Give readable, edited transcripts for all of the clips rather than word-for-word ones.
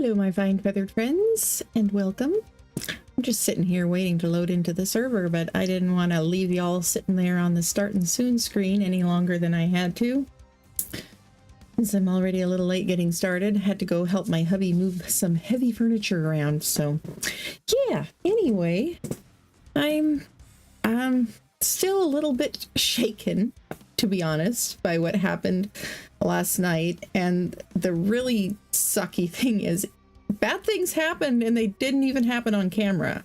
Hello, my fine feathered friends, and welcome. I'm just sitting here waiting to load into the server, but I didn't want to leave y'all sitting there on the starting soon screen any longer than I had to. Since I'm already a little late getting started, had to go help my hubby move some heavy furniture around. So yeah, anyway, I'm still a little bit shaken, to be honest, by what happened last night. And the really sucky thing is, bad things happened and they didn't even happen on camera.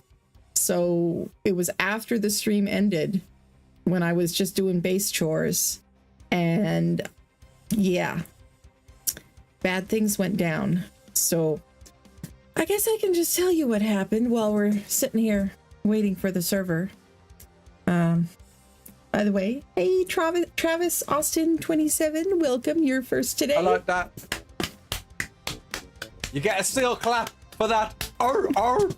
So it was after the stream ended when I was just doing base chores, and yeah, bad things went down. So I guess I can just tell you what happened while we're sitting here waiting for the server. By the way, hey, Travis Austin 27, welcome. You're first today. I like that. You get a steel clap for that. Arr, arr.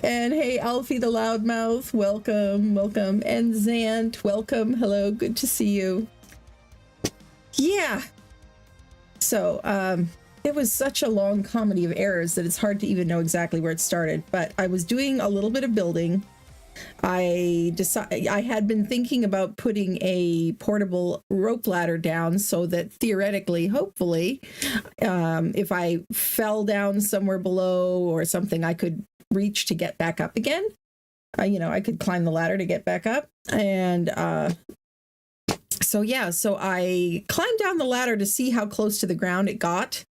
And hey, Alfie the Loudmouth, welcome, welcome. And Zant, welcome. Hello, good to see you. Yeah. So, it was such a long comedy of errors that it's hard to even know exactly where it started. But I was doing a little bit of building. I had been thinking about putting a portable rope ladder down so that theoretically, hopefully, if I fell down somewhere below or something, I could reach to get back up again. You know, I could climb the ladder to get back up. And so I climbed down the ladder to see how close to the ground it got.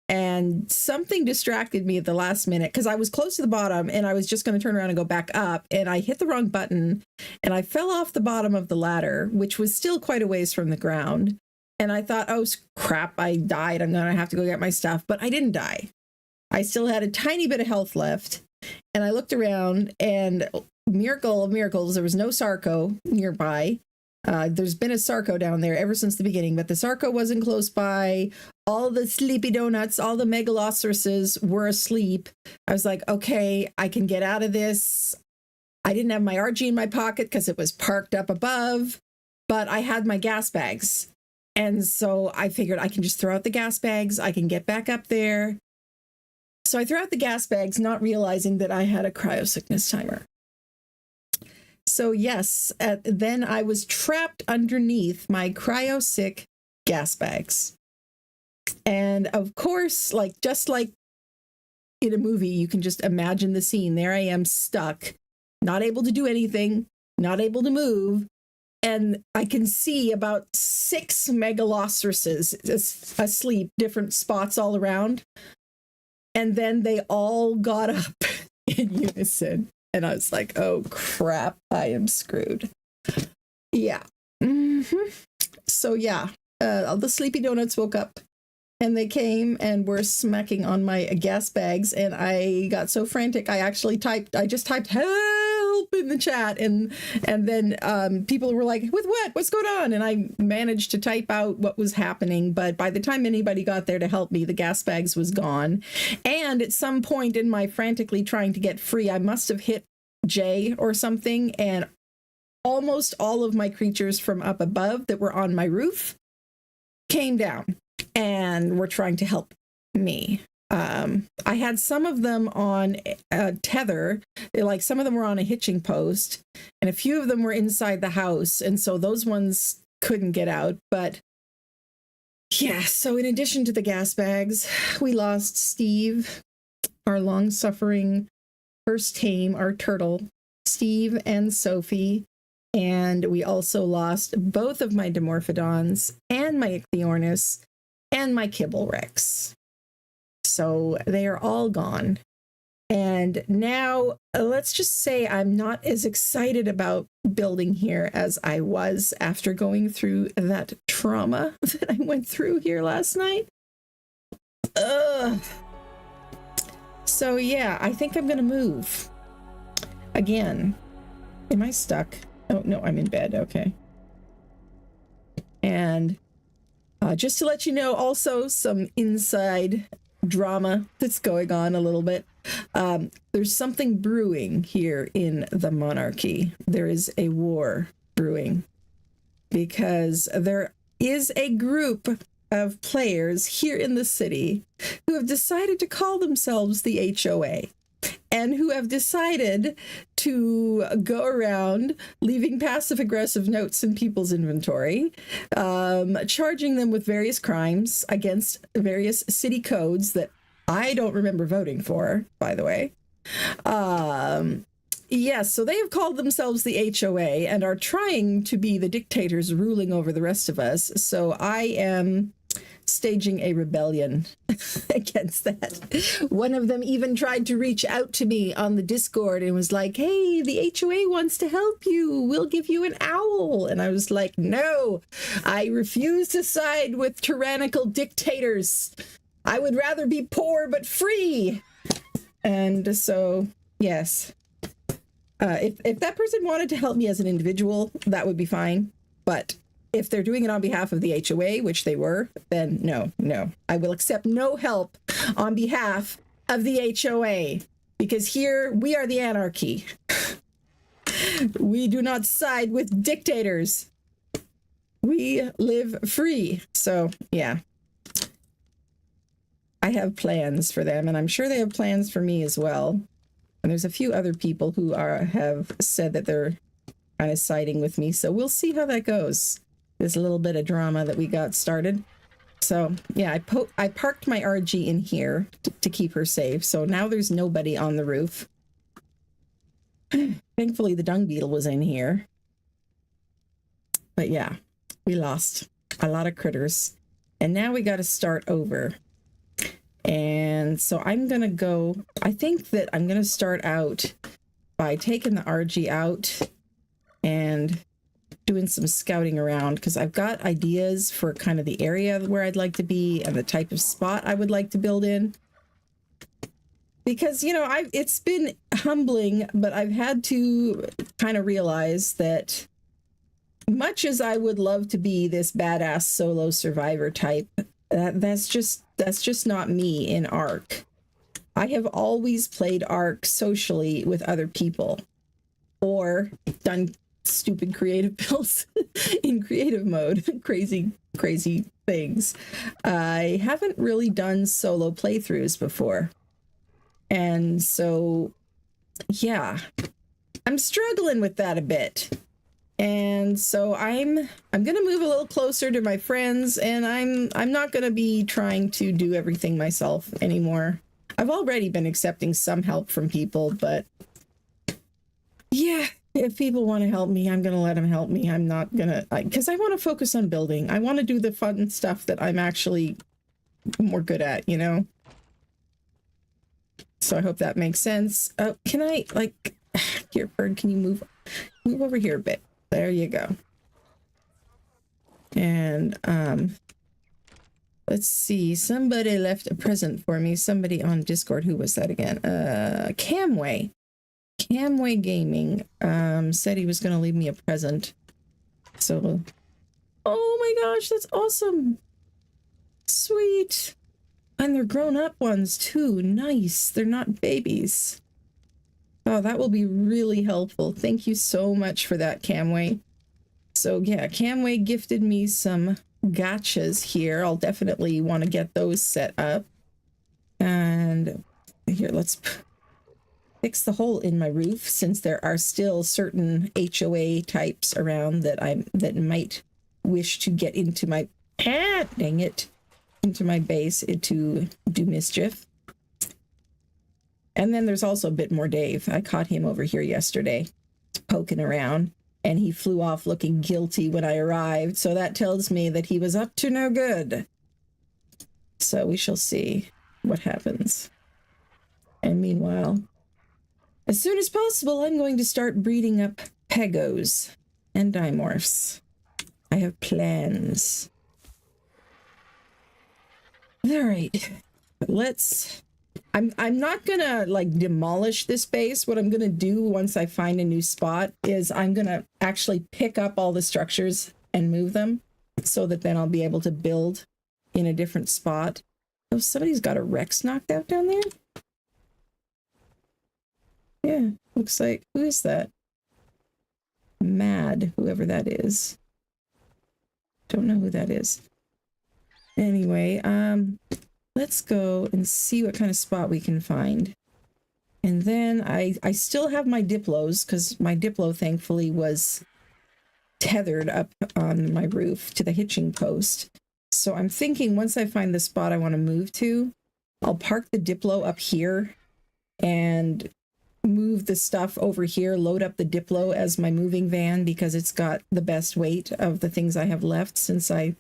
And something distracted me at the last minute because I was close to the bottom and I was just going to turn around and go back up, and I hit the wrong button and I fell off the bottom of the ladder, which was still quite a ways from the ground. And I thought, oh crap, I died. I'm going to have to go get my stuff. But I didn't die. I still had a tiny bit of health left. And I looked around, and miracle of miracles, there was no Sarco nearby. There's been a Sarco down there ever since the beginning, but the Sarco wasn't close by. All the sleepy donuts, all the megalosauruses were asleep. I was like, okay, I can get out of this. I didn't have my RG in my pocket because it was parked up above, but I had my gas bags. And so I figured I can just throw out the gas bags. I can get back up there. So I threw out the gas bags, not realizing that I had a cryosickness timer. So yes, then I was trapped underneath my cryosick gas bags. And of course, just like in a movie, you can just imagine the scene. There I am stuck, not able to do anything, not able to move. And I can see about 6 megalosauruses asleep, different spots all around. And then they all got up in unison. And I was like, oh, crap, I am screwed. Yeah. So, yeah, the sleepy donuts woke up and they came and were smacking on my gas bags. And I got so frantic, I just typed help in the chat. And then people were like, with what? What's going on? And I managed to type out what was happening. But by the time anybody got there to help me, the gas bags was gone. And at some point in my frantically trying to get free, I must have hit J or something. And almost all of my creatures from up above that were on my roof came down and were trying to help me. I had some of them on a tether, like some of them were on a hitching post, and a few of them were inside the house. And so those ones couldn't get out. But yeah, so in addition to the gas bags, we lost Steve, our long-suffering first tame, our turtle, Steve and Sophie. And we also lost both of my Dimorphodons and my Ichthyornis and my Kibble Rex. So they are all gone. And now let's just say I'm not as excited about building here as I was after going through that trauma that I went through here last night. Ugh. So yeah, I think I'm gonna move again. Am I stuck? Oh no, I'm in bed. Okay. And just to let you know, also some inside drama that's going on a little bit. There's something brewing here in the MonArky. There is a war brewing because there is a group of players here in the city who have decided to call themselves the HOA and who have decided to go around leaving passive-aggressive notes in people's inventory, charging them with various crimes against various city codes that I don't remember voting for, by the way. Yes, so they have called themselves the HOA and are trying to be the dictators ruling over the rest of us. So I am staging a rebellion against that. One of them even tried to reach out to me on the Discord and was like, hey, the HOA wants to help you. We'll give you an owl. And I was like, no, I refuse to side with tyrannical dictators. I would rather be poor but free. And so, yes. If that person wanted to help me as an individual, that would be fine. But if they're doing it on behalf of the HOA, which they were, then no. I will accept no help on behalf of the HOA, because here we are the anarchy. We do not side with dictators. We live free. So, yeah. I have plans for them, and I'm sure they have plans for me as well. And there's a few other people who have said that they're kind of siding with me. So we'll see how that goes. There's a little bit of drama that we got started. So yeah, I parked my RG in here to keep her safe. So now there's nobody on the roof. Thankfully, the dung beetle was in here. But yeah, we lost a lot of critters. And now we got to start over. And so I'm going to go, I think that I'm going to start out by taking the RG out and doing some scouting around, because I've got ideas for kind of the area where I'd like to be and the type of spot I would like to build in. Because, you know, it's been humbling, but I've had to kind of realize that much as I would love to be this badass solo survivor type, that's just not me in ARC. I have always played ARC socially with other people, or done stupid creative builds in creative mode, crazy things. I haven't really done solo playthroughs before. And so, yeah, I'm struggling with that a bit. And so I'm going to move a little closer to my friends, and I'm not going to be trying to do everything myself anymore. I've already been accepting some help from people, but yeah, if people want to help me, I'm going to let them help me. I'm not going to, because I want to focus on building. I want to do the fun stuff that I'm actually more good at, you know? So I hope that makes sense. Can I, like, here, bird, can you move over here a bit? There you go. And let's see, somebody left a present for me. Somebody on Discord. Who was that again? Camway Gaming said he was going to leave me a present. So, oh my gosh, that's awesome. Sweet. And they're grown-up ones too. Nice. They're not babies. Oh, that will be really helpful. Thank you so much for that, Camway. So yeah, Camway gifted me some gotchas here. I'll definitely want to get those set up. And here, let's fix the hole in my roof, since there are still certain HOA types around that might wish to get into my dang it, into my base to do mischief. And then there's also a bit more Dave. I caught him over here yesterday, poking around, and he flew off looking guilty when I arrived. So that tells me that he was up to no good. So we shall see what happens. And meanwhile, as soon as possible, I'm going to start breeding up Pegos and Dimorphs. I have plans. All right, let's... I'm not gonna like demolish this base. What I'm gonna do once I find a new spot is I'm gonna actually pick up all the structures and move them, so that then I'll be able to build in a different spot. Oh, somebody's got a Rex knocked out down there? Yeah, looks like, who is that? Mad, whoever that is. Don't know who that is. Anyway, let's go and see what kind of spot we can find. And then I still have my Diplos, because my Diplo thankfully was tethered up on my roof to the hitching post. So I'm thinking once I find the spot I want to move to, I'll park the Diplo up here and move the stuff over here, load up the Diplo as my moving van, because it's got the best weight of the things I have left, since I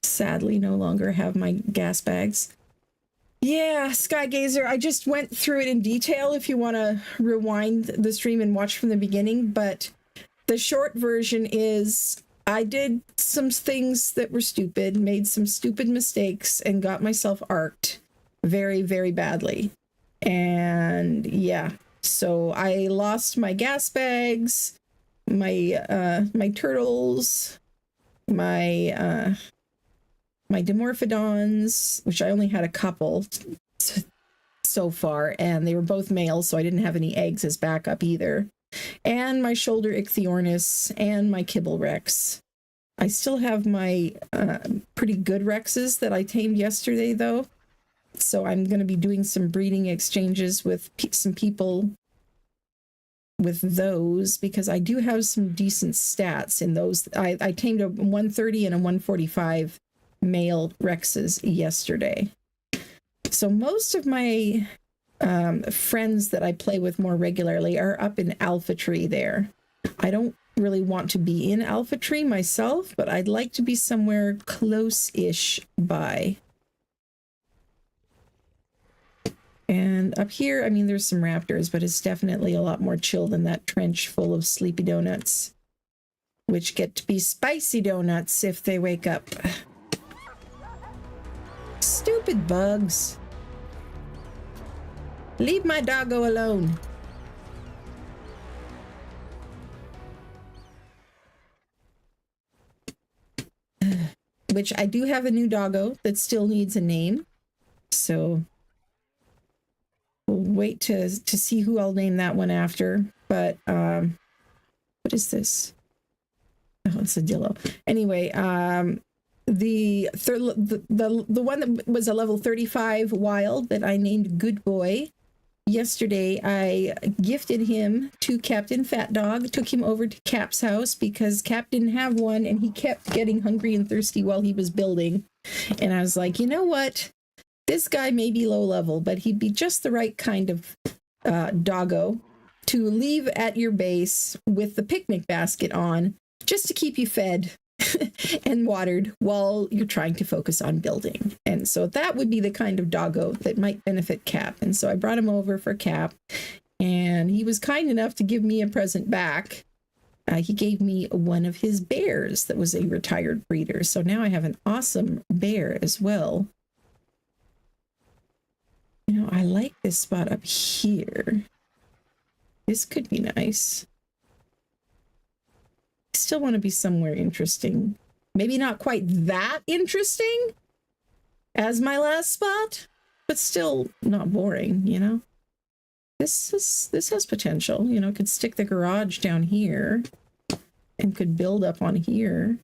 sadly no longer have my gas bags. Yeah, Skygazer, I just went through it in detail if you want to rewind the stream and watch from the beginning, but the short version is I did some things that were stupid, made some stupid mistakes, and got myself arced very, very badly. And yeah, so I lost my gas bags, my turtles, my Dimorphodons, which I only had a couple so far, and they were both males, so I didn't have any eggs as backup either. And my shoulder Ichthyornis and my Kibble Rex. I still have my pretty good Rexes that I tamed yesterday, though. So I'm going to be doing some breeding exchanges with some people with those, because I do have some decent stats in those. I tamed a 130 and a 145 male Rexes yesterday. So most of my friends that I play with more regularly are up in Alpha Tree there. I don't really want to be in Alpha Tree myself, but I'd like to be somewhere close-ish by. And up here, I mean, there's some raptors, but it's definitely a lot more chill than that trench full of sleepy donuts, which get to be spicy donuts if they wake up. Stupid bugs. Leave my doggo alone. Which I do have a new doggo that still needs a name. So we'll wait to see who I'll name that one after. But what is this? Oh, it's a Dillo. Anyway, the one that was a level 35 wild that I named Good Boy. Yesterday, I gifted him to Captain Fat Dog, took him over to Cap's house because Cap didn't have one and he kept getting hungry and thirsty while he was building. And I was like, you know what? This guy may be low level, but he'd be just the right kind of doggo to leave at your base with the picnic basket on, just to keep you fed and watered while you're trying to focus on building. And so that would be the kind of doggo that might benefit Cap. And so I brought him over for Cap, and he was kind enough to give me a present back. He gave me one of his bears that was a retired breeder. So now I have an awesome bear as well. You know, I like this spot up here. This could be nice. I still want to be somewhere interesting. Maybe not quite that interesting as my last spot, but still not boring, you know? This has potential. You know, could stick the garage down here and could build up on here.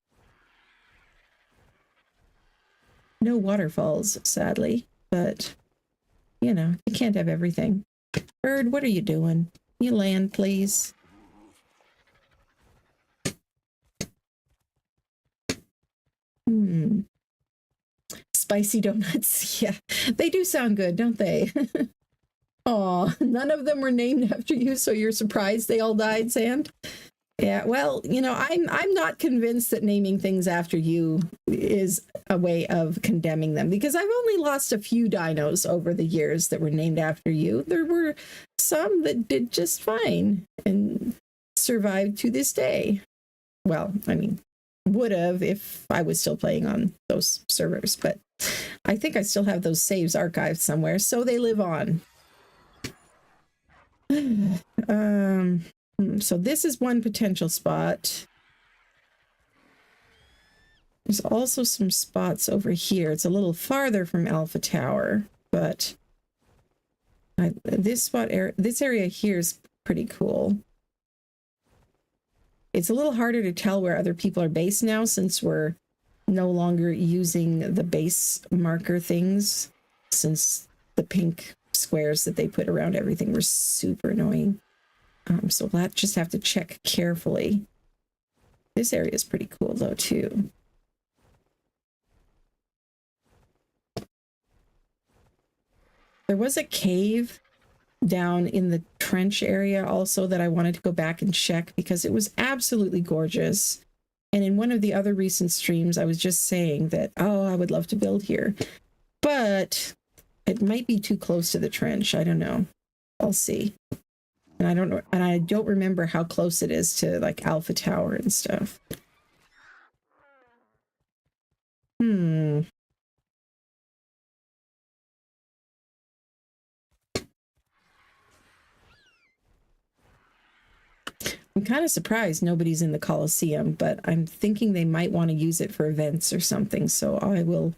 No waterfalls, sadly, but you know, you can't have everything. Bird, what are you doing? You land, please. Spicy donuts. Yeah, they do sound good, don't they? Aw, none of them were named after you, so you're surprised they all died, Sand? Yeah, well, you know, I'm not convinced that naming things after you is a way of condemning them, because I've only lost a few dinos over the years that were named after you. There were some that did just fine and survived to this day. Well, I mean, would have if I was still playing on those servers, but I think I still have those saves archived somewhere, so they live on. So this is one potential spot. There's also some spots over here. It's a little farther from Alpha Tower, but this area here is pretty cool. It's a little harder to tell where other people are based now, since we're no longer using the base marker things, since the pink squares that they put around everything were super annoying. So we'll just have to check carefully. This area is pretty cool though too. There was a cave down in the trench area also that I wanted to go back and check because it was absolutely gorgeous. And in one of the other recent streams, I was just saying that, oh, I would love to build here, but it might be too close to the trench. I don't know. I'll see. And I don't know. And I don't remember how close it is to like Alpha Tower and stuff. I'm kind of surprised nobody's in the Coliseum, but I'm thinking they might want to use it for events or something, so I will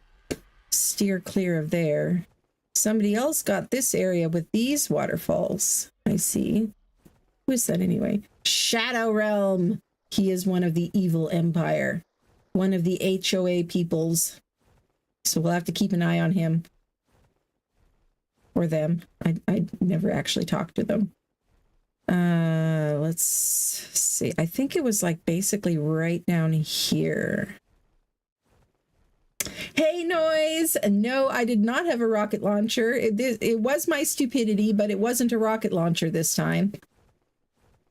steer clear of there. Somebody else got this area with these waterfalls. I see. Who is that anyway? Shadow Realm. He is one of the evil empire. One of the HOA peoples. So we'll have to keep an eye on him. Or them. I never actually talked to them. Let's see. I think it was like basically right down here. Hey, Noise! No, I did not have a rocket launcher. It was my stupidity, but it wasn't a rocket launcher this time.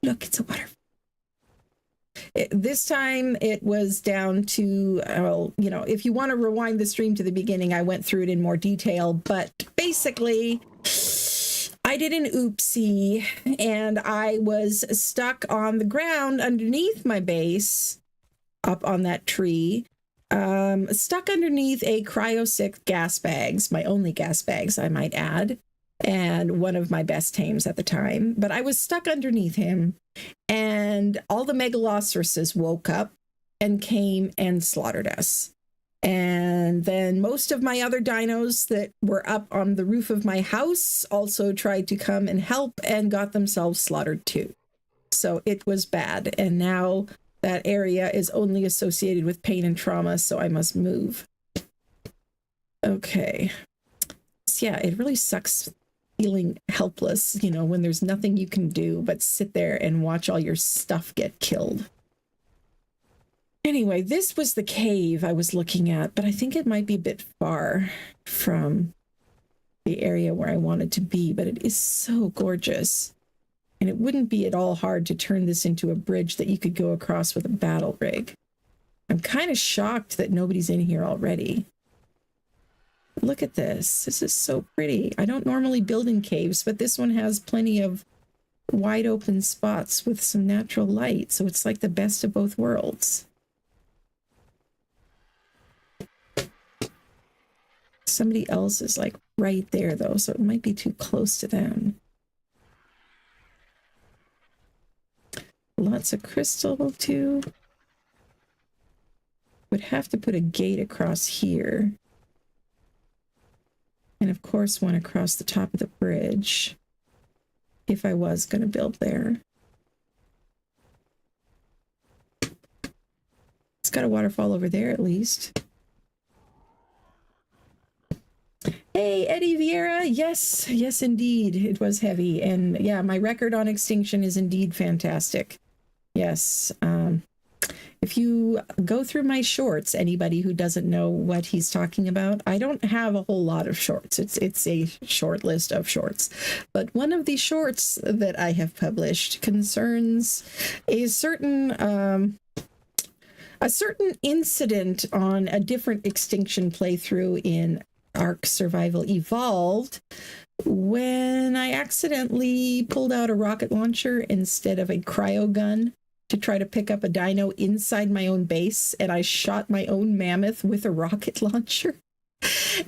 Look, it's a waterfall. This time it was down to, well, you know, if you want to rewind the stream to the beginning, I went through it in more detail, but basically I did an oopsie and I was stuck on the ground underneath my base up on that tree, stuck underneath a cryo-sick gas bags, my only gas bags, I might add, and one of my best tames at the time, but I was stuck underneath him and all the megalosauruses woke up and came and slaughtered us. And then most of my other dinos that were up on the roof of my house also tried to come and help and got themselves slaughtered too. So it was bad. And now that area is only associated with pain and trauma, so I must move. Okay. So yeah, it really sucks feeling helpless, you know, when there's nothing you can do but sit there and watch all your stuff get killed. Anyway, this was the cave I was looking at, but I think it might be a bit far from the area where I wanted to be, but it is so gorgeous. And it wouldn't be at all hard to turn this into a bridge that you could go across with a battle rig. I'm kind of shocked that nobody's in here already. Look at this. This is so pretty. I don't normally build in caves, but this one has plenty of wide open spots with some natural light, so it's like the best of both worlds. Somebody else is like right there though, so it might be too close to them. Lots of crystal too. Would have to put a gate across here. And of course one across the top of the bridge. If I was going to build there. It's got a waterfall over there at least. Hey, Eddie Vieira. Yes, yes, indeed. It was heavy. And yeah, my record on Extinction is indeed fantastic. Yes. If you go through my shorts, anybody who doesn't know what he's talking about, I don't have a whole lot of shorts. It's a short list of shorts. But one of the shorts that I have published concerns a certain incident on a different Extinction playthrough in Ark Survival Evolved, when I accidentally pulled out a rocket launcher instead of a cryo gun to try to pick up a dino inside my own base, and I shot my own mammoth with a rocket launcher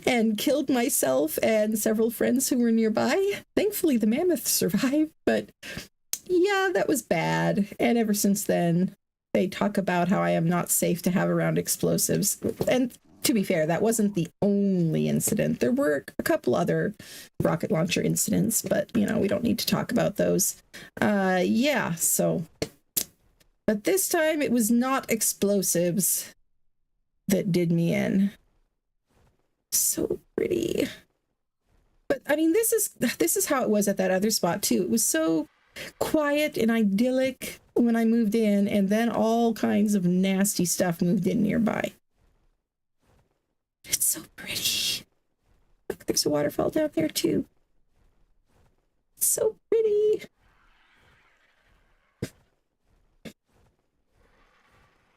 and killed myself and several friends who were nearby. Thankfully, the mammoth survived, but yeah, that was bad. And ever since then, they talk about how I am not safe to have around explosives. And to be fair, that wasn't the only incident. There were a couple other rocket launcher incidents, but, you know, we don't need to talk about those. Yeah, so... But this time it was not explosives that did me in. So pretty. But I mean, this is how it was at that other spot too. It was so quiet and idyllic when I moved in, and then all kinds of nasty stuff moved in nearby. It's so pretty. Look, there's a waterfall down there too. It's so pretty.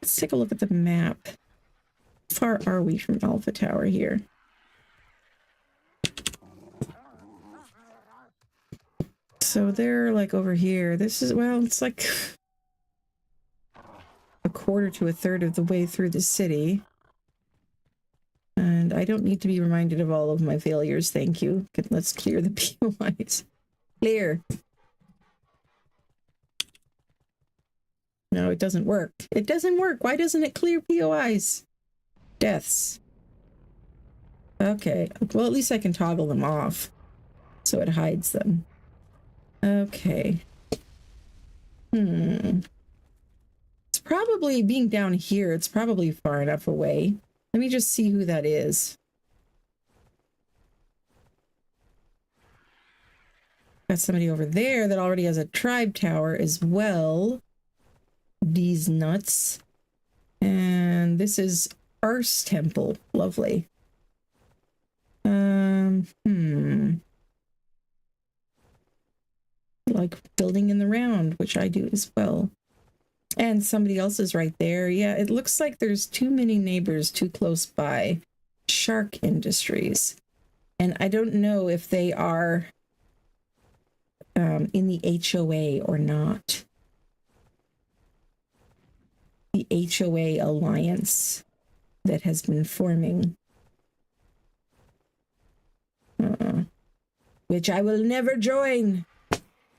Let's take a look at the map. How far are we from Alpha Tower here? So they're like over here. This is, well, it's like a quarter to a third of the way through the city. And I don't need to be reminded of all of my failures, thank you. Let's clear the POIs. Clear. No, it doesn't work. It doesn't work. Why doesn't it clear POIs? Deaths. Okay. Well, at least I can toggle them off so it hides them. Okay. It's probably, being down here, it's probably far enough away. Let me just see who that is. Got somebody over there that already has a tribe tower as well. These nuts. And this is Arse Temple. Lovely. Like building in the round, which I do as well. And somebody else is right there. Yeah, it looks like there's too many neighbors too close by. Shark Industries. And I don't know if they are in the HOA or not. The HOA alliance that has been forming. Which I will never join.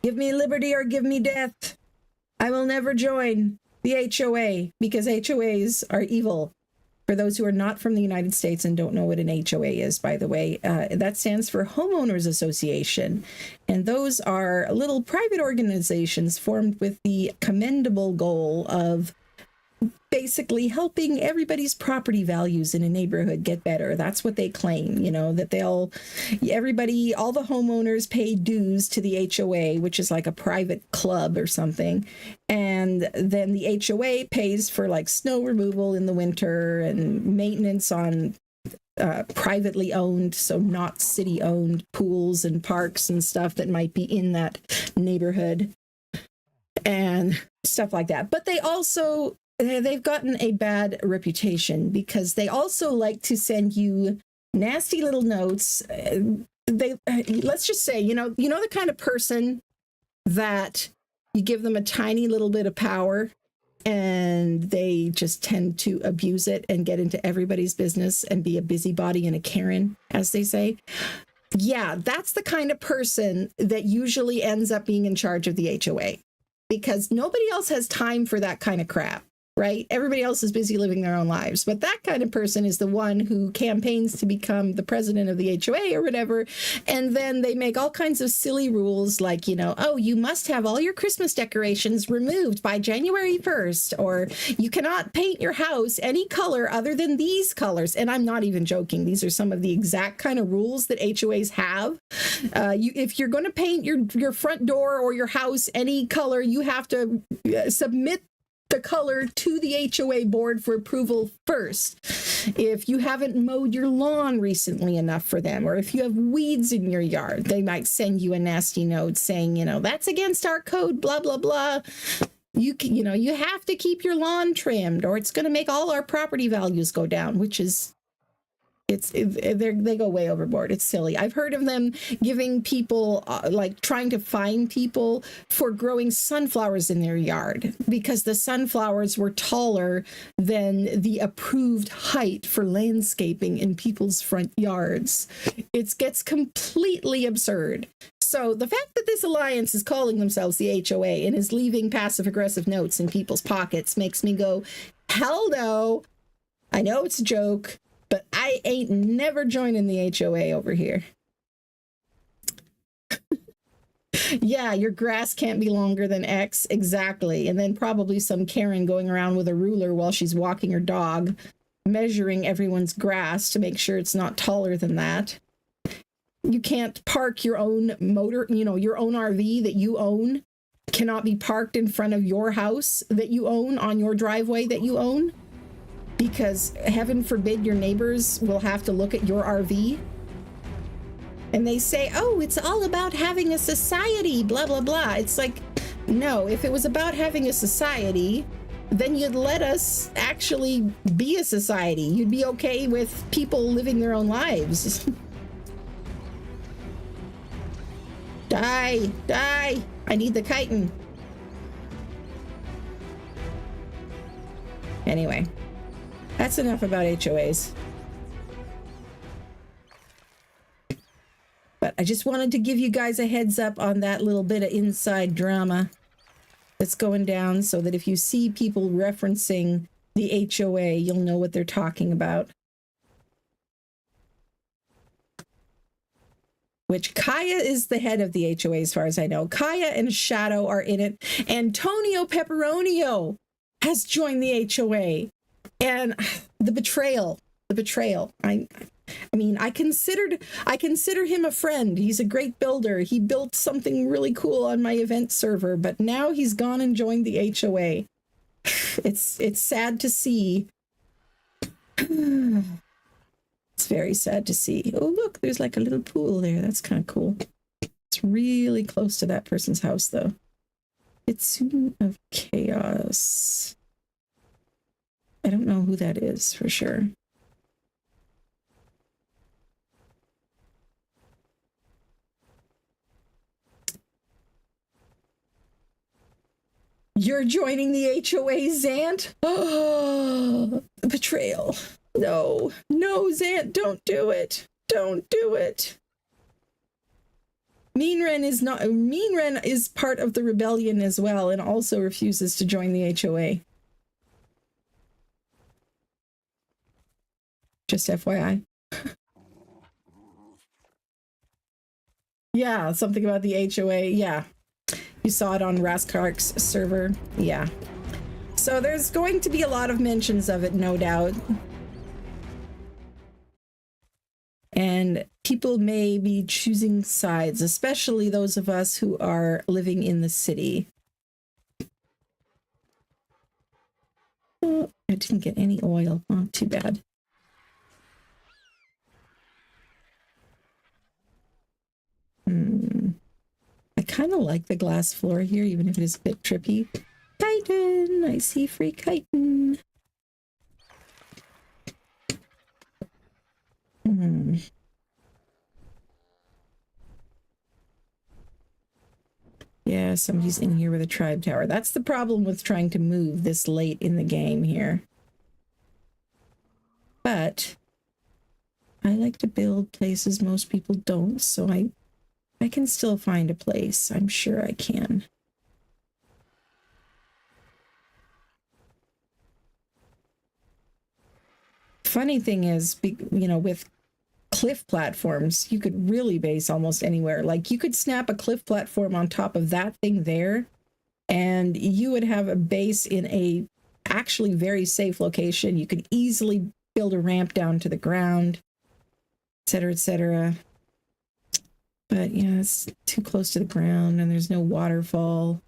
Give me liberty or give me death. I will never join the HOA because HOAs are evil. For those who are not from the United States and don't know what an HOA is, by the way, that stands for Homeowners Association. And those are little private organizations formed with the commendable goal of basically helping everybody's property values in a neighborhood get better. That's what they claim, you know, that all the homeowners pay dues to the HOA, which is like a private club or something. And then the HOA pays for like snow removal in the winter and maintenance on privately owned, so not city owned pools and parks and stuff that might be in that neighborhood and stuff like that. But they've gotten a bad reputation because they also like to send you nasty little notes. Let's just say, you know the kind of person that you give them a tiny little bit of power and they just tend to abuse it and get into everybody's business and be a busybody and a Karen, as they say. Yeah, that's the kind of person that usually ends up being in charge of the HOA because nobody else has time for that kind of crap. Right? Everybody else is busy living their own lives. But that kind of person is the one who campaigns to become the president of the HOA or whatever. And then they make all kinds of silly rules like, oh, you must have all your Christmas decorations removed by January 1st, or you cannot paint your house any color other than these colors. And I'm not even joking. These are some of the exact kind of rules that HOAs have. If you're going to paint your front door or your house any color, you have to submit the color to the HOA board for approval first. If you haven't mowed your lawn recently enough for them, or if you have weeds in your yard, they might send you a nasty note saying, that's against our code, blah, blah, blah. You have to keep your lawn trimmed or it's going to make all our property values go down, which is they go way overboard. It's silly. I've heard of them giving people, like trying to fine people for growing sunflowers in their yard because the sunflowers were taller than the approved height for landscaping in people's front yards. It gets completely absurd. So the fact that this alliance is calling themselves the HOA and is leaving passive-aggressive notes in people's pockets makes me go, hell no. I know it's a joke, but I ain't never joining the HOA over here. Yeah, your grass can't be longer than X. Exactly. And then probably some Karen going around with a ruler while she's walking her dog measuring everyone's grass to make sure it's not taller than that. You can't park your own motor, your own RV that you own cannot be parked in front of your house that you own on your driveway that you own, because heaven forbid your neighbors will have to look at your RV and they say, oh, it's all about having a society, blah, blah, blah. It's like, no, if it was about having a society, then you'd let us actually be a society. You'd be okay with people living their own lives. Die, die. I need the chitin. Anyway, that's enough about HOAs. But I just wanted to give you guys a heads up on that little bit of inside drama that's going down, so that if you see people referencing the HOA, you'll know what they're talking about. Which Kaya is the head of the HOA as far as I know. Kaya and Shadow are in it. Antonio Pepperonio has joined the HOA. And the betrayal. I mean, I consider him a friend. He's a great builder. He built something really cool on my event server, but now he's gone and joined the HOA. It's sad to see. It's very sad to see. Oh, look, there's like a little pool there. That's kind of cool. It's really close to that person's house, though. Kitsune of Chaos. I don't know who that is for sure. You're joining the HOA, Zant? Oh, betrayal. No, Zant, don't do it. Don't do it. Mean Ren is part of the rebellion as well, and also refuses to join the HOA. Just FYI. Yeah, something about the HOA. Yeah. You saw it on Raskark's server. Yeah. So there's going to be a lot of mentions of it, no doubt. And people may be choosing sides, especially those of us who are living in the city. Oh, I didn't get any oil. Oh, too bad. I kind of like the glass floor here, even if it is a bit trippy. Chitin! I see free chitin. Yeah, somebody's in here with a tribe tower. That's the problem with trying to move this late in the game here. But I like to build places most people don't, so I can still find a place. I'm sure I can. Funny thing is, with cliff platforms, you could really base almost anywhere. Like, you could snap a cliff platform on top of that thing there, and you would have a base in a actually very safe location. You could easily build a ramp down to the ground, etc., etc. But yeah, it's too close to the ground and there's no waterfall.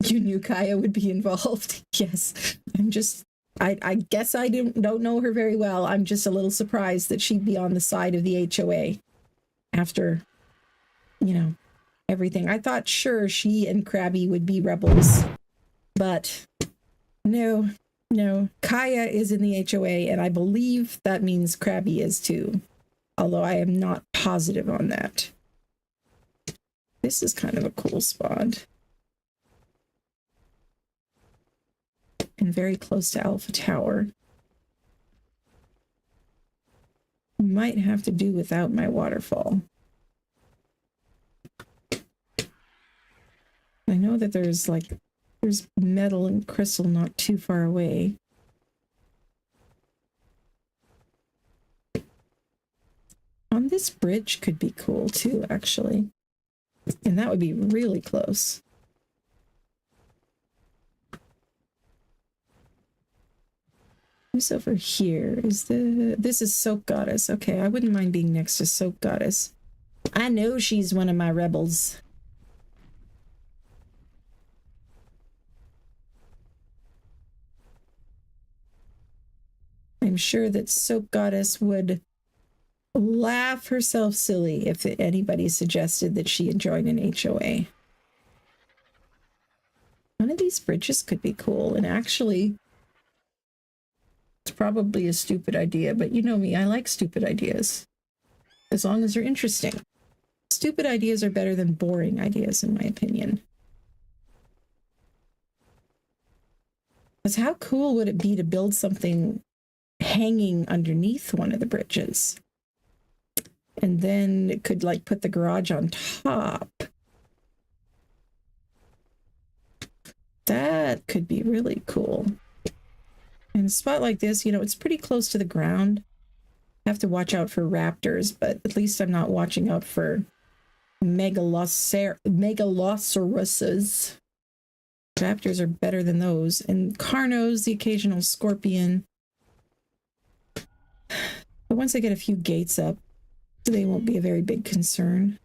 You knew Kaya would be involved. Yes. I guess I don't know her very well. I'm just a little surprised that she'd be on the side of the HOA after, everything. I thought sure she and Krabby would be rebels, but no. Kaya is in the HOA, and I believe that means Krabby is too, although I am not positive on that. This is kind of a cool spot. And very close to Alpha Tower. Might have to do without my waterfall. I know that there's metal and crystal not too far away. This bridge could be cool too, actually. And that would be really close. Who's over here? This is Soap Goddess. Okay, I wouldn't mind being next to Soap Goddess. I know she's one of my rebels. I'm sure that Soap Goddess would laugh herself silly if anybody suggested that she join an HOA. One of these bridges could be cool, and actually, it's probably a stupid idea, but you know me, I like stupid ideas. As long as they're interesting. Stupid ideas are better than boring ideas, in my opinion. Because how cool would it be to build something hanging underneath one of the bridges? And then it could like put the garage on top. That could be really cool. In a spot like this, you know, it's pretty close to the ground. I have to watch out for raptors, but at least I'm not watching out for megalosauruses. Raptors are better than those. And carnos, the occasional scorpion. But once I get a few gates up, they won't be a very big concern.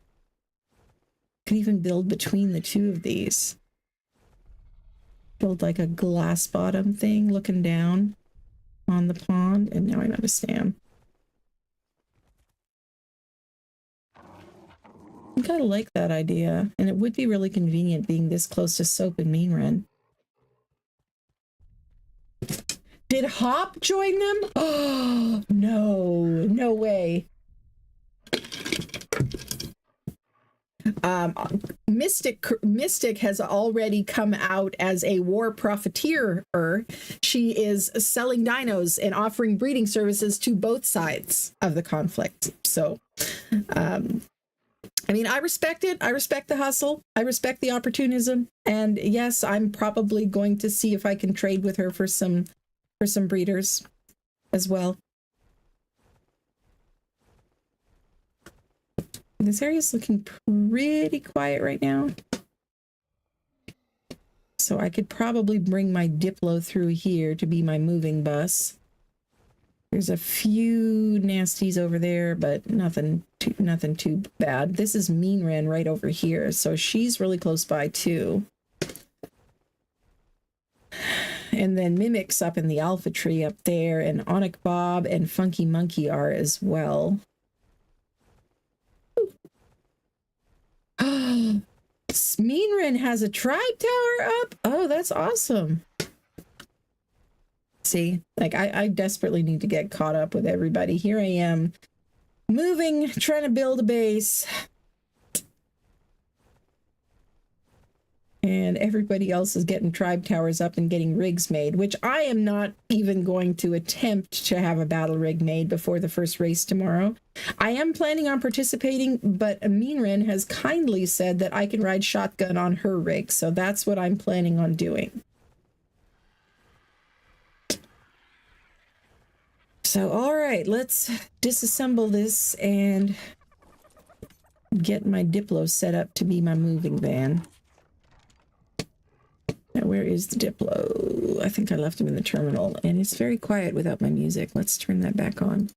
Could even build between the two of these. Build like a glass bottom thing looking down on the pond. And now I understand. I kind of like that idea. And it would be really convenient being this close to Soap and Mean Ren. Did Hop join them? Oh, no. No way. Mystic has already come out as a war profiteer. She is selling dinos and offering breeding services to both sides of the conflict. So, I mean, I respect it. I respect the hustle. I respect the opportunism. And yes, I'm probably going to see if I can trade with her for some breeders as well. This area is looking pretty quiet right now. So I could probably bring my Diplo through here to be my moving bus. There's a few nasties over there, but nothing too bad. This is Mean Ren right over here, so she's really close by too. And then Mimic's up in the Alpha Tree up there, and Onic Bob and Funky Monkey are as well. Mean Ren has a tribe tower up. Oh, that's awesome. See, like I desperately need to get caught up with everybody. Here I am moving, trying to build a base. And everybody else is getting tribe towers up and getting rigs made, which I am not even going to attempt to have a battle rig made before the first race tomorrow. I am planning on participating, but Mean Ren has kindly said that I can ride shotgun on her rig, so that's what I'm planning on doing. So, all right, let's disassemble this and get my Diplo set up to be my moving van. Now, where is the Diplo? I think I left him in the terminal, and it's very quiet without my music. Let's turn that back on.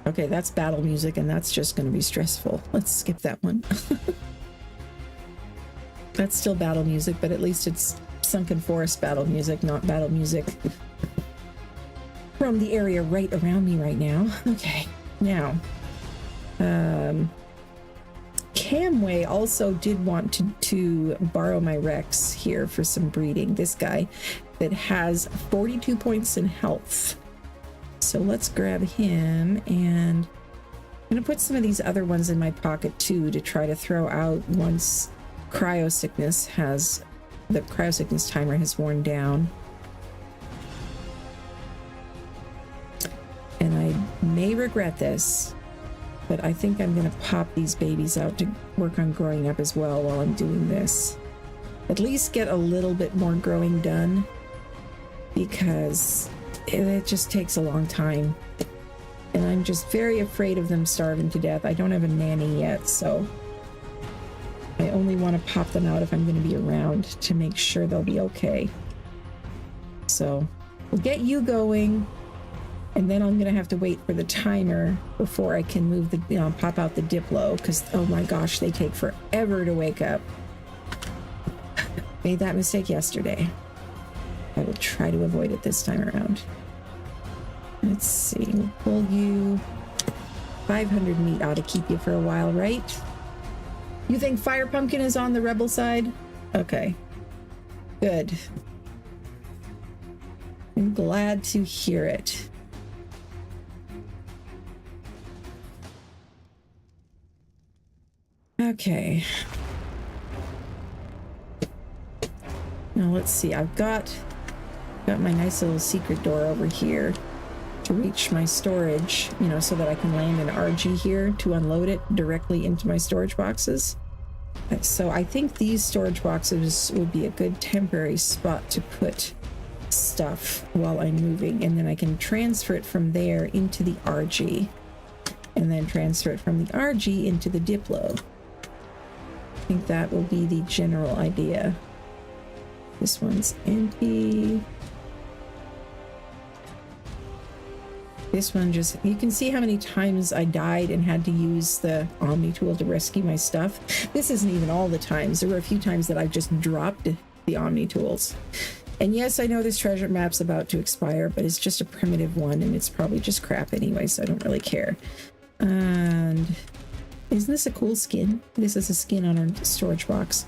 Okay, that's battle music, and that's just going to be stressful. Let's skip that one. That's still battle music, but at least it's Sunken Forest battle music, not battle music from the area right around me right now. Okay, now, Camway also did want to borrow my Rex here for some breeding. This guy that has 42 points in health. So let's grab him, and I'm going to put some of these other ones in my pocket too to try to throw out once the cryosickness timer has worn down. And I may regret this, but I think I'm going to pop these babies out to work on growing up as well while I'm doing this. At least get a little bit more growing done, because it just takes a long time And I'm just very afraid of them starving to death. I don't have a nanny yet, so I only want to pop them out if I'm going to be around to make sure they'll be okay. So we'll get you going, and then I'm going to have to wait for the timer before I can move the, pop out the Diplo, because, oh my gosh, they take forever to wake up. Made that mistake yesterday. I will try to avoid it this time around. Let's see, we'll pull you. 500 meat ought to keep you for a while, right? You think Fire Pumpkin is on the rebel side? Okay. Good. I'm glad to hear it. Okay. Now let's see, I've got my nice little secret door over here to reach my storage, so that I can land an RG here to unload it directly into my storage boxes. So I think these storage boxes would be a good temporary spot to put stuff while I'm moving, and then I can transfer it from there into the RG, and then transfer it from the RG into the Diplo. I think that will be the general idea. This one's empty. This one just, you can see how many times I died and had to use the Omni tool to rescue my stuff. This isn't even all the times. There were a few times that I've just dropped the Omni tools. And yes, I know this treasure map's about to expire, but it's just a primitive one, and it's probably just crap anyway, so I don't really care. And isn't this a cool skin? This is a skin on our storage box.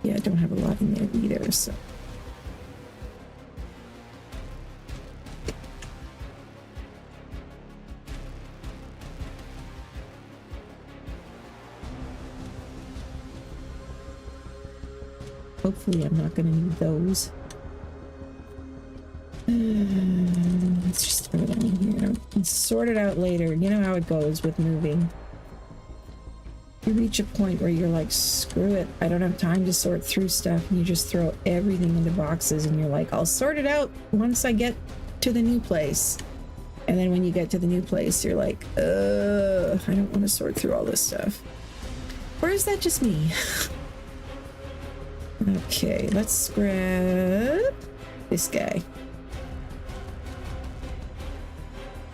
Yeah, I don't have a lot in there either, so. Hopefully I'm not going to need those. Let's just throw it on here and sort it out later. You know how it goes with moving. You reach a point where you're like, screw it, I don't have time to sort through stuff, and you just throw everything into boxes, and you're like, I'll sort it out once I get to the new place. And then when you get to the new place, you're like, I don't want to sort through all this stuff. Or is that just me? Okay, let's grab this guy.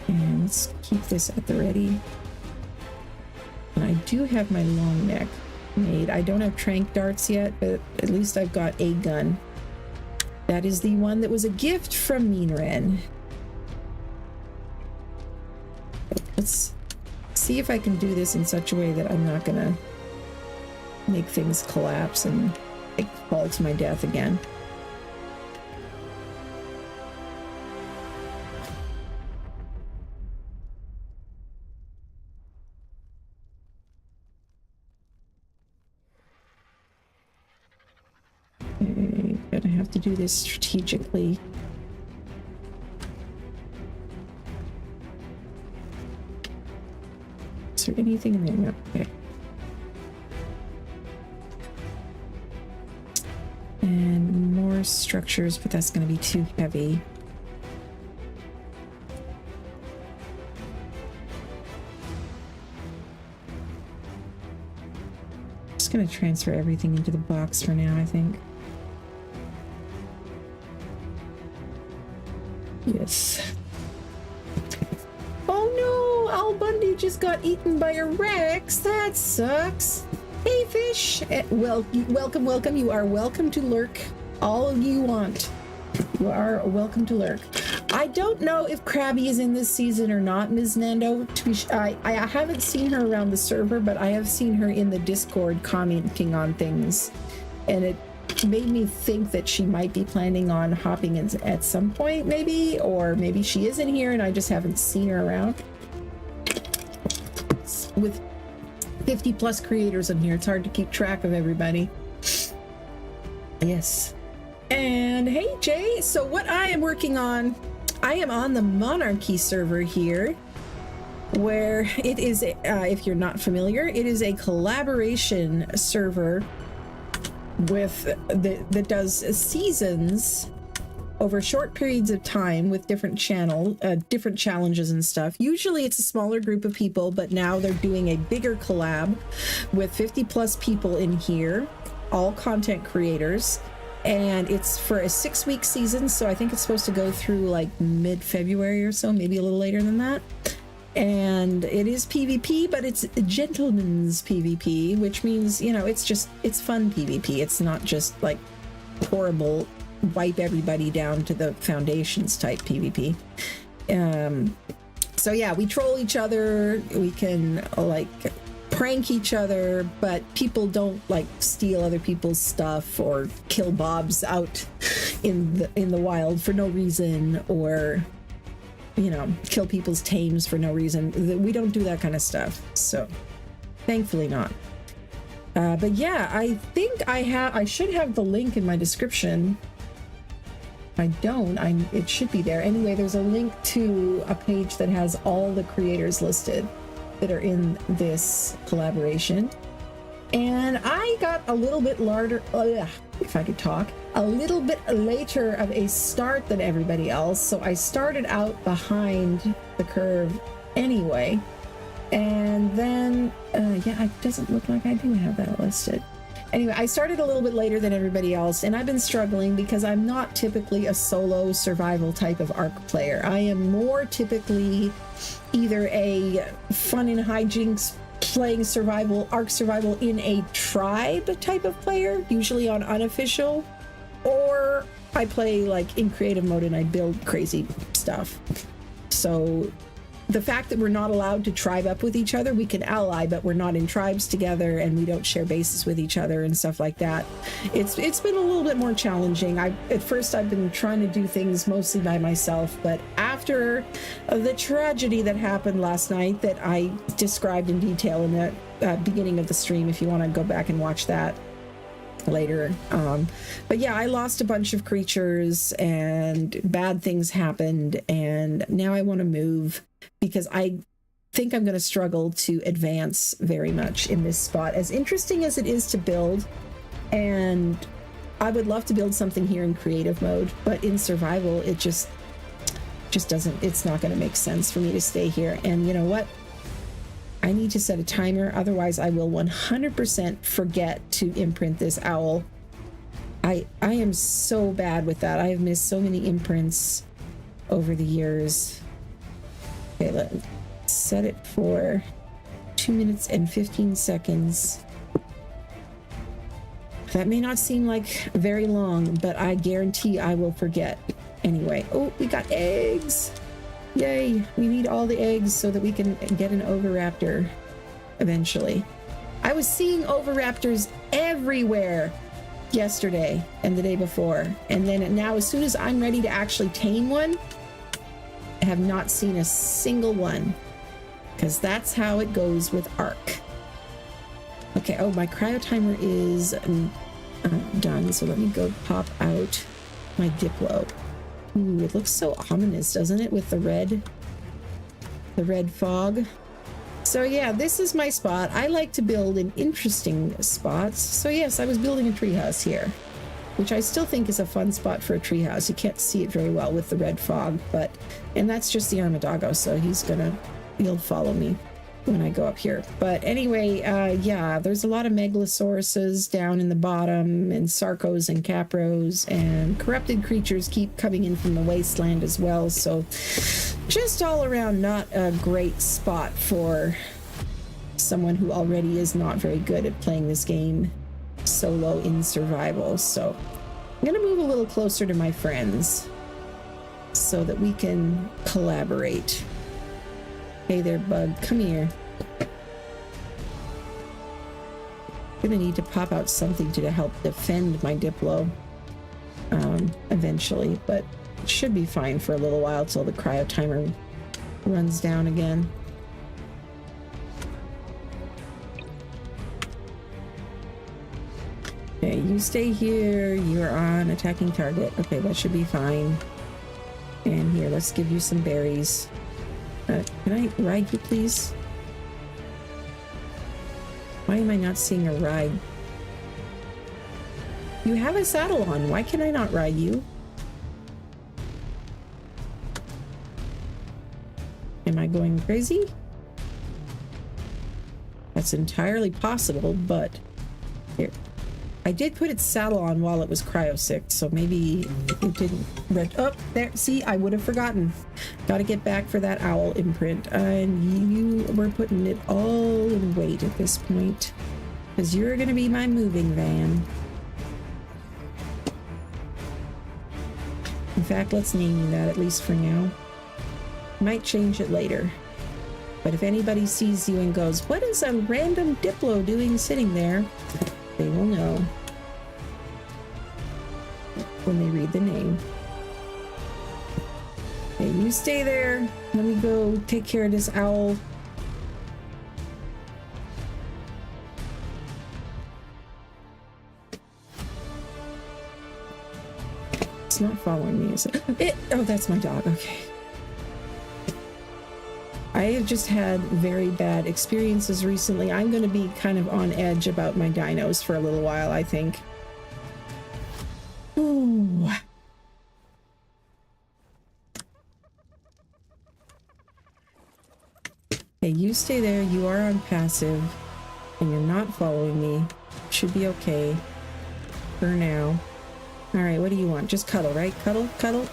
And let's keep this at the ready. And I do have my long neck made. I don't have trank darts yet, but at least I've got a gun. That is the one that was a gift from Mean Ren. Let's see if I can do this in such a way that I'm not gonna make things collapse and fall to my death again. Okay, gonna have to do this strategically. Is there anything in there? No. Okay. And more structures, but that's going to be too heavy. Just going to transfer everything into the box for now, I think. Yes. Oh no! Al Bundy just got eaten by a Rex. That sucks. Hey fish! Welcome. You are welcome to lurk all you want. You are welcome to lurk. I don't know if Krabby is in this season or not, Ms. Nando. I haven't seen her around the server, but I have seen her in the Discord commenting on things. And it made me think that she might be planning on hopping in at some point, maybe. Or maybe she isn't here and I just haven't seen her around. With 50 plus creators in here, it's hard to keep track of everybody. Yes. And hey Jay, so what I am working on, I am on the MonArky server here, where it is if you're not familiar, it is a collaboration server with that does seasons over short periods of time with different different challenges and stuff. Usually it's a smaller group of people, but now they're doing a bigger collab with 50 plus people in here, all content creators. And it's for a 6-week season, so I think it's supposed to go through like mid-February or so, maybe a little later than that. And it is PvP, but it's a gentleman's PvP, which means, you know, it's fun PvP. It's not just like horrible, wipe everybody down to the foundations type PvP. So yeah, we troll each other. We can like prank each other, but people don't like steal other people's stuff or kill mobs out in the wild for no reason, or, you know, kill people's tames for no reason. We don't do that kind of stuff, so thankfully not. But yeah, I think I should have the link in my description. I don't. It should be there. Anyway, there's a link to a page that has all the creators listed that are in this collaboration. And I got a little bit later, if I could talk, a little bit later of a start than everybody else. So I started out behind the curve anyway. And then, yeah, it doesn't look like I do have that listed. Anyway, I started a little bit later than everybody else, and I've been struggling because I'm not typically a solo survival type of ARC player. I am more typically either a fun and hijinks playing ARC survival in a tribe type of player, usually on unofficial, or I play like in creative mode and I build crazy stuff. So the fact that we're not allowed to tribe up with each other, we can ally, but we're not in tribes together and we don't share bases with each other and stuff like that. It's been a little bit more challenging. At first I've been trying to do things mostly by myself, but after the tragedy that happened last night that I described in detail in the beginning of the stream, if you want to go back and watch that later. But yeah, I lost a bunch of creatures and bad things happened, and now I want to move because I think I'm going to struggle to advance very much in this spot, as interesting as it is to build. And I would love to build something here in creative mode, but in survival it just doesn't, it's not going to make sense for me to stay here. And you know what? I need to set a timer, otherwise I will 100% forget to imprint this owl. I am so bad with that. I have missed so many imprints over the years. Okay, let's set it for 2 minutes and 15 seconds. That may not seem like very long, but I guarantee I will forget. Anyway, oh, we got eggs. Yay, we need all the eggs so that we can get an oviraptor eventually. I was seeing oviraptors everywhere yesterday and the day before, and then now as soon as I'm ready to actually tame one, I have not seen a single one, because that's how it goes with ARC. Okay, oh, my cryo timer is done, so let me go pop out my Diplo. Ooh, it looks so ominous, doesn't it, with the red fog? So yeah, this is my spot. I like to build in interesting spots. So yes, I was building a treehouse here, which I still think is a fun spot for a treehouse. You can't see it very well with the red fog, and that's just the Armadillo, so he'll follow me when I go up here. But anyway, yeah, there's a lot of Megalosauruses down in the bottom, and Sarcos and Capros, and corrupted creatures keep coming in from the wasteland as well. So just all around not a great spot for someone who already is not very good at playing this game solo in survival. So I'm gonna move a little closer to my friends so that we can collaborate. Hey there, bug. Come here. I'm gonna need to pop out something to help defend my Diplo eventually, but it should be fine for a little while till the cryo timer runs down again. Okay, you stay here. You're on attacking target. Okay, that should be fine. And here, let's give you some berries. Can I ride you, please? Why am I not seeing a ride? You have a saddle on. Why can I not ride you? Am I going crazy? That's entirely possible, but here. I did put its saddle on while it was cryo-sick, so maybe it didn't oh, there, see, I would have forgotten. Gotta get back for that owl imprint. And you were putting it all in weight at this point, because you're gonna be my moving van. In fact, let's name you that, at least for now. Might change it later. But if anybody sees you and goes, what is a random Diplo doing sitting there? They will know when they read the name. Okay, you stay there. Let me go take care of this owl. It's not following me, is it? Oh, that's my dog. Okay. I have just had very bad experiences recently. I'm going to be kind of on edge about my dinos for a little while, I think. Ooh. Okay, you stay there. You are on passive, and you're not following me. Should be okay for now. All right, what do you want? Just cuddle, right? Cuddle, cuddle.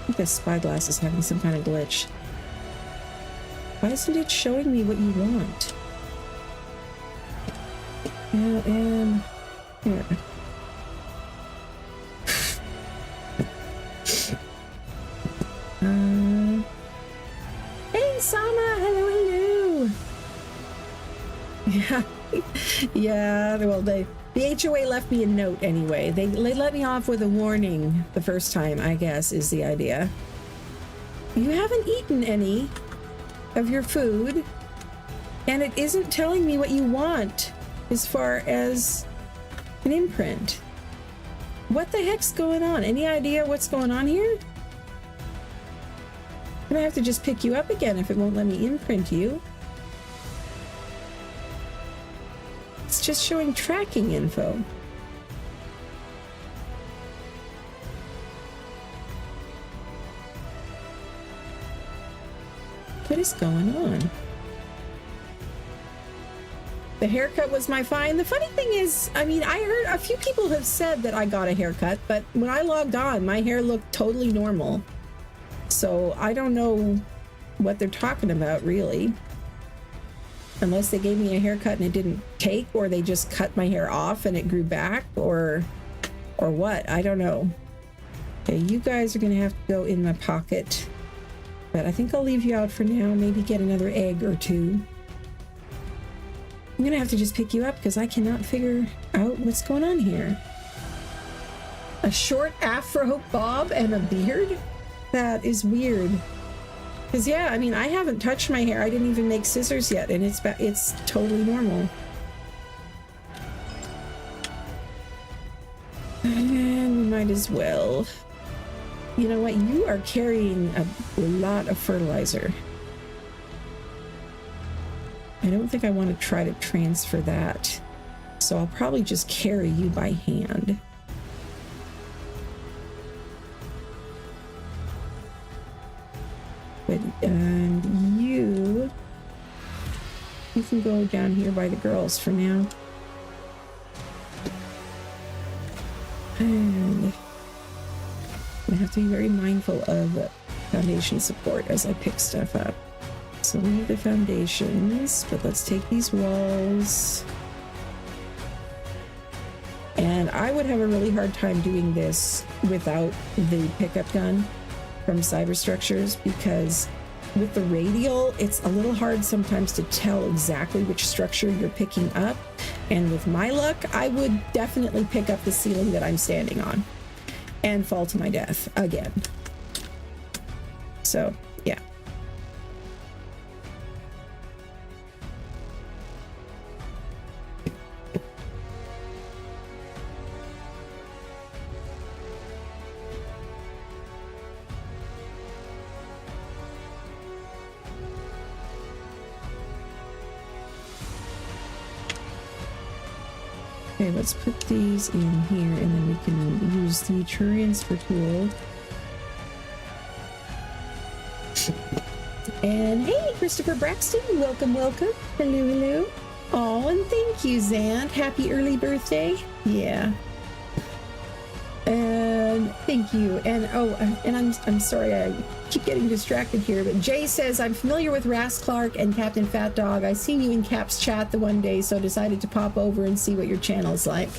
I think this spyglass is having some kind of glitch. Why isn't it showing me what you want? And here. Hey, Sama! Hello, hello! Yeah. Yeah, well, the HOA left me a note anyway. They let me off with a warning the first time, I guess, is the idea. You haven't eaten any of your food, and it isn't telling me what you want as far as an imprint. What the heck's going on? Any idea what's going on here? I'm gonna have to just pick you up again if it won't let me imprint you. It's just showing tracking info. What is going on? The haircut was my fine. The funny thing is, I mean, I heard a few people have said that I got a haircut, but when I logged on, my hair looked totally normal. So I don't know what they're talking about, really. Unless they gave me a haircut and it didn't take, or they just cut my hair off and it grew back, or what, I don't know. Okay, you guys are gonna have to go in my pocket, but I think I'll leave you out for now. Maybe get another egg or two. I'm gonna have to just pick you up because I cannot figure out what's going on here. A short afro bob and a beard? That is weird. Because, yeah, I mean, I haven't touched my hair. I didn't even make scissors yet, and it's totally normal. And we might as well. You know what? You are carrying a lot of fertilizer. I don't think I want to try to transfer that. So I'll probably just carry you by hand. And you can go down here by the girls for now. And I have to be very mindful of foundation support as I pick stuff up. So leave the foundations, but let's take these walls. And I would have a really hard time doing this without the pickup gun from Cyberstructures, because with the radial, it's a little hard sometimes to tell exactly which structure you're picking up. And with my luck, I would definitely pick up the ceiling that I'm standing on and fall to my death again. So, yeah. Okay, let's put these in here and then we can use the transfer tool. And hey, Christopher Braxton, welcome, welcome. Hello, hello. Oh, and thank you, Zant. Happy early birthday. Yeah. And thank you. And oh, and I'm sorry, I keep getting distracted here, but Jay says, I'm familiar with Ras Clark and Captain Fat Dog. I seen you in Cap's chat the one day, so decided to pop over and see what your channel's like.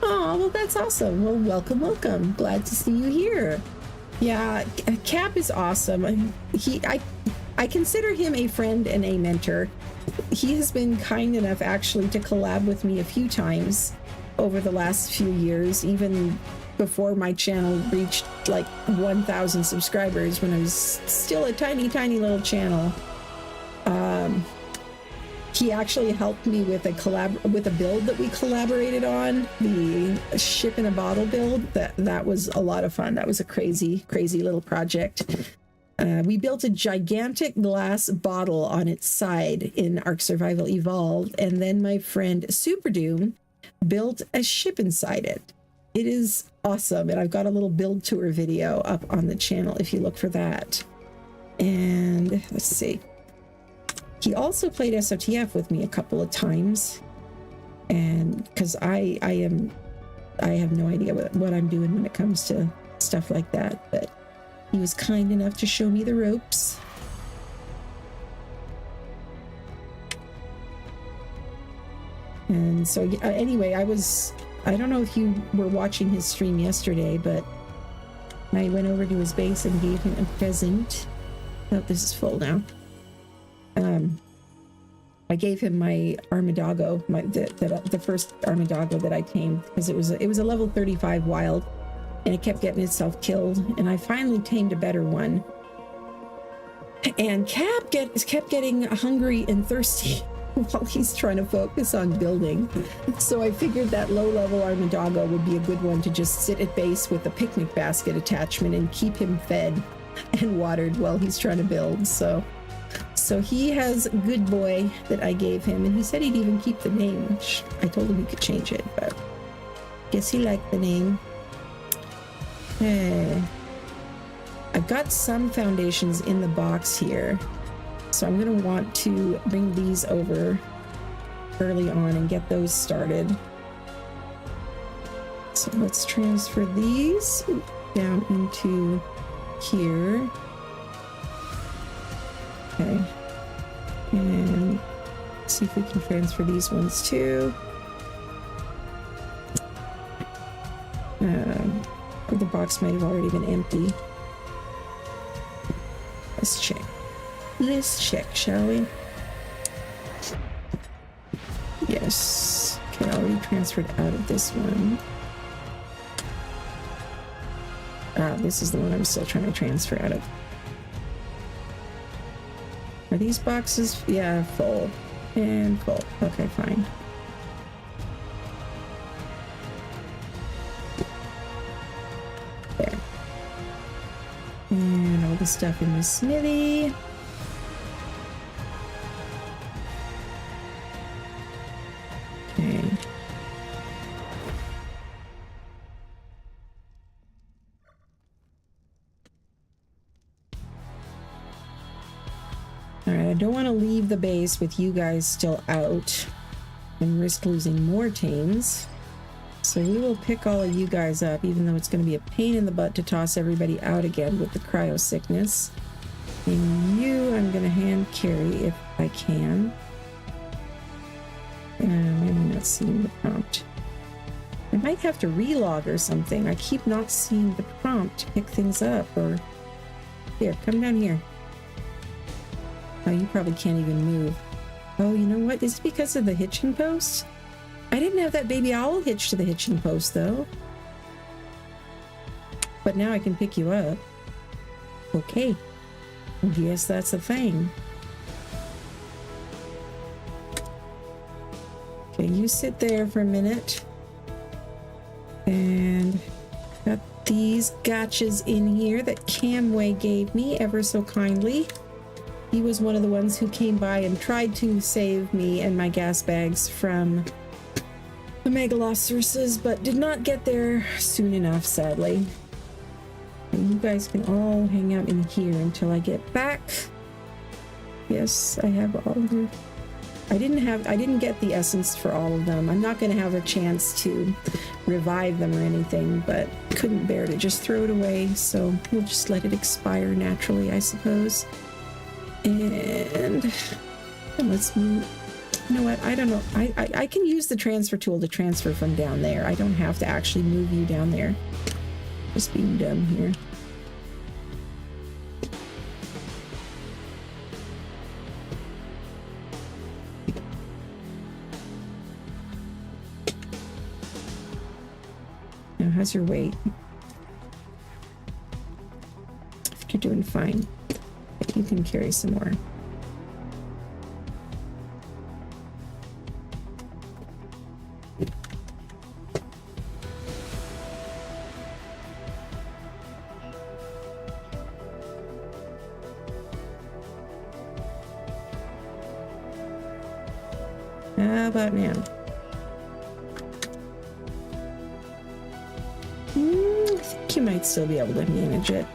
Oh, well, that's awesome. Well, welcome, welcome. Glad to see you here. Yeah, Cap is awesome. I consider him a friend and a mentor. He has been kind enough actually to collab with me a few times over the last few years, even before my channel reached like 1,000 subscribers when I was still a tiny little channel. He actually helped me with a build that we collaborated on, the ship in a bottle build. That was a lot of fun. That was a crazy little project. We built a gigantic glass bottle on its side in Ark Survival Evolved, and then my friend Super Doom built a ship inside it. It is awesome, and I've got a little build tour video up on the channel if you look for that. And let's see. He also played SOTF with me a couple of times, and because I have no idea what I'm doing when it comes to stuff like that, but he was kind enough to show me the ropes. And so anyway, I don't know if you were watching his stream yesterday, but I went over to his base and gave him a present. Oh, this is full now. I gave him my Armadago, the first Armadago that I tamed, because it was a level 35 wild, and it kept getting itself killed, and I finally tamed a better one. And Cap kept getting hungry and thirsty while he's trying to focus on building. So I figured that low-level Armadago would be a good one to just sit at base with a picnic basket attachment and keep him fed and watered while he's trying to build. So he has Good Boy that I gave him, and he said he'd even keep the name, which I told him he could change it, but guess he liked the name. I've got some foundations in the box here, so I'm going to want to bring these over early on and get those started. So let's transfer these down into here. Okay. And see if we can transfer these ones too. The box might have already been empty. Let's check. Let's check, shall we? Yes. Okay, I already transferred out of this one. This is the one I'm still trying to transfer out of. Are these boxes? Yeah, full. And full. Okay, fine. There. And all the stuff in the smithy. Okay. Alright, I don't want to leave the base with you guys still out and risk losing more tames. So we will pick all of you guys up, even though it's going to be a pain in the butt to toss everybody out again with the cryo sickness. And you, I'm going to hand carry if I can. I'm not seeing the prompt. I might have to relog or something. I keep not seeing the prompt to pick things up. Or here, come down here. Oh, you probably can't even move. Oh, you know what? Is it because of the hitching post? I didn't have that baby owl hitched to the hitching post, though. But now I can pick you up. Okay. Yes, that's a thing. Okay, you sit there for a minute. And got these gotchas in here that Camway gave me ever so kindly. He was one of the ones who came by and tried to save me and my gas bags from the megalosauruses, but did not get there soon enough, sadly. And you guys can all hang out in here until I get back. Yes, I have all of them. I didn't get the essence for all of them. I'm not going to have a chance to revive them or anything, but couldn't bear to just throw it away, so we'll just let it expire naturally, I suppose. And let's move. You know what? I don't know. I can use the transfer tool to transfer from down there. I don't have to actually move you down there. Just being dumb here. Now, how's your weight? I think you're doing fine. You can carry some more. How about now? I think you might still be able to manage it.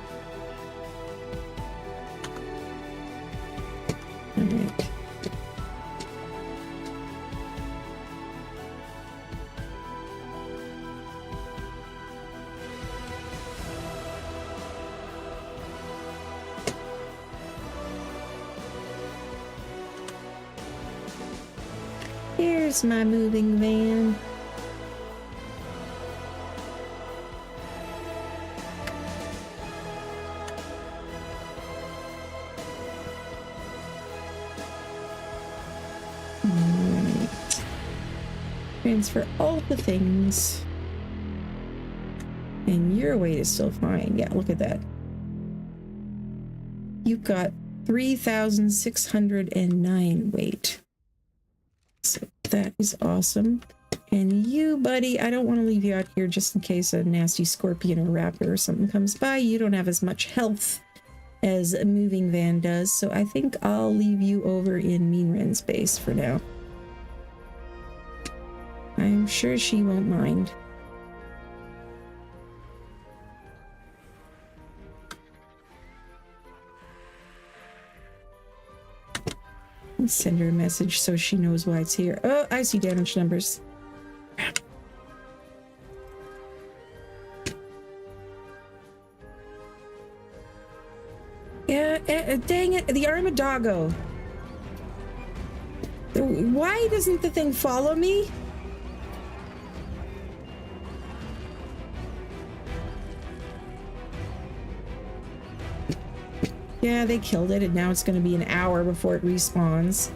All right. Here's my moving van. Alright. Transfer all the things. And your weight is still fine. Yeah, look at that. You've got 3,609 weight. So that is awesome. And you, buddy, I don't want to leave you out here just in case a nasty scorpion or raptor or something comes by. You don't have as much health as a moving van does, so I think I'll leave you over in Mean Ren's base for now. I'm sure she won't mind. Send her a message so she knows why it's here. Oh, I see damage numbers. Yeah, dang it, the Armadoggo. Why doesn't the thing follow me? Yeah, they killed it, and now it's going to be an hour before it respawns.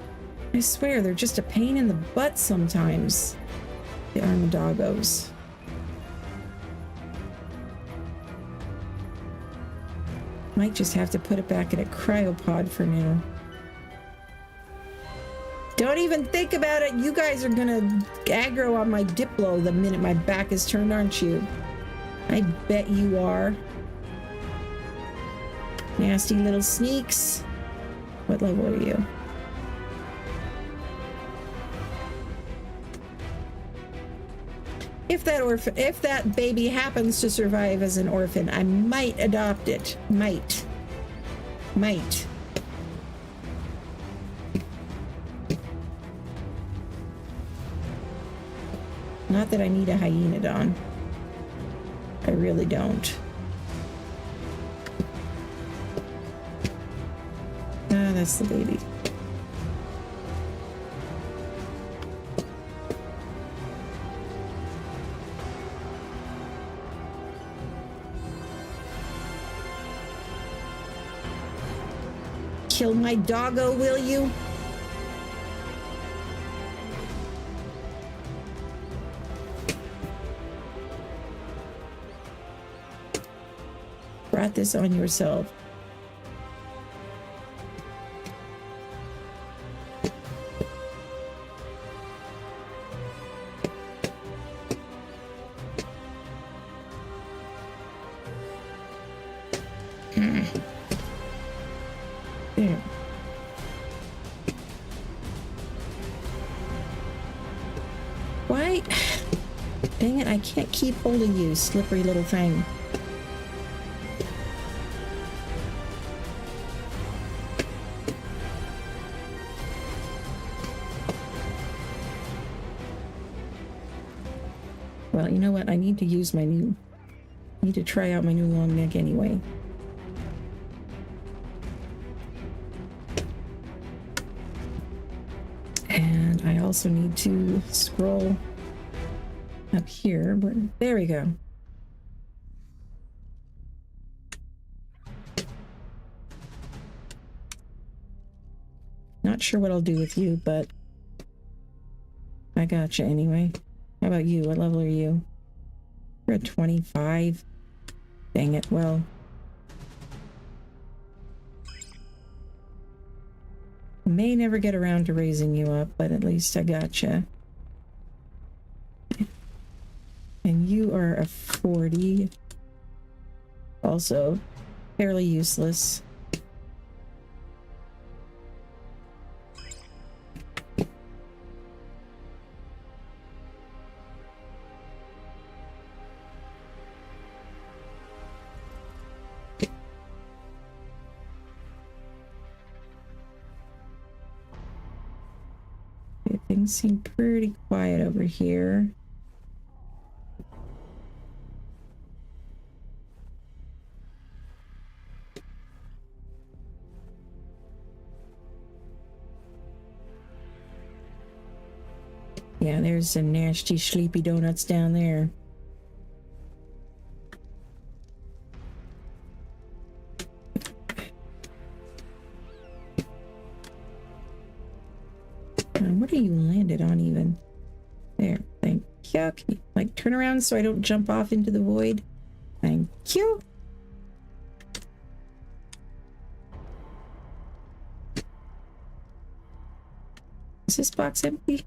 I swear, they're just a pain in the butt sometimes. The Armadoggos. Might just have to put it back in a cryopod for now. Don't even think about it. You guys are going to aggro on my Diplo the minute my back is turned, aren't you? I bet you are. Nasty little sneaks. What level are you? If that baby happens to survive as an orphan, I might adopt it. Might. Not that I need a Hyenodon. I really don't. Ah, that's the baby. Kill my doggo, will you? Brought this on yourself. There. Dang it, I can't keep holding you, slippery little thing. Well, you know what? I need to use my new... I need to try out my new long neck anyway. And I also need to scroll up here. There we go. Not sure what I'll do with you, but I gotcha anyway. How about you? What level are you? You're at 25. Dang it. Well, may never get around to raising you up, but at least I gotcha. And you are a 40. Also, fairly useless. Things seem pretty quiet over here. Yeah, there's some nasty sleepy donuts down there. What are you landed on even? There, thank you. Can you, like, turn around so I don't jump off into the void? Thank you. Is this box empty?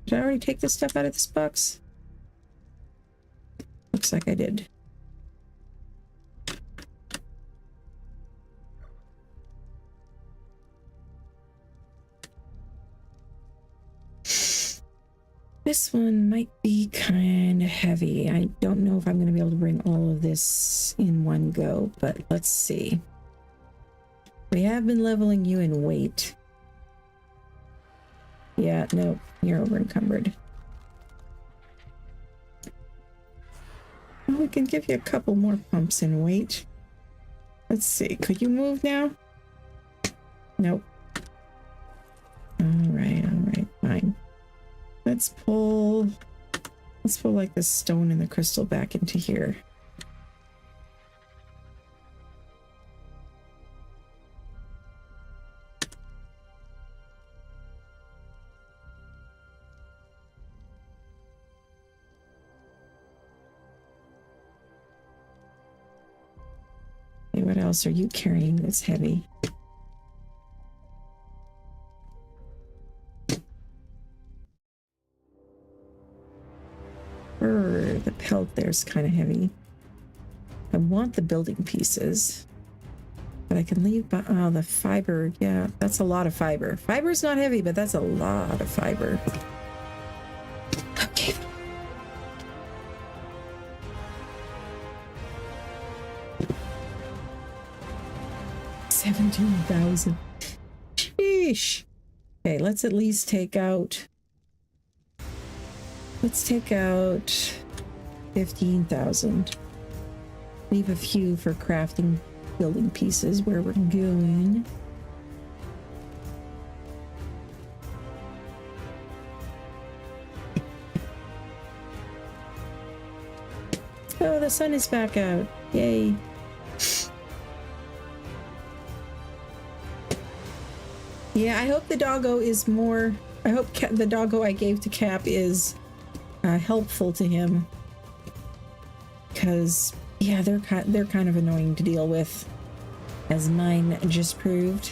Did I already take this stuff out of this box? Looks like I did. This one might be kind of heavy. I don't know if I'm going to be able to bring all of this in one go, but let's see. We have been leveling you in weight. Yeah, no, you're over encumbered. Well, we can give you a couple more pumps in weight. Let's see, could you move now? Nope. Alright, fine. Let's pull like the stone and the crystal back into here. Okay, what else are you carrying that's heavy? The pelt there's kind of heavy. I want the building pieces, but I can leave by the fiber. Yeah, that's a lot of fiber. Fiber's not heavy, but that's a lot of fiber. Okay. $17,000. Sheesh. Okay, let's at least take out. Let's take out 15,000. Leave a few for crafting building pieces where we're going. Oh, the sun is back out. Yay. Yeah, I hope the doggo is more... I hope the doggo I gave to Cap is helpful to him. Because, yeah, they're kind of annoying to deal with, as mine just proved.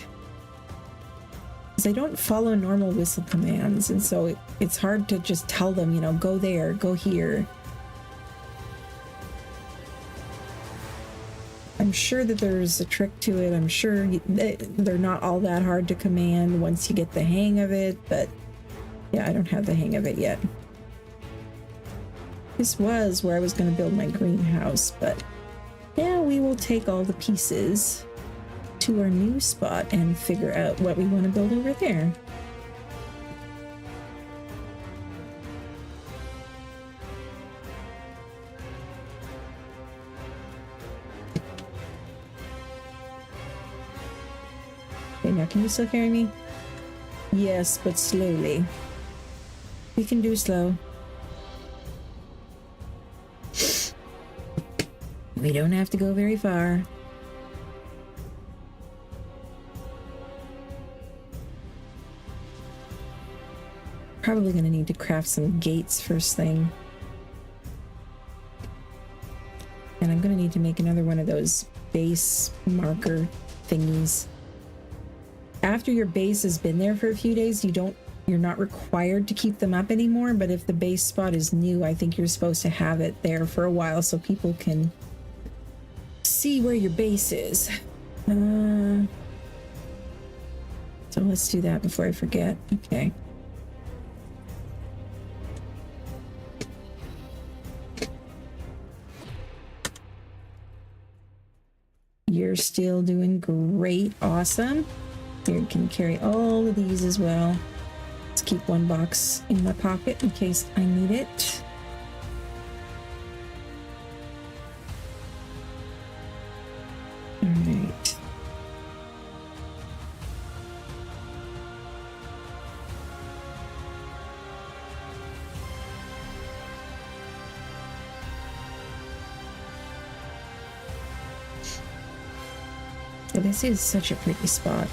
Because they don't follow normal whistle commands, and so it's hard to just tell them, you know, go there, go here. I'm sure that there's a trick to it. I'm sure they're not all that hard to command once you get the hang of it, but yeah, I don't have the hang of it yet. This was where I was going to build my greenhouse, but now we will take all the pieces to our new spot and figure out what we want to build over there. Okay, now can you still carry me? Yes, but slowly. We can do slow. We don't have to go very far. Probably gonna need to craft some gates first thing. And I'm gonna need to make another one of those base marker thingies. After your base has been there for a few days, you're not required to keep them up anymore, but if the base spot is new, I think you're supposed to have it there for a while so people can see where your base is. So let's do that before I forget. Okay. You're still doing great. Awesome. You can carry all of these as well. Let's keep one box in my pocket in case I need it. All right. This is such a pretty spot.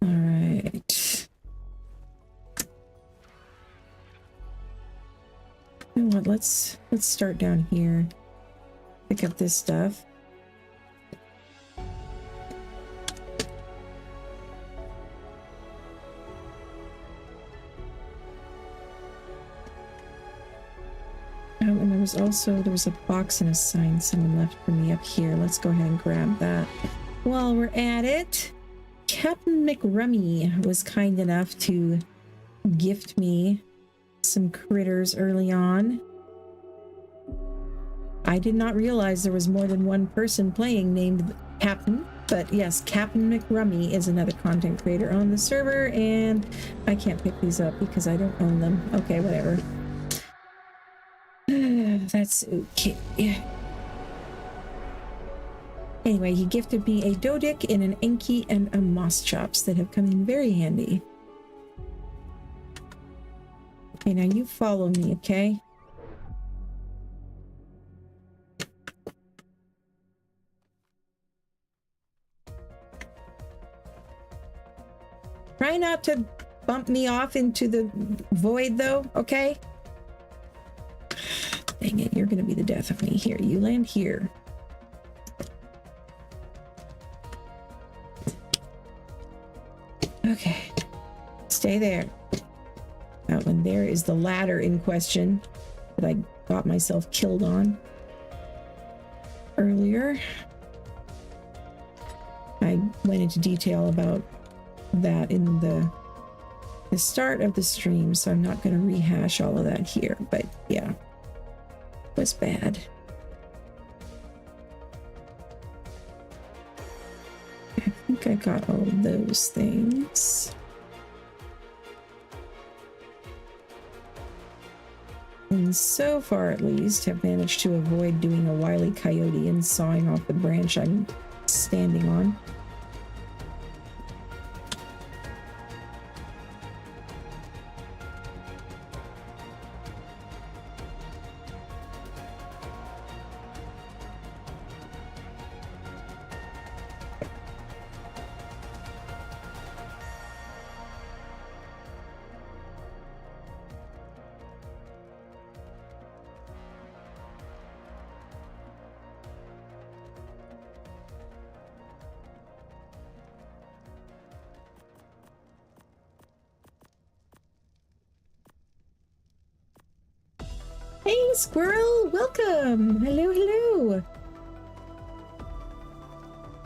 All right. You know what? Let's start down here. Pick up this stuff. And there was a box and a sign someone left for me up here. Let's go ahead and grab that. While we're at it, Captain McRummy was kind enough to gift me some critters early on. I did not realize there was more than one person playing named Captain, but yes, Captain McRummy is another content creator on the server, and I can't pick these up because I don't own them. Okay, whatever. That's okay. Anyway, he gifted me a Dodic and an Enki and a Moss Chops that have come in very handy. Okay, now you follow me, okay? Try not to bump me off into the void, though, okay? Dang it, you're gonna be the death of me. Here, you land here. Okay, stay there. Now, and there is the ladder in question that I got myself killed on earlier. I went into detail about that in the start of the stream, so I'm not going to rehash all of that here, but yeah. Was bad. I think I got all of those things. And so far, at least, have managed to avoid doing a wily coyote and sawing off the branch I'm standing on. Hey, squirrel, welcome. Hello, hello.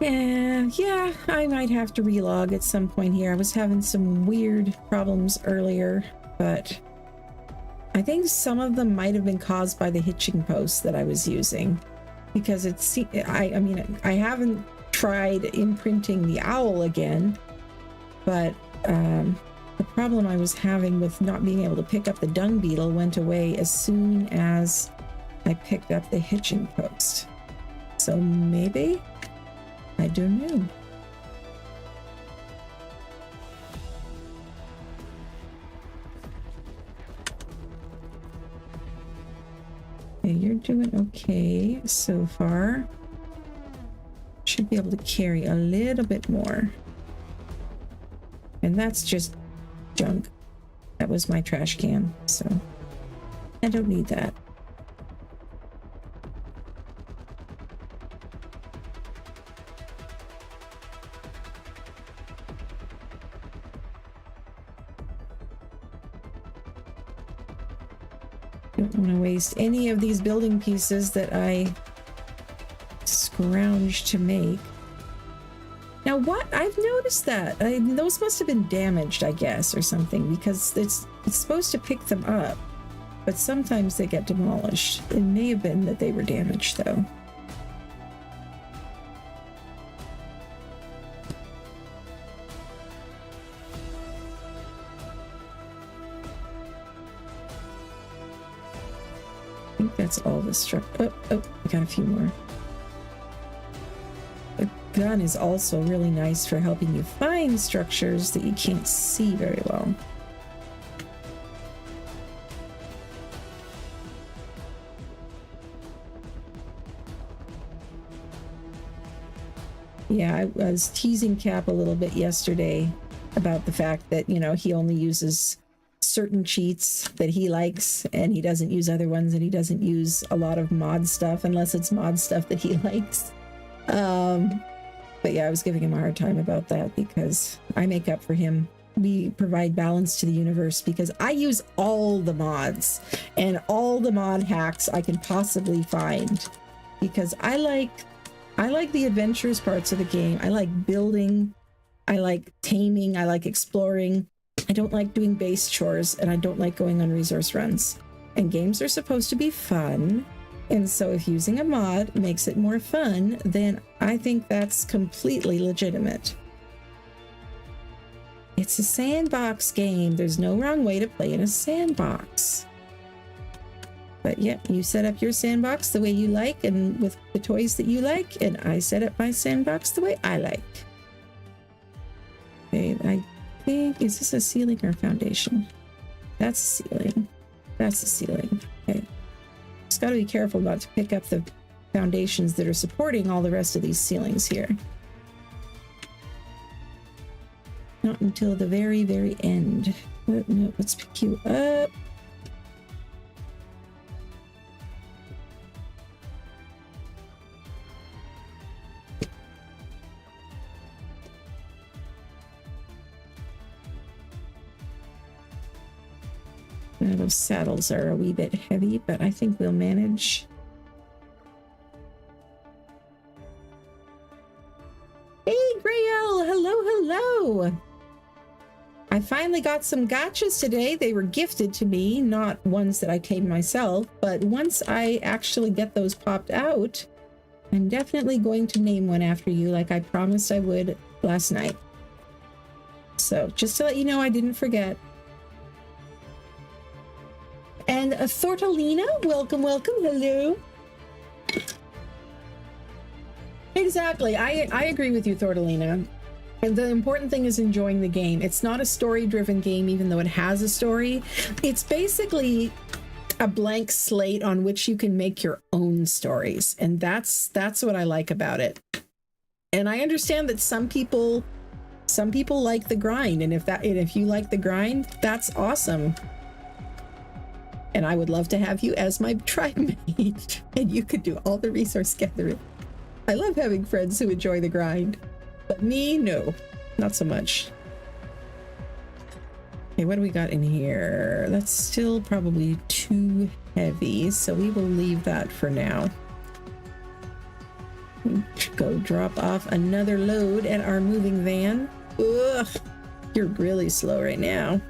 And yeah, I might have to relog at some point here. I was having some weird problems earlier, but I think some of them might have been caused by the hitching post that I was using, because I mean, I haven't tried imprinting the owl again, but the problem I was having with not being able to pick up the dung beetle went away as soon as I picked up the hitching post. So maybe? I don't know. Okay, you're doing okay so far. Should be able to carry a little bit more. And that's just junk. That was my trash can, so I don't need that. Don't want to waste any of these building pieces that I scrounged to make. Now what? I've noticed that. Those must have been damaged, I guess, or something, because it's supposed to pick them up, but sometimes they get demolished. It may have been that they were damaged, though. I think that's all the structure. Oh, I got a few more. Gun is also really nice for helping you find structures that you can't see very well. Yeah, I was teasing Cap a little bit yesterday about the fact that, you know, he only uses certain cheats that he likes and he doesn't use other ones, and he doesn't use a lot of mod stuff unless it's mod stuff that he likes. But yeah, I was giving him a hard time about that because I make up for him. We provide balance to the universe because I use all the mods and all the mod hacks I can possibly find, because I like the adventurous parts of the game. I like building, I like taming, I like exploring. I don't like doing base chores, and I don't like going on resource runs. And games are supposed to be fun. And so if using a mod makes it more fun, then I think that's completely legitimate. It's a sandbox game. There's no wrong way to play in a sandbox. But yeah, you set up your sandbox the way you like and with the toys that you like, and I set up my sandbox the way I like. Okay, I think, is this a ceiling or a foundation? That's a ceiling. That's a ceiling. Okay. Just got to be careful not to pick up the foundations that are supporting all the rest of these ceilings here. Not until the very, very end. Oh, no, let's pick you up. Those saddles are a wee bit heavy, but I think we'll manage. Hey, Grael! Hello, hello! I finally got some gachas today. They were gifted to me, not ones that I tamed myself, but once I actually get those popped out, I'm definitely going to name one after you like I promised I would last night. So, just to let you know, I didn't forget. And Thortolina, welcome, welcome, hello. Exactly, I agree with you, Thortolina. And the important thing is enjoying the game. It's not a story-driven game, even though it has a story. It's basically a blank slate on which you can make your own stories, and that's what I like about it. And I understand that some people like the grind, and if you like the grind, that's awesome. And I would love to have you as my tribe mate, and you could do all the resource gathering. I love having friends who enjoy the grind, but me, no, not so much. Okay, what do we got in here? That's still probably too heavy, so we will leave that for now. Go drop off another load at our moving van. Ugh, you're really slow right now,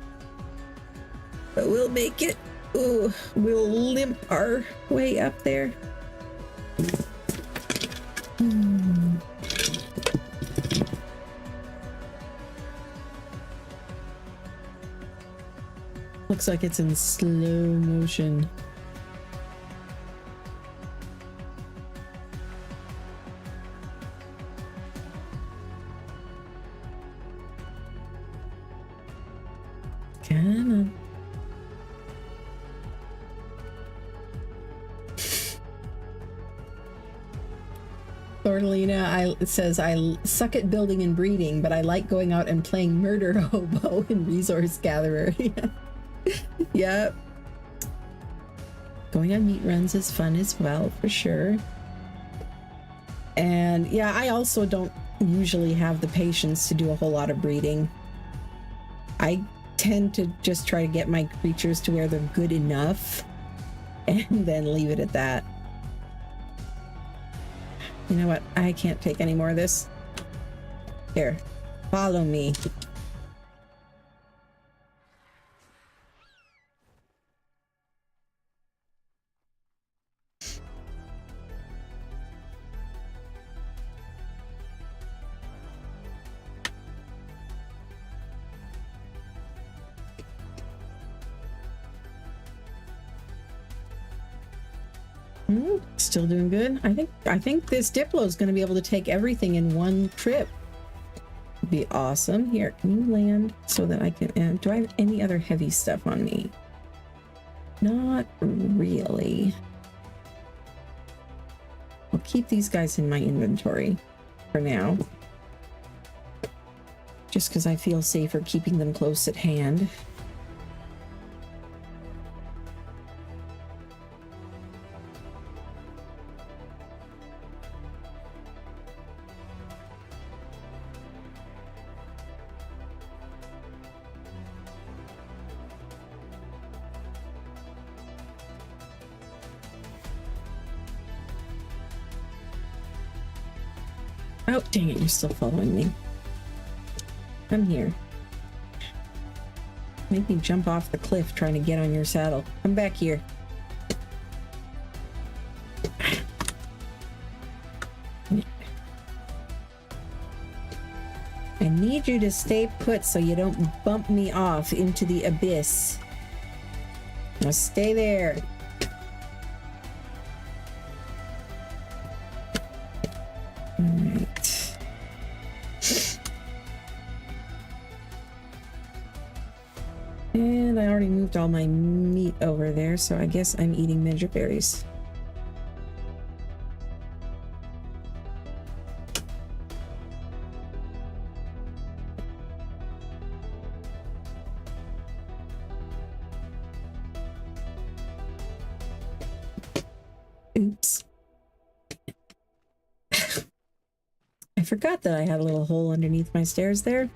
but we'll make it. Ooh, we'll limp our way up there. Looks like it's in slow motion. Come on. Thordelina, it says, I suck at building and breeding, but I like going out and playing murder hobo and resource gatherer. Yep. Going on meat runs is fun as well, for sure. And yeah, I also don't usually have the patience to do a whole lot of breeding. I tend to just try to get my creatures to where they're good enough and then leave it at that. You know what? I can't take any more of this. Here, follow me. Still doing good. I think this Diplo is going to be able to take everything in one trip. Be awesome. Here, can you land so that I can? Do I have any other heavy stuff on me? Not really. I'll keep these guys in my inventory for now, just because I feel safer keeping them close at hand. Oh, dang it, you're still following me. I'm here. Make me jump off the cliff trying to get on your saddle. Come back here. I need you to stay put so you don't bump me off into the abyss. Now stay there. Alright. And I already moved all my meat over there, so I guess I'm eating midget berries. Oops. I forgot that I had a little hole underneath my stairs there.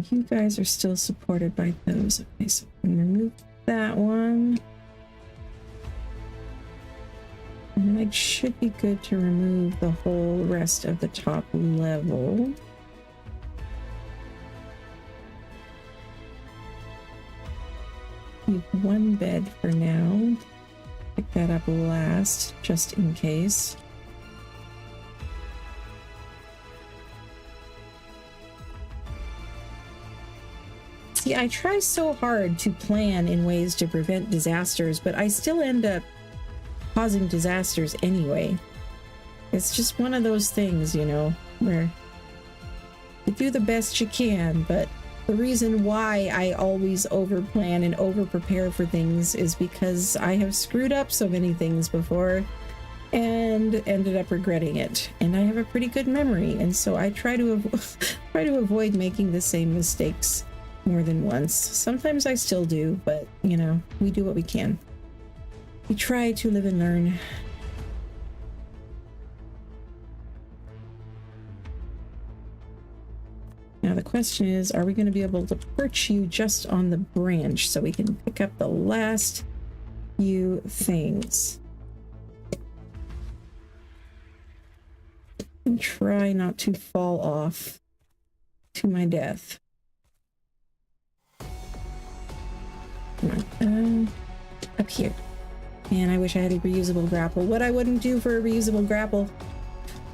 You guys are still supported by those. Okay, so I'm gonna remove that one. And I should be good to remove the whole rest of the top level. Keep one bed for now. Pick that up last, just in case. See, I try so hard to plan in ways to prevent disasters, but I still end up causing disasters anyway. It's just one of those things, you know, where you do the best you can, but the reason why I always overplan and over-prepare for things is because I have screwed up so many things before and ended up regretting it. And I have a pretty good memory, and so I try to avoid making the same mistakes more than once. Sometimes I still do, but you know, we do what we can. We try to live and learn. Now the question is, are we going to be able to perch you just on the branch so we can pick up the last few things? And try not to fall off to my death. Come on, up here. Man, I wish I had a reusable grapple. What I wouldn't do for a reusable grapple.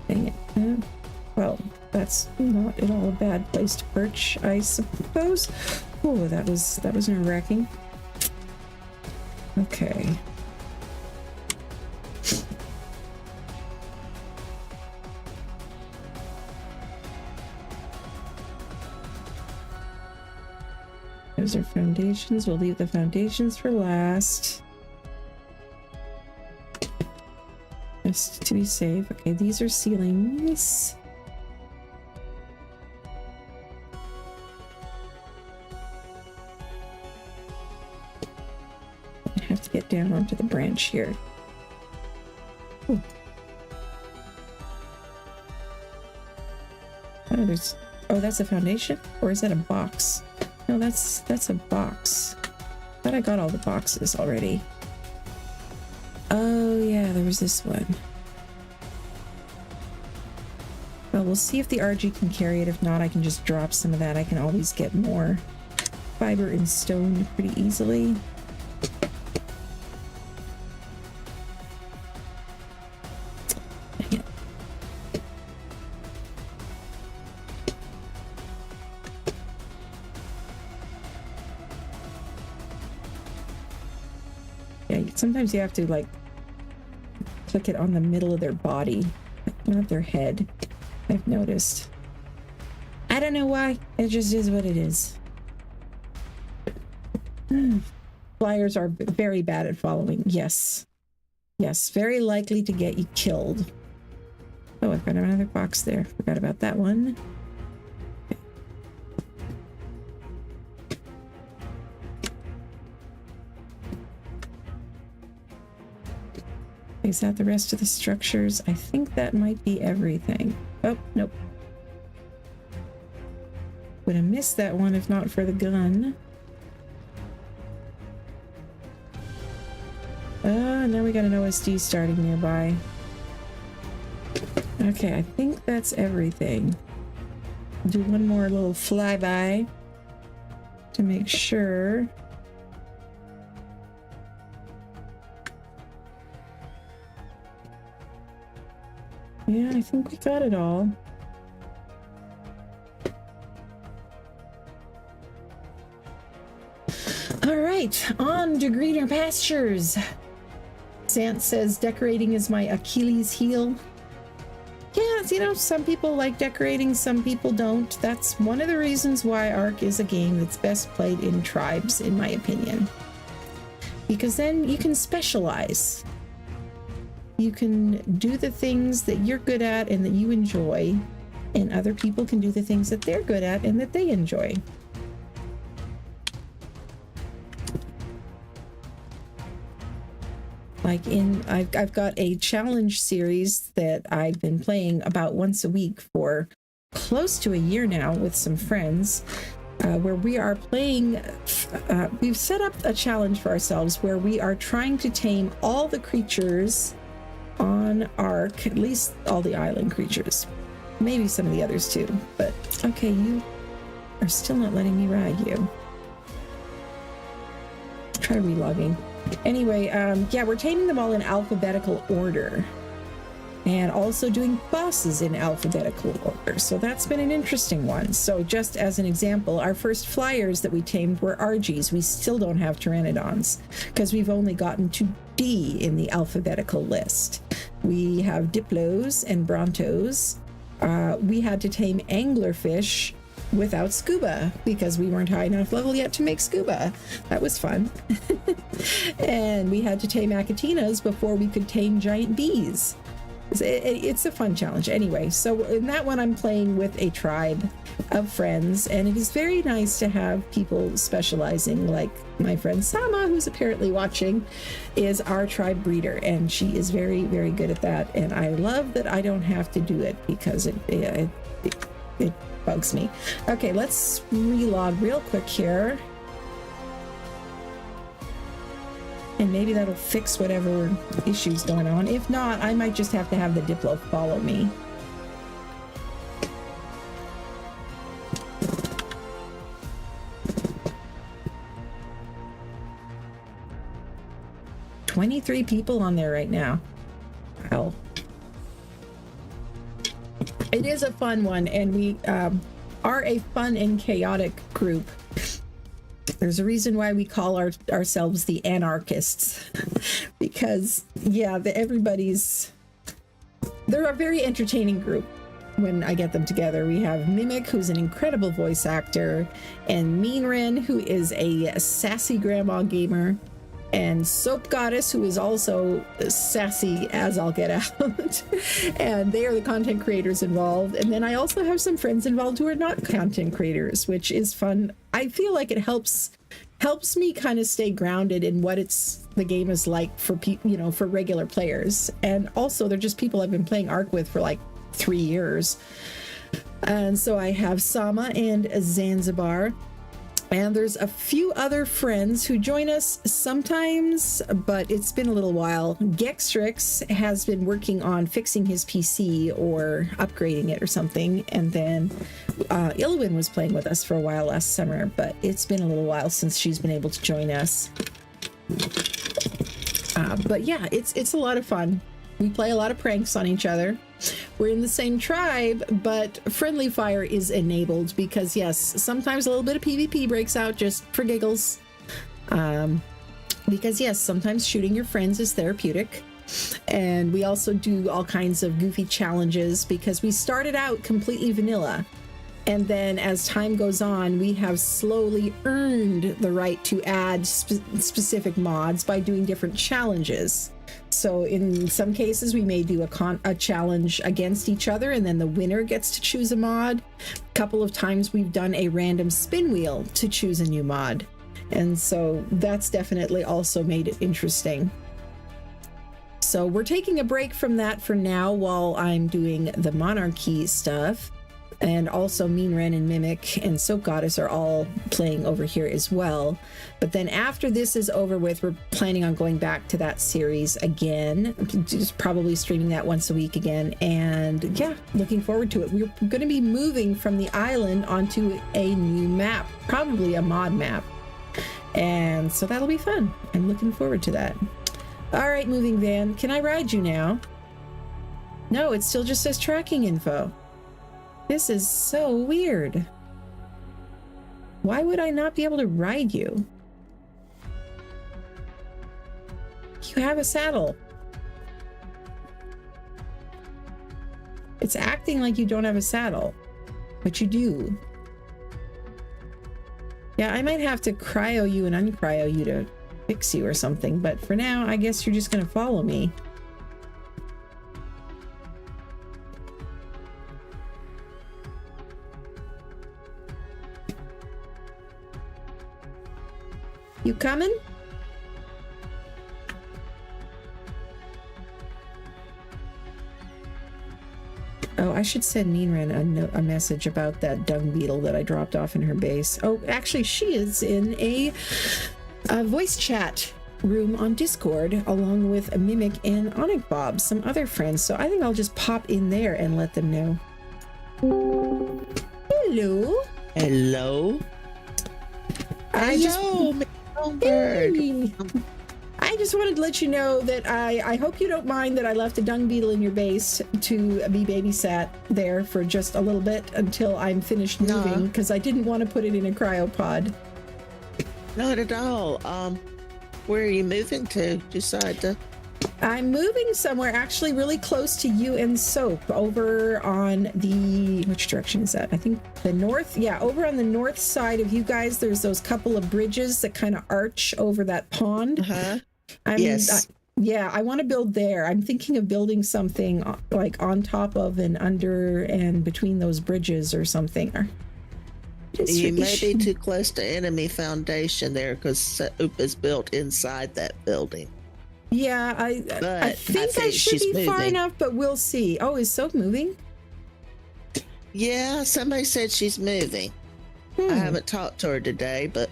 Dang it. Well, that's not at all a bad place to perch, I suppose. Oh, that was nerve-wracking. Okay. Those are foundations. We'll leave the foundations for last. Just to be safe. Okay, these are ceilings. I have to get down onto the branch here. Ooh. Oh, that's a foundation? Or is that a box? No, that's a box. I thought I got all the boxes already. Oh yeah, there was this one. Well, we'll see if the RG can carry it. If not, I can just drop some of that. I can always get more fiber and stone pretty easily. Dang it. Yeah, sometimes you have to like click it on the middle of their body, not their head. I've noticed. I don't know why. It just is what it is. Flyers are very bad at following. Yes. Yes, very likely to get you killed. Oh, I've got another box there. Forgot about that one. Is that the rest of the structures? I think that might be everything. Oh, nope. Would have missed that one if not for the gun. Now we got an OSD starting nearby. Okay, I think that's everything. Do one more little flyby to make sure. Yeah, I think we got it all. All right, on to greener pastures. Sant says decorating is my Achilles heel. Yeah, you know, some people like decorating, some people don't. That's one of the reasons why Ark is a game that's best played in tribes, in my opinion. Because then you can specialize. You can do the things that you're good at and that you enjoy, and other people can do the things that they're good at and that they enjoy. Like I've got a challenge series that I've been playing about once a week for close to a year now with some friends, where we are playing, we've set up a challenge for ourselves where we are trying to tame all the creatures on Ark, at least all the island creatures, maybe some of the others too, but okay, you are still not letting me ride you. Try relogging. Anyway, yeah, we're taming them all in alphabetical order and also doing bosses in alphabetical order. So that's been an interesting one. So just as an example, our first flyers that we tamed were RGs. We still don't have pteranodons because we've only gotten to D in the alphabetical list. We have diplos and brontos. We had to tame anglerfish without scuba because we weren't high enough level yet to make scuba. That was fun. And we had to tame acatinas before we could tame giant bees. It's a fun challenge. Anyway, so in that one, I'm playing with a tribe of friends, and it is very nice to have people specializing, like my friend Sama, who's apparently watching, is our tribe breeder, and she is very, very good at that. And I love that I don't have to do it because it bugs me. Okay, let's relog real quick here. And maybe that'll fix whatever issues going on. If not, I might just have to have the Diplo follow me. $23 people on there right now. Wow. It is a fun one, and we are a fun and chaotic group. There's a reason why we call ourselves the anarchists, because yeah, they're a very entertaining group when I get them together. We have Mimic, who's an incredible voice actor, and Meanren, who is a sassy grandma gamer, and Soap Goddess, who is also sassy as all get out. And they are the content creators involved. And then I also have some friends involved who are not content creators, which is fun. I feel like it helps me kind of stay grounded in what the game is like for people, for regular players. And also they're just people I've been playing Ark with for like 3 years. And so I have Sama and Zanzibar. And there's a few other friends who join us sometimes, but it's been a little while. Gextrix has been working on fixing his PC or upgrading it or something. And then Ilwin was playing with us for a while last summer, but it's been a little while since she's been able to join us. But yeah, it's a lot of fun. We play a lot of pranks on each other. We're in the same tribe, but friendly fire is enabled because, yes, sometimes a little bit of PvP breaks out just for giggles. Because, yes, sometimes shooting your friends is therapeutic. And we also do all kinds of goofy challenges because we started out completely vanilla. And then as time goes on, we have slowly earned the right to add specific mods by doing different challenges. So in some cases, we may do a challenge against each other, and then the winner gets to choose a mod. A couple of times we've done a random spin wheel to choose a new mod. And so that's definitely also made it interesting. So we're taking a break from that for now while I'm doing the MonArky stuff. And also Meanren and Mimic and Soap Goddess are all playing over here as well. But then after this is over with, we're planning on going back to that series again, just probably streaming that once a week again. And yeah, looking forward to it. We're going to be moving from the island onto a new map, probably a mod map. And so that'll be fun. I'm looking forward to that. All right, moving van, can I ride you now? No, it still just says tracking info. This is so weird. Why would I not be able to ride you? You have a saddle. It's acting like you don't have a saddle, but you do. Yeah, I might have to cryo you and uncryo you to fix you or something, but for now, I guess you're just gonna follow me. You coming? Oh, I should send Meanren a message about that dung beetle that I dropped off in her base. Oh, actually, she is in a voice chat room on Discord, along with a Mimic and Onic Bob, some other friends. So I think I'll just pop in there and let them know. Hello. Hello. Songbird. Hey. I just wanted to let you know that I hope you don't mind that I left a dung beetle in your base to be babysat there for just a little bit until I'm finished moving, because I didn't want to put it in a cryopod. Not at all. Where are you moving to? I'm moving somewhere actually really close to you and Soap, over on the, which direction is that? I think the north. Yeah, over on the north side of you guys, there's those couple of bridges that kind of arch over that pond. Yes. Yeah, I want to build there. I'm thinking of building something like on top of and under and between those bridges or something. You may be too close to enemy foundation there because Soap is built inside that building. Yeah, I think I should be far enough, but we'll see. Oh, is Soap moving? Yeah, somebody said she's moving. I haven't talked to her today, but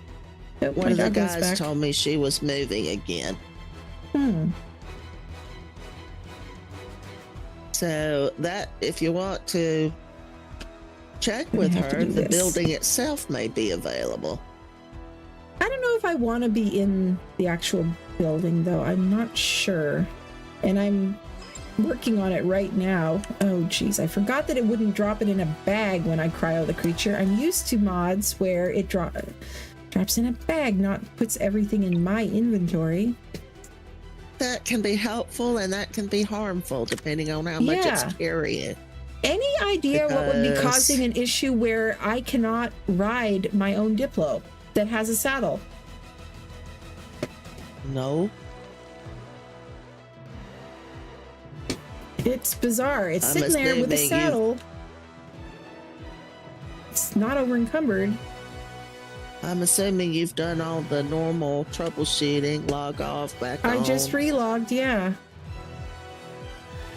one of the guys told me she was moving again. So that, if you want to check with her, the building itself may be available. I don't know if I want to be in the actual building, though. I'm not sure. And I'm working on it right now. Oh, geez. I forgot that it wouldn't drop it in a bag when I cryo the creature. I'm used to mods where it drops in a bag, not puts everything in my inventory. That can be helpful and that can be harmful depending on how much it's carrying. Any idea what would be causing an issue where I cannot ride my own Diplo that has a saddle? No. It's bizarre. It's sitting there with a saddle. It's not over encumbered. I'm assuming you've done all the normal troubleshooting, log off, back on. I just relogged, yeah.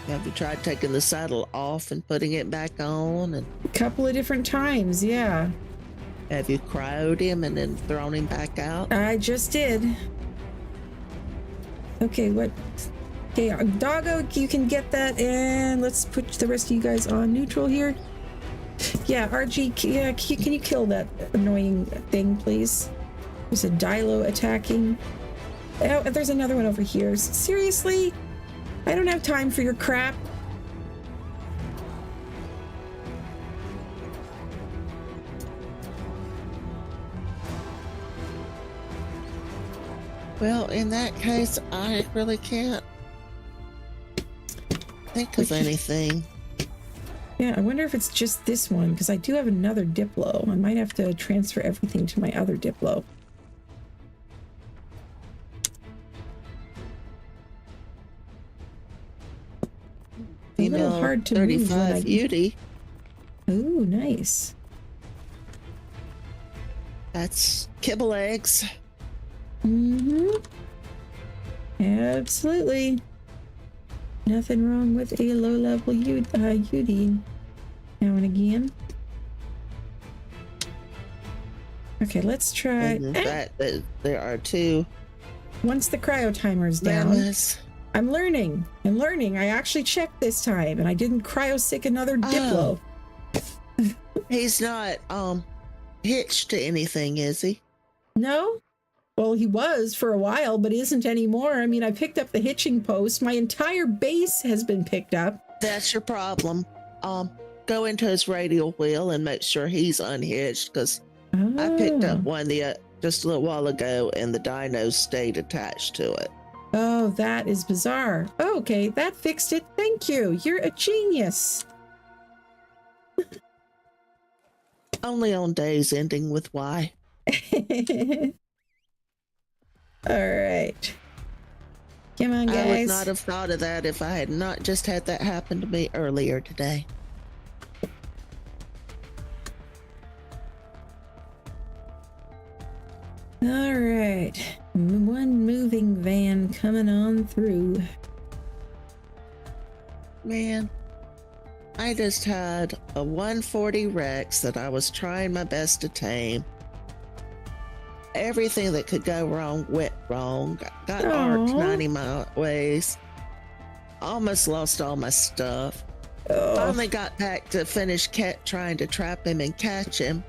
Have you tried taking the saddle off and putting it back on? And a couple of different times, yeah. Have you cryoed him and then thrown him back out? I just did. Okay, what? Okay, Doggo, you can get that, and let's put the rest of you guys on neutral here. Yeah, RG, yeah, can you kill that annoying thing, please? There's a Dilo attacking. Oh, there's another one over here. Seriously? I don't have time for your crap. Well, in that case, I really can't think of anything. Yeah, I wonder if it's just this one, because I do have another Diplo. I might have to transfer everything to my other Diplo. You know, hard to 35 beauty. Ooh, nice. That's kibble eggs. Absolutely. Nothing wrong with a low-level UD now and again. Okay, let's try. And in fact, there are two. Once the cryo timer's down, I'm learning. I actually checked this time, and I didn't cryo sick another Diplo. He's not hitched to anything, is he? No. Well, he was for a while, but isn't anymore. I mean, I picked up the hitching post. My entire base has been picked up. That's your problem. Go into his radial wheel and make sure he's unhitched, because I picked up one just a little while ago, and the dyno stayed attached to it. Oh, that is bizarre. Oh, okay, that fixed it. Thank you. You're a genius. Only on days ending with Y. All right. Come on, guys. I would not have thought of that if I had not just had that happen to me earlier today. All right. One moving van coming on through. Man, I just had a 140 Rex that I was trying my best to tame. Everything that could go wrong went wrong. Got arced 90 ways. Almost lost all my stuff. Finally got back to finish trying to trap him and catch him.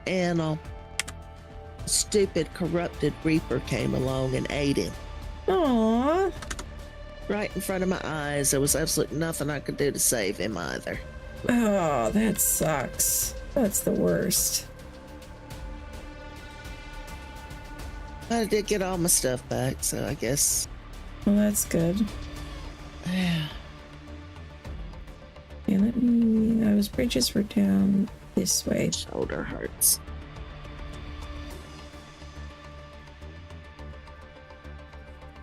And stupid corrupted Reaper came along and ate him. Aww. Right in front of my eyes. There was absolutely nothing I could do to save him either. Oh, that sucks. That's the worst. I did get all my stuff back, so I guess. Well, that's good. Yeah, let me. Those bridges were down this way. Shoulder hurts.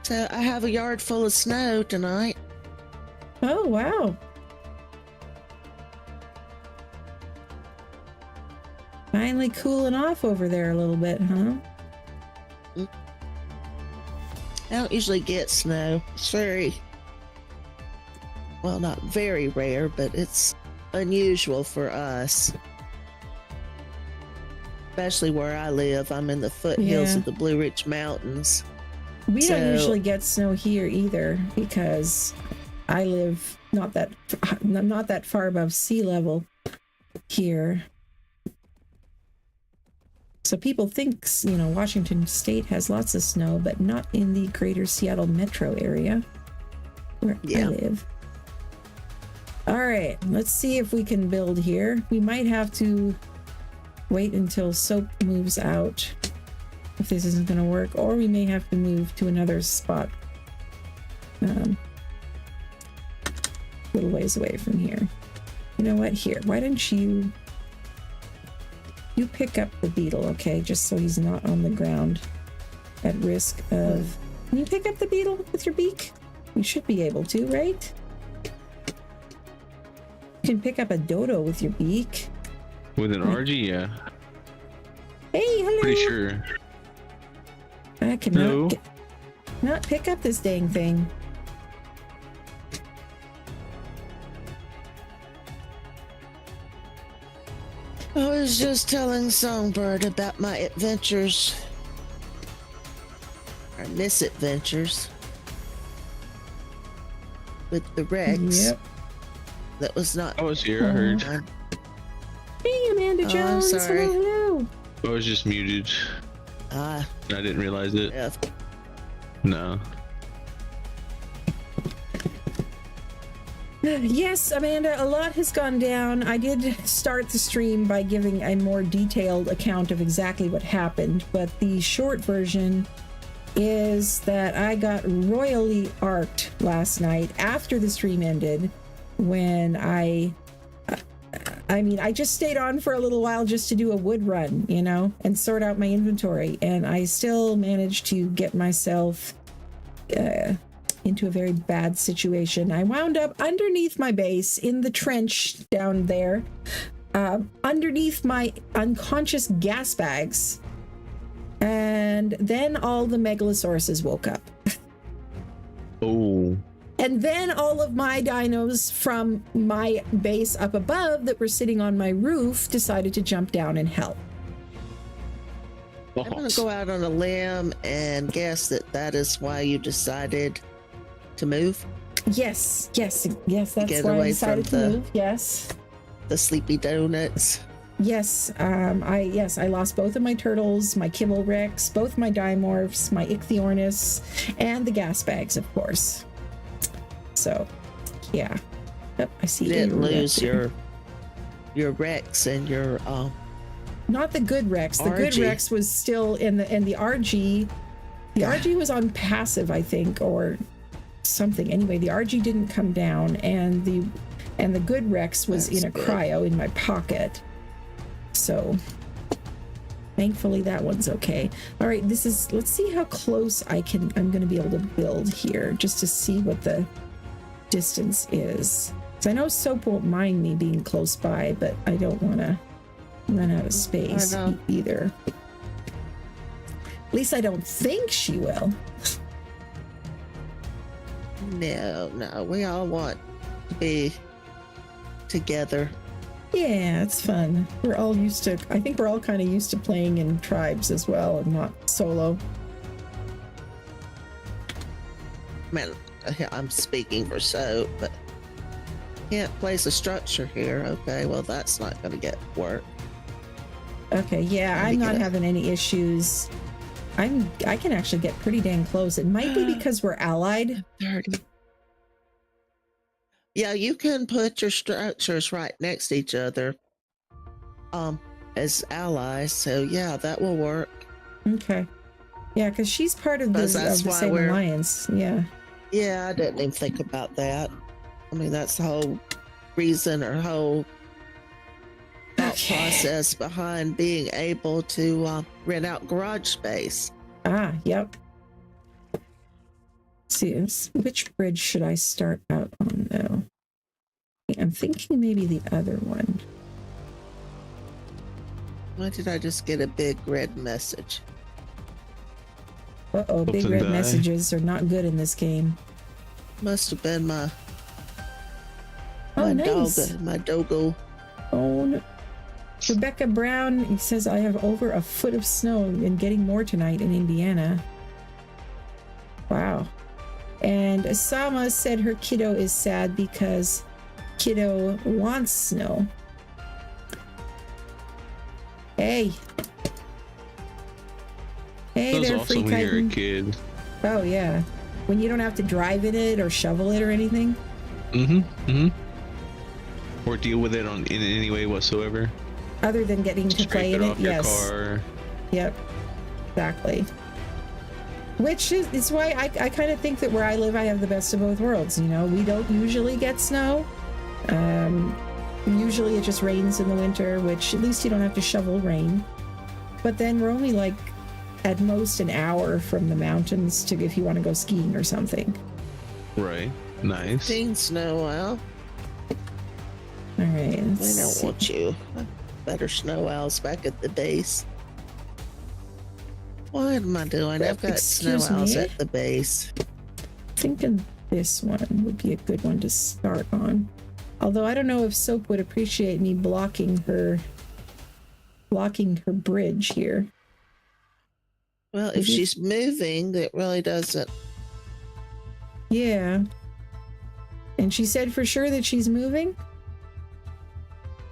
So I have a yard full of snow tonight. Oh, wow. Finally cooling off over there a little bit, huh? I don't usually get snow. It's very, well, not very rare, but it's unusual for us. Especially where I live. I'm in the foothills of the Blue Ridge Mountains. We don't usually get snow here either because I live not that far above sea level here. So people think, Washington State has lots of snow, but not in the greater Seattle metro area where I live. All right, let's see if we can build here. We might have to wait until Soap moves out if this isn't going to work, or we may have to move to another spot a little ways away from here. You know what? Here, why don't you pick up the beetle, okay? Just so he's not on the ground at risk of... Can you pick up the beetle with your beak? You should be able to, right? You can pick up a dodo with your beak. With an RG, yeah. Hey, hello. Pretty sure. I cannot not pick up this dang thing. I was just telling Songbird about my adventures, or misadventures, with the Rex. Yep. That was not. I was here, I heard. Hey, Amanda Jones. I'm sorry. Hello. I was just muted. I didn't realize it. Yeah. No. Yes, Amanda, a lot has gone down. I did start the stream by giving a more detailed account of exactly what happened, but the short version is that I got royally arced last night after the stream ended when I just stayed on for a little while just to do a wood run, and sort out my inventory, and I still managed to get myself into a very bad situation. I wound up underneath my base in the trench down there, underneath my unconscious gas bags, and then all the megalosauruses woke up. Oh. And then all of my dinos from my base up above that were sitting on my roof decided to jump down and help. I'm going to go out on a limb and guess that is why you decided to move. Yes. That's Get why I away decided from to move. Yes. The sleepy donuts. Yes. I lost both of my turtles, my kibble rex, both my dimorphs, my ichthyornis, and the gas bags, of course. So, yeah. Yep, I see. You didn't lose your Rex and your not the good Rex. The RG. good Rex was still in the RG. The RG was on passive, I think, or something. Anyway, the RG didn't come down, and the good Rex was in a cryo in my pocket. So thankfully that one's okay. All right, let's see how close I'm going to be able to build here, just to see what the distance is. So I know Soap won't mind me being close by, but I don't want to run out of space either. At least I don't think she will. No, we all want to be together. Yeah, it's fun. I think we're all kind of used to playing in tribes as well and not solo. Man, I'm speaking for Soap, but can't place a structure here. Okay, well, that's not going to work. Okay, yeah, I'm not having any issues. I can actually get pretty dang close. It might be because we're allied. 30. Yeah, you can put your structures right next to each other as allies. So yeah, that will work. Okay. Yeah, because she's part of the same alliance. Yeah. Yeah, I didn't even think about that. I mean, that's the whole reason or whole thought process behind being able to rent out garage space. Ah, yep. See, which bridge should I start out on though? I'm thinking maybe the other one. Why did I just get a big red message? Uh-oh, big Something red die. messages are not good in this game. Must have been my Oh, nice. dog, my doggo. Oh, no. Rebecca Brown, he says, I have over a foot of snow and getting more tonight in Indiana. Wow. And Asama said her kiddo is sad because kiddo wants snow. Hey. Hey That was there, awesome Free when you were a Chitin. kid. Oh, yeah. When you don't have to drive in it or shovel it or anything. Or deal with it in any way whatsoever. Other than getting to play in it, off your yes. car. Yep, exactly. Which is why I kind of think that where I live, I have the best of both worlds. You know, we don't usually get snow. Usually it just rains in the winter, which at least you don't have to shovel rain. But then we're only like at most an hour from the mountains to if you want to go skiing or something. Right. Nice. Seen snow owl. All right. They don't want you. Better snow owls back at the base. What am I doing? I've got snow Excuse owls me? at the base. Thinking this one would be a good one to start on. Although I don't know if Soap would appreciate me blocking her bridge here. Well, if she's moving, it really doesn't. Yeah. And she said for sure that she's moving?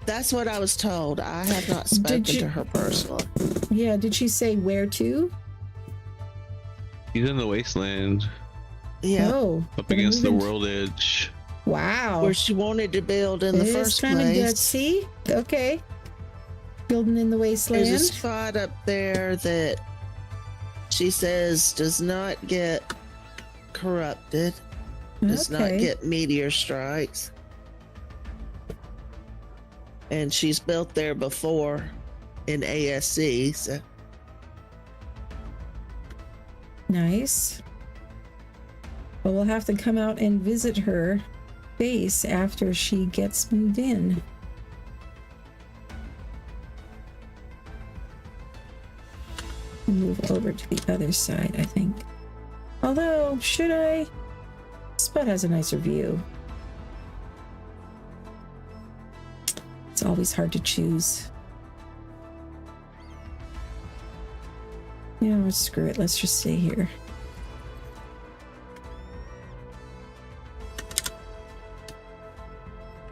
That's what I was told. I have not spoken to her personally. Yeah, did she say where to? He's in the wasteland, Yeah, Oh. up they're against the moving- world edge. Wow. where she wanted to build in the It is first kind of place. gutsy. Okay. Building in the There's a wasteland. spot up there that she says does not get corrupted, does not Okay. get meteor strikes. And she's built there before in ASC, so Nice. Well, we'll have to come out and visit her base after she gets moved in. Move over to the other side, I think. Although, should I? This spot has a nicer view. It's always hard to choose. Yeah, screw it. Let's just stay here.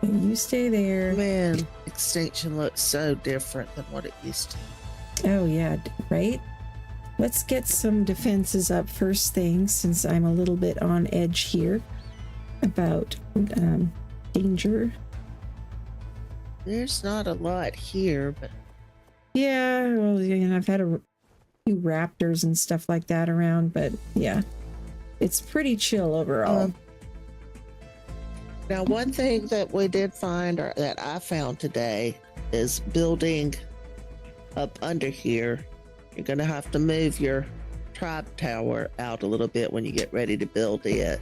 And you stay there. man, Extinction looks so different than what it used to. Oh, yeah, right? Let's get some defenses up first thing, since I'm a little bit on edge here about danger. There's not a lot here, but Yeah, well, I've had a few raptors and stuff like that around, but yeah, it's pretty chill overall. now one thing that we did find, or that I found today, is building up under here. You're gonna have to move your tribe tower out a little bit when you get ready to build it.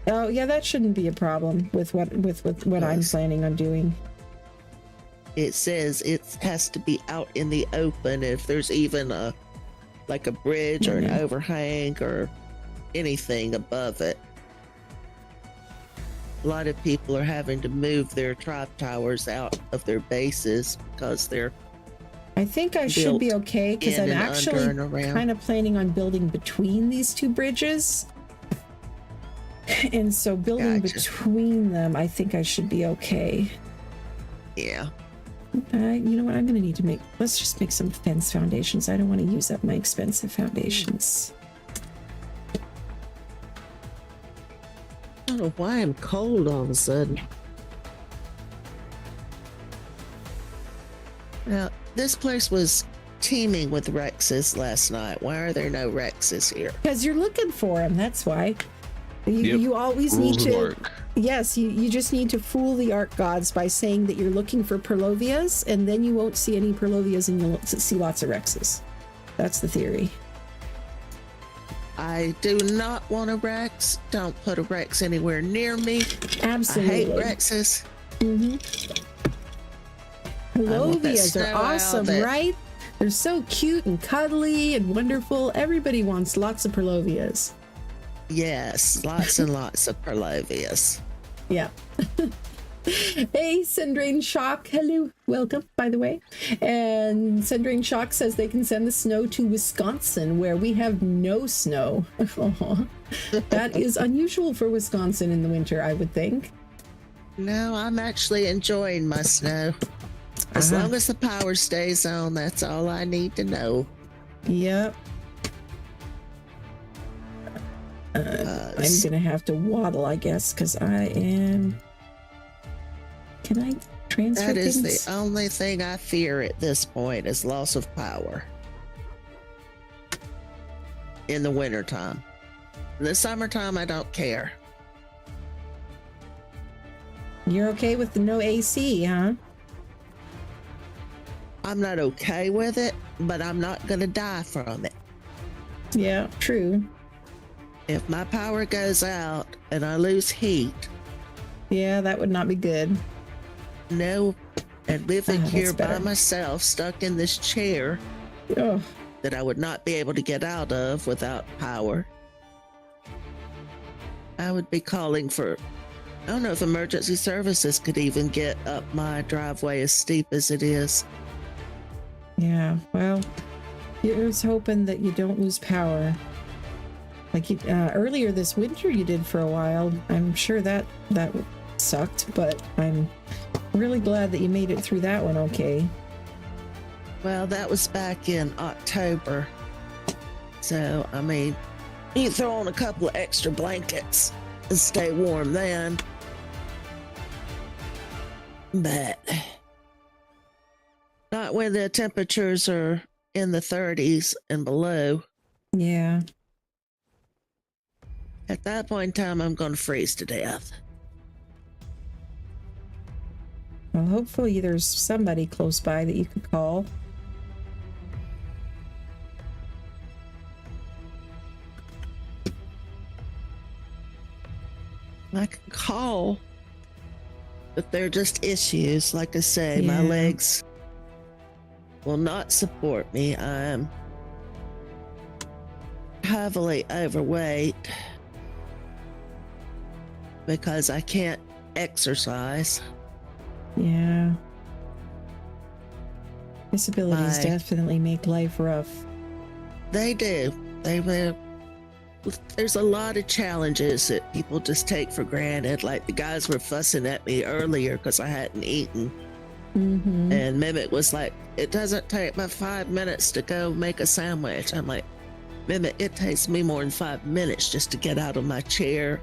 Oh, yeah, that shouldn't be a problem with what I'm Yes. planning on doing. It says it has to be out in the open. If there's even a bridge or an Mhm. overhang or anything above it, a lot of people are having to move their tribe towers out of their bases because they're I think I should be okay because in I'm and actually under and around. kind of planning on building between these two bridges. And so building Gotcha. between them, I think I should be okay. Yeah. You know what? I'm going to need to let's just make some fence foundations. I don't want to use up my expensive foundations. I don't know why I'm cold all of a sudden. Now, this place was teeming with Rexes last night. Why are there no Rexes here? Because you're looking for them. That's why. Yep. You always need Rules of to. Ark. Yes, you just need to fool the Ark gods by saying that you're looking for Perlovias, and then you won't see any Perlovias and you'll see lots of Rexes. That's the theory. I do not want a Rex. Don't put a Rex anywhere near me. Absolutely. I hate Rexes. Palovias are awesome, right? They're so cute and cuddly and wonderful. Everybody wants lots of Palovias. Yes, lots and lots of Palovias. Yeah. Hey, Sendrain Shock. Hello. Welcome, by the way. And Sendrain Shock says they can send the snow to Wisconsin, where we have no snow. That is unusual for Wisconsin in the winter, I would think. No, I'm actually enjoying my snow. As long as the power stays on, that's all I need to know. Yep. I'm gonna have to waddle, I guess, because I am. Can I transfer That is things? the only thing I fear at this point is loss of power. In the wintertime. In the summertime, I don't care. You're okay with the no AC, huh? I'm not okay with it, but I'm not going to die from it. Yeah, true. If my power goes out and I lose heat, Yeah, that would not be good. no, and living That's here by better. myself, stuck in this chair Oh, that I would not be able to get out of without power, I would be calling for, I don't know if emergency services could even get up my driveway as steep as it is. yeah. Well, here's hoping that you don't lose power. Like you, earlier this winter, you did for a while. I'm sure that sucked, but I'm really glad that you made it through that one okay. Well, that was back in October. So, I mean, you throw on a couple of extra blankets and stay warm then. But not when the temperatures are in the 30s and below. Yeah. At that point in time, I'm going to freeze to death. Well, hopefully there's somebody close by that you could call. I can call, but they're just issues. Like I say, my Yeah. legs will not support me. I'm heavily overweight because I can't exercise. Yeah. Disabilities Bye. definitely make life rough. They do. They will. There's a lot of challenges that people just take for granted. Like the guys were fussing at me earlier because I hadn't eaten. Mm-hmm. And Mimic was like, it doesn't take but 5 minutes to go make a sandwich. I'm like, Mimic, it takes me more than 5 minutes just to get out of my chair,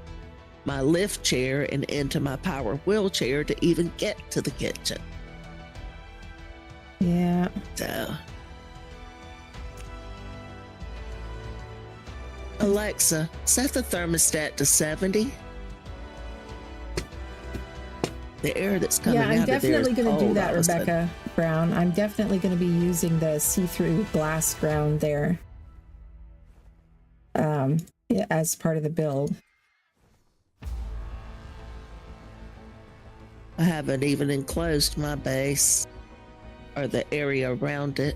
my lift chair, and into my power wheelchair to even get to the kitchen. Yeah. So, Alexa, set the thermostat to 70. The air that's coming Yeah, I'm out of there definitely is going to do cold that, all of a sudden. Rebecca Brown. I'm definitely going to be using the see-through glass ground there. Yeah, as part of the build. I haven't even enclosed my base or the area around it.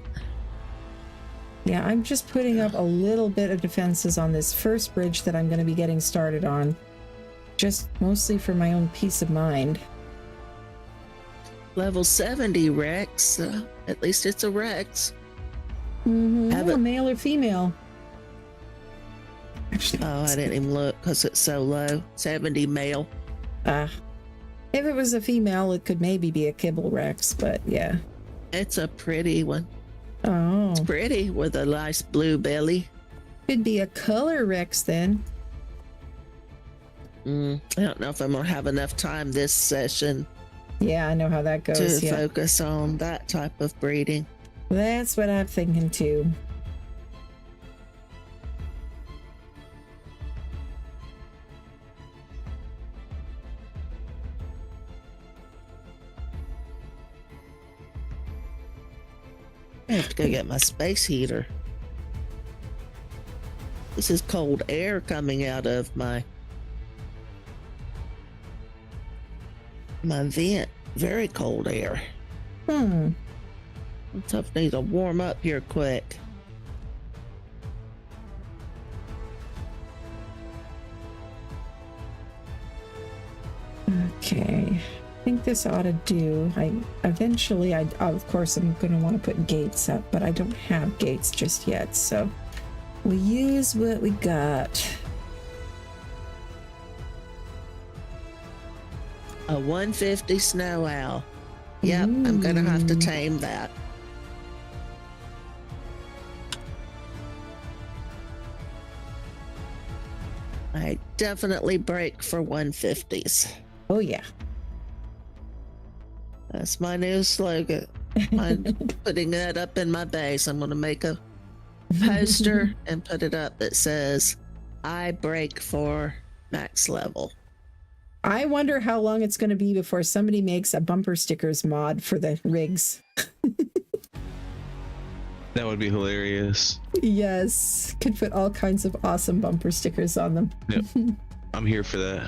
Yeah, I'm just putting up a little bit of defenses on this first bridge that I'm going to be getting started on. Just mostly for my own peace of mind. Level 70 Rex. At least it's a Rex. Mm-hmm. Have Oh, it- male or female? Actually, Oh, I didn't even look because it's so low. 70 male. if it was a female, it could maybe be a Kibble Rex, but yeah. It's a pretty one. Oh, It's pretty with a nice blue belly. could be a color Rex then. I don't know if I'm going to have enough time this session Yeah, I know how that goes. to Yeah, focus on that type of breeding. that's what I'm thinking too. I have to go get my space heater. This is cold air coming out of my vent. Very cold air. Stuff needs to warm up here quick. Okay, I think this ought to do. Eventually, of course, I'm going to want to put gates up, but I don't have gates just yet, so we'll use what we got. A 150 snow owl. Yep, I'm gonna have to tame that. I definitely break for 150s. Oh yeah. That's my new slogan. I'm putting that up in my base. I'm gonna make a poster and put it up that says, I break for max level. I wonder how long it's going to be before somebody makes a bumper stickers mod for the rigs. That would be hilarious. Yes, could put all kinds of awesome bumper stickers on them. Yep. I'm here for that.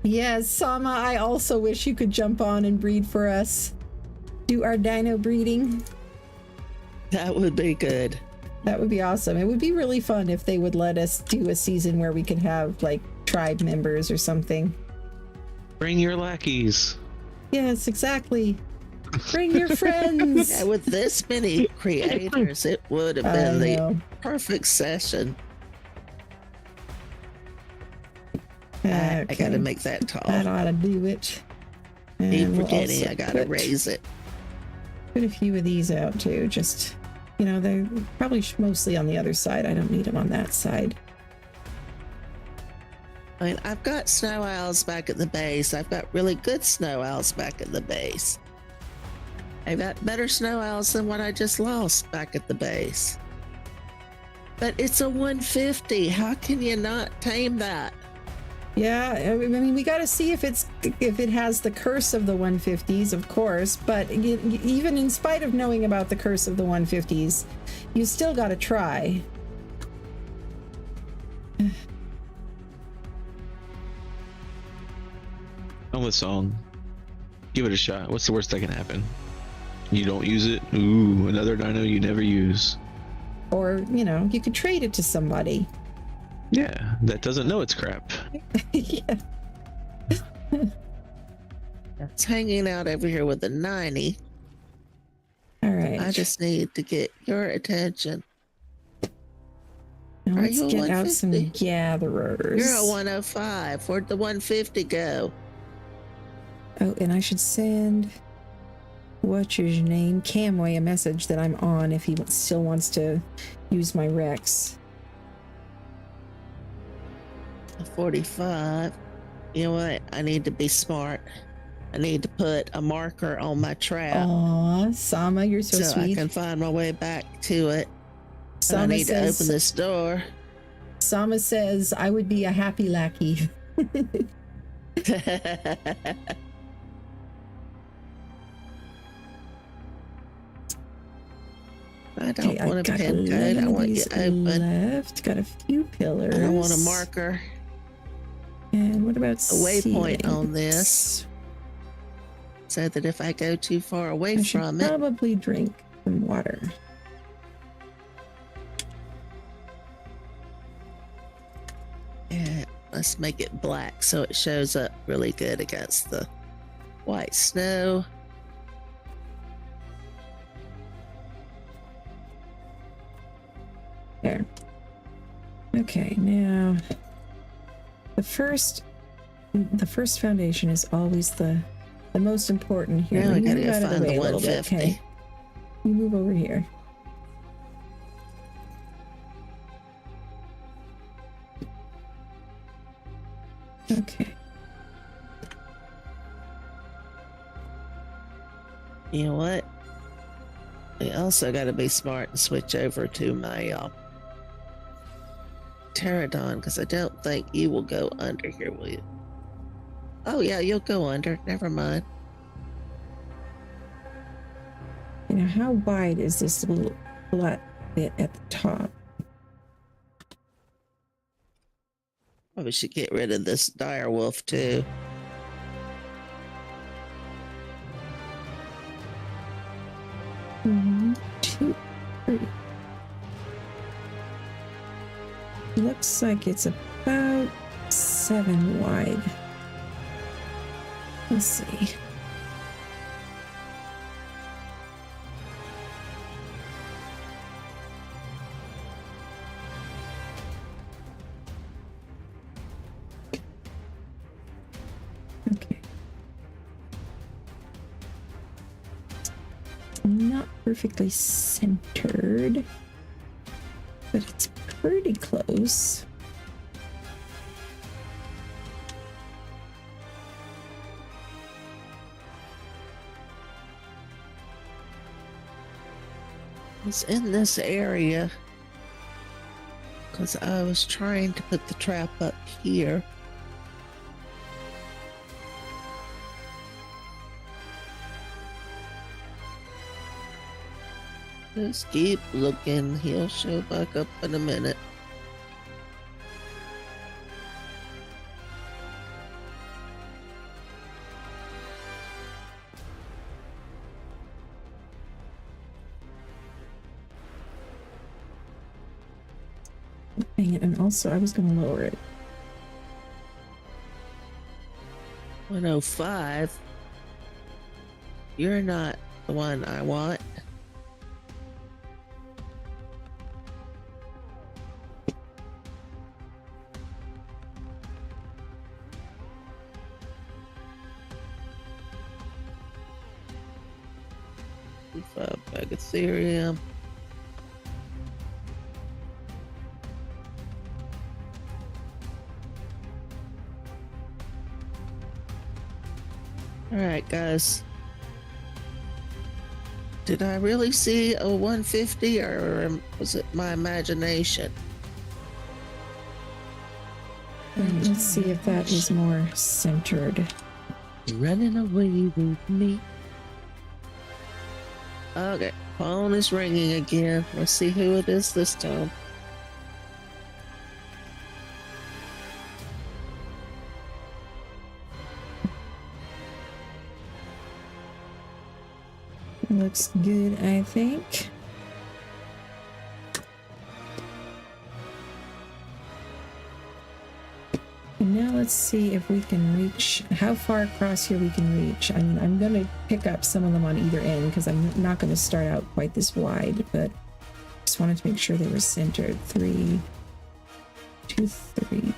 Yes, Sama, I also wish you could jump on and breed for us. Do our dino breeding. That would be good. That would be awesome. It would be really fun if they would let us do a season where we could have like tribe members or something. Bring your lackeys. Yes, exactly. Bring your friends. Yeah, with this many creators, it would have been the perfect session. Okay. I gotta make that tall. That ought to do it. Keep And we'll forgetting also I gotta raise it. Put a few of these out too. Just, you know, they're probably mostly on the other side. I don't need them on that side. I mean, I've got snow owls back at the base. I've got really good snow owls back at the base. I've got better snow owls than what I just lost back at the base. But it's a 150. How can you not tame that? Yeah, I mean, we got to see if it has the curse of the 150s, of course. But even in spite of knowing about the curse of the 150s, you still got to try. I'm with Song. Give it a shot. What's the worst that can happen? You don't use it? Ooh, another dino you never use. Or, you know, you could trade it to somebody. Yeah, that doesn't know it's crap. Yeah. It's hanging out over here with a 90. All right. I just need to get your attention. Now let's you a get out some 150? gatherers. You're a 105. Where'd the 150 go? Oh, and I should send what's his name, Camway, a message that I'm on if he still wants to use my Rex. 45. You know what? I need to be smart. I need to put a marker on my trap. Aw, Sama, you're so I sweet. can find my way back to it. Sama I need says, to open this door. Sama says, I would be a happy lackey. I don't want a got pin code. I want you these open. left. Got a few pillars. I want a marker. And what about A waypoint on ceilings? this, so that if I go too far away I should from it, probably drink some water. yeah, let's make it black so it shows up really good against the white snow. There. Okay, now the first foundation is always the most important here. Now I Move gotta go out of find the way a little bit, 150. okay? You move over here. Okay. You know what? I also got to be smart and switch over to my pterodon, because I don't think you will go under here, will you? Oh yeah, you'll go under. Never mind. Now, how wide is this little flat bit at the top? Probably should get rid of this dire wolf too. One, two, three. Looks like it's about 7 wide. Let's see. Okay. Not perfectly centered, but it's pretty close. It's in this area because I was trying to put the trap up here. Just keep looking. He'll show back up in a minute. Dang it, and also I was going to lower it. 105. You're not the one I want. Bag of Ethereum. All right, guys. Did I really see a 150 or was it my imagination? Let's see if that is more centered. Running away with me. Okay, phone is ringing again. Let's see who it is this time. Looks good, I think. And now let's see if we can reach, how far across here we can reach. I mean, I'm going to pick up some of them on either end because I'm not going to start out quite this wide, but just wanted to make sure they were centered. 3, 2, 3.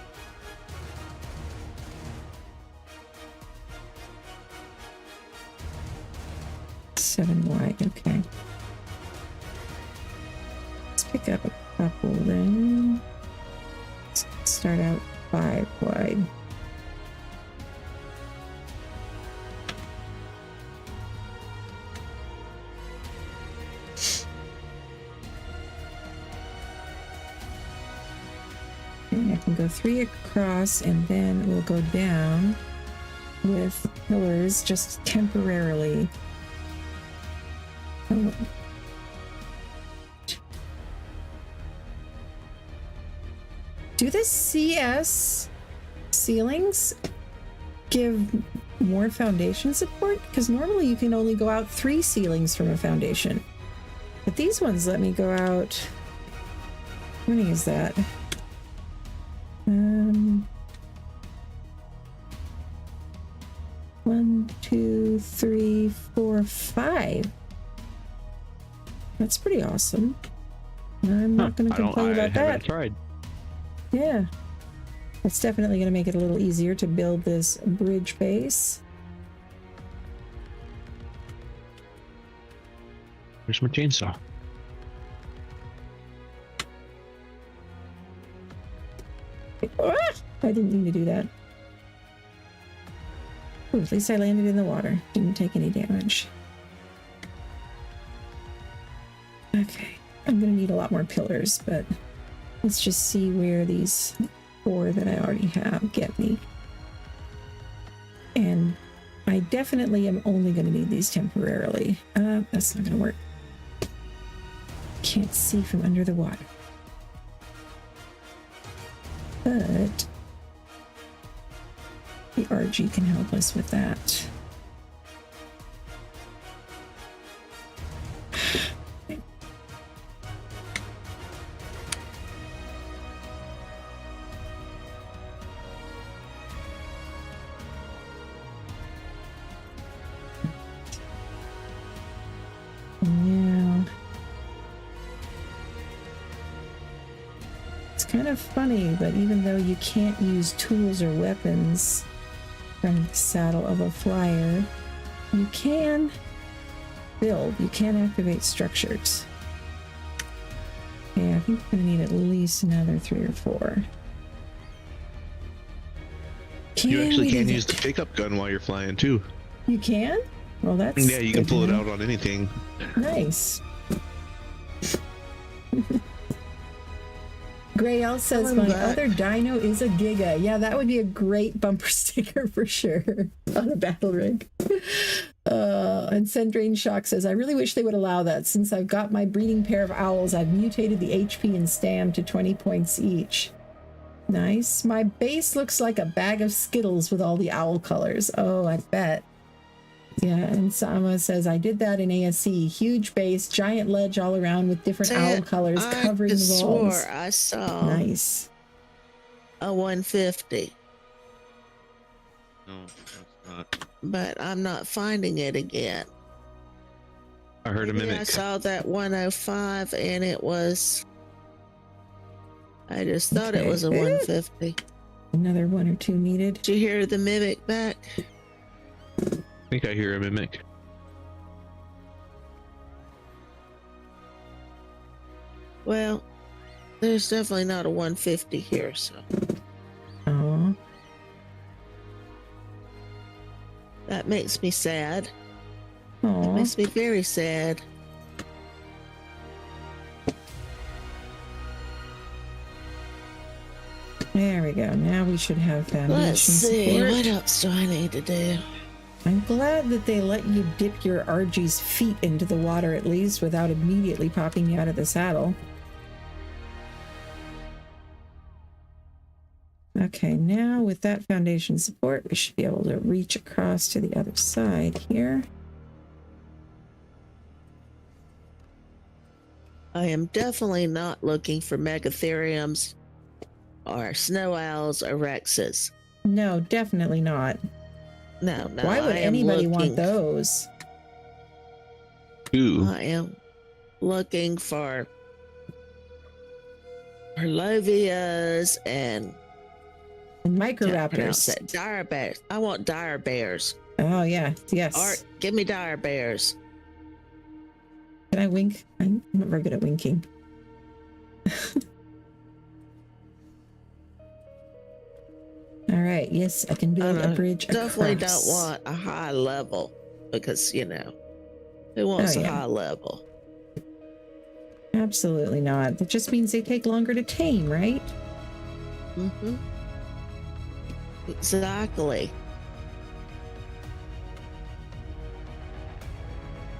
Seven wide, okay. Let's pick up a couple then. Let's start out 5 wide. Okay, I can go 3 across and then we'll go down with pillars just temporarily. Oh. Do the CS ceilings give more foundation support? Because normally you can only go out 3 ceilings from a foundation. But these ones let me go out... How many is that? 1, 2, 3, 4, 5. That's pretty awesome. I'm not going to complain about that. I haven't tried. Yeah. That's definitely going to make it a little easier to build this bridge base. Where's my chainsaw? Ah! I didn't mean to do that. Ooh, at least I landed in the water. Didn't take any damage. Okay, I'm gonna need a lot more pillars, but let's just see where these 4 that I already have get me. And I definitely am only gonna need these temporarily. That's not gonna work. Can't see from under the water. But The RG can help us with that. Yeah. It's kind of funny, but even though you can't use tools or weapons from the saddle of a flyer, you can build, you can activate structures. Yeah, I think we're gonna need at least another 3 or 4. You actually can use the pickup gun while you're flying too. You can? Well, that's yeah, you can pull it out on anything. Nice. Grayel says my other dino is a Giga. Yeah, that would be a great bumper sticker for sure on a battle rig. And Sendrain Shock says, I really wish they would allow that. Since I've got my breeding pair of owls, I've mutated the HP and stam to 20 points each. Nice. My base looks like a bag of Skittles with all the owl colors. Oh, I bet. Yeah, and Sama says, I did that in ASC. Huge base, giant ledge all around with different owl colors covering the walls. I saw Nice. A 150. No, that's not. But I'm not finding it again. I heard a mimic. I saw that 105 and it was... I just thought it was a 150. Another 1 or 2 needed. Did you hear the mimic back? I think I hear a mimic. Well, there's definitely not a 150 here, so. Oh. That makes me sad. Oh. That makes me very sad. There we go. Now we should have foundation Let's see, support. what else do I need to do? I'm glad that they let you dip your RG's feet into the water at least without immediately popping you out of the saddle. Okay, now with that foundation support, we should be able to reach across to the other side here. I am definitely not looking for megatheriums or snow owls or rexes. No, definitely not. No. Why would anybody want those? Ooh. I am looking for Perlovias and Microraptors. Dire bears. I want dire bears. Oh yeah, yes. Art, give me dire bears. Can I wink? I'm not very good at winking. All right, yes, I can build a bridge Definitely across. don't want a high level because, you know, who wants a high level? Absolutely not. That just means they take longer to tame, right? Mm-hmm. Exactly.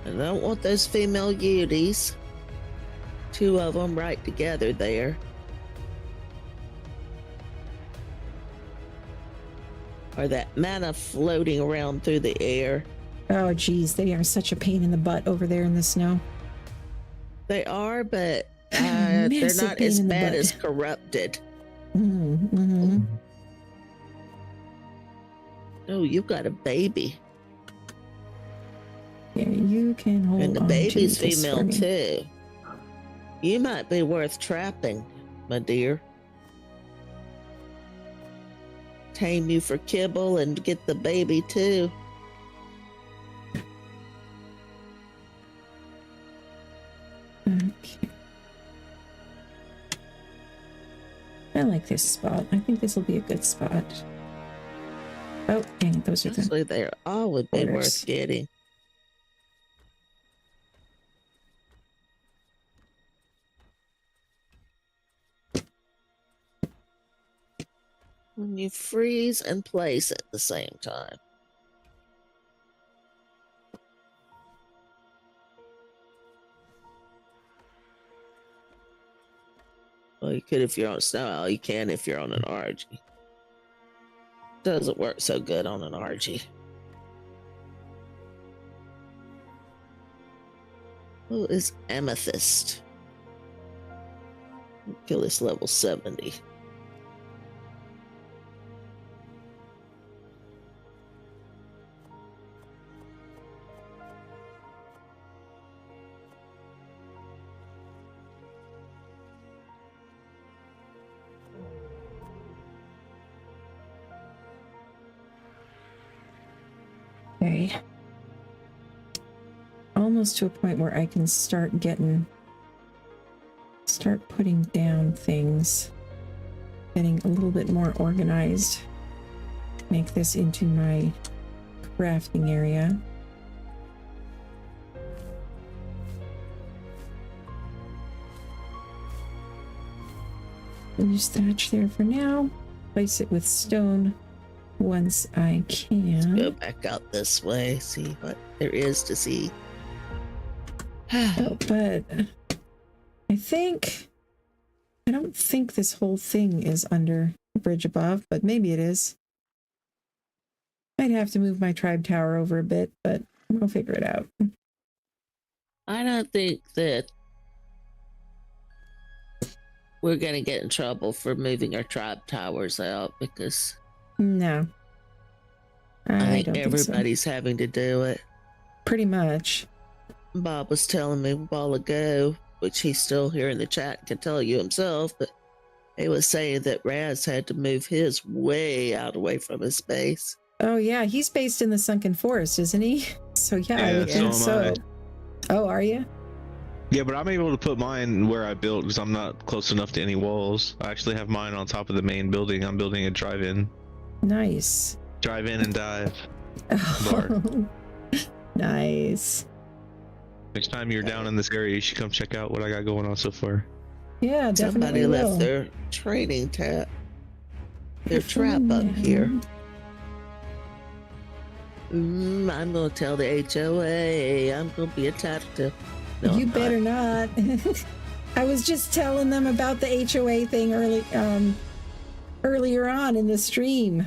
I don't want those female beauties. 2 of them right together there. Or that mana floating around through the air. Oh, geez, they are such a pain in the butt over there in the snow. They are, but they're not as bad as corrupted. Mm-hmm. Oh, you've got a baby. Yeah, you can hold And the on baby's to this female for me. too. You might be worth trapping, my dear. Tame you for kibble and get the baby too. Okay. I like this spot. I think this will be a good spot. Oh, dang it, those are the... Actually, they all would be orders. worth getting. When you freeze and place at the same time. Well, you could if you're on a snow owl. You can if you're on an RG. doesn't work so good on an RG. Who is Amethyst? Kill this level 70. Okay. Almost to a point where I can start putting down things, getting a little bit more organized. Make this into my crafting area. Use thatch there for now. Place it with stone once I can. Let's go back out this way, see what there is to see. Oh, but I don't think this whole thing is under the bridge above, but maybe it is. Might have to move my tribe tower over a bit, but we'll figure it out. I don't think that we're going to get in trouble for moving our tribe towers out because No. I don't think everybody's having to do it. Pretty much. Bob was telling me a while ago, which he's still here in the chat and can tell you himself, but he was saying that Raz had to move his way out away from his base. Oh yeah, he's based in the Sunken Forest, isn't he? So yeah, I would so think so. am Oh, are you? Yeah, but I'm able to put mine where I built because I'm not close enough to any walls. I actually have mine on top of the main building. I'm building a drive-in. Nice. Drive in and dive. Oh, nice. Next time you're down in this area, you should come check out what I got going on so far. Yeah, definitely Somebody will. left their training tab, their trap up here. I'm going to tell the HOA. I'm going to be attacked. No, You I'm better not. not. I was just telling them about the HOA thing earlier on in the stream,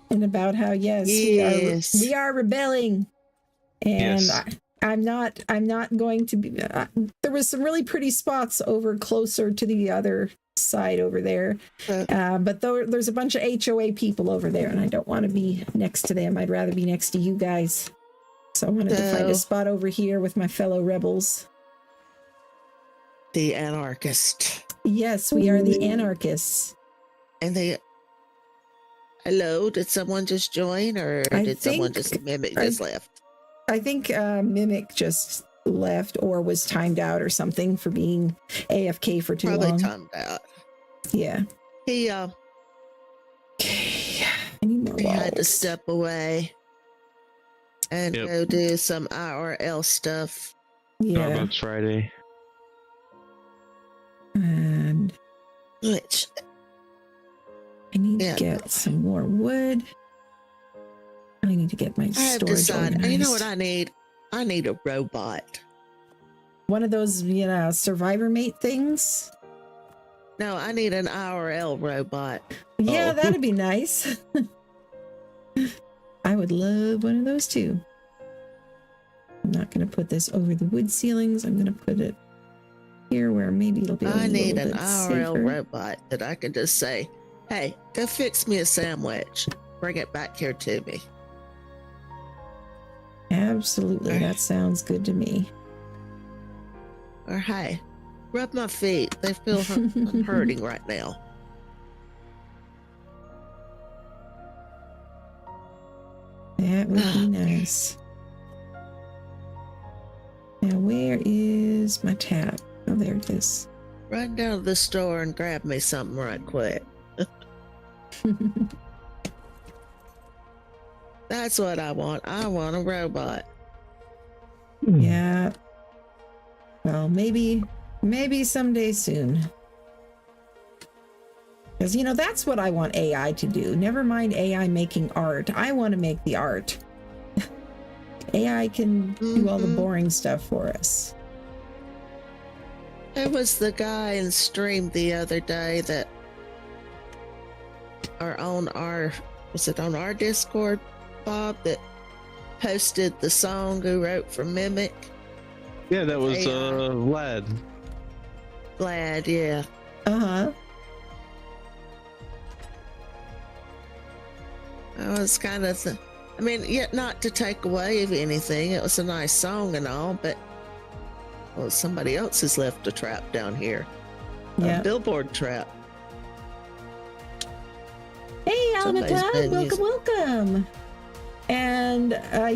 and about how Yes. we are rebelling, and Yes. I'm not going to be. There was some really pretty spots over closer to the other side over there, but there's a bunch of HOA people over there, and I don't want to be next to them. I'd rather be next to you guys. So I wanted to find a spot over here with my fellow rebels. The anarchist. Yes, we are the anarchists. And they. Hello, did someone just join, or did someone just mimic just left? I think Mimic just left or was timed out or something for being AFK for too long. Probably timed out. Yeah. He Okay. I need more he had to walls. step away and Yep. go do some IRL stuff. Yeah. Starbucks Friday. And Which I need Yeah. to get some more wood. I need to get my I have storage decided. organized. You know what I need? I need a robot. One of those, survivor mate things. No, I need an IRL robot. Yeah, Oh. that'd be nice. I would love one of those too. I'm not going to put this over the wood ceilings. I'm going to put it here where maybe it'll be a I need little an bit IRL safer. robot that I can just say, hey, go fix me a sandwich. Bring it back here to me. Absolutely. That sounds good to me. Or hey, rub my feet. They feel I'm hurting right now. That would be nice. Now, where is my tab? Oh, there it is. Run down to the store and grab me something right quick. That's what I want. I want a robot. Yeah. Well, maybe someday soon. Because, that's what I want AI to do. Never mind AI making art. I want to make the art. AI can do all the boring stuff for us. There was the guy in stream the other day that on our was it on our Discord, Bob, that posted the song who wrote for Mimic? Yeah, that was AI. Lad. Glad, yeah. Uh-huh. I was kind of, I mean, yet not to take away of anything. It was a nice song and all, but well, somebody else has left a trap down here. Yeah. A billboard trap. Hey, Somebody's MacLeod, been welcome, using- welcome. And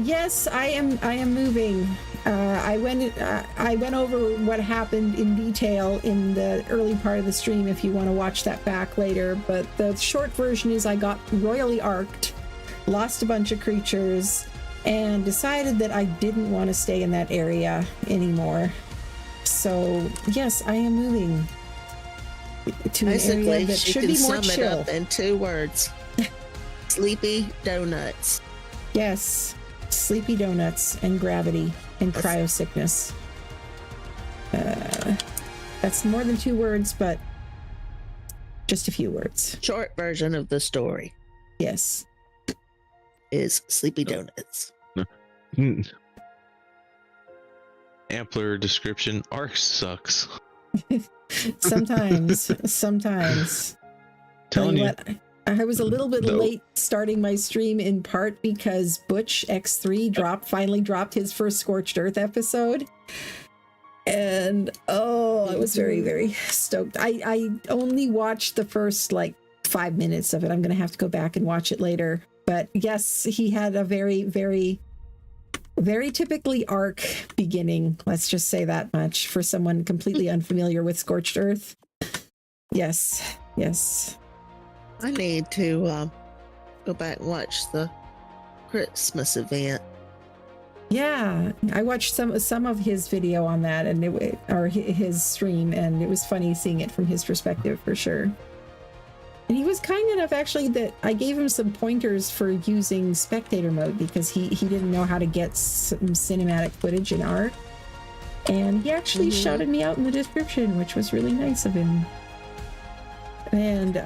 yes, I am moving. I went over what happened in detail in the early part of the stream if you want to watch that back later, but the short version is I got royally arced, lost a bunch of creatures, and decided that I didn't want to stay in that area anymore. So yes, I am moving to an area Basically, that she should can be more sum chill. it up in 2 words. Sleepy donuts. Yes, sleepy donuts and gravity and cryo sickness. That's more than 2 words, but just a few words. Short version of the story Yes. is sleepy donuts. Ampler description. Arc sucks. Sometimes. Tell Telling you you. what, I was a little bit No. late starting my stream in part because Butch X3 finally dropped his first Scorched Earth episode. And I was very, very stoked. I only watched the first like 5 minutes of it. I'm going to have to go back and watch it later. But yes, he had a very, very, very typically arc beginning. Let's just say that much for someone completely unfamiliar with Scorched Earth. Yes. I need to go back and watch the Christmas event. Yeah, I watched some of his video on that, and his stream, and it was funny seeing it from his perspective for sure. And he was kind enough actually that I gave him some pointers for using spectator mode because he didn't know how to get some cinematic footage in art, and he actually shouted me out in the description, which was really nice of him. And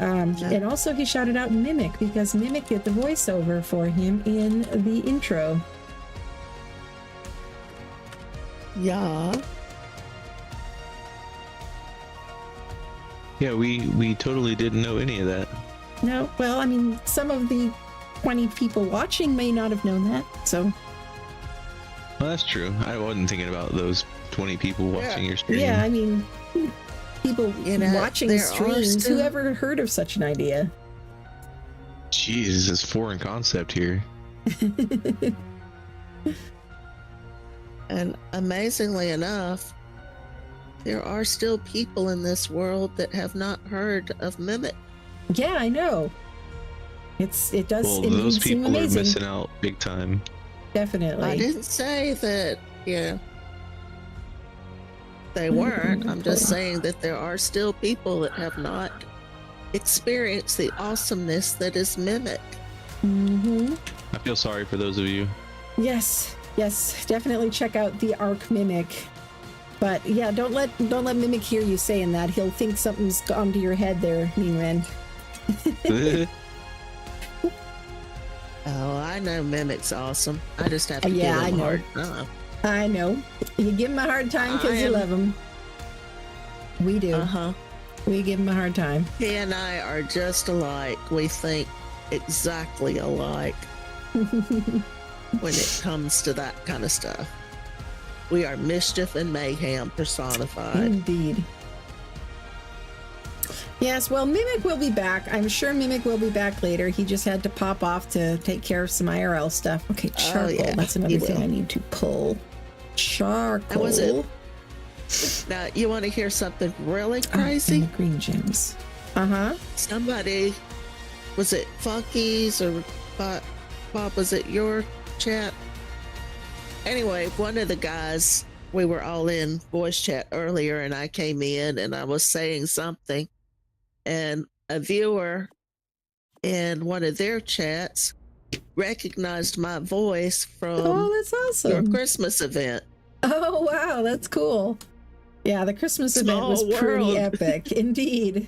also he shouted out Mimic because Mimic did the voiceover for him in the intro. Yeah. Yeah, we totally didn't know any of that. No, well, I mean, some of the 20 people watching may not have known that, so. Well, that's true. I wasn't thinking about those 20 people watching your stream. Yeah, I mean, people watching there are streams, still- who ever heard of such an idea? Jeez, this foreign concept here. And amazingly enough, there are still people in this world that have not heard of Mimic. Yeah, I know. It does Well, indeed those seem people are amazing. missing out big time. Definitely. I didn't say that, they weren't. I'm just saying that there are still people that have not experienced the awesomeness that is Mimic. Mm-hmm. I feel sorry for those of you. Yes, definitely check out the Arc Mimic. But yeah, don't let Mimic hear you saying that. He'll think something's gone to your head there, Mean Ren. Oh, I know Mimic's awesome. I just have to Yeah, give I him know. a hard time. I know. You give him a hard time because I you am- love him. We do. Uh-huh. We give him a hard time. He and I are just alike. We think exactly alike when it comes to that kind of stuff. We are mischief and mayhem personified. Indeed. Yes, well, Mimic will be back. I'm sure Mimic will be back later. He just had to pop off to take care of some IRL stuff. Okay, charcoal. yeah, That's he another thing will. I need to pull. Charcoal. That was it. Now, you want to hear something really Oh, crazy? and the green gems. Uh-huh. Somebody, was it Funky's or Bob, was it your chat? Anyway, one of the guys, we were all in voice chat earlier, and I came in and I was saying something, and a viewer in one of their chats recognized my voice Oh, from that's your awesome. Christmas event. Oh, wow, that's cool. Yeah, the Christmas event Small was pretty world. epic. Indeed.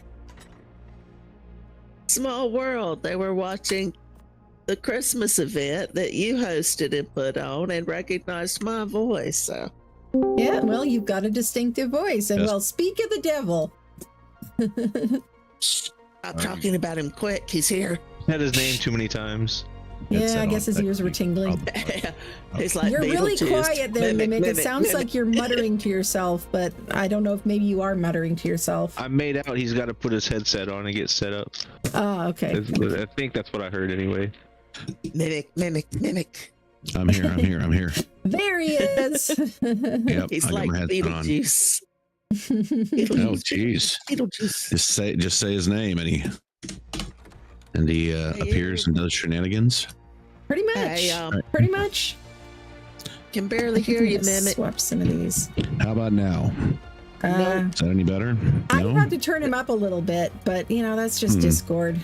Small world. They were watching the Christmas event that you hosted and put on and recognized my voice. So Yeah, well, you've got a distinctive voice. And Yes. well, speak of the devil. I'm talking about him quick. He's here. Had his name too many times. Yeah, I guess his ears were tingling. He's like, You're really Beetlejuice. quiet there, Mimic. It sounds mimic. like you're muttering to yourself, but I don't know if maybe you are muttering to yourself. I made out he's got to put his headset on and get set up. Oh, okay. I think that's what I heard anyway. Mimic. I'm here. There he is. Yep, He's I got like my headset on. Beetlejuice. Oh, jeez. Beetlejuice. Just say his name, and he appears and does shenanigans. Pretty much. Hey, Pretty much. can barely hear you, Mimic. Swap some of these. How about now? Is that any better? I No? had to turn him up a little bit, but that's just Discord.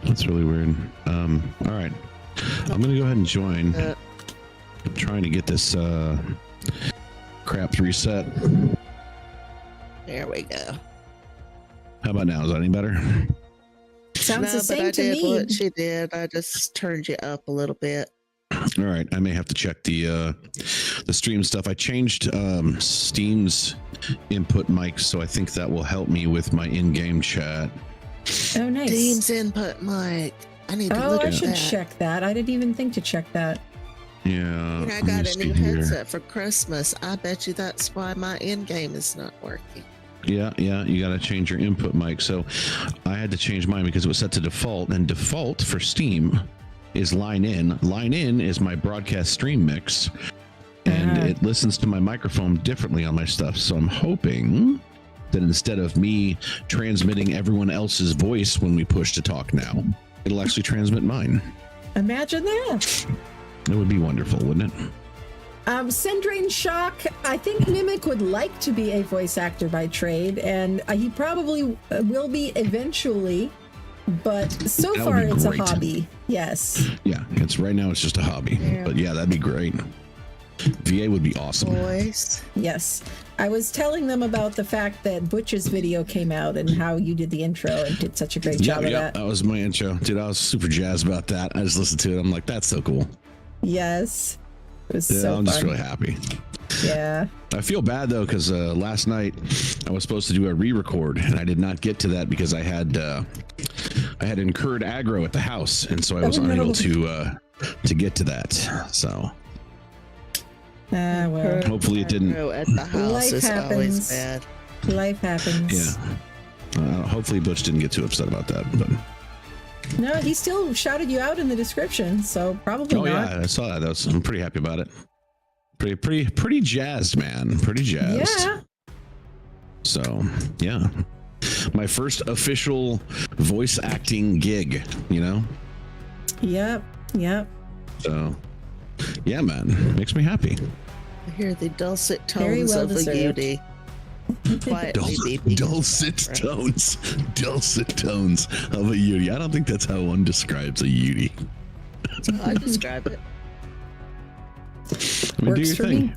That's really weird. All right. I'm gonna go ahead and join. I'm trying to get this crap reset. There we go. How about now? Is that any better? Sounds the but same I to did me. what she did. I just turned you up a little bit. All right. I may have to check the stream stuff. I changed Steam's input mic, so I think that will help me with my in-game chat. Oh, nice. Steam's input mic. I need to Oh, look I at should that. check that. I didn't even think to check that. Yeah. And I let me got a see new here. headset for Christmas. I bet you that's why my end game is not working. Yeah, you got to change your input mic. So I had to change mine because it was set to default, and default for Steam is line in. Line in is my broadcast stream mix, and it listens to my microphone differently on my stuff. So I'm hoping that instead of me transmitting everyone else's voice when we push to talk now, it'll actually transmit mine. Imagine that. It would be wonderful, wouldn't it? Sendrain Shock, I think Mimic would like to be a voice actor by trade, and he probably will be eventually, but so That would far be it's great. a hobby. Yes. Yeah, it's right now it's just a hobby. Yeah. But yeah, that'd be great. VA would be awesome. Voice. Yes. I was telling them about the fact that Butch's video came out and how you did the intro and did such a great job of that. That was my intro. Dude, I was super jazzed about that. I just listened to it. I'm like, that's so cool. Yes. It was Yeah, so I'm fun. just really happy. Yeah. I feel bad though, because last night I was supposed to do a re-record and I did not get to that because I had incurred aggro at the house, and so I was unable to get to that. So Well, hopefully it didn't. At the house Life is happens. always bad. life happens. Yeah. Hopefully Butch didn't get too upset about that. But No, he still shouted you out in the description, so probably not. yeah, I saw that. I'm pretty happy about it. Pretty jazzed, man. Pretty jazzed. Yeah. So yeah, my first official voice acting gig. Yep. So yeah, man, makes me happy. I hear the dulcet Very tones well of a deserved. Yudi. Quietly beeping. Dulcet tones of a Yudi. I don't think that's how one describes a Yudi. I describe it. I mean, do Works your for thing. me.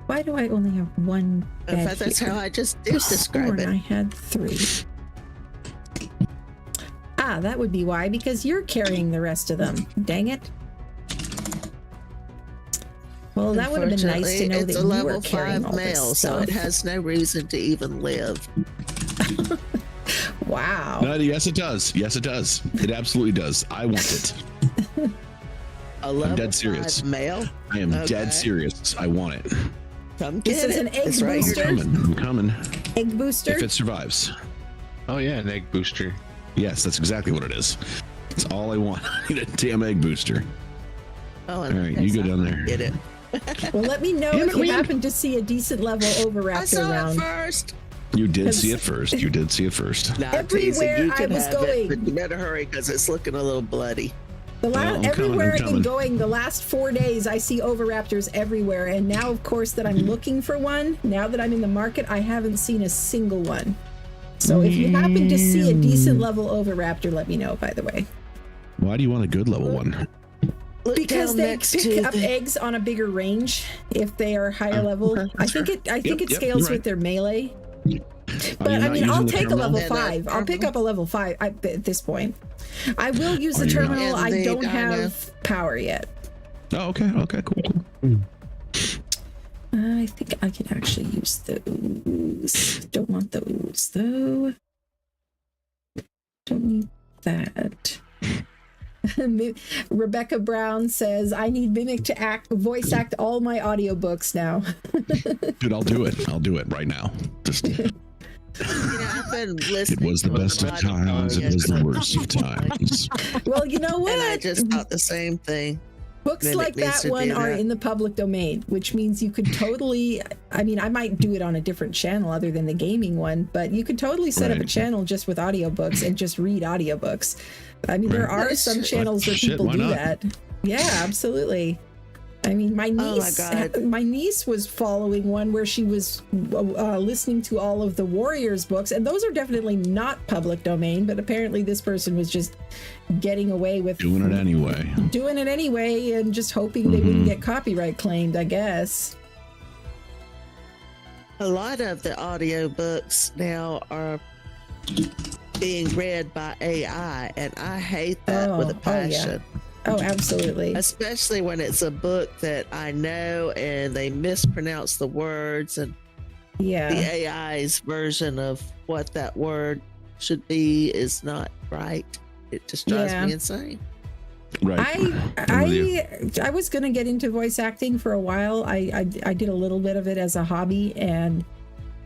Why do I only have one In bed fact, that's here? how I just do Could've describe sworn I it. had 3. That would be why, because you're carrying the rest of them. Dang it. Well, that would have been nice to know that It's a you level were carrying 5 all male, this so stuff. it has no reason to even live. Wow. No, yes, it does. Yes, it does. It absolutely does. I want it. A level dead serious. 5 male? I am Okay. dead serious. I want it. Come This get is it. an egg It's right here. booster? I'm coming. Egg booster? If it survives. Oh yeah, an egg booster. Yes, that's exactly what it is. That's all I want. I need a damn egg booster. Oh, All right, you go down there. Get it. Well, let me know Damn if it, you Reed. happen to see a decent level I Overraptor saw it around. first. You did see it first. You did see it first. Nah, I'm teasing. Everywhere You I can was have it, going. but you better hurry because it's looking a little bloody. I'm coming, Everywhere I'm I've been coming. going the last 4 days, I see Overraptors everywhere. And now, of course, that I'm looking for one, now that I'm in the market, I haven't seen a single one. So if you happen to see a decent level Overraptor, let me know, by the way. Why do you want a good level one? Look Because down they next pick to up the- eggs on a bigger range if they are higher level. okay, I think it Yep, scales you're with their melee. But I mean, I'll take a level terminal? 5. I'll pick up a level 5 at this point. I will use the terminal. I don't have power yet. Oh, okay. Okay, cool. I think I can actually use those. Don't want those, though. Don't need that. Rebecca Brown says, I need Mimic to voice act all my audiobooks now. Dude, I'll do it. I'll do it right now. Just... I've been listening. It was the best of times. It was the worst of times. Well, you know what? And I just thought the same thing. Books Mimic like that one are in the public domain, which means you could totally, I mean, I might do it on a different channel other than the gaming one, but you could totally set up a channel just with audiobooks and just read audiobooks. I mean, there are some channels where people do that. Yeah, absolutely. I mean, my niece was following one where she was listening to all of the Warriors books, and those are definitely not public domain, but apparently this person was just getting away with doing it anyway and just hoping they wouldn't get copyright claimed, I guess. A lot of the audiobooks now are being read by AI, and I hate that with a passion. Oh, absolutely. Especially when it's a book that I know and they mispronounce the words, and the AI's version of what that word should be is not right. It just drives me insane. Right. I was going to get into voice acting for a while. I did a little bit of it as a hobby, and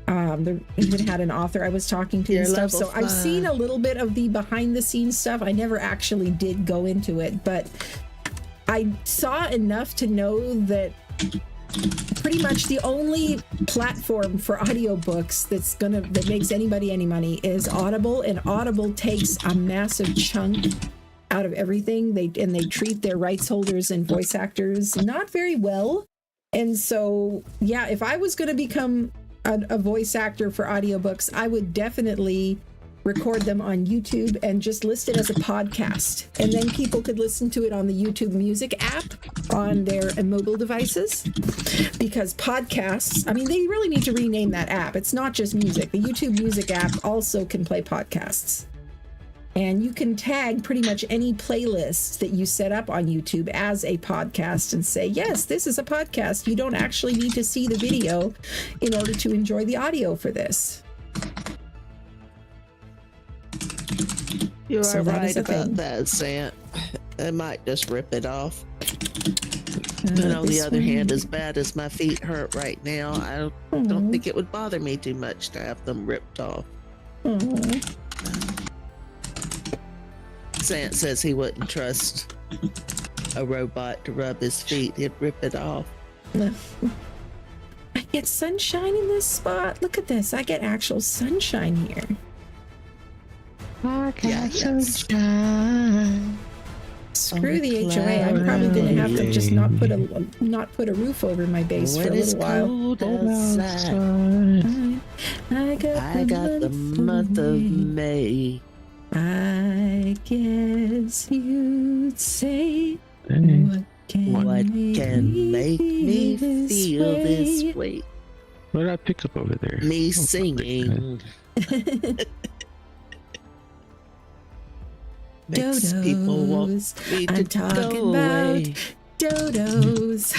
there even had an author I was talking to and stuff. So I've seen a little bit of the behind the scenes stuff. I never actually did go into it, but I saw enough to know that pretty much the only platform for audiobooks that makes anybody any money is Audible, and Audible takes a massive chunk out of everything. They treat their rights holders and voice actors not very well. And so, yeah, if I was going to become a voice actor for audiobooks, I would definitely record them on YouTube and just list it as a podcast. And then people could listen to it on the YouTube Music app on their mobile devices. Because podcasts, I mean, they really need to rename that app. It's not just music. The YouTube Music app also can play podcasts. And you can tag pretty much any playlist that you set up on YouTube as a podcast and say, yes, this is a podcast. You don't actually need to see the video in order to enjoy the audio for this. You are right about that, Sant. I might just rip it off. But on the other hand, as bad as my feet hurt right now, I don't think it would bother me too much to have them ripped off. Sant says he wouldn't trust a robot to rub his feet. He'd rip it off. I get sunshine in this spot. Look at this. I get actual sunshine here. Sunshine. Screw the HOA. I'm probably going to have to just not put a roof over my base for a little while. I got the month of May. I guess you'd say, what can make me feel this way? What did I pick up over there? Me singing. Makes people want me to go away. Dodos.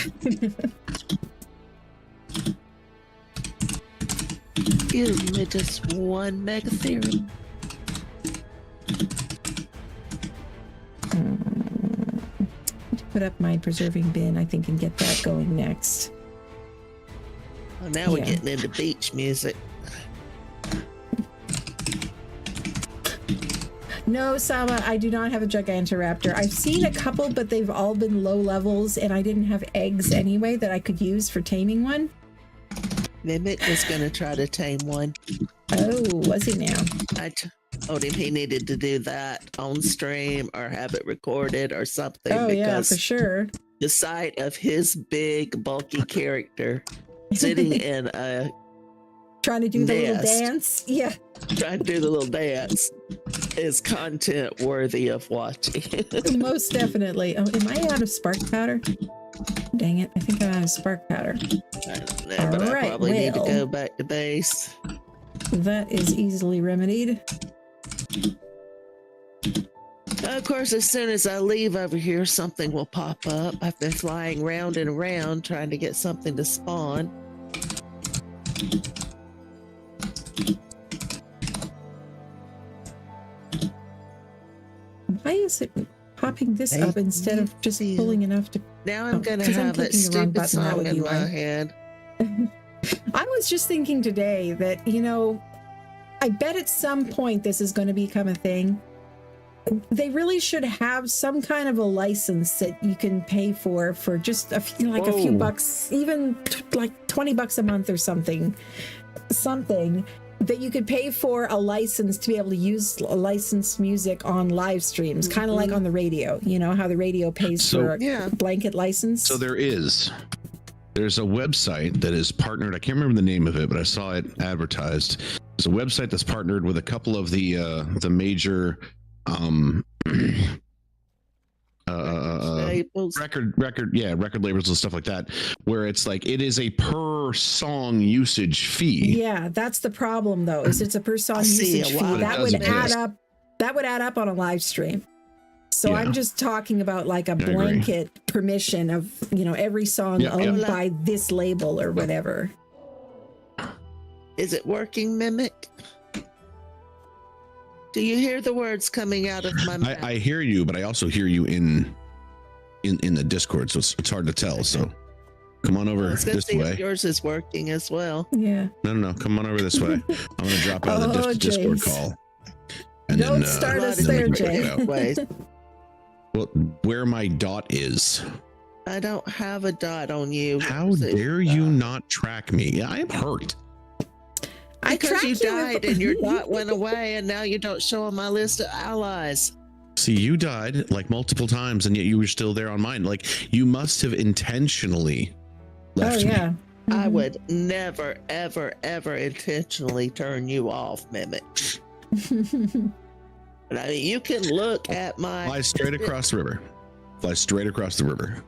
Give me just one mega theorem. Put up my preserving bin, I think, and get that going next. Oh, now we're getting into beach music. No, Sama, I do not have a Gigantoraptor. I've seen a couple, but they've all been low levels, and I didn't have eggs anyway that I could use for taming one. Mimic was going to try to tame one. Oh, was he now? I told him he needed to do that on stream or have it recorded or something. Oh, yeah, for sure. The sight of his big, bulky character sitting in a trying to do the little dance. Yeah. Trying to do the little dance is content worthy of watching. Most definitely. Oh, am I out of spark powder? Dang it. I think I'm out of spark powder. I don't know, but I probably need to go back to base. That is easily remedied. Of course, as soon as I leave over here, something will pop up. I've been flying round and around trying to get something to spawn. Why is it popping this up instead of just pulling enough to... Now I'm going to 'cause I'm have that clicking the wrong stupid button, that song would in be my why. head. I was just thinking today that, you know, I bet at some point this is going to become a thing. They really should have some kind of a license that you can pay for just a few, like a few bucks, even like $20 a month or something that you could pay for a license to be able to use licensed music on live streams, kind of like on the radio. You know how the radio pays for a blanket license. So there's a website that is partnered. I can't remember the name of it, but I saw it advertised. It's a website that's partnered with a couple of the major record labels and stuff like that, where it's like it is a per song usage fee. Yeah, that's the problem though, is it's a per song usage fee. That would add up. That would add up on a live stream. So I'm just talking about like a blanket permission of, you know, every song owned by this label or whatever. Is it working, Mimic? Do you hear the words coming out of my mouth? I hear you, but I also hear you in the Discord, so it's hard to tell. So come on over this way. If yours is working as well. Yeah. No, come on over this way. I'm gonna drop out of the Discord call. And Don't start us there, Jay. Well, where my dot is. I don't have a dot on you. How dare you not track me? I am hurt. Because you died and your dot went away and now you don't show on my list of allies. See, you died like multiple times and yet you were still there on mine. Like you must have intentionally left me. I would never, ever, ever intentionally turn you off, Mimic. But I mean, you can look at my... Fly straight across the river. Fly straight across the river.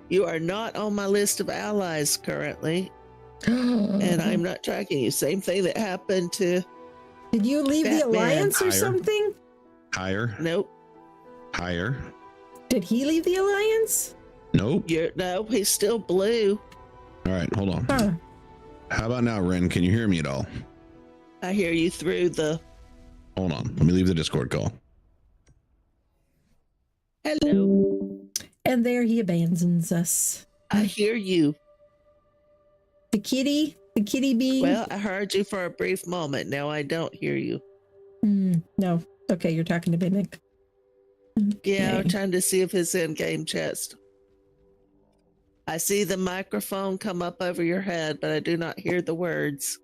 You are not on my list of allies currently. And I'm not tracking you. Same thing that happened to... Did you leave the Alliance or something? Higher. Nope. Higher. Did he leave the Alliance? Nope. No, he's still blue. All right, hold on. How about now, Ren? Can you hear me at all? I hear you through the... Hold on. Let me leave the Discord call. Hello. And there he abandons us. I hear you. The kitty bee. Well, I heard you for a brief moment. Now I don't hear you. No. Okay, you're talking to Mimic. Yeah, I'm trying to see if it's in game chest. I see the microphone come up over your head, but I do not hear the words.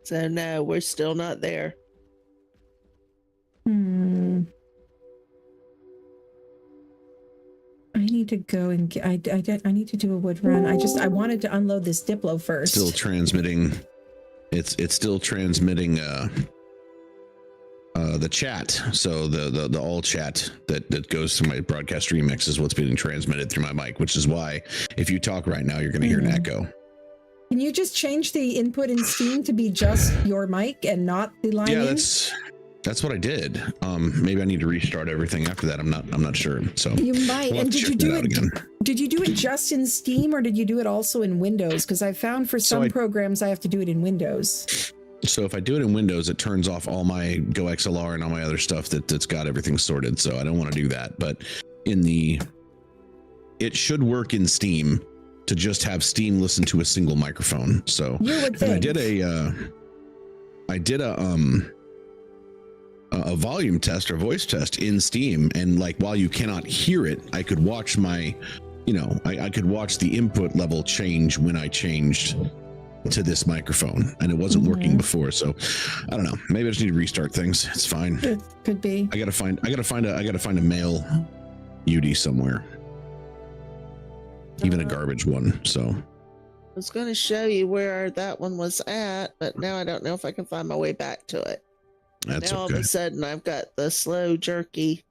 So no, we're still not there. I need to go and get, I need to do a wood run. I wanted to unload this Diplo first. Still transmitting. It's still transmitting the chat. So the all chat that goes through my broadcast remix is what's being transmitted through my mic, which is why if you talk right now, you're going to hear an echo. Can you just change the input in Steam to be just your mic and not the line? Yeah, that's what I did. Maybe I need to restart everything after that. I'm not sure. So you might. And did you do it again? Did you do it just in Steam or did you do it also in Windows? Because I found for some programs I have to do it in Windows. So if I do it in Windows, it turns off all my Go XLR and all my other stuff that's got everything sorted. So I don't want to do that. But it should work in Steam to just have Steam listen to a single microphone. So you would think. I did a volume test or voice test in Steam, and like while you cannot hear it, I could watch I could watch the input level change when I changed to this microphone, and it wasn't working before. So I don't know, maybe I just need to restart things. It's fine. It could be. I gotta find a male UD somewhere, even a garbage one. So I was going to show you where that one was at, but now I don't know if I can find my way back to it. That's now all of a sudden I've got the slow, jerky,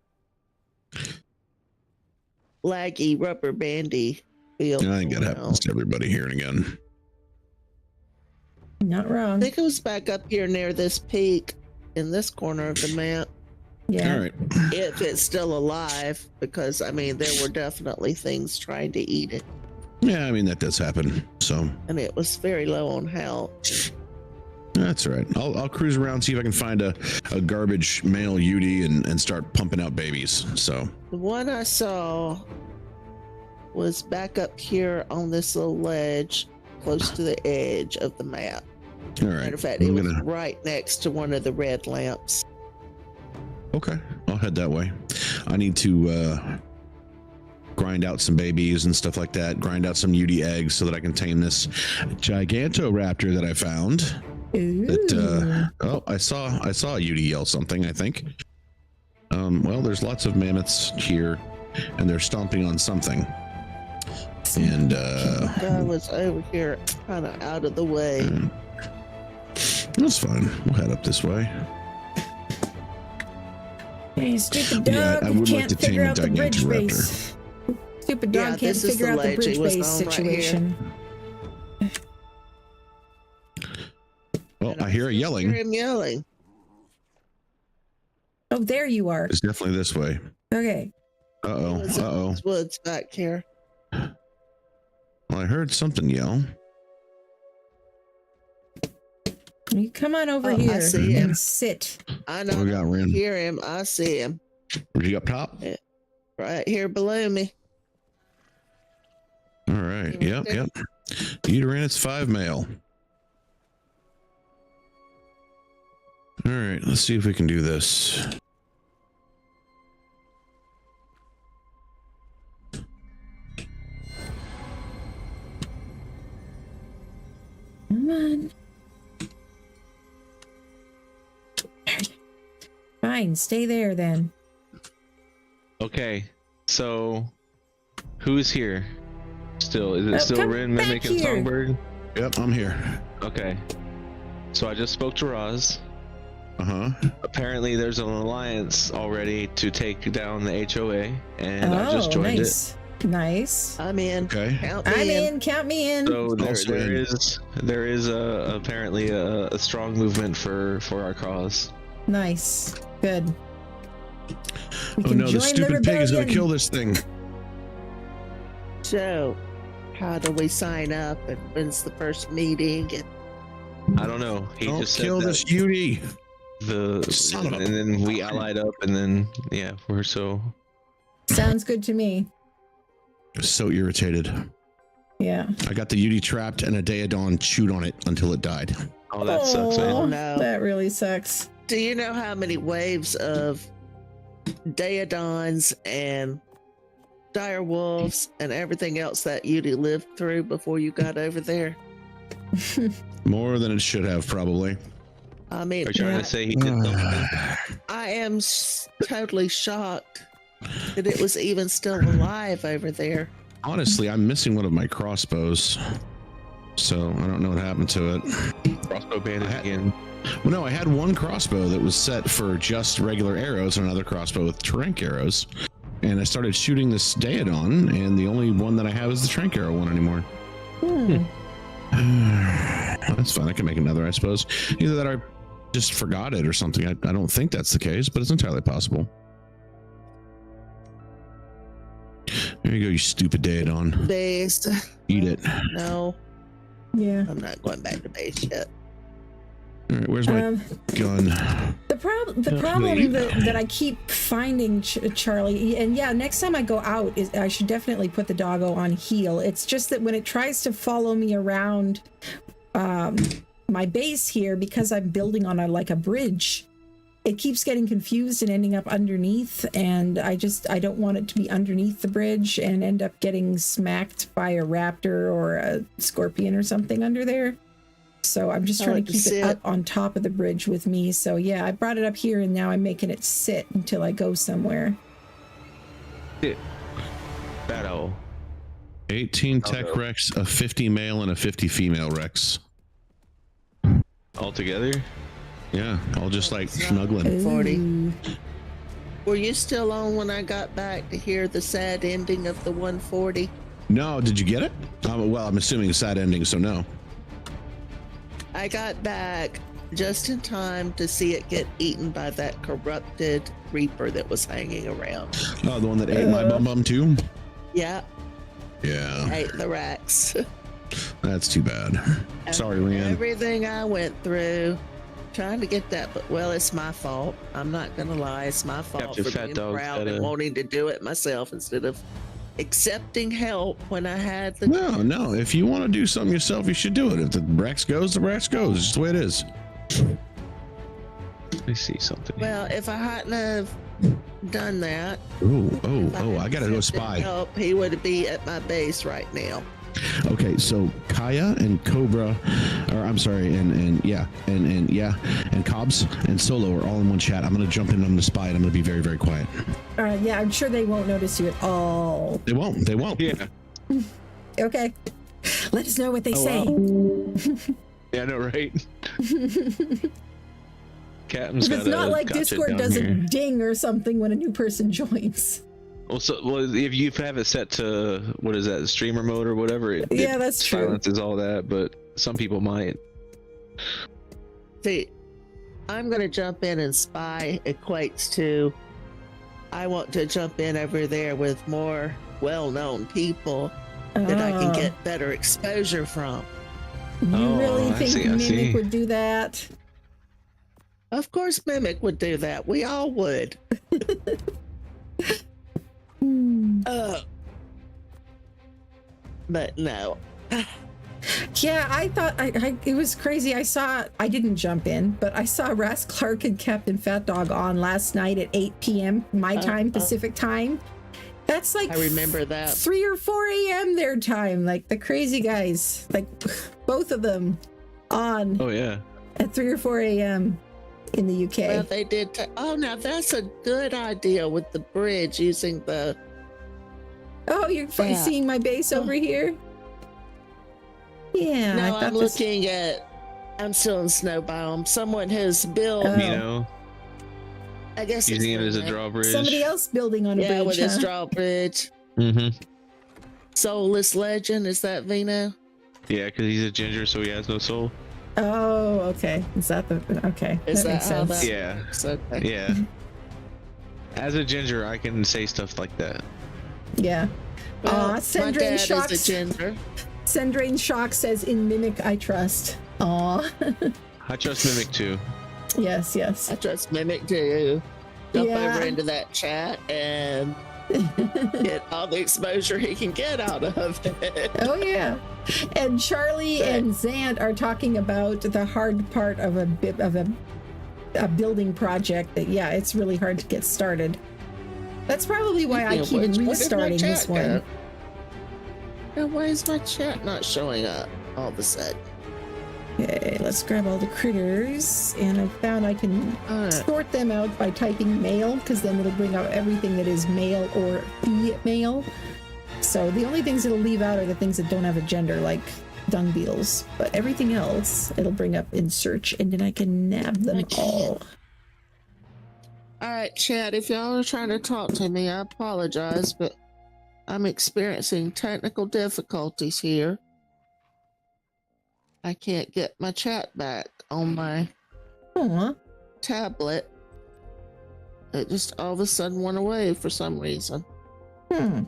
laggy, rubber bandy feel. I think that happens to everybody here and again. Not I wrong. think it was back up here near this peak in this corner of the map. Yeah. All right. If it's still alive, because I mean, there were definitely things trying to eat it, Yeah, I mean that does happen. So and it was very low on health. that's all right. I'll cruise around, see if I can find a garbage male UD and start pumping out babies. So The one I saw was back up here on this little ledge, close to the edge of the map. all right. Matter of fact, it I'm was gonna. right next to one of the red lamps. Okay, I'll head that way. I need to grind out some babies and stuff like that. Grind out some UD eggs so that I can tame this Gigantoraptor that I found. Ooh. That oh, I saw a UD yell something, I think. Well, there's lots of mammoths here, and they're stomping on something. And Guy was over here, kind of out of the way. that's fine. We'll head up this way. Hey, stupid dog Yeah, I would like can't to figure tame a out the bridge Gigantoraptor. base. Stupid Yeah, dog can't this is figure the out the ledge bridge he was base on right here. situation. Well, And I hear a hear yelling. him yelling. Oh, there you are. It's definitely this way. Okay. Uh-oh. It was in Uh-oh. those woods back here. Well, I heard something yell. You come on over Oh, I here see him. and sit. I know. We got Ren. Hear him. I see him Were you up top? right here below me. All right. Yep. Uteranus 5 male. All right. Let's see if we can do this. Come on. Fine, stay there then. Okay, so who's here? Still, is it Oh, still come Rin back mimicking here. Songbird? Yep. I'm here. Okay, so I just spoke to Roz. Uh-huh. Apparently, there's an alliance already to take down the HOA, and I just joined nice. Nice. I'm in. Okay. Count me I'm in. in. Count me in. So Also there in. is apparently a strong movement for our cause. Nice. Good. We Oh can no, the join stupid pig is going to rebellion. kill this thing. So, how do we sign up, and when's the first meeting? And I don't know. He Don't just said kill that this UD. Son of a- and then we allied up, and then yeah, we're so. Sounds good to me. So irritated. Yeah. I got the UD trapped and a Daedon chewed on it until it died. Oh, that sucks. Oh, Man. no. That really sucks. do you know how many waves of Daedons and dire wolves and everything else that you lived through before you got over there? More than it should have, probably. I mean, Are you trying to say he did something? I am totally shocked that it was even still alive over there. Honestly, I'm missing one of my crossbows. So I don't know what happened to it. Crossbow bandit again. Well, no, I had one crossbow that was set for just regular arrows and another crossbow with trank arrows. And I started shooting this Daedon, and the only one that I have is the trank arrow one anymore. That's fine. I can make another, I suppose. Either that or I just forgot it or something. I don't think that's the case, but it's entirely possible. There you go, you stupid Daedon. Base. Eat it. No, Yeah. I'm not going back to base yet. All right, where's my gun? The problem that I keep finding, Charlie, and yeah, next time I go out, is I should definitely put the doggo on heel. It's just that when it tries to follow me around my base here, because I'm building on a bridge, it keeps getting confused and ending up underneath, and I don't want it to be underneath the bridge and end up getting smacked by a raptor or a scorpion or something under there. So I'm just trying to keep it up on top of the bridge with me. So yeah, I brought it up here and now I'm making it sit until I go somewhere. Bad owl. 18 tech Rex, a 50 male, and a 50 female Rex. All together? Yeah, all just like snuggling. 40. Ooh. Were you still on when I got back to hear the sad ending of the 140? No, did you get it? Well, I'm assuming a sad ending, so no. I got back just in time to see it get eaten by that corrupted reaper that was hanging around. Oh, the one that ate my bum too? Yeah, Yeah, ate the racks. that's too bad. Sorry, Rian. Everything I went through trying to get that, but well, it's my fault. I'm not gonna lie, it's my fault Captain for Fat being Dog's proud gotta- and wanting to do it myself instead of accepting help when I had the. No. If you want to do something yourself, you should do it. If the Rex goes, the Rex goes. It's just the way it is. Let me see something. Well, if I hadn't have done that, Oh, I gotta go accepted spy. help, he would be at my base right now. Okay, so Kaya and Cobra, or I'm sorry, and Cobbs and Solo are all in one chat. I'm gonna jump in, I'm gonna spy, and I'm gonna be very, very quiet. Yeah, I'm sure they won't notice you at all. They won't. Yeah. Okay. Let us know what they say. Wow. Yeah, I know, right? Captain's If it's got not a like gotcha Discord down doesn't here. ding or something when a new person joins. Well, if you have it set to what is that, streamer mode or whatever, Yeah, that's true. silences all that. But some people might. See, I'm going to jump in and spy equates to I want to jump in over there with more well-known people that I can get better exposure from. You Oh, really I think see, I Mimic see. would do that? Of course, Mimic would do that. We all would. But no. Yeah, I thought it was crazy. I didn't jump in, but I saw Ras Clark and Captain Fat Dog on last night at 8 p.m. my time, Pacific time. That's like I remember that. 3 or 4 a.m. their time. Like the crazy guys, like both of them on Oh yeah. at 3 or 4 a.m. in the UK. Well, they did. Oh, now that's a good idea with the bridge using the. Oh, you're Yeah. seeing my base over here? Yeah. No, I thought I'm this- looking at. I'm still in snow biome. Someone has built. Oh. You know, I guess it's using it as a Mimic. drawbridge. Somebody else building on a Yeah, bridge. with his huh? drawbridge. Mm-hmm. Soulless Legend, is that Vino? Yeah, because he's a ginger, so he has no soul. Oh, okay. Is that the okay? Is that makes that how sense. that- Yeah. It's okay. Yeah. As a ginger, I can say stuff like that. Yeah. Well, my Sendrain dad is Shocks. a ginger. Sendrain Shock says, "In Mimic, I trust." Aw. I trust Mimic too. Yes, yes. I trust Mimic too. Jump Yeah. over into that chat and get all the exposure he can get out of it. Oh yeah. And Charlie and Zant are talking about the hard part of a building project. That yeah, it's really hard to get started. That's probably why I Yeah, keep where did my restarting this chat one. go? Now, why is my chat not showing up all of a sudden? Okay, let's grab all the critters, and I found I can Alright. sort them out by typing male, because then it'll bring out everything that is male or female. So the only things it'll leave out are the things that don't have a gender, like dung beetles. But everything else, it'll bring up in search, and then I can nab them all. All right, chat, if y'all are trying to talk to me, I apologize, but I'm experiencing technical difficulties here. I can't get my chat back on my Aw. tablet. It just all of a sudden went away for some reason. Hmm.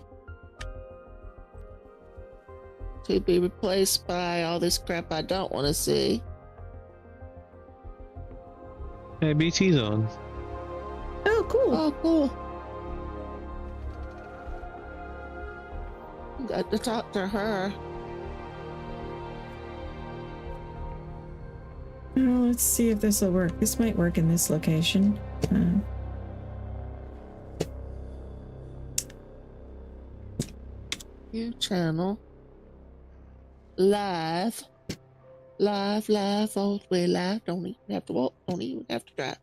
To be replaced by all this crap I don't want to see. Hey, BT's on. Oh, cool. Oh, cool. Got to talk to her. Well, let's see if this will work. This might work in this location. New channel. Live, all the way live. Don't even have to walk. Don't even have to drive.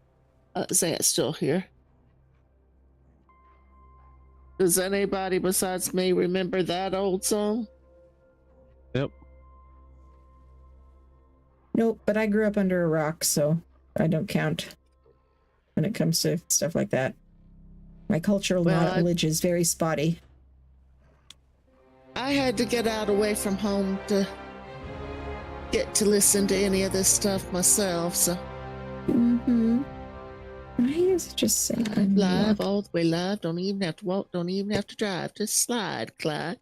Zant's still here. Does anybody besides me remember that old song? Yep. Nope, but I grew up under a rock, so I don't count when it comes to stuff like that. My cultural knowledge is very spotty. I had to get out away from home to get to listen to any of this stuff myself, so. Mm-hmm. Why is it just saying I'm Live, all the way live. Don't even have to walk, don't even have to drive. Just slide, Clyde.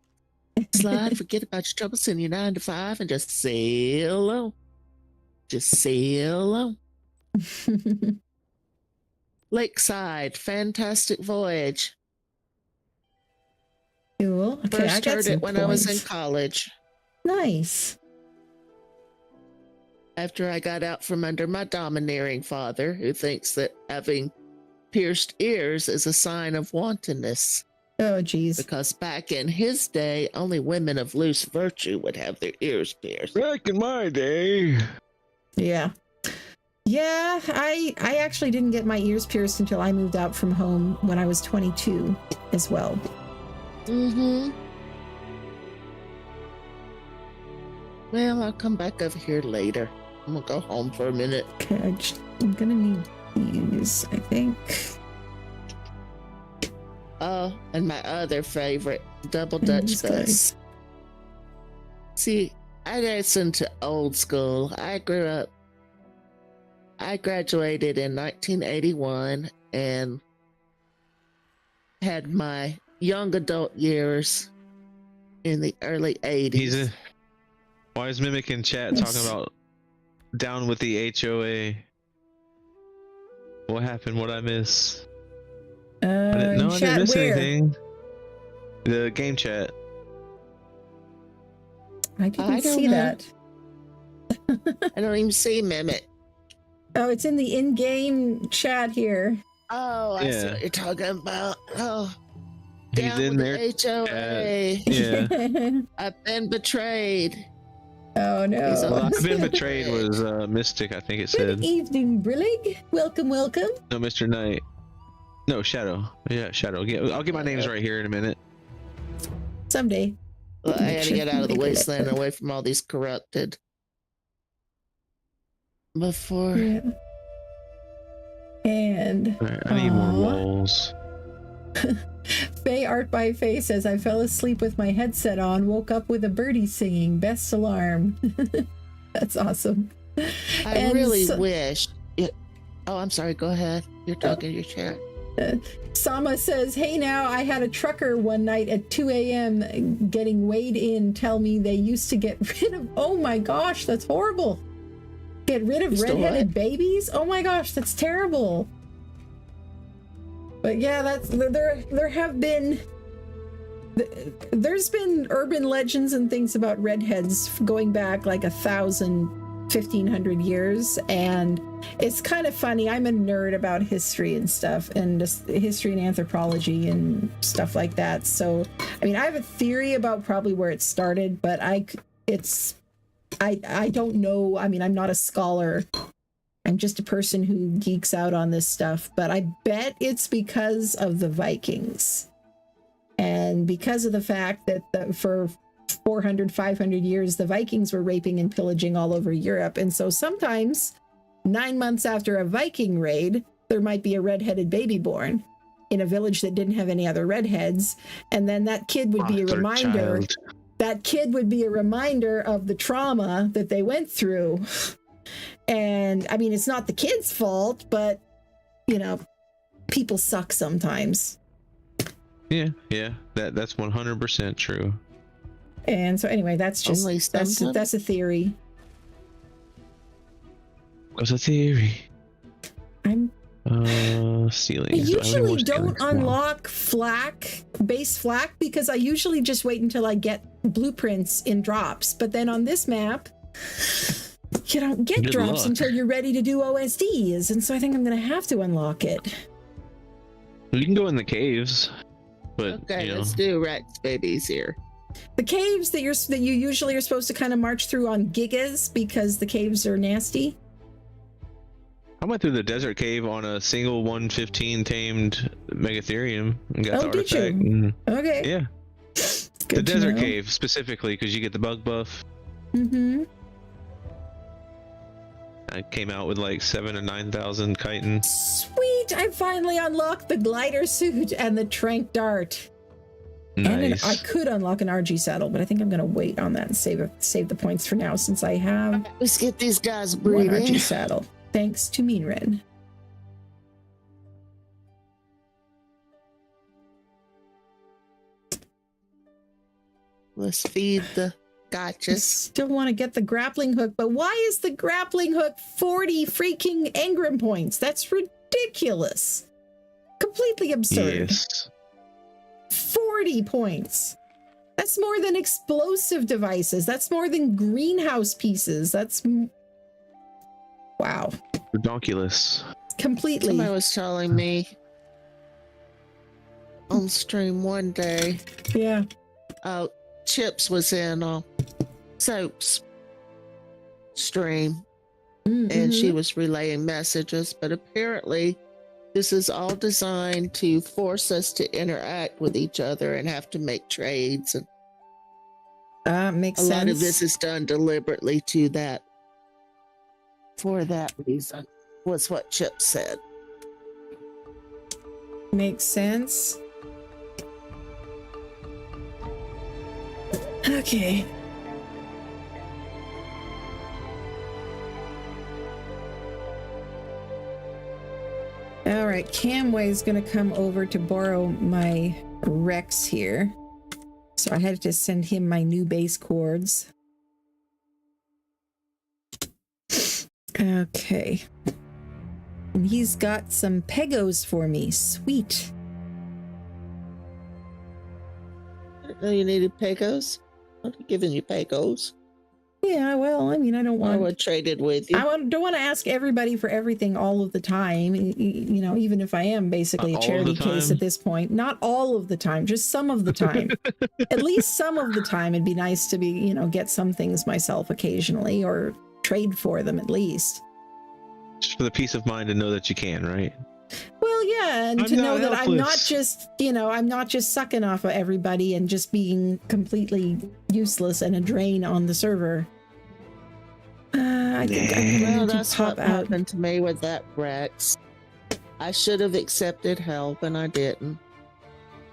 Slide, forget about your troubles in your 9 to 5 and just sail low. Just sail low. Lakeside, fantastic voyage. Cool. Okay, First heard it when I was in college. Nice. After I got out from under my domineering father, who thinks that having pierced ears is a sign of wantonness. Oh, geez. Because back in his day, only women of loose virtue would have their ears pierced. Back in my day. Yeah. Yeah, I actually didn't get my ears pierced until I moved out from home when I was 22 as well. Mm-hmm. Well, I'll come back over here later. I'm gonna go home for a minute. Okay, I'm gonna need these, I think. Oh, and my other favorite, double Dutch bus. See, I listened to old school. I graduated in 1981 and had my young adult years in the early 80s. Why is Mimic in chat talking about down with the HOA? What happened? What I miss? I didn't miss anything. The game chat. I didn't see that. I don't even see Mimic. Oh, it's in the in-game chat here. Oh, I see what you're talking about. Oh, he's down in with there. The HOA. Yeah. I've been betrayed. Oh no. Well, I've been betrayed was Mystic, I think it said. Good evening, Brillig. Welcome, welcome. No, Mr. Knight. No, Shadow. Yeah, Shadow. I'll get my names right here in a minute. Someday. Well, I gotta get out of the wasteland and away from all these corrupted. Before. Yeah. And Right, I need more walls. Faye Art by Faye says, I fell asleep with my headset on, woke up with a birdie singing. Best alarm. That's awesome. I really wish. Oh, I'm sorry. Go ahead. You're talking to your chat. Sama says, hey now, I had a trucker one night at 2 a.m. getting weighed in tell me they used to get rid of, oh my gosh, that's horrible. Get rid of redheaded babies? Oh my gosh, that's terrible. But yeah, there's been urban legends and things about redheads going back like 1,500 years, and it's kind of funny. I'm a nerd about history and stuff, and just history and anthropology and stuff like that. So, I mean, I have a theory about probably where it started, but I don't know. I mean, I'm not a scholar. I'm just a person who geeks out on this stuff, but I bet it's because of the Vikings. And because of the fact that for 400, 500 years, the Vikings were raping and pillaging all over Europe. And so sometimes 9 months after a Viking raid, there might be a redheaded baby born in a village that didn't have any other redheads. And then that kid would be a reminder. That kid would be a reminder of the trauma that they went through. And I mean, it's not the kid's fault, but you know, people suck sometimes. Yeah, that's 100% true. And so anyway, that's just that's a theory. What's a theory? I'm stealing. I usually don't unlock base flak because I usually just wait until I get blueprints in drops. But then on this map, you don't get drops until you're ready to do OSDs, and so I think I'm gonna have to unlock it. You can go in the caves, but okay, let's do Rex babies here. The caves that you usually are supposed to kind of march through on gigas because the caves are nasty. I went through the desert cave on a single 115 tamed Megatherium and got the artifact. Did you? Okay. Yeah. The desert cave specifically because you get the bug buff. Mm-hmm. I came out with like 7,000 to 9,000 chitin. Sweet! I finally unlocked the glider suit and the trank dart. Nice. And I could unlock an RG saddle, but I think I'm going to wait on that and save the points for now since I have Let's get these guys one breathing. RG saddle. Thanks to Mean Red. Let's feed the I gotchas. still want to get the grappling hook, but why is the grappling hook 40 freaking engram points? That's ridiculous. Completely absurd. Yes. 40 points. That's more than explosive devices. That's more than greenhouse pieces. That's wow. Redonkulous. Completely. Somebody was telling me on stream one day, Yeah. Chips was in Soap's stream, Mm-hmm. and she was relaying messages, but apparently this is all designed to force us to interact with each other and have to make trades, and Makes a sense. lot of this is done deliberately for that reason, was what Chip said. Makes sense. Okay. All right, Camway's gonna come over to borrow my Rex here. So I had to send him my new base chords. Okay. And he's got some Pegos for me. Sweet. I didn't know you needed Pegos. I'm giving you Pegos. Yeah, well, I mean, I don't I want... would trade it with you. don't want to ask everybody for everything all of the time. You know, even if I am basically a All of charity the case time? at this point. Not all of the time, just some of the time. At least some of the time, it'd be nice to be, you know, get some things myself occasionally or trade for them at least. Just for the peace of mind to know that you can, right? Well, yeah, and I'm to know not that I'm not helpless. just, you know, I'm not just sucking off of everybody and just being completely useless and a drain on the server. I think I'm Well, going to that's pop what out. happened to me with that Rex. I should have accepted help, and I didn't,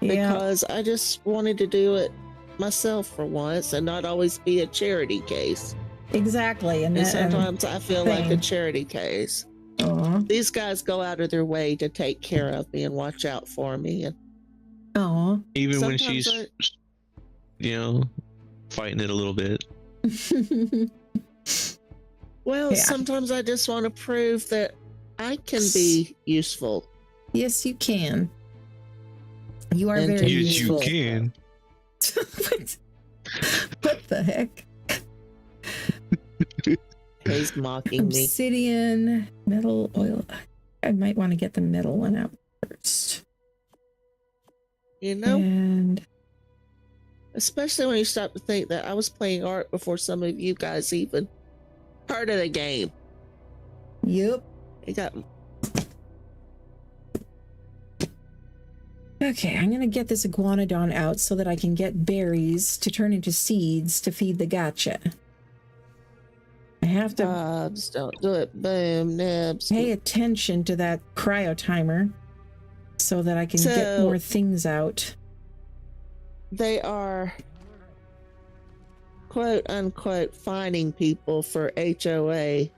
Yeah, because I just wanted to do it myself for once and not always be a charity case. exactly. And And sometimes I feel like a same. charity case. Aw. These guys go out of their way to take care of me and watch out for me. And Aw. Even when Sometimes she's, you know, fighting it a little bit. well, Yeah. sometimes I just want to prove that I can be useful. Yes, you can. You are And very Yes, you useful. can. What the heck? He's mocking me. Obsidian, metal, oil. I might want to get the metal one out first. You know, And especially when you stop to think that I was playing art before some of you guys even heard of the game. yep. It got Okay, I'm gonna get this iguanodon out so that I can get berries to turn into seeds to feed the gotcha. I have to Bobs, don't do it. Boom, nibs. pay attention to that cryo timer so that I can get So- more things out. They are quote unquote fining people for HOA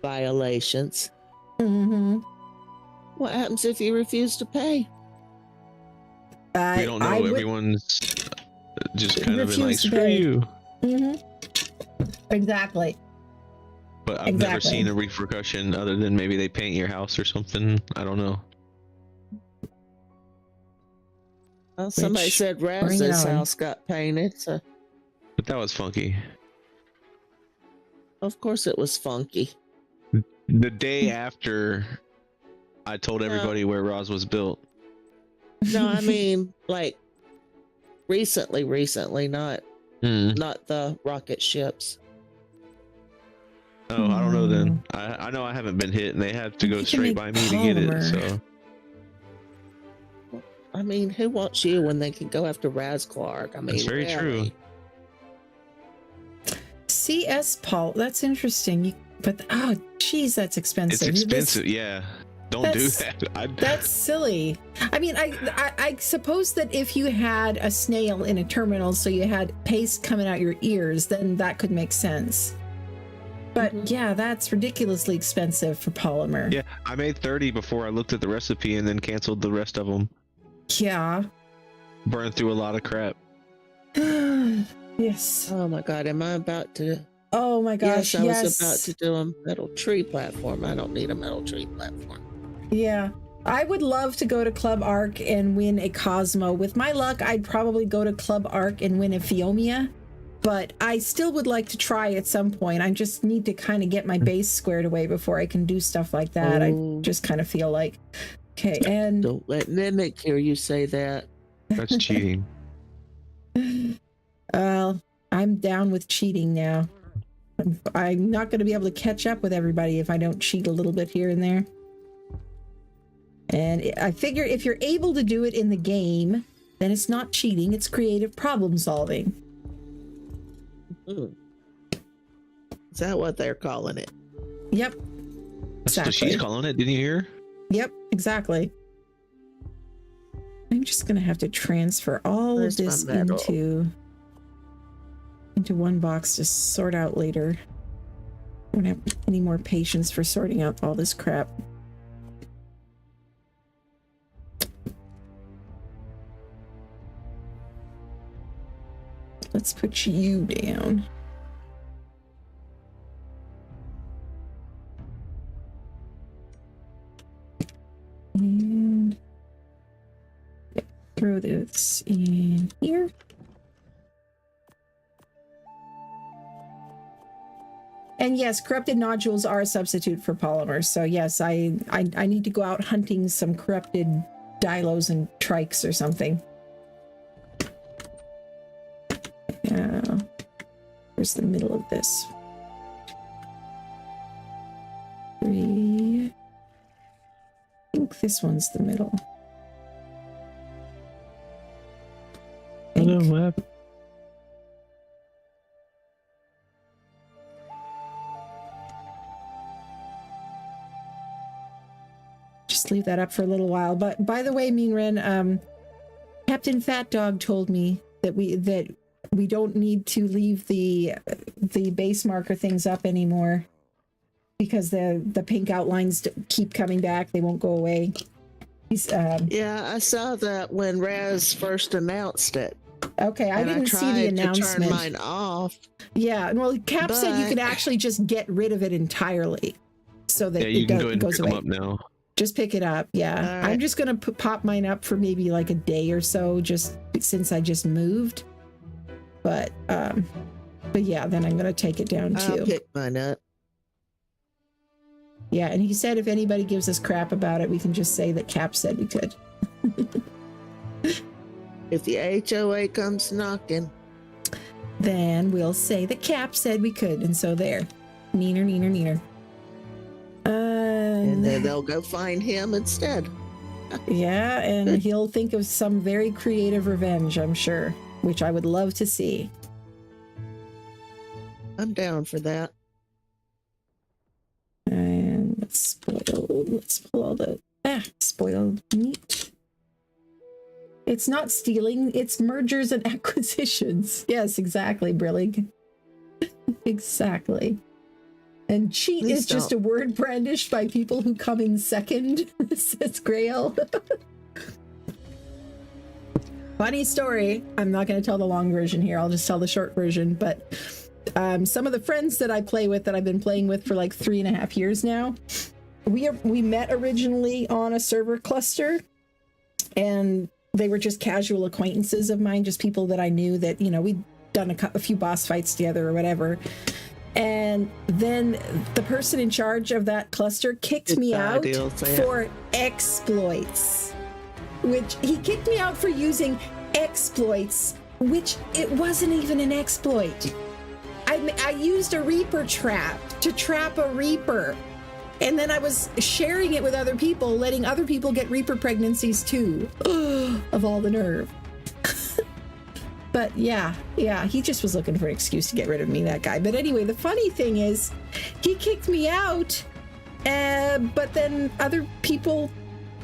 violations. Mm-hmm. What happens if you refuse to pay? We don't know. I would, Everyone's just kind of been like, refuse to screw pay. you. Exactly. But I've never Exactly. seen a repercussion other than maybe they paint your house or something. I don't know. Well, somebody Which- said bring it Raz's on. house got painted, so But that was funky. of course it was funky. The day after I told No. everybody where Roz was built. No, I mean like recently, not Hmm. not the rocket ships. Oh, I don't know then. I know I haven't been hit and they have to You go can straight make by me to get it. polymer. So I mean, who wants you when they can go after Raz Clark? I mean, that's very true. CS Paul, that's interesting. But oh, geez, that's expensive. It's This- expensive. Yeah. Don't do that. That's silly. I mean, I suppose that if you had a snail in a terminal, so you had paste coming out your ears, then that could make sense. But yeah, that's ridiculously expensive for polymer. Yeah, I made 30 before I looked at the recipe and then canceled the rest of them. Yeah. Burned through a lot of crap. Yes. Oh my God, am I about to? Oh my gosh, yes, I was about to do a metal tree platform. I don't need a metal tree platform. Yeah. I would love to go to Club Arc and win a Cosmo. With my luck, I'd probably go to Club Arc and win a Phiomia. But I still would like to try at some point. I just need to kind of get my base squared away before I can do stuff like that. Oh. I just kind of feel like, okay, and Don't let Mimic hear you say that. That's cheating. I'm down with cheating now. I'm not going to be able to catch up with everybody if I don't cheat a little bit here and there. And I figure if you're able to do it in the game, then it's not cheating, it's creative problem solving. Is that what they're calling it? Yep. That's what she's calling it. Didn't you hear? Yep, exactly. I'm just gonna have to transfer all Where's of this my metal? into one box to sort out later. I don't have any more patience for sorting out all this crap. Let's put you down. And throw this in here. And yes, corrupted nodules are a substitute for polymers. So yes, I need to go out hunting some corrupted dilos and trikes or something. Where's the middle of this? 3. I think this one's the middle. Hello, map. Just leave that up for a little while. But by the way, Minren, Captain Fat Dog told me that we don't need to leave the base marker things up anymore because the pink outlines keep coming back. They won't go away. He's, Yeah, I saw that when Raz first announced it. okay, I didn't see the announcement. To turn mine off. Yeah, well, Cap said you could actually just get rid of it entirely, so that You can go it ahead and goes pick them away. up now. Just pick it up. Yeah, All right. I'm just gonna pop mine up for maybe like a day or so, just since I just moved. But yeah, then I'm gonna take it down too. I'll pick mine up. Yeah, and he said if anybody gives us crap about it, we can just say that Cap said we could. If the HOA comes knocking. Then we'll say that Cap said we could, and so there. Neener, neener, neener. And then they'll go find him instead. Yeah, and he'll think of some very creative revenge, I'm sure, which I would love to see. I'm down for that. And let's pull all the spoiled meat. It's not stealing, it's mergers and acquisitions. Yes, exactly, Brillig. Exactly. And cheat Please is just a word brandished by people who come in second, says Grail. Funny story. I'm not going to tell the long version here. I'll just tell the short version. But some of the friends that I play with, that I've been playing with for like 3.5 years now, we met originally on a server cluster, and they were just casual acquaintances of mine, just people that I knew that, you know, we'd done a few boss fights together or whatever. And then the person in charge of that cluster kicked me out for exploits, which he kicked me out for using exploits, which it wasn't even an exploit. I used a Reaper trap to trap a Reaper. And then I was sharing it with other people, letting other people get Reaper pregnancies too. Of all the nerve. But yeah, he just was looking for an excuse to get rid of me, that guy. But anyway, the funny thing is, he kicked me out But then other people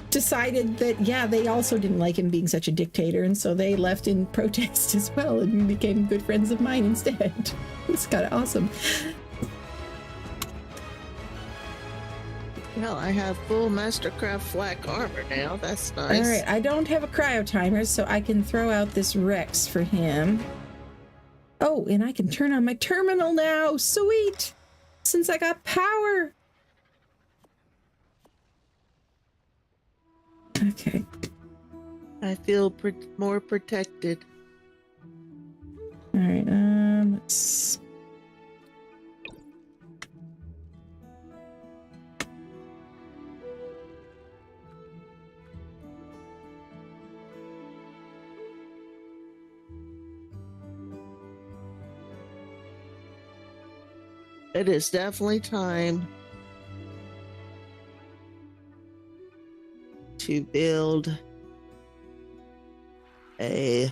decided that, yeah, they also didn't like him being such a dictator, and so they left in protest as well and became good friends of mine instead. It's kind of awesome. Well, I have full Mastercraft flak armor now. That's nice. All right, I don't have a cryo timer, so I can throw out this Rex for him. Oh, and I can turn on my terminal now. Sweet! Since I got power. Okay. I feel more protected. All right, let's... It is definitely time to build a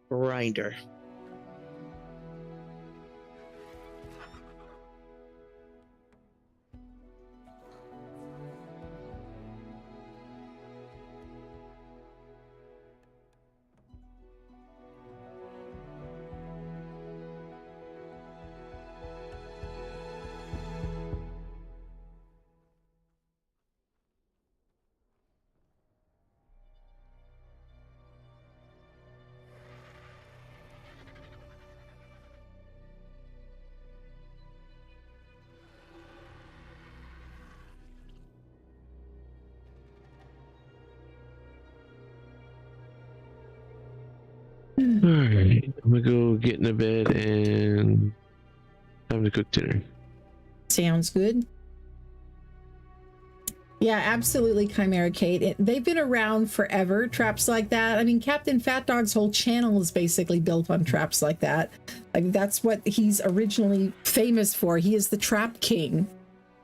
grinder. Alright, I'm gonna go get in the bed and time to cook dinner. Sounds good. Yeah, absolutely, Chimera Kate. They've been around forever, traps like that. I mean, Captain Fat Dog's whole channel is basically built on traps like that. Like, that's what he's originally famous for. He is the trap king.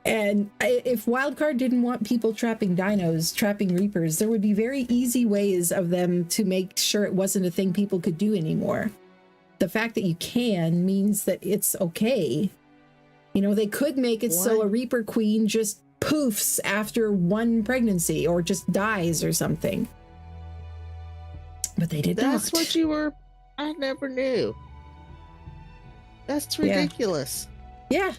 And if Wildcard didn't want people trapping dinos, trapping Reapers, there would be very easy ways of them to make sure it wasn't a thing people could do anymore. The fact that you can means that it's okay. You know, they could make it so a Reaper Queen just poofs after one pregnancy or just dies or something. But they did not. That's what you were... I never knew. That's ridiculous. Yeah.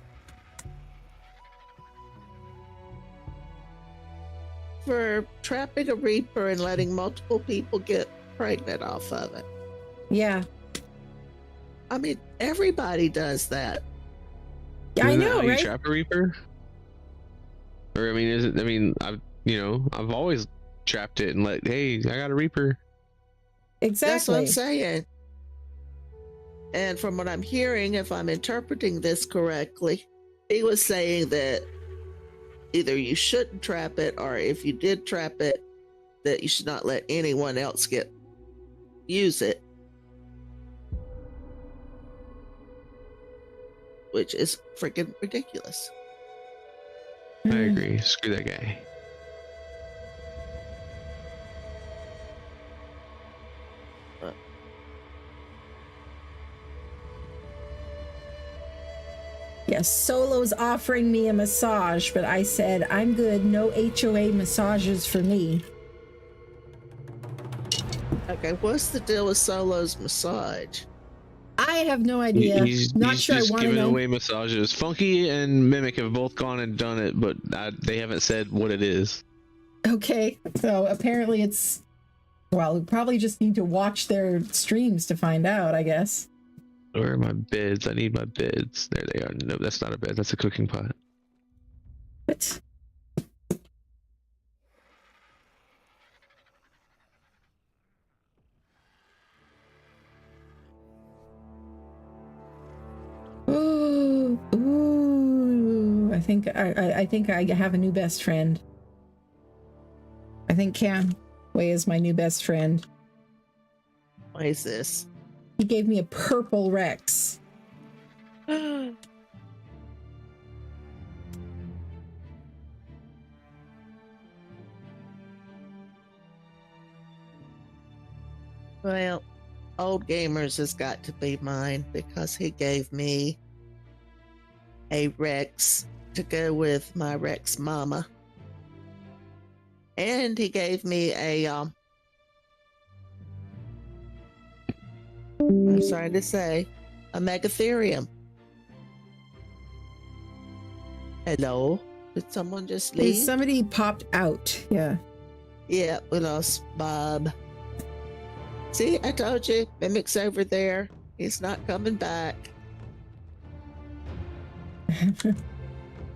For trapping a Reaper and letting multiple people get pregnant off of it. Yeah. I mean, everybody does that. Yeah, I Isn't that know, how right? You trap a Reaper? Or I mean, is it? I mean, I've always trapped it and let. Hey, I got a Reaper. Exactly. That's what I'm saying. And from what I'm hearing, if I'm interpreting this correctly, he was saying that either you shouldn't trap it, or if you did trap it, that you should not let anyone else use it. Which is freaking ridiculous. I agree. Screw that guy. Yes, Solo's offering me a massage, but I said, I'm good. No HOA massages for me. Okay, what's the deal with Solo's massage? I have no idea. Not He's sure I just want to giving know. away massages. Funky and Mimic have both gone and done it, but they haven't said what it is. Okay, so apparently it's... Well, we probably just need to watch their streams to find out, I guess. Where are my beds? I need my beds. There they are. No, that's not a bed. That's a cooking pot. What? Ooh, I think I have a new best friend. I think Cam Way is my new best friend. What is this? He gave me a purple Rex. Well, Old Gamers has got to be mine because he gave me a Rex to go with my Rex mama. And he gave me a, I'm sorry to say, a Megatherium. Hello? Did someone just leave? Somebody popped out. Yeah. Yeah, we lost Bob. See, I told you, Mimic's over there. He's not coming back.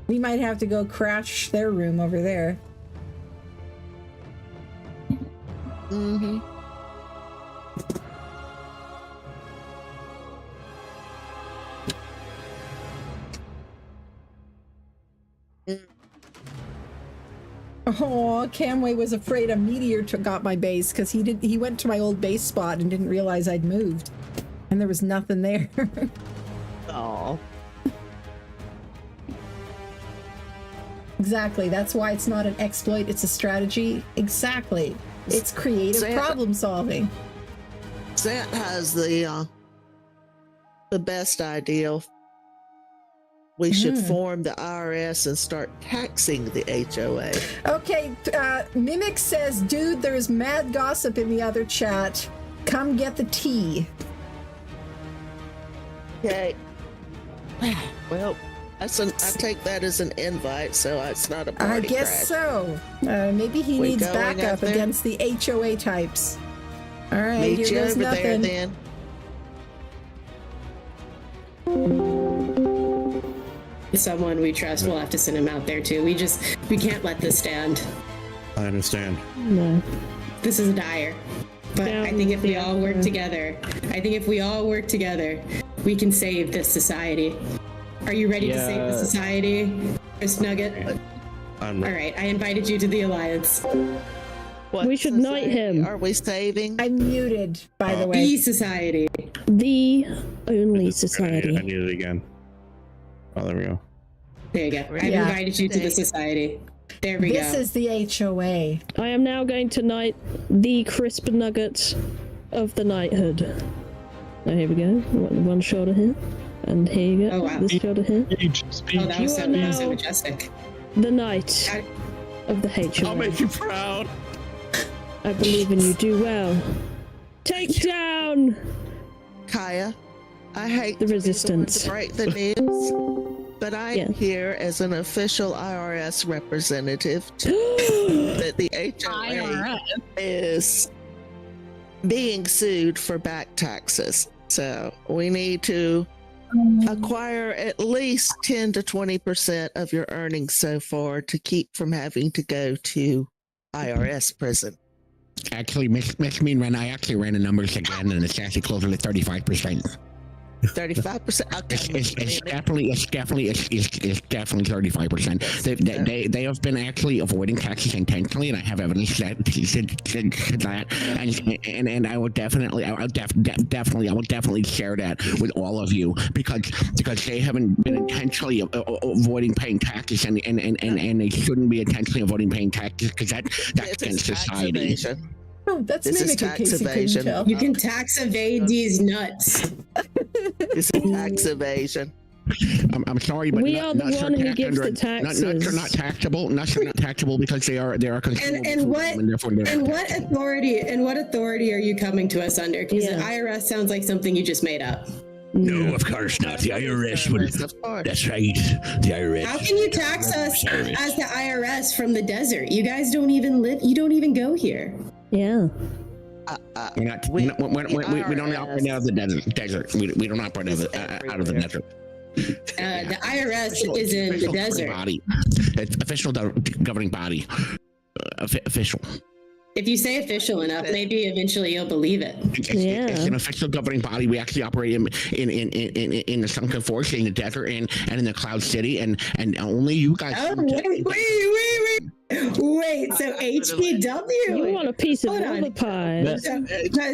We might have to go crash their room over there. Mm-hmm. Oh, Camway was afraid a meteor got my base because he went to my old base spot and didn't realize I'd moved, and there was nothing there. Oh. Exactly. That's why it's not an exploit. It's a strategy. Exactly. It's creative problem solving. Zant has the best idea. We should form the IRS and start taxing the HOA. Okay, Mimic says, dude, there's mad gossip in the other chat. Come get the tea. Okay. Well, I take that as an invite, so it's not a party I guess crash. so. Maybe he We needs going backup up there? against the HOA types. All right, Meet here you goes over nothing. there then. Someone we trust, we'll have to send him out there too. We can't let this stand. I understand. No. This is dire. But I think if we all work together, we can save this society. Are you ready to save the society, Chris Nugget? All right, I invited you to the Alliance. What We should knight him. Are we saving? I'm muted, by the way. The society. The only I society. need it again. Oh, there we go. There you go. I've Yeah. invited you to the society. There we go. This is the HOA. I am now going to knight the crisp nugget of the knighthood. Now here we go. One shoulder here. And here you go. Oh, wow. This shoulder here. Oh, that was You so, are that was so now- majestic. The knight of the HOA. I'll make you proud. I believe in you. Do well. Take down Kaya, I hate the to be resistance. to break the news, but I'm Yeah. here as an official IRS representative to that the HOA is being sued for back taxes. So we need to acquire at least 10 to 20% of your earnings so far to keep from having to go to IRS prison. Actually, Miss Mean, I actually ran the numbers again, and it's actually closer to 35%. 35%. Okay. It's definitely 35%. They have been actually avoiding taxes intentionally, and I have evidence that and I will definitely share that with all of you because they haven't been intentionally avoiding paying taxes, and they shouldn't be intentionally avoiding paying taxes because that's against society. Evasion. Oh, that's This is Mimic in tax case you couldn't evasion. tell. You can tax evade these nuts. This is tax evasion. I'm sorry, but We are the one who gives the taxes. Nuts are not taxable. Nuts are not taxable because they are consumable And food, what therefore they're and not what authority are you coming to us under? Because Yeah. the IRS sounds like something you just made up. No, of course not. The IRS would. Of course. That's right. The IRS. How can you tax us Service. as the IRS from the desert? You guys don't even live. You don't even go here. Yeah. We don't operate out of the desert. We don't operate out of the desert. The IRS is in the Official desert. body. It's official governing body. Official. If you say official enough, maybe eventually you'll believe it. It's an official governing body. We actually operate in the Sunken Forest, in the desert, and in the Cloud City, and only you guys. Oh, wait. So HBW. You want a piece of Hold on. the pie.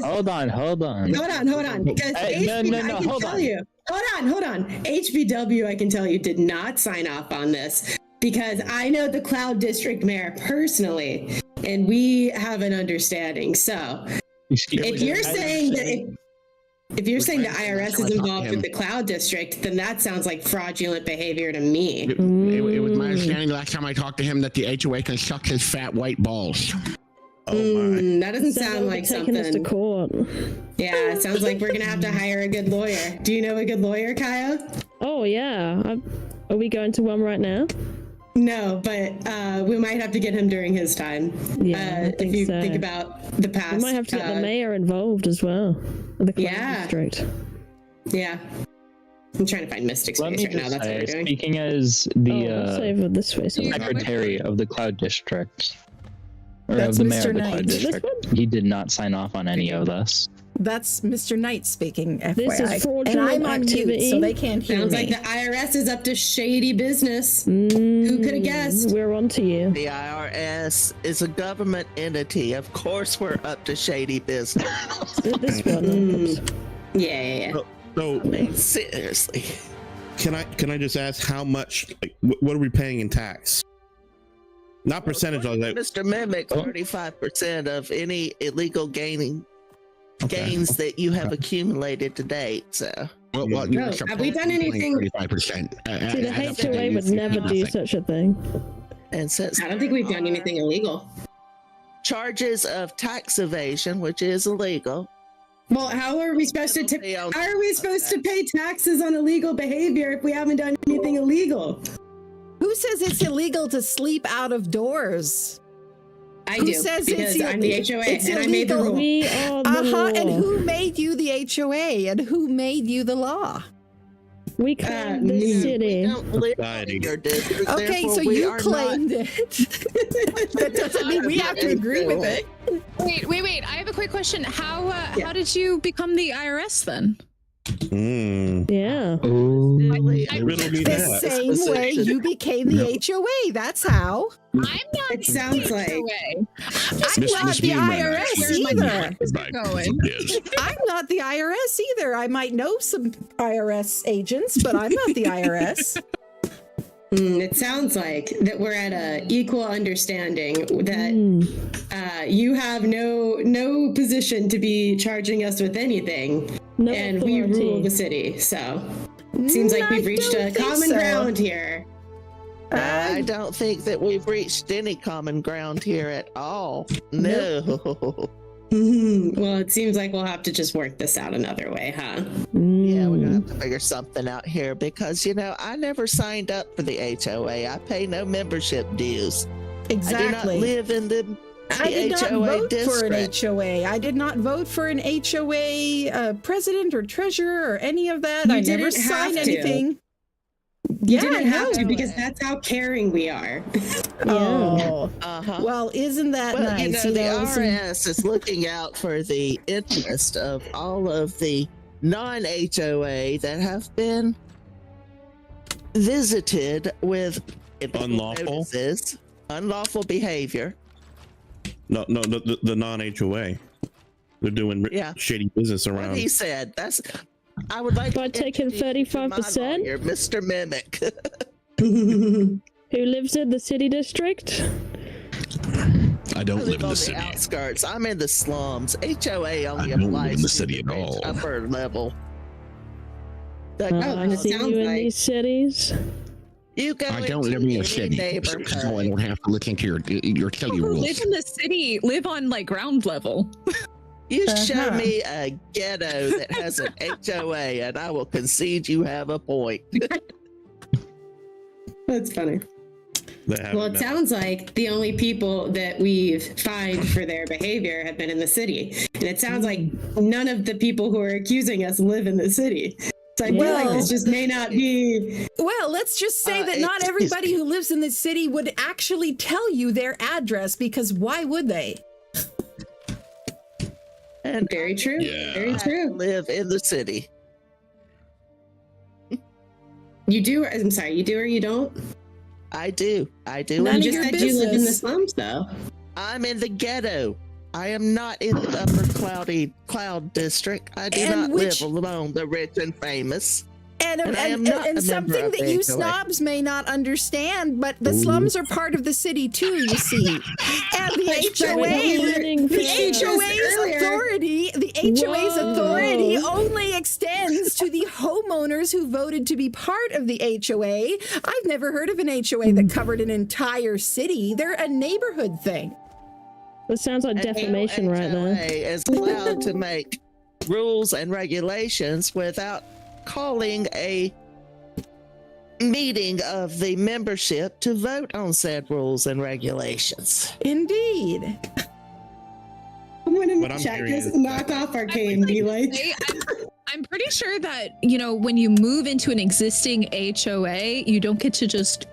Hold on. Hold on. Because Hey, no, I can hold tell on. you. Hold on. HBW, I can tell you, did not sign off on this because I know the Cloud District Mayor personally, and we have an understanding. So if you're saying that If you're saying the That's IRS what is I thought involved him. with the cloud district, then that sounds like fraudulent behavior to me. It was my understanding last time I talked to him that the HOA can suck his fat white balls. Oh my. That doesn't sound like taking us to something. court. Yeah, it sounds like we're gonna have to hire a good lawyer. Do you know a good lawyer, Kaya? Oh yeah. Are we going to one right now? No, but we might have to get him during his time. Yeah, I think if you so. think about the past. We might have to get the mayor involved as well. The Cloud Yeah. district. Yeah. I'm trying to find Mystic Let Space me right now. just That's what say, we're doing. speaking as Oh, the let's save it this way. So secretary of the Cloud District, or That's of the mayor Mr. of the Knight. Cloud This District, he did not sign off on any of this. That's Mr. Knight speaking, FYI. This is fraudulent and I'm on mute, activity. so they can't hear Sounds me. like the IRS is up to shady business. Who could have guessed? We're on to you. The IRS is a government entity. Of course, we're up to shady business. This one. Yeah. So I mean, seriously. can I just ask how much? Like, what are we paying in tax? Not percentage like that. Mr. Mimic, 35% of any illegal gains that you have accumulated to date. So, Well, No, have we done anything- 35%. See, the HOA would never do such a thing. and since I don't think we've done anything illegal. charges of tax evasion, which is illegal. Well, how are we supposed to pay taxes on illegal behavior if we haven't done anything illegal? Who says it's illegal to sleep out of doors? I Who do says because it's I'm the HOA it's and I made the illegal? rule. We are the law. And who made you the HOA? And who made you the law? We claim me. the city. Don't live Society. in your district, Okay, therefore so we you are claimed it. That doesn't mean we have to agree with it. Wait. I have a quick question. How did you become the IRS then? Yeah. Riddle me The that. same way you became the HOA. That's how. I'm not. It sounds like I'm I'm just not the IRS either. going. I'm not the IRS either. I might know some IRS agents, but I'm not the IRS. it sounds like that we're at a equal understanding that you have no position to be charging us with anything, No and we authority. rule the city. So seems like we've reached a common ground here. I don't think that we've reached any common ground here at all. No. Well, it seems like we'll have to just work this out another way, huh? Yeah, we're gonna have to figure something out here because I never signed up for the HOA. I pay no membership dues. I do not Exactly. live in the I did not HOA vote for an district. HOA. I did not vote for an HOA president or treasurer or any of that. You I never didn't have signed to. anything. You Yeah, didn't I have to know. because that's how caring we are. Oh, Uh-huh. well, isn't that Well, nice? the some- IRS is looking out for the interest of all of the non-HOA that have been visited with Unlawful? notices, unlawful behavior. No, the non-HOA. They're doing Yeah. shady business What around. he said. I would like By to taking introduce you to my 35%? lawyer, Mr. Mimic. Who lives in the city district? I don't live in on the city. outskirts. I'm in the slums. HOA only I don't live applies in the to city at rich all. upper level. The I it see sounds you in like- these cities. You go I don't into live in any a city, so I neighborhood. don't have to listen to your silly People who rules. live in the city live on like ground level. You show Uh-huh. me a ghetto that has an HOA, and I will concede you have a point. That's funny. They haven't Well, it met. sounds like the only people that we've fined for their behavior have been in the city. And it sounds like none of the people who are accusing us live in the city. So I feel like Well- this just may not be. Well, let's just say that not excuse everybody who lives in the city would actually tell you their address, because why would they? And Very true. Yeah. Very I true. live in the city. You do. I'm sorry. You do or you don't. I do. I do. None And of You your just said you live in the business. slums, though. I'm in the ghetto. I am not in the upper cloud district. I do And not which- live along the rich and famous. And something that you snobs may not understand, but the slums are part of the city too, you see. And the HOA's authority only extends to the homeowners who voted to be part of the HOA. I've never heard of an HOA that covered an entire city. They're a neighborhood thing. That sounds like defamation right there. Is allowed to make rules and regulations without calling a meeting of the membership to vote on said rules and regulations. Indeed. I'm gonna check this knock off arcane be like. I'm pretty sure that, you know, when you move into an existing HOA, you don't get to just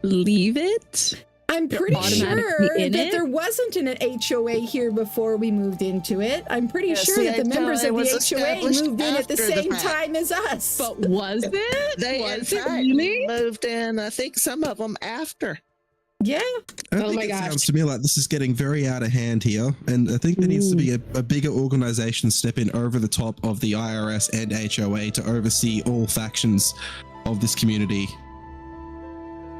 leave it. I'm pretty sure that there wasn't an HOA here before we moved into it. I'm pretty sure that the members of the HOA moved in at the same time as us. But was it? They moved in, I think some of them after. Yeah. Oh my gosh. Sounds to me like this is getting very out of hand here. And I think there needs to be a bigger organization step in over the top of the IRS and HOA to oversee all factions of this community.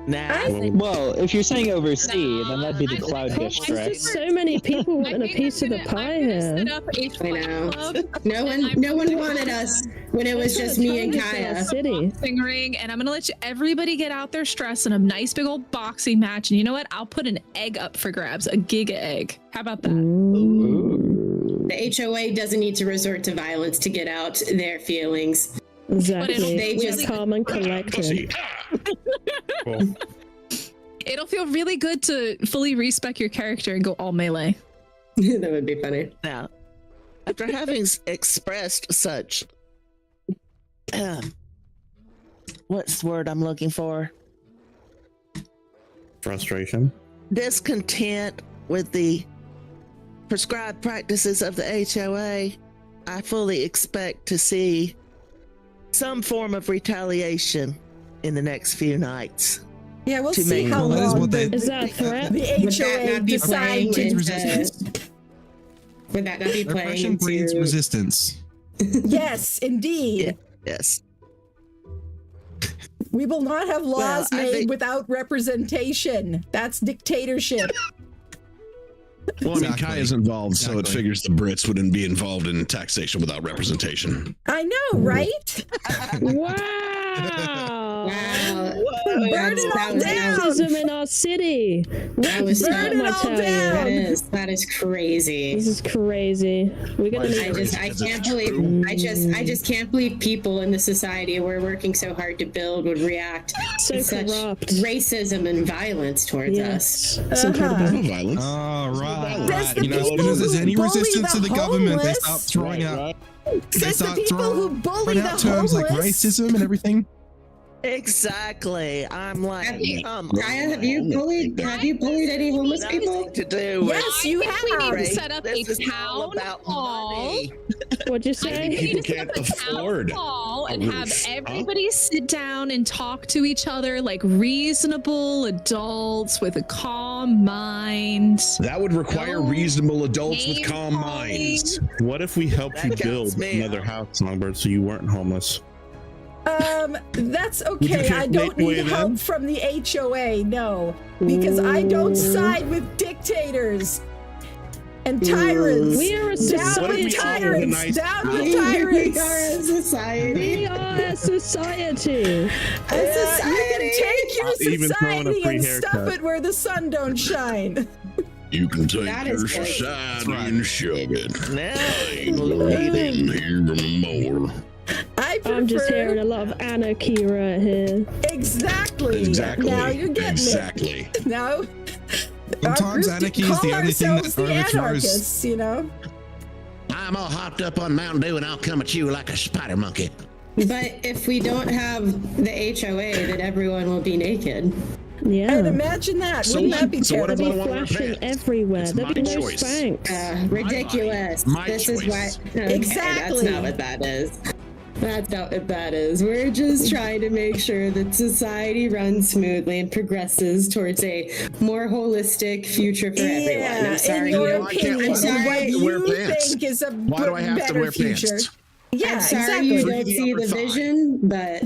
Well, if you're saying oversee, then that'd be the Cloud District. So many people wanting a piece of the pie here. I know. No one wanted us when it was just me and Kaya. Boxing ring, and I'm gonna let everybody get out their stress in a nice big old boxing match. And you know what? I'll put an egg up for grabs, a giga egg. How about that? The HOA doesn't need to resort to violence to get out their feelings. Exactly. They just calm and collected. It'll feel really good to fully respec your character and go all melee. That would be funny. Now, after having expressed such, what's the word I'm looking for? Frustration. Discontent with the prescribed practices of the HOA, I fully expect to see some form of retaliation in the next few nights. Yeah, we'll see how long is that a threat? The HOA decide to... Would that not be playing Oppression breeds resistance. Yes, indeed. Yes. We will not have laws made without representation. That's dictatorship. Well, I mean, Kaya's involved, so it figures the Brits wouldn't be involved in taxation without representation. I know, right? Wow. Burn it all down. Racism in our city. That was burn it all down. That is crazy. This is crazy. We're gonna. I can't believe. I just can't believe people in the society we're working so hard to build would react so to such corrupt racism and violence towards us. It's incredible. Violence. Oh, right. There's the You know, as people soon as there's who any bully resistance the to the government, they homeless. start throwing out. They Says the start people who bully the terms like homeless. racism and everything. Exactly. I'm like, Kaya, have you bullied any homeless people? To do. Yes, you have. We need to set up a town hall. What'd you I say? think we need to People set up a can't afford town hall and a have roof, everybody sit down and talk to each other like reasonable adults with a calm mind. That would require reasonable adults with calm minds. What if we helped you That counts build me another out. house, Songbird, so you weren't homeless? That's Would you okay. care I if don't Nate need weighed help in? from the HOA, no. Because I don't side with dictators and tyrants. We are a Down society. with tyrants. Down with We tyrants. are a society. We are a society. You can take your I'll even throw in a society free and stuff haircut. it where the sun don't shine. You can take That your is great. society and shove it. Now, Ain't here more. I'm just hearing a lot of anarchy right here. Exactly. Now you're getting exactly. it. Now, Sometimes anarchy is the only thing that the overthrows. anarchists, you know. I'm all hopped up on Mountain Dew and I'll come at you like a spider monkey. But if we don't have the HOA, then everyone will be naked. Yeah. And imagine that. So Wouldn't what- that be so what terrible? if I want to Flashing repent? everywhere. It's There'll be my no choice. spanks. Ridiculous. My This choice. is why. Okay, Exactly. That's not what that is. That's not what that is. We're just trying to make sure that society runs smoothly and progresses towards a more holistic future for everyone. I'm sorry. in your Why can't- opinion, why do I what have to wear you pants? think is a Why do I have to better wear future. pants? Yeah, I'm sorry exactly. you Free don't the see upper the thigh. vision, but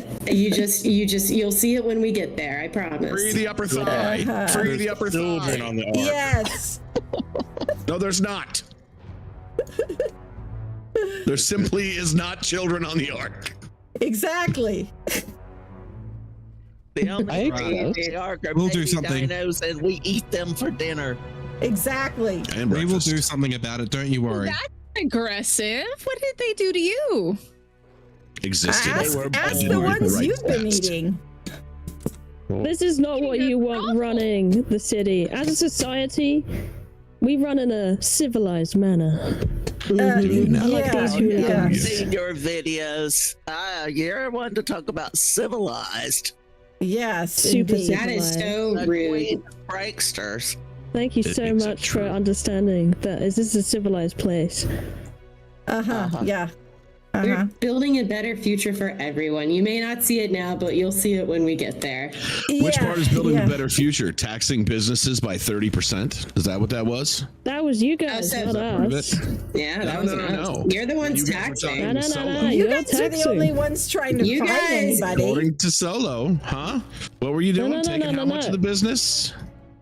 you'll see it when we get there. I promise. Free the upper thigh. Uh-huh. Free the upper Children thigh. on the ark. Yes. No, there's not. There simply is not children on the ark. Exactly. The only I three in the ark are We'll do baby something. dinos, and we eat them for dinner. Exactly. And We will breakfast. do something about it. Don't you worry. That's aggressive. What did they do to you? Existed. Ask didn't the read ones right you've been text. eating. This is not what you want running the city. As a society, we run in a civilized manner. Yeah, Like these I've hooligans. seen your videos. You're one to talk about civilized. Yes, Super indeed. That is so The rude. queen of pranksters. Thank you so It's much true. for understanding that this is a civilized place. Uh-huh. Yeah. We're building a better future for everyone. You may not see it now, but you'll see it when we get there. Which Yeah, part is building yeah. a better future? Taxing businesses by 30%? Is that what that was? That was you guys, so- not part of us. Yeah, that No, was no, us. no. You're the ones You guys were taxing. talking No, no, no, Solo. no. You You're guys are the taxing. only ones trying to You fight guys- anybody. According to Solo, huh? What were you doing? no, Taking no, how no, much no. of the business?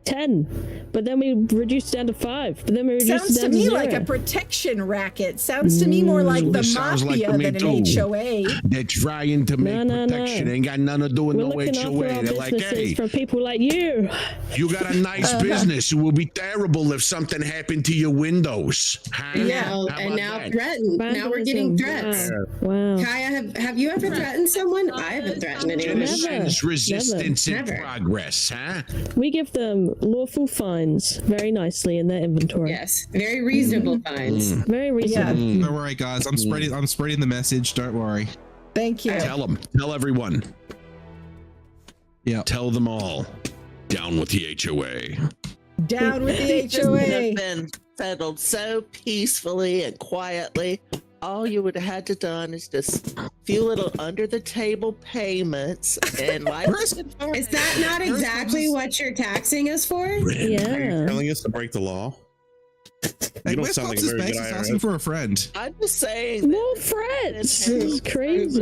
10. But then we reduced it down to 5. But then we reduced Sounds it to down to me 0. like a protection racket. Sounds to me more like the This sounds like mafia to me than an too. HOA. They're trying to make no. protection. Ain't got nothing to do with We're no looking after HOA. our They're like, businesses hey, for people like you. you got a nice business. It will be terrible if something happened to your windows. Huh? And Yeah. now, How and about now that? threatened. Now we're getting threats. Wow. Kaya, have you ever threatened someone? I haven't threatened anyone. Never. Citizens resistance in Never. progress, huh? We give them lawful fines very nicely in their inventory. Yes, very reasonable fines. Very reasonable. Yeah. Don't worry, guys. I'm spreading the message. Don't worry. Thank you. Tell them. Tell everyone. Yeah. Tell them all. Down with the HOA. Down with the This would have HOA. been settled so peacefully and quietly. All you would have had to done is just a few little under the table payments and like Is that not exactly what you're taxing us for? Are you Yeah. telling us to break the law? Hey, You don't where's sound like a Cox's very good base? He's asking IRS. for a friend. I'm just saying. More threats. This is crazy.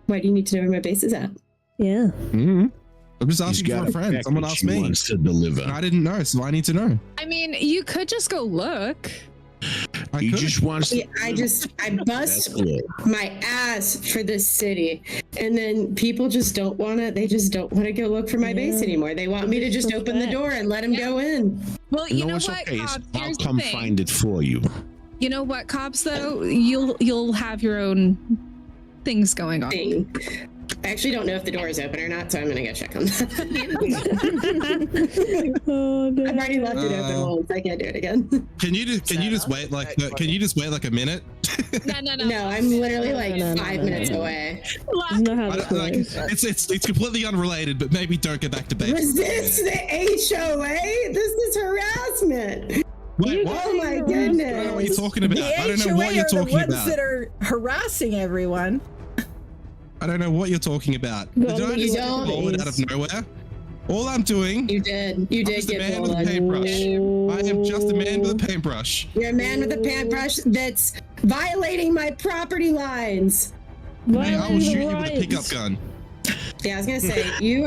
Why do you need to know where my base is at? Yeah. I'm just He's asking for got a friend. Someone asked she me. wants to deliver. And I didn't know, so I need to know. I mean, you could just go look. I He could. just wants to. I bust That's my ass for this city, and then people just don't want to. They just don't want to go look for my base anymore. They want me to just open the door and let them go in. Well, you No, know it's what, okay. Cobbs? I'll Here's the come thing. find it for you. You know what, Cobbs? Though you'll have your own things going on. Thing. I actually don't know if the door is open or not, so I'm gonna go check on that. Oh, no. I've already left it open once. I can't do it again. Can you just wait like a minute? No. No, I'm literally like No. 5 minutes away. There's no how I this don't, like, works. it's completely unrelated, but maybe don't get back to base. Was this the HOA? This is harassment. Wait, what? Oh my I don't know goodness. what you're talking about. The I don't know HOA what you're are the talking ones about. that are harassing everyone. I don't know what you're talking about. Well, Did I you just don't. get bullied out of nowhere? All I'm doing, You did. You I'm did just a get man with a bullied. paintbrush. I am just a man with a paintbrush. You're a man with a paintbrush that's violating my property lines. Hey, I will Violating shoot the you with a rights. pickup gun. Yeah, I was gonna say you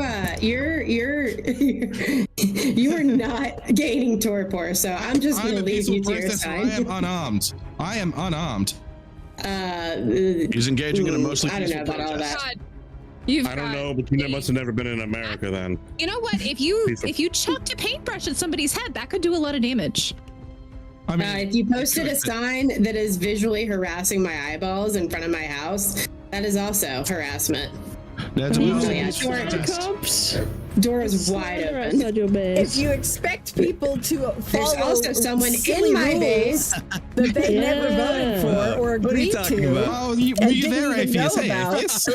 are not gaining torpor, so I'm just I'm gonna a leave peaceful you to your protester. I am side. unarmed. I am unarmed. He's engaging in a mostly I don't know peaceful about all protest. that. God, you've I don't got- know, but you must have never been in America then. You know what? If you chucked a paintbrush at somebody's head, that could do a lot of damage. I mean, If you posted a sign that is visually harassing my eyeballs in front of my house, that is also harassment. That's You what Oh, yeah, can sure. send the cops. Door is wide They're open. outside your If base. you expect people to follow also someone silly in my rules base. that they never Yeah. voted for or What are you agreed talking to, about? oh, you, and were you didn't there, even know Apheus? Hey, about. Apheus.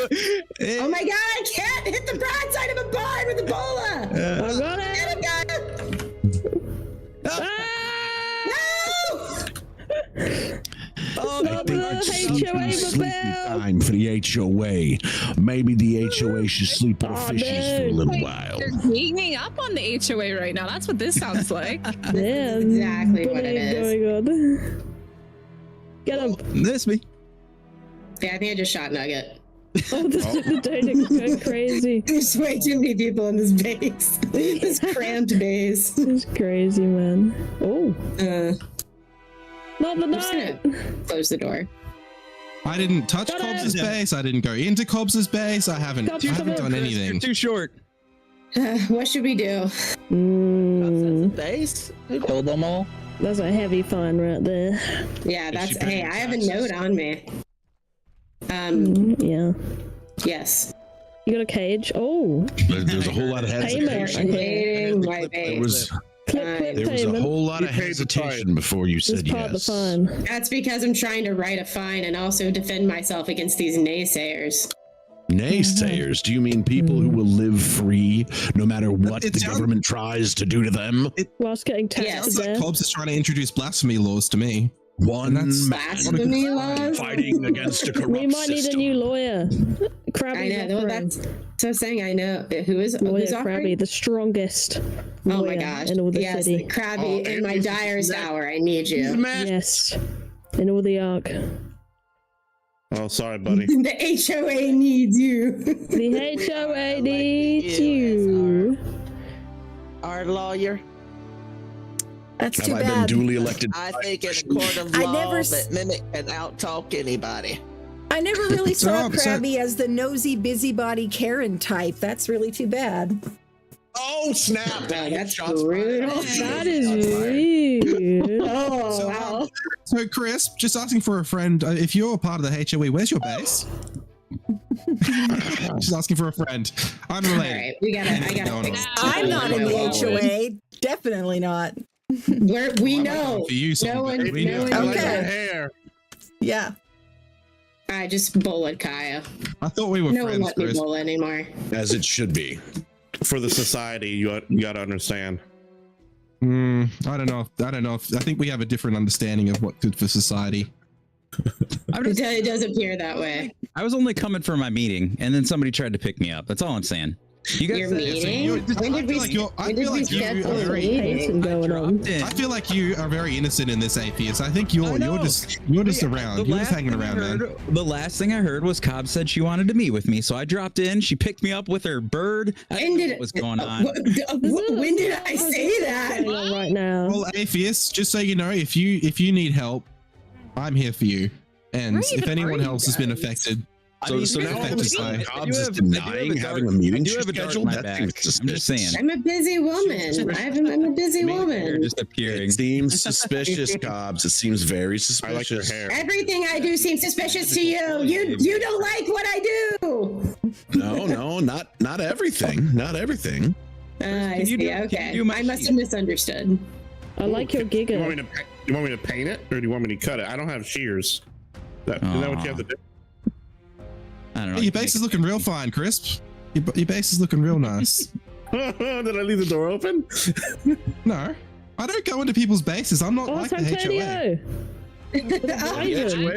Oh my god, I can't hit the broadside of a barn with Ebola! I got it. Get it, guys! No! I Not think the it's HOA sleepy rebel. time for the HOA. Maybe the HOA should sleep on Oh, fishes for a no. little while. They're ganging up on the HOA right now. That's what this sounds like. Yeah, exactly what it bullying is. going on. Get him. This me. Yeah, I think I just shot Nugget. Oh, the Dodic's going crazy. There's way too many people in this base. This cramped base. This is crazy, man. Oh. Not the night. Close the door. I didn't touch Cobbs' base. I didn't go into Cobbs' base. I haven't done anything. You're too short. What should we do? Base? Kill them all? That's a heavy find right there. Yeah, that's. Hey, I have a note on me. Yeah. Yes. You got a cage? Oh. There's a whole lot of hesitation. There was a whole lot of hesitation before you said yes. That's because I'm trying to write a fine and also defend myself against these naysayers. Naysayers? Do you mean people who will live free no matter what the government tries to do to them? Whilst getting taxed to death. Cobbs is trying to introduce blasphemy laws to me. One blasphemy laws fighting against a corrupt We might need a new lawyer. Krabby's I know. That's so saying. I know who's Krabby, the strongest. Oh my gosh! In all the yes, city. Krabby, in my direst hour, I need you. Yes, in all the arc. Oh, sorry, buddy. The HOA needs you. The HOA needs you. Our lawyer. That's Have too I bad. been duly elected? I think in a court of law that Mimic can outtalk anybody. I never really saw Krabby as the nosy, busybody Karen type. That's really too bad. Oh, snap! That's brutal. That is weird. Oh, wow. So, Chris, just asking for a friend. If you're a part of the HOE, where's your base? Just asking for a friend. I'm related. All right, I gotta fix. I'm not in the HOA. Definitely not. We know. For you, no one. we know. No one Okay. Hair. Yeah. I just bullied Kaya. I thought we were No one friends, let me Chris. bull anymore. As it should be. For the society, you got to understand. I don't know. I think we have a different understanding of what's good for society. It does appear that way. I was only coming for my meeting, and then somebody tried to pick me up. That's all I'm saying. You guys Your meeting? When did we schedule a meeting? I feel like you are very innocent in this, Atheist. I think you're just around. You're just hanging around, man. The last thing I heard was Cobb said she wanted to meet with me, so I dropped in. She picked me up with her bird. I didn't know what was going on. When did I say that? Right now. Well, Atheist, just so you know, if you need help, I'm here for you. And if anyone else has been affected. So now Cobbs is denying having a meeting scheduled? That seems suspicious. I'm a busy woman. I'm a busy woman. Just appearing. It seems suspicious, Cobbs. It seems very suspicious. I like your hair. Everything I do seems suspicious to you. You don't like what I do. No, not everything. Not everything. I see. Okay. I must have misunderstood. I like your giga. You want me to paint it, or do you want me to cut it? I don't have shears. Is that what you have to do? I don't know. Hey, your base is looking real fine, Crisp. Your base is looking real nice. Did I leave the door open? No, I don't go into people's bases. I'm not like the HOA.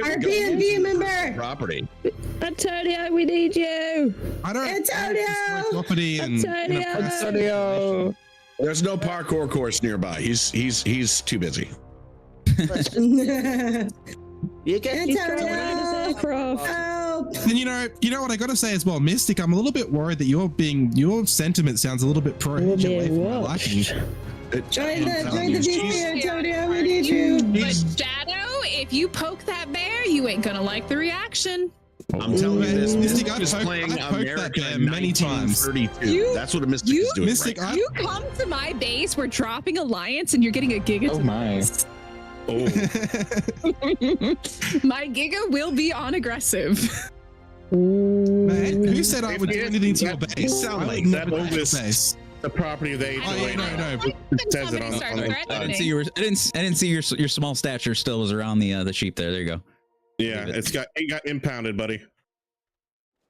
Our B&B member. Property. Antonio, we need you. I don't. Antonio. Property and Antonio. There's no parkour course nearby. He's too busy. You get And you know what I gotta say as well, Mystic, I'm a little bit worried that your sentiment sounds a little bit pro HOA for my liking. Join the BC, Antonio, we need you. But Shadow, if you poke that bear, you ain't gonna like the reaction. I'm telling you this. Mystic, Mystic is playing I've poked that America bear in many times. 1932. That's what a Mystic is doing. Mystic, right now. You come to my base, we're dropping Alliance, and you're getting a Giga. Oh my. My Giga will be on aggressive. Man, who said I would do anything to your base? Sound like that base. The property of the HOA. No. It says it on I didn't see I didn't see your small stature still was around the sheep there. There you go. Yeah, it got impounded, buddy.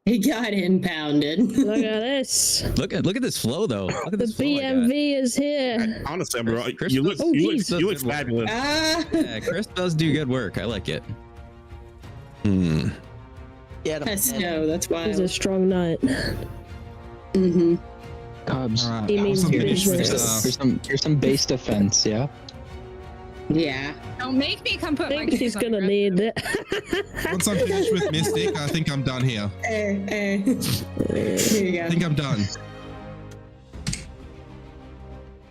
He got impounded. Look at this. Look at this flow though. Look at The this flow I got. BMV is here. Honestly, bro, Chris you look does- you look fabulous. Yeah, Chris does do good work. I like it. Yeah, that's why. He's a strong knight. Mm-hmm. Cobbs. He means I'm business. finished with Here's some base defense, yeah? Yeah. Don't make me come put I my think she's gonna need it. Once I'm finished with Mystic, I think I'm done here. Here you go. I think I'm done.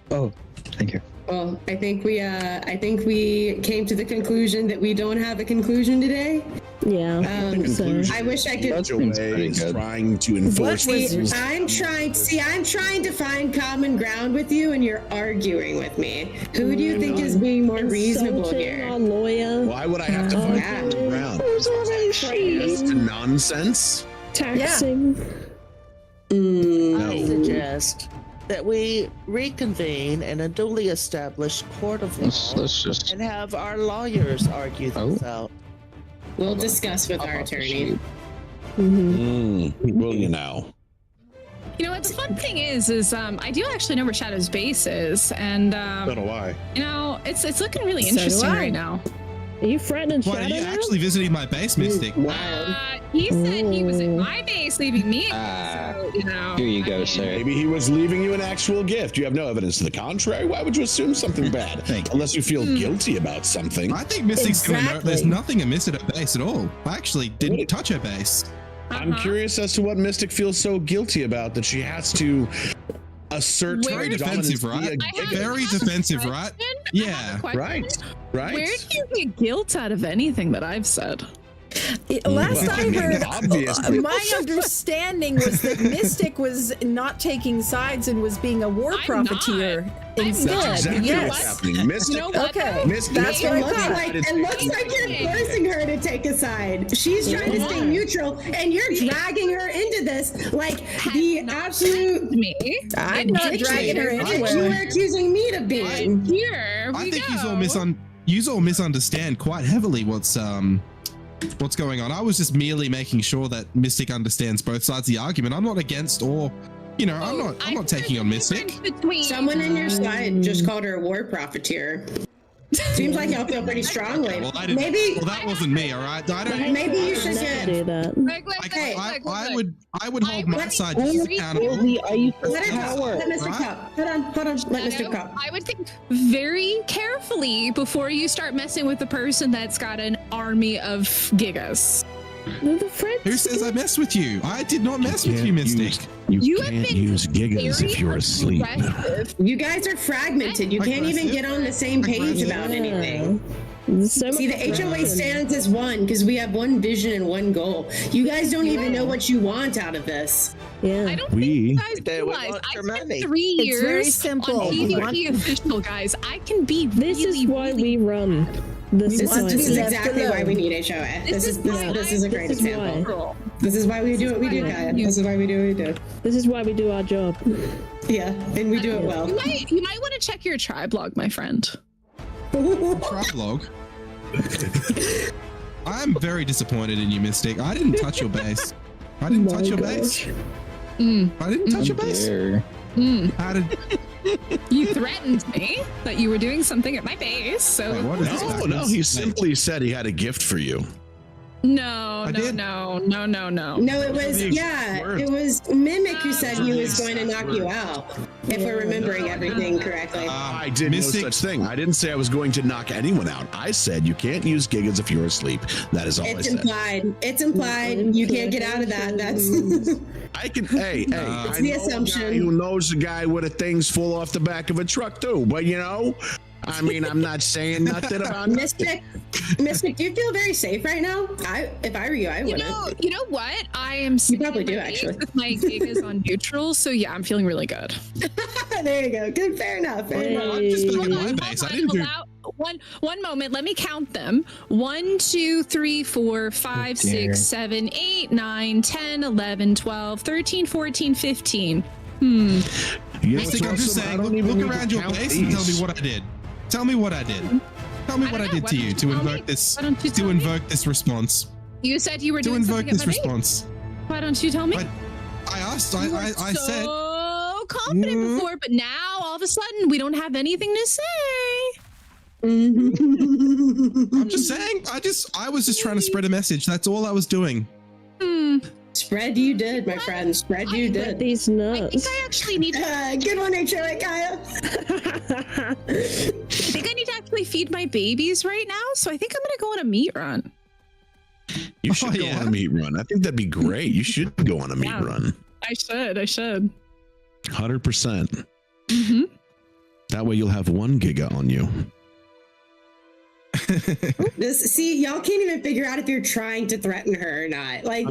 Oh, thank you. Well, I think we came to the conclusion that we don't have a conclusion today. Yeah. I wish I could. Trying to enforce. I'm trying to find common ground with you, and you're arguing with me. Who do you think is being more reasonable here? Our lawyer. Why would I have to find common ground? It's nonsense. Taxing. I suggest that we reconvene in a duly established court of law and have our lawyers argue this out. We'll discuss with our attorney. Will you now? You know what? The fun thing is I do actually know where Shadow's base is, and So do I. you know, it's looking really So do interesting I. right now. Are you threatening Why, Shadow are you now? actually visiting my base, Mystic? He said he was at my base, leaving me. So, you know, Here you go, sir. Maybe he was leaving you an actual gift. You have no evidence to the contrary. Why would you assume something bad? Unless you feel guilty about something. I think Mystic's gonna know there's nothing amiss at her base at all. I actually didn't touch her base. I'm curious as to what Mystic feels so guilty about that she has to assert Very her defensive, dominance right? via gift. Very defensive, right? Yeah. Right. Right. Where do you get guilt out of anything that I've said? Last I heard, Obviously. my understanding was that Mystic was not taking sides and was being a war profiteer instead. That's exactly Yes. what's happening. Mystic, You know what, Okay, Mystic, that's what I thought. It looks like you're forcing her to take a side. She's trying to stay neutral, and you're dragging her into this like the absolute. Me. I'm not dragging her that you anywhere. were accusing me to be. Here I we think go. you all misunderstand quite heavily what's going on. I was just merely making sure that Mystic understands both sides of the argument. I'm not against or, you know, I'm not taking on Mystic. Someone in your side just called her a war profiteer. Seems like y'all feel pretty strongly. Well, Maybe that wasn't me, all right? I don't. maybe you should do that. I would hold my side just accountable. let Mr. Cup. Hold on. Let Mr. Cup. I would think very carefully before you start messing with the person that's got an army of gigas. Who says I messed with you? I did not mess with you, Mystic. You have can't been use gigas if you're asleep. aggressive. You guys are fragmented. You can't even get on the same page about anything. See, the HOA stands as one because we have one vision and one goal. You guys don't even know what you want out of this. Yeah. I don't think you guys They would realize want I your spent money. 3 years It's very simple. on PvP official, guys. I can be This really, is why really we run. This This is is left exactly alone. why we need HOA. This is a great This is example. why. This is why we do what we do, Kaya. This is why we do what we do. This is why we do our job. Yeah, and we do it well. You might want to check your tribe log, my friend. Tribe. I'm very disappointed in you, Mystic. I didn't touch your base. I didn't touch your base. I didn't touch your base. How did? You threatened me that you were doing something at my base, so Wait, what is this? No, he simply said he had a gift for you. no, I no, did. no. No, it was Mimic who said he was going to knock you out. If we're remembering everything correctly. I did no such thing. I didn't say I was going to knock anyone out. I said you can't use gigas if you're asleep. That is all I It's said. implied. It's implied. You can't get out of that. That's I can. Hey, it's I the know assumption. a guy who knows a guy where the things fall off the back of a truck too. But you know, I mean, I'm not saying nothing about Mystic, do you feel very safe right now? If I were you, I wouldn't. You know what? I am. You probably do, actually. With my gig is on neutral, so yeah, I'm feeling really good. There you go. Good. Fair enough. Fair enough. I'm just building my base. I didn't do. One moment. Let me count them. 1, 2, 3, 4, 5, 6, 7, 8, 9, 10, 11, 12, 13, 14, 15. Mystic, I'm just saying. Look around your base and tell me what I did. Tell me what I did. Tell me what I did to you to invoke this. To invoke this response. You said you were To doing invoke something at this my base. response. Why don't you tell me? I asked. I said. So confident before, but now all of a sudden we don't have anything to say. I'm just saying. I was just trying to spread a message. That's all I was doing. Spread you did, my friend. Spread you did. These I think nuts. I actually need to. Good one, HOA, Kaya. I think I need to actually really feed my babies right now, so I think I'm gonna go on a meat run. You should go on a meat run. I think that'd be great. You should go on a meat run. I should. 100%. Mm-hmm. That way you'll have 1 giga on you. See, y'all can't even figure out if you're trying to threaten her or not. Like,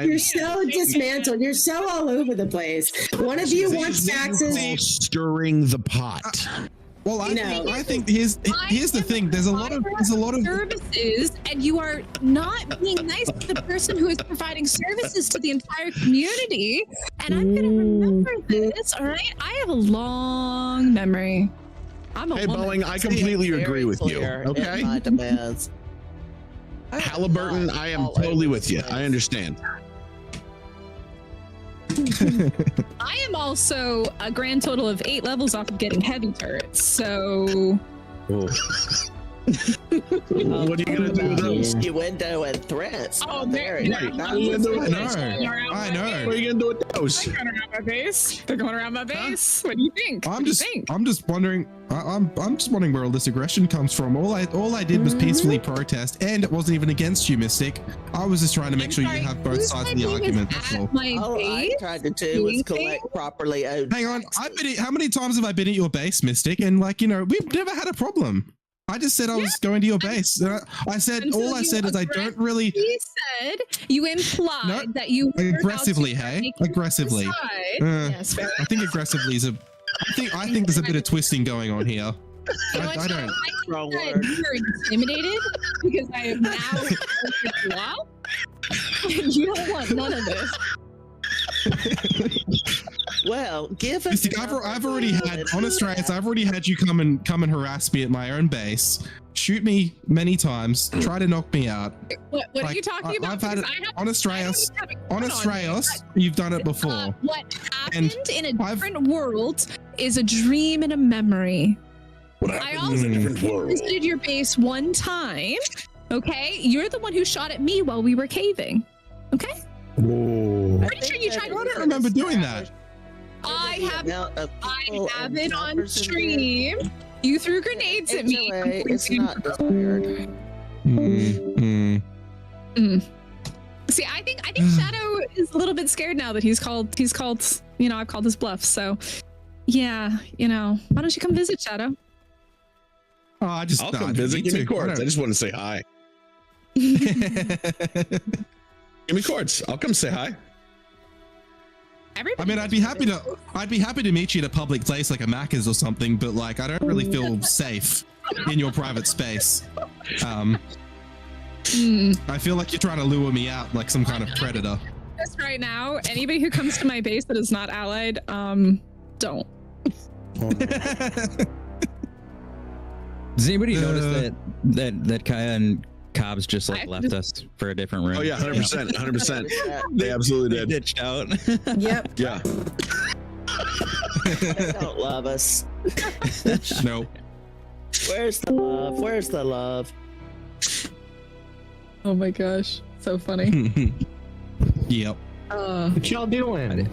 you're so dismantled. You're so all over the place. One of you wants taxes. Stirring the pot. Well, I think here's the thing. There's a lot of services, and you are not being nice to the person who is providing services to the entire community. And I'm gonna remember this. All right, I have a long memory. I'm a Hey, woman. Boeing, I completely agree with you. Okay. Halliburton, I am totally with you. I understand. I am also a grand total of 8 levels off of getting heavy turrets, so... What are you going to do with those? Innuendo and threats. Oh, very nice. I know. What are you going to do with those? They're going around my base. They're going around my base. What do you think? I'm just wondering. I'm just wondering where all this aggression comes from. All I did was peacefully protest, and it wasn't even against you, Mystic. I was just trying to make sure you have both sides of the argument. That's all. All I tried to do was collect properly owed. Hang on, how many times have I been at your base, Mystic? And we've never had a problem. I just said I was going to your base. I said all I said is I don't really. You said you implied that you were aggressively. Hey, aggressively. Yes, I think aggressively is a. I think there's a bit of twisting going on here. I don't. Wrong word. You're intimidated because I am now wow. You don't want none of this. Well, given I've already had honest riots. I've already had you come and harass me at my own base, shoot me many times, try to knock me out. What are you talking about? I've had it. Honest Rayos. You've done it before. What happened in a different world is a dream and a memory. I also visited your base one time. Okay, you're the one who shot at me while we were caving. Okay. Pretty sure you tried. I don't remember doing that. I have it on stream. You threw grenades at me. It's not desired. See, I think Shadow is a little bit scared now that he's called. I've called his bluff. So, yeah, why don't you come visit, Shadow? Oh, I'll come visit. Give me quartz. I just want to say hi. Give me quartz. I'll come say hi. I mean, I'd be happy to meet you at a public place like a Macca's or something, but I don't really feel safe in your private space. I feel like you're trying to lure me out like some kind of predator. Just right now, anybody who comes to my base that is not allied, don't. Does anybody notice that Kaya and Cobbs just left us for a different room? Oh yeah, 100%. They absolutely did. Ditched out. Yep. Yeah. They don't love us. No. Where's the love? Where's the love? Oh my gosh, so funny. Yep. What y'all doing?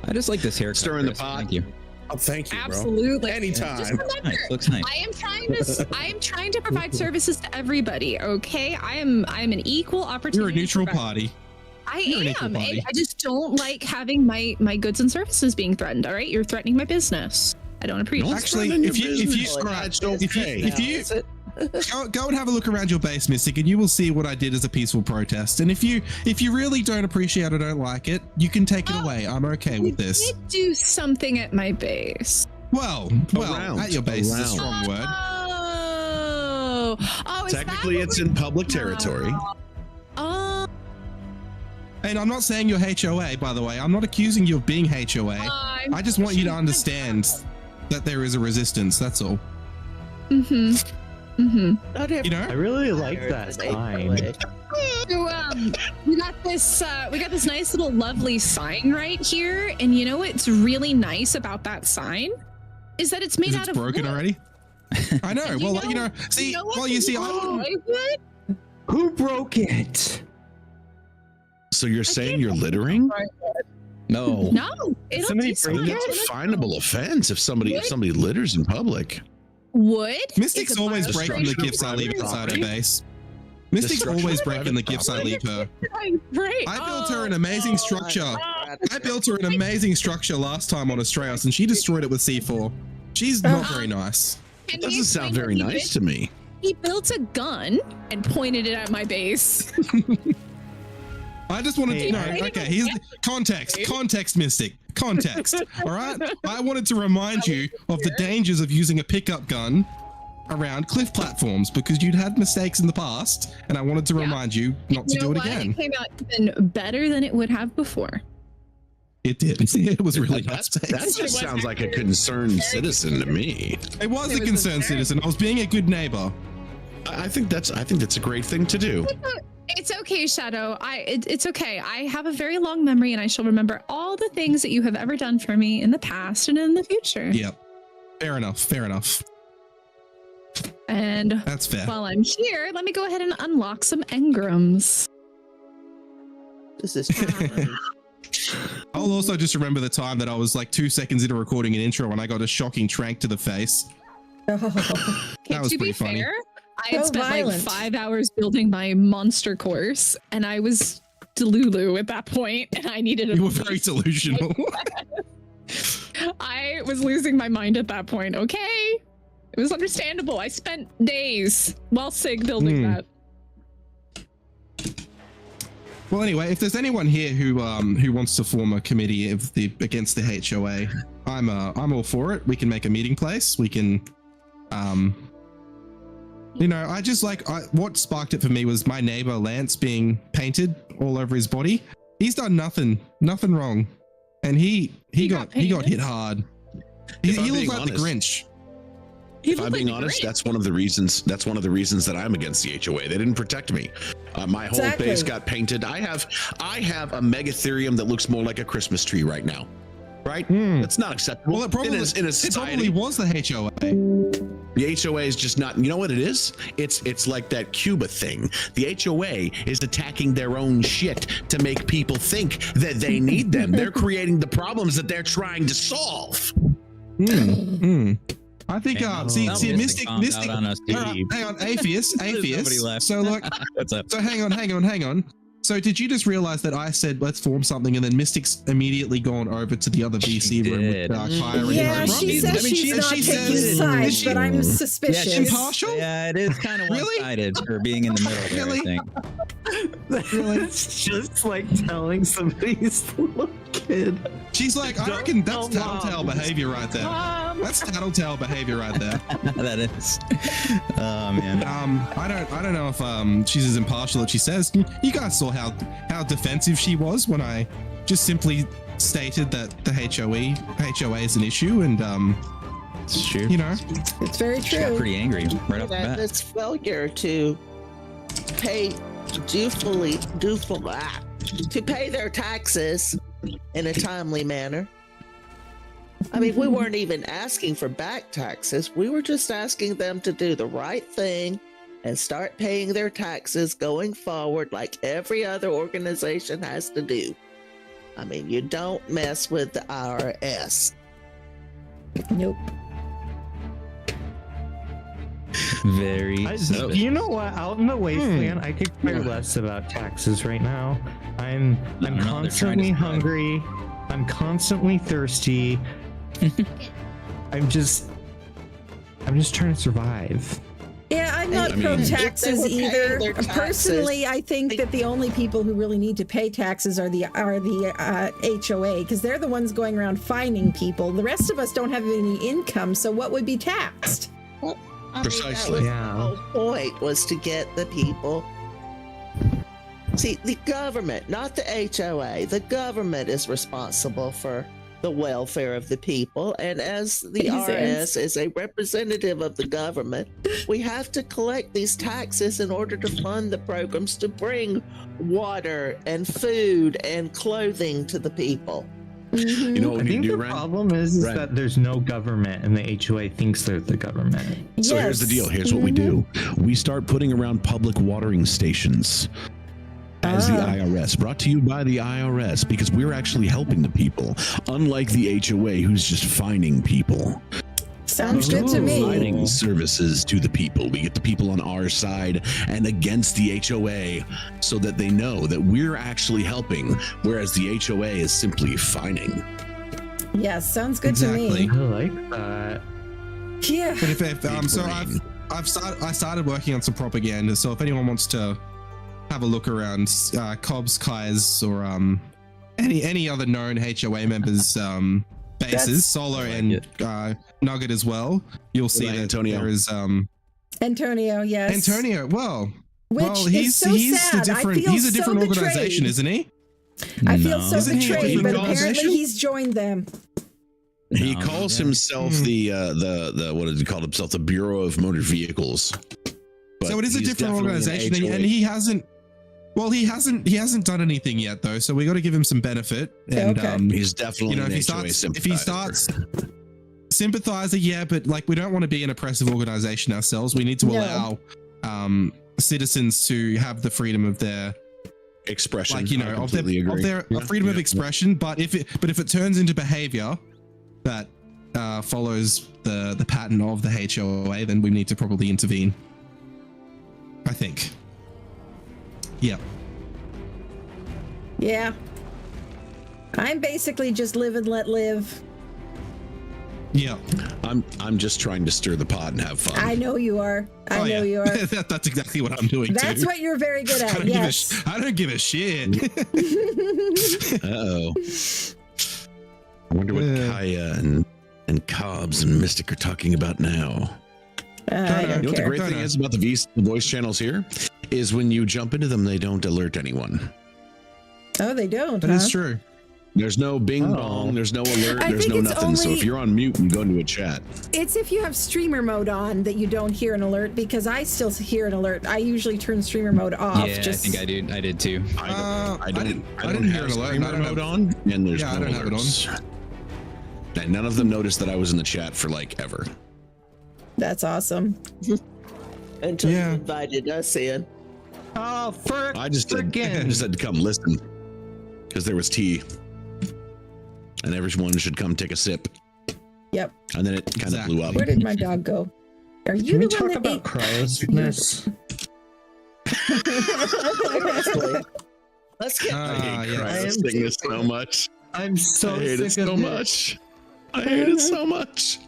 I just like this haircut. Stirring the pot. Thank you. Oh, thank you, bro. Absolutely. Anytime. Just remember, Nice. Looks nice. I am trying to provide services to everybody. Okay, I am an equal opportunity. You're a neutral party. I am. I just don't like having my goods and services being threatened. All right, you're threatening my business. I don't appreciate. Actually, if you go and have a look around your base, Mystic, and you will see what I did as a peaceful protest. And if you really don't appreciate or don't like it, you can take it away. I'm okay with this. You did do something at my base. Well, at your base is a strong word. Oh, Technically, it's in public territory. Oh. And I'm not saying you're HOA, by the way. I'm not accusing you of being HOA. I just want you to understand that there is a resistance. That's all. I really like that sign. So, we got this nice little lovely sign right here, and you know what's really nice about that sign is that it's made out of broken wood. already. I know. Who broke it? So you're saying you're littering? No, That's a finable offense if somebody litters in public. wood. Mystic's is a always bio- breaking the gifts I leave inside her base. Mystic's always breaking the gifts I leave her. Right. I built her an amazing structure. I built her an amazing structure last time on Astraeus, and she destroyed it with C4. She's not very nice. Can Doesn't you sound explain very what he nice did? to me. He built a gun and pointed it at my base. I just wanted to know. Okay, here's the context, Mystic. Context. All right. I wanted to remind you of the dangers of using a pickup gun around cliff platforms because you'd had mistakes in the past, and I wanted to remind you not to do it again. It came out even better than it would have before. It did. It was really nice. That just sounds like a concerned citizen to me. It was a concerned citizen. I was being a good neighbor. I think that's a great thing to do. It's okay, Shadow. It's okay. I have a very long memory, and I shall remember all the things that you have ever done for me in the past and in the future. Yep. Fair enough. Fair enough. And that's fair. While I'm here, let me go ahead and unlock some engrams. This is I'll also just remember the time that I was like 2 seconds into recording an intro and I got a shocking trank to the face. That was to pretty be funny. fair, I had spent like 5 hours building my monster course, and I was delulu at that point, and I needed a You were very delusional. I was losing my mind at that point. Okay. It was understandable. I spent days while Sig building that. Well, anyway, if there's anyone here who wants to form a committee against the HOA, I'm all for it. We can make a meeting place. We can, I just what sparked it for me was my neighbor Lance being painted all over his body. He's done nothing wrong, and he got hit hard. He looks like the Grinch. If I'm being honest, that's one of the reasons that I'm against the HOA. They didn't protect me. My whole base got painted. I have a megatherium that looks more like a Christmas tree right now. Right? That's not acceptable. Well, it probably was the HOA. The HOA is just not. You know what it is? It's like that Cuba thing. The HOA is attacking their own shit to make people think that they need them. They're creating the problems that they're trying to solve. I think Mystic. Hang on, Atheist. So look, so hang on. So did you just realize that I said let's form something, and then Mystic's immediately gone over to the other VC room with Kyra? Yeah, she says she's not taking sides, but I'm suspicious. Yeah, impartial? Yeah, it is kind of one-sided for being in the middle of everything. It's just like telling somebody's little kid. She's like, I reckon that's tattletale behavior right there. That's tattletale behavior right there. That is. Oh man. I don't know if she's as impartial as she says. You guys saw how defensive she was when I just simply stated that the HOA is an issue, and it's true. It's very true. She got pretty angry right off the bat. It's failure to pay to pay their taxes in a timely manner. I mean, we weren't even asking for back taxes. We were just asking them to do the right thing and start paying their taxes going forward like every other organization has to do. I mean, you don't mess with the IRS. Nope. Very. You know what? Out in the wasteland, I could care less about taxes right now. I'm constantly hungry. I'm constantly thirsty. I'm just trying to survive. Yeah, I'm not pro taxes either. Personally, I think that the only people who really need to pay taxes are the HOA, because they're the ones going around fining people. The rest of us don't have any income, so what would be taxed? Precisely. The whole point was to get the people. See, the government, not the HOA, the government is responsible for the welfare of the people. And as the RS is a representative of the government, we have to collect these taxes in order to fund the programs to bring water and food and clothing to the people. You know what I think the problem is that there's no government, and the HOA thinks they're the government. So here's the deal. Here's what we do. We start putting around public watering stations as the IRS, brought to you by the IRS, because we're actually helping the people, unlike the HOA, who's just fining people. Sounds good to me. Providing services to the people. We get the people on our side and against the HOA so that they know that we're actually helping, whereas the HOA is simply fining. Yes, sounds good to I me. like that. Yeah. But if so I started working on some propaganda. So if anyone wants to have a look around Cobb's, Kai's, or any other known HOA members bases, Solo and Nugget as well, you'll see that Antonio. there is Antonio, yes. Antonio. Well, Which is so sad. He's a different organization, isn't he? I feel so Isn't he a betrayed, but different apparently organization? he's joined them. He calls himself the what does he call himself? The Bureau of Motor Vehicles. But So it is a he's different definitely an organization, HOA. and he hasn't. Well, he hasn't done anything yet, though. So we got to give him some benefit. And He's definitely if an he HOA starts sympathizer, yeah, but like we don't want to be an oppressive organization ourselves. We need to allow citizens to have the freedom of their expression, like of their freedom of expression. But if it turns into behavior that follows the pattern of the HOA, then we need to probably intervene, I think. Yeah. Yeah. I'm basically just live and let live. Yeah. I'm just trying to stir the pot and have fun. I know you are. I know you are. That's exactly what I'm doing. That's too. what you're very good at. Yes. I don't give a shit. Uh-oh. I wonder what Kaya and Cobbs and Mystic are talking about now. I don't You know what the care. great thing is about the voice channels here is when you jump into them, they don't alert anyone. Oh, they don't. That is true. There's no bing bong, there's no alert, I there's think no it's nothing. So only- if you're on mute and go into a chat, It's if you have streamer mode on that you don't hear an alert, because I still hear an alert. I usually turn streamer mode off. Yeah, just... I think I did too. I don't hear have an alert. streamer I don't mode have- on, and there's Yeah, I no don't have it on. alerts. And none of them noticed that I was in the chat for like ever. That's awesome. Until you invited us in. Oh, I just had to come listen because there was tea, and everyone should come take a sip. Yep. And then it kind of blew up. Where did my dog go? Are you Can we the one talk that about ate cryosickness? Let's get I hate cryosickness so much. I'm so I hate it sick so of much. I hate it so much.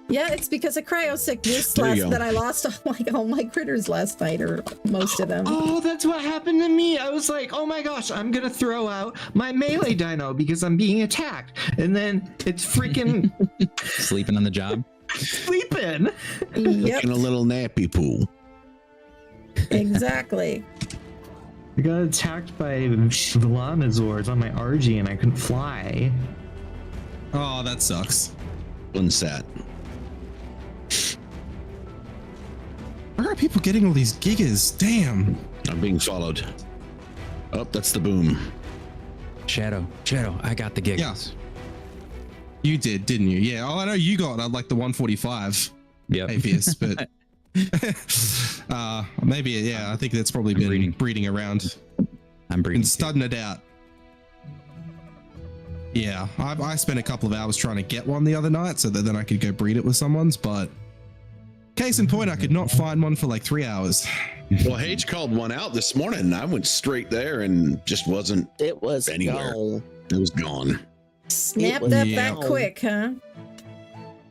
Yeah, it's because of cryo sickness There you go. that I lost all my critters last night, or most of them. Oh, that's what happened to me. I was like, oh my gosh, I'm gonna throw out my melee dino because I'm being attacked. And then it's freaking Sleeping on the job. sleeping. Yep, In a little nappy pool. exactly. I got attacked by Velamazors on my RG and I couldn't fly. Oh, that sucks. Unsat. Where are people getting all these gigas? Damn. I'm being followed. Oh, that's the boom. Shadow, I got the gigs. Yeah. You did, didn't you? Yeah. Oh, I know you got like the 145. Yeah. APS, but maybe yeah. I think that's probably been breeding around. I'm breeding. And studding it out. Yeah, I spent a couple of hours trying to get one the other night so that then I could go breed it with someone's, but case in point, I could not find one for like 3 hours. Well, H called one out this morning and I went straight there and just wasn't anywhere. Gone. It was gone. Snapped up that quick, huh?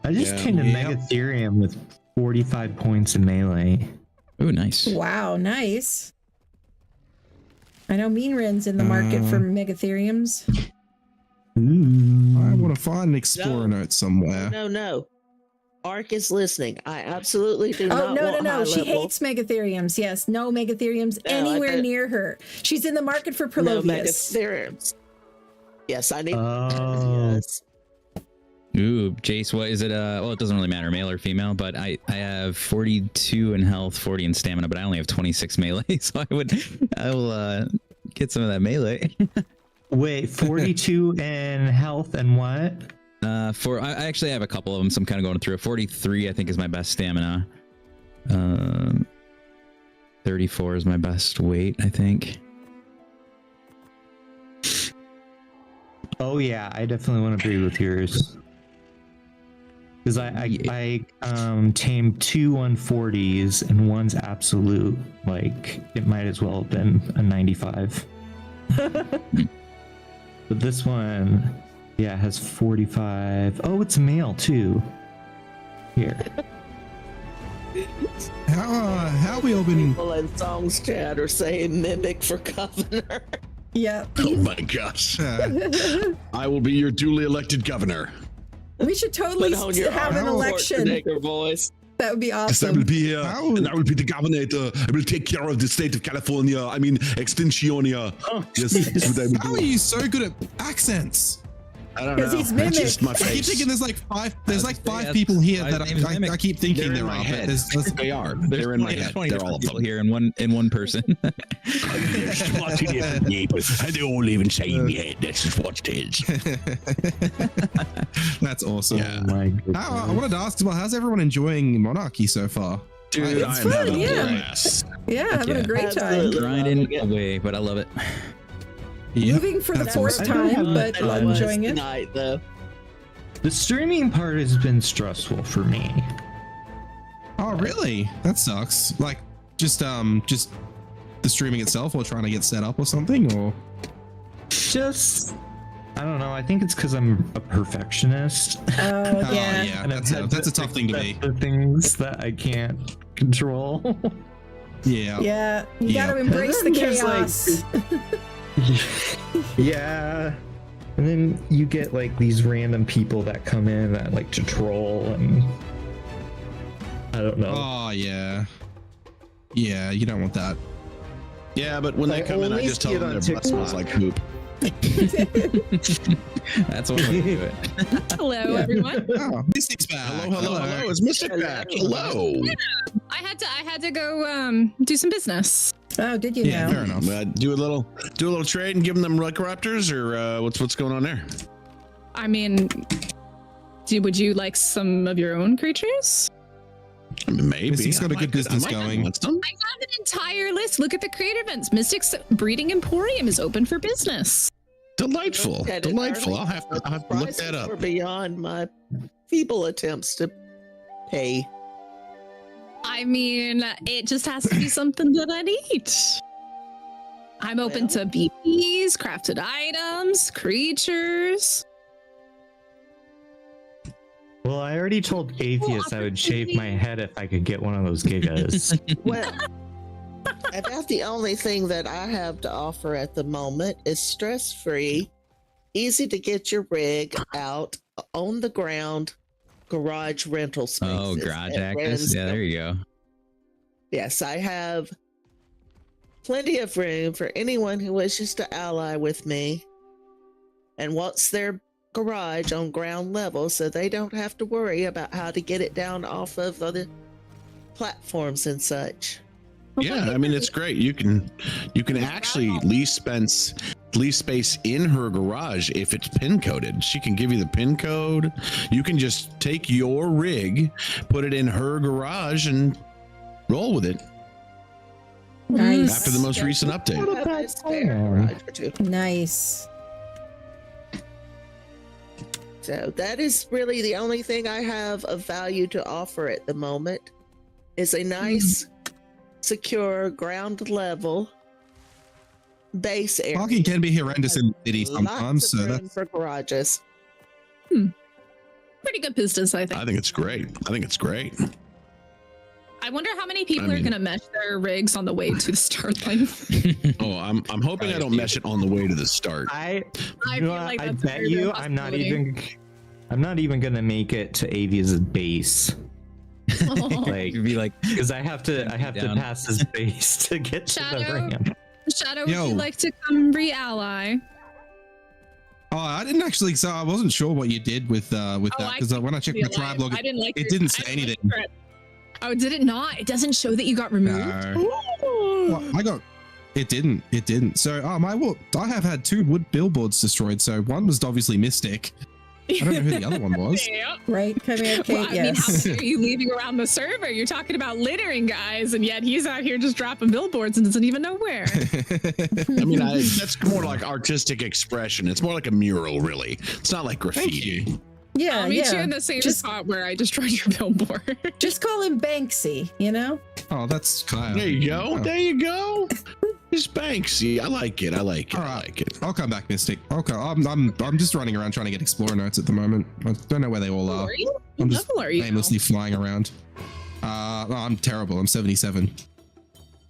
I just came to Megatherium with 45 points in melee. Oh, nice. Wow, nice. I know Meanrin's in the market for Megatheriums. I want to find an Explorer note somewhere. No. Ark is listening. I absolutely do Oh, not no, want high She level. hates Megatheriums. Yes, no Megatheriums No, I anywhere bet- near her. She's in the market for No Prolovius. Megatheriums. Yes, I need. Yes. Ooh, Jace, what is it? Well, it doesn't really matter, male or female, but I have 42 in health, 40 in stamina, but I only have 26 melee, so I will get some of that melee. Wait, 42 in health and what? I actually have a couple of them, so I'm kind of going through it. 43, I think, is my best stamina. 34 is my best weight, I think. Oh yeah, I definitely want to breed with yours. Because I tamed 2 140s and one's absolute. Like, it might as well have been a 95. But this one, yeah, has 45. Oh, it's male too. Here. How we all been? People in songs chat are saying mimic for governor. Yeah. Oh my gosh. I will be your duly elected governor. We should totally have an election. Voice. That would be Yes, I awesome. will be here, and I will be the governor. I will take care of the state of California. I mean, Extinction. Yes, that's what I will How are do. you so good at accents? I don't know. Because he's It's just my I keep face. thinking there's like five people here that I keep thinking They're in there my are. head. There's They are. They're in my head. They're all of them. here in one person. There's 20 different people, and they all live inside my head. That's just what it is. That's awesome. Yeah. Oh my goodness. I wanted to ask, well, how's everyone enjoying MonArky so far? Dude, It's I'm fun, having a yeah. blast. Yeah, having a great time. Absolutely. Grinding away, but I love it. Moving for the That's fourth awesome. time, but I I'm was enjoying it. tonight, though. The streaming part has been stressful for me. Oh, really? That sucks. Like, just the streaming itself, or trying to get set up or something, or Just, I don't know. I think it's because I'm a perfectionist. Oh, yeah. yeah, And I've that's a had tough thing to be. accept the things that I can't control. Yeah. Yeah, you Yeah. gotta embrace the And then there's, chaos. Yeah. And then you get like these random people that come in that like to troll, and I don't know. Oh, yeah. Yeah, you don't want that. Yeah, but when they Like, come in, at I just least tell get them on their butt smells TikTok. like poop. That's one way to do it. Hello, everyone. Oh, Mystic's back. Hello. It's Mystic back. Hello. I had to go do some business. Oh, did you Yeah, know? fair enough. Do a little trade and give them Raptors, or what's going on there? I mean, would you like some of your own creatures? I mean, maybe. Mystic's got a good business I might going. want some. I have an entire list. Look at the creator events. Mystic's Breeding Emporium is open for business. Delightful. Look at it, Delightful. Arnie. I'll have to look Prices that up. were beyond my feeble attempts to pay. I mean, it just has to be something that I need. I'm open to BPs, crafted items, creatures. Well, I already told Atheist I would shave my head if I could get one of those gigas. Well, about the only thing that I have to offer at the moment is stress-free, easy to get your rig out on the ground, garage rental spaces. Oh, garage at access. Yeah, there you go. Yes, I have plenty of room for anyone who wishes to ally with me and wants their garage on ground level so they don't have to worry about how to get it down off of other platforms and such. Yeah, I mean it's great. You can actually lease space in her garage if it's pin coded. She can give you the pin code. You can just take your rig, put it in her garage, and roll with it. Nice. After the most recent update. I have a spare garage or two. Nice. So that is really the only thing I have of value to offer at the moment is a nice, secure ground level base area. Parking can be horrendous in the city Lots sometimes, of so room that's for garages. Pretty good business, I think. I think it's great. I wonder how many people I are mean- going to mesh their rigs on the way to the start line. Oh, I'm hoping I don't mesh it on the way to the start. I You feel know like what? I that's bet very you real I'm not possibility. even gonna make it to Avia's base. Like, You'd be like, because I have to down. pass his base to get to the Shadow? ramp. Shadow, would Yo. you like to come re-ally? Oh, I didn't actually. So I wasn't sure what you did with that because when I checked my Realize. tribe log, I didn't like it your- didn't I say didn't like anything. your threat. Oh, did it not? It doesn't show that you got removed. No. Well, I got. It didn't. It didn't. So, I have had 2 wood billboards destroyed. So one was obviously Mystic. I don't know who the other one was. Yeah. Right? Come here, Kate. Well, I mean, how Yes. many are you leaving around the server? You're talking about littering guys, and yet he's out here just dropping billboards and doesn't even know where. I mean, that's more like artistic expression. It's more like a mural, really. It's not like graffiti. Yeah, I'll meet yeah. you in the same Just- spot where I destroyed your billboard. Just call him Banksy, you know? Oh, that's Kyle. There you go. Oh. There you go. It's Banksy. I like it. I like it. All right. I like it. I'll come back, Mystic. Okay, I'm just running around trying to get explorer notes at the moment. I don't know where they all are. Are you? I'm What just level are you? aimlessly flying around. No, I'm terrible. I'm 77.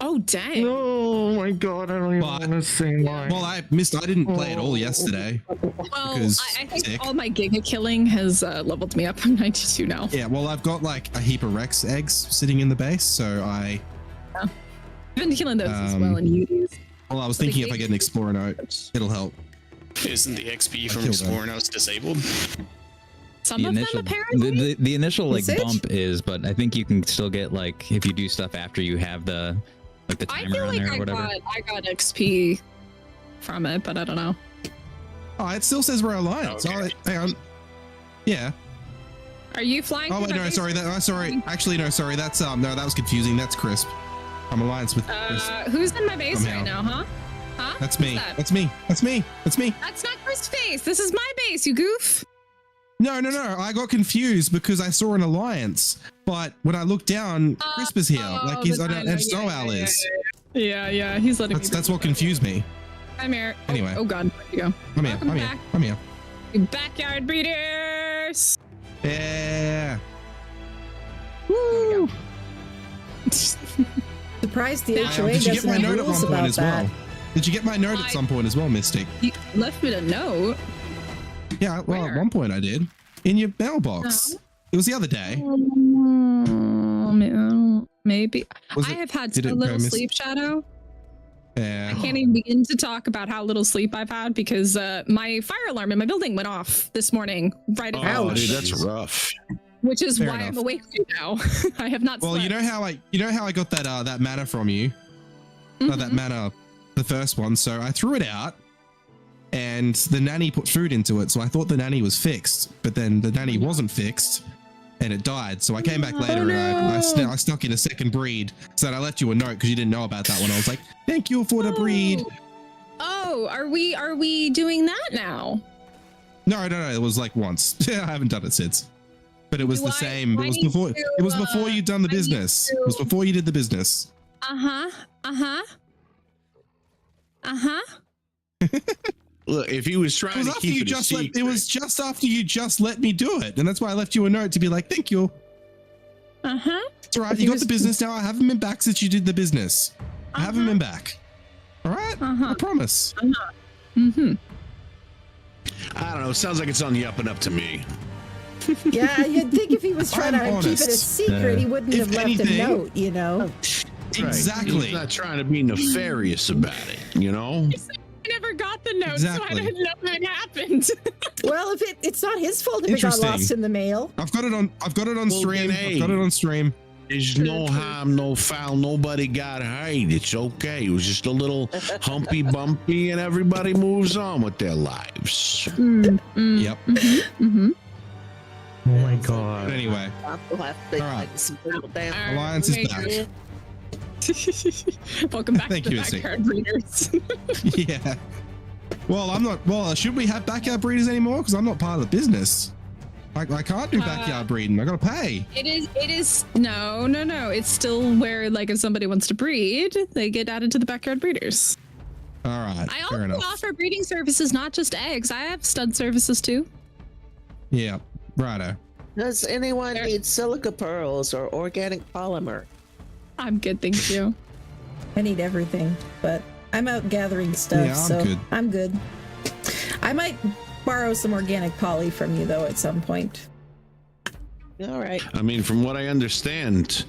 Oh dang! Oh my god, I don't even But- want to say mine. Well, I didn't play it all yesterday. Well, because I think sick. all my Giga killing has leveled me up. I'm 92 now. Yeah, well, I've got like a heap of Rex eggs sitting in the base, so I've been killing those as well in UDs. Well, I was thinking if I get an explorer note, it'll help. Isn't the XP from killed Explorer Notes disabled? Some The of initial, them apparently. the initial like Is it? bump is, but I think you can still get like if you do stuff after you have the I timer feel on like there or whatever. I got XP from it, but I don't know. Oh, it still says we're alliance. Okay. Oh, hang on. Yeah. Are you flying? Oh through wait, that no, base? sorry. Sorry. Actually, no, sorry. That's no, that was confusing. That's Crisp. I'm alliance with Crisp. Who's in my base Somehow. right now, huh? Huh? That's Who's me. that? That's me. That's me. That's me. That's not Chris' base. This is my base, you goof. No. I got confused because I saw an alliance, but when I looked down, Crisp is here. Like he's and Soal is. Yeah, he's letting me. That's what confused me. I'm here. Anyway. Oh god, where'd you go? I'm here. Welcome I'm here. back. I'm here. You backyard breeders. Yeah. Woo! Surprised the Now- HOA Did you get doesn't my have note at one rules point about as that. well? Did you get my note at some point as well, Mystic? You left me a note. Yeah, well, at Where? one point I did. In your mailbox. No. It was the other day. Maybe. Was I it- have had did so it little go miss- sleep, Shadow. Yeah. I can't even begin to talk about how little sleep I've had because my fire alarm in my building went off this morning right at Oh, the dude, that's rough. which is Fair why enough. I'm awake now. I have not Well, slept. you know how I got that mana from you? That mana, the first one. So I threw it out, and the nanny put food into it. So I thought the nanny was fixed, but then the nanny wasn't fixed, and it died. So I came back later and I snuck in a second breed. So that I left you a note because you didn't know about that one. I was like, "Thank you for the breed." Oh, are we doing that now? No, it was like once. I haven't done it since. But it was Do the I- same. I It was need before. to, It was before you'd done the I need business. to- It was before you did the business. Look, if he was It trying was to after keep you it a just let. secret, It was just after you just let me do it, and that's why I left you a note to be like, "Thank you." It's all right. You got the business now. I haven't been back since you did the business. I haven't been back. All right. I promise. Mm-hmm. I don't know. Sounds like it's on the up and up to me. Yeah, you'd think if he was trying I'm to keep it a honest. secret, he wouldn't If have left anything- a note, you know? Exactly. He's not trying to be nefarious about it, you know? I never got the note, Exactly. so I didn't know it happened. Well, if it's not his fault if it got Interesting. lost in the mail. I've got it on Well, stream. then, I've got it on stream. There's no harm, no foul. Nobody got hurt. It's okay. It was just a little humpy bumpy, and everybody moves on with their lives. Yep. Mm-hmm. Oh my god. But anyway, We'll have to All right. like some little damn. Alliance is back. Welcome back Thank to the you, Izzy. backyard breeders. Yeah. Well, I'm not. Well, should we have backyard breeders anymore? Because I'm not part of the business. I can't do backyard breeding. I gotta pay. It is no. It's still where like if somebody wants to breed, they get added to the backyard breeders. All right. I Fair also enough. offer breeding services, not just eggs. I have stud services too. Yeah. Righto. Does anyone need silica pearls or organic polymer? I'm good, thank you. I need everything, but I'm out gathering stuff, Yeah, I'm so good. I'm good. I might borrow some organic poly from you, though, at some point. All right. I mean, from what I understand,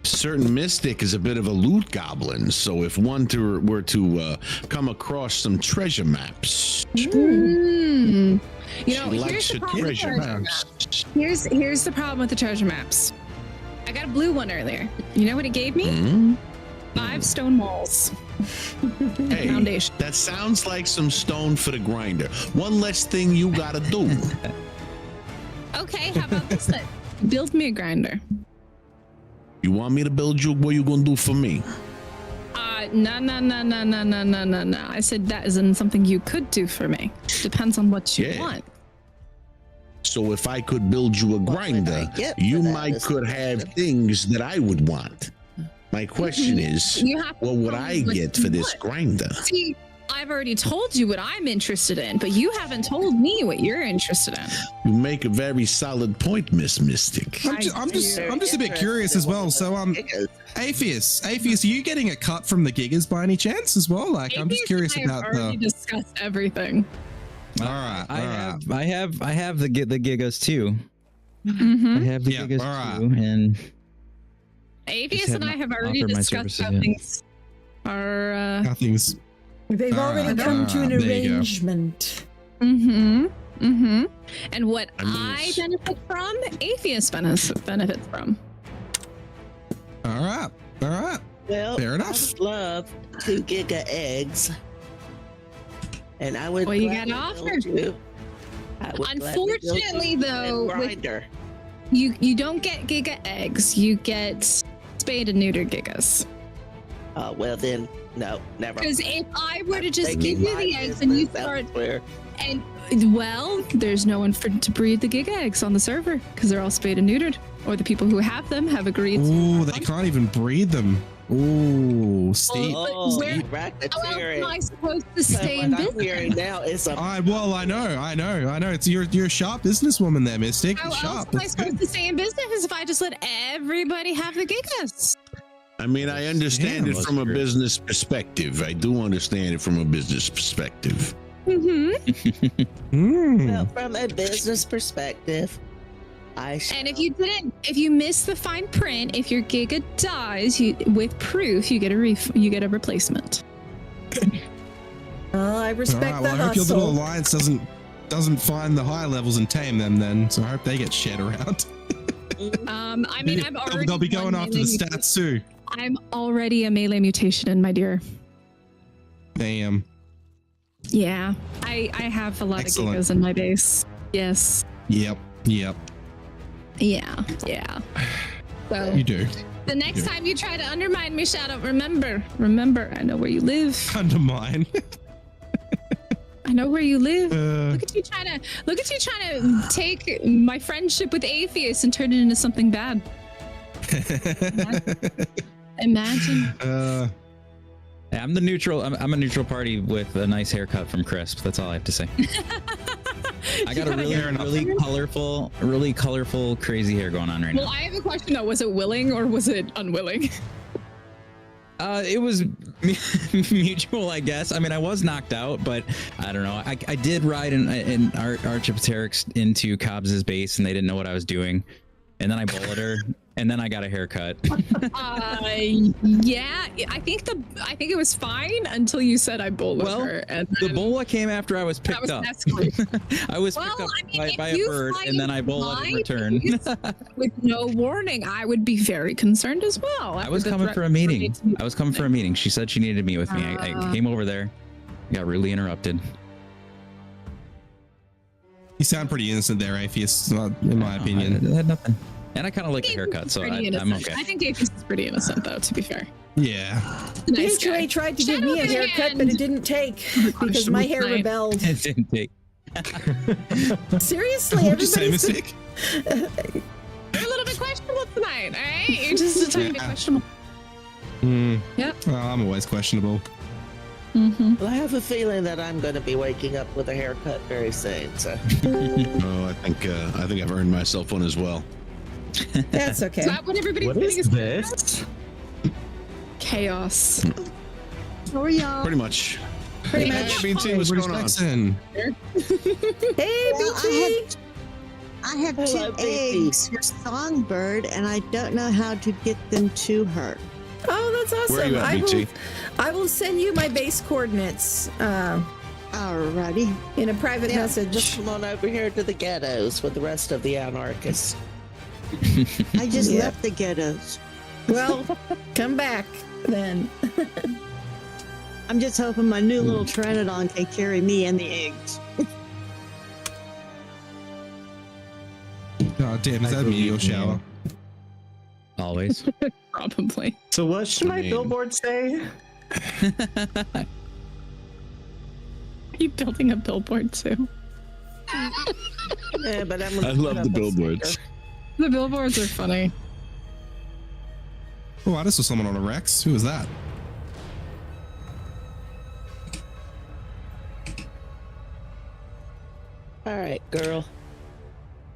certain mystic is a bit of a loot goblin. So if one were to come across some treasure maps, You know, she here's likes the her problem with treasure treasure maps. maps. Here's the problem with the treasure maps. I got a blue one earlier. You know what it gave me? Hmm? 5 stone walls. Hey, Foundation. that sounds like some stone for the grinder. One less thing you gotta do. Okay, how about this then? Build me a grinder. You want me to build you? What you gonna do for me? No. I said that isn't something you could do for me. Depends on what you Yeah. want. So if I could build you a grinder, you might could have things that I would want. My question is, what would I get for this grinder? See, I've already told you what I'm interested in, but you haven't told me what you're interested in. You make a very solid point, Miss Mystic. I'm just a bit curious as well. So, Atheist, are you getting a cut from the giggers by any chance as well? Like, I'm just curious about I've already discussed everything. All right, I have the gigas too. Mm-hmm. I have the gigas too, and Atheist and I have already discussed how things are. Nothing's. They've already come to an arrangement. Mm-hmm. Mm-hmm. And what I benefit from, Atheist benefits from. All right. Well, fair enough. I would love 2 giga eggs. And I would. Well, you got offered. Unfortunately, though, you don't get giga eggs. You get spayed and neutered gigas. Well then, no, never. Because if I were to just give you the eggs and you start, and well, there's no one to breed the giga eggs on the server because they're all spayed and neutered, or the people who have them have agreed. Ooh, they can't even breed them. Ooh, Steve. How am I supposed to stay in business? Now is well, I know. It's you're a sharp businesswoman there, Mystic. How Sharp. else am I supposed to stay in business if I just let everybody have the gigas? I mean, I understand it from a business perspective. I do understand it from a business perspective. Mm-hmm. Well, from a business perspective, and if you miss the fine print, if your giga dies, with proof, you get a replacement. Well, I respect I hope your little alliance doesn't find the high levels and tame them then. So I hope they get shed around. I mean, I'm already. They'll be going after the stats too. I'm already a melee mutation, my dear. Damn. Yeah, I have a lot Excellent. of gigas in my base. Yes. Yep. Yeah. So You do. the next time you try to undermine me, Shadow, remember, I know where you live. Undermine. I know where you live. Look at you trying to take my friendship with Atheist and turn it into something bad. Imagine. Yeah, I'm the neutral. I'm a neutral party with a nice haircut from Crisp. That's all I have to say. I got a really colorful, crazy hair going on right now. Well, I have a question though. Was it willing or was it unwilling? It was mutual, I guess. I mean, I was knocked out, but I don't know. I did ride an Archipteryx into Cobbs's base, and they didn't know what I was doing. And then I bullet her, and then I got a haircut. Yeah, I think it was fine until you said I bullet her. And the bola came after I was picked up. I was picked up by a bird, and then I bullet in return. With no warning, I would be very concerned as well. I was coming for a meeting. She said she needed to meet with me. I came over there, got rudely interrupted. You sound pretty innocent there, Atheist, in my opinion. I had nothing. And I kind of like the haircut, so I'm okay. I think Atheist is pretty innocent, though, to be fair. Yeah. Nice The HOA tried to give me a haircut, but it didn't take because my hair rebelled. It didn't take. Seriously, What'd you say, everybody's... Mystic? You're a little bit questionable tonight, all right? You're just a tiny bit questionable. Yep. Well, I'm always questionable. Mm-hmm. Well, I have a feeling that I'm going to be waking up with a haircut very soon. So. Oh, I think I've earned myself one as well. That's okay. Is that what everybody's What doing? is this? Chaos. How are y'all? Pretty much. Pretty much. Hey, BT, what's going on? Hey, BT. I have Hello, two BT. eggs for Songbird, and I don't know how to get them to her. Oh, that's awesome. Where are you at, BT? I will send you my base coordinates. Alrighty. In a private message. Just come on over here to the ghettos with the rest of the anarchists. I just left the ghettos. Well, come back then. I'm just hoping my new little Pteranodon can carry me and the eggs. Oh, damn, is that me or shower? Always. Probably. So what should my billboard say? Are you building a billboard too? Yeah, but I love the billboards. The billboards are funny. Oh, I just saw someone on a Rex. Who was that? All right, girl.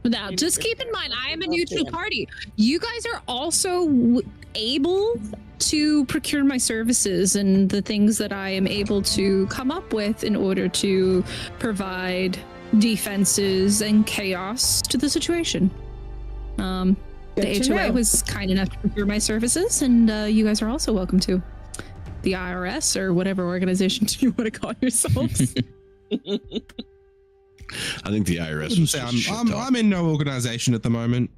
Now, just keep in mind, I am a neutral party. You guys are also able to procure my services and the things that I am able to come up with in order to provide defenses and chaos to the situation. The HOA was kind enough to procure my services, and you guys are also welcome to. The IRS or whatever organization you want to call yourselves. I think the IRS was just I'm in no organization at the moment.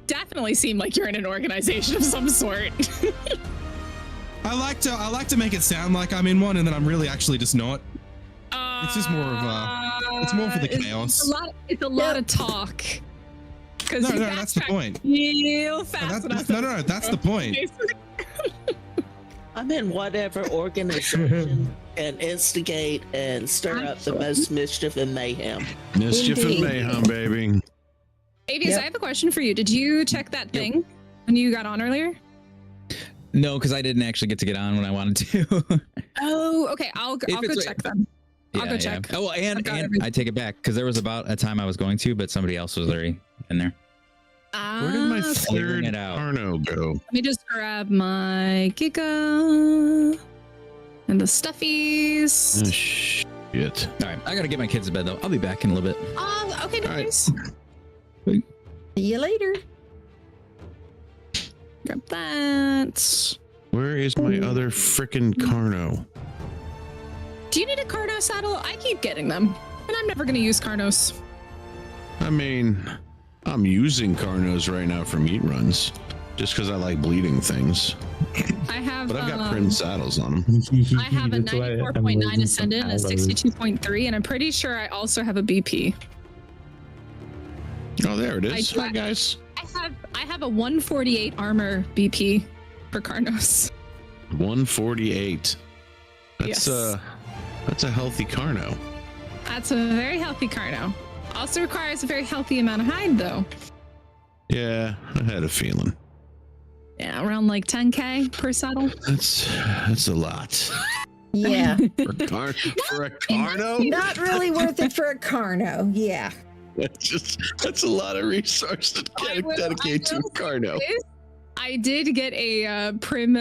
Definitely seem like you're in an organization of some sort. I like to make it sound like I'm in one, and then I'm really actually just not. It's just more of it's more for the chaos. It's a lot of talk. No, that's the point. Real fast. No, that's the point. I'm in whatever organization can instigate and stir up the most mischief and mayhem. Mischief and mayhem, baby. Avius, I have a question for you. Did you check that thing when you got on earlier? No, because I didn't actually get on when I wanted to. Oh, okay. I'll go check them. I'll go check. Oh, and I take it back because there was about a time I was going to, but somebody else was already in there. Where did my third Carno go? Let me just grab my Giga and the stuffies. Oh, shit. All right, I gotta get my kids to bed though. I'll be back in a little bit. Okay, no worries. See you later. Grab that. Where is my other frickin' Carno? Do you need a Carno saddle? I keep getting them, and I'm never going to use Carnos. I mean, I'm using Carnos right now for meat runs, just because I like bleeding things. I have, but I've got prim saddles on them. I have a 94.9 Ascendant, a 62.3, and I'm pretty sure I also have a BP. Oh, there it is. Hi, guys. I have a 148 armor BP for Carnos. 148. That's a healthy Carno. That's a very healthy Carno. Also requires a very healthy amount of hide, though. Yeah, I had a feeling. Yeah, around like 10k per saddle. That's a lot. Yeah. For a Carno? Not really worth it for a Carno. Yeah. That's a lot of resource to dedicate to a Carno. I did get a prim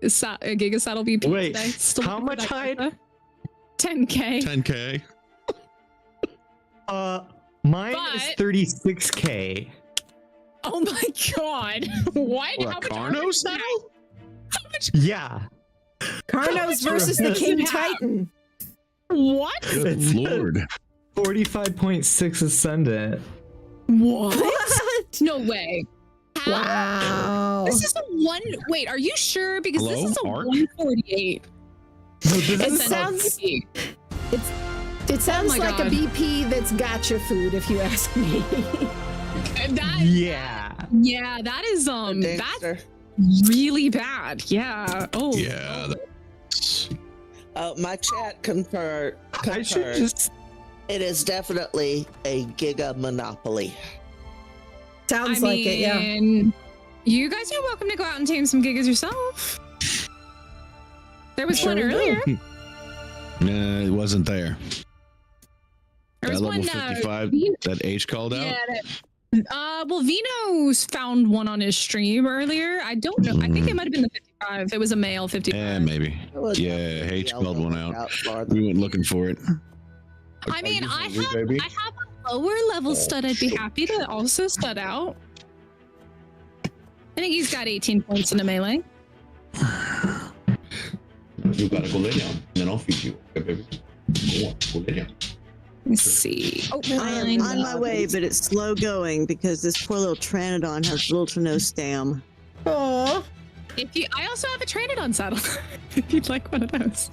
Giga Saddle BP. Wait, today. how much hide? 10k. 10k. Mine is 36k. Oh my god! What? How much Carno saddle? How much? Yeah. Carnos versus the King Titan. What? Good lord. 45.6 Ascendant. What? No way. How? Wow. This is a one. Wait, are you sure? Because this is a 148. No, this It is sounds. It sounds like God. a BP that's gotcha food, if you ask me. Yeah, that is that's really bad. Yeah. Oh. Yeah. My chat confirmed. I should just. It is definitely a Giga monopoly. Sounds like it, yeah. You guys are welcome to go out and tame some gigas yourself. There was one earlier. Nah, it wasn't there. There That was level one. 55 that H called out? Yeah. Well, Vino's found one on his stream earlier. I don't know. I think it might have been the 55. It was a male 55. Yeah, maybe. Yeah, H called one out. We went looking for it. I mean, I have a lower level stud I'd be happy to also stud out. I think he's got 18 points in the melee. You gotta go lay down, and then I'll feed you. Okay, baby? Go lay down. Let's see. Oh, I am on my way, but it's slow going because this poor little Pteranodon has little to no stam. Oh. I also have a Pteranodon saddle. If you'd like one of those.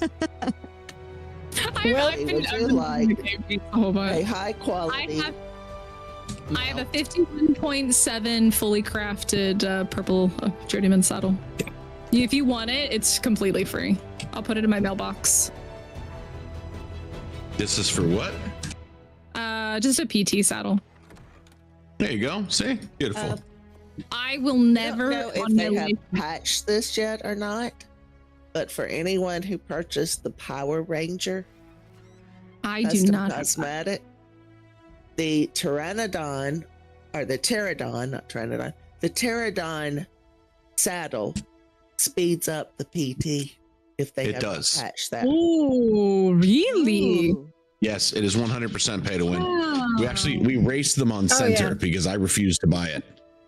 Would you like a high quality? I have a 51.7 fully crafted purple journeyman saddle. If you want it, it's completely free. I'll put it in my mailbox. This is for what? Just a PT saddle. There you go. See? Beautiful. I will never. I don't know if they have patched this yet or not, but for anyone who purchased the Power Ranger, I do not cosmetic, the Pteranodon, or the Pterodon, not Pteranodon, the Pterodon saddle speeds up the PT if they It does. patched that. Oh, really? Ooh. Yes, it is 100% pay to win. Wow. We raced them on center yeah. because I refused to buy it.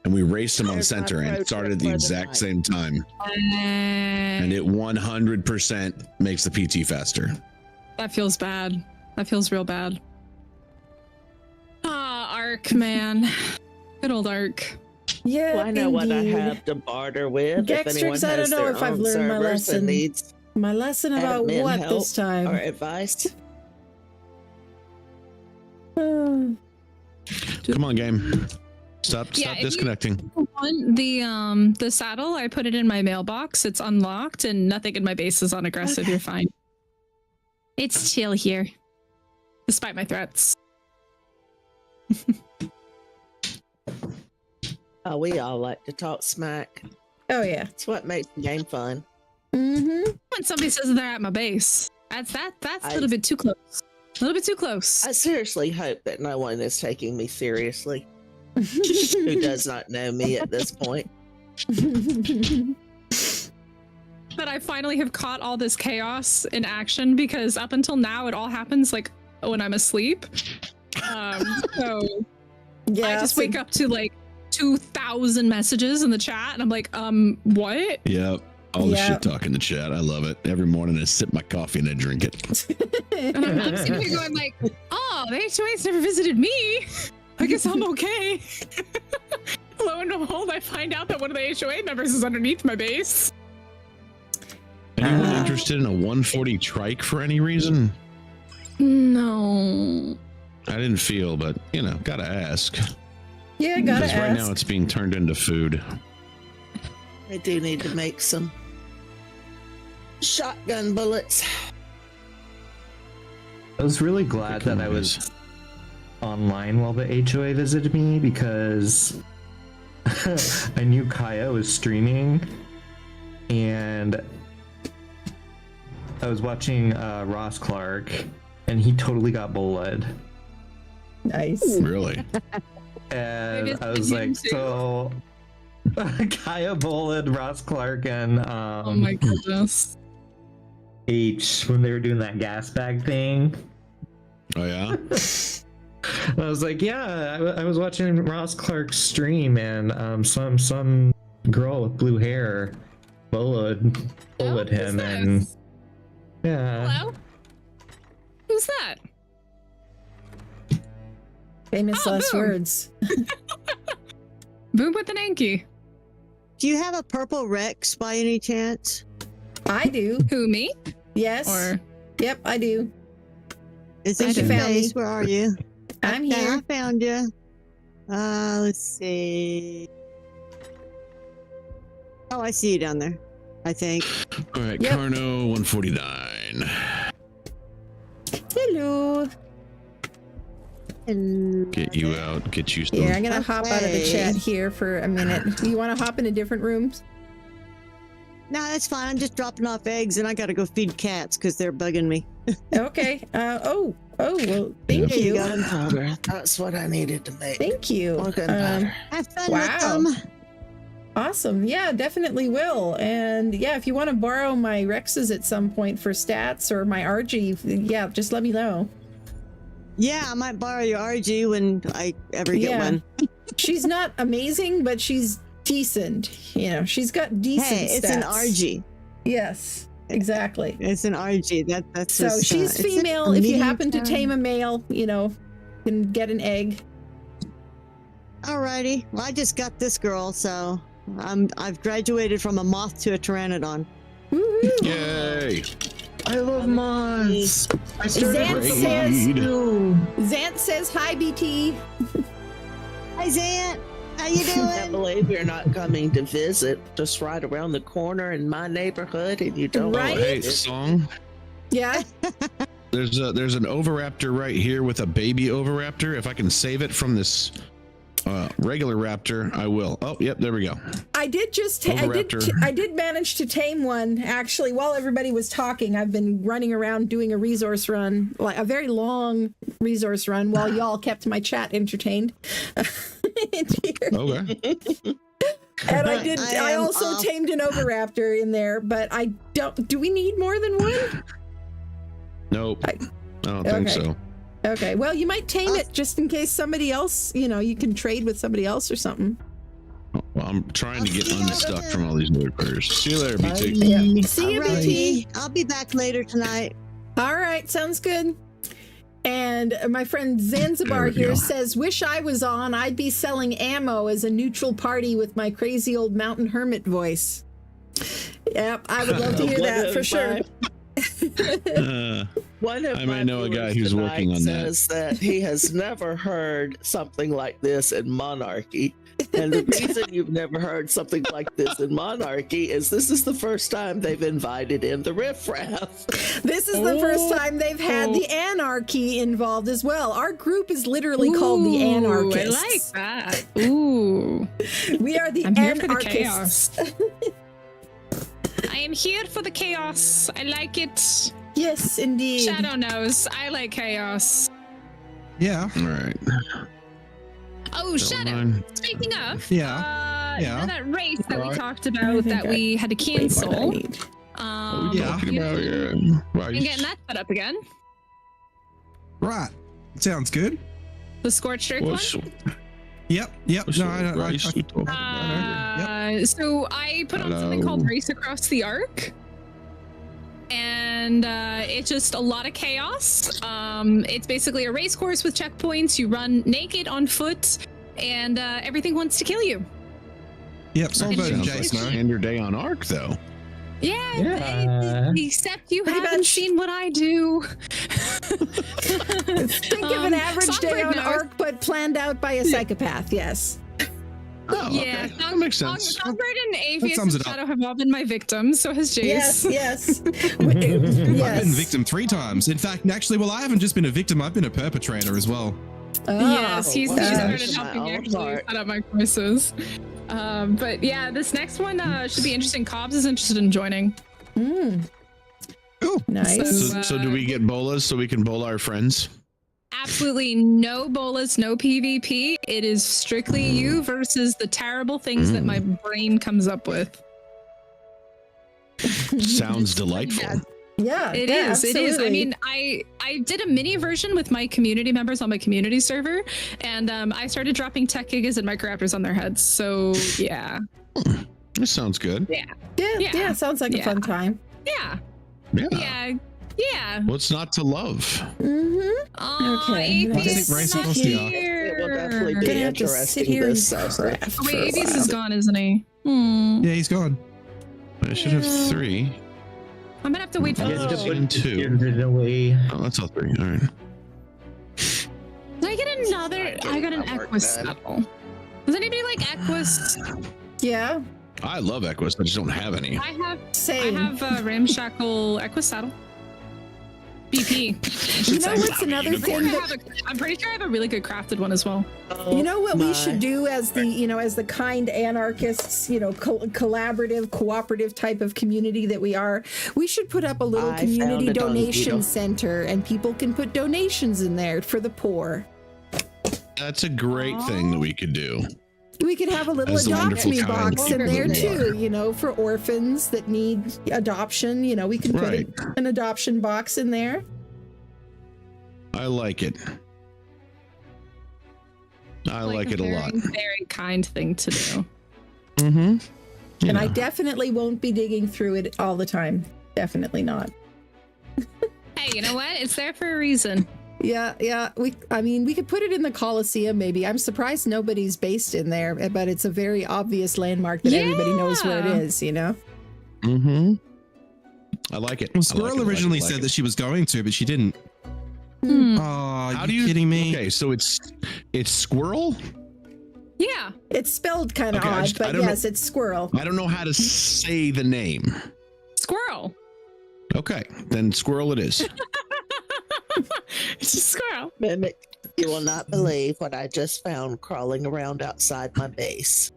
And we raced them on center and it started at the exact same time. And it 100% makes the PT faster. That feels bad. That feels real bad. Arc, man. Good old Arc. Yeah, Well, I know what I indeed. have to barter with. If anyone Gextrix, I don't has know their if I've own learned my servers that lesson. needs My lesson about admin what help this time? or advice. Come on, game. Stop if disconnecting. you want the saddle, I put it in my mailbox. It's unlocked and nothing in my base is on aggressive. Okay. You're fine. It's chill here. Despite my threats. Oh, we all like to talk smack. Oh yeah. It's what makes the game fun. Mm-hmm. When somebody says they're at my base, that's a little bit too close. A little bit too close. I seriously hope that no one is taking me seriously who does not know me at this point. But I finally have caught all this chaos in action because up until now it all happens like when I'm asleep. So Yeah, I just wake up to like 2,000 messages in the chat and I'm like, what? Yep. All the shit talk in the chat. I love it. Every morning I sip my coffee and I drink it. And I'm sitting here going like, oh, the HOA's never visited me. I guess I'm okay. Lo and behold, I find out that one of the HOA members is underneath my base. Anyone interested in a 140 trike for any reason? No. I didn't feel, but you know, gotta ask. Yeah, gotta Because ask. right now it's being turned into food. I do need to make some shotgun bullets. I was really glad that I was online while the HOA visited me because I knew Kaya was streaming and I was watching Ross Clark and he totally got bullied. Nice. Really? And I was like, so Kaya bullied Ross Clark and oh my goodness. H when they were doing that gas bag thing. Oh yeah? I was like, yeah, I was watching Ross Clark's stream and some girl with blue hair bullied him and yeah. Hello? Who's that? Famous last Boom. words. Boom with an Anki. Do you have a purple Rex by any chance? I do. Who, me? Yes. Or Yep, I do. Is Glad this you your found me. face? Where are you? I'm Okay, here. I found you. Let's see. Oh, I see you down there. I think. All right, Yep. Carno 149. Hello. Get you out, get you some. Yeah, I'm gonna hop out of the Okay. chat here for a minute. Do you want to hop into different rooms? No, that's fine. I'm just dropping off eggs, and I gotta go feed cats because they're bugging me. Okay. Oh, well, thank There you you. go. Gunpowder. That's what I needed to make. Thank you. More gunpowder. Have fun Wow. with them. Awesome. Yeah, definitely will. And yeah, if you want to borrow my Rexes at some point for stats or my RG, yeah, just let me know. Yeah, I might borrow your RG when I ever get Yeah. one. She's not amazing, but she's decent. You know, she's got decent Hey, it's an stats. RG. Yes, exactly. It's an RG. That's So just, she's it's a female. If you medium happen to size. tame a male, you know, can get an egg. Alrighty. Well, I just got this girl, so I've graduated from a moth to a pteranodon. Woohoo! Yay! I love moths. I started Zant says hi, BT. Hi, Zant. How you doing? I believe you're not coming to visit, just right around the corner in my neighborhood, and you don't. Right? Hey, Song. Yeah. There's an Oviraptor right here with a baby Oviraptor. If I can save it from this regular raptor, I will. Oh, yep, there we go. I did just I did manage to tame one actually while everybody was talking. I've been running around doing a resource run, like a very long resource run, while y'all kept my chat entertained. Okay. And I also tamed an Oviraptor in there, but I don't. Do we need more than one? Nope. I don't think so. Okay, well, you might tame it just in case somebody else, you can trade with somebody else or something. Well, I'm trying to get unstuck from all these lurkers. See you later, BT. Yeah. See you, Alrighty. BT. I'll be back later tonight. All right, sounds good. And my friend Zanzibar here says, wish I was on. I'd be selling ammo as a neutral party with my crazy old mountain hermit voice. Yep, I would love to hear that for sure. One of I my might know a guy who's viewers working on tonight that. says that he has never heard something like this in MonArky. And the reason you've never heard something like this in MonArky is this is the first time they've invited in the riffraff. This is the first time they've had the anarchy involved as well. Our group is literally called the Anarchists. I like that. Ooh. We are the I'm here for the Anarchists. chaos. I am here for the chaos. I like it. Yes, indeed. Shadow knows. I like chaos. Yeah. All right. Oh, Shadow. mind. Speaking of, Yeah. you know that race that we Right. talked about that we had to cancel. What are we talking about here? I'm getting that set up again. Right. Sounds good. The Scorched Earth one. Yep. What's No, the race we talking So I put on something called Race Across the Arc. And it's just a lot of chaos. It's basically a race course with checkpoints. You run naked on foot, and everything wants to kill you. Yep, Songbird and Sounds like Jace. end your day on Arc, though. Yeah. Except you haven't seen what I do. Think of an average day on Arc, but planned out by a psychopath, yes. Oh, yeah, okay. That makes sense. Songbird and Atheist sums and it up. Shadow have all been my victims, so has Jace. Yes. I've been victim 3 times. In fact, actually, well, I haven't just been a victim, I've been a perpetrator as well. Yes, he started Gosh. helping me My actually heart. set up my courses. But yeah, this next one should be interesting. Cobbs is interested in joining. Cool. Nice. So do we get bolas so we can bowl our friends? Absolutely no bolas, no PvP. It is strictly you versus the terrible things that my brain comes up with. Sounds delightful. Yeah, It is. I absolutely. mean, I did a mini version with my community members on my community server, and I started dropping tech gigas and microraptors on their heads. So yeah. This sounds good. Yeah, sounds like a fun time. Yeah. What's not to love? Okay. Atheist Race is not Across the Arc. here. It will definitely be Gonna have to sit interesting here and this summer. craft Oh, wait, for a Atheist while. is gone, isn't he? Yeah, he's gone. I should have 3. I'm gonna have to wait for Get this. to And 2. it away. Oh, that's all 3. All right. Did I get another? I got an Equus saddle. Does anybody like Equus? Yeah. I love Equus. I just don't have any. I have Same. I have a ramshackle Equus saddle. BP. You know what's another thing that I'm pretty sure I have a really good crafted one as well. you know what we should do as the kind anarchists, collaborative, cooperative type of community that we are. We should put up a little I community found a dung donation beetle. center, and people can put donations in there for the poor. That's a great thing that we could do. We could have a little As the adopt wonderful me kind box in people there that we too, for orphans that need adoption. We can put an adoption box in there. I like it. I like it a lot. Very kind thing to do. Mm-hmm. And I definitely won't be digging through it all the time. Definitely not. Hey, you know what? It's there for a reason. Yeah. We could put it in the Coliseum, maybe. I'm surprised nobody's based in there, but it's a very obvious landmark that everybody knows where it is, Mm-hmm. I like it. Well, Squirrel originally said that she was going to, but she didn't. Hmm. Oh, How do you kidding me? Okay, so it's Squirrel? Yeah. Yeah. It's spelled kind of Okay, I odd, just- I but don't yes, know- it's squirrel. I don't know how to say the name. Squirrel. Okay, then squirrel it is. It's a squirrel. Mimic, you will not believe what I just found crawling around outside my base.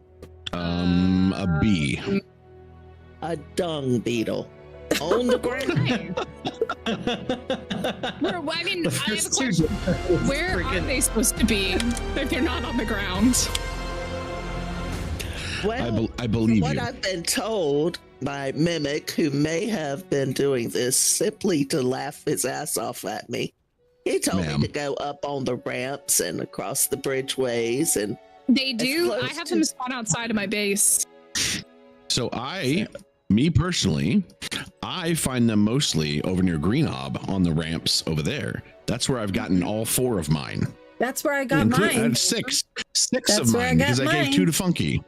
A bee. A dung beetle on the ground. I mean, I have a question. Where are they supposed to be if they're not on the ground? Well, I believe what you. I've been told by Mimic, who may have been doing this simply to laugh his ass off at me, he told me to go up on the ramps and across the bridgeways, and They do. close I have to- them spawn outside of my base. So me personally, I find them mostly over near Greenhob on the ramps over there. That's where I've gotten all 4 of mine. That's where I got mine. Six That's of where I mine got because I gave mine. 2 to Funky.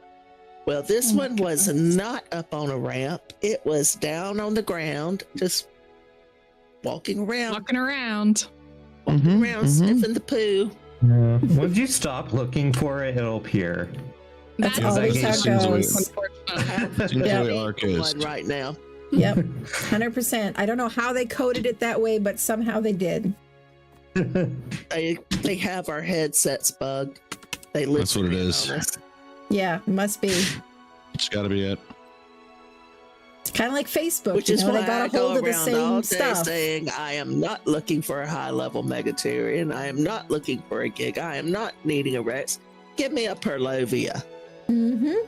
well, this one was not up on a ramp. It was down on the ground, just walking around. Walking around. Sniffing the poo. Yeah. Once you stop looking for it, it'll appear. That's Because always how that it game- goes. One right now. Yep, 100%. I don't know how they coded it that way, but somehow they did. They have our headsets bugged. They That's what it listen is. on us. Yeah, it must be. It's got to be it. It's kind of like Facebook. Which you is know, why they got I a hold go of the around all same day stuff. saying I am not looking for a high-level Megaterian. I am not looking for a gig. I am not needing a Rex. Give me a Perlovia. Mm-hmm. And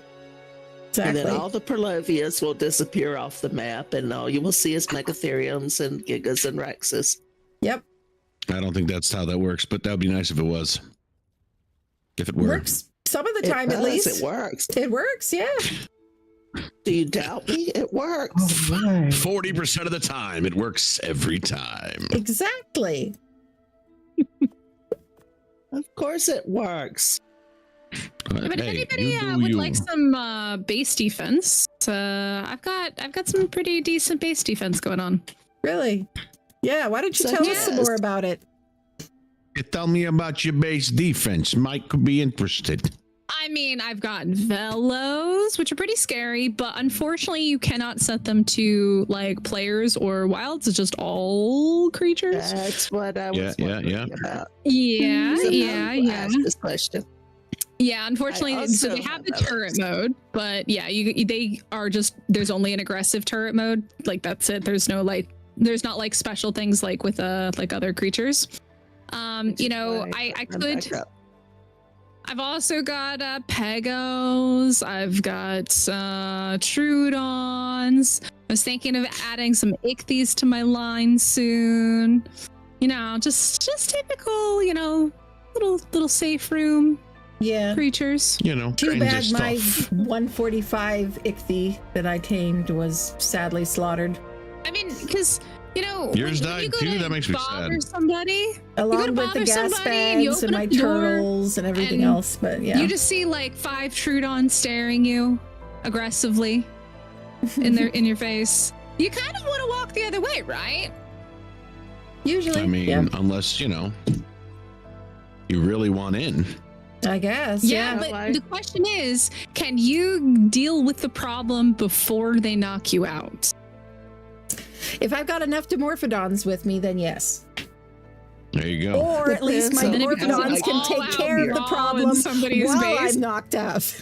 Exactly. then all the Perlovias will disappear off the map, and all you will see is Megatheriums and Gigas and Rexes. Yep. I don't think that's how that works, but that would be nice if it was. If it were. Works some of the It time, at does, least. it works. It works, yeah. Do you doubt me? It works. 40% of the time, it works every time. Exactly. Of course it works. But if Hey, anybody you do would you. like some base defense, I've got some pretty decent base defense going on. Really? Yeah. Why don't you So tell us some yes. more about it? You tell me about your base defense. Mike could be interested. I mean, I've got Velos, which are pretty scary, but unfortunately you cannot set them to like players or wilds. It's just all creatures. That's what I was wondering about. Yeah, So yeah, you yeah. asked this question. Yeah, unfortunately, I so also they have the have turret mode, but yeah, they are just, there's only an aggressive turret mode. Like that's it. There's no like, there's not like special things like with like other creatures. You know, I could. I've also got Pegos. I've got Trudons. I was thinking of adding some Ichthyes to my line soon. You know, just typical, you know, little safe room. Yeah. Creatures. You know, Too kinds of bad my stuff. 145 Ichthy that I tamed was sadly slaughtered. I mean, because you know, Yours when you died go too? to That makes me bother sad. somebody, you go to Along with the bother gas somebody, and you bags and open my up the door, turtles and everything and else, but yeah. you just see like 5 Trudons staring you aggressively in your face. You kind of want to walk the other way, right? Usually, I mean, unless, you know, you really want in. I guess. Yeah, but the question is, can you deal with the problem before they knock you out? If I've got enough Dimorphodons with me, then yes. There you go. Or at least my Then it becomes Dimorphodons an can take all-out care of the brawl problem in somebody's while base. I'm knocked out.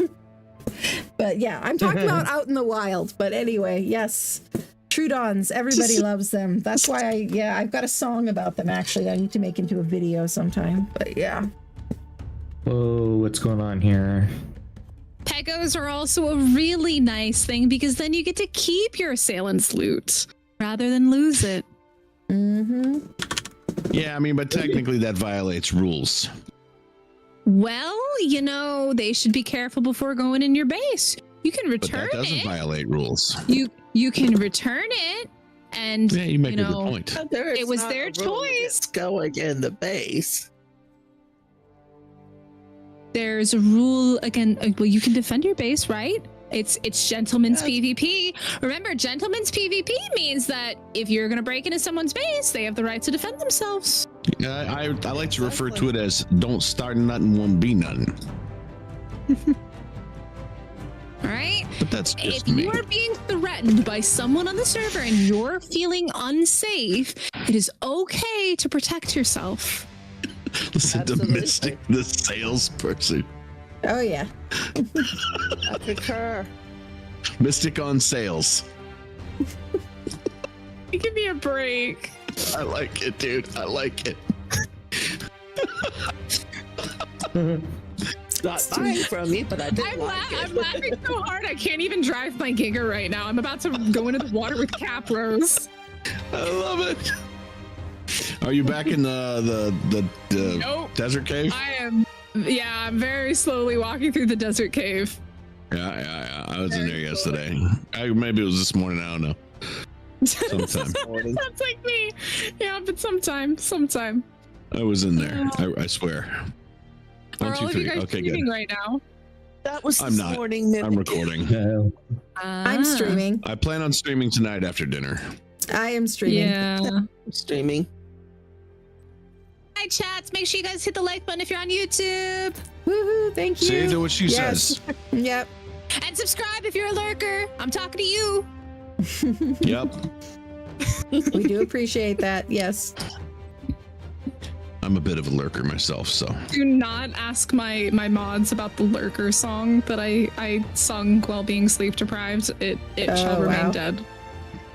But yeah, I'm talking about out in the wild. But anyway, yes. Trudons, everybody loves them. That's why I've got a song about them actually. I need to make into a video sometime. But yeah. Whoa, what's going on here? Pegos are also a really nice thing because then you get to keep your assailant's loot rather than lose it. Mm-hmm. Yeah, I mean, but technically that violates rules. Well, you know, they should be careful before going in your base. You can But return that doesn't it. violate rules. You can return it, and Yeah, you make a good know, point. There is it was not their a rule choice. against going in the base. There's a rule again. Well, you can defend your base, right? It's gentleman's PvP. Remember, gentleman's PvP means that if you're gonna break into someone's base, they have the right to defend themselves. I like to refer to it as don't start nothing, won't be nothing. All right. But that's If just me. you are being threatened by someone on the server and you're feeling unsafe, it is okay to protect yourself. Listen to Mystic, the salesperson. Oh yeah. I concur. Mystic on sales. Give me a break. I like it, dude. I like it. Not buying from you, but I did I'm it. laughing so hard I can't even drive my Giga right now. I'm about to go into the water with Capros. I love it. Are you back in the Nope. desert cave? I am. Yeah, I'm very slowly walking through the desert cave. Yeah. I was in there yesterday. Maybe it was this morning. I don't know. Sometime. Sounds like me. Yeah, but sometime. I was in there. I swear. Are 1, all 2, of 3. you guys Okay, streaming good. right now? That was I'm this not. morning. Mimic. I'm recording. I'm streaming. I plan on streaming tonight after dinner. I am streaming. Yeah. I'm streaming. Hi, chats. Make sure you guys hit the like button if you're on YouTube. Woohoo! Thank you. See, do what she says. Yep. And subscribe if you're a lurker. I'm talking to you. Yep. We do appreciate that. Yes. I'm a bit of a lurker myself, so. Do not ask my mods about the lurker song that I sung while being sleep deprived. It shall remain dead.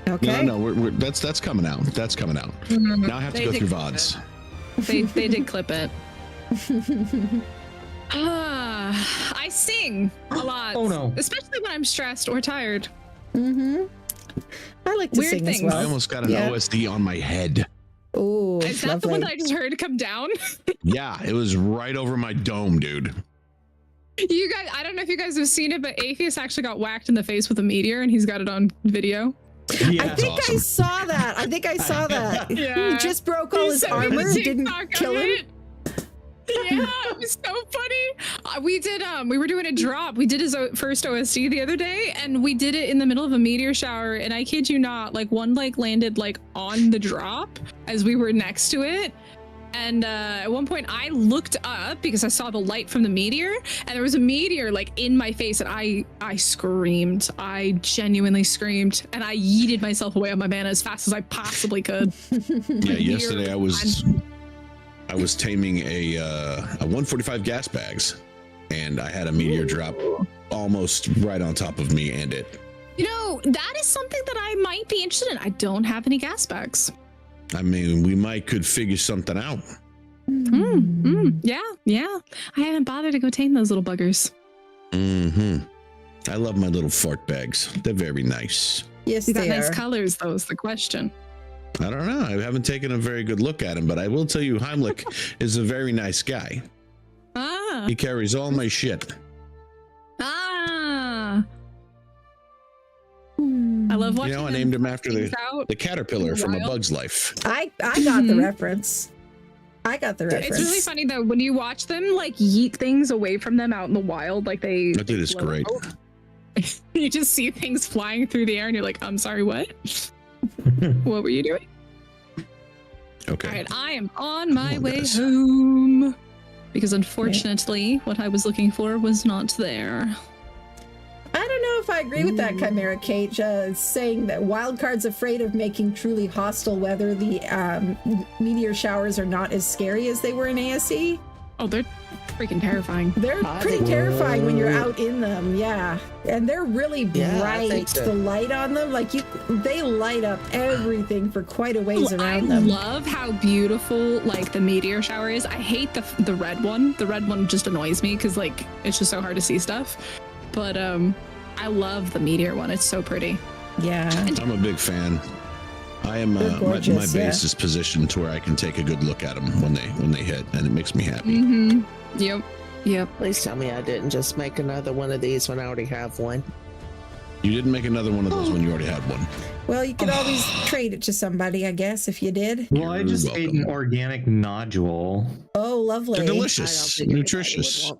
Okay. No, that's coming out. That's coming out. Now I have to They go did through clip VODs. They did clip it. I sing a lot. Oh, no. Especially when I'm stressed or tired. Mm-hmm. I like to Weird sing as things. well. I almost got an OSD on my head. Oh, Is that the one that I just heard come down? Yeah, it was right over my dome, dude. You guys, I don't know if you guys have seen it, but Atheist actually got whacked in the face with a meteor, and he's got it on video. Yeah. I think I saw that. Yeah. He just broke all his sent me the armor. Didn't TikTok kill of him. it. Yeah, it was so funny. We were doing a drop. We did his first OSD the other day, and we did it in the middle of a meteor shower. And I kid you not, like one landed on the drop as we were next to it. And at one point, I looked up because I saw the light from the meteor, and there was a meteor in my face, and I screamed. I genuinely screamed, and I yeeted myself away on my mana as fast as I possibly could. Yeah, yesterday I was taming a 145 gas bags, and I had a meteor drop almost right on top of me and it. You know, that is something that I might be interested in. I don't have any gas bags. I mean, we could figure something out. Yeah. I haven't bothered to go tame those little buggers. I love my little fart bags. They're very nice. Yes, You got they nice are. colors, though, is the question. I don't know. I haven't taken a very good look at him, but I will tell you, Heimlich is a very nice guy. Ah. He carries all my shit. Ah. I love watching. I named him after things out the caterpillar in the from A wild. Bug's Life. I got the reference. It's really funny though when you watch them yeet things away from them out in the wild, that dude is great. You just see things flying through the air, and you're like, "I'm sorry, what? What were you doing?" Okay. All right, I am on my way home because unfortunately, what I was looking for was not there. I don't know if I agree with that, Chimera Kate, saying that Wildcard's afraid of making truly hostile weather. The meteor showers are not as scary as they were in ASE. Oh, they're freaking terrifying. They're pretty terrifying when you're out in them, yeah. And they're really bright. The light on them, they light up everything for quite a ways around them. I love how beautiful the meteor shower is. I hate the red one. The red one just annoys me because it's just so hard to see stuff. But I love the meteor one. It's so pretty. Yeah. I'm a big fan. I am my base is positioned to where I can take a good look at them when they hit, and it makes me happy. Yep. Please tell me I didn't just make another one of these when I already have one. You didn't make another one of those when you already had one. Well, you could always trade it to somebody, I guess, if you did. Well, I just ate an organic nodule. Oh, lovely. They're delicious, nutritious.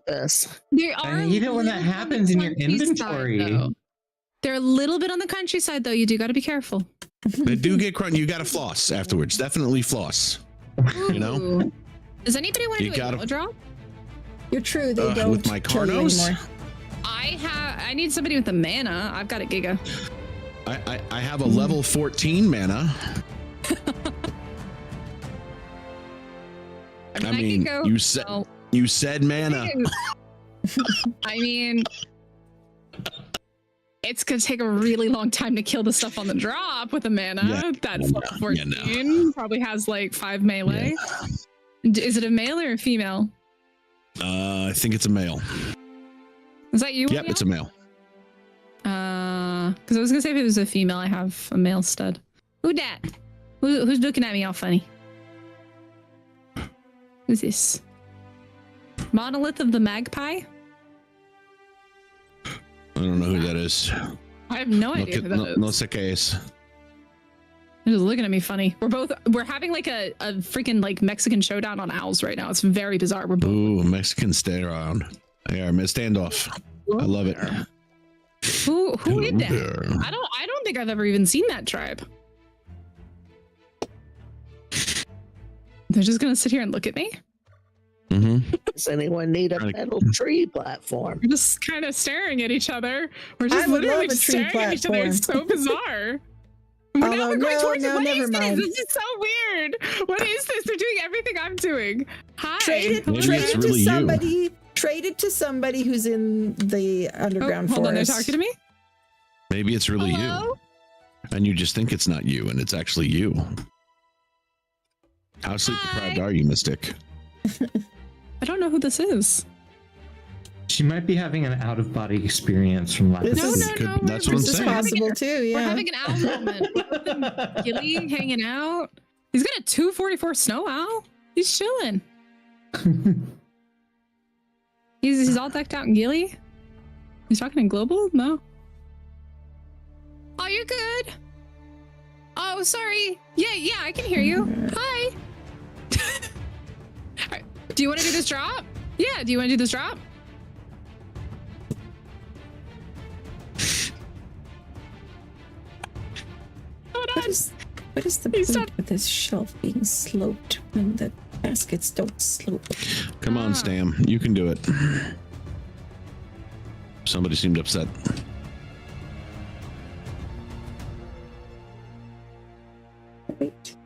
They are. I hate it when that happens in your inventory. They're a little bit on the countryside, though. You do got to be careful. They do get crunchy. You got to floss afterwards. Definitely floss. You know. Does anybody want to You do a gotta- yellow drop? You're true. They don't with my kill you Carnos? anymore. I need somebody with a mana. I've got a Giga. I have a level 14 mana. I mean, you said mana. I mean, it's gonna take a really long time to kill the stuff on the drop with a mana. Yeah. That's level 14. Probably has like 5 melee. Yeah. Is it a male or a female? I think it's a male. Is that you? Yep, it's a male. Because I was gonna say if it was a female, I have a male stud. Who dat? Who's looking at me all funny? Who's this? Monolith of the Magpie? I don't know who that is. I have no idea who that is. No sé qué es. They're just looking at me funny. We're having like a freaking like Mexican showdown on owls right now. It's very bizarre. We're both. Ooh, Mexican stay around. Yeah, standoff. I love it. Who is that? I don't think I've ever even seen that tribe. They're just gonna sit here and look at me. Mm-hmm. Does anyone need a metal tree platform? We're just kind of staring at each other. We're just literally just staring at each other. It's so bizarre. Now we're going towards it. What is this? This is so weird. What is this? They're doing everything I'm doing. Hi. Trade it to somebody who's in the underground forest. Hold on, they're talking to me? Maybe it's really you. And you just think it's not you, and it's actually you. How sleep deprived are you, Mystic? I don't know who this is. She might be having an out-of-body experience from last. No. That's what I'm saying. This is possible too. Yeah, we're having an owl moment. Gilly hanging out. He's got a 244 snow owl. He's chilling. He's all decked out in Gilly. He's talking in global. No. Oh, you're good. Oh, sorry. Yeah, I can hear you. Hi. Right. Do you want to do this drop? Yeah, do you want to do this drop? What is the point of this shelf being sloped when the baskets don't slope? Come on, Stam. You can do it. Somebody seemed upset. Wait.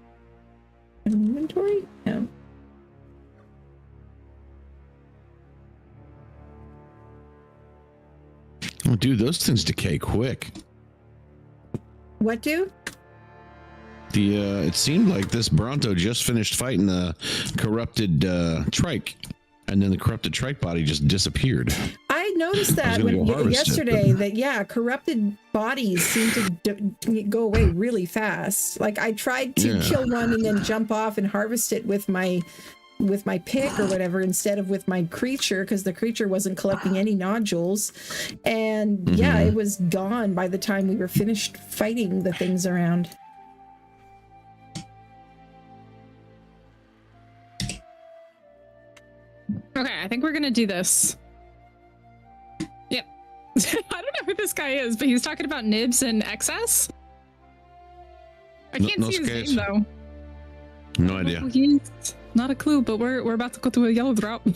Inventory? No. Oh, dude, those things decay quick. What do? It seemed like this Bronto just finished fighting the corrupted trike, and then the corrupted trike body just disappeared. I noticed that yesterday. Corrupted bodies seem to go away really fast. Like I tried to kill one and then jump off and harvest it with my pick or whatever instead of with my creature, because the creature wasn't collecting any nodules, and it was gone by the time we were finished fighting the things around. Okay, I think we're gonna do this. Yep. I don't know who this guy is, but he's talking about nibs and excess. I can't see his name though. No idea. Not a clue, but we're about to go to a yellow drop.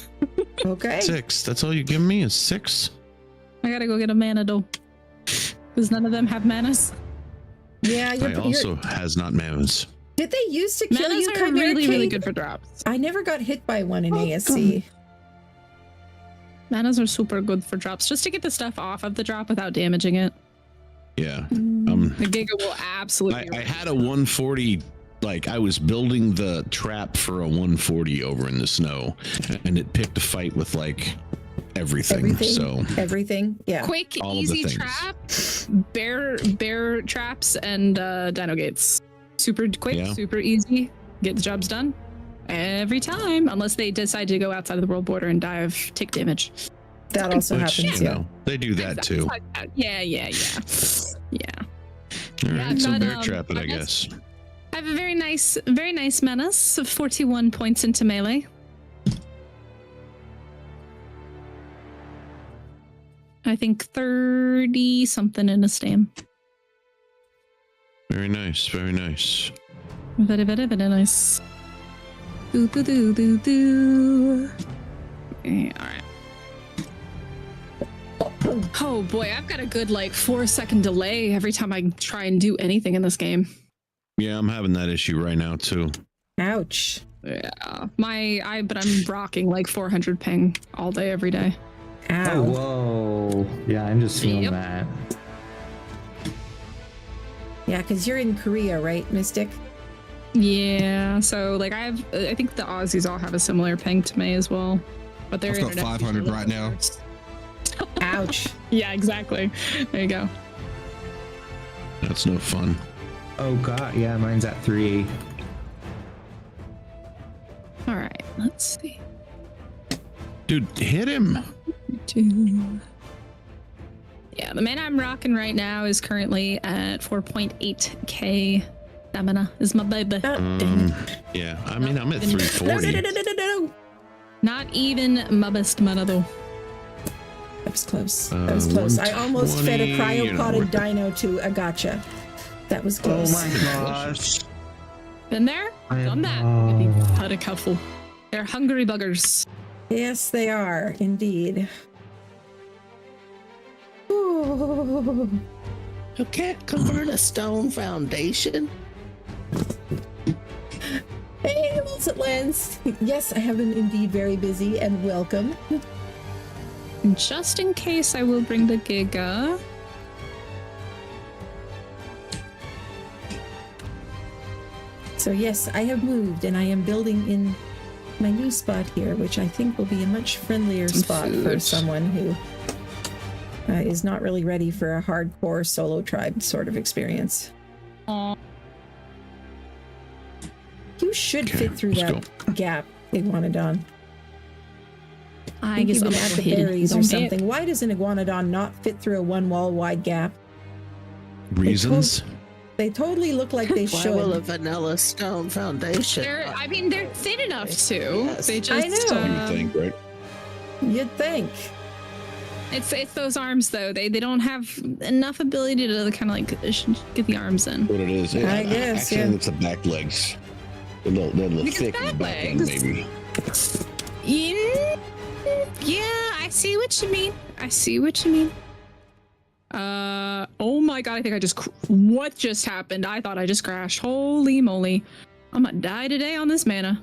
Okay. 6. That's all you give me is 6. I gotta go get a mana though, because none of them have manas. Yeah, I also has not manas. Did they used to kill manas you? Are really good for drops. I never got hit by one in ASC. Manas are super good for drops, just to get the stuff off of the drop without damaging it. Yeah. The Giga will absolutely. I had a 140. Like I was building the trap for a 140 over in the snow, and it picked a fight with like everything. Yeah. Quick, easy trap, bear traps, and dino gates. Super quick, super easy. Get the jobs done every time, unless they decide to go outside of the world border and die of tick damage. That also happens. Yeah, they do that too. Yeah. All right, so bear trap it, I guess. I have a very nice menace of 41 points into melee. I think 30 something in a stam. Very nice, very nice. Very nice. Do. All right. Oh boy, I've got a good like 4-second delay every time I try and do anything in this game. Yeah, I'm having that issue right now too. Ouch. Yeah, but I'm rocking like 400 ping all day, every day. Ow. Oh, whoa. Yeah, I'm just feeling that. Yeah, because you're in Korea, right, Mystic? Yeah, so like I think the Aussies all have a similar ping to me as well, but they're I've got 500 right now. Ouch. Yeah, exactly. There you go. That's no fun. Oh god, yeah, mine's at 3. All right, let's see. Dude, hit him. Yeah, the man I'm rocking right now is currently at 4.8k stamina. Is my baby. Yeah, I mean, I'm at 340. No. Not even my best mana though. That was close. That was close. I almost fed a cryopotted dino to a gotcha. That was close. Oh my gosh. Been there? Done that. Had a couple. They're hungry buggers. Yes, they are, indeed. Ooh. You can't convert a stone foundation. Hey, Lens. Yes, I have been indeed very busy, and welcome. Just in case, I will bring the Giga. So yes, I have moved, and I am building in my new spot here, which I think will be a much friendlier spot for someone who is not really ready for a hardcore solo tribe sort of experience. You should fit through that gap, Iguanodon. I guess I'm I'm at the berries or something. Why does an Iguanodon not fit through a one-wall wide gap? Reasons? They totally look like they Why should. will a vanilla stone foundation? They're thin enough to. Yes. They just. I know. You think, right? You'd think. It's those arms though. They don't have enough ability to kind of like get the arms in. What it is? Yeah, I guess, actually, yeah. it's the back legs. They're a little thick in the back end, maybe. Yeah, I see what you mean. Oh my god, I think what just happened? I thought I just crashed. Holy moly. I'm gonna die today on this mana.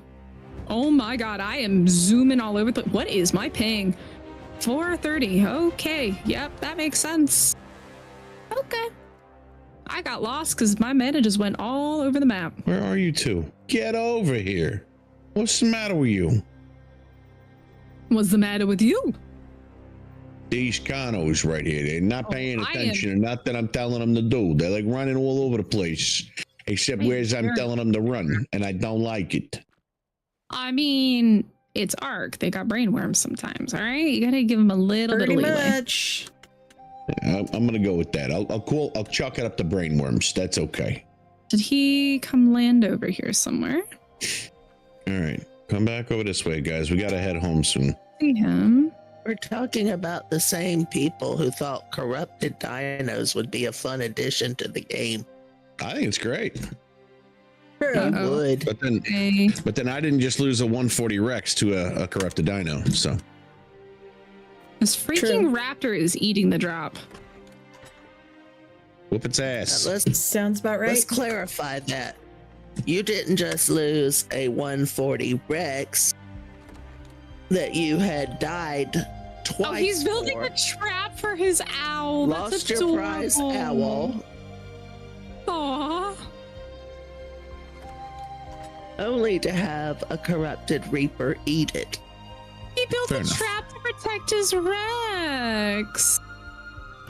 Oh my god, I am zooming all over what is my ping? 430. Okay, yep, that makes sense. Okay. I got lost because my mana just went all over the map. Where are you two? Get over here. What's the matter with you? What's the matter with you? These canos right here, they're not paying attention to nothing I'm telling them to do. They're like running all over the place, except where's I'm telling them to run, and I don't like it. I mean, it's Ark. They got brainworms sometimes, all right? You gotta give them a little bit of leeway. Pretty much. I'm gonna go with that. I'll chalk it up to brainworms. That's okay. Did he come land over here somewhere? All right, come back over this way, guys. We gotta head home soon. See him. We're talking about the same people who thought corrupted dinos would be a fun addition to the game. I think it's great. You would. But then I didn't just lose a 140 Rex to a corrupted dino, so. This freaking raptor is eating the drop. Whoop its ass. Sounds about right. Let's clarify that. You didn't just lose a 140 Rex, that you had died twice. Oh, he's building a trap for his owl. Lost That's your adorable. prize owl. Aww. Only to have a corrupted Reaper eat it. He built Fair a enough. trap to protect his Rex.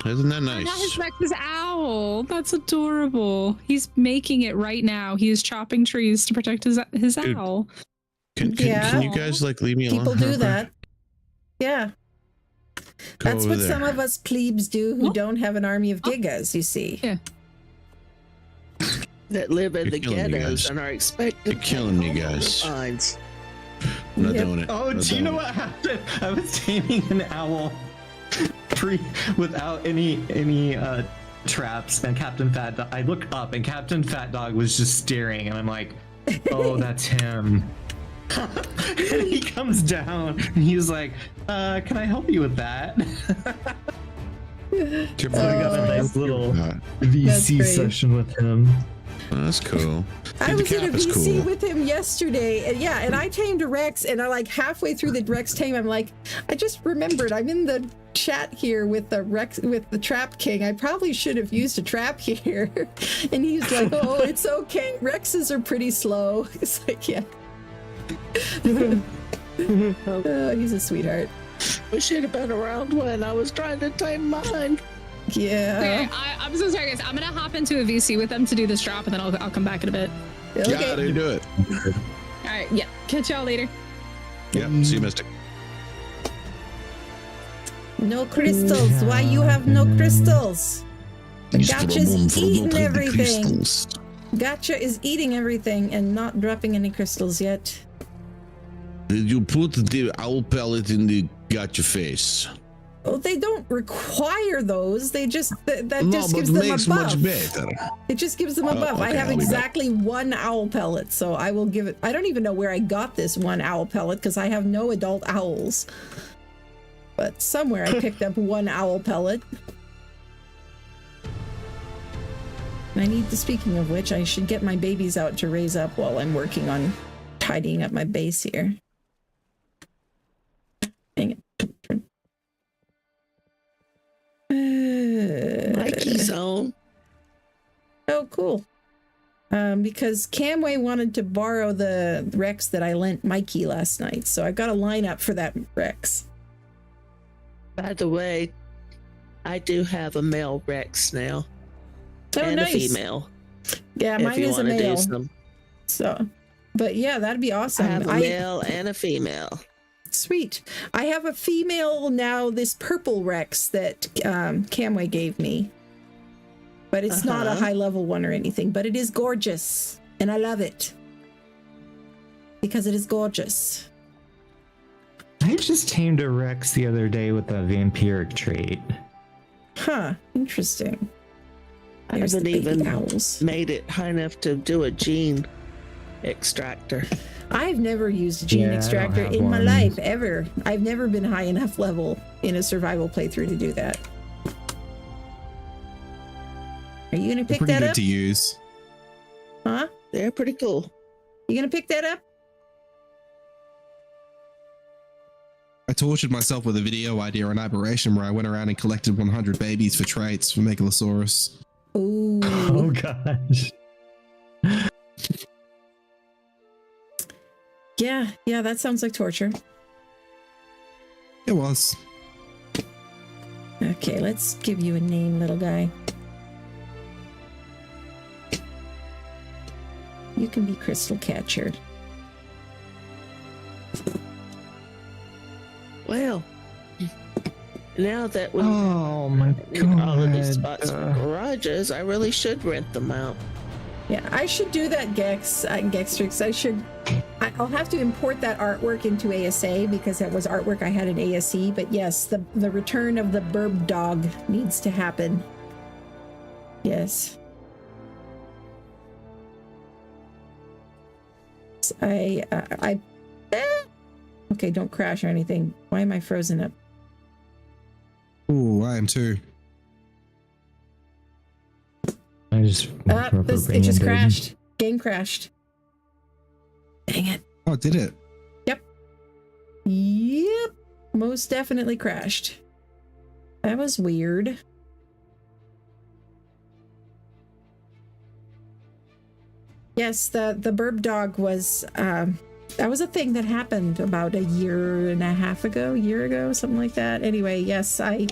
Isn't that nice? Not his Rex, his owl. That's adorable. He's making it right now. He is chopping trees to protect his Dude, owl. Can you guys like leave me alone? People do that. Yeah. Go That's over what there. some of us plebes do who don't have an army of gigas, you see. Yeah. That live in You're the killing me, ghettos guys. and are expected You're killing me, guys. Lines. I'm not doing it. Oh, Not do you doing know it. what happened? I was taming an owl without any traps, and Captain Fat Dog. I look up, and Captain Fat Dog was just staring, and I'm like, "Oh, that's him." And he comes down and he's like, can I help you with that? So we got a nice little VC session with him. That's cool. I was in a VC with him yesterday, and and I tamed a Rex, and I like halfway through the Rex tame, I'm like, I just remembered I'm in the chat here with the Rex, with the Trap King. I probably should have used a trap here. And he's like, oh, it's okay. Rexes are pretty slow. It's like, yeah. Oh, he's a sweetheart. We should have been around when I was trying to tame mine. Yeah. Okay, I'm so sorry, guys. I'm gonna hop into a VC with them to do this drop, and then I'll come back in a bit. Okay. Yeah, they do it. All right. Yeah. Catch y'all later. Yep. See you, Mystic. No crystals. Why you have no crystals? Gotcha's eating everything. Gotcha is eating everything and not dropping any crystals yet. Did you put the owl pellet in the Gotcha face? Oh, they don't require those. They just that No, just but gives them a makes buff. much better. It just gives them a buff. Okay, I have I'll be back. exactly one owl pellet, so I will give it. I don't even know where I got this one owl pellet because I have no adult owls. But somewhere I picked up one owl pellet. And I need to, speaking of which, I should get my babies out to raise up while I'm working on tidying up my base here. Dang it. Mikey's on. Oh, cool. Because Camway wanted to borrow the Rex that I lent Mikey last night, so I got a lineup for that Rex. By the way, I do have a male Rex now. Oh, and nice. a female. Yeah, mine is a male. So, but yeah, that'd be awesome. I have a male and a female. Sweet. I have a female now, this purple Rex that Camway gave me. But it's not a high level one or anything, but it is gorgeous. And I love it. Because it is gorgeous. I just tamed a Rex the other day with a vampiric trait. Huh. Interesting. I haven't even made it high enough to do a gene extractor. I've never used a gene extractor in my life, ever. I've never been high enough level in a survival playthrough to do that. Are you going to pick pretty that good up? to use. Huh? They're pretty cool. You going to pick that up? I tortured myself with a video idea on Aberration where I went around and collected 100 babies for traits for Megalosaurus. Ooh. Oh, gosh. Yeah, that sounds like torture. It was. Okay, let's give you a name, little guy. You can be Crystal Catcher. Well, now that we all of these spots for garages, I really should rent them out. Yeah, I should do that, Gextrix. I'll have to import that artwork into ASA because that was artwork I had in ASE. But yes, the return of the burb dog needs to happen. Yes. Okay, don't crash or anything. Why am I frozen up? Ooh, I am too. I just it just crashed. Game crashed. Dang it. Oh, did it? Yep. Most definitely crashed. That was weird. Yes, the burb dog was that was a thing that happened about a year ago, something like that. Anyway, yes, I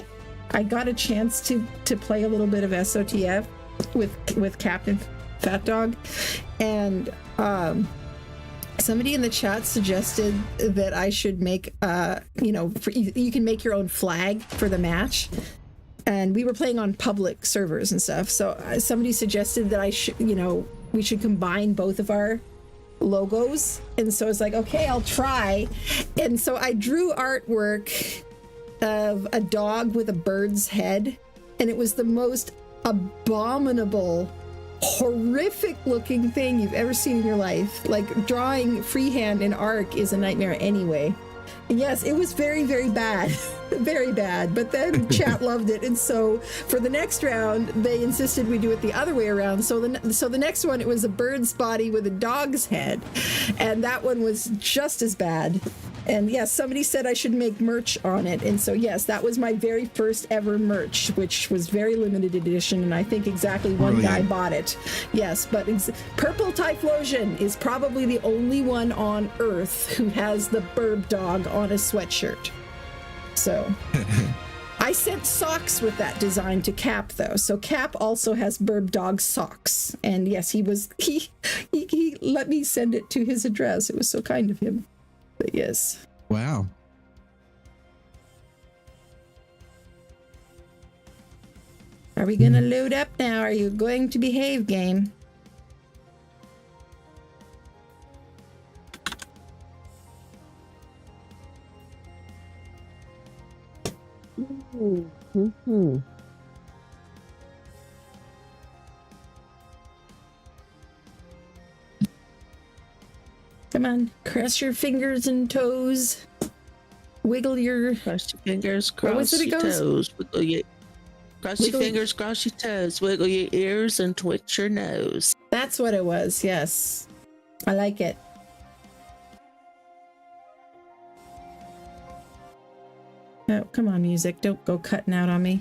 got a chance to play a little bit of SOTF with Captain Fat Dog, and somebody in the chat suggested that I should make you can make your own flag for the match, and we were playing on public servers and stuff, so somebody suggested that I should we should combine both of our logos, and so it's like, okay, I'll try. And so I drew artwork of a dog with a bird's head, and it was the most abominable, horrific looking thing you've ever seen in your life. Like drawing freehand in Arc is a nightmare anyway. And yes, it was very, very bad. Very bad. But then chat loved it. And so for the next round, they insisted we do it the other way around. So the next one, it was a bird's body with a dog's head. And that one was just as bad. And yes, somebody said I should make merch on it. And so yes, that was my very first ever merch, which was very limited edition. And I think exactly one guy bought it. Yes, but Purple Typhlosion is probably the only one on Earth who has the burb dog on a sweatshirt. So I sent socks with that design to Cap though. So Cap also has burb dog socks. And yes, he let me send it to his address. It was so kind of him. But yes. Wow. Are we gonna load up now? Are you going to behave, game? Come on, cross your fingers and toes. Wiggle your... Cross your fingers, cross your toes. Wiggle your... Cross your fingers, cross your toes. Wiggle your ears and twitch your nose. That's what it was, yes. I like it. Oh, come on, music. Don't go cutting out on me.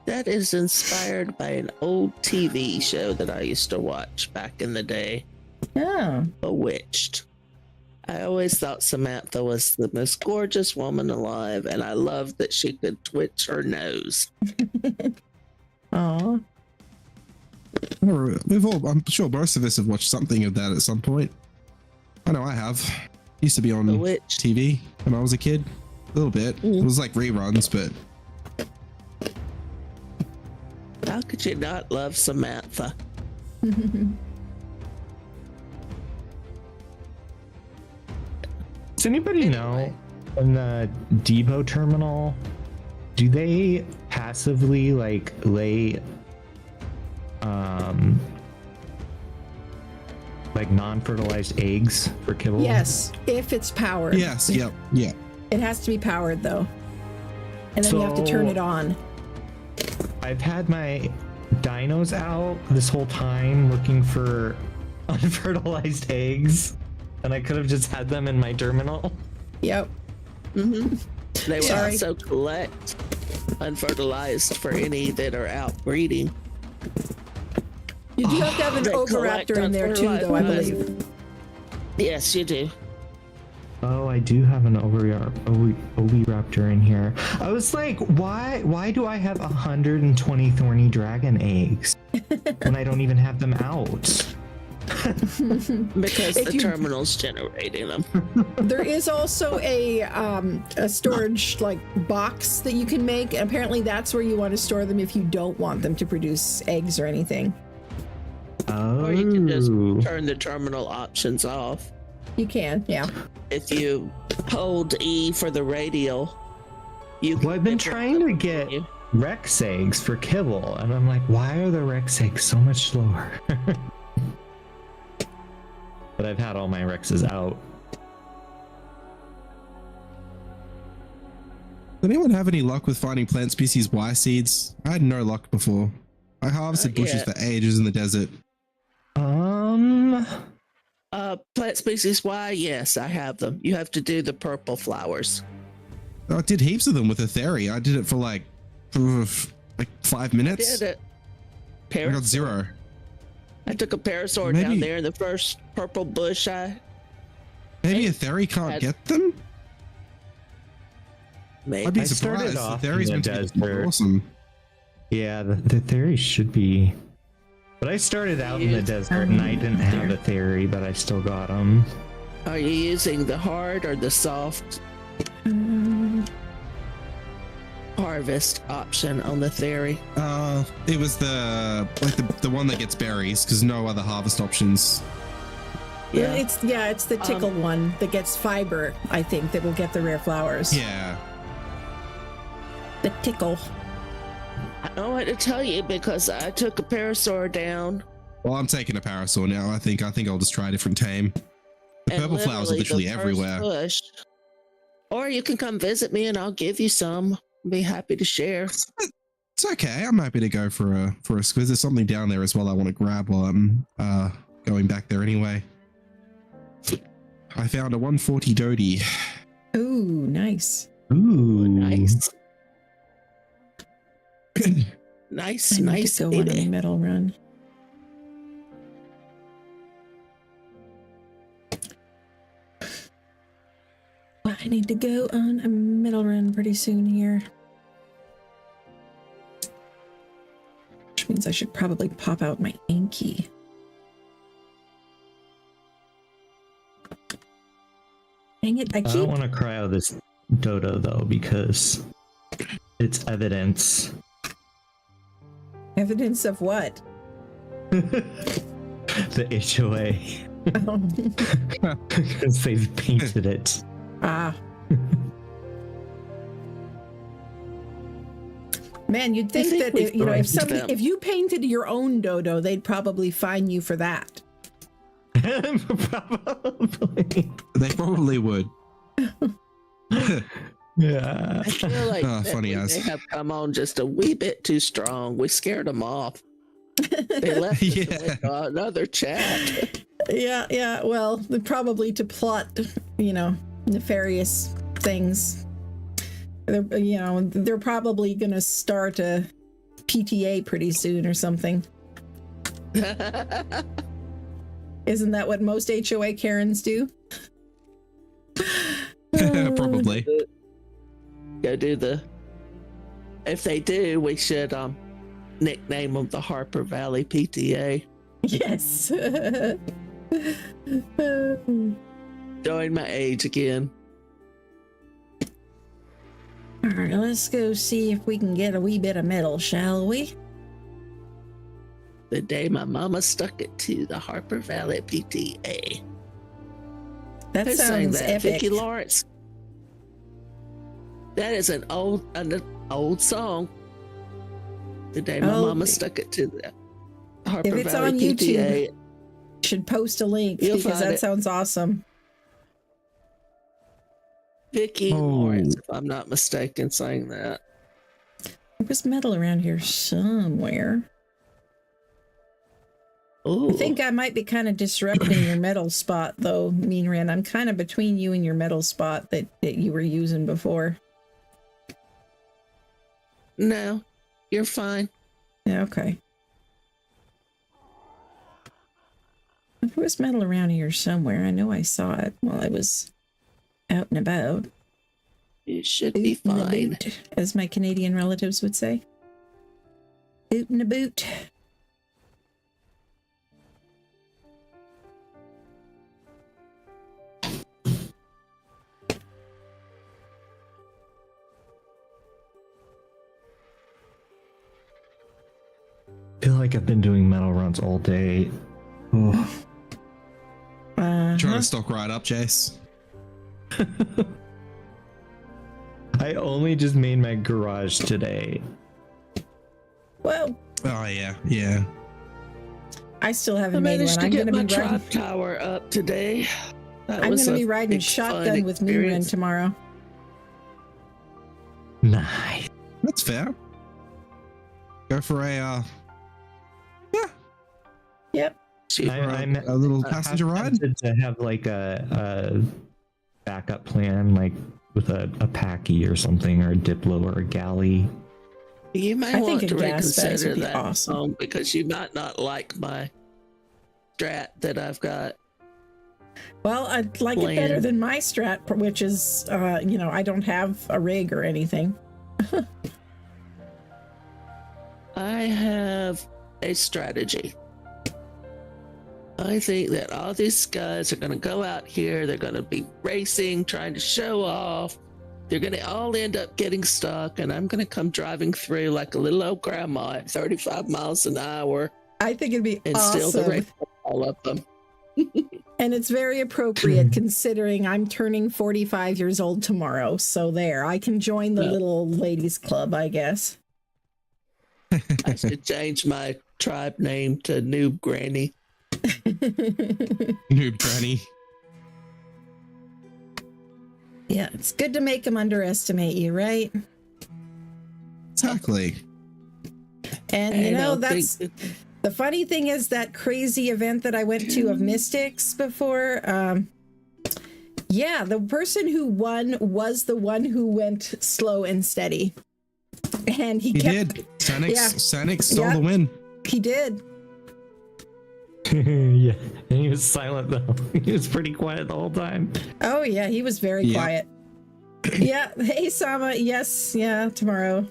That is inspired by an old TV show that I used to watch back in the day. Oh. Bewitched. I always thought Samantha was the most gorgeous woman alive, and I loved that she could twitch her nose. Aw. I'm sure most of us have watched something of that at some point. I know I have. Used to be on Bewitched. TV when I was a kid. A little bit. It was like reruns, but... How could you not love Samantha? Does anybody know in the depot terminal, do they passively like lay like non-fertilized eggs for kibble? Yes, if it's powered. Yes, yep, yeah. It has to be powered though. And then you have to turn it on. I've had my dinos out this whole time looking for unfertilized eggs, and I could have just had them in my terminal. Yep. They will also collect unfertilized for any that are out breeding. You do have to have an oviraptor in there too, though, I believe. Yes, you do. Oh, I do have an oviraptor in here. I was like, why do I have 120 thorny dragon eggs when I don't even have them out? Because the terminal's generating them. There is also a storage like box that you can make. And apparently that's where you want to store them if you don't want them to produce eggs or anything. Or you can just turn the terminal options off. You can, yeah. If you hold E for the radial, Well, I've been trying to get Rex eggs for kibble, and I'm like, why are the Rex eggs so much slower? But I've had all my Rexes out. Did anyone have any luck with finding plant species Y seeds? I had no luck before. I harvested bushes for ages in the desert. Plant species Y, yes, I have them. You have to do the purple flowers. I did heaps of them with a theory. I did it for like 5 minutes. Did it. I got 0. I took a parasaur down there in the first purple bush. Maybe a theory can't get them? Maybe. I'd be I started surprised. off The theory's in the meant to be desert. awesome. Yeah, the theory should be. But I started out in the desert and I didn't have a theory, but I still got them. Are you using the hard or the soft harvest option on the theory? It was the one that gets berries because no other harvest options. Yeah, it's the tickle one that gets fiber, I think, that will get the rare flowers. Yeah. The tickle. I want to tell you because I took a parasaur down. Well, I'm taking a parasaur now. I think I'll just try a different tame. The and purple flowers are literally the first everywhere. bush. Or you can come visit me and I'll give you some. Be happy to share. It's okay. I'm happy to go for a squiz. There's something down there as well I want to grab while I'm going back there anyway. I found a 140 Dodie. Ooh, nice. Ooh, nice. Nice, I need nice. to go on a middle run. I need to go on a middle run pretty soon here. Which means I should probably pop out my Anki. Dang it, I don't want to cry out this dodo though because it's evidence. Evidence of what? The HOA. Because they've painted it. Ah. Man, you'd think that if you painted your own dodo, they'd probably fine you for that. Probably. They probably would. Yeah. I feel like funny they have come on just a wee bit too strong. We scared them off. They left us with another chat. Yeah. Well, probably to plot, nefarious things. They're probably going to start a PTA pretty soon or something. Isn't that what most HOA Karens do? Probably. Go do if they do, we should nickname them the Harper Valley PTA. Yes. Showing my age again. All right, let's go see if we can get a wee bit of metal, shall we? The day my mama stuck it to the Harper Valley PTA. That sounds epic. Vicki Lawrence. That is an old song. The day my mama stuck it to the Harper Valley PTA. If it's on YouTube, you should post a link because that sounds awesome. Vicki Lawrence, if I'm not mistaken, saying that. There was metal around here somewhere. Ooh. I think I might be kind of disrupting your metal spot, though, Mean Ren. I'm kind of between you and your metal spot that you were using before. No, you're fine. Yeah, okay. There was metal around here somewhere. I know I saw it while I was out and about. You should be fine. Boot, as my Canadian relatives would say. Boot in a boot. I feel like I've been doing metal runs all day. Trying to stock right up, Jace. I only just made my garage today. Well. Oh yeah. I still haven't made one. I'm going to get my drop tower up today. I'm going to be riding shotgun with Mean Ren tomorrow. Nice. That's fair. Go for a Yep. I'm a little passenger ride to have like a backup plan, like with a packy or something, or a Diplo or a galley. You may want to reconsider that awesome. Because you might not like my strat that I've got. Well, I'd like it better than my strat, which is, I don't have a rig or anything. I have a strategy. I think that all these guys are going to go out here. They're going to be racing, trying to show off. They're going to all end up getting stuck, and I'm going to come driving through like a little old grandma at 35 miles an hour. I think it'd be and awesome. steal the race from all of them. And it's very appropriate considering I'm turning 45 years old tomorrow. So there, I can join the little ladies club, I guess. I should change my tribe name to Noob Granny. Noob Granny. Yeah, it's good to make them underestimate you, right? Exactly. And you know, that's the funny thing is that crazy event that I went to of Mystics before. Yeah, the person who won was the one who went slow and steady. And he did. Sanix stole the win. He did. Yeah, and he was silent though. He was pretty quiet the whole time. Oh yeah, he was very quiet. Yeah, hey Sama, yes, yeah, tomorrow.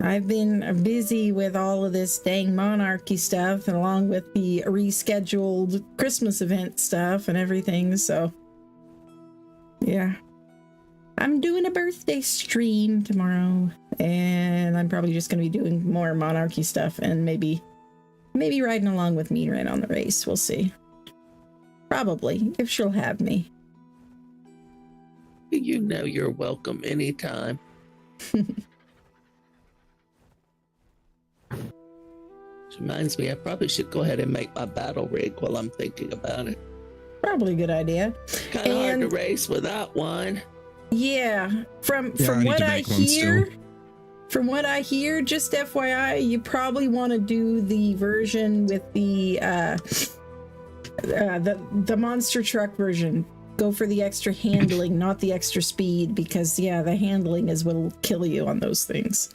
I've been busy with all of this dang MonArky stuff, and along with the rescheduled Christmas event stuff and everything, so yeah. I'm doing a birthday stream tomorrow, and I'm probably just going to be doing more MonArky stuff, and maybe riding along with me right on the race. We'll see. Probably, if she'll have me. You know you're welcome anytime. Which reminds me, I probably should go ahead and make my battle rig while I'm thinking about it. Probably a good idea. Kind of hard to race without one. Yeah, from what I hear, just FYI, you probably want to do the version with the monster truck version. Go for the extra handling, not the extra speed, because yeah, the handling is what'll kill you on those things.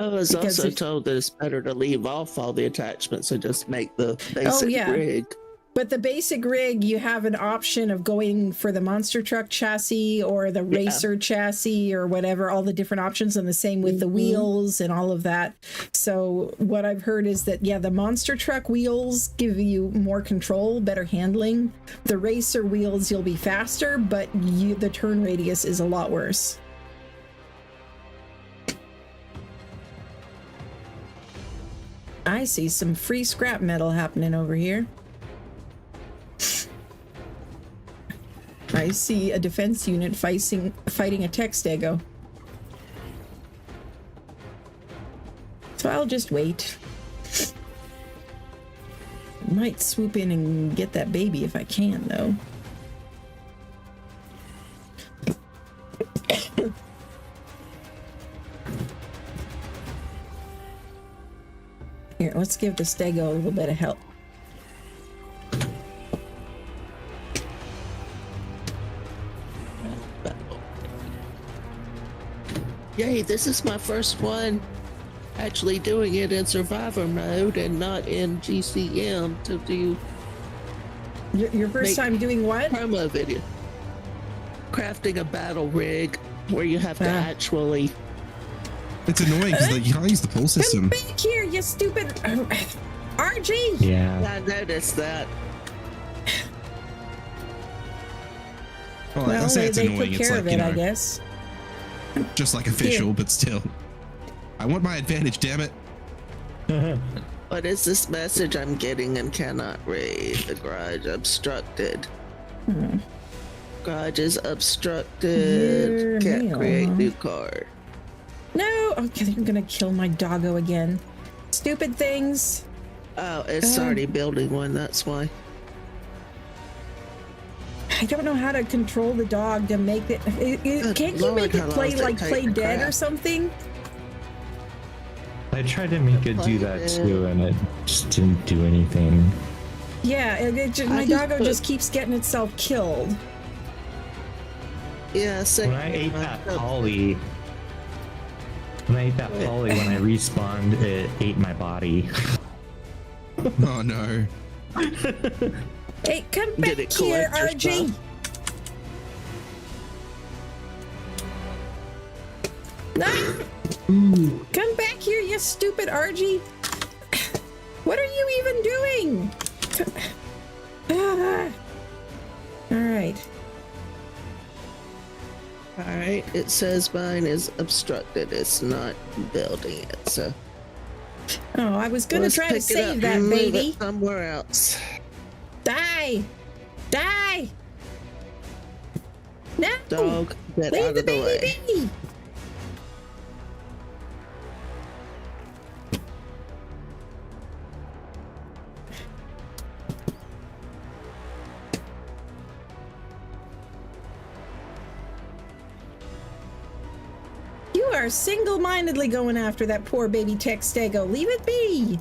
I was also told that it's better to leave off all the attachments and just make the basic rig. But the basic rig, you have an option of going for the monster truck chassis or the racer chassis or whatever, all the different options, and the same with the wheels and all of that. So what I've heard is that, yeah, the monster truck wheels give you more control, better handling. The racer wheels, you'll be faster, but the turn radius is a lot worse. I see some free scrap metal happening over here. I see a defense unit fighting a text ego. So I'll just wait. Might swoop in and get that baby if I can, though. Here, let's give the stego a little bit of help. Yay, this is my first one actually doing it in survivor mode and not in GCM to do. Your first time doing what? Promo video. Crafting a battle rig where you have to actually. It's annoying because you can't use the pull system. Come back here, you stupid RG! Yeah. I noticed that. Well, I say it's annoying. Took care of it, I guess. Just like official, but still. I want my advantage, damn it. What is this message I'm getting and cannot read? The garage obstructed. Garage is obstructed. Can't create new car. No! Okay, they're gonna kill my doggo again. Stupid things. Oh, it's already building one, that's why. I don't know how to control the dog to make it. Can't you make it play dead or something? I tried to make it do that too, and it just didn't do anything. Yeah, my doggo just keeps getting itself killed. Yeah, when I ate that poly, when I respawned, it ate my body. Oh no. Hey, come back here, RG! No! Come back here, you stupid RG! What are you even doing? Alright. Alright, it says mine is obstructed. It's not building it, so. Oh, I was gonna try to save that baby. Somewhere else. Die! Die! No! Dog, get Leave out of the way. Be. You are single-mindedly going after that poor baby Textego. Leave it be.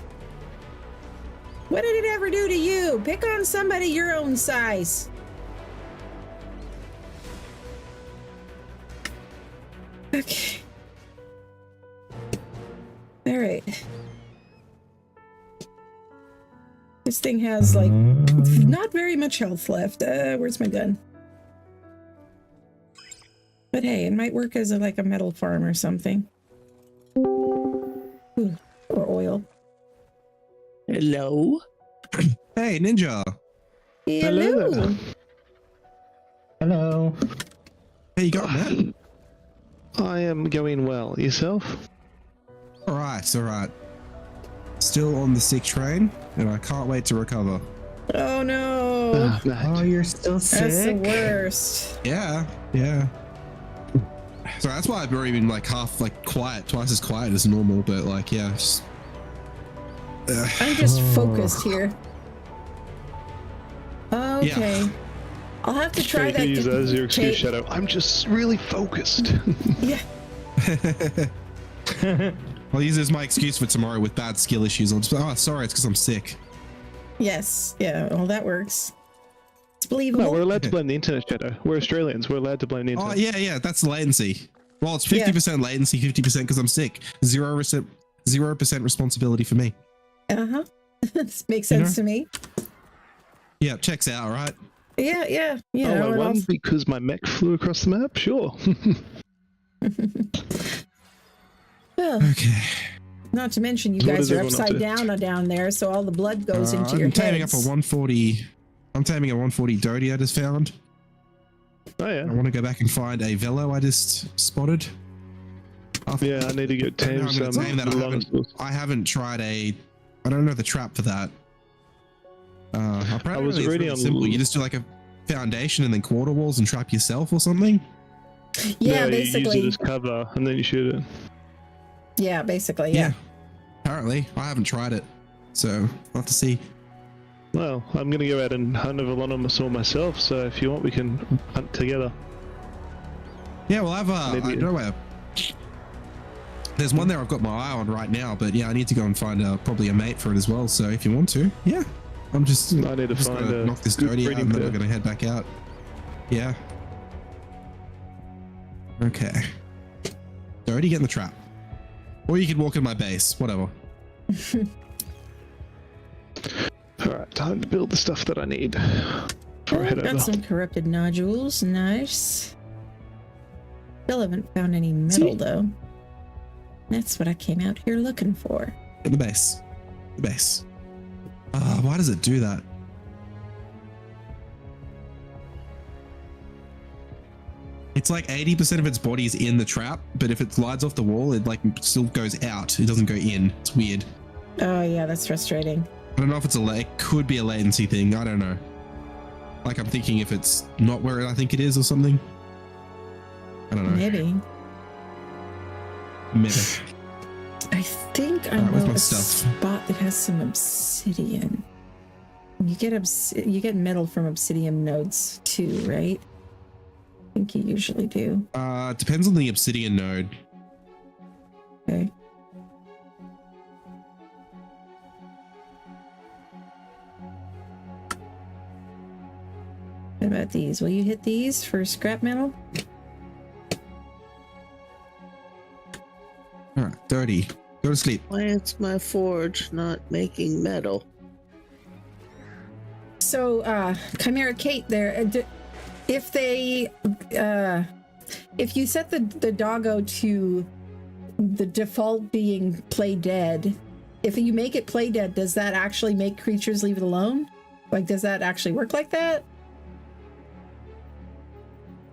What did it ever do to you? Pick on somebody your own size. Okay. All right. This thing has like not very much health left. Where's my gun? But hey, it might work as like a metal farm or something. Ooh, or oil. Hello. Hey, Ninja. Hello. Hello. Hey, you got man? I am going well. Yourself? All right. Still on the sick train, and I can't wait to recover. Oh no. Oh, you're still sick? That's the worst. Yeah. So that's why I've already been like half like quiet, twice as quiet as normal, but like, yeah. Just, I'm just focused here. Okay. Yeah. I'll have to try that. Use that as your excuse, Shadow. I'm just really focused. Yeah. I'll use it as my excuse for tomorrow with bad skill issues. I'll just, oh, sorry, it's because I'm sick. Yes. Yeah. Well, that works. It's believable. No, we're allowed to blame the internet, Shadow. We're Australians. We're allowed to blame the internet. Oh, yeah. That's latency. Well, it's 50% latency, 50% because I'm sick. 0% responsibility for me. Uh-huh. This makes sense to me. Yeah, checks out, right? Yeah. I won because my mech flew across the map? Sure. Well, okay. Not to mention you guys are upside down there, so all the blood goes into your heads. I'm taming up a 140. I'm taming a 140 Doty I just found. Oh yeah. I want to go back and find a Velo I just spotted. Yeah, I need to get tame some. I haven't tried a. I don't know the trap for that. I was it's reading really on simple. You just do like a foundation and then quarter walls and trap yourself or something. Yeah, no, basically. You use it as cover and then you shoot it. Yeah, basically. Yeah. Apparently, I haven't tried it, so I'll have to see. Well, I'm gonna go out and hunt a Velonomosaur myself. So if you want, we can hunt together. Yeah, well, I've I don't know where. There's one there I've got my eye on right now, but yeah, I need to go and find probably a mate for it as well. So if you want to, yeah, I need to find a knock this Doty out and then I'm gonna head back out. Yeah. Okay. Doty, get in the trap, or you could walk in my base, whatever. All right, time to build the stuff that I need. Got some corrupted nodules. Nice. Still haven't found any metal though. That's what I came out here looking for. The base. The base. Why does it do that? It's like 80% of its body is in the trap, but if it slides off the wall, it like still goes out. It doesn't go in. It's weird. Oh yeah, that's frustrating. I don't know if it could be a latency thing. I don't know. Like I'm thinking if it's not where I think it is or something. I don't know. Maybe. I think I know a spot that has some obsidian. You get metal from obsidian nodes too, right? I think you usually do. Depends on the obsidian node. Okay. What about these? Will you hit these for scrap metal? All right, Dirty. Go to sleep. Why is my forge not making metal? So, Chimera Kate there, if you set the doggo to the default being play dead, if you make it play dead, does that actually make creatures leave it alone? Like, does that actually work like that?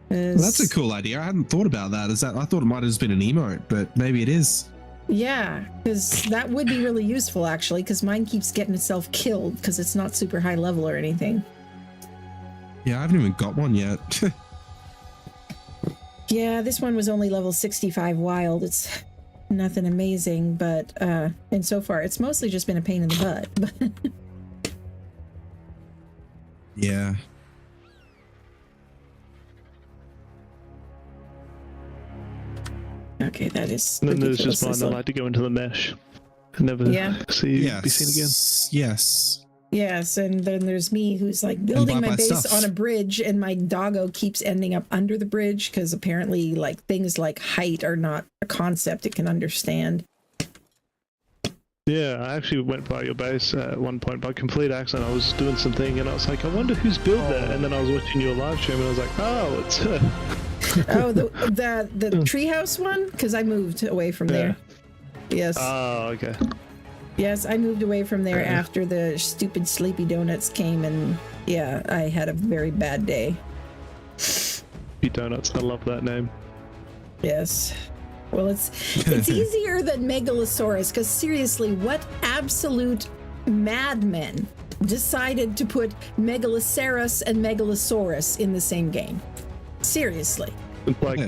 Well, that's a cool idea. I hadn't thought about that. I thought it might have just been an emote, but maybe it is. Yeah, because that would be really useful actually, because mine keeps getting itself killed because it's not super high level or anything. Yeah, I haven't even got one yet. Yeah, this one was only level 65 wild. It's nothing amazing, but and so far it's mostly just been a pain in the butt. Yeah. Okay, that is. And then there's just mine ridiculous. that like to go into the mesh. And never Yeah. be seen again. Yes. Yes, and then there's me who's like building my base stuff. on a bridge, and my doggo keeps ending up under the bridge because apparently, like, things like height are not a concept it can understand. Yeah, I actually went by your base at one point by complete accident. I was doing something and I was like, I wonder who's built that. And then I was watching your live stream and I was like, oh, it's her. Oh, the treehouse one? Because I moved away from there. Yes. Oh, okay. Yes, I moved away from there after the stupid Sleepy Donuts came, and yeah, I had a very bad day. Sleepy Donuts, I love that name. Yes. Well, it's easier than Megalosaurus, because seriously, what absolute madmen decided to put Megaloceros and Megalosaurus in the same game? Seriously. It's like,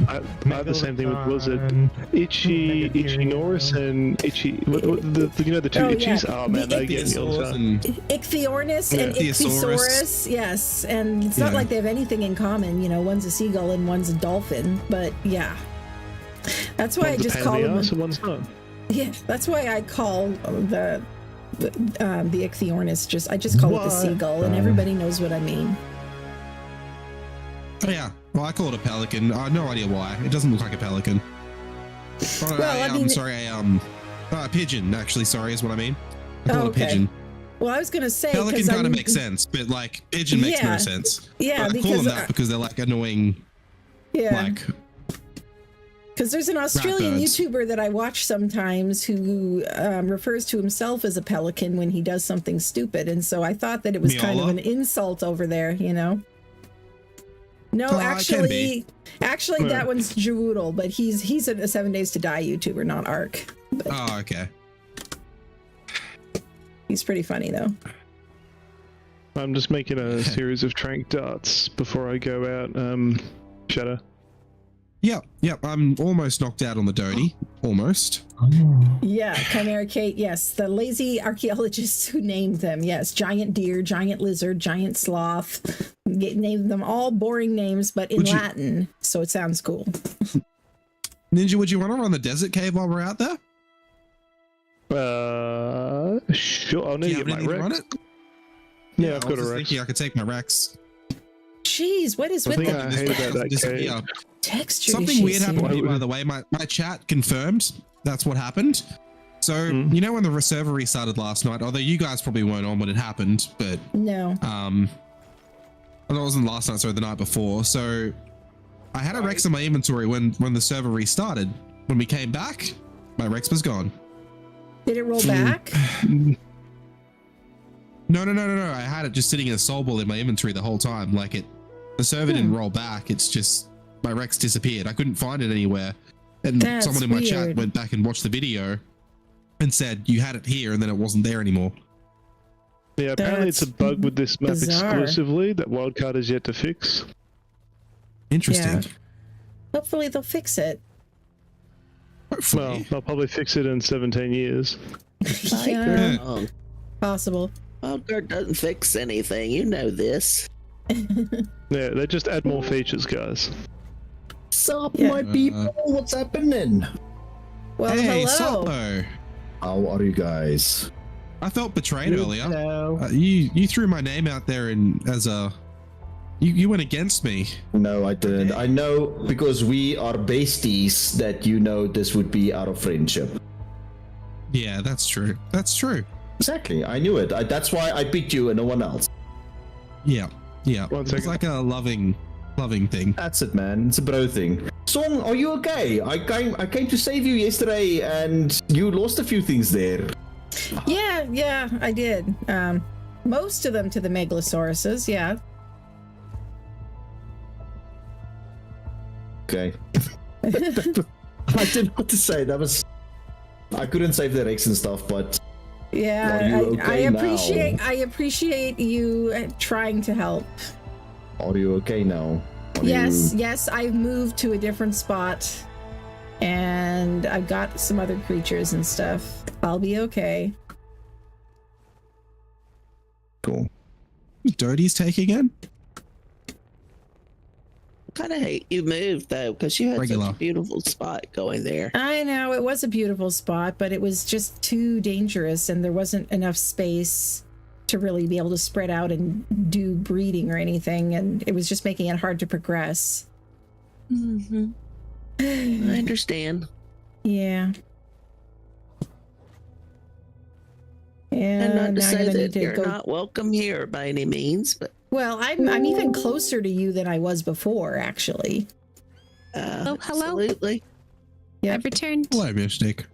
I had the same thing with Blizzard. Ichinoris and the two Ichis? Oh man, they get me all the time. Ichthyornis and Ichthyosaurus, yes. And it's not like they have anything in common, you know, one's a seagull and one's a dolphin, but yeah. That's why One's I just a pain call in the them. ass and one's not. Yeah, that's why I call the Ichthyornis I just call it the seagull, and everybody knows what I mean. Oh, yeah. Well, I call it a pelican. I have no idea why. It doesn't look like a pelican. Oh, Well, I mean- a pigeon, actually, sorry, is what I mean. I call it a okay. pigeon. Well, I was gonna say Pelican kind of makes sense, but like pigeon makes no sense. Yeah, but I call them that because they're like annoying. Yeah. Like, because there's an Australian birds. YouTuber that I watch sometimes who refers to himself as a pelican when he does something stupid, and so I thought that it was kind of Miola? an insult over there, you know. No, it can actually, be. that one's Jawoodle, but he's a 7 Days to Die YouTuber, not Ark. But oh, okay. he's pretty funny though. I'm just making a series of trank darts before I go out. Shadow. Yep. I'm almost knocked out on the Doty. Almost. Yeah, Chimera Kate, yes. The lazy archaeologists who named them, yes. Giant deer, giant lizard, giant sloth. Named them all boring names, but in Latin, so it sounds cool. Ninja, would you want to run the desert cave while we're out there? Sure. I'll need to get my run Rex. it? Yeah, I've got a Rex. Rex. Thinking I could take my Rex. Jeez, what is I with think I hate about that Disappear. cave. texture Something issues weird happened here? to me, by the way. My chat confirmed that's what happened. So, you know when the server restarted last night, although you guys probably weren't on when it happened, but No. it wasn't last night, sorry, the night before. So I had a Rex in my inventory when the server restarted. When we came back, my Rex was gone. Did it roll back? No. I had it just sitting in a soul ball in my inventory the whole time. Like the server didn't roll back. It's just my Rex disappeared. I couldn't find it anywhere. And That's someone in my chat weird. went back and watched the video and said, you had it here, and then it wasn't there anymore. Yeah, apparently it's a bug with this map bizarre. exclusively that Wildcard is yet to fix. Interesting. Yeah. Hopefully they'll fix it. Well, they'll probably fix it in 17 years. Yeah. Oh, Possible. Wildcard doesn't fix anything. You know this. Yeah, they just add more features, guys. Sup, Yeah. my people? What's happening? Well, Hey, hello. Soppo. How are you guys? I felt betrayed Good earlier. now. You threw my name out there and as a you went against me. No, I didn't. I know because we are besties that you know this would be out of friendship. Yeah, that's true. That's true. Exactly. I knew it. That's why I picked you and no one else. Yeah. One It's second. like a loving thing. That's it, man. It's a bro thing. Song, are you okay? I came to save you yesterday and you lost a few things there. Yeah, I did. Most of them to the Megalosauruses, yeah. Okay. I didn't know what to say. I couldn't save the Rex and stuff, but Yeah, Are you okay I appreciate you trying to help. are you okay now? Are Yes, you- yes, I've moved to a different spot and I've got some other creatures and stuff. I'll be okay. Cool. Doty's take again? kind of hate you moved though, because you had Regular. such a beautiful spot going there. I know, it was a beautiful spot, but it was just too dangerous and there wasn't enough space to really be able to spread out and do breeding or anything, and it was just making it hard to progress. Mm-hmm. I understand. Yeah. And not to now say gonna that need to you're go- not welcome here by any means, but Well, I'm even closer to you than I was before, actually. Oh, hello. Absolutely. Yeah. I've returned. Hello, Mystic.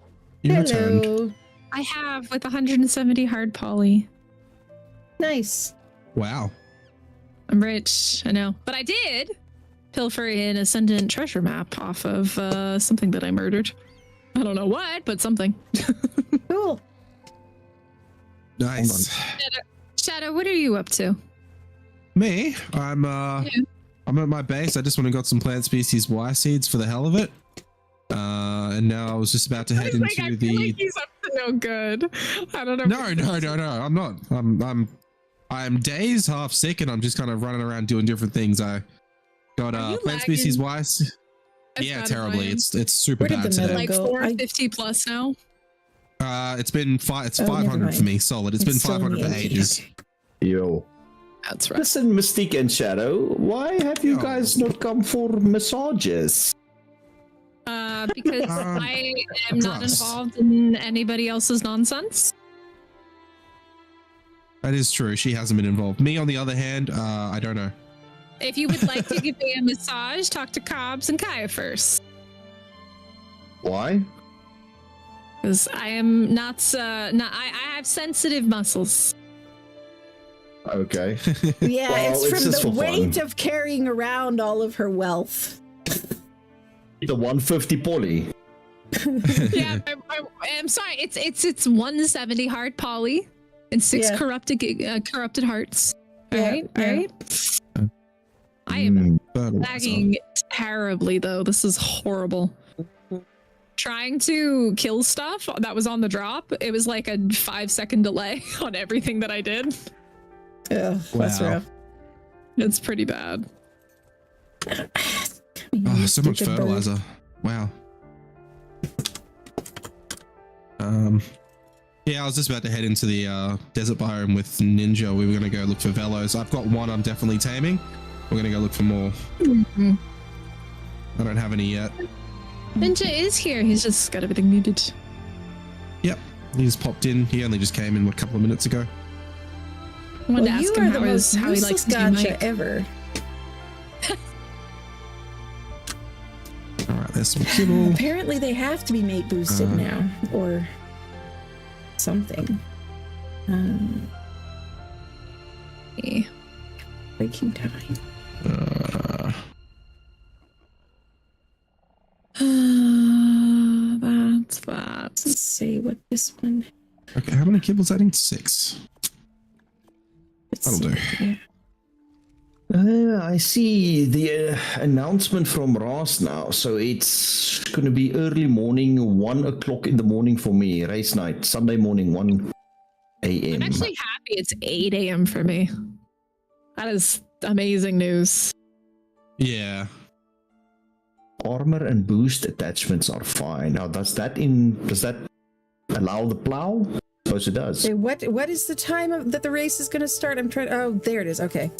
You returned. I have with 170 hard poly. Nice. Wow. I'm rich, I know. But I did pilfer an ascendant treasure map off of something that I murdered. I don't know what, but something. Cool. Nice. Shadow, what are you up to? Me? I'm at my base. I just went and got some plant species Y seeds for the hell of it. And now I was just about to head into I the. feel like he's up to no good. I don't know. No. I'm not. I'm dazed, half sick, and I'm just kind of running around doing different things. I got plant species Y. Yeah, terribly. It's super bad today. Like 450 plus now. It's been it's 500 for me, solid. It's been 500 for ages. Yo. That's right. Listen, Mystique and Shadow, why have you guys not come for massages? Because I am not involved in anybody else's nonsense. That is true. She hasn't been involved. Me, on the other hand, I don't know. If you would like to give me a massage, talk to Cobbs and Kaya first. Why? Because I am not, I have sensitive muscles. Okay. Yeah, Well, it's from just the for weight fun. of carrying around all of her wealth. The 150 poly. Yeah, I'm sorry. It's 170 hard poly and 6 Yeah. corrupted hearts. All Yeah, right, yeah. all right. I am lagging terribly though. This is horrible. Trying to kill stuff that was on the drop, it was like a 5-second delay on everything that I did. Yeah, that's Wow. rough. It's pretty bad. Oh, so much Stupid bird. fertilizer. Wow. Yeah, I was just about to head into the desert biome with Ninja. We were going to go look for velos. I've got one I'm definitely taming. We're going to go look for more. Mm-hmm. I don't have any yet. Ninja is here. He's just got everything muted. Yep. He just popped in. He only just came in a couple of minutes ago. I wanted to Well, you ask are him the how most he likes useless to do gotcha Mike. ever. All right, there's some kibble. Apparently they have to be mate boosted now, or something. Breaking time. That's that. Let's see what this one. Okay, how many kibbles adding? 6. That'll do. I see the announcement from Ross now. So it's going to be early morning, 1 o'clock in the morning for me. Race night, Sunday morning, 1 a.m. I'm actually happy it's 8 a.m. for me. That is amazing news. Yeah. Armor and boost attachments are fine. Now, does that allow the plow? I suppose it does. Hey, what is the time that the race is going to start? I'm trying. Oh, there it is. Okay.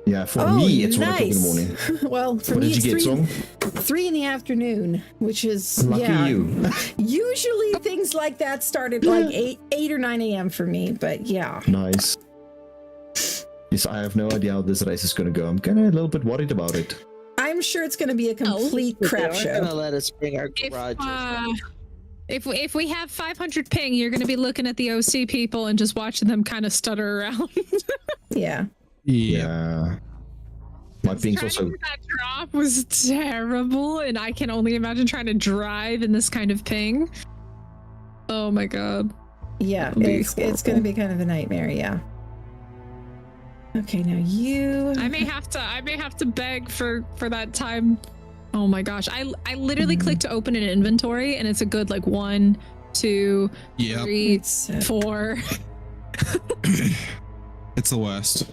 Yeah, for me, it's 1 o'clock in the nice. morning. Well, for What me, did you it's get, 3 in the afternoon, which is Lucky yeah. you. Usually things like that start at like 8 or 9 a.m. for me, but yeah. Nice. Yes, I have no idea how this race is going to go. I'm kind of a little bit worried about it. I'm sure it's going to be a complete crap They're show. gonna let us bring our garages. If we have 500 ping, you're going to be looking at the OC people and just watching them kind of stutter around. Yeah. Yeah. My ping's also. That drop was terrible, and I can only imagine trying to drive in this kind of ping. Oh my god. Yeah, it's going to be kind of a nightmare. Yeah. Okay, now you. I may have to beg for that time. Oh my gosh, I literally clicked to open an inventory, and it's a good like 1, 2, Yep. 3, 4. It's the worst.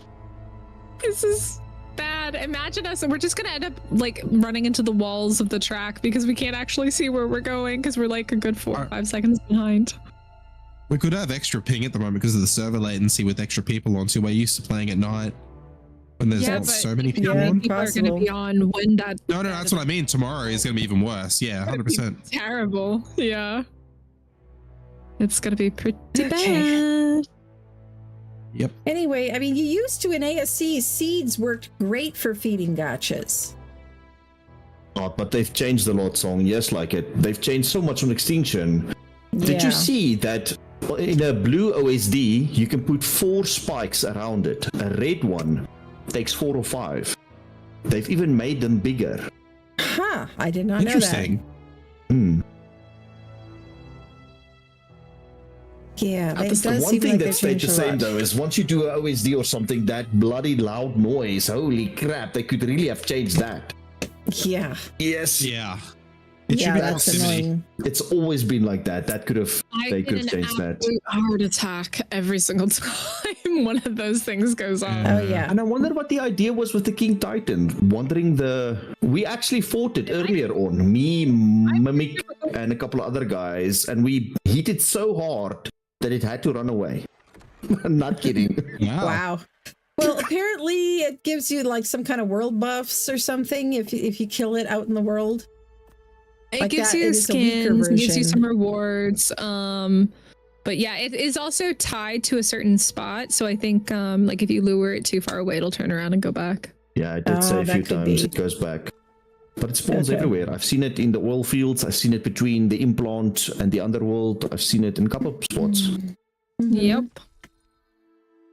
This is bad. god, imagine us, and we're just gonna end up like running into the walls of the track because we can't actually see where we're going because we're like a good 4 or 5 seconds behind. We could have extra ping at the moment because of the server latency with extra people on, so we're used to playing at night when there's not so many people on. People are going to be on when that. No, that's what I mean. Tomorrow is going to be even worse. Yeah, 100%. Terrible. Yeah. It's going to be pretty bad. Yep. Anyway, I mean, you used to in ASC, seeds worked great for feeding gotchas. Oh, but they've changed a lot, Song. Yes, like it. They've changed so much on Extinction. Did you see that in a blue OSD, you can put 4 spikes around it? A red one takes 4 or 5. They've even made them bigger. Huh, I did not know that. Interesting. Yeah, The one thing that stayed the same though is once you do an OSD or something, that bloody loud noise, holy crap, they could really have changed that. Yeah. Yes. Yeah. It should be that's proximity. annoying. It's always been like that. They could have changed that. Heart attack every single time one of those things goes on. Oh yeah. And I wonder what the idea was with the King Titan. We actually fought it earlier on. Me, Mimic, and a couple of other guys, and we hit it so hard that it had to run away. I'm not kidding. Wow. Well, apparently it gives you like some kind of world buffs or something if you kill it out in the world. It Like gives that, you it is a weaker skins, it gives you version. some rewards. But yeah, it is also tied to a certain spot. So I think like if you lure it too far away, it'll turn around and go back. Yeah, I did say a few times it goes back. But it spawns everywhere. I've seen it in the oil fields. I've seen it between the implant and the underworld. I've seen it in a couple of spots. Yep.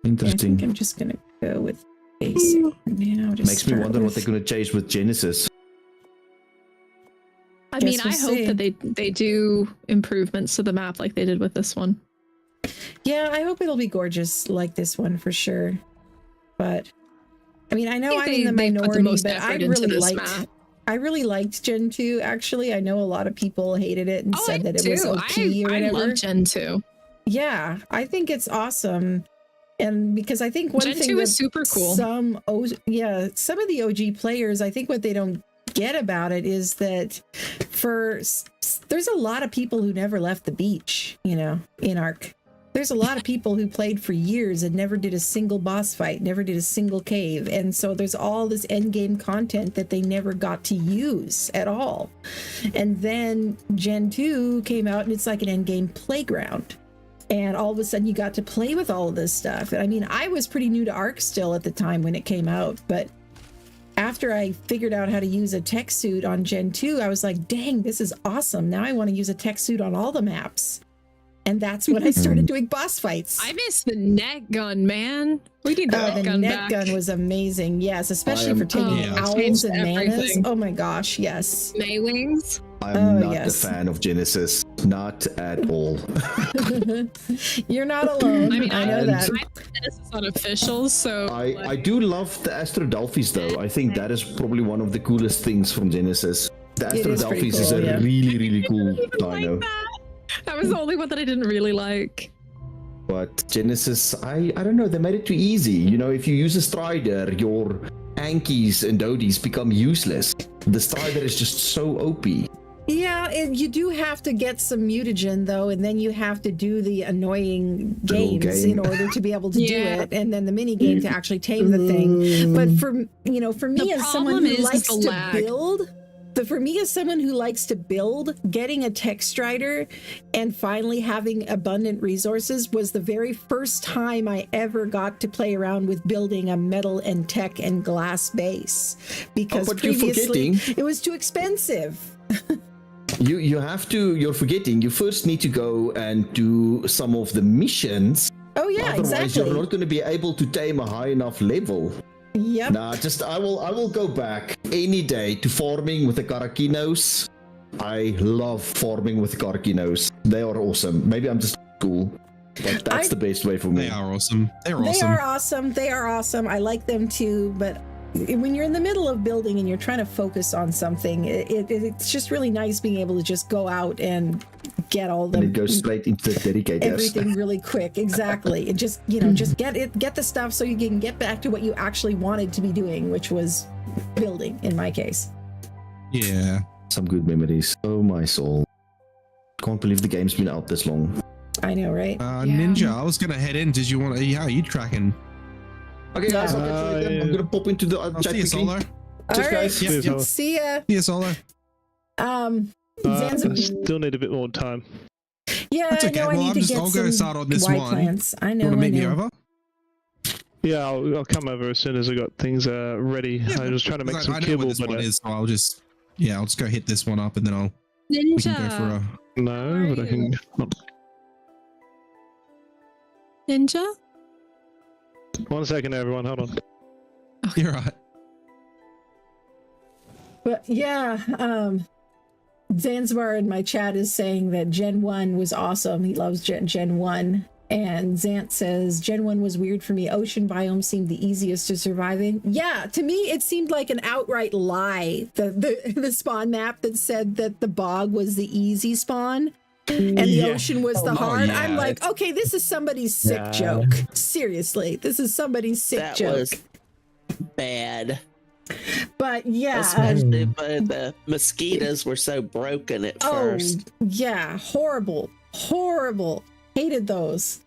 Interesting. I think I'm just going to go with basic now. Makes me wonder what they're going to chase with Genesis. I mean, I hope that they do improvements to the map like they did with this one. Yeah, I hope it'll be gorgeous like this one for sure. But I mean, I know I'm in the minority, but I really liked Gen 2 actually. I know a lot of people hated it and said that it was OP or whatever. I love Gen 2. Yeah, I think it's awesome. And because I think one Gen thing 2 that is super cool. some of the OG players, I think what they don't get about it is that there's a lot of people who never left the beach, in Ark. There's a lot of people who played for years and never did a single boss fight, never did a single cave. And so there's all this end game content that they never got to use at all. And then Gen 2 came out and it's like an end game playground. And all of a sudden you got to play with all of this stuff. I mean, I was pretty new to Ark still at the time when it came out, but after I figured out how to use a tech suit on Gen 2, I was like, dang, this is awesome. Now I want to use a tech suit on all the maps. And that's when I started doing boss fights. I miss the net gun, man. We need the net gun back. The net gun was amazing. Yes, especially for taking owls and manas. Oh my gosh, yes. Maywings. I'm not a fan of Genesis. Not at all. You're not alone. I mean, I know that. This is unofficial, so I do love the Astrodelphis though. I think that is probably one of the coolest things from Genesis. The Astrodelphis is a really, really cool dino. That was the only one that I didn't really like. But Genesis, I don't know, they made it too easy. If you use a Strider, your Ankies and Dodies become useless. The Strider is just so OP. Yeah, you do have to get some mutagen though, and then you have to do the annoying games in order to be able to do it, and then the mini game to actually tame the thing. But for me as someone who likes to build, for me as someone who likes to build, getting a tech strider and finally having abundant resources was the very first time I ever got to play around with building a metal and tech and glass base, because previously it was too expensive. You're forgetting, you first need to go and do some of the missions. Oh yeah, otherwise exactly. You're not going to be able to tame a high enough level. Yep. Nah, I will go back any day to farming with the Karakinos. I love farming with Karakinos. They are awesome. Maybe I'm just cool, but that's the best way for me. They are awesome. They are awesome. I like them too, but when you're in the middle of building and you're trying to focus on something, it's just really nice being able to just go out and get all the And it goes straight into the dedicators. everything really quick. Exactly. It just, just get the stuff so you can get back to what you actually wanted to be doing, which was building in my case. Yeah. Some good memories. Oh my soul. Can't believe the game's been out this long. I know, right? Ninja, I was gonna head in. Did you want to? How are you tracking? Okay, guys, I'll catch you later. I'm gonna pop into the chat see you, quickly. Solar. Cheers, guys. Yep. Solar. See ya. See you, Solar. I still need a bit more time. Yeah, That's okay. I know. Well, I need to get I'll go some start on this white one. plants. I know. You want to meet me I know. over? Yeah, I'll come over as soon as I got things ready. I was trying to make I some know where kibble, this but one is, so I'll just go hit this one up, and then we can go for a. no, but I can. Ninja? 1 second, everyone. Hold on. You're right. But yeah, Zanzibar in my chat is saying that Gen 1 was awesome. He loves Gen 1. And Zant says, Gen 1 was weird for me. Ocean biome seemed the easiest to survive in. Yeah, to me, it seemed like an outright lie. The spawn map that said that the bog was the easy spawn and the ocean was the hard. yeah. I'm like, okay, this is somebody's sick joke. Seriously, this is somebody's sick joke. Was bad. But yeah. Especially but the mosquitoes were so broken at first. Yeah, horrible. Hated those.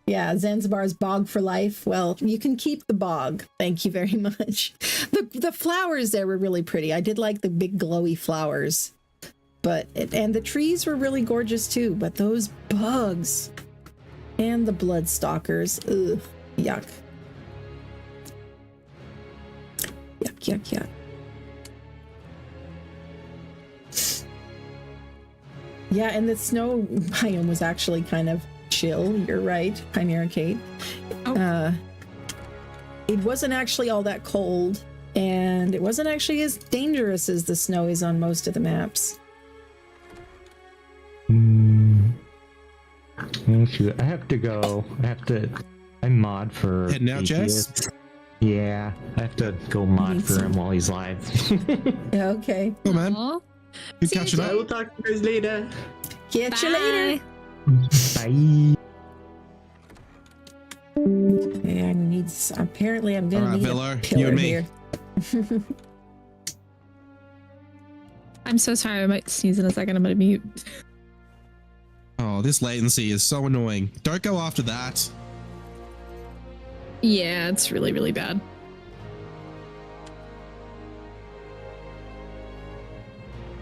Yeah, Zanzibar's bog for life. Well, you can keep the bog. Thank you very much. The flowers there were really pretty. I did like the big glowy flowers. And the trees were really gorgeous too, but those bugs and the blood stalkers, ugh, yuck. Yuck. Yeah, and the snow biome was actually kind of chill. You're right, Chimera Kate. It wasn't actually all that cold, and it wasn't actually as dangerous as the snow is on most of the maps. Oh shoot, I have to go. I mod for Heading out, Atheist. Jess? Yeah, I have to go mod for him while he's live. Yeah, okay. Oh man. Good catching up. I will talk to you guys later. Catch you later. Bye. Okay, apparently I'm gonna All right, need Villa, a pillar you and me. here. I'm so sorry. I might sneeze in a second. I'm gonna mute. Oh, this latency is so annoying. Don't go after that. Yeah, it's really, really bad.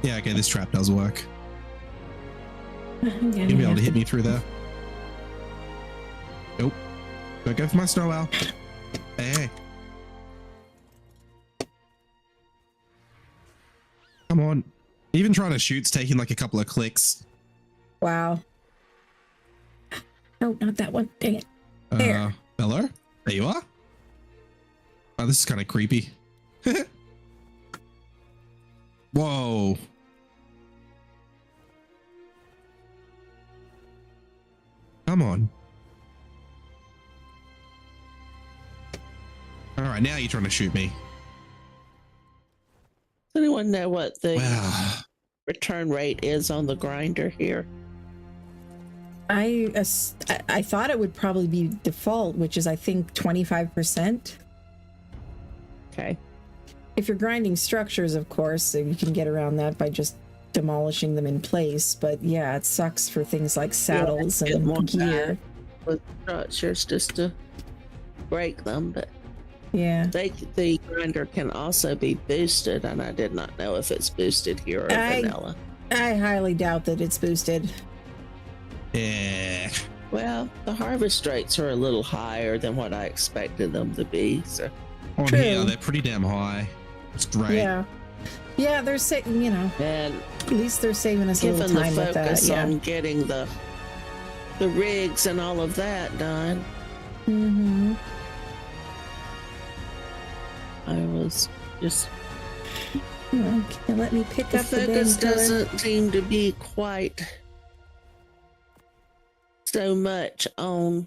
Yeah, okay, this trap does work. I'm You'll be able to hit me through there. Nope. Don't go for my snow owl. Hey. Come on. Even trying to shoot's taking like a couple of clicks. Wow. No, not that one. Dang it. There. Hello? There you are? Oh, this is kind of creepy. Whoa. Come on. All right, now you're trying to shoot me. Does anyone know what the return rate is on the grinder here? I thought it would probably be default, which is I think 25%. Okay. If you're grinding structures, of course, you can get around that by just demolishing them in place. But yeah, it sucks for things like saddles and gear. With structures just to break them, but yeah, the grinder can also be boosted, and I did not know if it's boosted here or vanilla. I highly doubt that it's boosted. Yeah. Well, the harvest rates are a little higher than what I expected them to be. So On here, they're pretty damn high. It's great. Yeah, they're saving. and at least they're saving us a little given the time with that. focus Yeah. on getting the rigs and all of that done, Mm-hmm. I was just. Okay, let me pick The up the focus damn pillar. doesn't seem to be quite so much on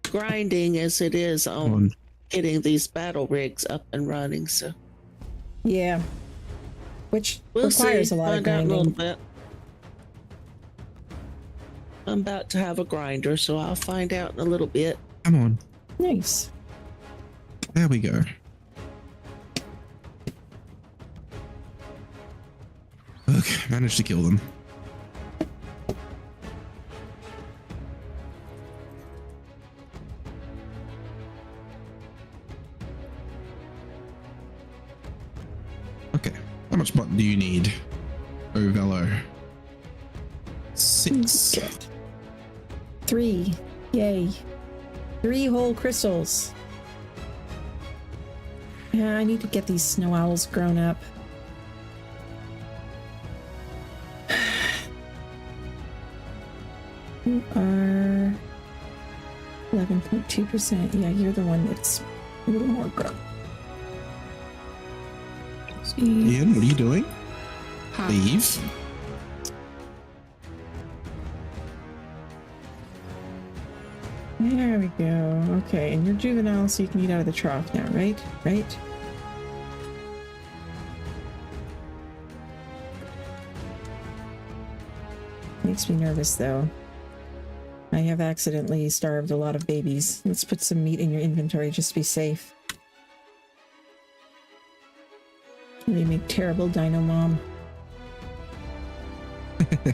grinding as it is on getting these battle rigs up and running. So Yeah, which we'll requires see. a lot of Find out a little grinding. bit. I'm about to have a grinder, so I'll find out in a little bit. Come on. Nice. There we go. Okay, managed to kill them. Okay, how much button do you need? Oh, Velo. 6. 3. Yay. 3 whole crystals. Yeah, I need to get these snow owls grown up. You are 11.2%. Yeah, you're the one that's a little more grown. Ian, what are you doing? Leave. There we go. Okay, and you're juvenile, so you can eat out of the trough now, right? Right? Makes me nervous, though. I have accidentally starved a lot of babies. Let's put some meat in your inventory just to be safe. They make terrible dino mom. Be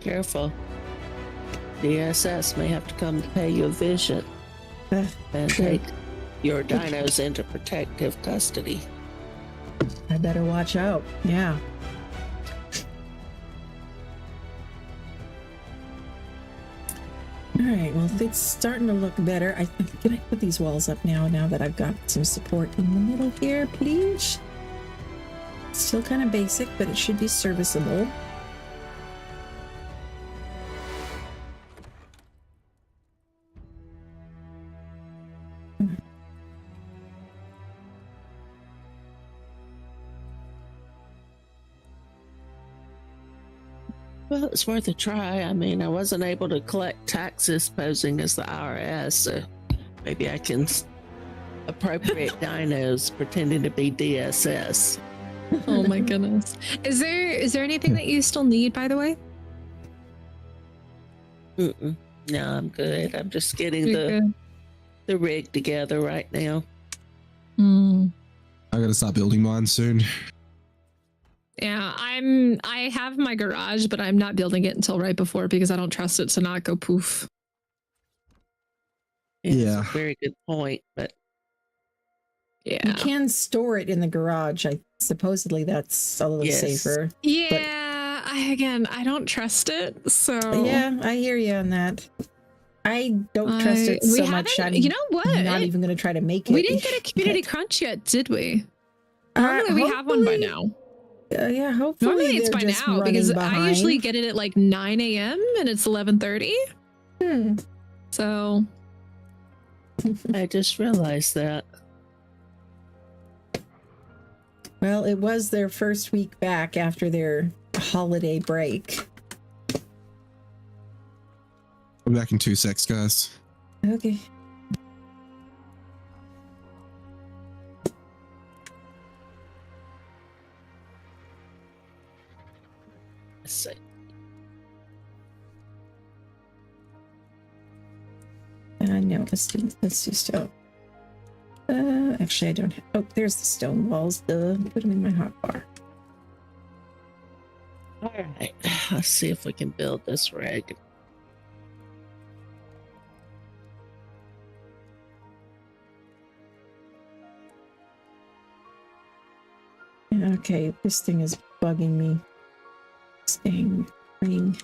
careful. DSS may have to come to pay you a visit and take your dinos into protective custody. I better watch out. Yeah. All right, well, it's starting to look better. Can I put these walls up now that I've got some support in the middle here, please? Still kind of basic, but it should be serviceable. Well, it's worth a try. I mean, I wasn't able to collect taxes posing as the IRS, so maybe I can appropriate dinos pretending to be DSS. Oh my goodness. Is there anything that you still need, by the way? No, I'm good. I'm just getting the rig together right now. I gotta start building mine soon. Yeah, I have my garage, but I'm not building it until right before because I don't trust it to not go poof. Yeah. That's a very good point, but yeah. You can store it in the garage. Supposedly that's a little safer. Yeah, I don't trust it. So yeah, I hear you on that. I don't trust it so much. You know what? I'm not even going to try to make it. We didn't get a community crunch yet, did we? Normally we have one by now. Yeah, hopefully normally it's by now because I usually get it at like 9 a.m. and it's 11:30. So I just realized that. Well, it was their first week back after their holiday break. I'm back in 2 secs, guys. Okay. Let's see. No, let's do stone. Actually, I don't have. Oh, there's the stone walls. Put them in my hotbar. All right, let's see if we can build this rig. Okay, this thing is bugging me. Staying ring.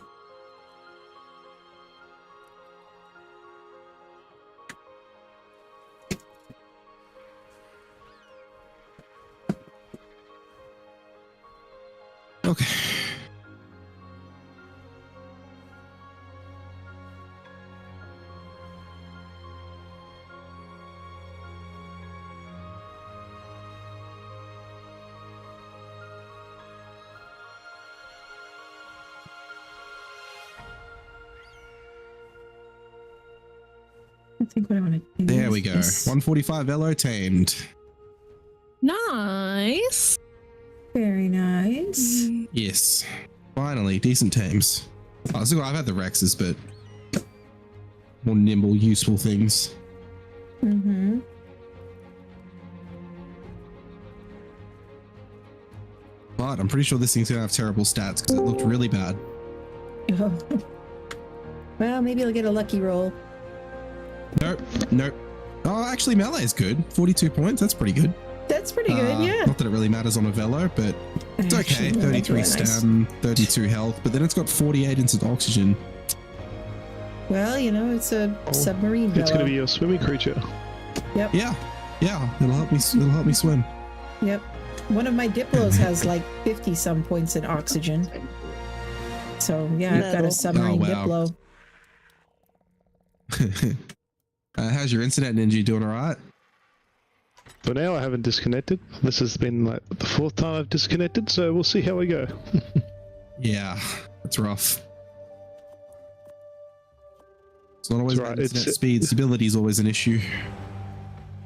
Okay. I think what I want to do. There we go. 145 Velo tamed. Nice. Very nice. Yes. Finally, decent teams. Oh, so I've had the Rexes, but more nimble, useful things. Mm-hmm. But I'm pretty sure this thing's gonna have terrible stats because it looked really bad. Well, maybe I'll get a lucky roll. Nope. Oh, actually, melee is good. 42 points. That's pretty good. That's pretty good, yeah. Not that it really matters on a velo, but it's okay. Actually, 33 stam, 32 health, but then it's got 48 instant oxygen. Well, it's a submarine. It's going to be your swimming creature. Yep. Yeah. It'll help me swim. Yep. One of my Diplos has like 50 some points in oxygen. So yeah, I've got a submarine Diplo. How's your internet, Ninja? Doing all right? For now, I haven't disconnected. This has been like the 4th time I've disconnected, so we'll see how we go. Yeah, that's rough. It's not always right. Internet speed. Stability is always an issue.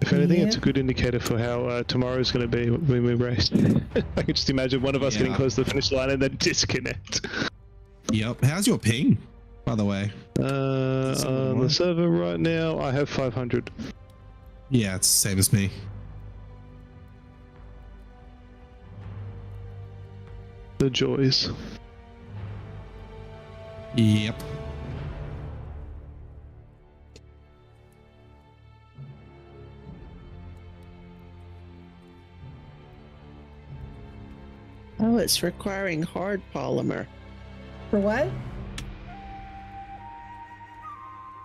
If anything, it's a good indicator for how tomorrow's going to be when we race. I can just imagine one of us getting close to the finish line and then disconnect. Yep. How's your ping, by the way? On the server right now, I have 500. Yeah, it's the same as me. The joys. Yep. Oh, it's requiring hard polymer. For what?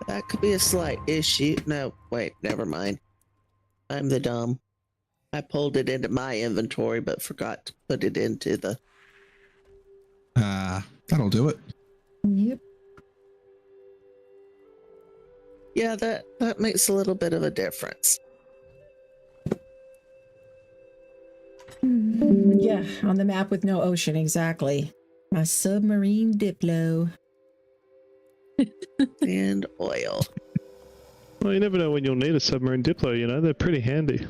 That could be a slight issue. No, wait, never mind. I'm the dumb. I pulled it into my inventory, but forgot to put it into the... That'll do it. Yep. Yeah, that makes a little bit of a difference. Yeah, on the map with no ocean, exactly. My submarine Diplo. And oil. Well, you never know when you'll need a submarine Diplo, they're pretty handy.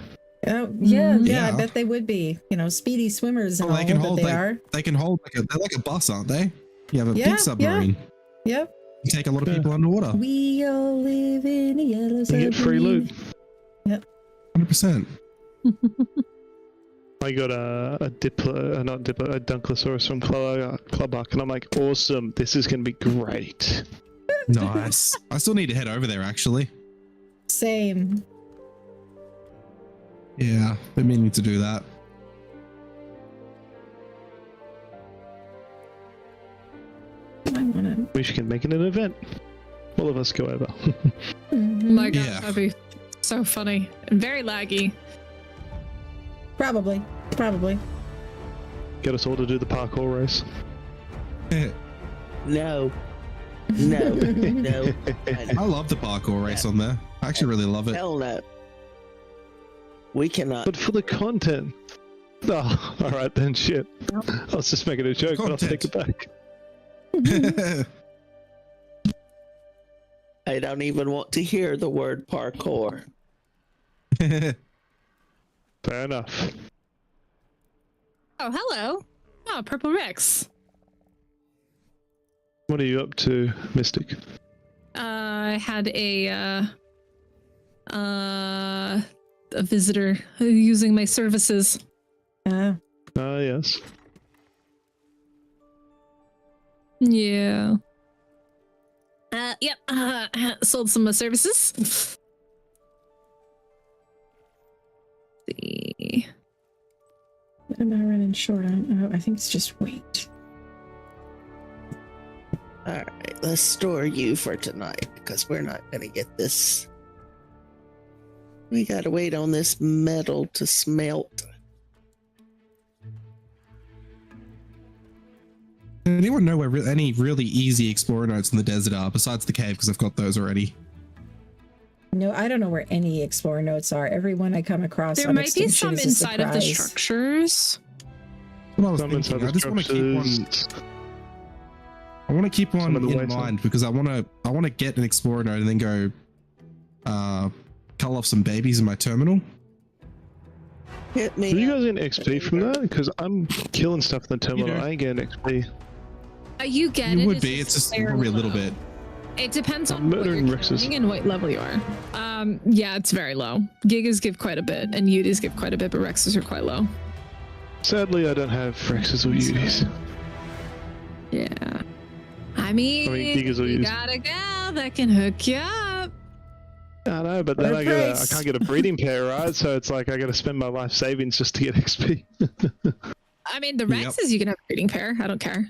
Oh, yeah, I bet they would be. Speedy swimmers and all that they are. They can hold, they're like a bus, aren't they? You have a big submarine. Yep. You take a lot of people underwater. We all live in a yellow submarine. You get free loot. Yep. 100%. I got a Dunklosaurus from Clubbuck, and I'm like, awesome, this is going to be great. Nice. I still need to head over there, actually. Same. Yeah, been meaning to do that. We should make it an event. All of us go over. My God, that'd be so funny and very laggy. Probably. Get us all to do the parkour race. No. I love the parkour race on there. I actually really love it. Hell no. We cannot. But for the content. Oh, all right then. Shit. I was just making a joke, but I'll take it back. I don't even want to hear the word parkour. Fair enough. Oh, hello. Oh, Purple Rex. What are you up to, Mystic? I had a visitor using my services. Yes. Yeah. Sold some of my services. See. What am I running short on? Oh, I think it's just weight. All right, let's store you for tonight because we're not going to get this. We got to wait on this metal to smelt. Anyone know where any really easy explorer notes in the desert are besides the cave? Because I've got those already. No, I don't know where any explorer notes are. Every one I come across, there on might be Extinction some is a inside of the surprise. structures. What I was thinking. I just want to keep one. I want to keep one in mind because I want to get an explorer note and then go cull off some babies in my terminal. Hit me. Are you guys getting XP from that? Because I'm killing stuff in the terminal. I ain't getting XP. You get it. You would be. It's just probably a little bit. It depends on what you're doing and what level you are. Yeah, it's very low. Gigas give quite a bit, and Udis give quite a bit, but Rexes are quite low. Sadly, I don't have Rexes or Udis. Yeah. I mean Gigas or you Udis. got a gal that can hook you up. I know, but then I can't get a breeding pair, right? So it's like I got to spend my life savings just to get XP. I mean, the Rexes you can have a breeding pair. I don't care.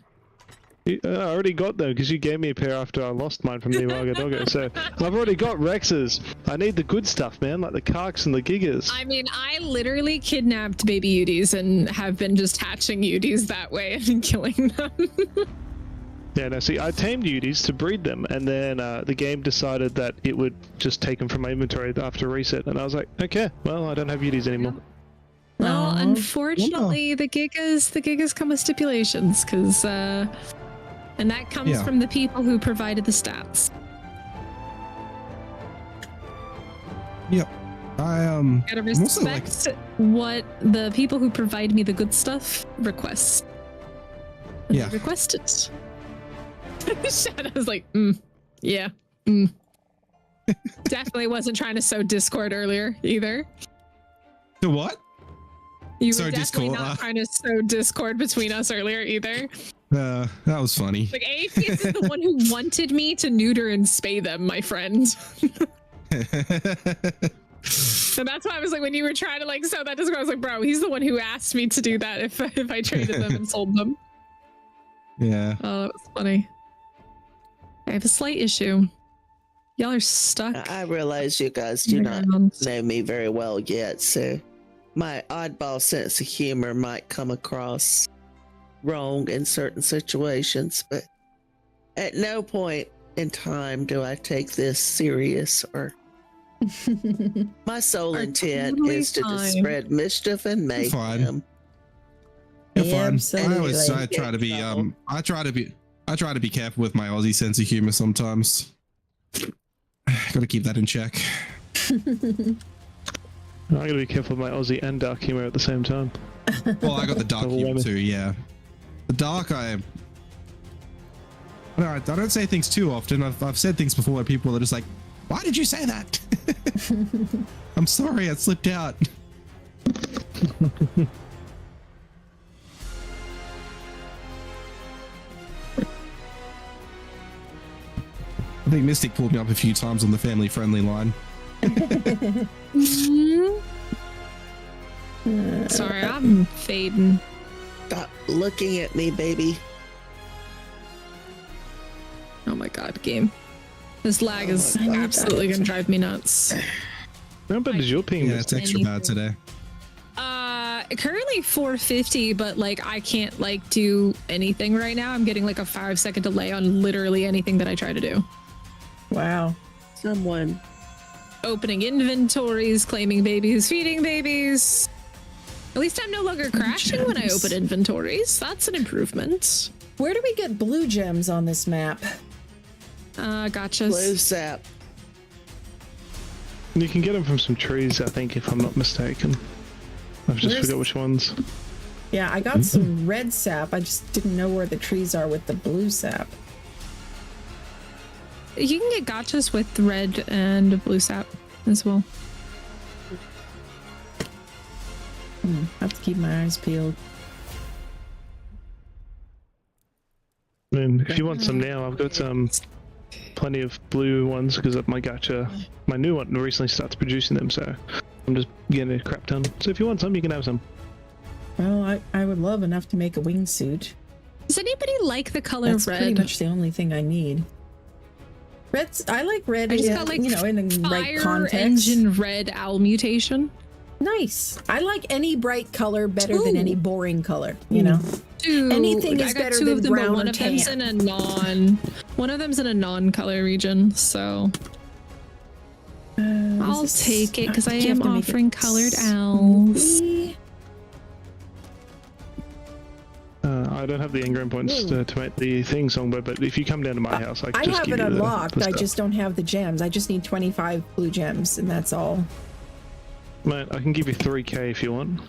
I already got them because you gave me a pair after I lost mine from the Imago Doggo. So I've already got Rexes. I need the good stuff, man, like the Karks and the Gigas. I mean, I literally kidnapped baby Udis and have been just hatching Udis that way and killing them. Yeah, no, see, I tamed Udis to breed them, and then the game decided that it would just take them from my inventory after reset, and I was like, okay, well, I don't have Udis anymore. Well, unfortunately, the gigas come with stipulations, because and that comes from the people who provided the stats. Yep. I gotta respect what the people who provide me the good stuff request. Yeah. Requested. Shadow's like, Definitely wasn't trying to sow discord earlier either. The what? You were definitely not trying to sow discord between us earlier either. That was funny. Like, Atheist is the one who wanted me to neuter and spay them, my friend. And that's why I was like, when you were trying to like sow that discord, I was like, bro, he's the one who asked me to do that if I traded them and sold them. Yeah. Oh, that was funny. I have a slight issue. Y'all are stuck. I realize you guys do not know me very well yet, so my oddball sense of humor might come across wrong in certain situations, but at no point in time do I take this serious or my sole intent is to just spread mischief and mayhem. You're fine. I try to be careful with my Aussie sense of humor sometimes. Gotta keep that in check. I gotta be careful with my Aussie and dark humor at the same time. Well, I got the dark humor too, yeah. The dark, I don't say things too often. I've said things before where people are just like, why did you say that? I'm sorry, it slipped out. I think Mystic pulled me up a few times on the family-friendly line. Sorry, I'm fading. Stop looking at me, baby. Oh my god, game. This lag is absolutely gonna drive me nuts. How bad is your ping? Yeah, it's extra bad today. Currently 450, but like I can't like do anything right now. I'm getting like a 5-second delay on literally anything that I try to do. Wow. Someone opening inventories, claiming babies, feeding babies. At least I'm no longer crashing when I open inventories. That's an improvement. Where do we get blue gems on this map? Gotcha. Blue sap. You can get them from some trees, I think, if I'm not mistaken. I've just forgot which ones. Yeah, I got some red sap. I just didn't know where the trees are with the blue sap. You can get gotchas with red and blue sap as well. I have to keep my eyes peeled. I mean, if you want some now, I've got plenty of blue ones because of my gacha. My new one recently starts producing them, so I'm just getting a crap ton. So if you want some, you can have some. Well, I would love enough to make a wingsuit. Does anybody like the color That's red? Pretty much the only thing I need. Red's, I like red. I just got like, you know, in the right context. Engine red owl mutation. Nice. I like any bright color better than any boring color. You know, anything is better than brown one or of them's tan. in a one of them's in a non-color region, so I'll take it because I am offering colored owls. I don't have the engram points to make the thing Songbird, but if you come down to my house, I can just have give it you unlocked. the I stuff. just don't have the gems. I just need 25 blue gems, and that's all. Mate, I can give you 3k if you want.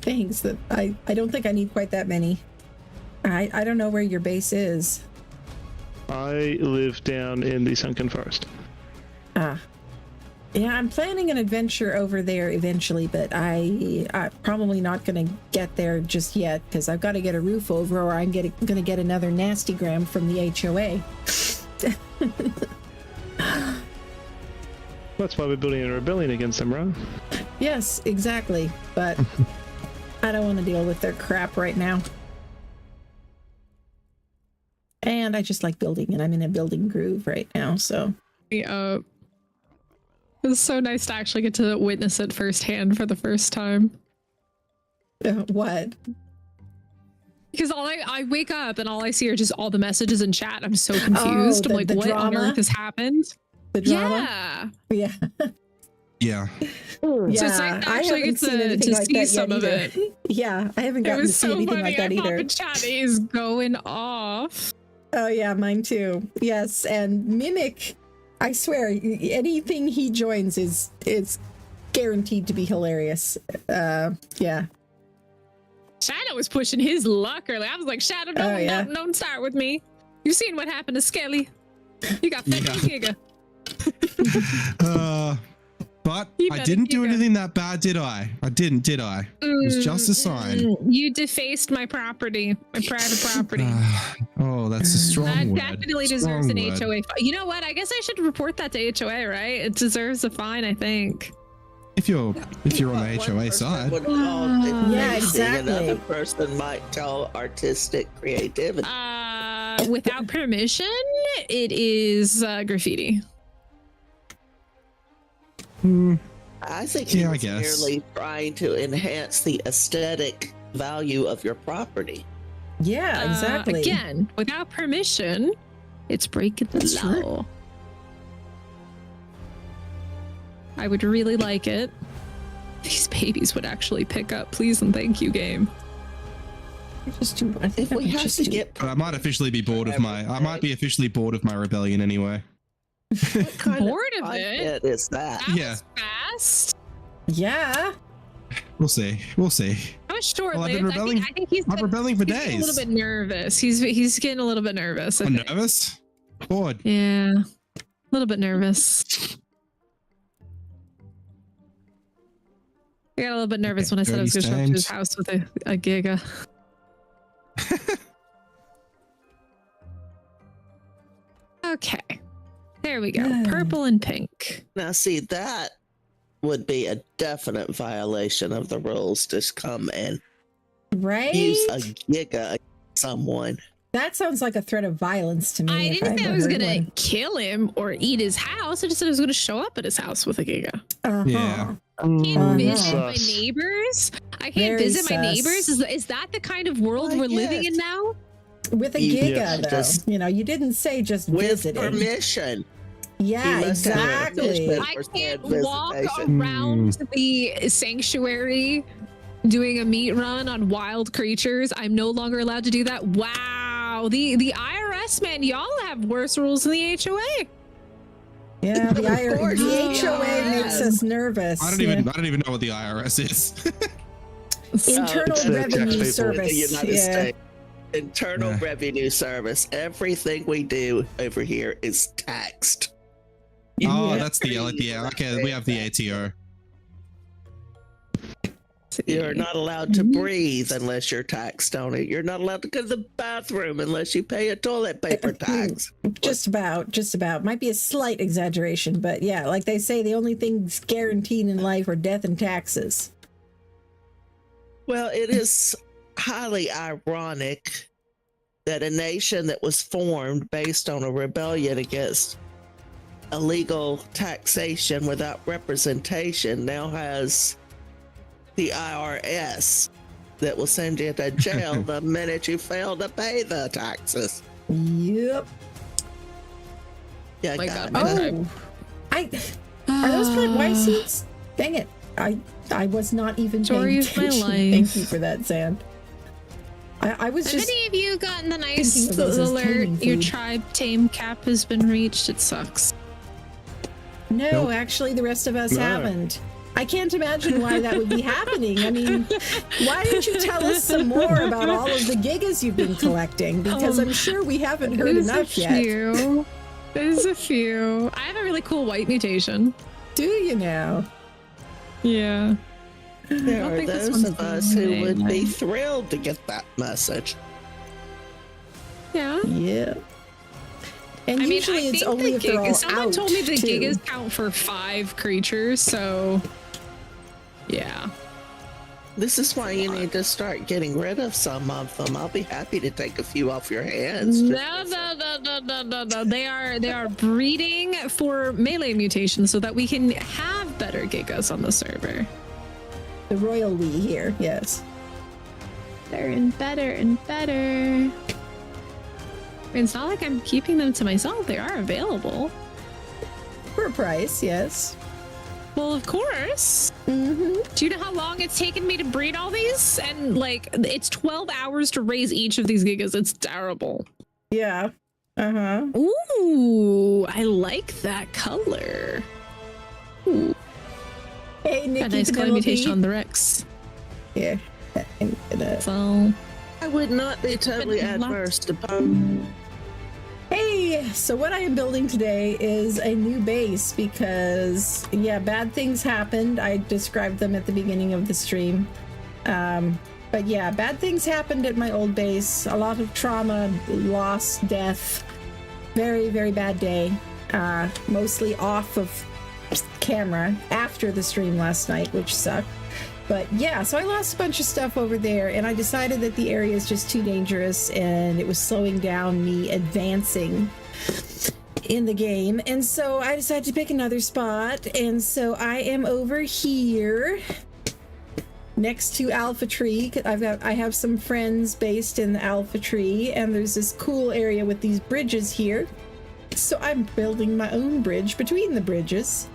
Thanks. I don't think I need quite that many. I don't know where your base is. I live down in the Sunken Forest. Ah. Yeah, I'm planning an adventure over there eventually, but I'm probably not going to get there just yet because I've got to get a roof over or I'm going to get another nastygram from the HOA. That's why we're building a rebellion against them, right? Yes, exactly. But I don't want to deal with their crap right now. And I just like building, and I'm in a building groove right now, so. Yeah. It was so nice to actually get to witness it firsthand for the first time. What? Because I wake up and all I see are just all the messages in chat. I'm so confused. I'm like, what on earth has happened? The drama? Yeah. Yeah. So it's nice to actually get to like see some of either. it. Yeah, I haven't gotten to see anything like that either. Chat is going off. Oh yeah, mine too. Yes, and Mimic, I swear, anything he joins is guaranteed to be hilarious. Yeah. Shadow was pushing his luck early. I was like, Shadow, don't start with me. You've seen what happened to Skelly. You got 50 giga. But I didn't do anything that bad, did I? I didn't, did I? It was just a sign. You defaced my property, my private property. Oh, that's a strong word. That definitely deserves an HOA. You know what? I guess I should report that to HOA, right? It deserves a fine, I think. If you're on the HOA side. Yeah, exactly. Another person might tell artistic creativity. Without permission, it is graffiti. I think he was merely trying to enhance the aesthetic value of your property. Yeah, exactly. Again, without permission, it's breaking the law. I would really like it. These babies would actually pick up. Please and thank you, game. If we have to get, I might officially be bored of my. I might be officially bored of my rebellion anyway. what kind Bored of it is that? Was fast. Yeah. We'll see. We'll see. I was short. Well, I've been rebelling. I think he's rebelling for days. Getting a little bit nervous. He's getting a little bit nervous. I'm nervous. Bored. Yeah, a little bit nervous. I got a little bit nervous when I said I was going to show up to his house with a giga. Okay. There we go. Purple and pink. Now, see, that would be a definite violation of the rules. Just come and use a giga against someone. That sounds like a threat of violence to me. I didn't say I was going to kill him or eat his house. I just said I was going to show up at his house with a giga. Yeah. I can't visit my neighbors. I can't visit my neighbors. Is that the kind of world we're living in now? With a giga, though. You know, you didn't say just visiting. With permission. Yeah, exactly. I can't walk around the sanctuary doing a meat run on wild creatures. I'm no longer allowed to do that. Wow. The IRS, man, y'all have worse rules than the HOA. Yeah, the HOA makes us nervous. I don't even know what the IRS is. Internal Revenue Service. United States. Internal Revenue Service. Everything we do over here is taxed. Oh, that's the okay. We have the ATO. You're not allowed to breathe unless you're taxed on it. You're not allowed to go to the bathroom unless you pay a toilet paper tax. Just about. Might be a slight exaggeration, but yeah, like they say, the only things guaranteed in life are death and taxes. Well, it is highly ironic that a nation that was formed based on a rebellion against illegal taxation without representation now has the IRS that will send you to jail the minute you fail to pay the taxes. Yep. Yeah, my God. Are those plant white seeds? Dang it. I was not even paying attention. Thank you for that, Zand. I was just. Have any of you gotten the nice alert? Your tribe tame cap has been reached. It sucks. No, actually, the rest of us haven't. I can't imagine why that would be happening. I mean, why don't you tell us some more about all of the gigas you've been collecting? Because I'm sure we haven't heard enough yet. There's a few. I have a really cool white mutation. Do you now? Yeah. There are those of us who would be thrilled to get that message. Yeah. Yeah. And usually it's only if they're all someone out, told me the too. gigas count for 5 creatures, so yeah. This is why you need to start getting rid of some of them. I'll be happy to take a few off your hands. No. They are breeding for melee mutations so that we can have better gigas on the server. The royal we here, yes. Better and better and better. It's not like I'm keeping them to myself. They are available. For a price, yes. Well, of course. Do you know how long it's taken me to breed all these? And like, it's 12 hours to raise each of these gigas. It's terrible. Yeah. Uh-huh. Ooh, I like that color. Ooh. Hey, Nikki, a nice color mutation on the Rex. Yeah. So I would not be totally adverse to both. Hey, so what I am building today is a new base because, yeah, bad things happened. I described them at the beginning of the stream. But yeah, bad things happened at my old base. A lot of trauma, loss, death. Very, very bad day. Mostly off of camera after the stream last night, which sucked. But yeah, so I lost a bunch of stuff over there, and I decided that the area is just too dangerous and it was slowing down me advancing in the game. And so I decided to pick another spot, and so I am over here next to Alpha Tree. I have some friends based in the Alpha Tree, and there's this cool area with these bridges here. So I'm building my own bridge between the bridges.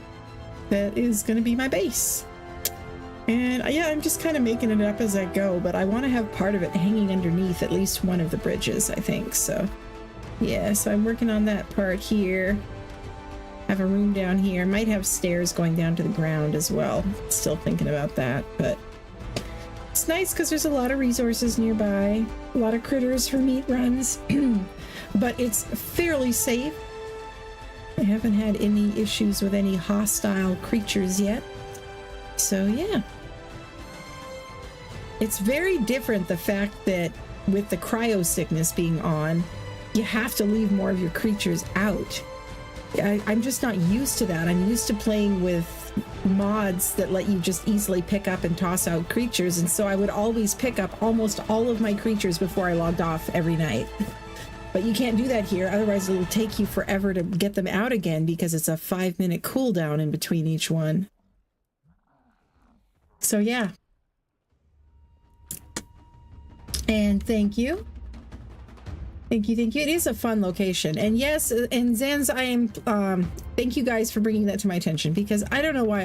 That is going to be my base. And yeah, I'm just kind of making it up as I go, but I want to have part of it hanging underneath at least one of the bridges, I think. So yeah, so I'm working on that part here. Have a room down here. Might have stairs going down to the ground as well. Still thinking about that, but it's nice because there's a lot of resources nearby, a lot of critters for meat runs, but it's fairly safe. I haven't had any issues with any hostile creatures yet. So yeah, it's very different, the fact that with the cryo sickness being on, you have to leave more of your creatures out. I'm just not used to that. I'm used to playing with mods that let you just easily pick up and toss out creatures, and so I would always pick up almost all of my creatures before I logged off every night. But you can't do that here, otherwise it'll take you forever to get them out again because it's a 5-minute cooldown in between each one. So yeah. And thank you. Thank you. It is a fun location. And yes, and Zanz, I am, thank you guys for bringing that to my attention, because I don't know why,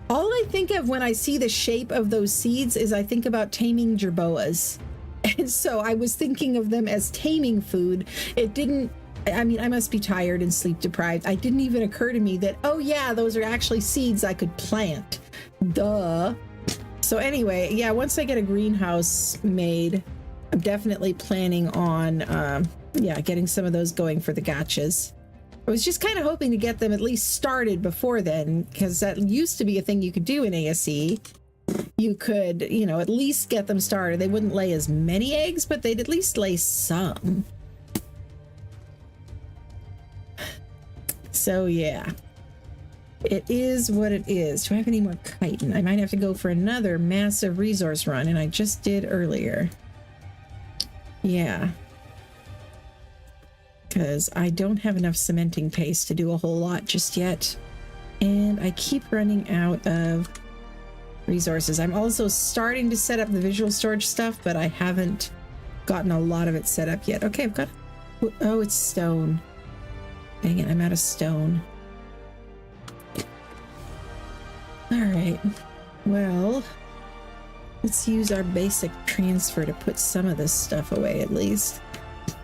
all I think of when I see the shape of those seeds is I think about taming jerboas. And so I was thinking of them as taming food. It didn't, I mean, I must be tired and sleep deprived. It didn't even occur to me that, oh yeah, those are actually seeds I could plant. Duh. So anyway, yeah, once I get a greenhouse made, I'm definitely planning on, yeah, getting some of those going for the gotchas. I was just kind of hoping to get them at least started before then, because that used to be a thing you could do in ASE. You could, you know, at least get them started. They wouldn't lay as many eggs, but they'd at least lay some. So yeah, it is what it is. Do I have any more chitin? I might have to go for another massive resource run, and I just did earlier. Yeah. Because I don't have enough cementing paste to do a whole lot just yet. And I keep running out of resources. I'm also starting to set up the visual storage stuff, but I haven't gotten a lot of it set up yet. Okay, I've got... Oh, it's stone. Dang it, I'm out of stone. Alright. Well, let's use our basic transfer to put some of this stuff away at least.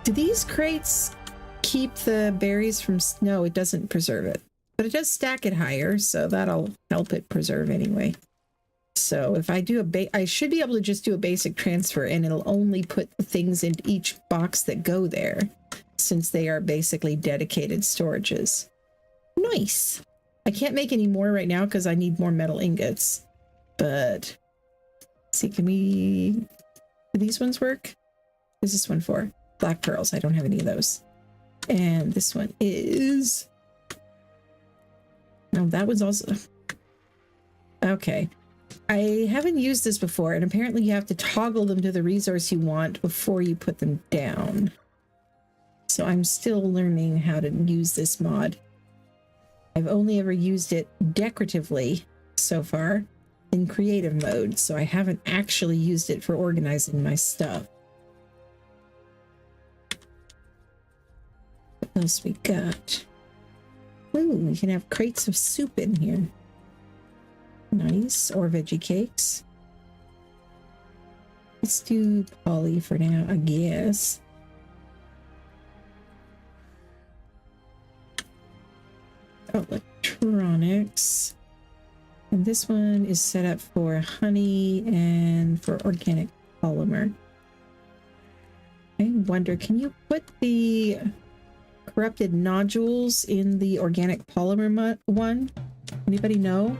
Do these crates keep the berries from... No, it doesn't preserve it. but it does stack it higher, so that'll help it preserve anyway. So if I do I should be able to just do a basic transfer, and it'll only put the things in each box that go there, since they are basically dedicated storages. Nice. I can't make any more right now because I need more metal ingots. But let's see, do these ones work? What is this one for? Black pearls. I don't have any of those. And this one is... No, that was also... Okay. I haven't used this before, and apparently you have to toggle them to the resource you want before you put them down. So I'm still learning how to use this mod. I've only ever used it decoratively so far in creative mode, so I haven't actually used it for organizing my stuff. What else we got? Ooh, we can have crates of soup in here. Nice. Or veggie cakes. Let's do poly for now, I guess. Electronics. And this one is set up for honey and for organic polymer. I wonder, can you put the corrupted nodules in the organic polymer one? Anybody know?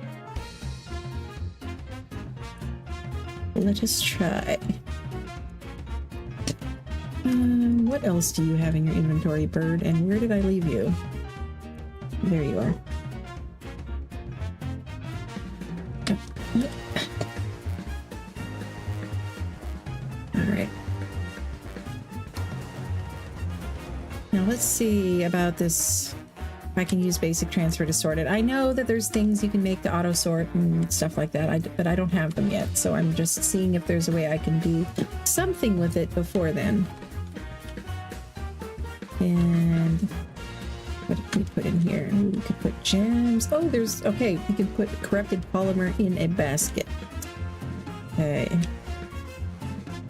Let us try. What else do you have in your inventory, Bird? And where did I leave you? There you are. All right. Now let's see about this. If I can use basic transfer to sort it. I know that there's things you can make to auto sort and stuff like that, but I don't have them yet. So I'm just seeing if there's a way I can do something with it before then. And what did we put in here? We could put gems. Oh, there's, okay, we can put corrupted polymer in a basket. Okay.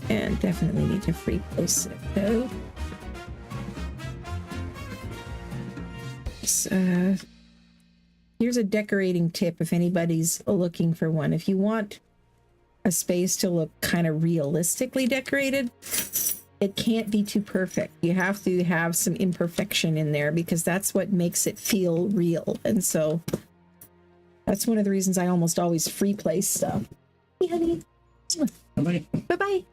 And definitely need to free place it though. Here's a decorating tip if anybody's looking for one. If you want a space to look kind of realistically decorated, it can't be too perfect. You have to have some imperfection in there because that's what makes it feel real. And so that's one of the reasons I almost always free place stuff. Hey, honey. Bye-bye. Bye-bye.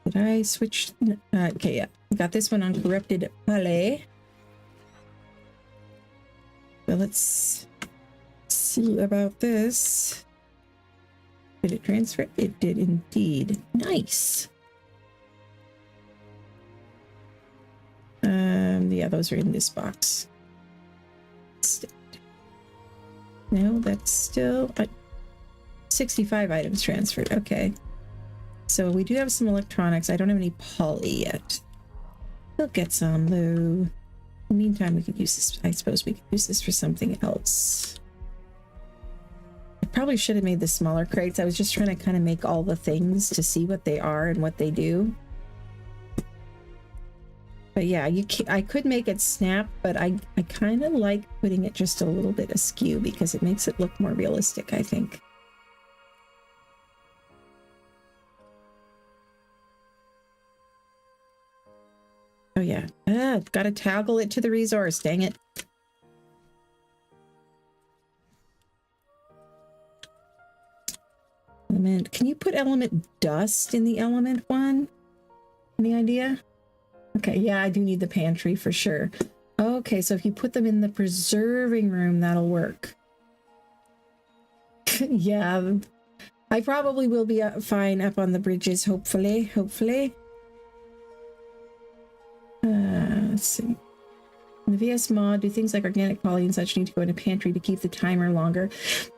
Did I switch? Okay, yeah. Got this one on corrupted palette. So let's see about this. Did it transfer? It did indeed. Nice. Yeah, those are in this box. No, that's still 65 items transferred. Okay. So we do have some electronics. I don't have any poly yet. We'll get some though. In the meantime, we could use this. I suppose we could use this for something else. I probably should have made the smaller crates. I was just trying to kind of make all the things to see what they are and what they do. But yeah, I could make it snap, but I kind of like putting it just a little bit askew because it makes it look more realistic, I think. Oh yeah, gotta toggle it to the resource, dang it. Element, can you put element dust in the element one? Any idea? Okay, yeah, I do need the pantry for sure. Okay, so if you put them in the preserving room, that'll work. Yeah, I probably will be fine up on the bridges, hopefully. Let's see. In the VS mod, do things like organic poly and such need to go in a pantry to keep the timer longer?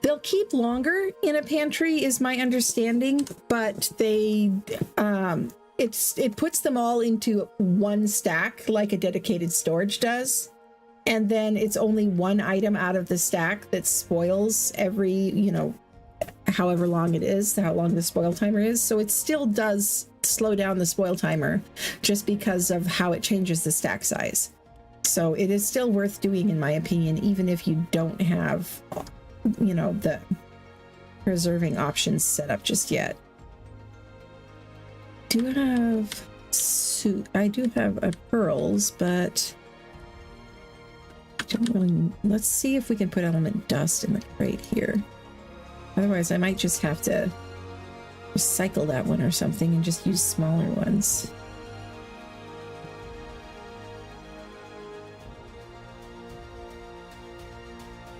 They'll keep longer in a pantry is my understanding, but they it puts them all into one stack like a dedicated storage does. And then it's only one item out of the stack that spoils every, however long it is, how long the spoil timer is. So it still does slow down the spoil timer just because of how it changes the stack size. So it is still worth doing, in my opinion, even if you don't have, you know, the preserving options set up just yet. Do have I do have pearls, but I don't really. Let's see if we can put element dust in the crate here. Otherwise, I might just have to recycle that one or something and just use smaller ones.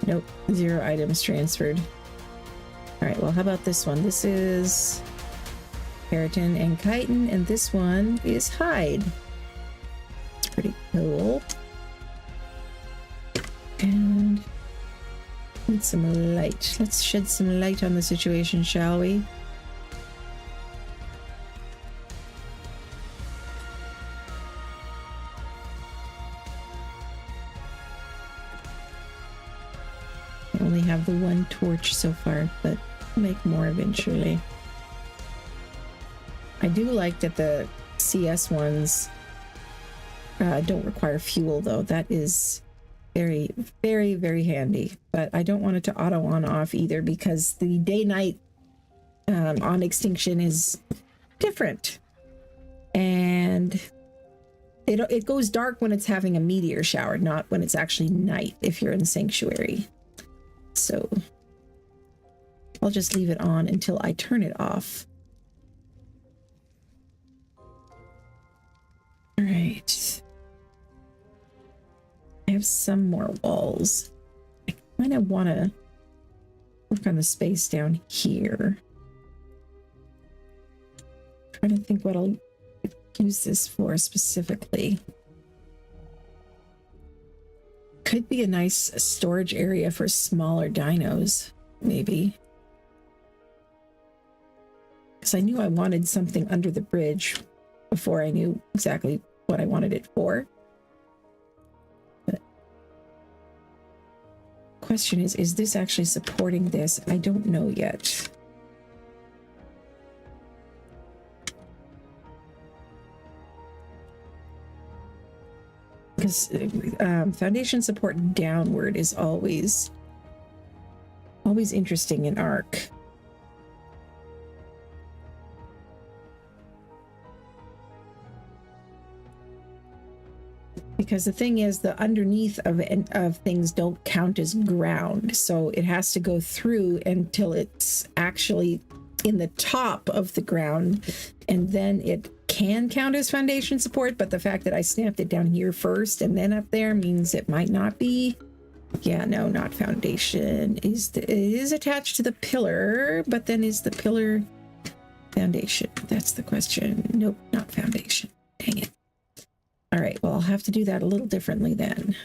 Nope, 0 items transferred. All right, well, how about this one? This is Keratin and chitin, and this one is hide. Pretty cool. And need some light. Let's shed some light on the situation, shall we? I only have the one torch so far, but I'll make more eventually. I do like that the CS ones don't require fuel, though. That is very, very, very handy. But I don't want it to auto on off either, because the day-night on Extinction is different. And it goes dark when it's having a meteor shower, not when it's actually night if you're in Sanctuary. So I'll just leave it on until I turn it off. All right. I have some more walls. I kind of want to work on the space down here. I'm trying to think what I'll use this for specifically. Could be a nice storage area for smaller dinos, maybe. Because I knew I wanted something under the bridge before I knew exactly what I wanted it for. But the question is this actually supporting this? I don't know yet. Because foundation support downward is always interesting in Ark. Because the thing is, the underneath of things don't count as ground, so it has to go through until it's actually in the top of the ground, and then it can count as foundation support. But the fact that I snapped it down here first and then up there means it might not be. Yeah, no, not foundation. It is attached to the pillar, but then is the pillar foundation? That's the question. Nope, not foundation. Dang it. All right, well, I'll have to do that a little differently then.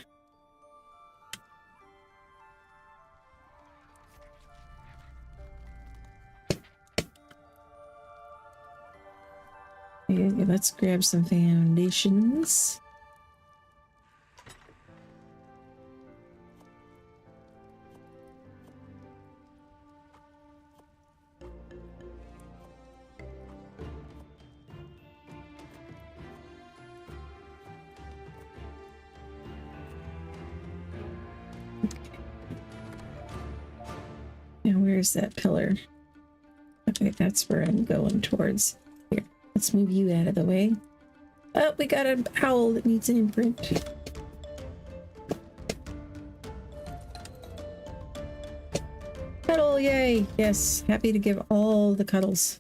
Okay, let's grab some foundations. Now, where's that pillar? Okay, that's where I'm going towards. Here, let's move you out of the way. Oh, we got an owl that needs an imprint. Cuddle, yay! Yes, happy to give all the cuddles.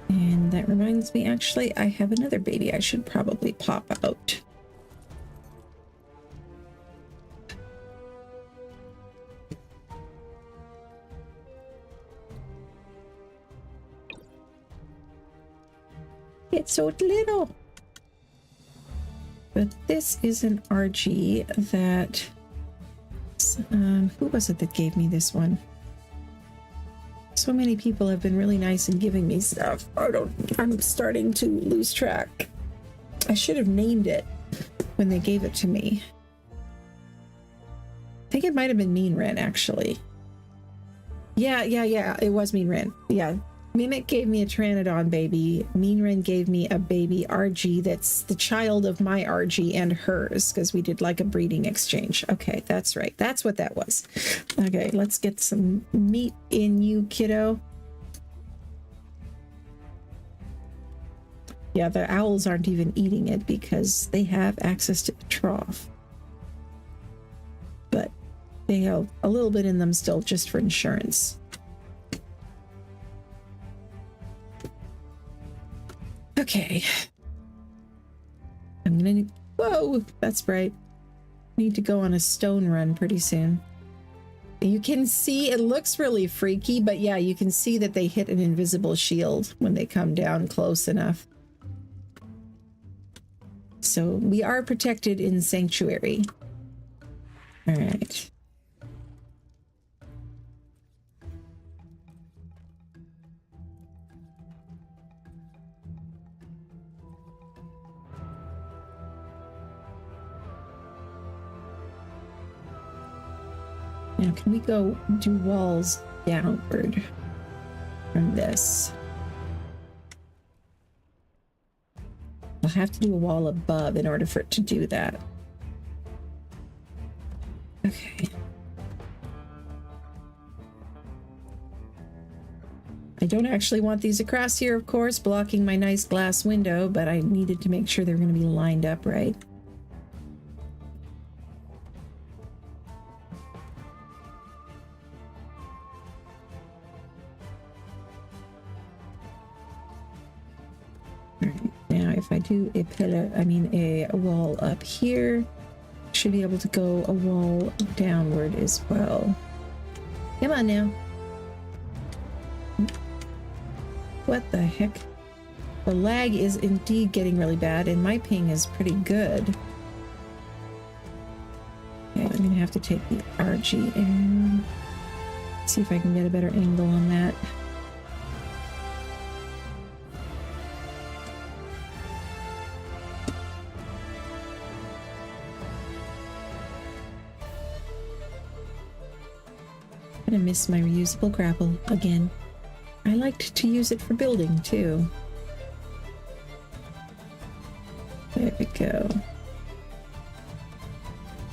And that reminds me, actually, I have another baby I should probably pop out. It's so little. But this is an RG that who was it that gave me this one? So many people have been really nice in giving me stuff. I'm starting to lose track. I should have named it when they gave it to me. think it might have been Mean Ren, actually. Yeah, it was Mean Ren. Yeah. Mimic gave me a Pteranodon baby. Mean Ren gave me a baby RG that's the child of my RG and hers, because we did like a breeding exchange. Okay, that's right. That's what that was. Okay, let's get some meat in you, kiddo. Yeah, the owls aren't even eating it because they have access to the trough. But they have a little bit in them still just for insurance. Okay. I'm gonna need, whoa, that's bright. Need to go on a stone run pretty soon. You can see, it looks really freaky, but yeah, you can see that they hit an invisible shield when they come down close enough. So we are protected in Sanctuary. All right. Now, can we go do walls downward from this? I'll have to do a wall above in order for it to do that. Okay. I don't actually want these across here, of course, blocking my nice glass window, but I needed to make sure they're going to be lined up right. Now, if I do a pillar, I mean a wall up here, should be able to go a wall downward as well. Come on now. What the heck? The lag is indeed getting really bad, and my ping is pretty good. Okay, I'm gonna have to take the RG and see if I can get a better angle on that. I miss my reusable grapple again. I liked to use it for building too. There we go.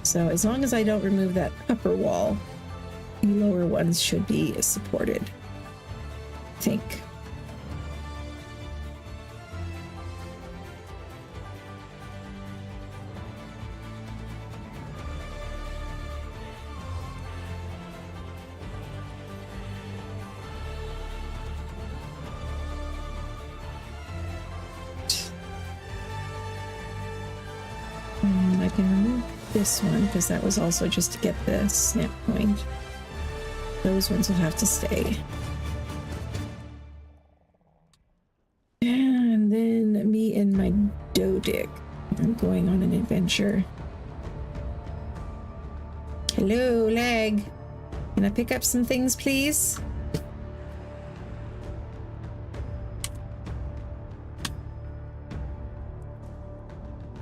So as long as I don't remove that upper wall, the lower ones should be supported, I think. I can remove this one because that was also just to get the snap point. Those ones will have to stay. And then me and my Dodic. I'm going on an adventure. Hello, lag. Can I pick up some things, please?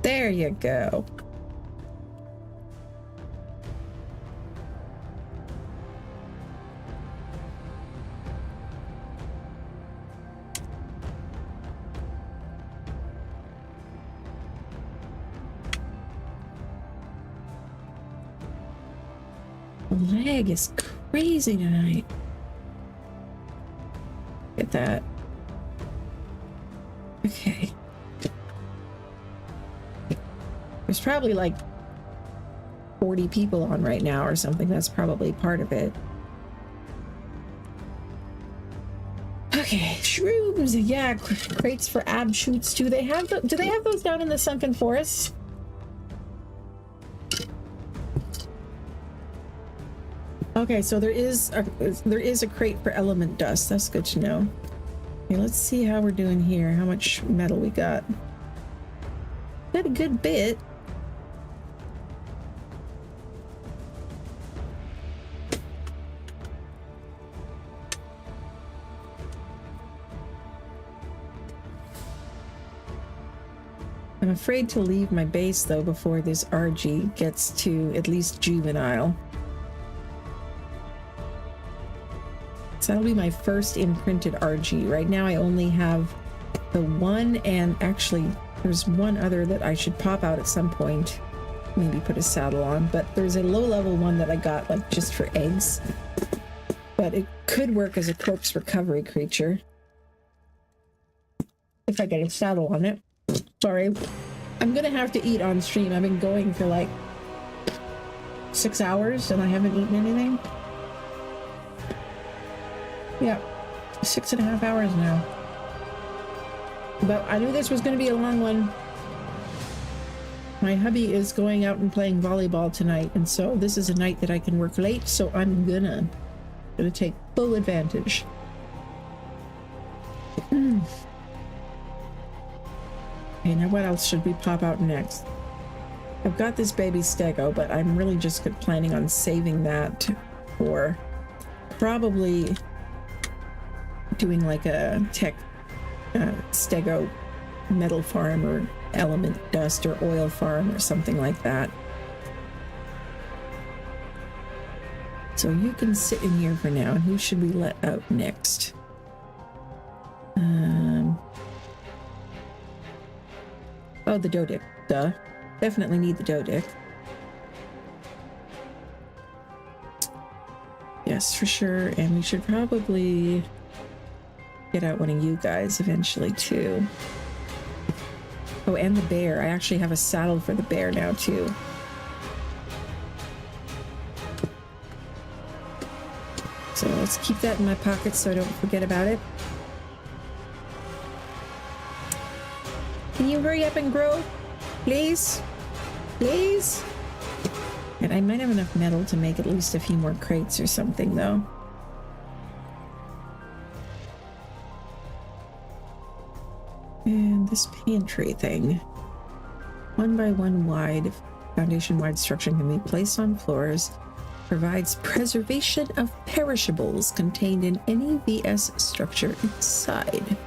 There you go. The lag is crazy tonight. Look at that. Okay. There's probably like 40 people on right now or something. That's probably part of it. Okay, shrooms. Yeah, crates for ab shoots. Do they have those down in the Sunken Forest? Okay, so there is a crate for element dust. That's good to know. Okay, let's see how we're doing here. How much metal we got? Got a good bit. I'm afraid to leave my base though before this RG gets to at least juvenile. So that'll be my first imprinted RG. Right now I only have the one, and actually there's one other that I should pop out at some point. Maybe put a saddle on, but there's a low-level one that I got like just for eggs. But it could work as a corpse recovery creature. If I get a saddle on it. Sorry. I'm gonna have to eat on stream. I've been going for like 6 hours and I haven't eaten anything. Yeah, 6.5 hours now. But I knew this was gonna be a long one. My hubby is going out and playing volleyball tonight, and so this is a night that I can work late, so I'm gonna take full advantage. Okay, now what else should we pop out next? I've got this baby stego, but I'm really just planning on saving that for probably doing like a tech stego metal farm or element dust or oil farm or something like that. So you can sit in here for now. And who should we let out next? Oh, the Dodic. Duh. Definitely need the Dodic. Yes, for sure. And we should probably get out one of you guys eventually too. Oh, and the bear. I actually have a saddle for the bear now too. So let's keep that in my pocket so I don't forget about it. Can you hurry up and grow? Please? Please? And I might have enough metal to make at least a few more crates or something though. And this pantry thing. 1x1 wide, foundation wide structure can be placed on floors. Provides preservation of perishables contained in any VS structure inside.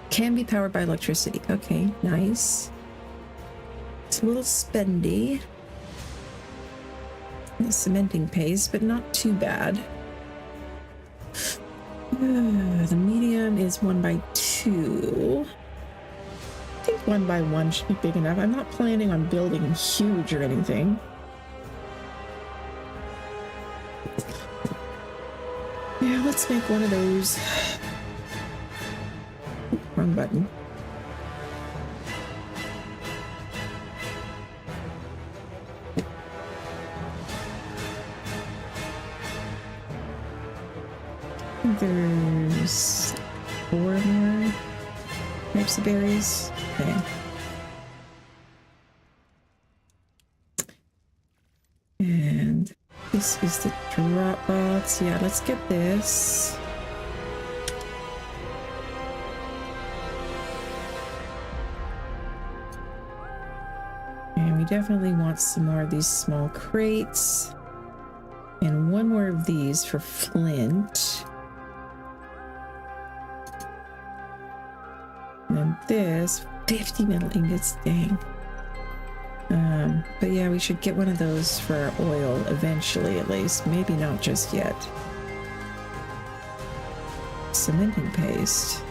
Can be powered by electricity. Okay, nice. It's a little spendy. The cementing paste, but not too bad. The medium is 1x2. I think 1x1 should be big enough. I'm not planning on building huge or anything. Yeah, let's make one of those. Wrong button. There's 4 more types of berries. Okay. And this is the drop box. Yeah, let's get this. And we definitely want some more of these small crates. And one more of these for flint. And this 50 metal ingots, dang. But yeah, we should get one of those for our oil eventually, at least. Maybe not just yet. Cementing paste.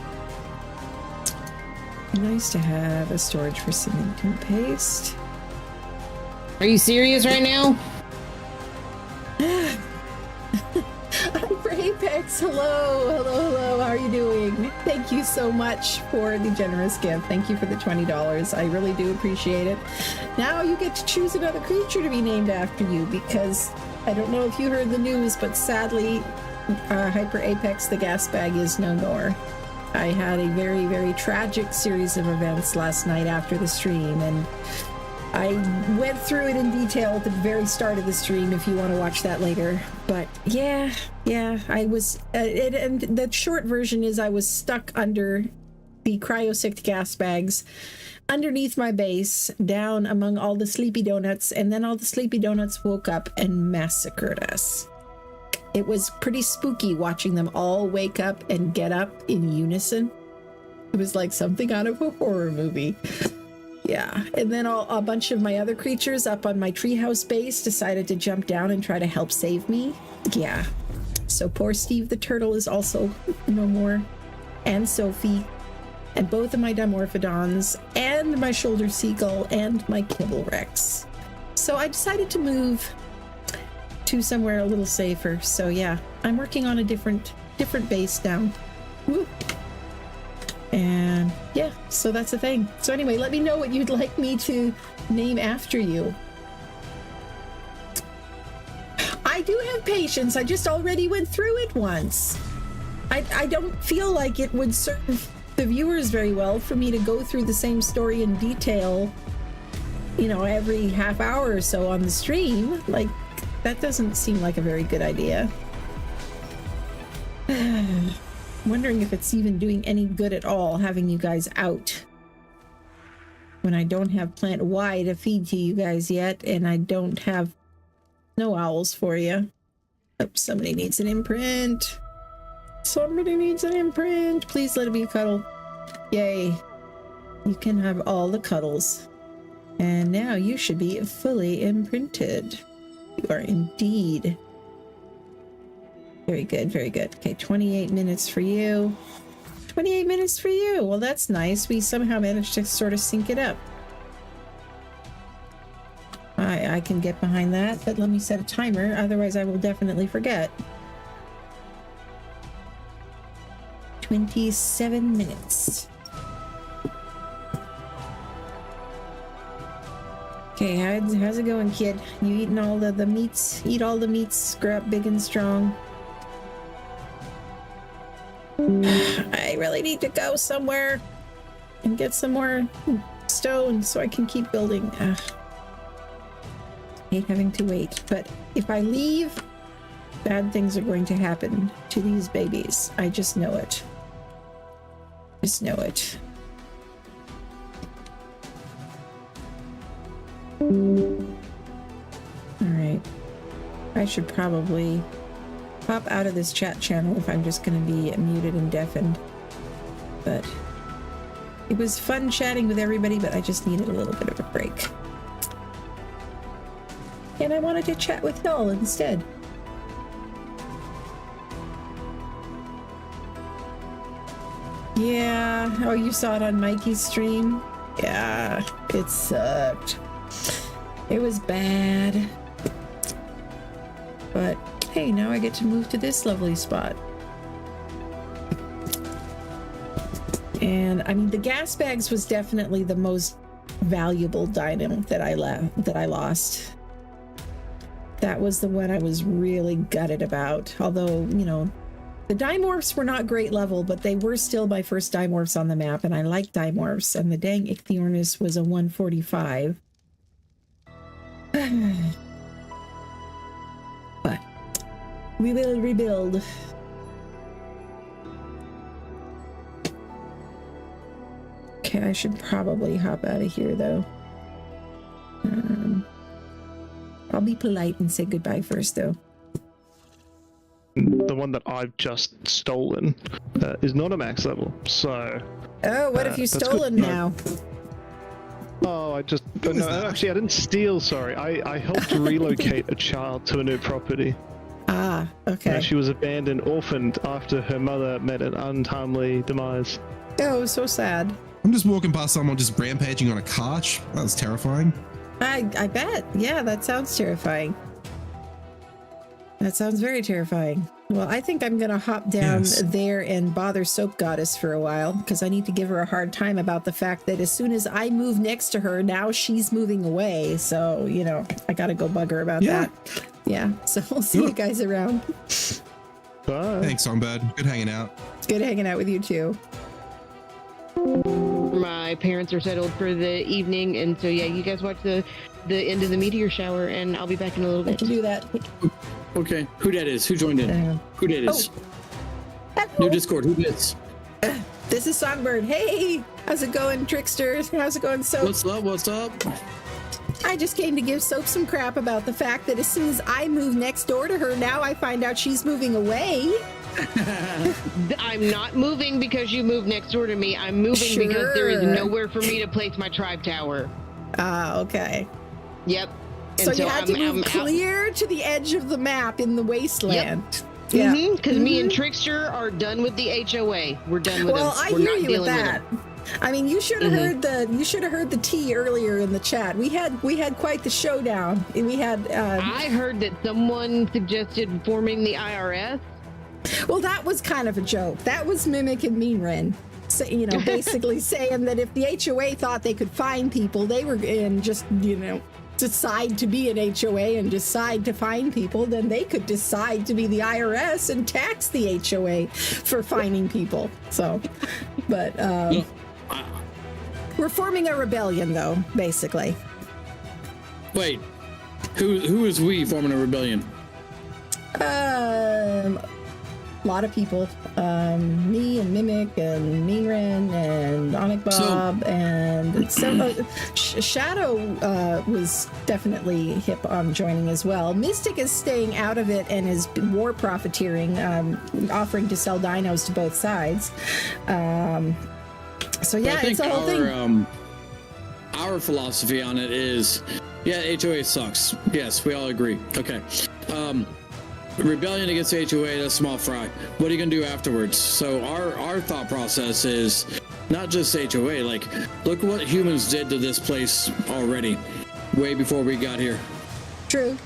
Nice to have a storage for cementing paste. Are you serious right now? Apex, hello, how are you doing? Thank you so much for the generous gift. Thank you for the $20. I really do appreciate it. Now you get to choose another creature to be named after you, because I don't know if you heard the news, but sadly, Hyper Apex the gas bag is no more. I had a very, very tragic series of events last night after the stream, and I went through it in detail at the very start of the stream if you want to watch that later. But yeah, I was, and the short version is I was stuck under the cryosicked gas bags underneath my base, down among all the sleepy donuts, and then all the sleepy donuts woke up and massacred us. It was pretty spooky watching them all wake up and get up in unison. It was like something out of a horror movie. Yeah, and then a bunch of my other creatures up on my treehouse base decided to jump down and try to help save me. Yeah, so poor Steve the turtle is also no more, and Sophie, and both of my Dimorphodons, and my shoulder seagull, and my kibble rex. So I decided to move to somewhere a little safer. So yeah, I'm working on a different base now. Woo. And yeah, so that's the thing. So anyway, let me know what you'd like me to name after you. I do have patience. I just already went through it once. I don't feel like it would serve the viewers very well for me to go through the same story in detail, you know, every half hour or so on the stream. Like, that doesn't seem like a very good idea. Wondering if it's even doing any good at all having you guys out when I don't have plant Y to feed to you guys yet, and I don't have snow owls for you. Oh, somebody needs an imprint. Somebody needs an imprint. Please let it be a cuddle. Yay. You can have all the cuddles. And now you should be fully imprinted. You are indeed. Very good, very good. Okay, 28 minutes for you. 28 minutes for you. Well, that's nice. We somehow managed to sort of sync it up. I can get behind that, but let me set a timer. Otherwise, I will definitely forget. 27 minutes. Okay, how's it going, kid? You eating all the meats? Eat all the meats. Grow up big and strong. I really need to go somewhere and get some more stone so I can keep building. Hate having to wait, but if I leave, bad things are going to happen to these babies. I just know it. Just know it. Alright. I should probably pop out of this chat channel if I'm just going to be muted and deafened. But it was fun chatting with everybody, but I just needed a little bit of a break. And I wanted to chat with y'all instead. Yeah. Oh, you saw it on Mikey's stream? Yeah, it sucked. It was bad. But hey, now I get to move to this lovely spot. And I mean, the gas bags was definitely the most valuable dino that I lost. That was the one I was really gutted about. Although, you know, the dimorphs were not great level, but they were still my first dimorphs on the map, and I like dimorphs, and the dang Ichthyornis was a 145. But we will rebuild. Okay, I should probably hop out of here, though. I'll be polite and say goodbye first, though. The one that I've just stolen is not a max level, so... Oh, what have you stolen now? Oh, I just... No, actually, I didn't steal, sorry. I helped relocate a child to a new property. Ah, okay. She was abandoned, orphaned, after her mother met an untimely demise. Oh, so sad. I'm just walking past someone just rampaging on a cart. That was terrifying. I bet. Yeah, that sounds terrifying. That sounds very terrifying. Well, I think I'm gonna hop down there and bother Soap Goddess for a while, because I need to give her a hard time about the fact that as soon as I move next to her, now she's moving away. So, you know, I gotta go bug her about that. Yeah, so we'll see you guys around. Bye. Thanks, Songbird. Good hanging out. Good hanging out with you too. My parents are settled for the evening, and so yeah, you guys watch the end of the meteor shower, and I'll be back in a little bit. I can do that. Okay, who that is? Who joined in? Who that is? New Discord. Who this? This is Songbird. Hey, how's it going, Tricksters? How's it going, Soap? What's up? What's up? I just came to give Soap some crap about the fact that as soon as I move next door to her, now I find out she's moving away. I'm not moving because you moved next door to me. I'm moving because there is nowhere for me to place my tribe tower. Ah, okay. Yep. So you had to move clear to the edge of the map in the wasteland. Yep. Yeah. Because me and Trickster are done with the HOA. We're done with them. Well, I hear you with that. I mean, you should have heard the tea earlier in the chat. We had quite the showdown. We had. I heard that someone suggested forming the IRS. Well, that was kind of a joke. That was Mimic and Meanren. So, basically saying that if the HOA thought they could find people, they were in just decide to be an HOA and decide to find people, then they could decide to be the IRS and tax the HOA for finding people. So, but we're forming a rebellion, though, basically. Wait, who is we forming a rebellion? A lot of people. Me and Mimic and Meanren and Onic Bob and Shadow was definitely hip on joining as well. Mystic is staying out of it and is war profiteering, offering to sell dinos to both sides. So yeah, it's a whole thing. Our philosophy on it is, HOA sucks. Yes, we all agree. Okay. Rebellion against the HOA, that's small fry. What are you gonna do afterwards? So our thought process is not just HOA, like look what humans did to this place already, way before we got here. True.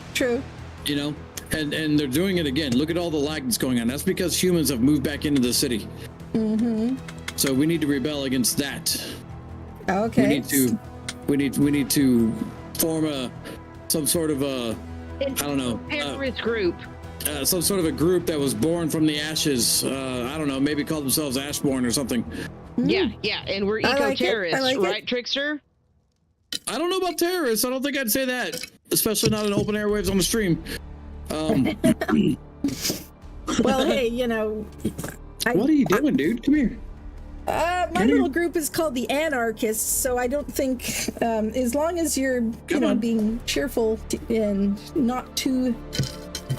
And they're doing it again. Look at all the lag that's going on. That's because humans have moved back into the city. Mm-hmm. So we need to rebel against that. Okay. We need to form some sort of terrorist group. Some sort of a group that was born from the ashes. I don't know, maybe call themselves Ashborn or something. Yeah, and we're eco-terrorists, right, Trickster? I don't know about terrorists. I don't think I'd say that, especially not in open airwaves on the stream. Well, hey, what are you doing, dude? Come here. My little group is called the Anarchists, so I don't think, as long as you're, being cheerful and not too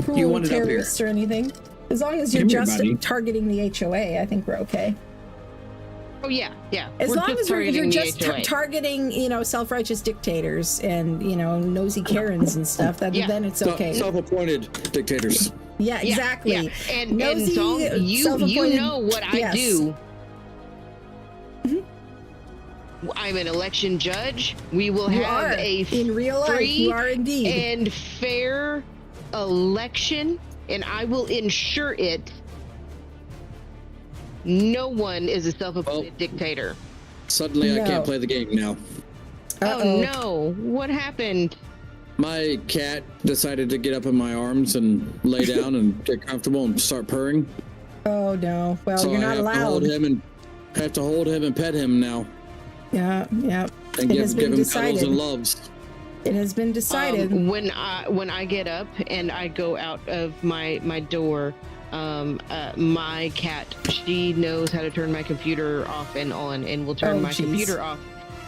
cruel terrorist or anything, as long as you're just targeting the HOA, I think we're okay. Oh yeah. As long as you're just targeting, self-righteous dictators and nosy Karens and stuff, then it's okay. Self-appointed dictators. Yeah, exactly. Yeah. And you know what I do. I'm an election judge. We will have in real life. You are indeed and fair election, and I will ensure it. No one is a self-appointed dictator. Suddenly, I can't play the game now. Oh no! What happened? My cat decided to get up in my arms and lay down and get comfortable and start purring. Oh no! Well, so you're not allowed. I have to hold him and pet him now. Yeah. And give him cuddles and loves. It has been decided. When I get up and I go out of my door, my cat, she knows how to turn my computer off and on, and will turn my computer off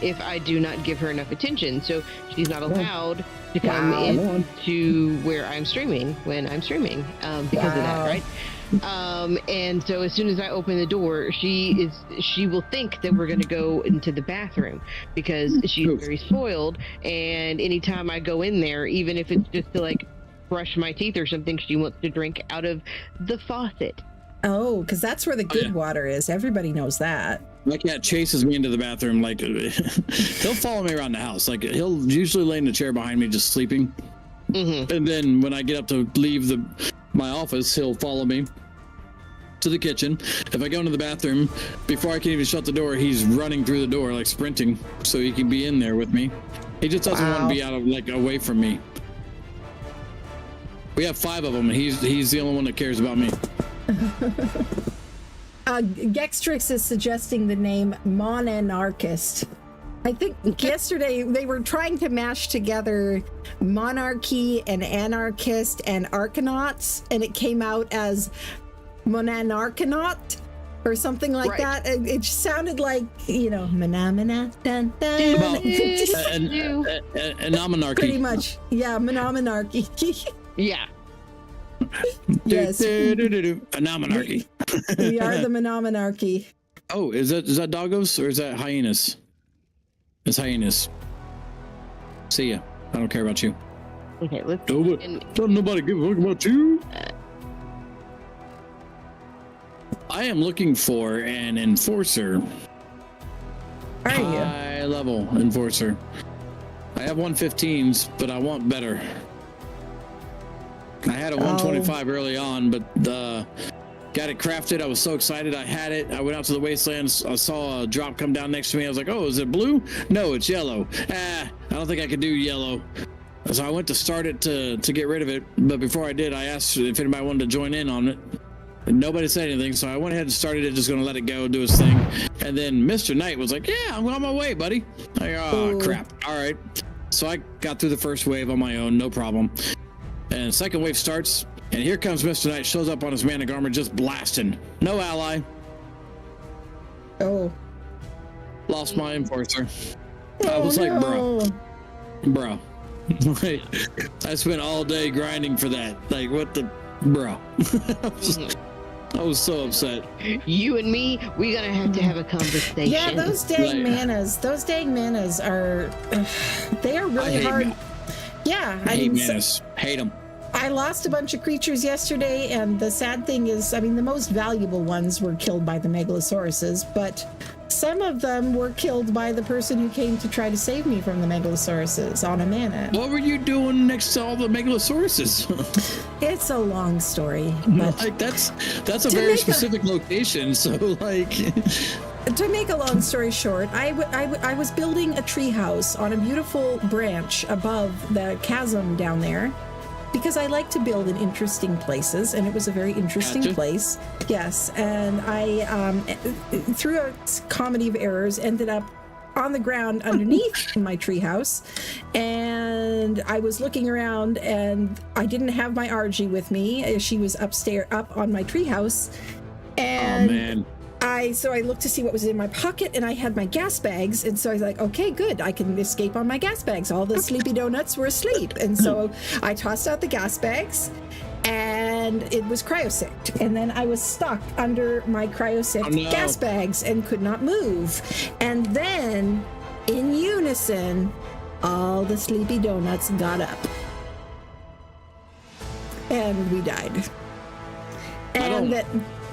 if I do not give her enough attention. So she's not allowed to come into where I'm streaming when I'm streaming because of that, right? And so as soon as I open the door, she will think that we're going to go into the bathroom because she's very spoiled. And anytime I go in there, even if it's just to brush my teeth or something, she wants to drink out of the faucet. Oh, because that's where the good water is. Everybody knows that. My cat chases me into the bathroom. He'll follow me around the house. He'll usually lay in the chair behind me just sleeping. Mm-hmm. And then when I get up to leave my office, he'll follow me to the kitchen. If I go into the bathroom, before I can even shut the door, he's running through the door, sprinting, so he can be in there with me. He just doesn't want to be out of, away from me. We have 5 of them, and he's the only one that cares about me. Gextrix is suggesting the name MonAnarchist. I think yesterday they were trying to mash together MonArky and Anarchist and Arcanauts, and it came out as MonAnarchanaut or something like that. It sounded like, Manamana dun dun. An Nominarchy. Pretty much. Yeah, Monomonarchy. Yeah. Yes. A MonArky. We are the MonArky. Oh, is that doggos or is that hyenas? It's hyenas. See ya. I don't care about you. Okay, let's. Don't nobody give a fuck about you. I am looking for an enforcer. Are you? High level enforcer. I have 115s, but I want better. I had a 125 early on, but got it crafted. I was so excited. I had it. I went out to the wastelands. I saw a drop come down next to me. I was like, oh, is it blue? No, it's yellow. I don't think I could do yellow. So I went to start it to get rid of it. But before I did, I asked if anybody wanted to join in on it. And nobody said anything. So I went ahead and started it, just going to let it go, do its thing. And then Mr. Knight was like, yeah, I'm on my way, buddy. Like, oh, crap. All right. So I got through the first wave on my own, no problem. And the second wave starts, and here comes Mr. Knight, shows up on his manic armor, just blasting. No ally. Oh. Lost my enforcer. I was like, bro. Like, I spent all day grinding for that. Like, what the, bro. I was so upset. You and me, we're gonna have to have a conversation. Yeah, those dang manas are, they are really hard. Yeah, I hate manas. Hate them. I lost a bunch of creatures yesterday, and the sad thing is, I mean, the most valuable ones were killed by the megalosauruses, but some of them were killed by the person who came to try to save me from the megalosauruses on a mana. What were you doing next to all the megalosauruses? It's a long story. But like that's a very specific location, so like. To make a long story short, I was building a tree house on a beautiful branch above the chasm down there, because I like to build in interesting places, and it was a very interesting place. Yes, and I, through a comedy of errors, ended up on the ground underneath my treehouse, and I was looking around, and I didn't have my RG with me. She was upstairs, up on my treehouse, and oh man. So I looked to see what was in my pocket, and I had my gas bags, and so I was like, okay, good, I can escape on my gas bags. All the sleepy donuts were asleep, and so I tossed out the gas bags, and it was cryosicked, and then I was stuck under my cryosicked gas bags and could not move. And then, in unison, all the sleepy donuts got up, and we died. And that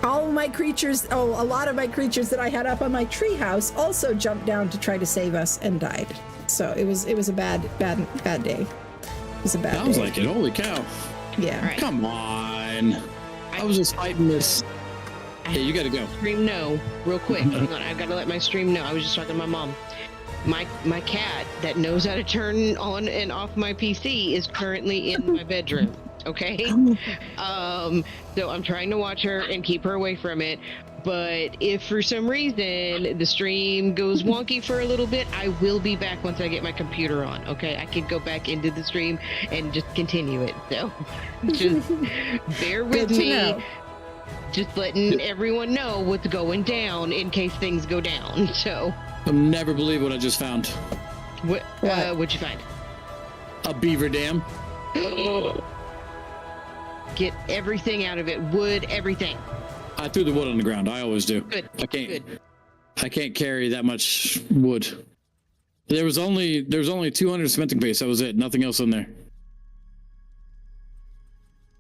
all my creatures, a lot of my creatures that I had up on my treehouse also jumped down to try to save us and died. So it was a bad day. It was a bad day. Sounds like it. Holy cow. Yeah. Right. Come on. I was just fighting this. Hey, you gotta go. Stream no, real quick. Hang on, I gotta let my stream know. I was just talking to my mom. My cat that knows how to turn on and off my PC is currently in my bedroom. Okay, so I'm trying to watch her and keep her away from it. But if for some reason the stream goes wonky for a little bit, I will be back once I get my computer on. Okay, I can go back into the stream and just continue it. So just bear with me. Just letting everyone know what's going down in case things go down. So I'll never believe what I just found. What'd you find? A beaver dam. Get everything out of it. Wood, everything. I threw the wood on the ground. I always do. Good. I can't carry that much wood. There was only 200 cementing paste. That was it. Nothing else in there.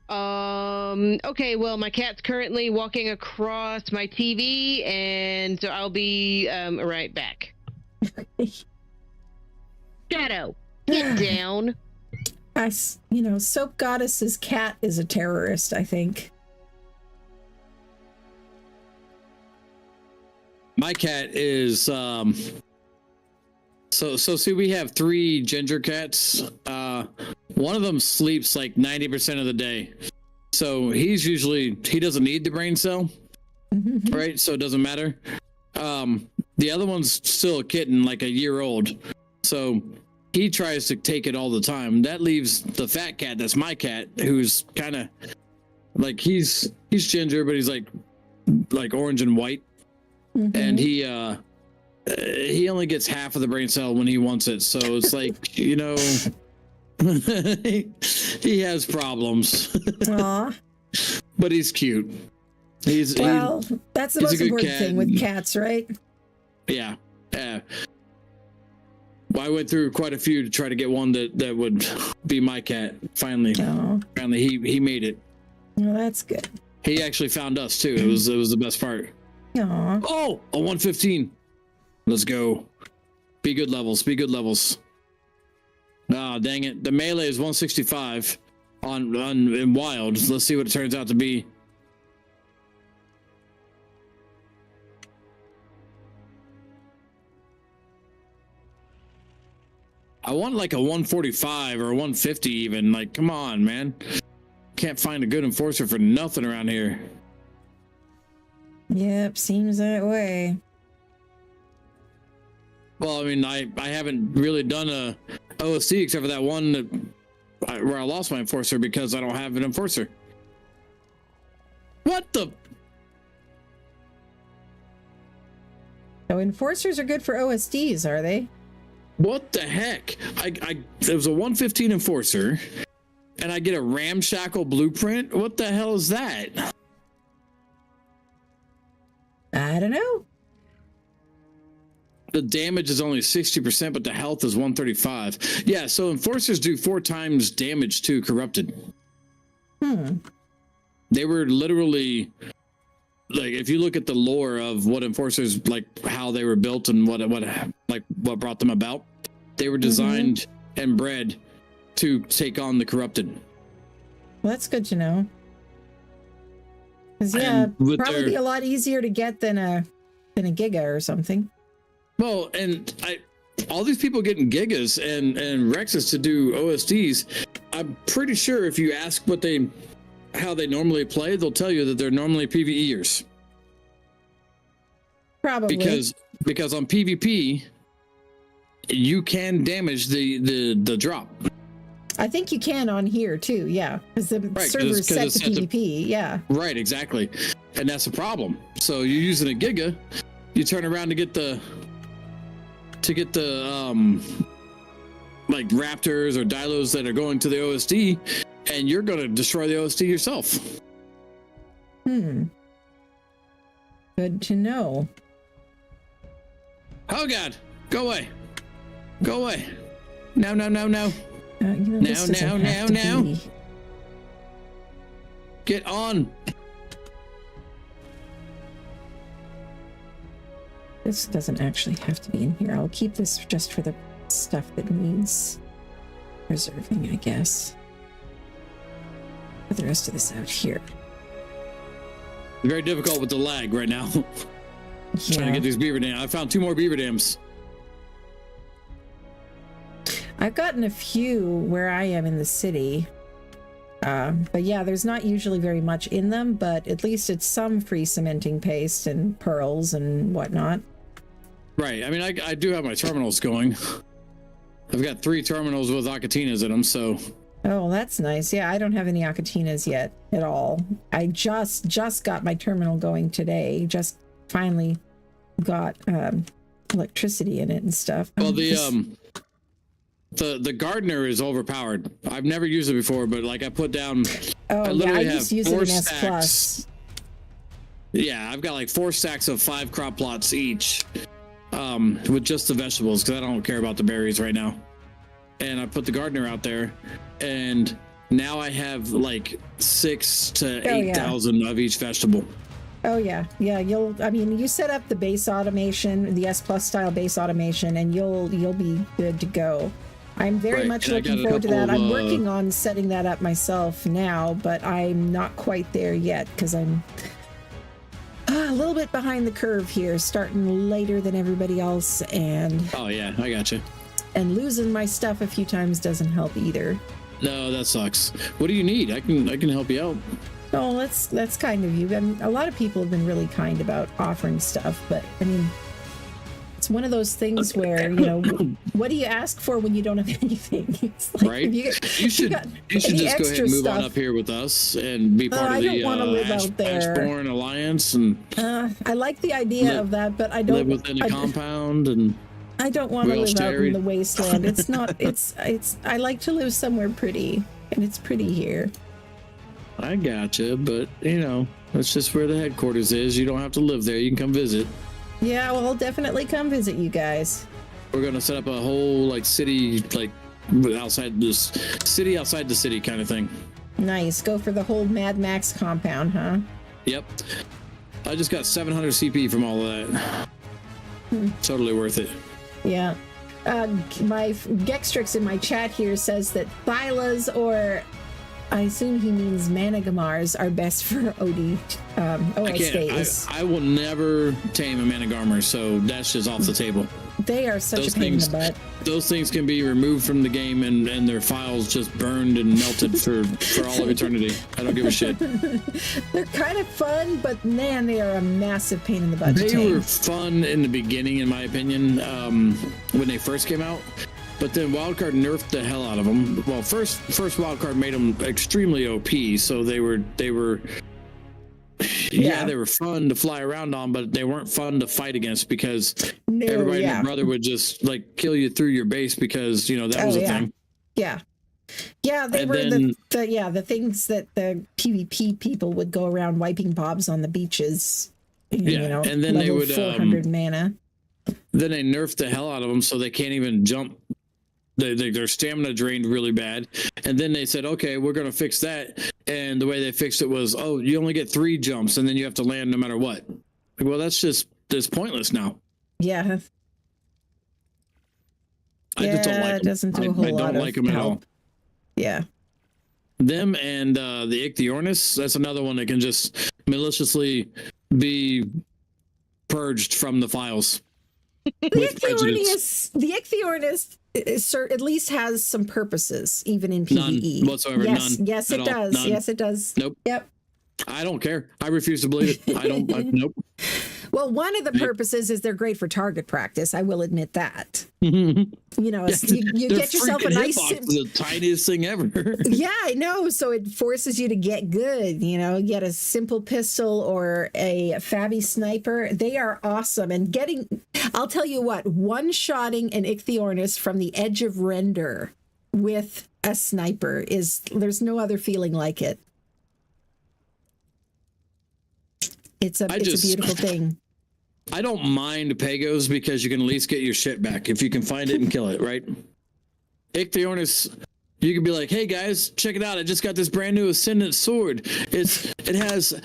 Okay, well, my cat's currently walking across my TV, and so I'll be right back. Shadow, get down. Soap Goddess's cat is a terrorist, I think. My cat is so see, we have 3 ginger cats. One of them sleeps like 90% of the day. So he doesn't need the brain cell. Right? So it doesn't matter. The other one's still a kitten, like a year old. So he tries to take it all the time. That leaves the fat cat, that's my cat, who's kind of like he's ginger, but he's like orange and white. And he only gets half of the brain cell when he wants it. So it's like, he He has problems. Aw. But he's cute. Well, that's the most important thing with cats, right? Yeah. Yeah. Well, I went through quite a few to try to get one that would be my cat. Finally, he made it. Well, that's good. He actually found us too. It was the best part. Aww. Oh, a 115. Let's go. Be good levels. Be good levels. Ah, dang it. The melee is 165 in wild. Let's see what it turns out to be. I want like a 145 or a 150 even. Like, come on, man. Can't find a good enforcer for nothing around here. Yep, seems that way. Well, I mean, I haven't really done a OSD except for that one where I lost my enforcer because I don't have an enforcer. What the? So enforcers are good for OSDs, are they? What the heck? There was a 115 enforcer, and I get a ramshackle blueprint? What the hell is that? I don't know. The damage is only 60%, but the health is 135. Yeah, so enforcers do 4 times damage to corrupted. They were literally, like, if you look at the lore of what enforcers, like how they were built and what brought them about, they were designed and bred to take on the corrupted. Well, that's good to know. Because probably be a lot easier to get than a Giga or something. Well, and all these people getting Gigas and Rexes to do OSDs, I'm pretty sure if you ask how they normally play, they'll tell you that they're normally PvEers. Probably. Because on PvP, you can damage the drop. I think you can on here too, yeah. Because the server's set to PvP, yeah. Right, exactly. And that's a problem. So you're using a Giga, you turn around to get the like raptors or dilos that are going to the OSD, and you're going to destroy the OSD yourself. Good to know. Oh God, go away. Go away. No. Now. Get on. This doesn't actually have to be in here. I'll keep this just for the stuff that needs preserving, I guess. Put the rest of this out here. Very difficult with the lag right now. Trying to get these beaver dams. I found 2 more beaver dams. I've gotten a few where I am in the city. But yeah, there's not usually very much in them, but at least it's some free cementing paste and pearls and whatnot. Right. I mean, I do have my terminals going. I've got 3 terminals with Akatinas in them, so. Oh, that's nice. Yeah, I don't have any Akatinas yet at all. I just got my terminal going today. Just finally got electricity in it and stuff. Well, the gardener is overpowered. I've never used it before, but like I put down. Oh, I literally have just use 4 it in stacks. S+. Yeah, I've got like 4 stacks of 5 crop plots each, with just the vegetables because I don't care about the berries right now. And I put the gardener out there, and now I have like 6,000 to 8,000 of each vegetable. Oh yeah. You set up the base automation, the S+ style base automation, and you'll be good to go. I'm very much looking forward to that. I'm working on setting that up myself now, but I'm not quite there yet because I'm a little bit behind the curve here, starting later than everybody else, and oh yeah, I gotcha. And losing my stuff a few times doesn't help either. No, that sucks. What do you need? I can help you out. Oh, that's kind of you. I mean, a lot of people have been really kind about offering stuff, but I mean, it's one of those things where, what do you ask for when you don't have anything? It's like, right? You should just go ahead and move on up here with us and be part of the Ashborn Alliance. And I like the idea of that, but I don't live within a compound and. I don't want to live out in the wasteland. It's not. It's. I like to live somewhere pretty. and it's pretty here. I gotcha, but you know, that's just where the headquarters is. You don't have to live there. You can come visit. Yeah, well, I'll definitely come visit you guys. We're gonna set up a whole like city, like outside this city, outside the city kind of thing. Nice. Go for the whole Mad Max compound, huh? Yep. I just got 700 CP from all of that. Totally worth it. Yeah. My Gextrix in my chat here says that Thylas, or I assume he means Managamars, are best for OS days. I will never tame a Managarmer, so that's just off the table. They are such a pain in the butt. Those things can be removed from the game and their files just burned and melted for all of eternity. I don't give a shit. They're kind of fun, but man, they are a massive pain in the butt. They were fun in the beginning, in my opinion, when they first came out. But then Wildcard nerfed the hell out of them. Well, first Wildcard made them extremely OP, so they were they were fun to fly around on, but they weren't fun to fight against because everybody and their brother would just like kill you through your base because you know that was a thing. Yeah, they And were then- the things that the PvP people would go around wiping bobs on the beaches. You know, and then they level would 400 mana. Then they nerfed the hell out of them, so they can't even jump. Their stamina drained really bad, and then they said, "Okay, we're going to fix that." And the way they fixed it was, "Oh, you only get 3 jumps, and then you have to land no matter what." Like, well, that's pointless now. Yeah. I just don't like it doesn't do a whole lot I don't of like them at all. help. Yeah. Them and the Ichthyornis, that's another one that can just maliciously be purged from the files. The Ichthyornis at least has some purposes, even in PvE. None whatsoever. Yes, None. yes, at it all. does. None. Yes, it does. Nope. Yep. I don't care. I refuse to believe it. Nope. Well, one of the purposes is they're great for target practice. I will admit that. You know, you get yourself a nice. The tiniest thing ever. Yeah, I know. So it forces you to get good. You know, get a simple pistol or a Fabby sniper. They are awesome. And I'll tell you what, one-shotting an Ichthyornis from the edge of render with a sniper there's no other feeling like it. It's a beautiful thing. I don't mind Pagos because you can at least get your shit back if you can find it and kill it, right? Ichthyornis, you can be like, "Hey guys, check it out! I just got this brand new Ascendant sword. It has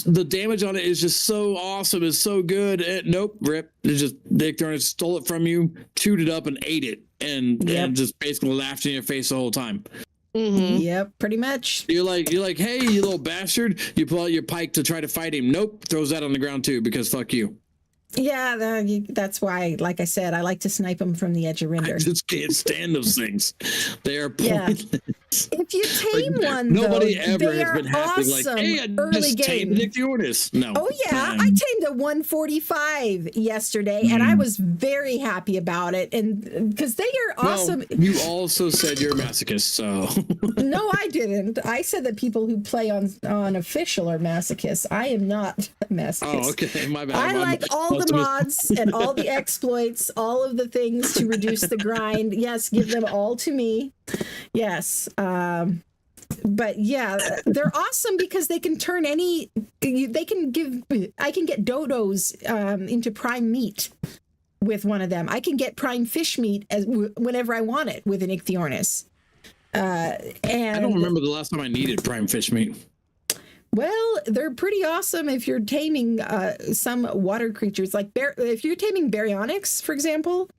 the damage on it is just so awesome. It's so good." Nope, rip. It's just the Ichthyornis stole it from you, chewed it up, and ate it, and just basically laughed in your face the whole time. Mm-hmm. Yep, pretty much. You're like, "Hey, you little bastard!" You pull out your pike to try to fight him. Nope, throws that on the ground too because fuck you. Yeah, that's why, like I said, I like to snipe them from the edge of render. I just can't stand those things. They are pointless. If you tame one, nobody though, ever they has are been happy. awesome. Like, hey, I early just tamed game. Ichthyornis. No. Oh yeah, I tamed a 145 yesterday, and I was very happy about it, and because they are awesome. Well, you also said you're a masochist, so. No, I didn't. I said that people who play on official are masochists. I am not a masochist. Oh, okay, my bad. I like all the mods and all the exploits, all of the things to reduce the grind. Yes, give them all to me. Yes. But yeah, they're awesome because they can turn I can get dodos into prime meat with one of them. I can get prime fish meat whenever I want it with an Ichthyornis. And I don't remember the last time I needed prime fish meat. Well, they're pretty awesome if you're taming some water creatures. Like if you're taming baryonyx, for example,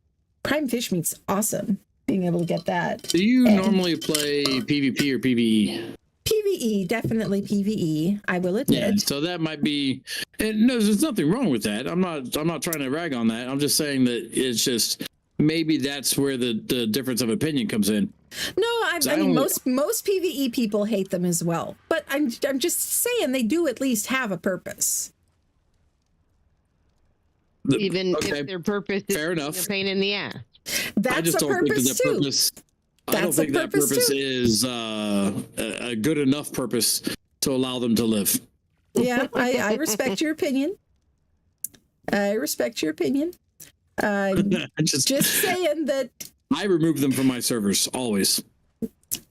prime fish meat's awesome. Being able to get that. Do you normally play PvP or PvE? PvE, definitely PvE. I will admit. Yeah, so that might be. And no, there's nothing wrong with that. I'm not trying to rag on that. I'm just saying that it's just maybe that's where the difference of opinion comes in. No, I mean most PvE people hate them as well. But I'm just saying they do at least have a purpose. Even if their purpose is a pain in the ass. That's a purpose too. I don't think that purpose is a good enough purpose to allow them to live. Yeah, I respect your opinion. Just saying that I remove them from my servers always.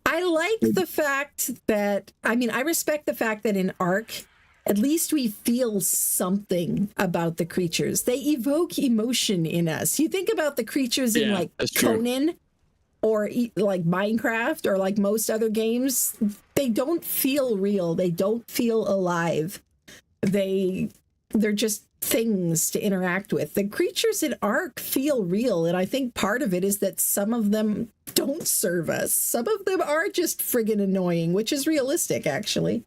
I I like the fact that, I mean, I respect the fact that in Ark, at least we feel something about the creatures. They evoke emotion in us. You think about the creatures in like Conan or like Minecraft or like most other games, they don't feel real. They don't feel alive. They're just things to interact with. The creatures in Ark feel real, and I think part of it is that some of them don't serve us. Some of them are just friggin' annoying, which is realistic, actually.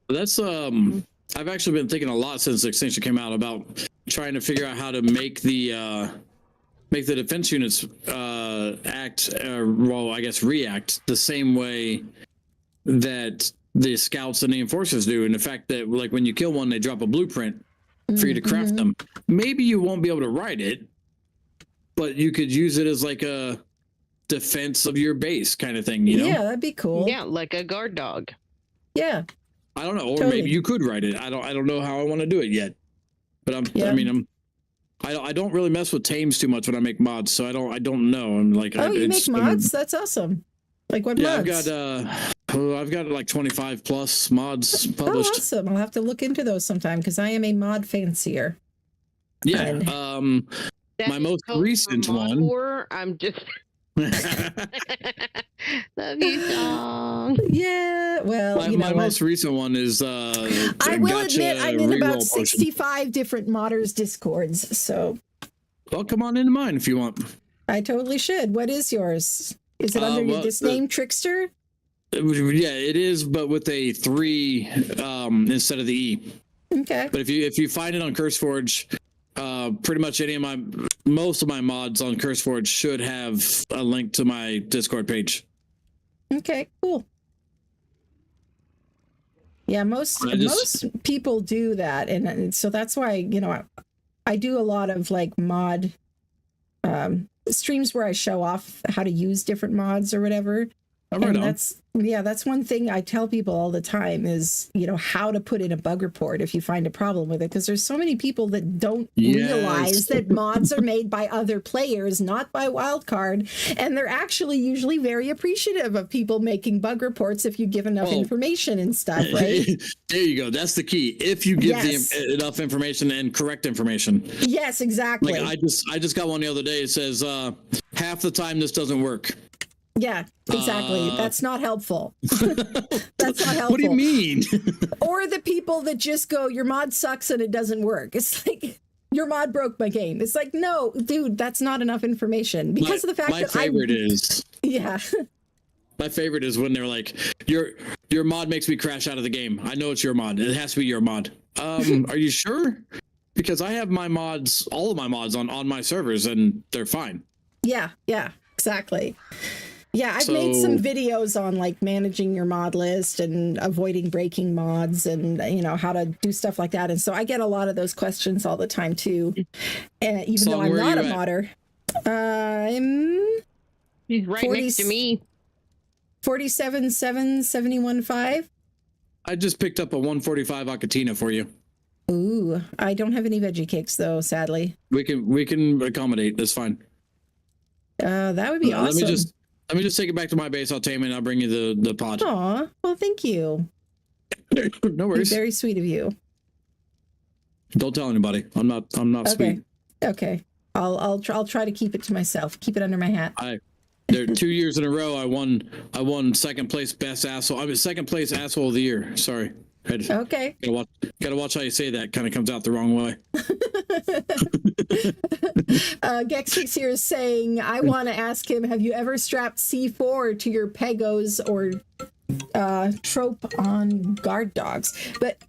That's I've actually been thinking a lot since Extinction came out about trying to figure out how to make the defense units react the same way that the scouts and the enforcers do, and the fact that like when you kill one, they drop a blueprint for you to craft them. Maybe you won't be able to write it, but you could use it as like a defense of your base kind of thing, you know? Yeah, that'd be cool. Yeah, like a guard dog. Yeah. I don't know, or maybe you could write it. I don't know how I want to do it yet. But I don't really mess with tames too much when I make mods, so I don't know. I'm like, you make mods? That's awesome. Like what mods? I've got like 25 plus mods published. Oh, awesome. I'll have to look into those sometime because I am a mod fancier. Yeah. My most recent one. I'm just love you, song. Yeah. Well, my most recent one is I will admit I'm in about 65 different modders discords, so well, come on into mine if you want. I totally should. What is yours? Is it under this name, Trickster? Yeah, it is, but with a 3 instead of the E. Okay. But if you find it on CurseForge, pretty much most of my mods on CurseForge should have a link to my Discord page. Okay, cool. Yeah, most people do that, and so that's why I do a lot of like mod streams where I show off how to use different mods or whatever. That's one thing I tell people all the time is, how to put in a bug report if you find a problem with it. Because there's so many people that don't realize that mods are made by other players, not by Wildcard. And they're actually usually very appreciative of people making bug reports if you give enough information and stuff, right? There you go. That's the key. If you give enough information and correct information. Yes, exactly. Like I just got one the other day. It says, half the time this doesn't work. Yeah, exactly. That's not helpful. That's not helpful. What do you mean? Or the people that just go, your mod sucks and it doesn't work. It's like, your mod broke my game. It's like, no, dude, that's not enough information. Because of the fact that my favorite is... Yeah. My favorite is when they're like, your mod makes me crash out of the game. I know it's your mod. It has to be your mod. Are you sure? Because I have my mods, all of my mods on my servers, and they're fine. Yeah, exactly. Yeah, I've made some videos on like managing your mod list and avoiding breaking mods and how to do stuff like that. And so I get a lot of those questions all the time too. And even though I'm not a modder, He's right next to me. 47.771.5. I just picked up a 145 Acatina for you. Ooh, I don't have any veggie cakes though, sadly. We can accommodate. That's fine. That would be awesome. Let me just take it back to my base. I'll tame it and I'll bring you the pod. Aw, well, thank you. No worries. Very sweet of you. Don't tell anybody. I'm not sweet. Okay. I'll try to keep it to myself. Keep it under my hat. There 2 years in a row I won second place best asshole. I mean second place asshole of the year. Sorry. Okay. Gotta watch how you say that. Kind of comes out the wrong way. Gextrix here is saying, I want to ask him, have you ever strapped C4 to your Pegos or trope on guard dogs? But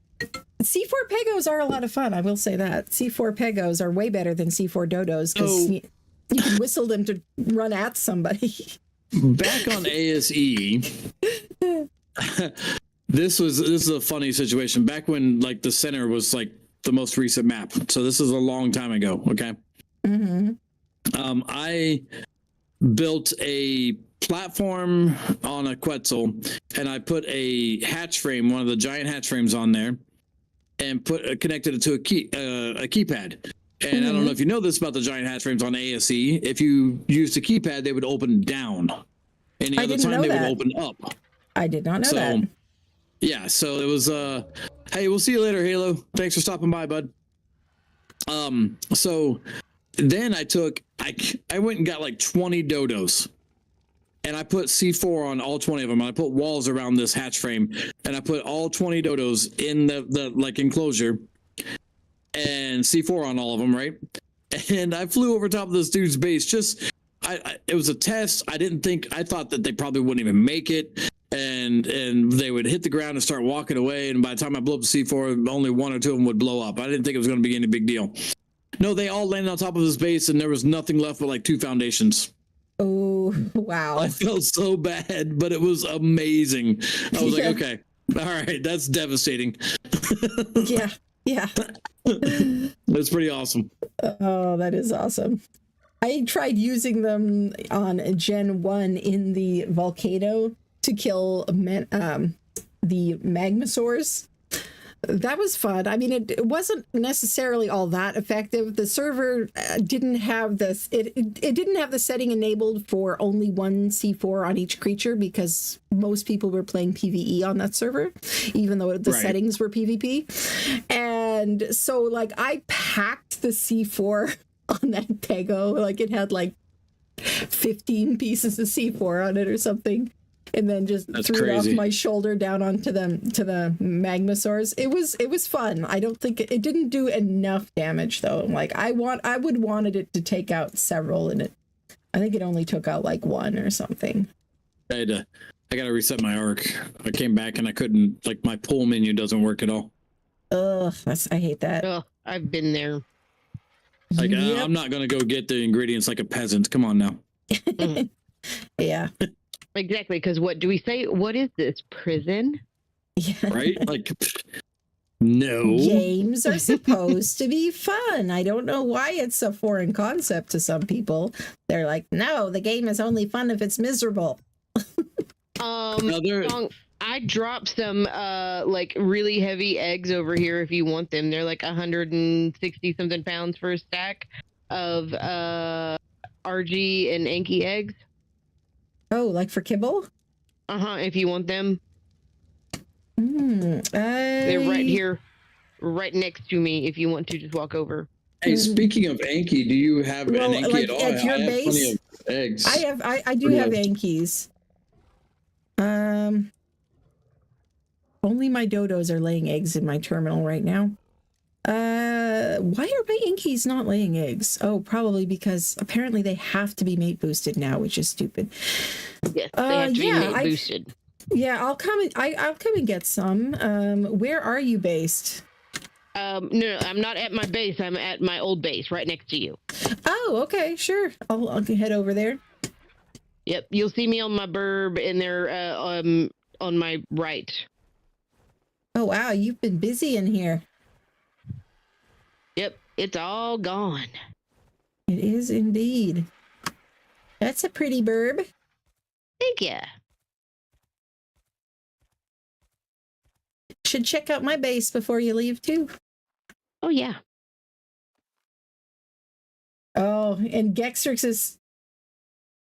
C4 Pegos are a lot of fun, I will say that. C4 Pegos are way better than C4 Dodos because you can whistle them to run at somebody. Back on ASE, this is a funny situation. Back when like the center was like the most recent map. So this is a long time ago. Okay. Mm-hmm. I built a platform on a Quetzal and I put a hatch frame, one of the giant hatch frames on there and connected it to a keypad. And I don't know if you know this about the giant hatch frames on ASE. If you used a keypad, they would open down. Any I other didn't time know they that. would open up. I did not know that. Yeah, so it was hey, we'll see you later, Halo. Thanks for stopping by, bud. So then I went and got like 20 dodos. And I put C4 on all 20 of them. I put walls around this hatch frame, and I put all 20 dodos in the like enclosure, and C4 on all of them, right? And I flew over top of this dude's base. It was a test. I thought that they probably wouldn't even make it, and they would hit the ground and start walking away. And by the time I blew up the C4, only one or two of them would blow up. I didn't think it was going to be any big deal. No, they all landed on top of this base, and there was nothing left but like 2 foundations. Oh, wow. I felt so bad, but it was amazing. I was like, okay, all right, that's devastating. Yeah. That's pretty awesome. Oh, that is awesome. I tried using them on Gen 1 in the volcano to kill the magmasaurs. That was fun. I mean, it wasn't necessarily all that effective. The server didn't have this. It didn't have the setting enabled for only 1 C4 on each creature because most people were playing PvE on that server, even though the settings were PvP. And so, like, I packed the C4 on that Pego. Like, it had like 15 pieces of C4 on it or something. And then just threw it off my shoulder down onto the magmasaurs. It was fun. I don't think it didn't do enough damage though. Like I would wanted it to take out several, and I think it only took out like 1 or something. I gotta reset my arc. I came back and I couldn't, like, my pull menu doesn't work at all. Ugh, I hate that. Ugh, I've been there. Like I'm not gonna go get the ingredients like a peasant. Come on now. Yeah. Exactly, because what do we say? What is this, prison? Yeah. Right? Like, no. Games are supposed to be fun. I don't know why it's a foreign concept to some people. They're like, no, the game is only fun if it's miserable. I dropped some like really heavy eggs over here if you want them. They're like 160 something pounds for a stack of RG and Anki eggs. Oh, like for kibble? If you want them. They're right here, right next to me. If you want to, just walk over. Hey, speaking of Anki, do you have an Anki like at all? at your I have base? plenty of eggs. I do have Ankies. Only my dodos are laying eggs in my terminal right now. Why are my Ankies not laying eggs? Oh, probably because apparently they have to be mate boosted now, which is stupid. Yes, they have to be mate boosted. Yeah, I'll come and get some. Where are you based? No, I'm not at my base. I'm at my old base, right next to you. Oh, okay, sure. I'll head over there. Yep, you'll see me on my burb in there, on my right. Oh wow, you've been busy in here. Yep, it's all gone. It is indeed. That's a pretty burb. Thank you. Should check out my base before you leave too. Oh yeah. Oh, and Gextrix is...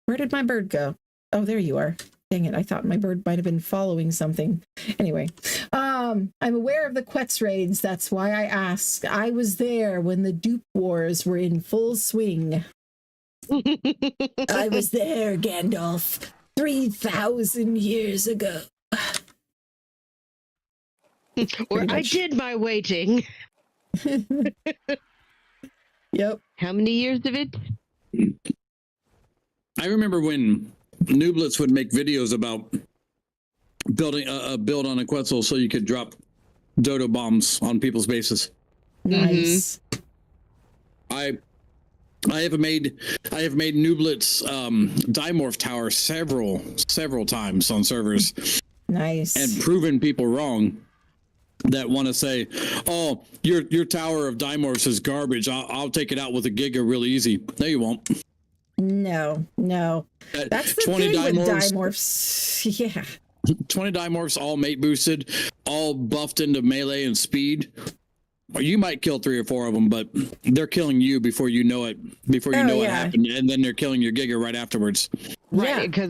Where did my bird go? Oh, there you are. Dang it, I thought my bird might have been following something. Anyway, I'm aware of the Quetz raids. That's why I asked. I was there when the dupe wars were in full swing. I was there, Gandalf, 3,000 years ago. Or I did my waiting. Yep. How many years of it? I remember when Nooblets would make videos about building a build on a Quetzal so you could drop dodo bombs on people's bases. Nice. I have made Nooblets Dimorph Tower several times on servers. Nice. And proven people wrong that want to say, oh, your tower of Dimorphs is garbage. I'll take it out with a Giga real easy. No, you won't. No. That's the 20 thing with Dimorphs. Dimorphs. Yeah. 20 Dimorphs, all mate boosted, all buffed into melee and speed. Or you might kill 3 or 4 of them, but they're killing you before you know it. Before you know what happened, and then they're killing your Giga right afterwards. Right, because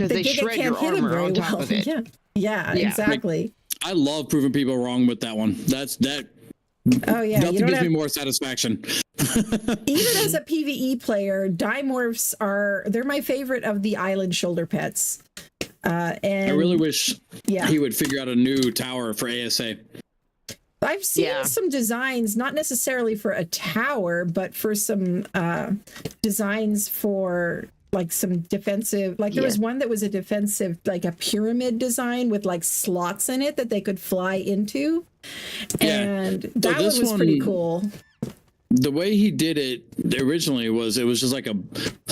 they shred your armor on top of it. Yeah, exactly. I love proving people wrong with that one. That. Oh yeah, nothing gives me more satisfaction. Even as a PvE player, dimorphs they're my favorite of the island shoulder pets. And I really wish he would figure out a new tower for ASA. I've seen some designs, not necessarily for a tower, but for some designs for like some defensive, like there was one that was a defensive, like a pyramid design with like slots in it that they could fly into. And that one was pretty cool. The way he did it originally was it was just like a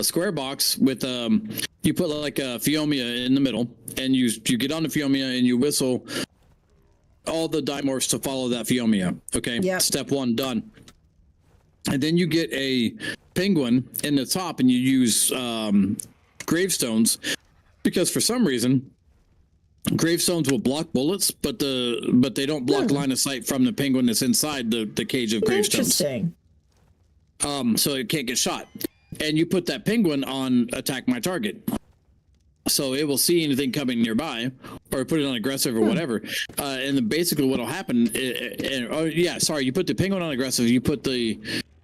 square box with you put like a Phiomia in the middle, and you get on the Phiomia and you whistle all the dimorphs to follow that Phiomia. Okay, step one done. And then you get a penguin in the top, and you use gravestones, because for some reason gravestones will block bullets, but they don't block line of sight from the penguin that's inside the cage of gravestones. Interesting. So it can't get shot. And you put that penguin on attack my target, so it will see anything coming nearby, or put it on aggressive or whatever. And then basically what'll happen, you put the penguin on aggressive, you put the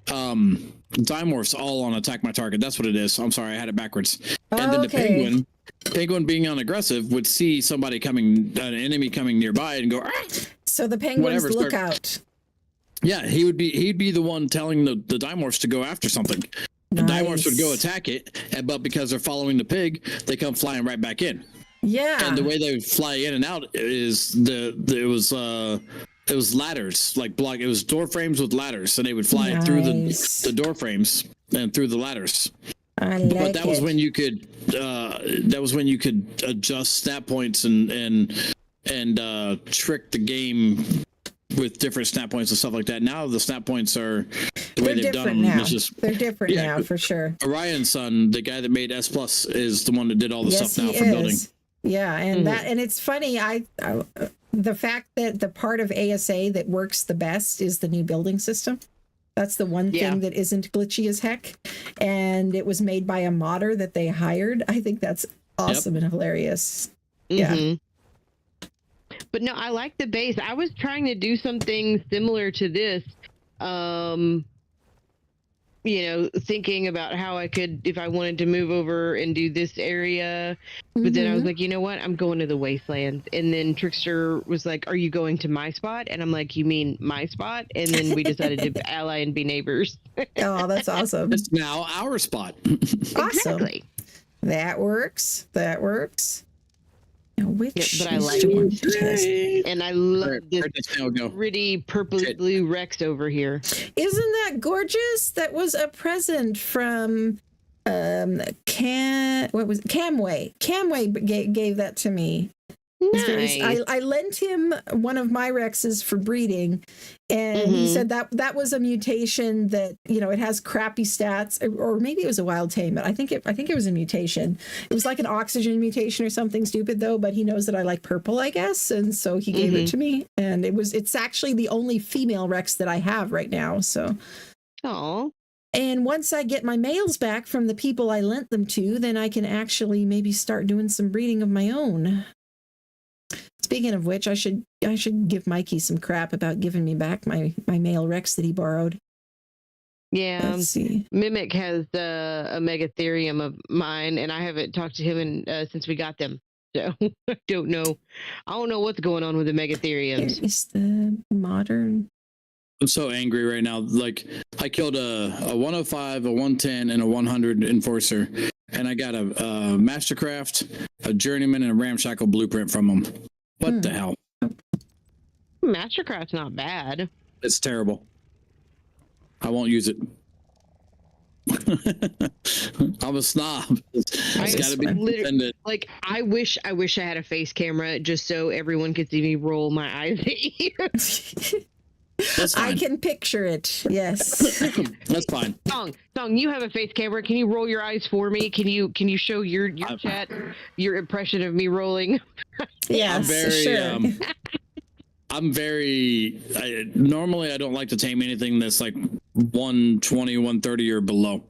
dimorphs all on attack my target. That's what it is. I'm sorry, I had it backwards. And then the penguin being on aggressive would see somebody coming, an enemy coming nearby, and go, ah! So the penguins look out. Yeah, he'd be the one telling the dimorphs to go after something. The dimorphs would go attack it, but because they're following the pig, they come flying right back in. Yeah. And the way they would fly in and out is it was ladders, like block. It was door frames with ladders, and they would fly through the door frames and through the ladders. But that was when you could adjust snap points and trick the game with different snap points and stuff like that. Now the snap points are the way they've done them. They're different now for sure. Orion's son, the guy that made S Plus, is the one that did all the stuff now for building. Yeah, and and it's funny. The fact that the part of ASA that works the best is the new building system. That's the one thing that isn't glitchy as heck, and it was made by a modder that they hired. I think that's awesome and hilarious. Yeah. But no, I like the base. I was trying to do something similar to this, thinking about how I could, if I wanted to move over and do this area. But then I was like, you know what? I'm going to the wastelands. And then Trickster was like, are you going to my spot? And I'm like, you mean my spot? And then we decided to ally and be neighbors. Oh, that's awesome. It's now our spot. Awesome. Exactly. That works. Which but I like it. And I love this pretty purpley blue Rex over here. Isn't that gorgeous? That was a present from Camway. Camway gave that to me. Nice. I lent him one of my Rexes for breeding, and he said that was a mutation that, it has crappy stats, or maybe it was a wild tame, but I think it was a mutation. It was like an oxygen mutation or something stupid though, but he knows that I like purple, I guess, and so he gave it to me, and it's actually the only female Rex that I have right now. So, and once I get my males back from the people I lent them to, then I can actually maybe start doing some breeding of my own. Speaking of which, I should give Mikey some crap about giving me back my male Rex that he borrowed. Yeah, let's see. Mimic has a Megatherium of mine, and I haven't talked to him since we got them. So I don't know what's going on with the Megatheriums. Is the modern? I'm so angry right now. Like, I killed a 105, a 110, and a 100 Enforcer, and I got a Mastercraft, a Journeyman, and a Ramshackle blueprint from them. What the hell? Mastercraft's not bad. It's terrible. I won't use it. I'm a snob. It's got to be defended. Like, I wish I had a face camera just so everyone could see me roll my eyes at you. That's fine. I can picture it. Yes. That's fine. Song, you have a face camera. Can you roll your eyes for me? Can you show your chat your impression of me rolling? Yes, normally I don't like to tame anything that's like 120, 130 or below.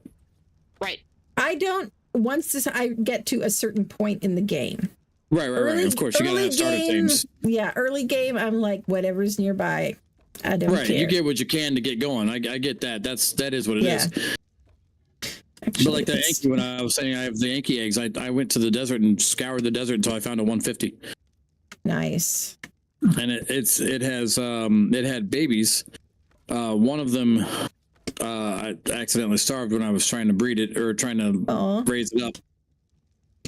Right. I don't once I get to a certain point in the game. Right. Of course, you gotta have starter things. Yeah, early game, I'm like, whatever's nearby. I don't care. You get what you can to get going. I get that. That is what it is. Actually, but like the Yankee, when I was saying I have the Yankee eggs, I went to the desert and scoured the desert until I found a 150. Nice. And it had babies. One of them I accidentally starved when I was trying to breed it or trying to raise it up.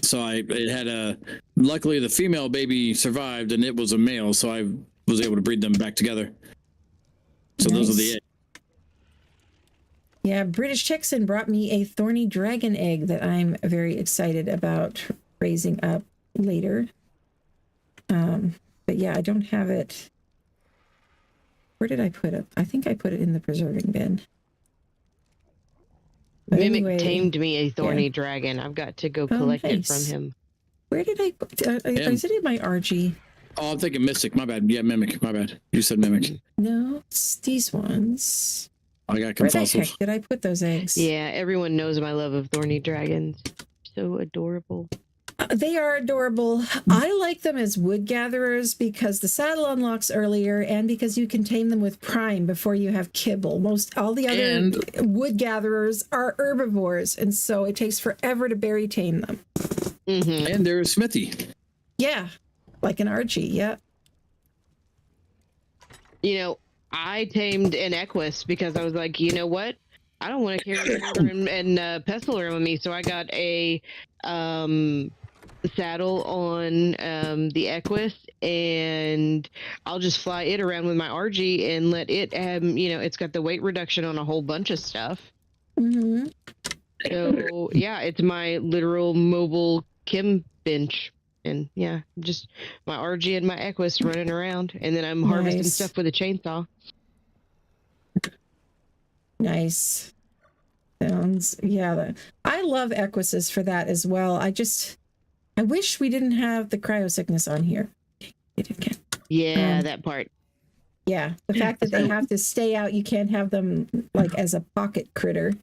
So it had luckily the female baby survived and it was a male, so I was able to breed them back together. So those are the eggs. Yeah, British Texan brought me a thorny dragon egg that I'm very excited about raising up later. But yeah, I don't have it. Where did I put it? I think I put it in the preserving bin. But Mimic anyway, tamed me a thorny dragon. I've got to go collect it from him. Where did I put is it in my RG? Oh, I'm thinking Mystic. My bad. Yeah, Mimic. My bad. You said Mimic. No, it's these ones. I got Where the confusive. heck did I put those eggs? Yeah, everyone knows my love of thorny dragons. So adorable. They are adorable. I like them as wood gatherers because the saddle unlocks earlier and because you can tame them with prime before you have kibble. All the other wood gatherers are herbivores, and so it takes forever to berry tame them. Mm-hmm. And they're a smithy. Yeah, like an Archie, yeah. You know, I tamed an Equus because I was like, you know what? I don't want to carry her and pestle around with me, so I got a saddle on the Equus, and I'll just fly it around with my RG and let it it's got the weight reduction on a whole bunch of stuff. Mm-hmm. So yeah, it's my literal mobile chem bench, and yeah, just my RG and my Equus running around, and then I'm harvesting stuff with a chainsaw. Nice. Sounds, yeah. I love Equises for that as well. I wish we didn't have the cryo sickness on here. Yeah, that part. Yeah, the fact that they have to stay out, you can't have them like as a pocket critter.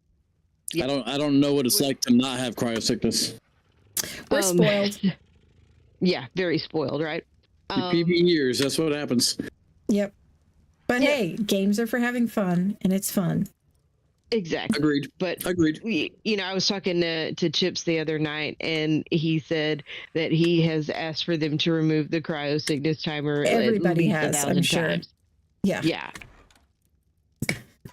I don't know what it's like to not have cryosickness. We're spoiled. Yeah, very spoiled, right? PB years, that's what happens. Yep. But hey, games are for having fun, and it's fun. Exactly. Agreed. But agreed. I was talking to Chips the other night, and he said that he has asked for them to remove the cryo sickness timer. Everybody has, I'm sure. Times. Yeah. Yeah.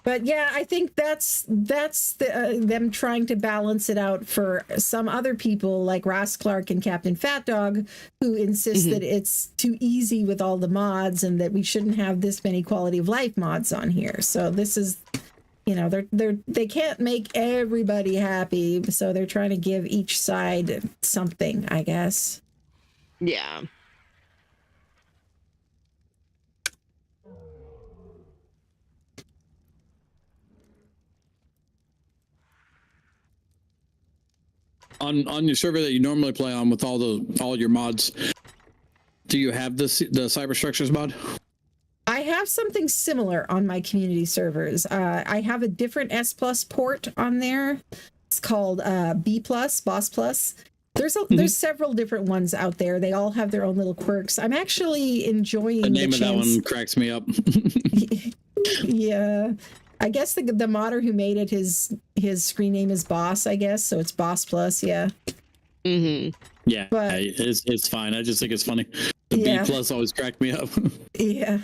But yeah, I think that's them trying to balance it out for some other people like Ross Clark and Captain Fat Dog, who insist that it's too easy with all the mods and that we shouldn't have this many quality of life mods on here. So this is, they can't make everybody happy, so they're trying to give each side something, I guess. Yeah. On your server that you normally play on with all your mods, do you have the cyberstructures mod? I have something similar on my community servers. I have a different S+ port on there. It's called B+, Boss Plus. There's several different ones out there. They all have their own little quirks. I'm actually enjoying the name of that one cracks me up. Yeah. I guess the modder who made it, his screen name is Boss, I guess, so it's Boss Plus, yeah. Mm-hmm. Yeah, but it's fine. I just think it's funny. The B+ always cracked me up. Yeah.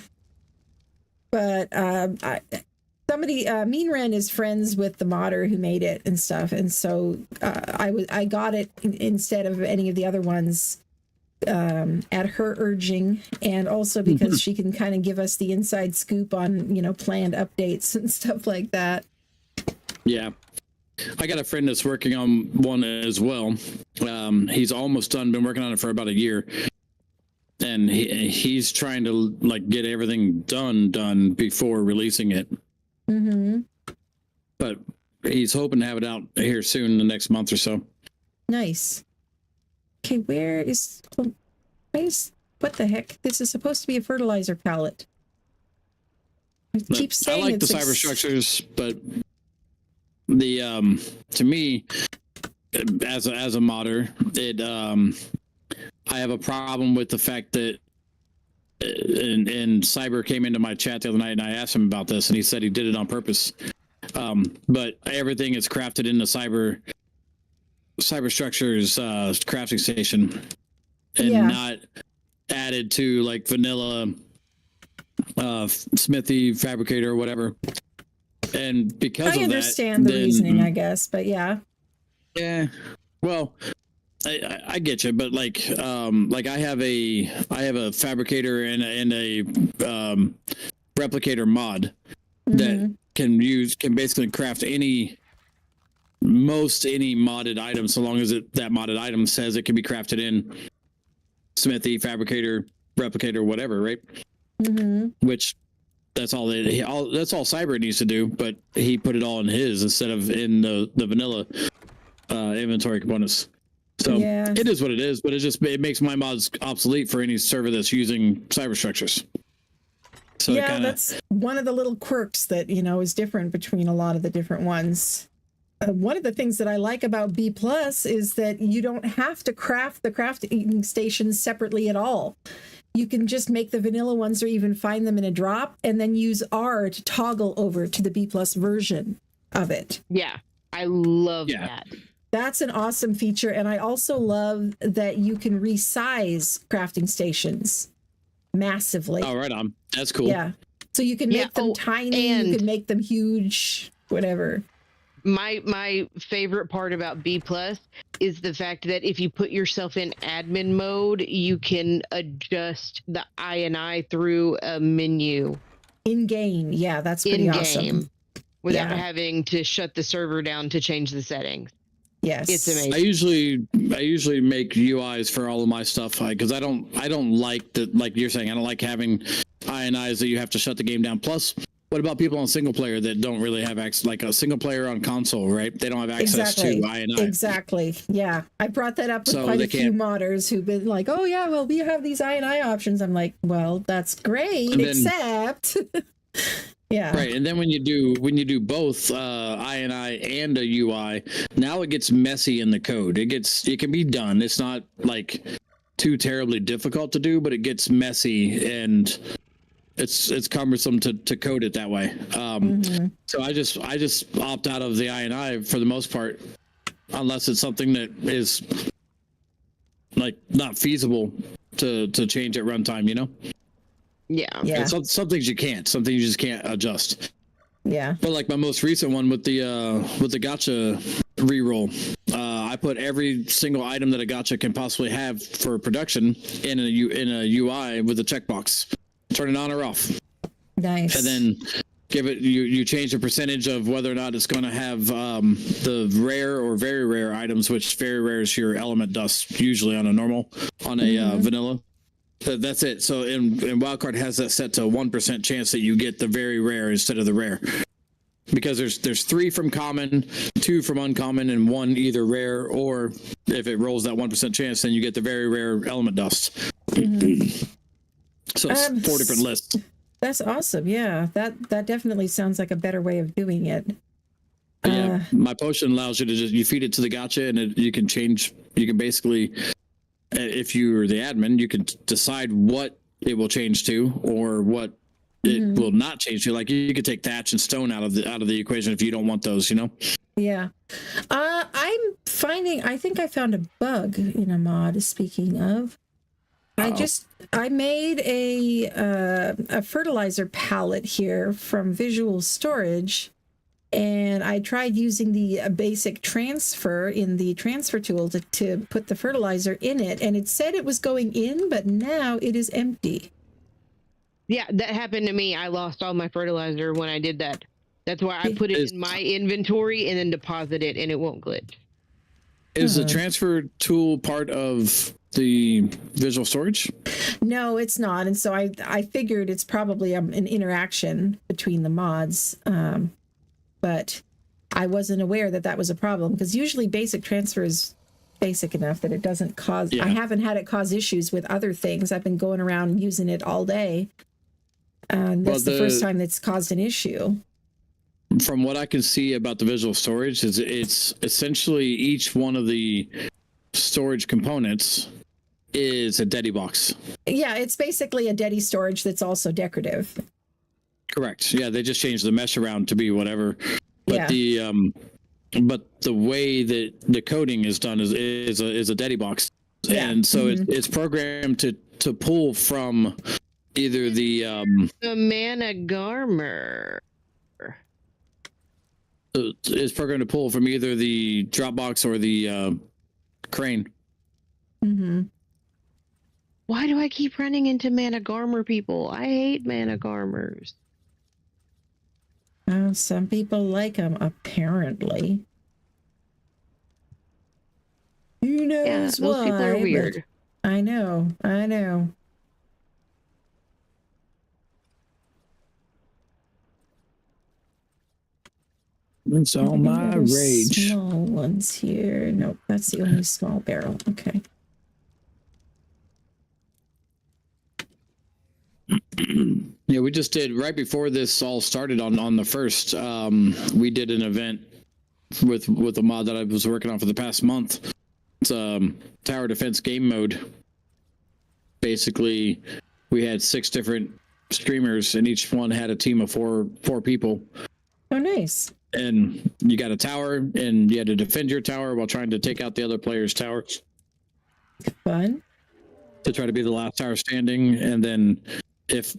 But somebody, Mean Ren is friends with the modder who made it and stuff, and so I got it instead of any of the other ones at her urging, and also because she can kind of give us the inside scoop on planned updates and stuff like that. Yeah, I got a friend that's working on one as well. He's almost done, been working on it for about a year, and he's trying to get everything done before releasing it. But he's hoping to have it out here soon, the next month or so. Nice. Okay, what the heck? This is supposed to be a fertilizer pallet. I keep saying I like the cyberstructures, but the to me, as a modder, I have a problem with the fact that, and Cyber came into my chat the other night, and I asked him about this, and he said he did it on purpose. But everything is crafted in the Cyber Structures crafting station, and not added to like vanilla smithy, fabricator, or whatever. And because I understand the reasoning, I guess, but yeah. Yeah. Well, I get you, but like I have a fabricator and a replicator mod that can basically craft most any modded item, so long as that modded item says it can be crafted in smithy, fabricator, replicator, whatever, right? Which that's all Cyber needs to do, but he put it all in his instead of in the vanilla inventory components. So it is what it is, but it makes my mods obsolete for any server that's using Cyber Structures. So that's one of the little quirks that, is different between a lot of the different ones. One of the things that I like about B+ is that you don't have to craft the crafting stations separately at all. You can just make the vanilla ones or even find them in a drop and then use R to toggle over to the B+ version of it. Yeah, I love that. That's an awesome feature. And I also love that you can resize crafting stations massively. Oh, right on. That's cool. Yeah. So you can make them tiny, you can make them huge, whatever. My favorite part about B+ is the fact that if you put yourself in admin mode, you can adjust the INI through a menu. In game, yeah, that's pretty awesome. Without having to shut the server down to change the settings. Yes, it's amazing. I usually make UIs for all of my stuff because I don't like that, like you're saying, I don't like having INIs that you have to shut the game down. Plus, what about people on single player that don't really have access, like a single player on console, right? They don't have access to INI. Exactly. Yeah. I brought that up with quite a few modders who've been like, oh yeah, well, we have these INI options. I'm like, well, that's great, except yeah. Right. And then when you do both INI and a UI, now it gets messy in the code. It can be done. It's not like too terribly difficult to do, but it gets messy and it's cumbersome to code it that way. So I just opt out of the INI for the most part, unless it's something that is like not feasible to change at runtime, Yeah. And some things you can't. Some things you just can't adjust. Yeah. But like my most recent one with the gacha reroll, I put every single item that a gacha can possibly have for production in a UI with a checkbox. Turn it on or off. Nice. And then give it you change the percentage of whether or not it's going to have the rare or very rare items, which very rare is your element dust, usually on a vanilla. That's it. So in Wildcard has that set to a 1% chance that you get the very rare instead of the rare, because there's 3 from common, 2 from uncommon, and 1 either rare, or if it rolls that 1% chance, then you get the very rare element dust. So it's 4 different lists. That's awesome. Yeah, that definitely sounds like a better way of doing it. Yeah, my potion allows you to you feed it to the gacha, and you can basically, if you're the admin, you can decide what it will change to or what it will not change to. Like you could take thatch and stone out of the equation if you don't want those, Yeah. I think I found a bug in a mod, speaking of. I made a fertilizer palette here from Visual Storage, and I tried using the basic transfer in the transfer tool to put the fertilizer in it, and it said it was going in, but now it is empty. Yeah, that happened to me. I lost all my fertilizer when I did that. That's why I put it in my inventory and then deposit it, and it won't glitch. Is the transfer tool part of the Visual Storage? No, it's not. And so I figured it's probably an interaction between the mods. But I wasn't aware that was a problem, because usually basic transfer is basic enough that it doesn't cause... I haven't had it cause issues with other things. I've been going around using it all day. And that's the first time that's caused an issue. from what I can see about the visual storage, is it's essentially each one of the storage components is a Dedi box. Yeah, it's basically a Dedi storage that's also decorative. Correct. Yeah, they just changed the mesh around to be whatever. But Yeah. but the way that the coding is done is a Dedi box, and so it's programmed to pull from either the Mana Garmer. It's programmed to pull from either the Dropbox or the crane. Mm-hmm. Why do I keep running into Mana Garmer people? I hate Mana Garmers. Oh, some people like them, apparently. Who knows those why? people are weird. I know. That's all my rage. Small ones here. Nope, that's the only small barrel. Okay. Yeah, we just did right before this all started on the first. We did an event with a mod that I was working on for the past month. It's tower defense game mode. Basically, we had 6 different streamers, and each one had a team of four people. Oh, nice. And you got a tower, and you had to defend your tower while trying to take out the other player's tower. Fun. To try to be the last tower standing, and then if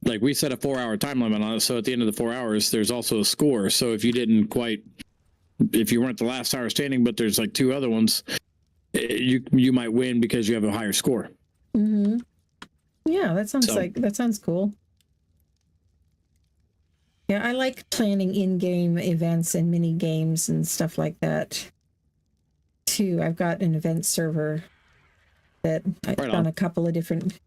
like we set a 4-hour time limit on it, so at the end of the 4 hours, there's also a score. So if you weren't the last tower standing, but there's like 2 other ones, you might win because you have a higher score. Mm-hmm. Yeah, that sounds cool. Yeah, I like planning in-game events and mini games and stuff like that too. I've got an event server that I've done a couple of different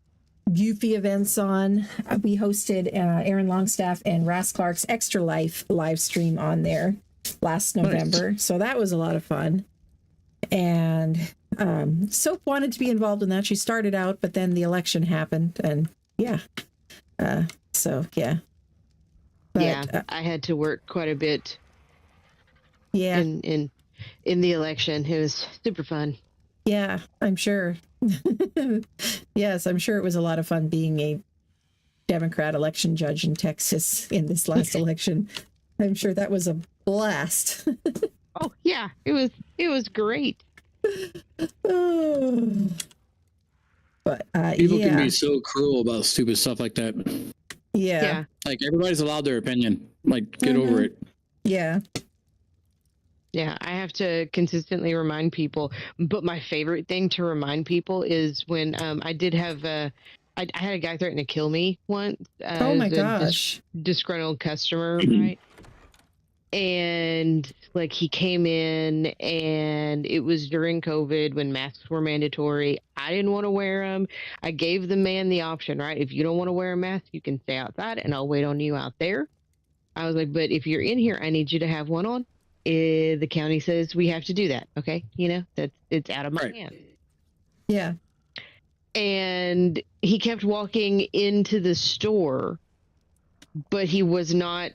goofy events on. We hosted Aaron Longstaff and Ras Clark's Extra Life live stream on there last November. So that was a lot of fun. And Soap wanted to be involved in that. She started out, but then the election happened, and so yeah. But, I had to work quite a bit. Yeah. In the election, it was super fun. Yeah, I'm sure. Yes, I'm sure it was a lot of fun being a Democrat election judge in Texas in this last election. I'm sure that was a blast. Oh yeah, it was great. But people can be so cruel about stupid stuff like that. Yeah. Like everybody's allowed their opinion. Like get over it. Yeah. Yeah, I have to consistently remind people. But my favorite thing to remind people is when I did have I had a guy threaten to kill me once. Oh my gosh. Disgruntled customer, right? And like he came in, and it was during COVID when masks were mandatory. I didn't want to wear them. I gave the man the option, right? If you don't want to wear a mask, you can stay outside and I'll wait on you out there. I was like, but if you're in here, I need you to have one on. The county says we have to do that. Okay. It's out of my hands. Yeah. And he kept walking into the store, but he was not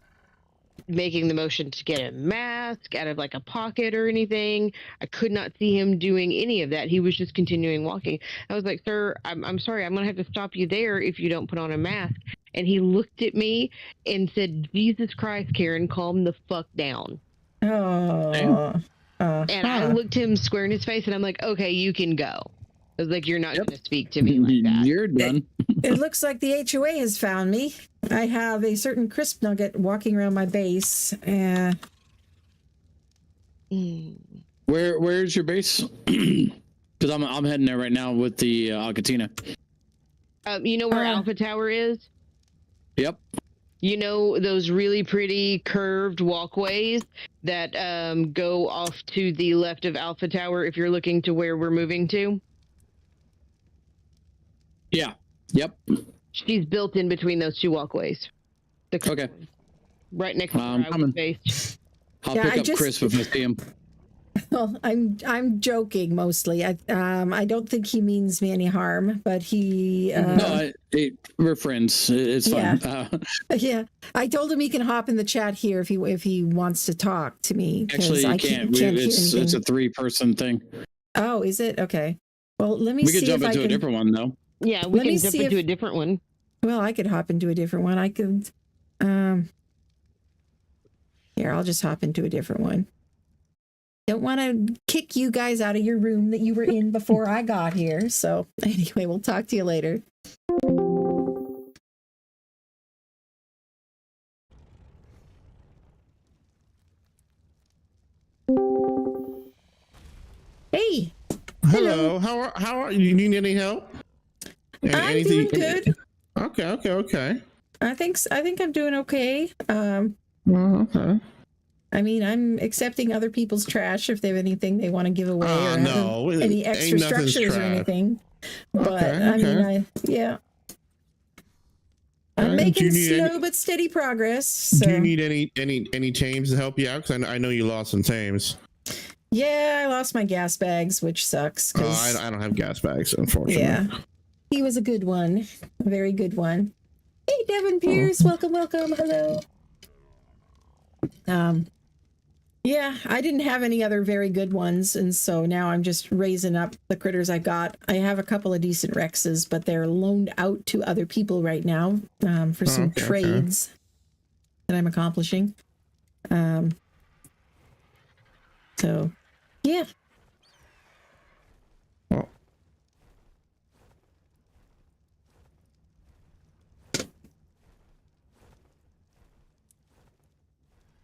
making the motion to get a mask out of like a pocket or anything. I could not see him doing any of that. He was just continuing walking. I was like, sir, I'm sorry. I'm going to have to stop you there if you don't put on a mask. And he looked at me and said, Jesus Christ, Karen, calm the fuck down. Oh. And I looked him square in his face, and I'm like, okay, you can go. I was like, you're not going to speak to me like that. You're done. It looks like the HOA has found me. I have a certain crisp nugget walking around my base. Where's your base? Because I'm heading there right now with the Alcatina. You know where Alpha Tower is? Yep. You know those really pretty curved walkways that go off to the left of Alpha Tower if you're looking to where we're moving to? Yeah. Yep. She's built in between those 2 walkways. Okay. Right next to where I was based. I'll pick up Chris if I see him. Well, I'm joking mostly. I don't think he means me any harm, but he. No, we're friends. It's fine. Yeah, I told him he can hop in the chat here if he wants to talk to me. Actually, you can't. It's a 3-person thing. Oh, is it? Okay. Well, let me see. We could jump into a different one though. Yeah, we can jump into a different one. Well, I could hop into a different one. I could. Here, I'll just hop into a different one. Don't want to kick you guys out of your room that you were in before I got here. So anyway, we'll talk to you later. Hey. Hello. How are you? Need any help? I'm doing good. Okay. I think I'm doing okay. Okay. I mean, I'm accepting other people's trash if they have anything they want to give away or have any extra structures or anything. But I mean, I'm making slow but steady progress. So. Do you need any tames to help you out? Because I know you lost some tames. Yeah, I lost my gas bags, which sucks. I don't have gas bags, unfortunately. Yeah, he was a good one, a very good one. Hey, Devin Pierce, welcome. Hello. Yeah, I didn't have any other very good ones, and so now I'm just raising up the critters I got. I have a couple of decent Rexes, but they're loaned out to other people right now for some trades that I'm accomplishing. So, yeah.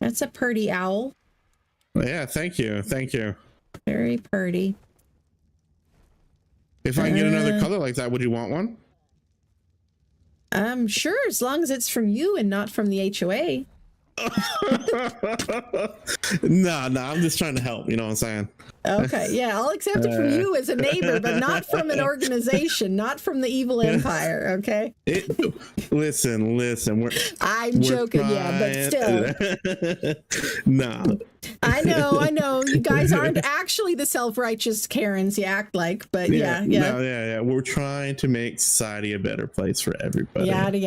That's a purdy owl. Yeah, thank you. Very purdy. If I can get another color like that, would you want one? Sure, as long as it's from you and not from the HOA. No, I'm just trying to help. You know what I'm saying? Okay, yeah, I'll accept it from you as a neighbor, but not from an organization, not from the evil empire. Okay. Listen. I'm joking, but still. No. I know. You guys aren't actually the self-righteous Karens you act like, but yeah. No, we're trying to make society a better place for everybody. Yada.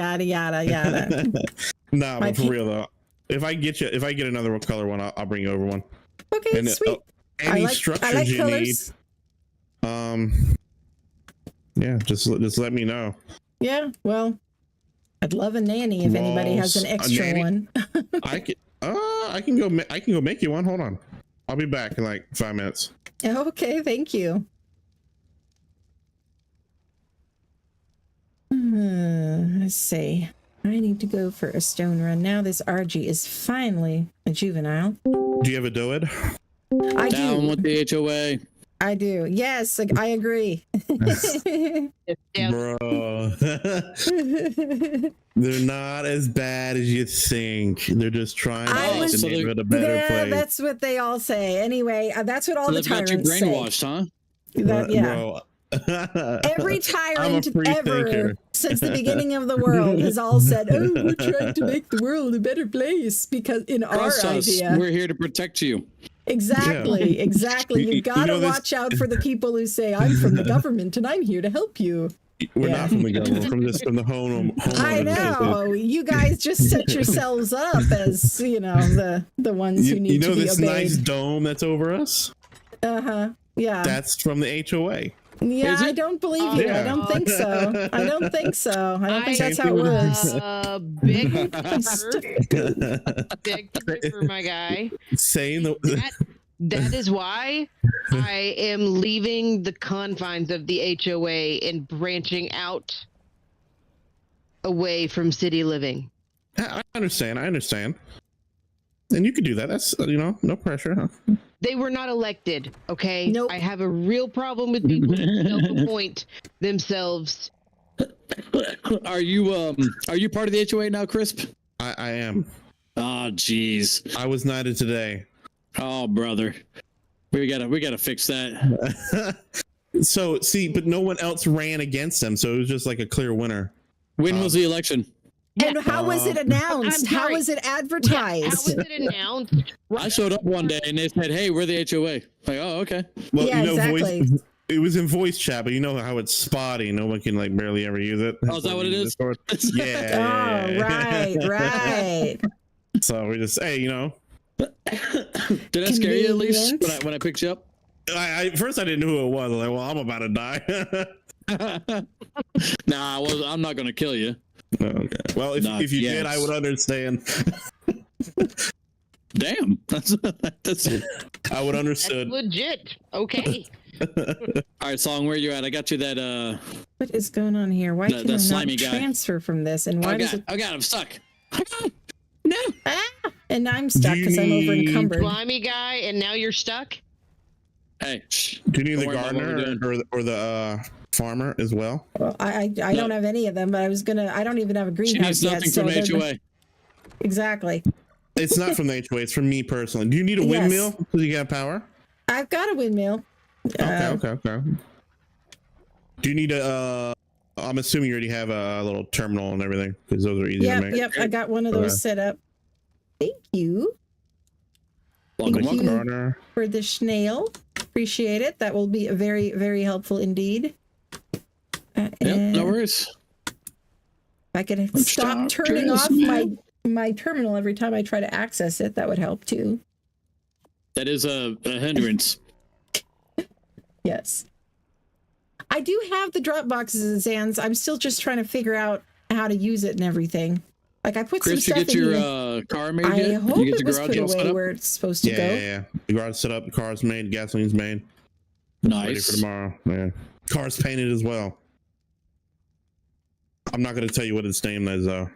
No, but for real though, if I get another color one, I'll bring you over one. Okay, sweet. Any structures you colors. need. Yeah, just let me know. Yeah, well, I'd love a nanny if anybody has an extra one. I can go make you one. Hold on, I'll be back in like 5 minutes. Okay, thank you. Let's see. I need to go for a stone run now. This RG is finally a juvenile. Do you have a doed? I do. Down with the HOA. I do. Yes, I agree. Bro. They're not as bad as you think. They're just trying to make it a better place. That's what they all say. Anyway, that's what all the tyrants say. Got you brainwashed, huh? Bro. Every tyrant ever since the beginning of the world has all said, "Oh, we're trying to make the world a better place because in our idea, we're here to protect you." Exactly. You've got to watch out for the people who say, "I'm from the government and I'm here to help you." We're not from the government. From the home. I know. You guys just set yourselves up as the ones who need to be obeyed. This nice dome that's over us? Yeah. That's from the HOA. Yeah, I don't believe you. Yeah. I don't think so. I don't think that's how it works. Big for my guy. Saying that is why I am leaving the confines of the HOA and branching out away from city living. I understand. And you could do that. That's no pressure. Huh? They were not elected. Okay. Nope. I have a real problem with people who self-appoint themselves. Are you part of the HOA now, Crisp? I am. Oh, jeez. I was knighted today. Oh, brother. We gotta fix that. So see, but no one else ran against him, so it was just like a clear winner. When was the election? And how was it announced? How was it advertised? How was it announced? I showed up one day and they said, "Hey, we're the HOA." Like, oh, okay. Well, Yeah, you know, exactly. it was in voice chat, but you know how it's spotty. No one can like barely ever use it. Oh, is that what it is? Yeah. Oh, right. So we just, hey, you know. Did I scare you at least when I picked you up? First I didn't know who it was. I was like, well, I'm about to die. Nah, I'm not going to kill you. Okay. Well, if you did, I would understand. Damn. That's I would understood. That's legit. Okay. All right, Song, where you at? I got you that What is going on here? Why can I not slimy guy. transfer from this? And why does it? I got him stuck. No. And I'm stuck because I'm over encumbered. Slimy guy, and now you're stuck. Hey, do you need the gardener or the farmer as well? Well, I don't have any of them, but I don't even have a greenhouse she needs yet. nothing from HOA. Exactly. It's not from the HOA. It's from me personally. Do you need a windmill so you have power? I've got a windmill. Okay. Do you need I'm assuming you already have a little terminal and everything because those are easy to make. Yep. I got one of those set up. Thank you. Welcome. For the snail. Appreciate it. That will be very, very helpful indeed. No worries. If I could stop turning off my terminal every time I try to access it, that would help too. That is a hindrance. Yes. I do have the drop boxes and Zans. I'm still just trying to figure out how to use it and everything. Like I put Chris, some stuff you get in your car made I yet? hope You get it the was garage put all set away up? where it's supposed to go. Yeah. The garage set up, the car's made, gasoline's made. Nice. Ready for tomorrow. Yeah. Car's painted as well. I'm not going to tell you what its name is, though.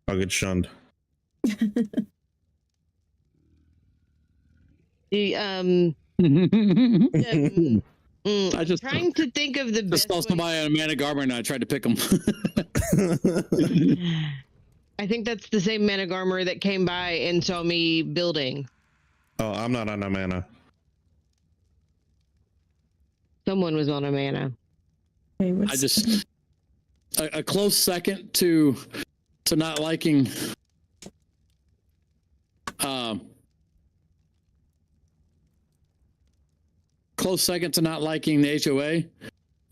I'll get shunned. I just trying to think of the best saw somebody on a man of Garber and I tried to pick him. I think that's the same man of Garber that came by and saw me building. Oh, I'm not on a mana. Someone was on a mana. I just a close second to not liking close second to not liking the HOA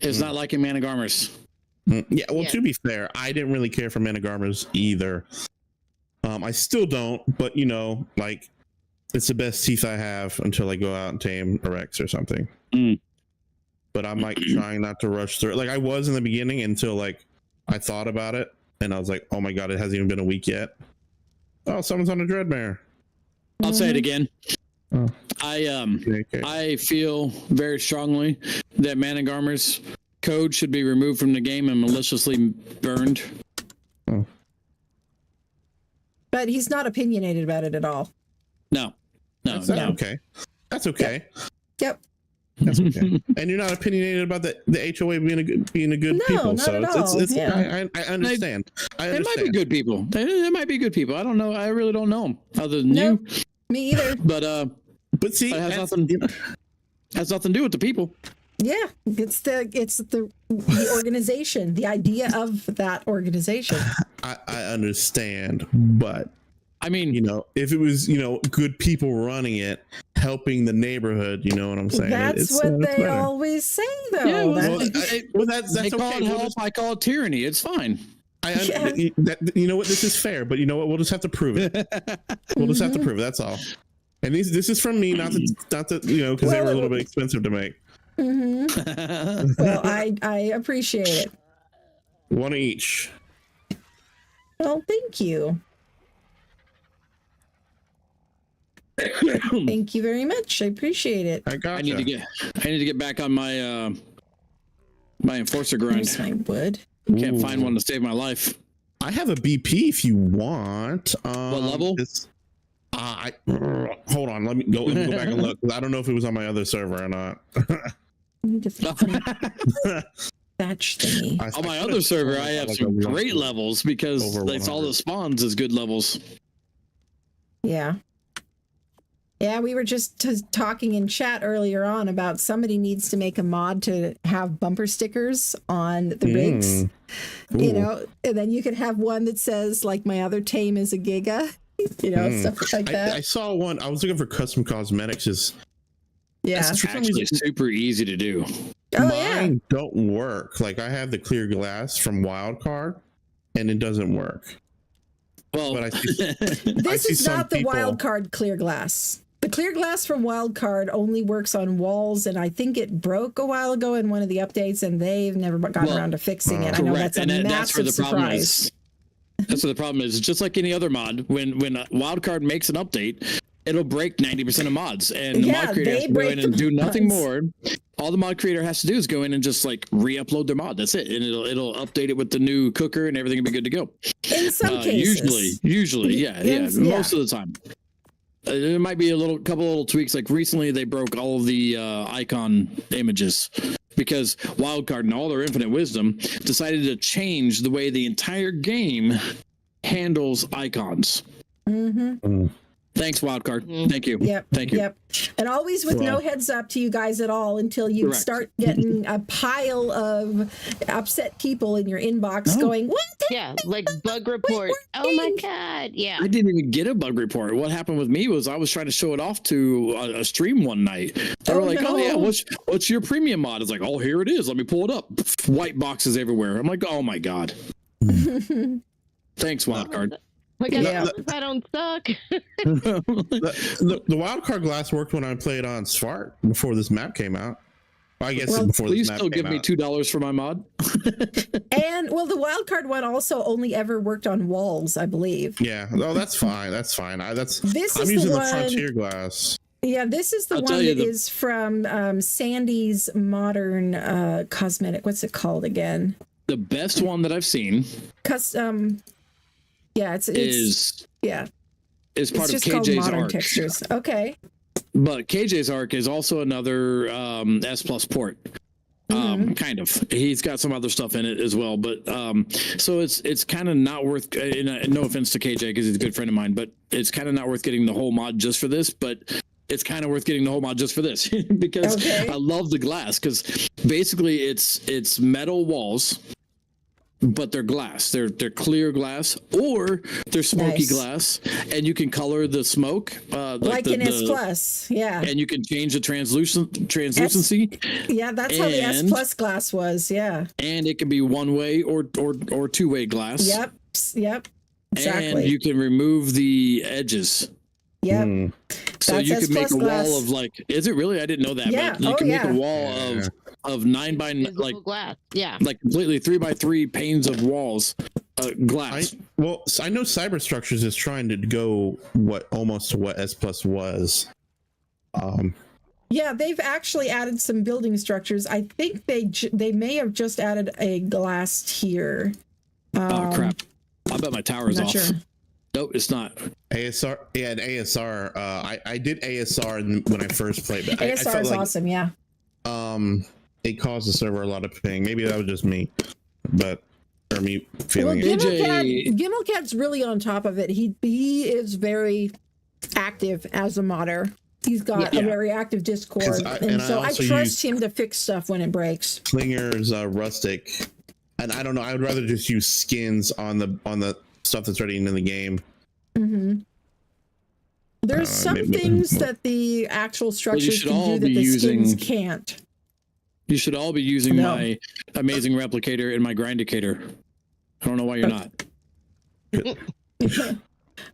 is not liking mana Garmers. Yeah, well, to be fair, I didn't really care for mana Garmers either. I still don't, but you know, like it's the best teeth I have until I go out and tame a Rex or something. But I'm like trying not to rush through it. Like I was in the beginning until like I thought about it and I was like, oh my god, it hasn't even been a week yet. Oh, someone's on a Dreadmare. I'll say it again. I feel very strongly that mana Garmer's code should be removed from the game and maliciously burned. But he's not opinionated about it at all. No. That's okay. That's okay. Yep. That's okay. And you're not opinionated about the HOA being a good people. Not So at it's all. I understand. They might be good people. They might be good people. I don't know. I really don't know them other than you. Me either. But see, it has nothing to do with the people. Yeah, it's the organization, the idea of that organization. I understand, but I mean, you know, if it was, you know, good people running it, helping the neighborhood, you know what I'm saying? That's what they better. always say, though. Yeah, that's they call okay. it help. I call it tyranny. It's fine. You know what? This is fair, but you know what? We'll just have to prove it. We'll just have to prove it. That's all. And this is from me, not to you know, because they were a little bit expensive to make. Well, I appreciate it. One each. Well, thank you. Thank you very much. I appreciate it. I need to get back on my my enforcer grind. Here's my wood. Can't find one to save my life. I have a BP if you want. What level? Hold on. Let me go back and look. I don't know if it was on my other server or not. Thatch thingy. On my other server, I have some great levels because it's all the spawns is good levels. Yeah. Yeah, we were just talking in chat earlier on about somebody needs to make a mod to have bumper stickers on the rigs. You know, and then you could have one that says like my other tame is a giga, you know, stuff like that. I saw one. I was looking for custom cosmetics. It's actually super easy to do. Mine don't work. Like I have the clear glass from Wildcard, and it doesn't work. Well, but this is not the Wildcard clear glass. The clear glass from Wildcard only works on walls, and I think it broke a while ago in one of the updates, and they've never gotten around to fixing it. I know that's a massive surprise. That's what the problem is. It's just like any other mod. When Wildcard makes an update, it'll break 90% of mods, and the mod creator has to go in and do nothing more. All the mod creator has to do is go in and just like re-upload their mod. That's it, and it'll update it with the new cooker, and everything will be good to go. In some cases, usually, yeah, most of the time. There might be a couple little tweaks. Like recently, they broke all of the icon images because Wildcard, and all their infinite wisdom, decided to change the way the entire game handles icons. Thanks, Wildcard. Thank you. Yep. Thank you. Yep. And always with no heads up to you guys at all until you start getting a pile of upset people in your inbox going, what? Like bug report. Oh my God. Yeah. I didn't even get a bug report. What happened with me was I was trying to show it off to a stream one night. They were like, oh yeah, what's your premium mod? It's like, oh, here it is. Let me pull it up. White boxes everywhere. I'm like, oh my God. Thanks, Wildcard. Like I don't suck. the Wildcard glass worked when I played on Svart before this map came out. I guess before please this map still came give me $2 for my mod. And the Wildcard one also only ever worked on walls, I believe. Yeah, no, that's fine. That's fine. I'm using the Frontier glass. Yeah, this is the one that is from Sandy's modern cosmetic. What's it called again? The best one that I've seen. Yeah, it's part of just called KJ's modern arc. textures. Okay. But KJ's arc is also another S plus port. Kind of. He's got some other stuff in it as well, but so it's kind of not worth. No offense to KJ because he's a good friend of mine, but it's kind of not worth getting the whole mod just for this. But it's kind of worth getting the whole mod just for this because I love the glass because basically it's metal walls. But they're glass. They're clear glass, or they're smoky glass, and you can color the smoke like in S Plus, and you can change the translucency. That's how the S Plus glass was, and it can be one way or two way glass. Yep, exactly. And you can remove the edges. Yep. So you can make a wall of like. Is it really? I didn't know that. Yeah. But you can make a wall of 9 by like glass. Like completely 3 by 3 panes of walls, glass. I know Cyberstructures is trying to go almost to what S Plus was. Yeah, they've actually added some building structures. I think they may have just added a glass tier. Oh crap! I bet my tower's off. Sure. Nope, it's not. ASR, and ASR. I did ASR when I first played. But ASR is awesome. Yeah. It caused the server a lot of ping. Maybe that was just me, or me feeling it. Gimmelcat's really on top of it. He is very active as a modder. He's got a very active Discord, and so I trust him to fix stuff when it breaks. Klinger's Rustic, and I don't know. I would rather just use skins on the stuff that's already in the game. There's some things that the actual structures can do that the skins can't. You should all be using my amazing replicator and my grindicator. I don't know why you're not.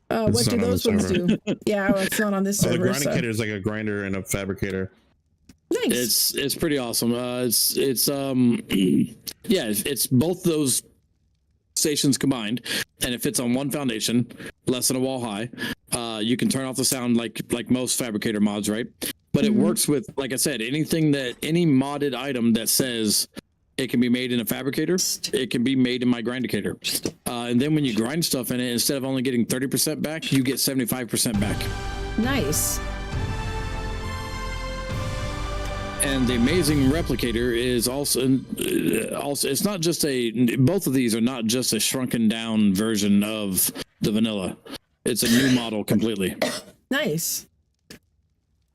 What do those ones do? Yeah, it's not on this server. The grindicator is like a grinder and a fabricator. Nice. It's pretty awesome. It's both those stations combined, and it fits on one foundation, less than a wall high. You can turn off the sound like most fabricator mods, right? But it works with, like I said, any modded item that says it can be made in a fabricator, it can be made in my grindicator. And then when you grind stuff in it, instead of only getting 30% back, you get 75% back. Nice. And the amazing replicator is also it's not just both of these are not just a shrunken down version of the vanilla. It's a new model completely. Nice.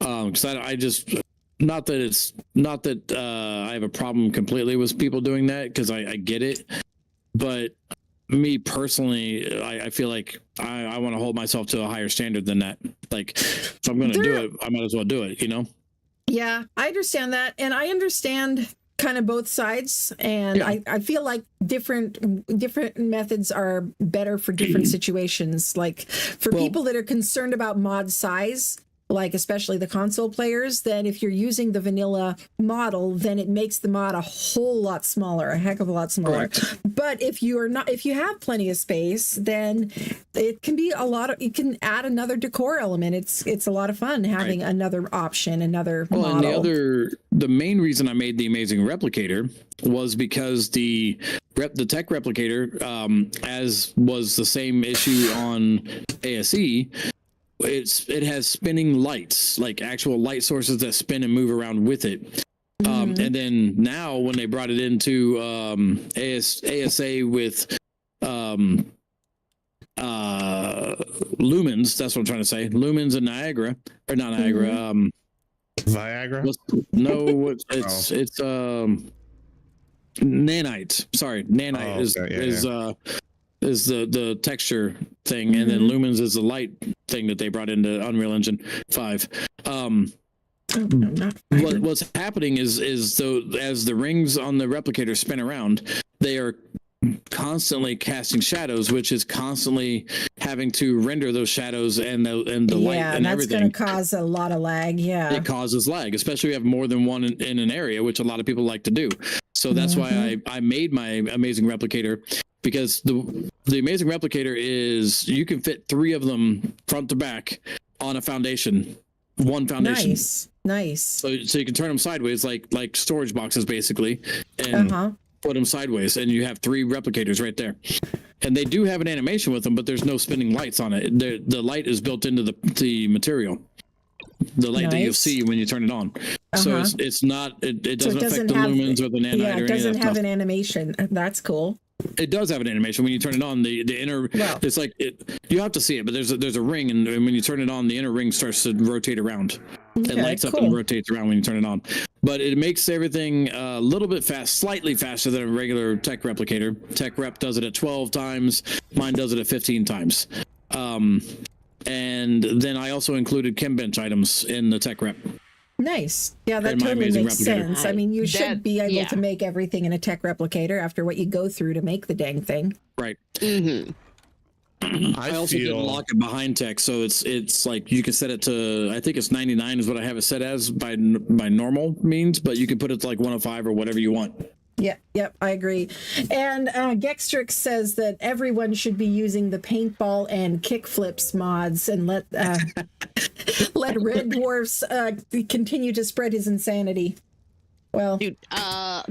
Because I just not that I have a problem completely with people doing that, because I get it, but me personally, I feel like I want to hold myself to a higher standard than that. Like, if I'm going to do it, I might as well do it, you know? Yeah, I understand that. And I understand kind of both sides. And I feel like different methods are better for different situations. Like for people that are concerned about mod size, like especially the console players, then if you're using the vanilla model, then it makes the mod a whole lot smaller, a heck of a lot smaller. Correct. But if you have plenty of space, then it can be you can add another decor element. It's a lot of fun having another option, another model. And the main reason I made the Amazing Replicator was because the tech replicator, as was the same issue on ASE, it has spinning lights, like actual light sources that spin and move around with it. And then now when they brought it into ASA with lumens, that's what I'm trying to say, lumens and Niagara, or not Niagara, Viagra? It's nanite. Sorry, nanite is the texture thing, and then lumens is the light thing that they brought into Unreal Engine 5. What's happening is though, as the rings on the replicator spin around, they are constantly casting shadows, which is constantly having to render those shadows and the light and everything. That's going to cause a lot of lag. Yeah, it causes lag, especially if you have more than one in an area, which a lot of people like to do. So that's why I made my Amazing Replicator, because the Amazing Replicator is, you can fit 3 of them front to back on a foundation, one foundation. Nice. So you can turn them sideways, like storage boxes basically, and put them sideways, and you have 3 replicators right there. And they do have an animation with them, but there's no spinning lights on it. The light is built into the material. The light that you'll see when you turn it on. So it's not, it doesn't affect the lumens or the nanite or any of that stuff. It doesn't have an animation. That's cool. It does have an animation when you turn it on. The inner, it's like you have to see it, but there's a ring, and when you turn it on, the inner ring starts to rotate around. It lights up and rotates around when you turn it on. But it makes everything a little bit slightly faster than a regular tech replicator. Tech rep does it at 12 times. Mine does it at 15 times. And then I also included chem bench items in the tech rep. Nice. Yeah, that totally makes sense. I mean, you should be able to make everything in a tech replicator after what you go through to make the dang thing. Right. I also didn't lock it behind tech, so it's like you can set it to, I think it's 99 is what I have it set as by normal means, but you can put it to like 105 or whatever you want. Yep, I agree. And Gextrix says that everyone should be using the paintball and kickflips mods, and let Red Dwarfs continue to spread his insanity. Well, dude,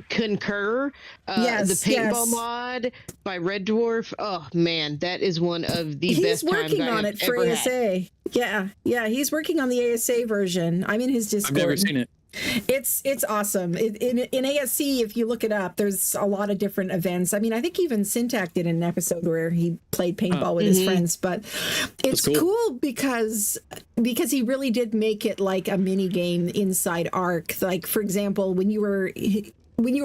concur. The paintball mod by Red Dwarf. Oh man, that is one of the best times He's working on it for ASA. Yeah, he's working on the ASA version. I'm in his Discord. I've never seen it. It's awesome. In ASC, if you look it up, there's a lot of different events. I mean, I think even Syntac did an episode where he played paintball with his friends, but it's cool because he really did make it like a mini game inside Ark. Like, for example, when you were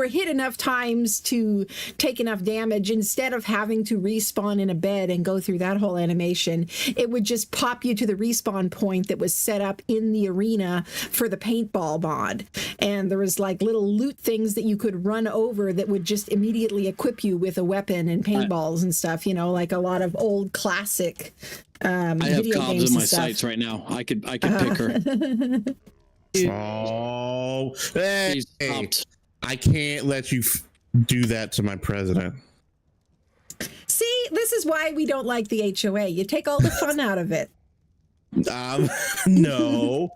hit enough times to take enough damage, instead of having to respawn in a bed and go through that whole animation, it would just pop you to the respawn point that was set up in the arena for the paintball mod. And there was like little loot things that you could run over that would just immediately equip you with a weapon and paintballs and stuff, like a lot of old classic I have Cobbs in my sights right now. I could pick her. Oh, hey. I can't let you do that to my president. See, this is why we don't like the HOA. You take all the fun out of it. No,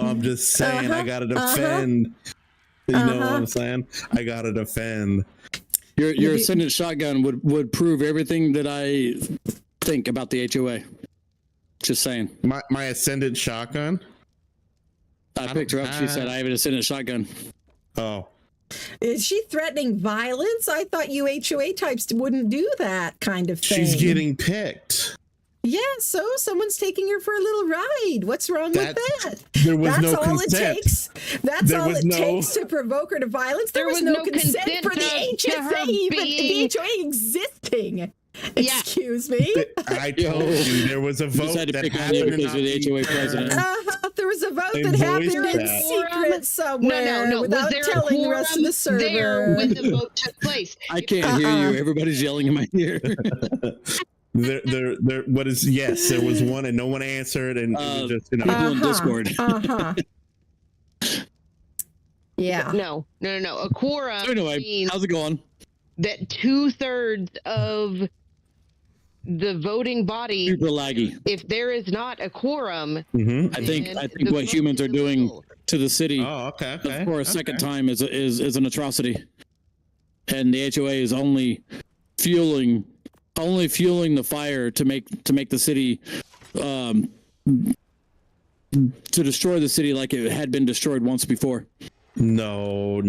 I'm just saying I gotta defend. You know what I'm saying? I gotta defend. Your Ascendant shotgun would prove everything that I think about the HOA. Just saying. My Ascendant shotgun? I picked her up. She said I have an Ascendant shotgun. Oh. Is she threatening violence? I thought you HOA types wouldn't do that kind of thing. She's getting picked. Yeah, so someone's taking her for a little ride. What's wrong with that? There was That's no all consent. it takes. That's There all was it no- takes to provoke her to violence. There was no consent for the HSA the HOA existing. Excuse me. I told you there was a vote Decided to that pick on you happened. because you're the HOA president. There was a vote They that happened voiced in that. secret somewhere No. without Was there telling a the rest of the quorum there server. when the vote took place? I can't hear you. Everybody's yelling in my ear. There. What is? Yes, there was one, and no one answered, and it was just people in Discord. Yeah. No. A quorum. So anyway, means how's it going? that 2/3 of the voting body. Super laggy. If there is not a quorum, I think what humans are doing to the city for a second time is an atrocity, and the HOA is only fueling the fire to make the city to destroy the city like it had been destroyed once before. No.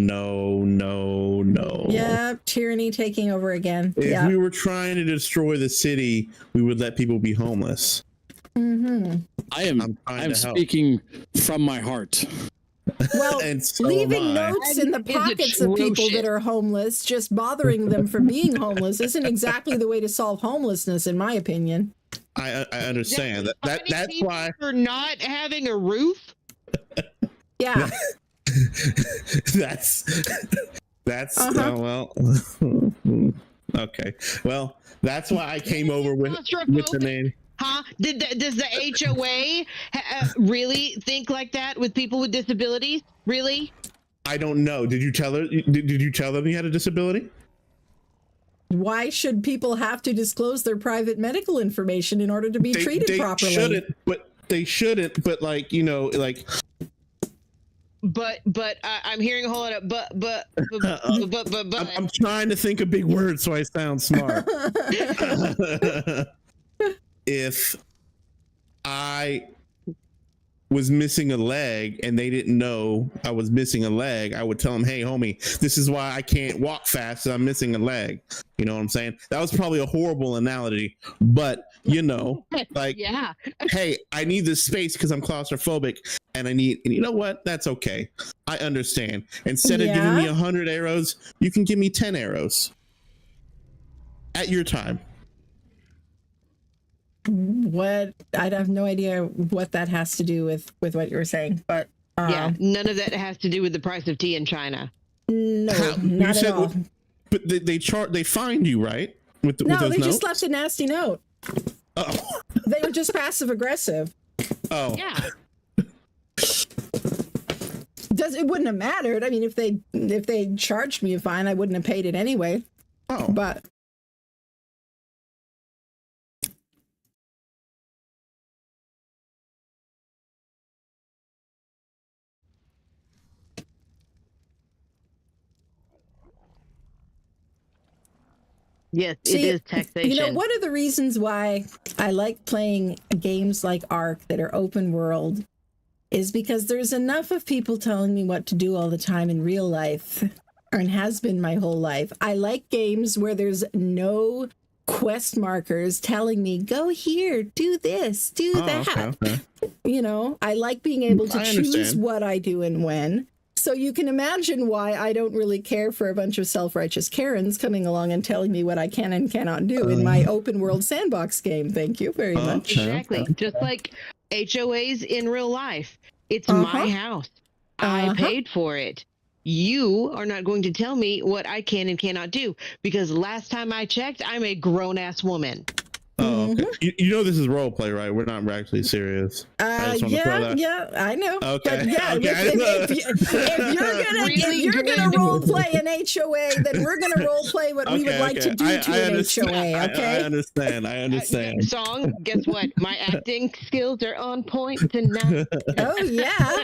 Yeah, tyranny taking over again. If we were trying to destroy the city, we would let people be homeless. Mm-hmm. I'm speaking from my heart. Well, And so leaving am I. notes in the pockets of people that are homeless, just bothering them for being homeless, isn't exactly the way to solve homelessness, in my opinion. I understand that's why for not having a roof. Yeah. that's well okay. Well, that's why I came over with the name. Huh? Does the HOA really think like that with people with disabilities? Really? I don't know. Did you tell her? Did you tell them you had a disability? Why should people have to disclose their private medical information in order to be treated properly? They shouldn't. But like, you know, like. But I'm hearing a whole lot of but. I'm trying to think of big words so I sound smart. If I was missing a leg and they didn't know I was missing a leg, I would tell them, hey, homie, this is why I can't walk fast. I'm missing a leg. You know what I'm saying? That was probably a horrible analogy, but you know, like, yeah. Hey, I need this space because I'm claustrophobic and and you know what? That's okay. I understand. Instead of giving me 100 arrows, you can give me 10 arrows at your time. What? I have no idea what that has to do with what you were saying, but yeah, none of that has to do with the price of tea in China. No, not at all. But they fined you, right? With those they notes? just left a nasty note. Oh. They were just passive aggressive. Oh. Yeah. It wouldn't have mattered. I mean, if they charged me a fine, I wouldn't have paid it anyway. Oh. But yes, it is taxation. You know, one of the reasons why I like playing games like Ark that are open world is because there's enough of people telling me what to do all the time in real life, and has been my whole life. I like games where there's no quest markers telling me, go here, do this, do that. Okay. You know, I like being able to choose understand. what I do and when. So you can imagine why I don't really care for a bunch of self-righteous Karens coming along and telling me what I can and cannot do in my open world sandbox game. Thank you very much. Exactly. Just like HOAs in real life. It's my house. I paid for it. You are not going to tell me what I can and cannot do, because last time I checked, I'm a grown-ass woman. Oh, okay. You know this is role play, right? We're not actually serious. I I know. Okay. But yeah, Okay. if you're gonna role play an HOA, then we're gonna role play what we would like to do to an HOA. Okay. I understand. Song, guess what? My acting skills are on point tonight. Oh yeah.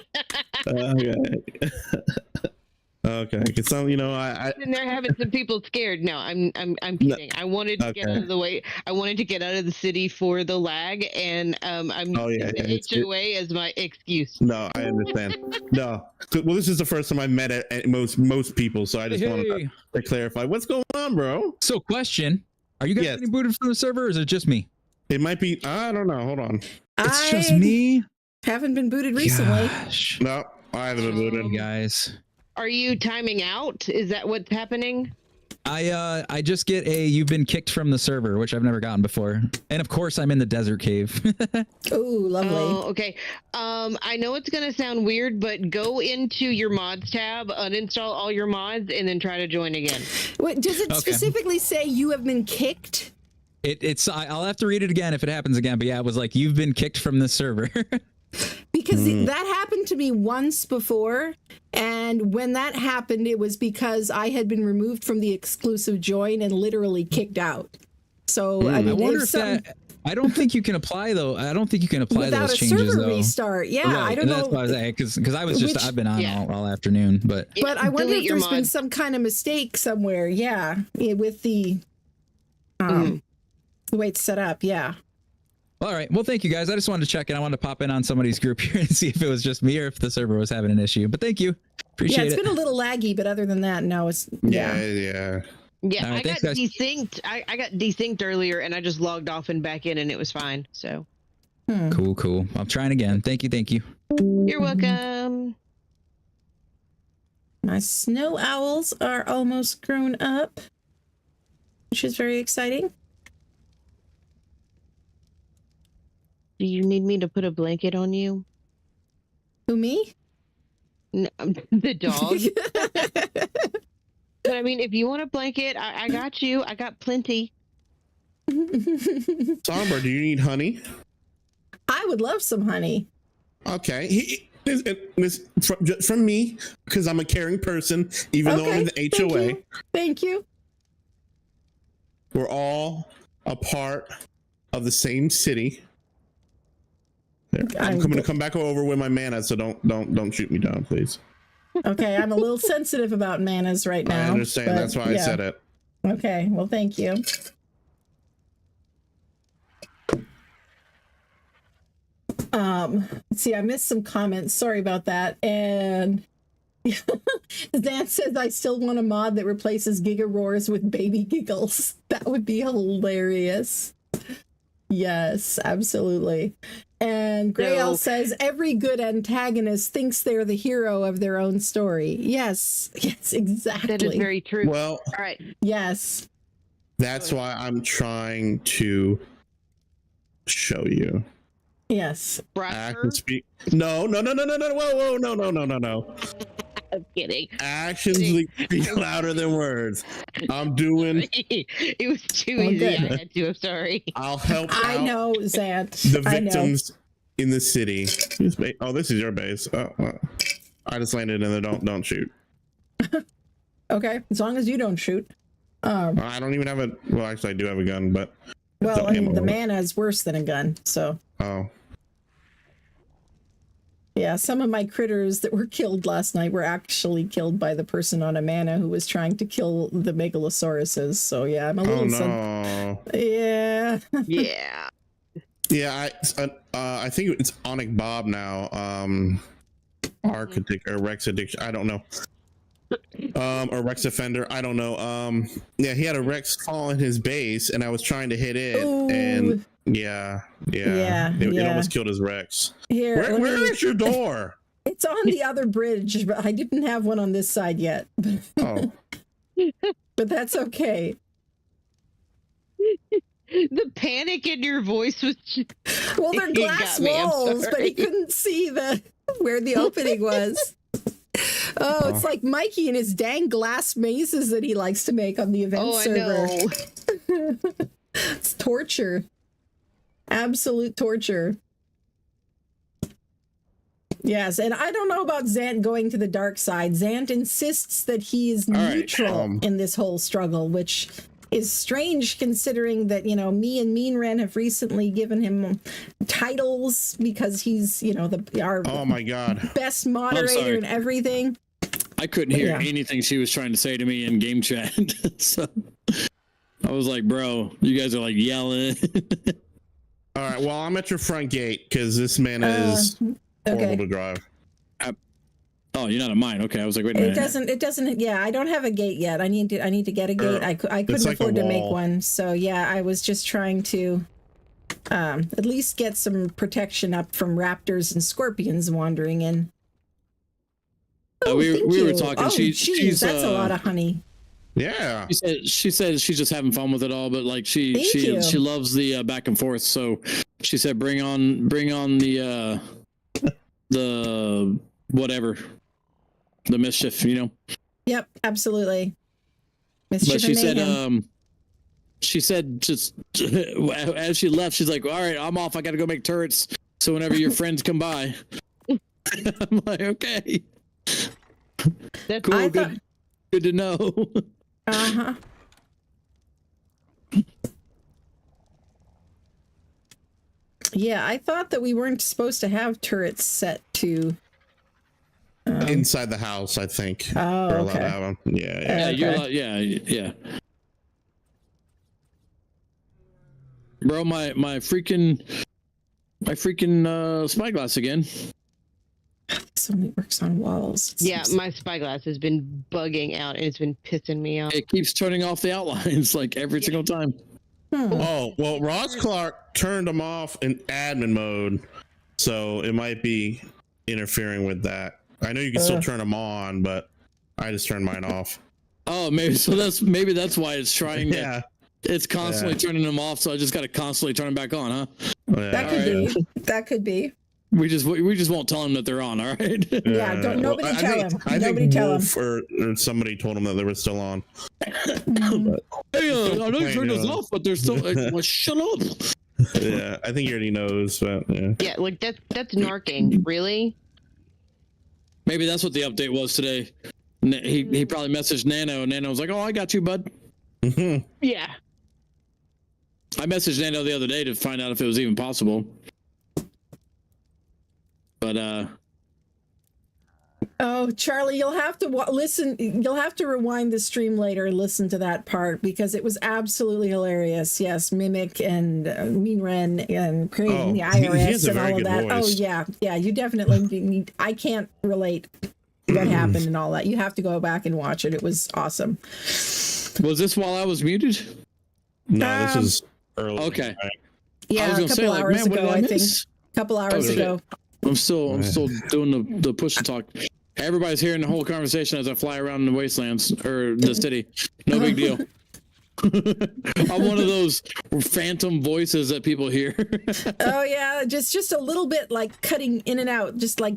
Okay, because some, you know, I and they're having some people scared. No, I'm kidding. I wanted to get out of the way. I wanted to get out of the city for the lag, and I'm using the HOA as my excuse. No, I understand. No, well, this is the first time I've met at most people, so I just wanted to clarify what's going on, bro. So, question: are you guys getting booted from the server, or is it just me? It might be. I don't know. Hold on. It's just me. Haven't been booted recently. Gosh. No, I haven't been booted. Guys. Are you timing out? Is that what's happening? I just get a you've been kicked from the server, which I've never gotten before. And of course I'm in the desert cave. Ooh, lovely. Oh, okay. I know it's gonna sound weird, but go into your mods tab, uninstall all your mods, and then try to join again. Wait, does it specifically say you have been kicked? I'll have to read it again if it happens again, but yeah, it was like you've been kicked from the server. Because that happened to me once before, and when that happened, it was because I had been removed from the exclusive join and literally kicked out. So I mean, I wonder if that. I don't think you can apply though. I don't think you can apply without those a changes server though. restart. Yeah, right. I don't know. That's why I was because I was just I've been on all afternoon, but I wonder if there's been some kind of mistake somewhere. Yeah, with the way it's set up. Yeah. All right. Well, thank you guys. I just wanted to check in. I wanted to pop in on somebody's group here and see if it was just me or if the server was having an issue. But thank you. Appreciate it. Yeah, it's been a little laggy, but other than that, no, it's Yeah. Yeah, All right, I got thanks, guys. desynced. I got desynced earlier, and I just logged off and back in, and it was fine. So Cool. I'm trying again. Thank you. You're welcome. My snow owls are almost grown up, which is very exciting. Do you need me to put a blanket on you? Who, me? No, the dog. But I mean, if you want a blanket, I got you. I got plenty. Songbird, do you need honey? I would love some honey. Okay. From me, because I'm a caring person, even though I'm in the HOA. Thank you. We're all a part of the same city. I'm going to come back over with my mana, so don't shoot me down, please. Okay, I'm a little sensitive about manas right now. I understand. That's why I said it. Okay, well, thank you. Let's see, I missed some comments. Sorry about that. And Zan says, I still want a mod that replaces Giga Roars with baby giggles. That would be hilarious. Yes, absolutely. And Grayle says, every good antagonist thinks they're the hero of their own story. Yes, exactly. That is very true. Well, all right. Yes. That's why I'm trying to show you. Yes. I can speak. No. Whoa. No. I'm kidding. Actions speak louder than words. I'm doing. It was too easy. I had to. I'm sorry. I'll help. I know, Zant. The victims in the city. Oh, this is your base. I just landed in there. Don't shoot. Okay, as long as you don't shoot. I don't even have a. Well, actually, I do have a gun, but. Well, I mean, the mana is worse than a gun, so. Oh. Yeah, some of my critters that were killed last night were actually killed by the person on a mana who was trying to kill the megalosauruses. So yeah, I'm a little. Yeah. Yeah, I think it's Onic Bob now. Architect or Rex Addiction. I don't know. Or Rex Offender. I don't know. Yeah, he had a Rex fall in his base, and I was trying to hit it, and it almost killed his Rex. Here, where is your door? It's on the other bridge, but I didn't have one on this side yet. Oh, but that's okay. The panic in your voice was. Well, they're glass walls, but he couldn't see where the opening was. Oh, it's like Mikey and his dang glass mazes that he likes to make on the event server. I know. It's torture. Absolute torture. Yes, and I don't know about Zant going to the dark side. Zant insists that he is neutral in this whole struggle, which is strange considering that, me and Mean Ren have recently given him titles because he's, our oh my God, best moderator and everything. I couldn't hear anything she was trying to say to me in game chat. So I was like, bro, you guys are like yelling. All right, well, I'm at your front gate because this man is horrible to drive. Oh, you're not at mine. Okay, I was like, wait a minute. It doesn't. Yeah, I don't have a gate yet. I need to get a gate. I couldn't afford to make one. So yeah, I was just trying to At least get some protection up from raptors and scorpions wandering in. We were talking. Oh, she's that's a lot of honey. Yeah. She said she's just having fun with it all, but like she loves the back and forth. So she said, bring on the whatever, the mischief, you know. Yep, absolutely. Mischief But and she said just as she left, she's like, all right, I'm off. I got to go make turrets. So whenever your friends come by, I'm like, okay. Cool. Good to know. Uh-huh. Yeah, I thought that we weren't supposed to have turrets set to inside the house, I think. Oh, We're allowed okay. to have them. Yeah, you're allowed, yeah. Bro, my freaking spyglass again. This only works on walls. Yeah, my spyglass has been bugging out and it's been pissing me off. It keeps turning off the outlines like every single time. Oh, well, Ross Clark turned them off in admin mode, so it might be interfering with that. I know you can still turn them on, but I just turned mine off. Oh, maybe that's why it's trying Yeah. It's constantly turning them off, so I just got to constantly turn them back on, huh? That could be. That could be. We just won't tell them that they're on, all right? Yeah, don't nobody tell him. I Nobody think tell him. Wolf or somebody told him that they were still on. Hey, I know you turned us off, but they're still. Well, shut up. Yeah, I think he already knows, but yeah. Yeah, like that's narking, really? Maybe that's what the update was today. He probably messaged Nano, and Nano was like, "Oh, I got you, bud." Yeah. I messaged Nano the other day to find out if it was even possible. But Oh, Charlie, you'll have to listen. You'll have to rewind the stream later and listen to that part because it was absolutely hilarious. Yes, Mimic and Mean Ren and creating the IRS and all of that. Voice. Oh yeah. You definitely need. I can't relate what happened and all that. You have to go back and watch it. It was awesome. Was this while I was muted? No, this is early. Okay. Yeah, a couple hours ago, I think. A couple hours ago. I'm still doing the push to talk. Everybody's hearing the whole conversation as I fly around the wastelands or the city. No big deal. I'm one of those phantom voices that people hear. Oh yeah, just a little bit like cutting in and out, just like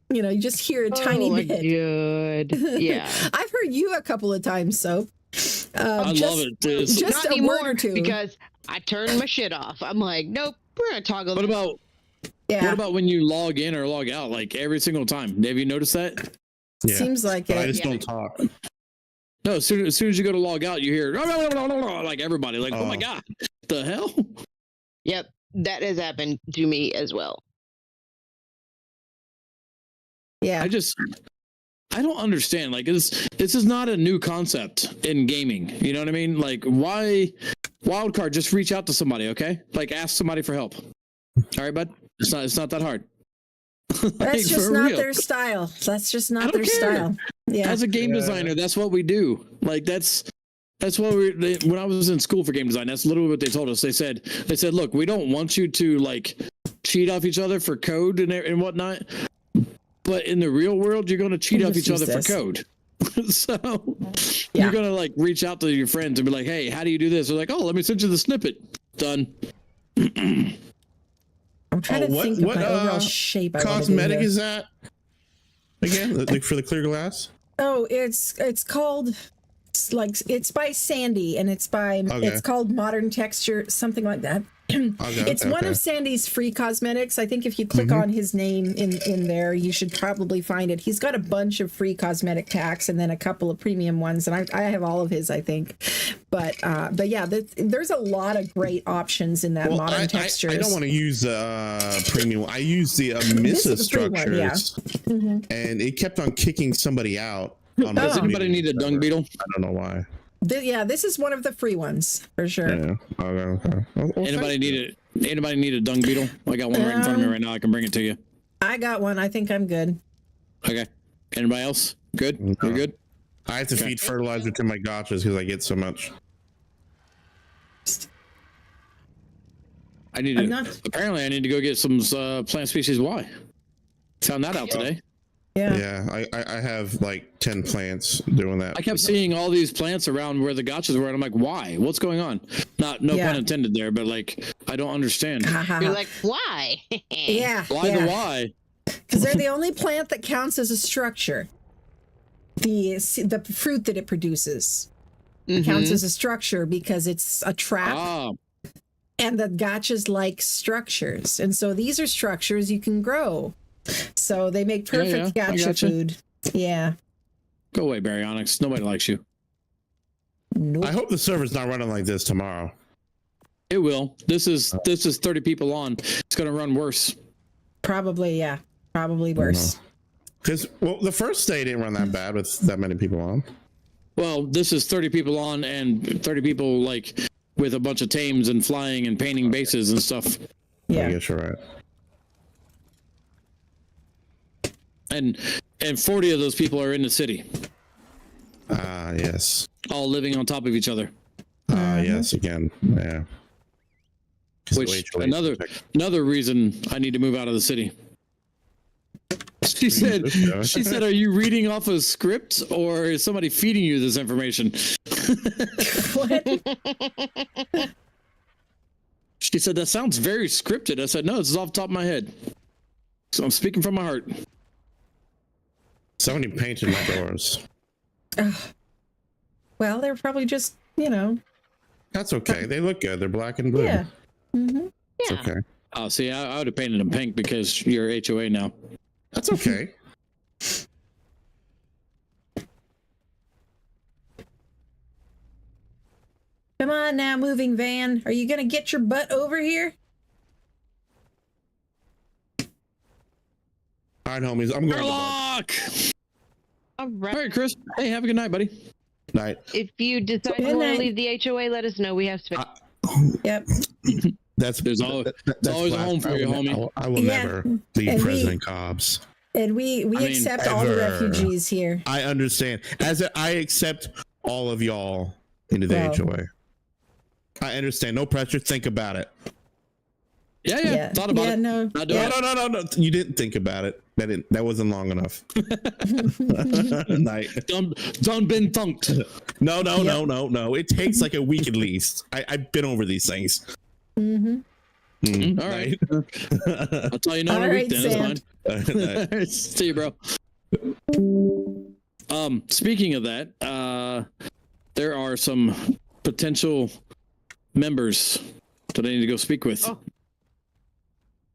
you know, you just hear a tiny bit. Good. Yeah. I've heard you a couple of times, so I love it. Dude. Just Not a anymore, word or two because I turned my shit off. I'm like, nope, we're gonna toggle. What about Yeah. what about when you log in or log out, like every single time? Have you noticed that? Yeah. Seems like But it. I just don't talk. No, as soon as you go to log out, you hear like everybody, like, oh my god, the hell? Yep, that has happened to me as well. Yeah. I don't understand. Like, this is not a new concept in gaming. You know what I mean? Like, why wildcard? Just reach out to somebody, okay? Like, ask somebody for help. All right, bud. It's not that hard. That's just not their style. That's just not their style. Yeah. As a game designer, that's what we do. Like, that's what when I was in school for game design, that's literally what they told us. They said, look, we don't want you to like cheat off each other for code and whatnot. But in the real world, you're going to cheat off each other for code. So you're going to like reach out to your friends and be like, hey, how do you do this? They're like, oh, let me send you the snippet. Done. I'm trying to think of my overall shape. Cosmetic is that? Again, like for the clear glass? Oh, it's called it's by Sandy and it's called Modern Texture, something like that. It's one of Sandy's free cosmetics. I think if you click on his name in there, you should probably find it. He's got a bunch of free cosmetic packs and then a couple of premium ones, and I have all of his, I think. But yeah, there's a lot of great options in that Modern Textures. I don't want to use premium. I use the misc structures, and it kept on kicking somebody out. Does anybody need a dung beetle? I don't know why. This is one of the free ones for sure. Yeah. Okay. Anybody need a dung beetle? I got one right in front of me right now. I can bring it to you. I got one. I think I'm good. Okay. Anybody else? Good? You're good? I have to feed fertilizer to my gotchas because I get so much. I need to. Apparently, I need to go get some plant species Y. Found that out today. Yeah, I have like 10 plants doing that. I kept seeing all these plants around where the gotchas were, and I'm like, why? What's going on? No pun intended there, but like, I don't understand. You're like, why? Yeah. Why the why? Because they're the only plant that counts as a structure. The fruit that it produces counts as a structure because it's a trap. And the gotchas like structures. And so these are structures you can grow. So they make perfect gotcha food. Yeah. Go away, Baryonyx. Nobody likes you. I hope the server's not running like this tomorrow. It will. This is 30 people on. It's going to run worse. Probably, yeah. Probably worse. Because the first day didn't run that bad with that many people on. Well, this is 30 people on and 30 people like with a bunch of tames and flying and painting bases and stuff. Yeah. I guess you're right. And 40 of those people are in the city. Yes. All living on top of each other. Yes, again. Yeah. Which another reason I need to move out of the city. She said, "Are you reading off a script or is somebody feeding you this information?" What? She said, "That sounds very scripted." I said, "No, this is off the top of my head. So I'm speaking from my heart." Somebody painted my doors. Well, they're probably just, That's okay. They look good. They're black and blue. Yeah. Mm-hmm. It's okay. Oh, see, I would have painted them pink because you're HOA now. That's okay. Come on now, moving van. Are you going to get your butt over here? All right, homies. I'm going Sherlock! All right. All right, Chris. Hey, have a good night, buddy. Night. If you decide you want to leave the HOA, let us know. We have space. Yep. There's always a home for you, homie. I will never leave President Cobb's. And we accept all the refugees here. I understand. I accept all of y'all into the HOA. I understand. No pressure. Think about it. Yeah. Thought about it. No. No. You didn't think about it. That wasn't long enough. Don't been thunked. No. It takes like a week at least. I've been over these things. Mm-hmm. All right. I'll tell you no in a week then. That's fine. See you, bro. Speaking of that, there are some potential members that I need to go speak with. Oh.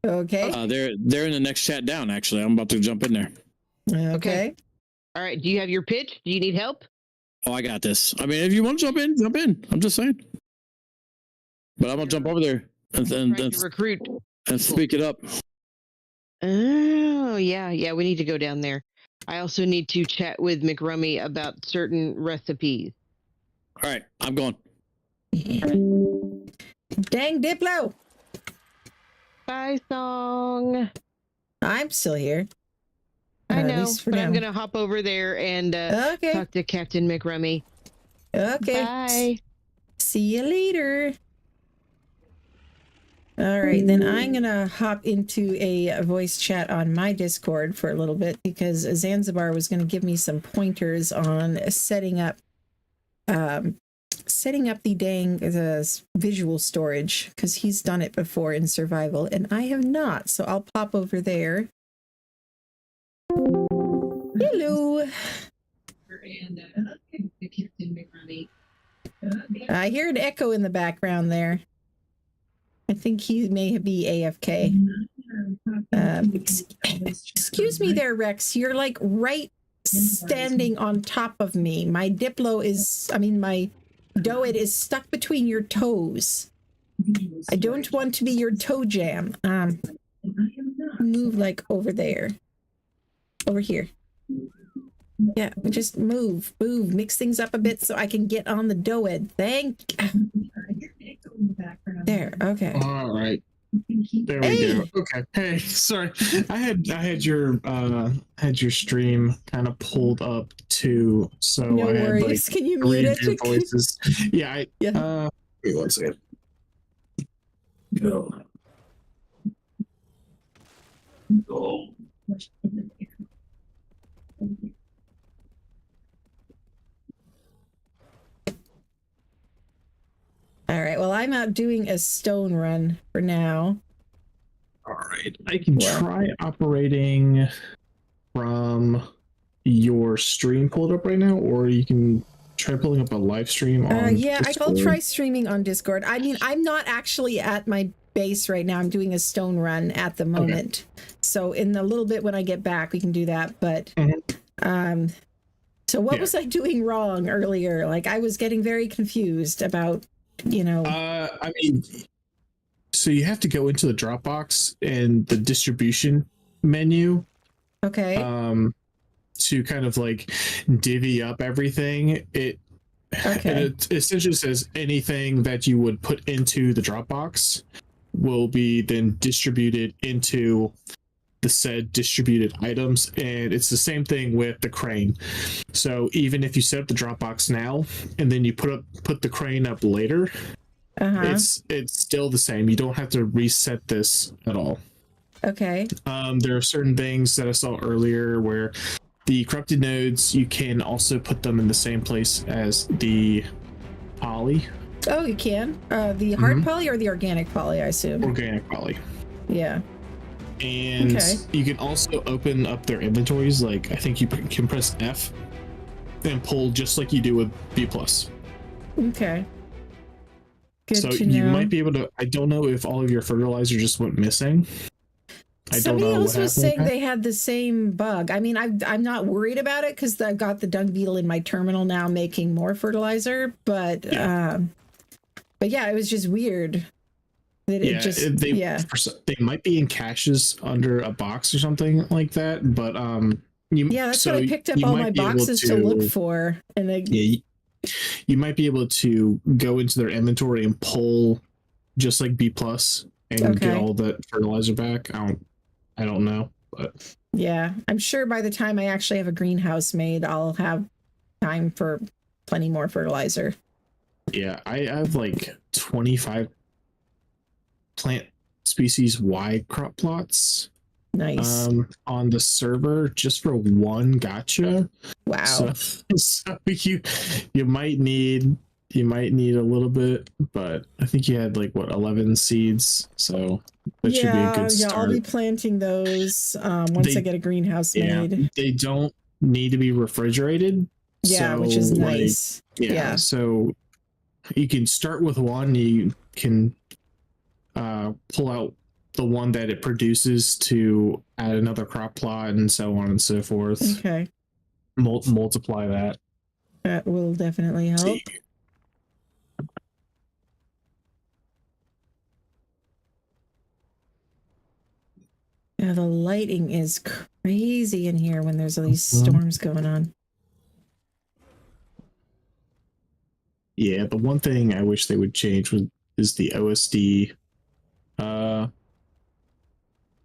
Okay. They're in the next chat down. Actually, I'm about to jump in there. Okay. All right. Do you have your pitch? Do you need help? Oh, I got this. I mean, if you want to jump in, jump in. I'm just saying. But I'm gonna jump over there and recruit and speak it up. Oh yeah. We need to go down there. I also need to chat with McRummy about certain recipes. All right, I'm going. Dang Diplo. Bye, Song. I'm still here. I know, but I'm going to hop over there and talk to Captain McRummy. Okay. Bye. See you later. All right, then I'm going to hop into a voice chat on my Discord for a little bit because Zanzibar was going to give me some pointers on setting up the dang visual storage because he's done it before in survival and I have not. So I'll pop over there. Hello. I hear an echo in the background there. I think he may be AFK. Excuse me there, Rex. You're like right standing on top of me. My Diplo my Doed is stuck between your toes. I don't want to be your toe jam. Move like over there. Over here. Yeah, just move. Mix things up a bit so I can get on the Doed. There, okay. All right. There we go. Okay. Hey, sorry. I had your stream kind of pulled up too, so no I had worries. Can you mute it? Voices. Yeah. Yeah. Wait 1 second. Go. All right. Well, I'm out doing a stone run for now. All right. I can try operating from your stream pulled up right now, or you can try pulling up a live stream on yeah, Discord. I'll try streaming on Discord. I mean, I'm not actually at my base right now. I'm doing a stone run at the moment. So in a little bit when I get back, we can do that. But so what was I doing wrong earlier? Like I was getting very confused about, you know. I mean, so you have to go into the Dropbox and the distribution menu. Okay. To kind of like divvy up everything. It essentially says anything that you would put into the Dropbox will be then distributed into the said distributed items, and it's the same thing with the crane. So even if you set up the Dropbox now and then you put the crane up later, it's still the same. You don't have to reset this at all. Okay. There are certain things that I saw earlier where the corrupted nodes, you can also put them in the same place as the poly. Oh, you can? The hard poly or the organic poly, I assume? Organic poly. Yeah. And you can also open up their inventories. Like, I think you can press F and pull just like you do with B+. Okay. Good so to you know. might be able to, I don't know if all of your fertilizer just went missing. Somebody else was saying they had the same bug. I mean, I'm not worried about it because I've got the dung beetle in my terminal now making more fertilizer. But yeah, it was just weird. That it just, they might be in caches under a box or something like that. But that's what I picked up all my boxes to look for. And you might be able to go into their inventory and pull just like B+ and get all that fertilizer back. I don't know, but yeah, I'm sure by the time I actually have a greenhouse made, I'll have time for plenty more fertilizer. Yeah, I have like 25 plant species wide crop plots. Nice. On the server just for one gacha. Wow. So you might need a little bit, but I think you had like 11 seeds, so that should be a good start. Yeah, I'll be planting those once I get a greenhouse made. They don't need to be refrigerated. Yeah, so, which is nice. Yeah, so you can start with one. You can pull out the one that it produces to add another crop plot and so on and so forth. Okay. Multiply that. That will definitely help. Yeah, the lighting is crazy in here when there's all these storms going on. Yeah, the one thing I wish they would change is the OSD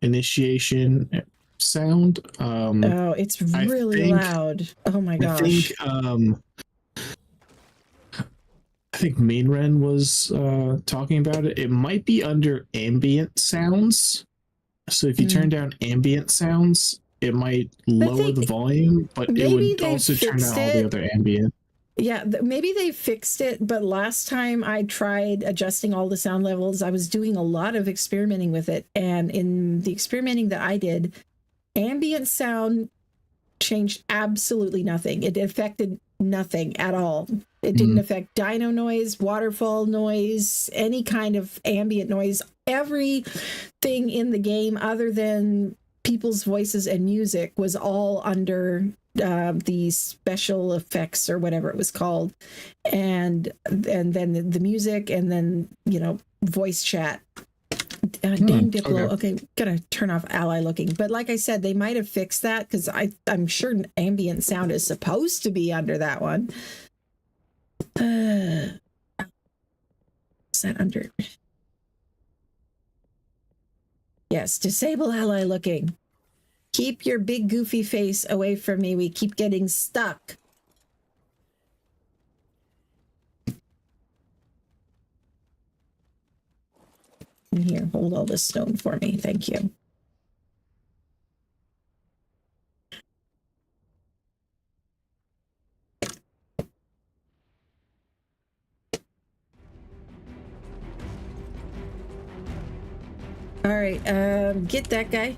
initiation sound. It's really loud. Oh my gosh. I think Mainren was talking about it. It might be under ambient sounds. So if you turn down ambient sounds, it might lower the volume, but it would also turn down all the other ambient. Yeah, maybe they fixed it, but last time I tried adjusting all the sound levels, I was doing a lot of experimenting with it. And in the experimenting that I did, ambient sound changed absolutely nothing. It affected nothing at all. It didn't affect dino noise, waterfall noise, any kind of ambient noise. Everything in the game other than people's voices and music was all under the special effects or whatever it was called, and then the music, and then voice chat. Dang Diplo. Okay, gotta turn off ally looking. But like I said, they might have fixed that because I'm sure ambient sound is supposed to be under that one. Is that under? Yes, disable ally looking. Keep your big goofy face away from me. We keep getting stuck. Here, hold all this stone for me. Thank you. All right, get that guy.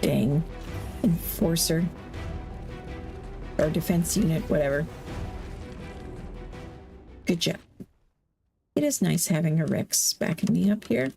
Dang. Enforcer. Or defense unit, whatever. Good job. It is nice having a Rex backing me up here.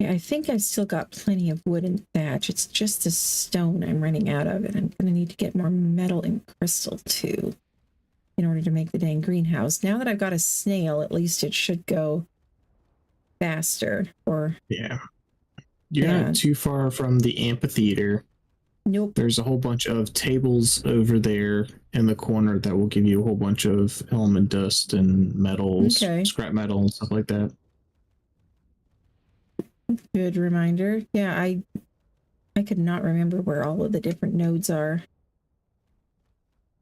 I think I've still got plenty of wood and thatch. It's just the stone I'm running out of, and I'm going to need to get more metal and crystal too in order to make the dang greenhouse. Now that I've got a snail, at least it should go faster. Or yeah, you're not too far from the amphitheater. Nope. There's a whole bunch of tables over there in the corner that will give you a whole bunch of element dust and metals, scrap metal and stuff like that. Good reminder. Yeah, I could not remember where all of the different nodes are.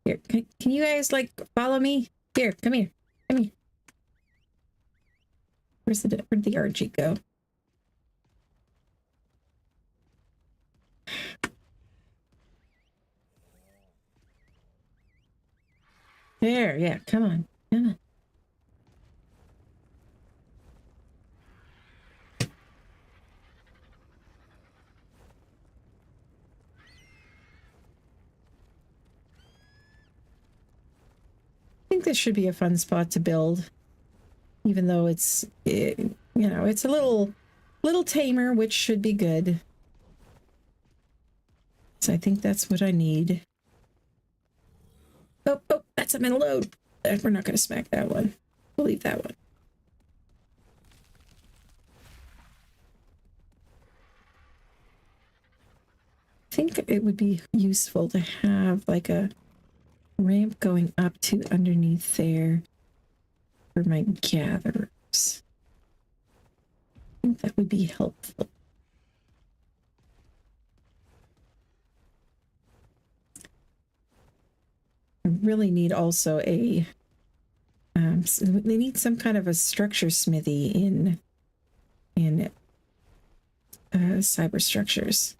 Here, can you guys like follow me? Here, come here. Come here. Where'd the RG go? There, yeah, come on. Come on. I think this should be a fun spot to build, even though it's, you know, it's a little tamer, which should be good. So I think that's what I need. Oh, that's a metal load. We're not going to smack that one. We'll leave that one. I think it would be useful to have like a ramp going up to underneath there for my gatherers. I think that would be helpful. I really need also a so they need some kind of a structure smithy in cyber structures.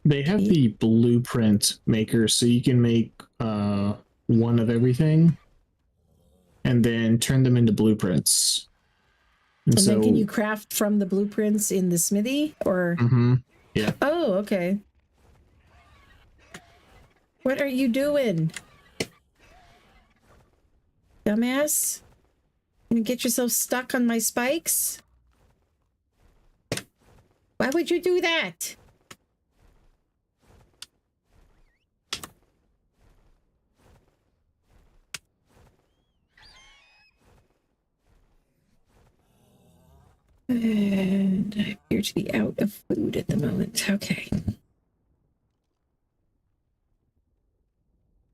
They have the blueprint maker, so you can make one of everything and then turn them into blueprints. And so, then can you craft from the blueprints in the smithy or? Yeah. Oh, okay. What are you doing? Dumbass? Gonna get yourself stuck on my spikes? Why would you do that? And I appear to be out of food at the moment. Okay.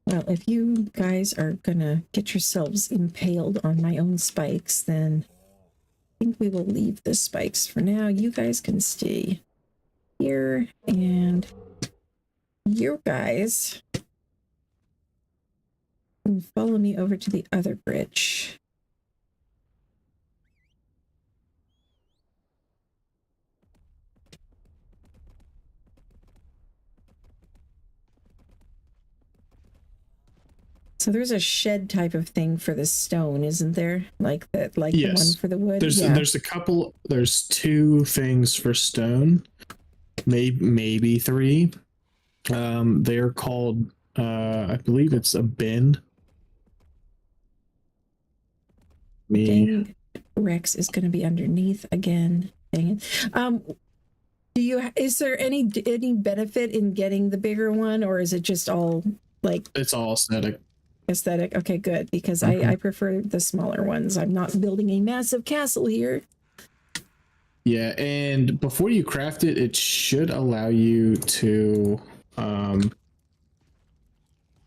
Well, if you guys are gonna get yourselves impaled on my own spikes, then I think we will leave the spikes for now. You guys can stay here, and you guys can follow me over to the other bridge. So there's a shed type of thing for the stone, isn't there? Like that, like the one for the wood. There's a couple. There's two things for stone, maybe three. They're called. I believe it's a bin. Dang, Rex is going to be underneath again. Dang it. Is there any benefit in getting the bigger one, or is it just all like? It's all aesthetic. Aesthetic. Okay, good, because I prefer the smaller ones. I'm not building a massive castle here. Yeah, and before you craft it, it should allow you to kind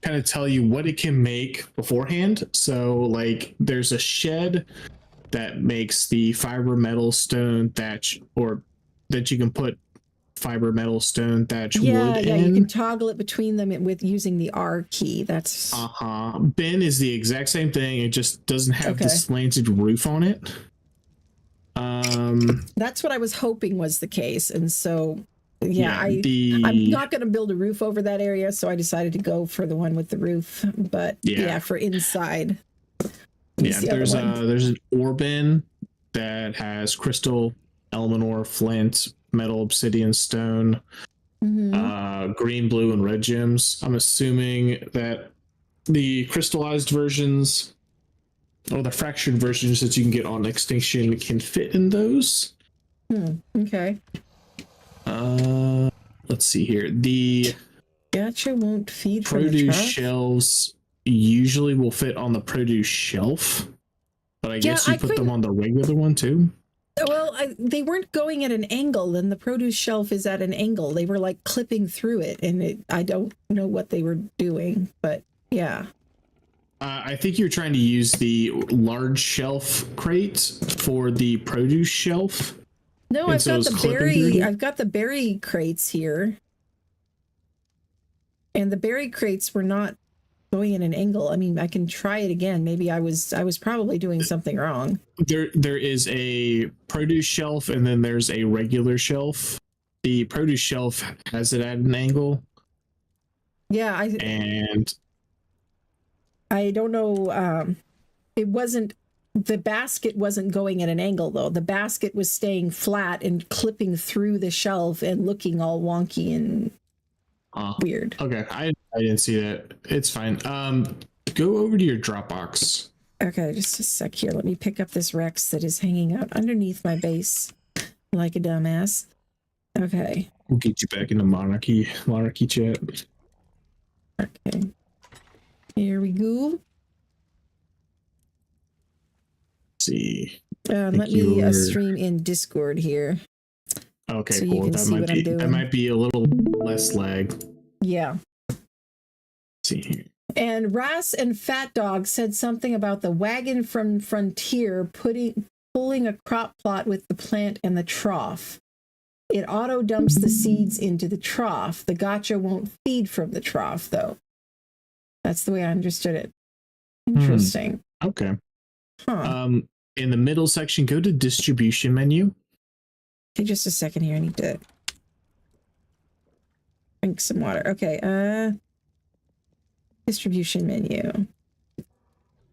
of tell you what it can make beforehand. So like there's a shed that makes the fiber metal stone thatch, or that you can put fiber, metal, stone, thatch, Yeah, wood yeah, in. you can toggle it between them with using the R key. That's Bin is the exact same thing. It just doesn't have the slanted roof on it. That's what I was hoping was the case, and so yeah, Yeah, I'm not going to build a roof over that area, so I decided to go for the one with the roof. But yeah, for inside. Yeah, there's an ore bin that has crystal, element ore, flint, metal, obsidian, stone, green, blue, and red gems. I'm assuming that the crystallized versions or the fractured versions that you can get on Extinction can fit in those. Okay. Let's see here. The Gotcha won't feed from the produce truck. shelves usually will fit on the produce shelf, but I guess you put them on the regular one too. Well, they weren't going at an angle, and the produce shelf is at an angle. They were like clipping through it, and I don't know what they were doing, but yeah. I think you're trying to use the large shelf crate for the produce shelf. No, And I've so got it's the clipping berry. through it? I've got the berry crates here, and the berry crates were not going in an angle. I mean, I can try it again. Maybe I was probably doing something wrong. There is a produce shelf, and then there's a regular shelf. The produce shelf has it at an angle. Yeah, I don't know. It wasn't. The basket wasn't going at an angle though. The basket was staying flat and clipping through the shelf and looking all wonky and weird. Okay, I didn't see that. It's fine. Go over to your Dropbox. Okay, just a sec here. Let me pick up this Rex that is hanging out underneath my base like a dumbass. Okay. We'll get you back into MonArky chat. Okay. Here we go. See. Let me stream in Discord here. Okay, so cool. You can see what I'm doing. That might be a little less lag. Yeah. Let's see here. And Ras and Fat Dog said something about the wagon from Frontier pulling a crop plot with the plant and the trough. It auto dumps the seeds into the trough. The gotcha won't feed from the trough, though. That's the way I understood it. Interesting. Okay. Huh. In the middle section, go to distribution menu. Okay, just a second here. I need to drink some water. Okay. Distribution menu.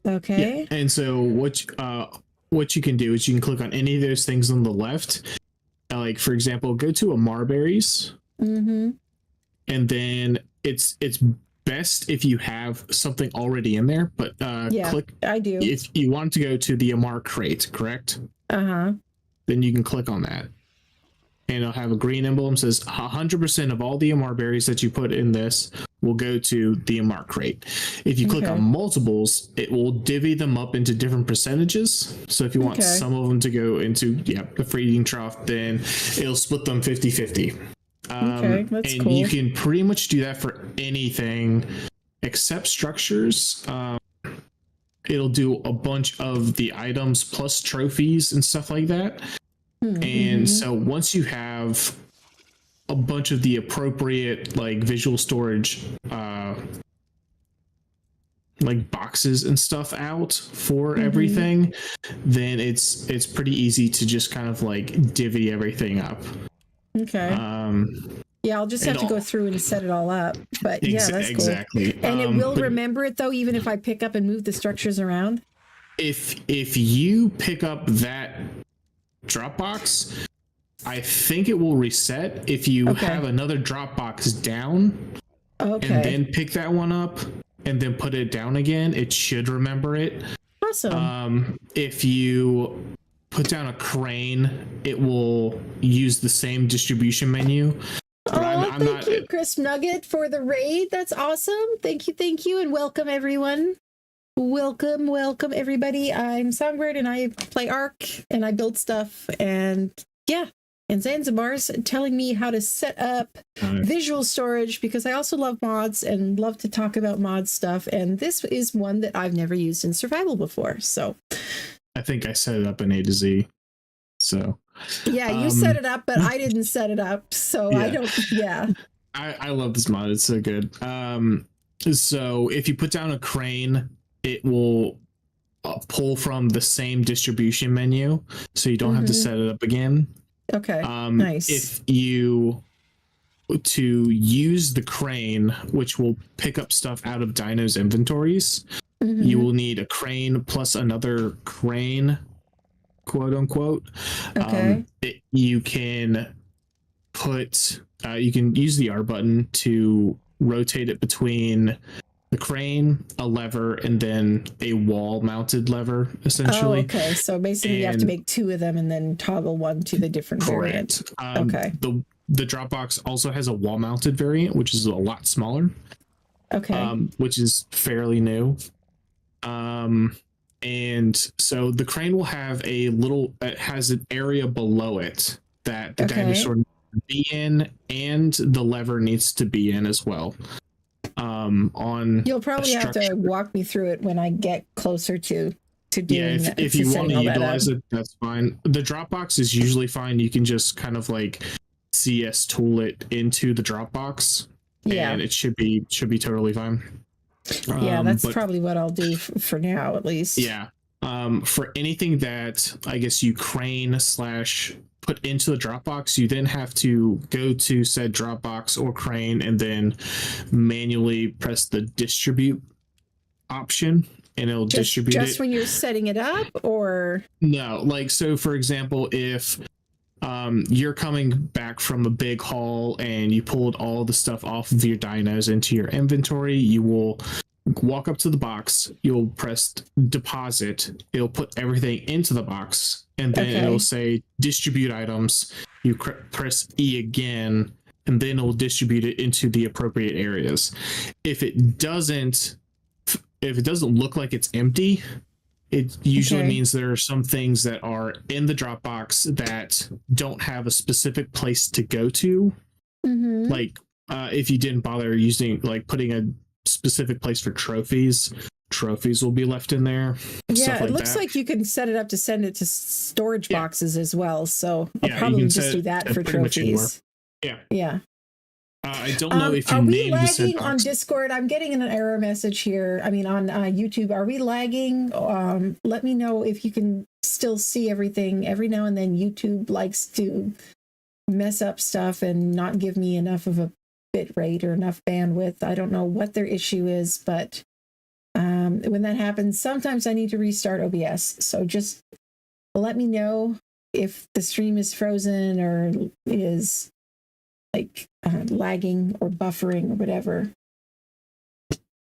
Okay. Yeah. And so what you can do is you can click on any of those things on the left. Like for example, go to Amarberries. Mm-hmm. And then it's best if you have something already in there, but click. I do. If you want to go to the Amar crate, correct? Uh-huh. Then you can click on that. And it'll have a green emblem that says 100% of all the Amar berries that you put in this will go to the Amar crate. If you click on multiples, it will divvy them up into different percentages. So if you want some of them to go into the feeding trough, then it'll split them 50-50. That's and cool. you can pretty much do that for anything except structures. It'll do a bunch of the items plus trophies and stuff like that. And so once you have a bunch of the appropriate like visual storage like boxes and stuff out for everything, then it's pretty easy to just kind of like divvy everything up. Okay. Yeah, I'll just have to go through and set it all up. But yeah, that's cool. Exactly. And it will remember it though, even if I pick up and move the structures around. If you pick up that Dropbox, I think it will reset if you have another Dropbox down and then pick that one up and then put it down again. It should remember it. Awesome. If you put down a crane, it will use the same distribution menu. But thank you, Chris Nugget, for the raid. That's awesome. Thank you, and welcome everyone. Welcome everybody. I'm Songbird and I play Ark and I build stuff, and Zanzibar's telling me how to set up visual storage because I also love mods and love to talk about mod stuff, and this is one that I've never used in survival before. So I think I set it up in A to Z. So Yeah, you set it up, but I didn't set it up, so I don't. Yeah. I love this mod. It's so good. So if you put down a crane, it will pull from the same distribution menu, so you don't have to set it up again. Okay. Nice. If you to use the crane, which will pick up stuff out of Dino's inventories, you will need a crane plus another crane, quote unquote. Okay. You can put you can use the R button to rotate it between the crane, a lever, and then a wall mounted lever, essentially. Oh, okay. So basically you have to make 2 of them and then toggle one to the different variant. Okay. The Dropbox also has a wall mounted variant, which is a lot smaller. Okay. Which is fairly new. And so the crane will have it has an area below it that the dinosaur needs to be in, and the lever needs to be in as well. You'll probably have to walk me through it when I get closer to doing that. If you want to utilize it, that's fine. The Dropbox is usually fine. You can just kind of like CS tool it into the Dropbox, and it should be totally fine. Yeah, that's probably what I'll do for now, at least. Yeah. For anything that I guess you crane / put into the Dropbox, you then have to go to said Dropbox or crane and then manually press the distribute option, and it'll distribute it. Just when you're setting it up, or no? Like, so for example, if you're coming back from a big haul and you pulled all the stuff off of your dinos into your inventory, you will walk up to the box, you'll press deposit, it'll put everything into the box, and then it'll say distribute items. You press E again, and then it'll distribute it into the appropriate areas. If it doesn't look like it's empty, it usually means there are some things that are in the Dropbox that don't have a specific place to go to. Like if you didn't bother using, like, putting a specific place for trophies will be left in there. Yeah, it looks like you can set it up to send it to storage boxes as well. So I'll probably just do that for trophies. Yeah. I don't know if you are we named the lagging on Discord? I'm getting an error message here. I mean, on YouTube, are we lagging? Let me know if you can still see everything. Every now and then, YouTube likes to mess up stuff and not give me enough of a bit rate or enough bandwidth. I don't know what their issue is, but when that happens, sometimes I need to restart OBS. So just let me know if the stream is frozen or is like lagging or buffering or whatever.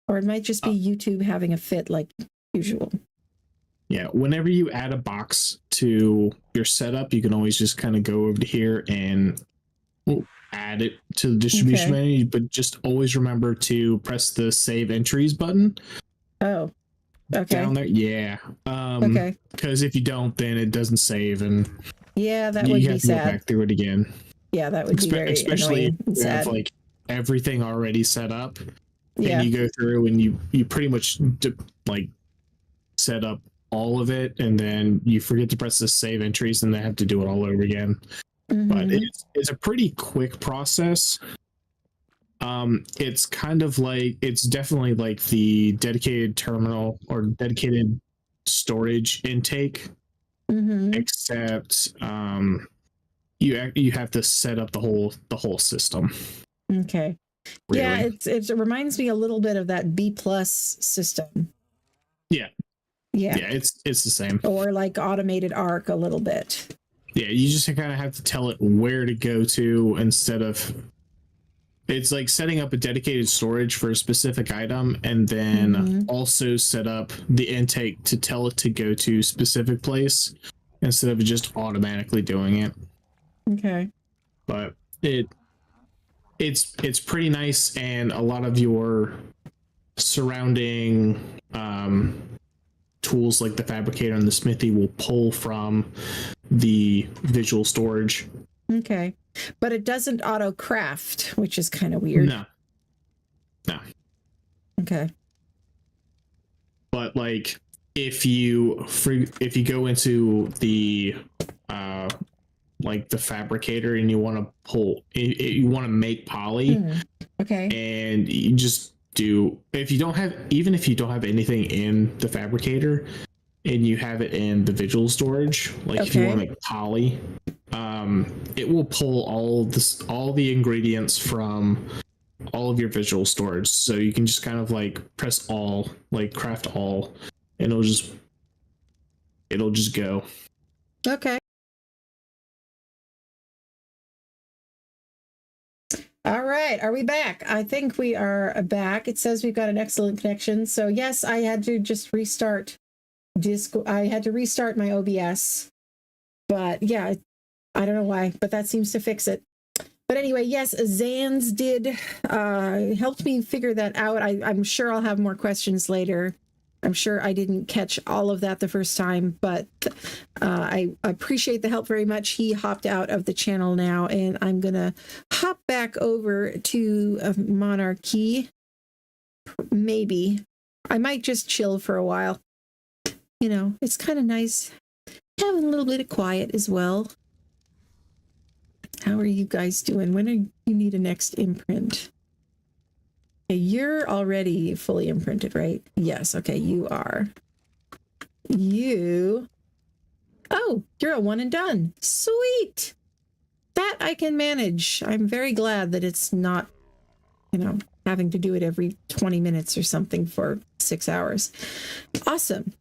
Or it might just be YouTube having a fit like usual. Yeah, whenever you add a box to your setup, you can always just kind of go over to here and add it to the distribution menu, but just always remember to press the save entries button. Oh, okay. Down there, yeah. Okay. Because if you don't, then it doesn't save, and that would be sad. Go back through it again. Yeah, that would be very especially annoying and if you have sad. like everything already set up, and you go through and you pretty much like set up all of it, and then you forget to press the save entries, and they have to do it all over again. But it's a pretty quick process. It's kind of like, it's definitely like the dedicated terminal or dedicated storage intake, except you have to set up the whole system. Okay. Really. Yeah, it reminds me a little bit of that B+ system. Yeah, it's the same. Or like automated ARC a little bit. Yeah, you just kind of have to tell it where to go to instead of, it's like setting up a dedicated storage for a specific item, and then also set up the intake to tell it to go to a specific place instead of just automatically doing it. Okay. But it's pretty nice, and a lot of your surrounding tools like the fabricator and the smithy will pull from the visual storage. Okay. But it doesn't auto craft, which is kind of weird. No. Okay. But like if you go into the like the fabricator and you want to pull, you want to make poly. Okay. And you just do, if you don't have anything in the fabricator and you have it in the visual storage, like if you want to make poly, it will pull all the ingredients from all of your visual storage. So you can just kind of like press all, like craft all, and it'll just go. Okay. All right, are we back? I think we are back. It says we've got an excellent connection. So yes, I had to just restart I had to restart my OBS. But yeah, I don't know why, but that seems to fix it. But anyway, yes, Zans did helped me figure that out. I'm sure I'll have more questions later. I'm sure I didn't catch all of that the first time, but I appreciate the help very much. He hopped out of the channel now, and I'm going to hop back over to MonArky. Maybe. I might just chill for a while. You know, it's kind of nice having a little bit of quiet as well. How are you guys doing? When do you need a next imprint? Okay, you're already fully imprinted, right? Yes. Okay, you are. Oh, you're a one and done. Sweet. That I can manage. I'm very glad that it's not, having to do it every 20 minutes or something for 6 hours. Awesome.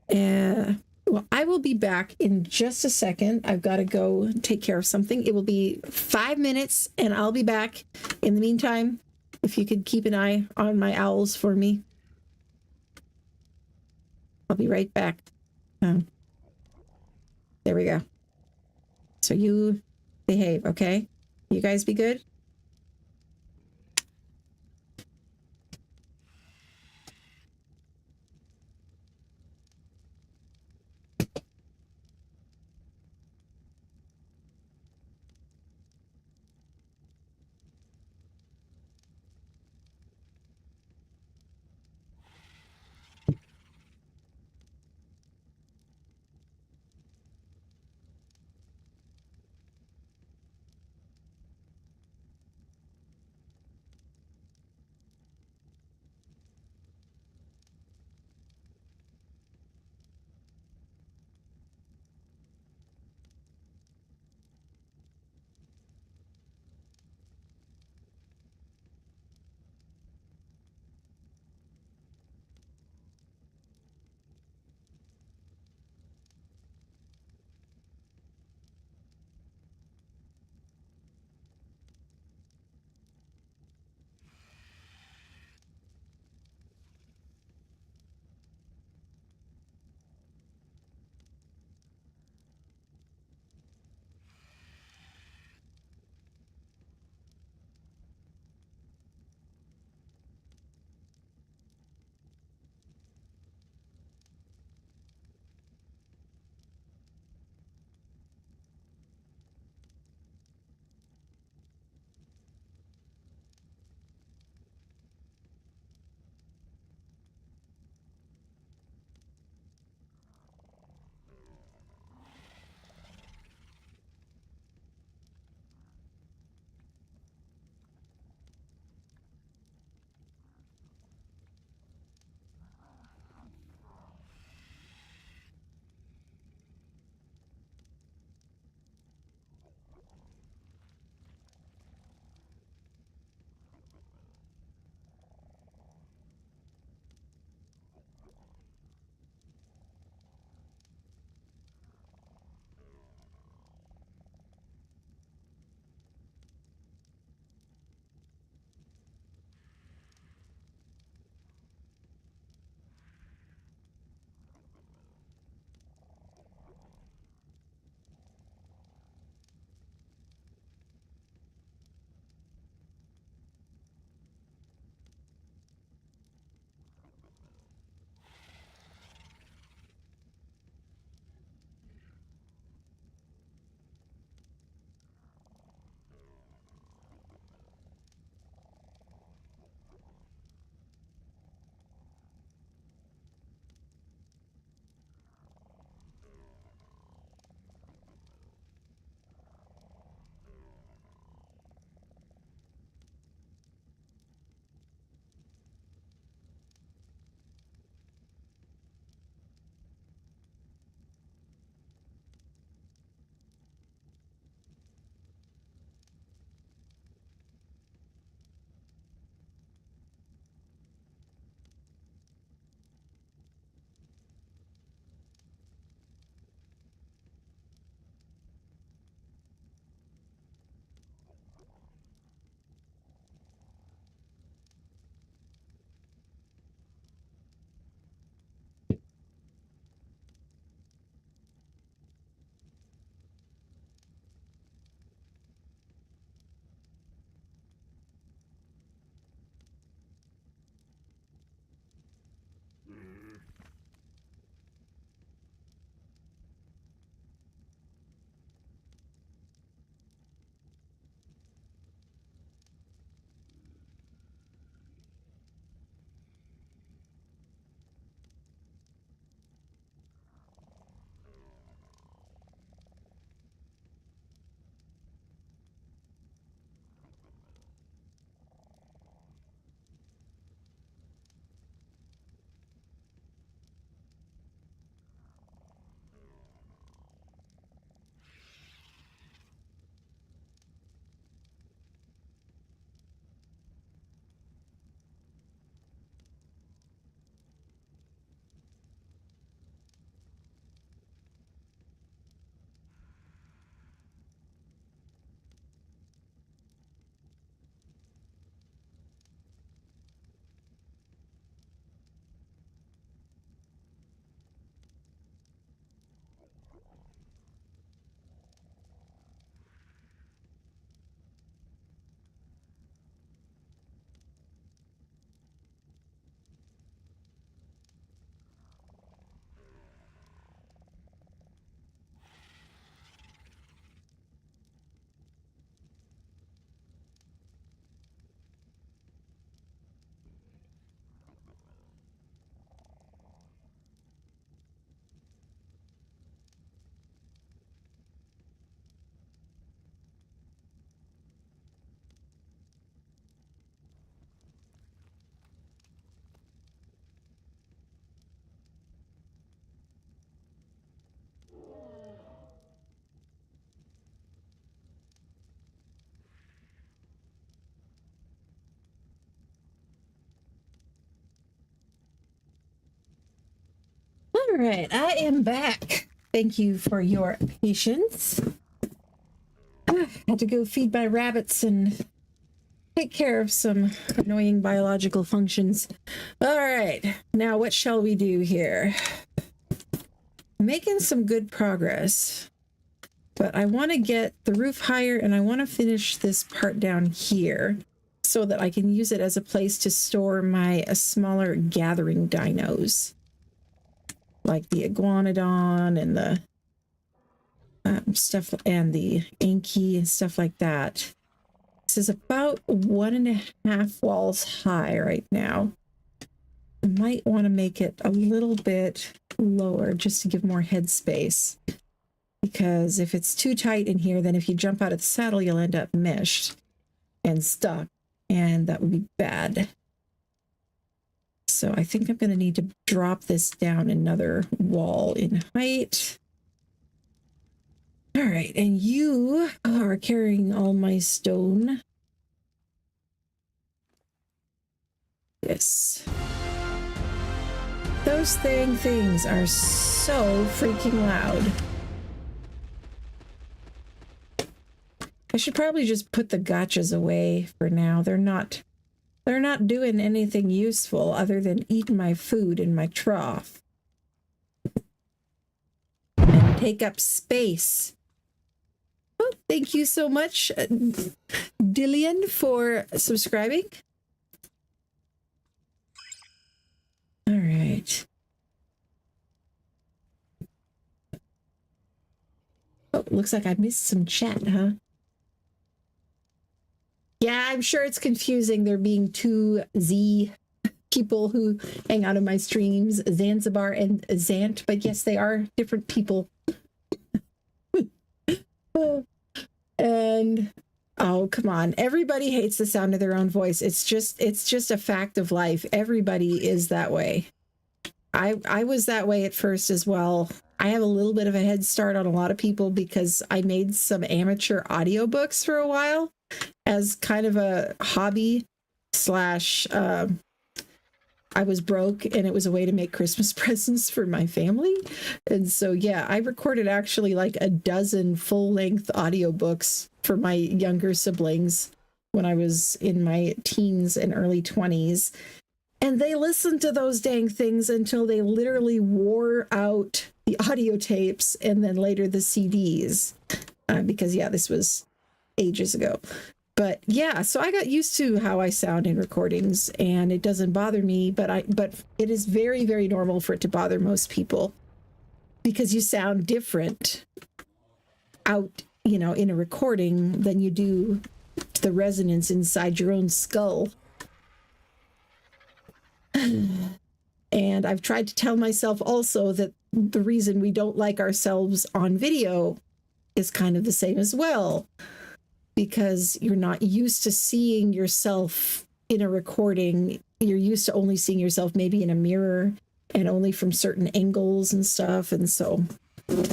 Well, I will be back in just a second. I've got to go take care of something. It will be 5 minutes and I'll be back. In the meantime, if you could keep an eye on my owls for me. I'll be right back. There we go. So you behave, okay? You guys be good? All right, I am back. Thank you for your patience. Had to go feed my rabbits and take care of some annoying biological functions. All right, now what shall we do here? Making some good progress, but I want to get the roof higher and I want to finish this part down here so that I can use it as a place to store my smaller gathering dinos, like the iguanodon and the stuff, and the Anki and stuff like that. This is about 1.5 walls high right now. I might want to make it a little bit lower just to give more headspace, because if it's too tight in here, then if you jump out of the saddle, you'll end up meshed and stuck, and that would be bad. So I think I'm going to need to drop this down another wall in height. All right, and you are carrying all my stone. Yes. Those things are so freaking loud. I should probably just put the gotchas away for now. They're not doing anything useful other than eat my food in my trough and take up space. Oh, thank you so much, Dillian, for subscribing. All right. Oh, looks like I missed some chat, huh? Yeah, I'm sure it's confusing. There being two Z people who hang out in my streams, Zanzibar and Zant, but yes, they are different people. And oh, come on. Everybody hates the sound of their own voice. It's just a fact of life. Everybody is that way. I was that way at first as well. I have a little bit of a head start on a lot of people because I made some amateur audiobooks for a while as kind of a hobby slash I was broke and it was a way to make Christmas presents for my family. And so, yeah, I recorded actually like a dozen full-length audiobooks for my younger siblings when I was in my teens and early 20s. And they listened to those dang things until they literally wore out the audio tapes and then later the CDs. Because, yeah, this was ages ago. But yeah, so I got used to how I sound in recordings and it doesn't bother me, but it is very, very normal for it to bother most people because you sound different out, you know, in a recording than you do the resonance inside your own skull. And I've tried to tell myself also that the reason we don't like ourselves on video is kind of the same as well. Because you're not used to seeing yourself in a recording. You're used to only seeing yourself maybe in a mirror and only from certain angles and stuff. And so,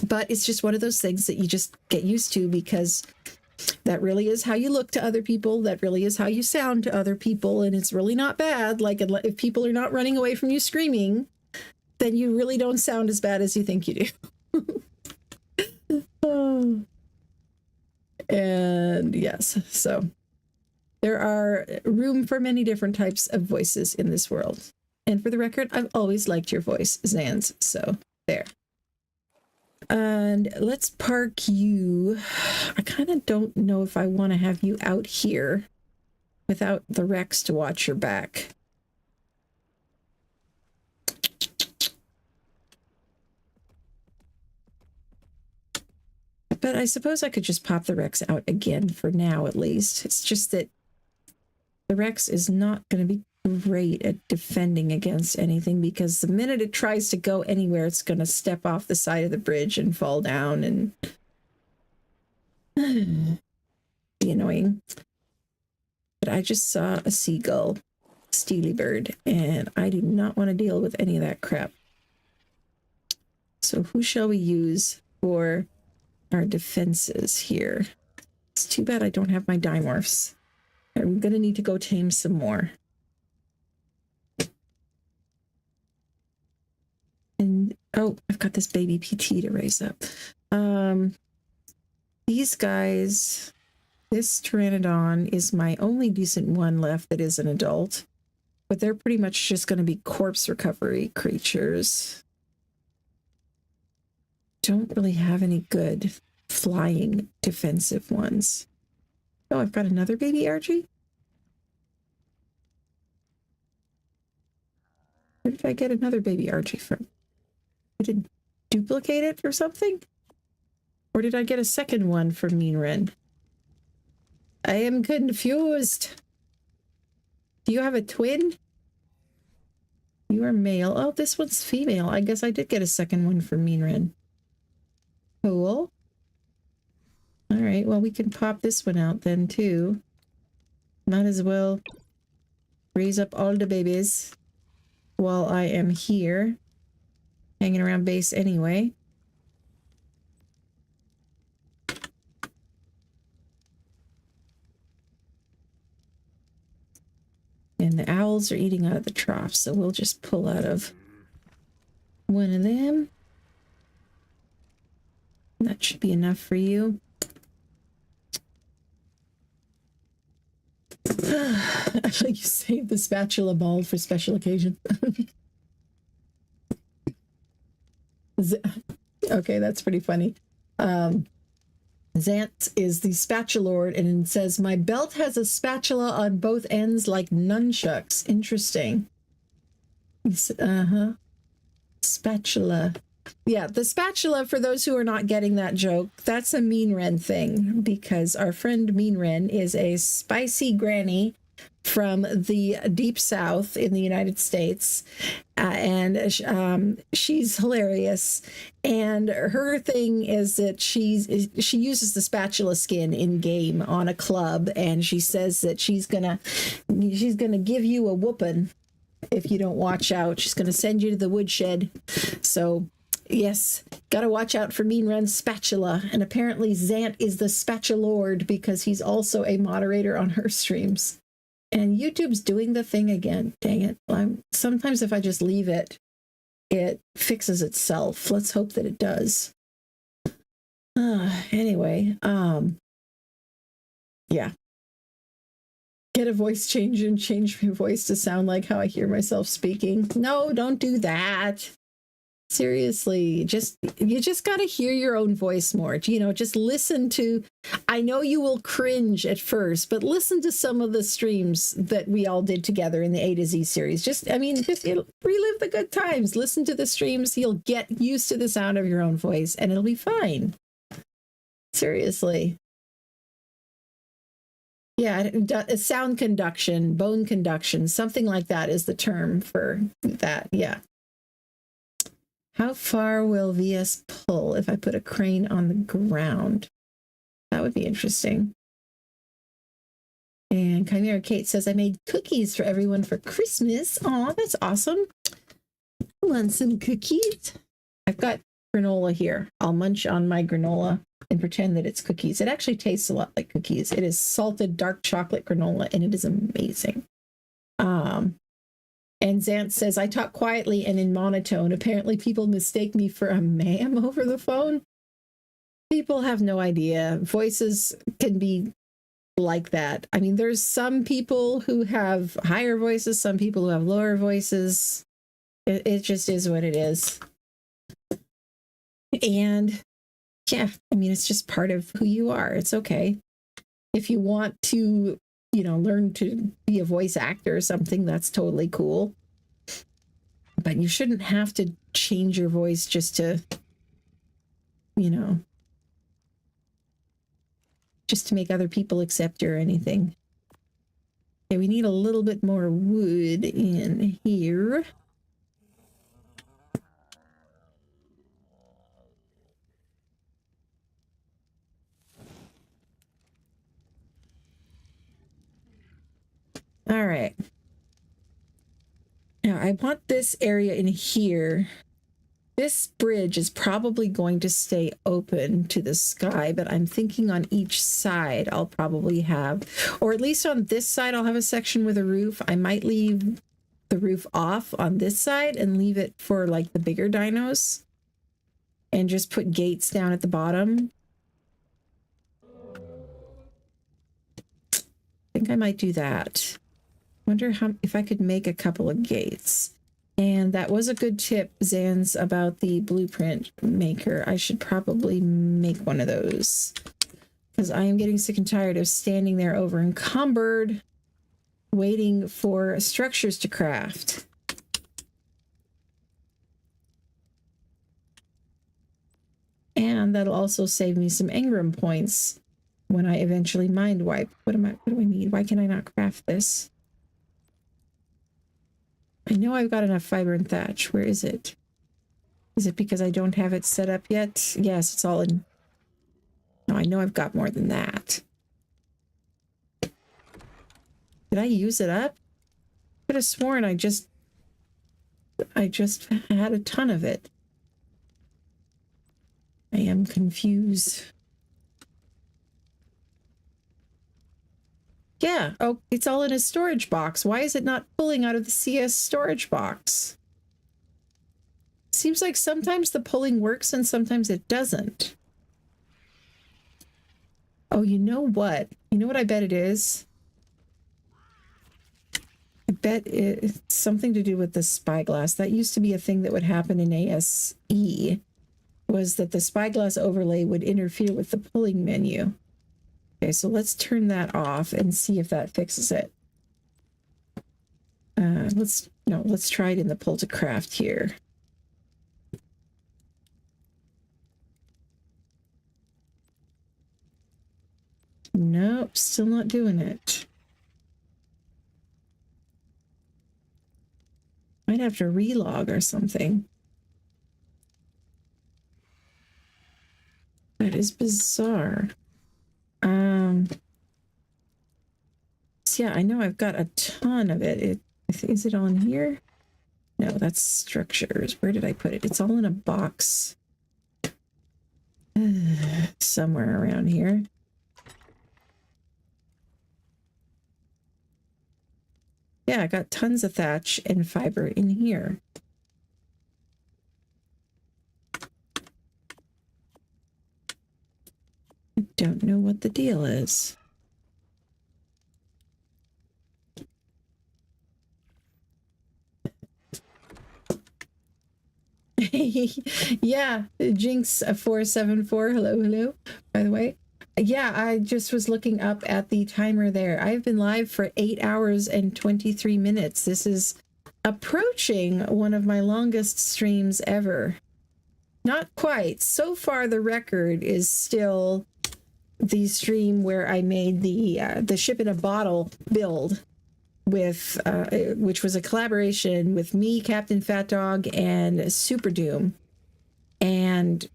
but it's just one of those things that you just get used to because that really is how you look to other people. That really is how you sound to other people. And it's really not bad. Like if people are not running away from you screaming, then you really don't sound as bad as you think you do. Oh. And yes, so there are room for many different types of voices in this world. And for the record, I've always liked your voice, Zans. So there. And let's park you. I kind of don't know if I want to have you out here without the Rex to watch your back. But I suppose I could just pop the Rex out again for now, at least. It's just that the Rex is not going to be great at defending against anything because the minute it tries to go anywhere, it's going to step off the side of the bridge and fall down and be annoying. But I just saw a seagull, steely bird, and I do not want to deal with any of that crap. So who shall we use for our defenses here? It's too bad I don't have my dimorphs. I'm gonna need to go tame some more. And Oh, I've got this baby PT to raise up. These guys, this Pteranodon is my only decent one left that is an adult, but they're pretty much just going to be corpse recovery creatures. Don't really have any good flying defensive ones. Oh, I've got another baby Archie. Where did I get another baby Archie from? I did duplicate it or something? Or did I get a second one from Mean Ren? I am confused. Do you have a twin? You are male. Oh, this one's female. I guess I did get a second one from Mean Ren. Cool. All right, well, we can pop this one out then, too. Might as well raise up all the babies while I am here, hanging around base anyway. And the owls are eating out of the trough, so we'll just pull out of one of them. That should be enough for you. You saved the spatula ball for special occasion. Okay, that's pretty funny. Zant is the spatulord and it says, my belt has a spatula on both ends like nunchucks. Interesting. Spatula. Yeah, the spatula, for those who are not getting that joke, that's a Mean Ren thing, because our friend Mean Ren is a spicy granny from the deep south in the United States, and she's hilarious. And her thing is that she uses the spatula skin in game on a club, and she says that she's gonna give you a whooping if you don't watch out. She's gonna send you to the woodshed. So yes, gotta watch out for Mean Ren's spatula. And apparently Zant is the spatulord because he's also a moderator on her streams. And YouTube's doing the thing again. Dang it. Sometimes if I just leave it, it fixes itself. Let's hope that it does. Anyway, yeah. Get a voice change and change my voice to sound like how I hear myself speaking. No, don't do that. Seriously, you just got to hear your own voice more. You know, just listen to, I know you will cringe at first, but listen to some of the streams that we all did together in the A to Z series. Just relive the good times. Listen to the streams. You'll get used to the sound of your own voice and it'll be fine. Seriously. Yeah, sound conduction, bone conduction, something like that is the term for that. Yeah. How far will VS pull if I put a crane on the ground? That would be interesting. And Chimera Kate says, I made cookies for everyone for Christmas. Aw, that's awesome. Want some cookies? I've got granola here. I'll munch on my granola and pretend that it's cookies. It actually tastes a lot like cookies. It is salted dark chocolate granola, and it is amazing. And Zant says, I talk quietly and in monotone. Apparently people mistake me for a ma'am over the phone. People have no idea. Voices can be like that. I mean, there's some people who have higher voices, some people who have lower voices. It just is what it is. And yeah, I mean, it's just part of who you are. It's okay. If you want to, learn to be a voice actor or something, that's totally cool. But you shouldn't have to change your voice just to, just to make other people accept you or anything. Okay, we need a little bit more wood in here. All right. Now I want this area in here. This bridge is probably going to stay open to the sky, but I'm thinking on each side I'll probably have, or at least on this side I'll have a section with a roof. I might leave the roof off on this side and leave it for like the bigger dinos and just put gates down at the bottom. I think I might do that. Wonder if I could make a couple of gates. And that was a good tip, Zan's, about the blueprint maker. I should probably make one of those because I am getting sick and tired of standing there over encumbered waiting for structures to craft. And that'll also save me some engram points when I eventually mind wipe. What do I need? Why can I not craft this? I know I've got enough fiber and thatch. Where is it? Is it because I don't have it set up yet? Yes, it's all in. No, I know I've got more than that. Did I use it up? I could have sworn I just had a ton of it. I am confused. Yeah. Oh, it's all in a storage box. Why is it not pulling out of the CS storage box? Seems like sometimes the pulling works and sometimes it doesn't. Oh, you know what? You know what I bet it is? I bet it's something to do with the spyglass. That used to be a thing that would happen in ASE, was that the spyglass overlay would interfere with the pulling menu. Okay, so let's turn that off and see if that fixes it. Let's try it in the pull to craft here. Nope, still not doing it. Might have to relog or something. That is bizarre. So yeah, I know I've got a ton of it. Is it on here? No, that's structures. Where did I put it? It's all in a box. Somewhere around here. Yeah, I got tons of thatch and fiber in here. I don't know what the deal is. Yeah, Jinx 474. Hello, by the way. Yeah, I just was looking up at the timer there. I've been live for 8 hours and 23 minutes. This is approaching one of my longest streams ever. Not quite. So far, the record is still the stream where I made the ship in a bottle build with which was a collaboration with me, Captain Fat Dog, and Super Doom. And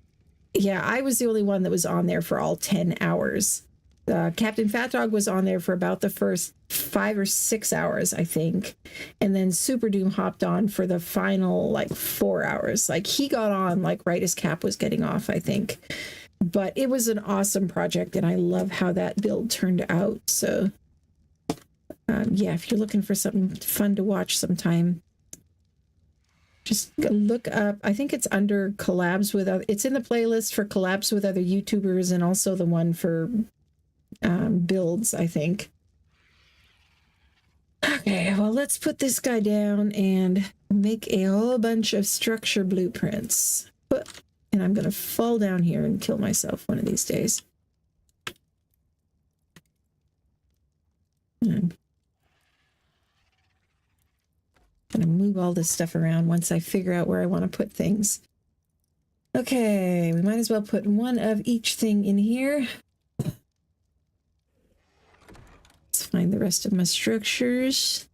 yeah, I was the only one that was on there for all 10 hours. Captain Fat Dog was on there for about the first 5 or 6 hours, I think. And then Super Doom hopped on for the final, 4 hours. He got on, right as Cap was getting off, I think. But it was an awesome project, and I love how that build turned out. So, yeah, if you're looking for something fun to watch sometime, just look up. I think it's under collabs with other. It's in the playlist for collabs with other YouTubers, and also the one for builds, I think. Okay, well, let's put this guy down and make a whole bunch of structure blueprints. And I'm gonna fall down here and kill myself one of these days. I'm gonna move all this stuff around once I figure out where I want to put things. Okay, we might as well put one of each thing in here. Let's find the rest of my structures.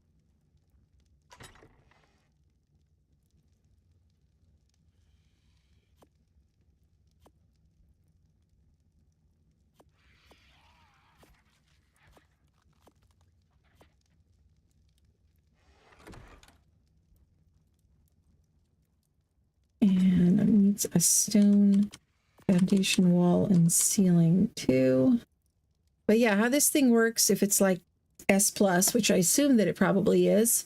And it needs a stone foundation wall and ceiling too. But yeah, how this thing works, if it's like S+, which I assume that it probably is,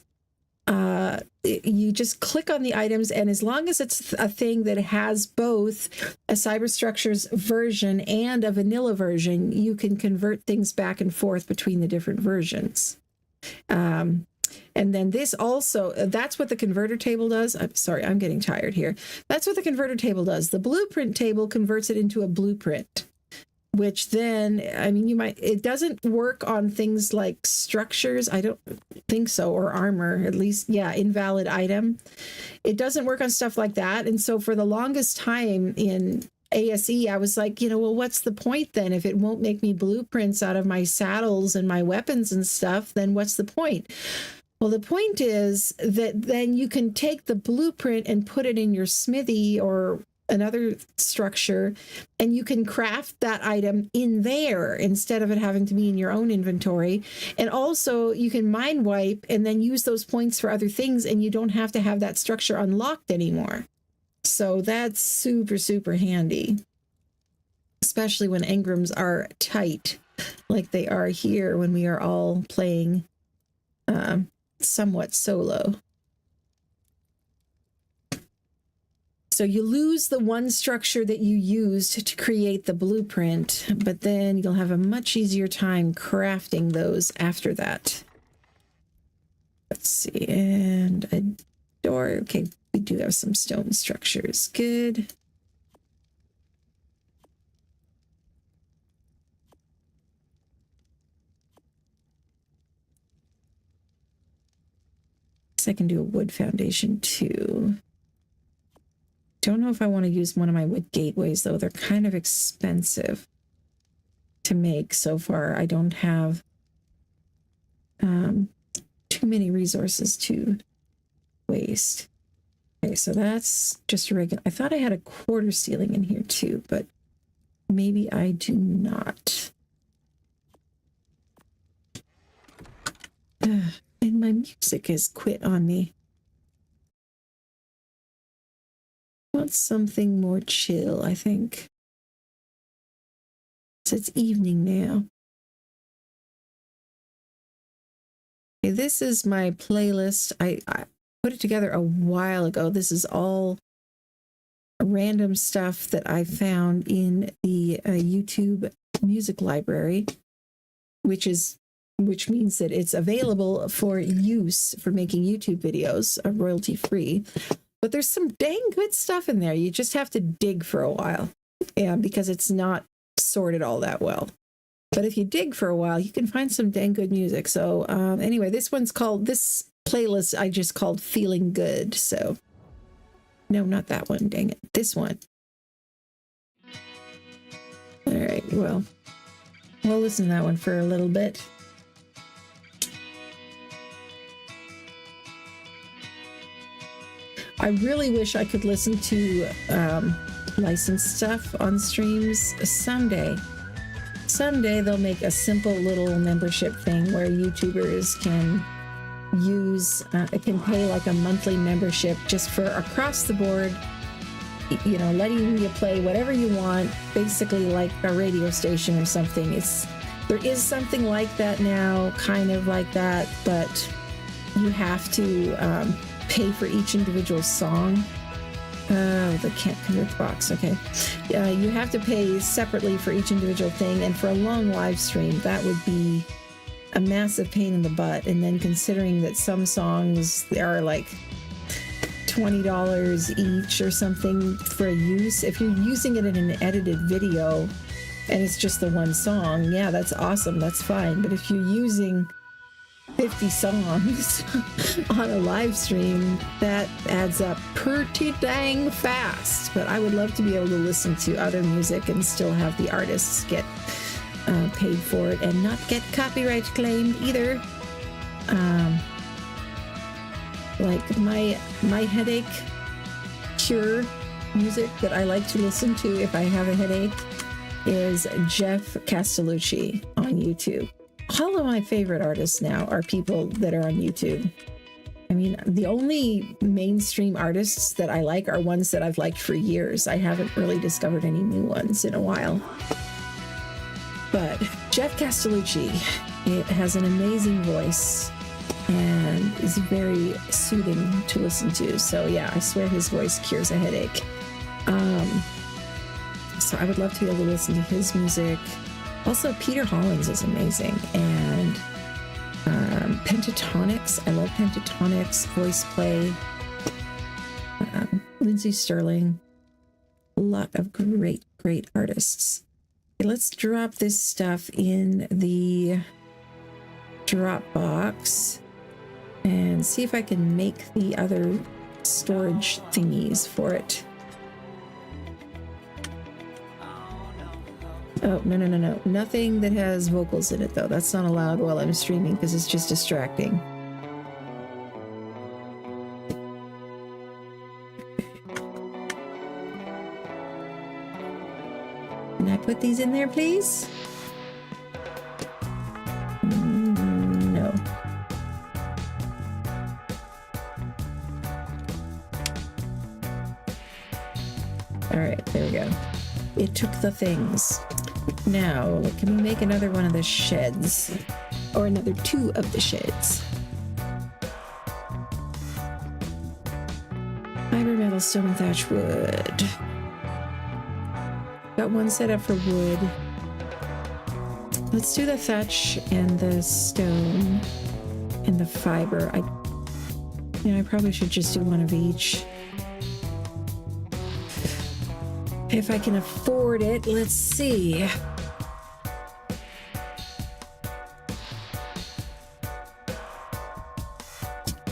you just click on the items, and as long as it's a thing that has both a Cyberstructures version and a vanilla version, you can convert things back and forth between the different versions. And then this also, that's what the converter table does. I'm sorry, I'm getting tired here. That's what the converter table does. The blueprint table converts it into a blueprint, which then, I mean, it doesn't work on things like structures. I don't think so, or armor, at least. Yeah, invalid item. It doesn't work on stuff like that. And so for the longest time in ASE, I was like, well, what's the point then? If it won't make me blueprints out of my saddles and my weapons and stuff, then what's the point? Well, the point is that then you can take the blueprint and put it in your smithy or another structure, and you can craft that item in there instead of it having to be in your own inventory. And also you can mind wipe and then use those points for other things, and you don't have to have that structure unlocked anymore. So that's super, super handy, especially when engrams are tight like they are here when we are all playing somewhat solo. So you lose the one structure that you used to create the blueprint, but then you'll have a much easier time crafting those after that. Let's see, and a door. Okay, we do have some stone structures. Good. I can do a wood foundation too. Don't know if I want to use one of my wood gateways though. They're kind of expensive to make so far. I don't have too many resources to waste. Okay, so that's just a regular. I thought I had a quarter ceiling in here too, but maybe I do not. And my music has quit on me. I want something more chill, I think. So it's evening now. Okay, this is my playlist. I put it together a while ago. This is all random stuff that I found in the YouTube music library, which means that it's available for use for making YouTube videos, royalty free. But there's some dang good stuff in there. You just have to dig for a while, because it's not sorted all that well. But if you dig for a while, you can find some dang good music. So anyway, this playlist I just called Feeling Good. So no, not that one. Dang it. This one. All right. Well, we'll listen to that one for a little bit. I really wish I could listen to licensed stuff on streams someday. Someday they'll make a simple little membership thing where YouTubers can can pay like a monthly membership just for across the board, letting you play whatever you want, basically like a radio station or something. There is something like that now, kind of like that, but you have to pay for each individual song. The can't convert the box. Okay. You have to pay separately for each individual thing, and for a long live stream, that would be a massive pain in the butt. And then considering that some songs are like $20 each or something for use, if you're using it in an edited video and it's just the one song, yeah, that's awesome, that's fine. But if you're using 50 songs on a live stream, that adds up pretty dang fast. But I would love to be able to listen to other music and still have the artists get paid for it and not get copyright claimed either. Like my headache cure music that I like to listen to if I have a headache is Jeff Castellucci on YouTube. All of my favorite artists now are people that are on YouTube. I mean, the only mainstream artists that I like are ones that I've liked for years. I haven't really discovered any new ones in a while. But Jeff Castellucci, it has an amazing voice. and is very soothing to listen to. So yeah, I swear his voice cures a headache. So I would love to be able to listen to his music. Also, Peter Hollins is amazing, and Pentatonics. I love Pentatonics voice play. Lindsay Sterling. A lot of great artists. Okay, let's drop this stuff in the Dropbox and see if I can make the other storage thingies for it. Oh, no. Nothing that has vocals in it, though. That's not allowed while I'm streaming because it's just distracting. Can I put these in there, please? No. All right, there we go. It took the things. Now, can we make another one of the sheds? Or another 2 of the sheds? Fiber, metal, stone, and thatch wood. Got one set up for wood. Let's do the thatch and the stone and the fiber. I probably should just do one of each. If I can afford it, let's see. You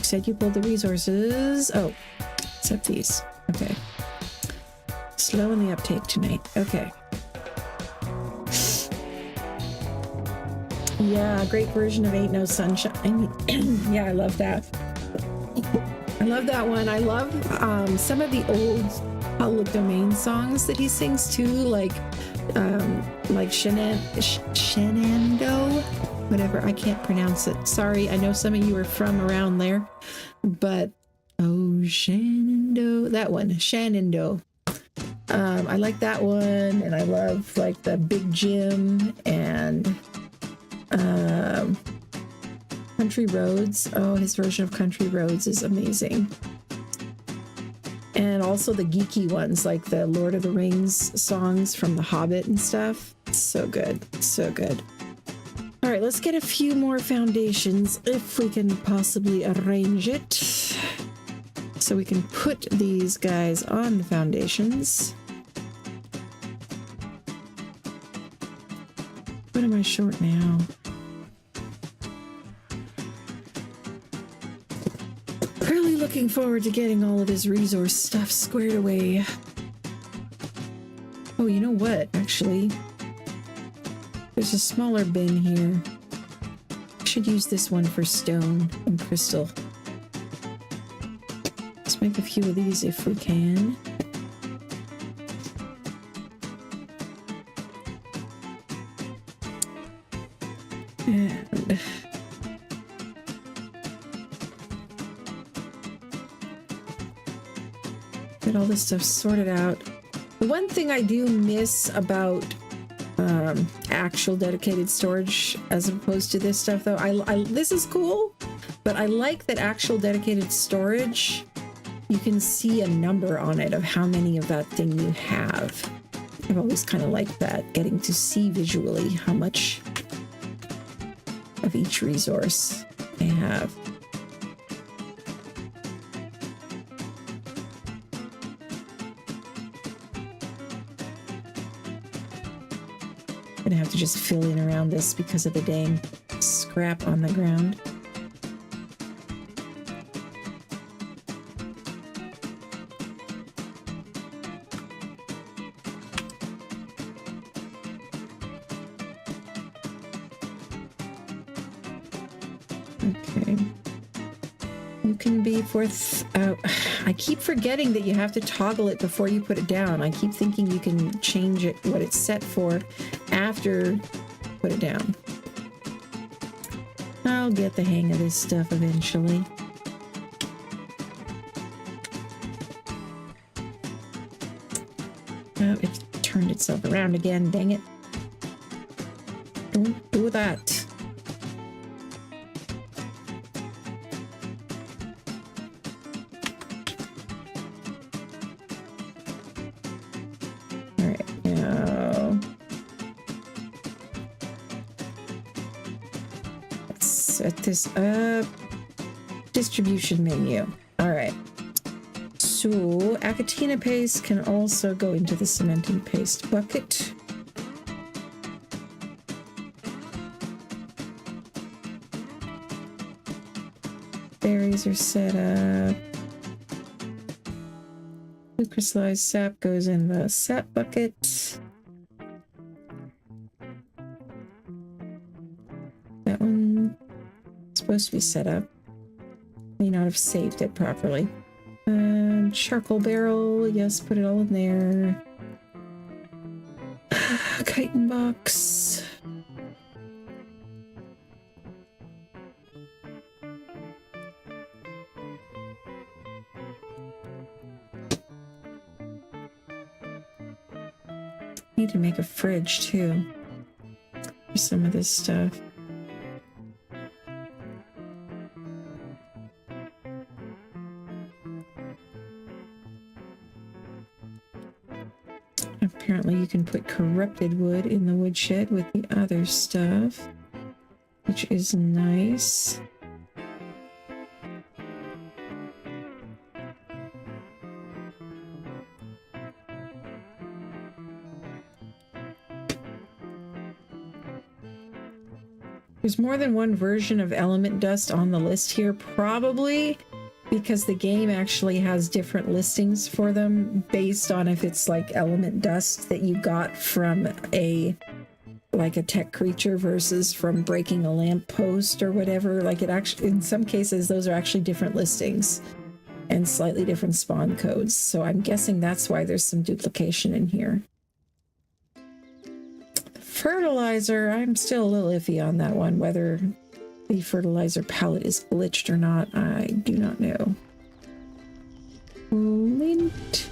said you pulled the resources. Oh, except these. Okay. Slow in the uptake tonight. Okay. Yeah, great version of Ain't No Sunshine. Yeah, I love that. I love that one. I love some of the old public domain songs that he sings too, like Shenando, whatever. I can't pronounce it. Sorry, I know some of you are from around there, but oh, Shenando, that one, Shenando. I like that one, and I love like the Big Jim and Country Roads. Oh, his version of Country Roads is amazing. And also the geeky ones, like the Lord of the Rings songs from The Hobbit and stuff. So good. So good. All right, let's get a few more foundations if we can possibly arrange it. So we can put these guys on the foundations. What am I short now? Really looking forward to getting all of his resource stuff squared away. Oh, you know what? Actually, there's a smaller bin here. I should use this one for stone and crystal. Let's make a few of these if we can. And get all this stuff sorted out. The one thing I do miss about actual dedicated storage as opposed to this stuff, though, this is cool, but I like that actual dedicated storage, you can see a number on it of how many of that thing you have. I've always kind of liked that, getting to see visually how much of each resource I have. Gonna have to just fill in around this because of the dang scrap on the ground. Okay. You can be fourth. I keep forgetting that you have to toggle it before you put it down. I keep thinking you can change it, what it's set for, after put it down. I'll get the hang of this stuff eventually. Oh, it turned itself around again, dang it. Don't do that. set this up. Distribution menu. All right. So Acatina paste can also go into the cementing paste bucket. Berries are set up. Blue crystallized sap goes in the sap bucket. That one is supposed to be set up. May not have saved it properly. Charcoal barrel, yes, put it all in there. Chitin box. Need to make a fridge too for some of this stuff. Apparently you can put corrupted wood in the woodshed with the other stuff, which is nice. There's more than one version of element dust on the list here, probably because the game actually has different listings for them based on if it's like element dust that you got from a tech creature versus from breaking a lamppost or whatever. Like it actually, in some cases, those are actually different listings and slightly different spawn codes. So I'm guessing that's why there's some duplication in here. Fertilizer, I'm still a little iffy on that one, whether the fertilizer palette is glitched or not, I do not know. Lint.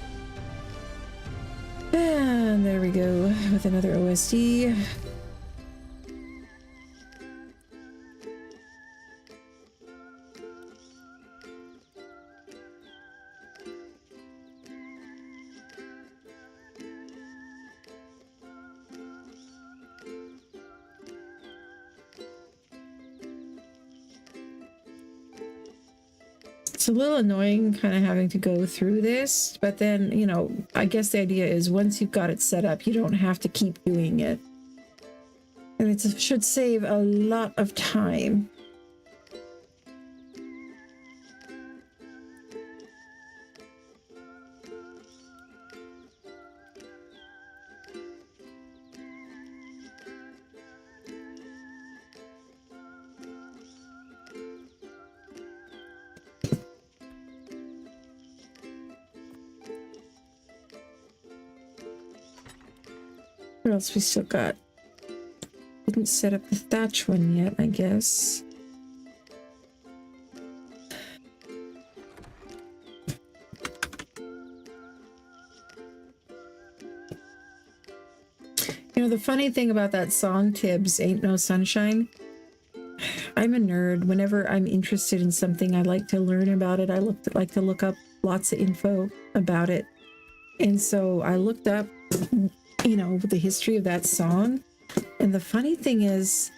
And there we go with another OSD. It's a little annoying kind of having to go through this, but then, you know, I guess the idea is once you've got it set up, you don't have to keep doing it. And it should save a lot of time. What else we still got? Didn't set up the thatch one yet, I guess. You know, the funny thing about that song, Tibbs, Ain't No Sunshine, I'm a nerd. Whenever I'm interested in something, I like to learn about it. I like to look up lots of info about it. And so I looked up, you know, the history of that song. And the funny thing is,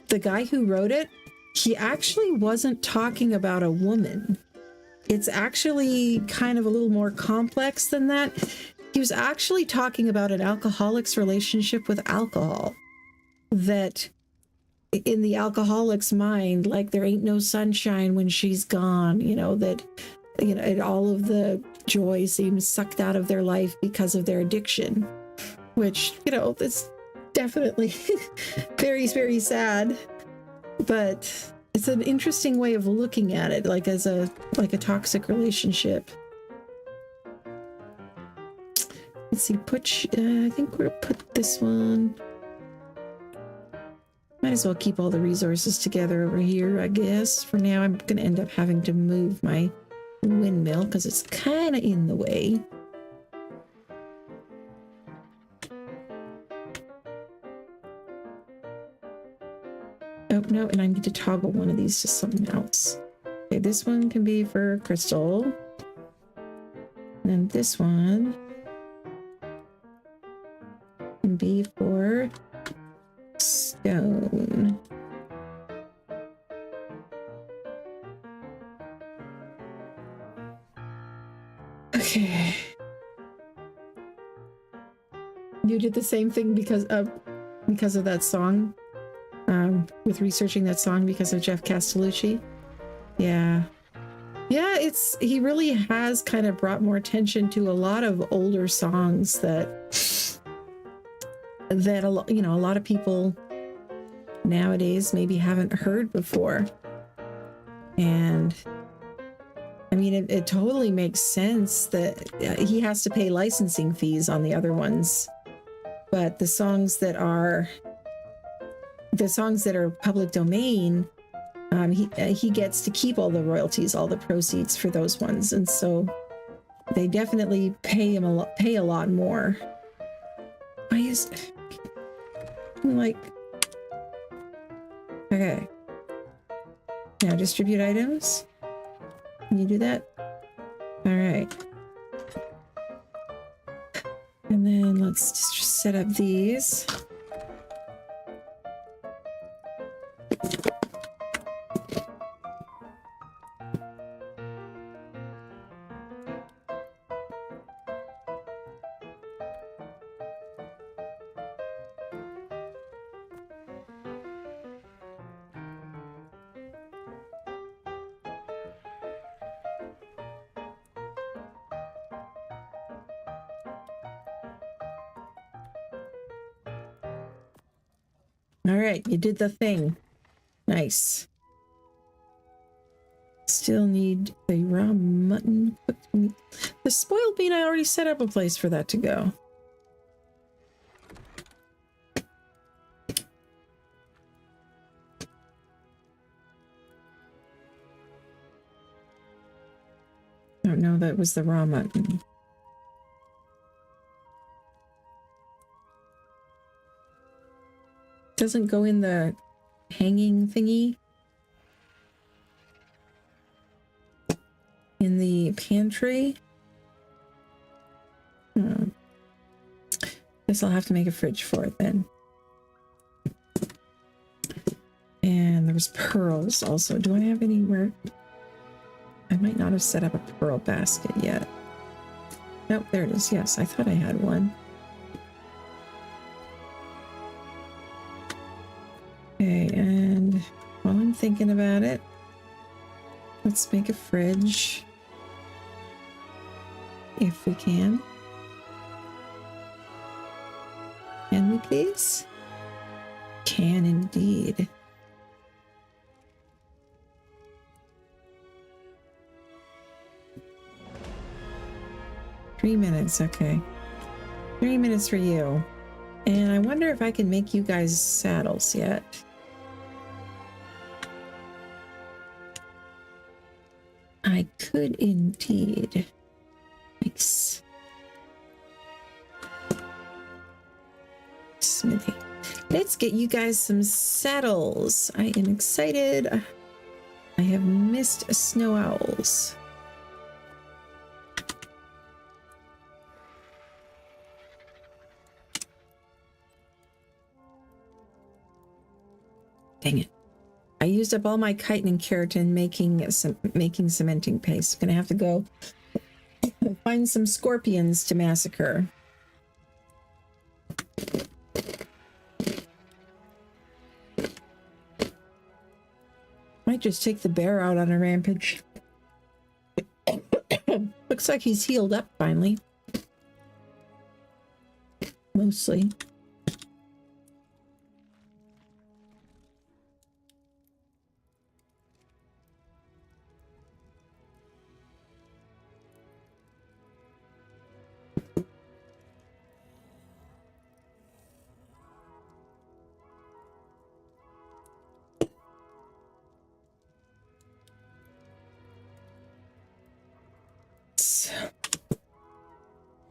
the guy who wrote it, he actually wasn't talking about a woman. It's actually kind of a little more complex than that. He was actually talking about an alcoholic's relationship with alcohol. That in the alcoholic's mind, like there ain't no sunshine when she's gone, you know, that, you know, all of the joy seems sucked out of their life because of their addiction. Which, you know, that's definitely very, very sad, but it's an interesting way of looking at it, like as a toxic relationship. Let's see, I think we're gonna put this one. Might as well keep all the resources together over here, I guess. For now, I'm gonna end up having to move my windmill because it's kind of in the way. Oh, no, and I need to toggle one of these to something else. Okay, this one can be for crystal. And then this one can be for stone. Okay. You did the same thing because of that song, with researching that song because of Jeff Castellucci. Yeah. Yeah, he really has kind of brought more attention to a lot of older songs that a lot of people nowadays maybe haven't heard before. And I mean, it totally makes sense that he has to pay licensing fees on the other ones, but the songs that are public domain, he gets to keep all the royalties, all the proceeds for those ones, and so they definitely pay a lot more. Okay. Now distribute items. Can you do that? All right. And then let's just set up these. All right, you did the thing. Nice. Still need the raw mutton cooked meat. The spoiled meat, I already set up a place for that to go. Oh no, that was the raw mutton. Doesn't go in the hanging thingy in the pantry. Guess I'll have to make a fridge for it then. And there was pearls also. Do I have anywhere? I might not have set up a pearl basket yet. Nope, there it is. Yes, I thought I had one. Okay, and while I'm thinking about it, let's make a fridge. If we can. Can we please? Can indeed. Three minutes, okay. 3 minutes for you. And I wonder if I can make you guys saddles yet. I could indeed. Nice. Smithy. Let's get you guys some saddles. I am excited. I have missed snow owls. Dang it. I used up all my chitin and keratin making cementing paste. I'm gonna have to go find some scorpions to massacre. Might just take the bear out on a rampage. Looks like he's healed up finally. Mostly.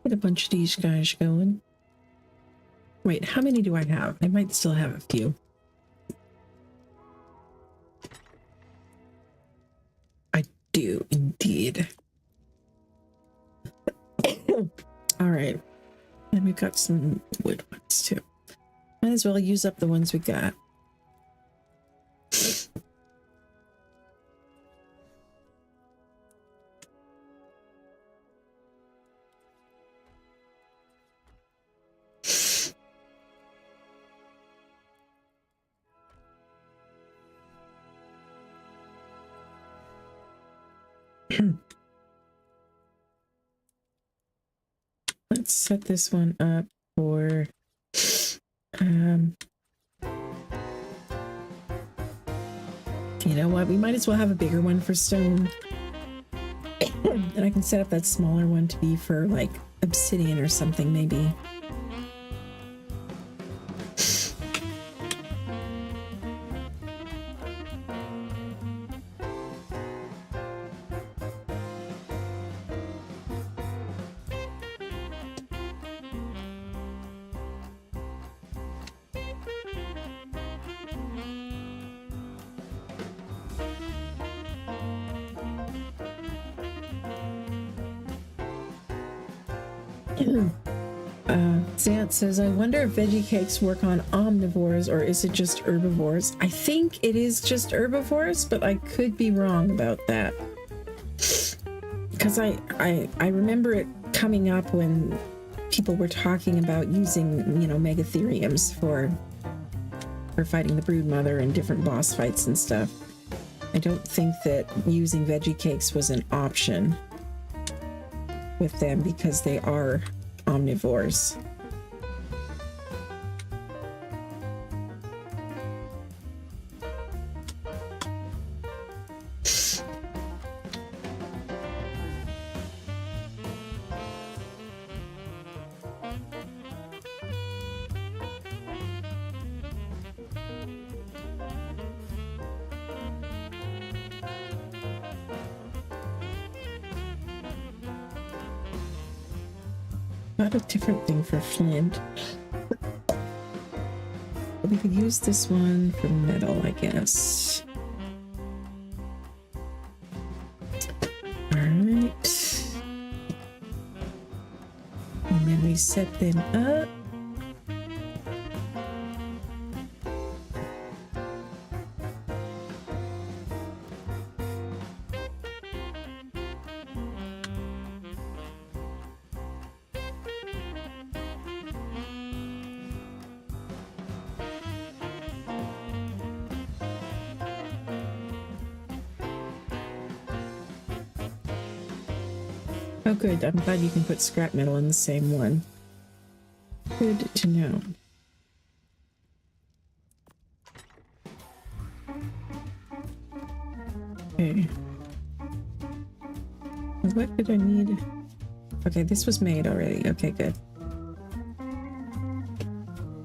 Get a bunch of these guys going. Wait, how many do I have? I might still have a few. I do indeed. All right. And we've got some wood ones too. Might as well use up the ones we got. Let's set this one up for you know what, we might as well have a bigger one for stone. And I can set up that smaller one to be for like obsidian or something maybe. Zant says, I wonder if veggie cakes work on omnivores or is it just herbivores? I think it is just herbivores, but I could be wrong about that. Because I remember it coming up when people were talking about using, you know, megatheriums for fighting the broodmother and different boss fights and stuff. I don't think that using veggie cakes was an option with them because they are omnivores. Got a different thing for flint. We could use this one for metal, I guess. Alright. And then we set them up. Oh good, I'm glad you can put scrap metal in the same one. Good to know. Okay. What did I need? Okay, this was made already. Okay, good.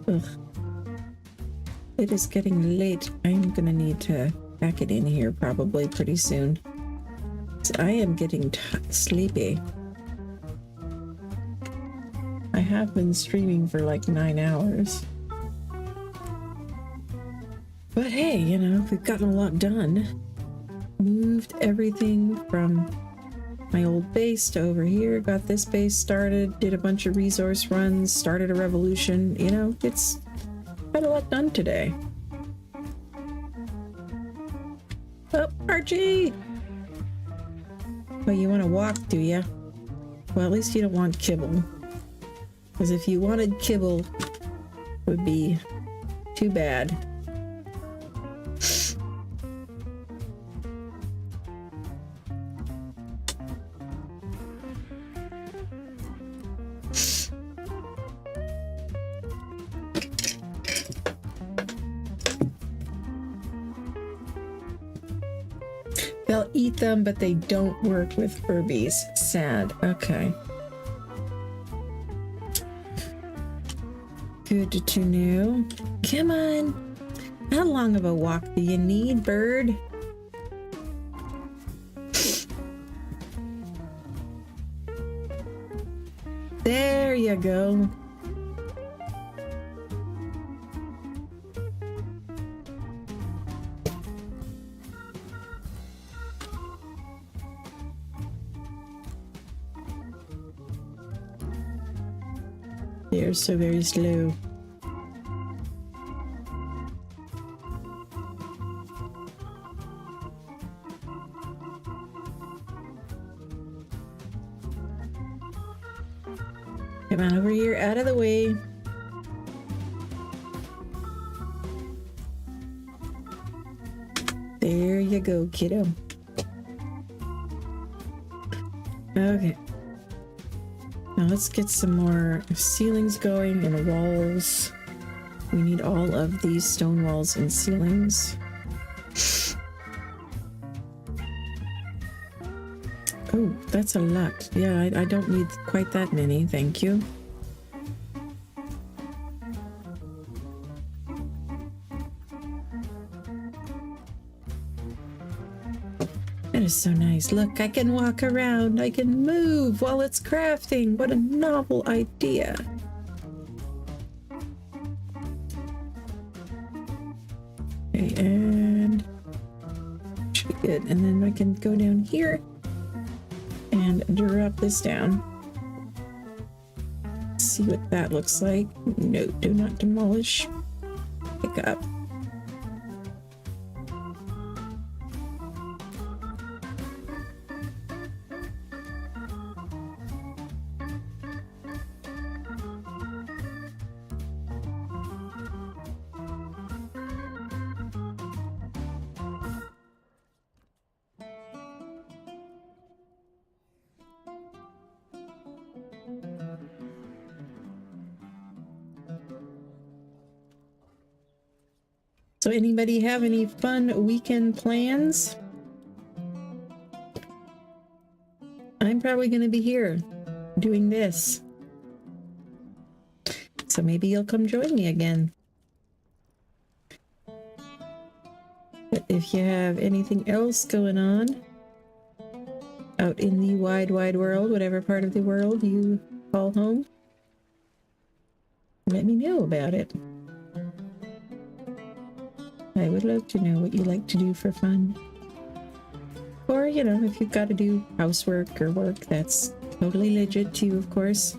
Ugh. It is getting late. I'm gonna need to pack it in here probably pretty soon. I am getting sleepy. I have been streaming for like 9 hours. But hey, you know, we've gotten a lot done. Moved everything from my old base to over here, got this base started, did a bunch of resource runs, started a revolution. You know, it's got a lot done today. Oh, Archie! Well, you want to walk, do ya? Well, at least you don't want kibble. Because if you wanted kibble, it would be too bad. They'll eat them, but they don't work with Furbies. Sad. Okay. Good to know. Come on. How long of a walk do you need, bird? There you go. They're so very slow. Come on over here, out of the way. There you go, kiddo. Okay. Now let's get some more ceilings going and walls. We need all of these stone walls and ceilings. Oh, that's a lot. Yeah, I don't need quite that many, thank you. That is so nice. Look, I can walk around. I can move while it's crafting. What a novel idea. Okay, and should be good. And then I can go down here and drop this down. See what that looks like. No, do not demolish. Pick up. So anybody have any fun weekend plans? I'm probably going to be here doing this. So maybe you'll come join me again. But if you have anything else going on out in the wide, wide world, whatever part of the world you call home, let me know about it. I would love to know what you like to do for fun. Or, you know, if you've got to do housework or work, that's totally legit too, of course.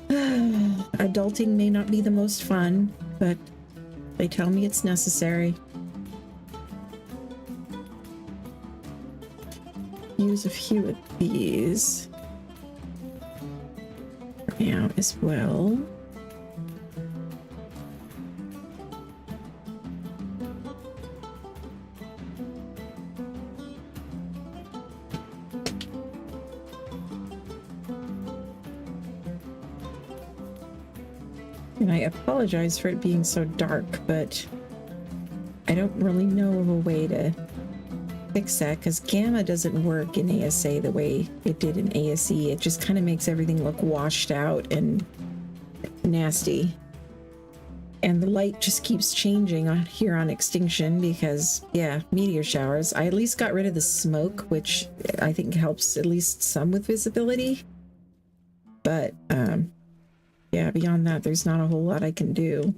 Adulting may not be the most fun, but they tell me it's necessary. Use a few of these for now as well. And I apologize for it being so dark, but I don't really know of a way to fix that because gamma doesn't work in ASA the way it did in ASE. It just kind of makes everything look washed out and nasty. And the light just keeps changing on here on Extinction because, yeah, meteor showers. I at least got rid of the smoke, which I think helps at least some with visibility. But, yeah, beyond that, there's not a whole lot I can do.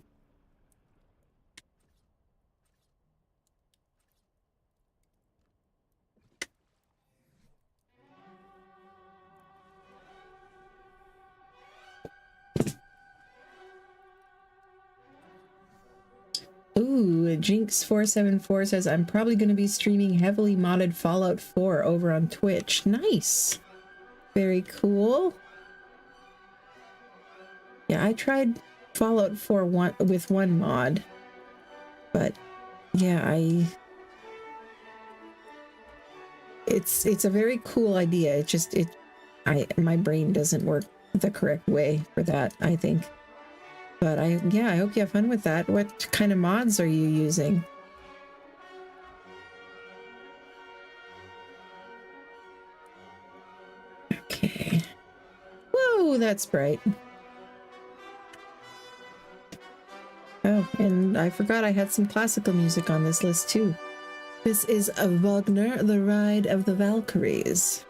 Ooh, Jinx474 says, I'm probably going to be streaming heavily modded Fallout 4 over on Twitch. Nice. Very cool. Yeah, I tried Fallout 4 with one mod, but yeah, it's a very cool idea. It just my brain doesn't work the correct way for that, I think. But I hope you have fun with that. What kind of mods are you using? Okay. Whoa, that's bright. Oh, and I forgot I had some classical music on this list too. This is a Wagner, The Ride of the Valkyries.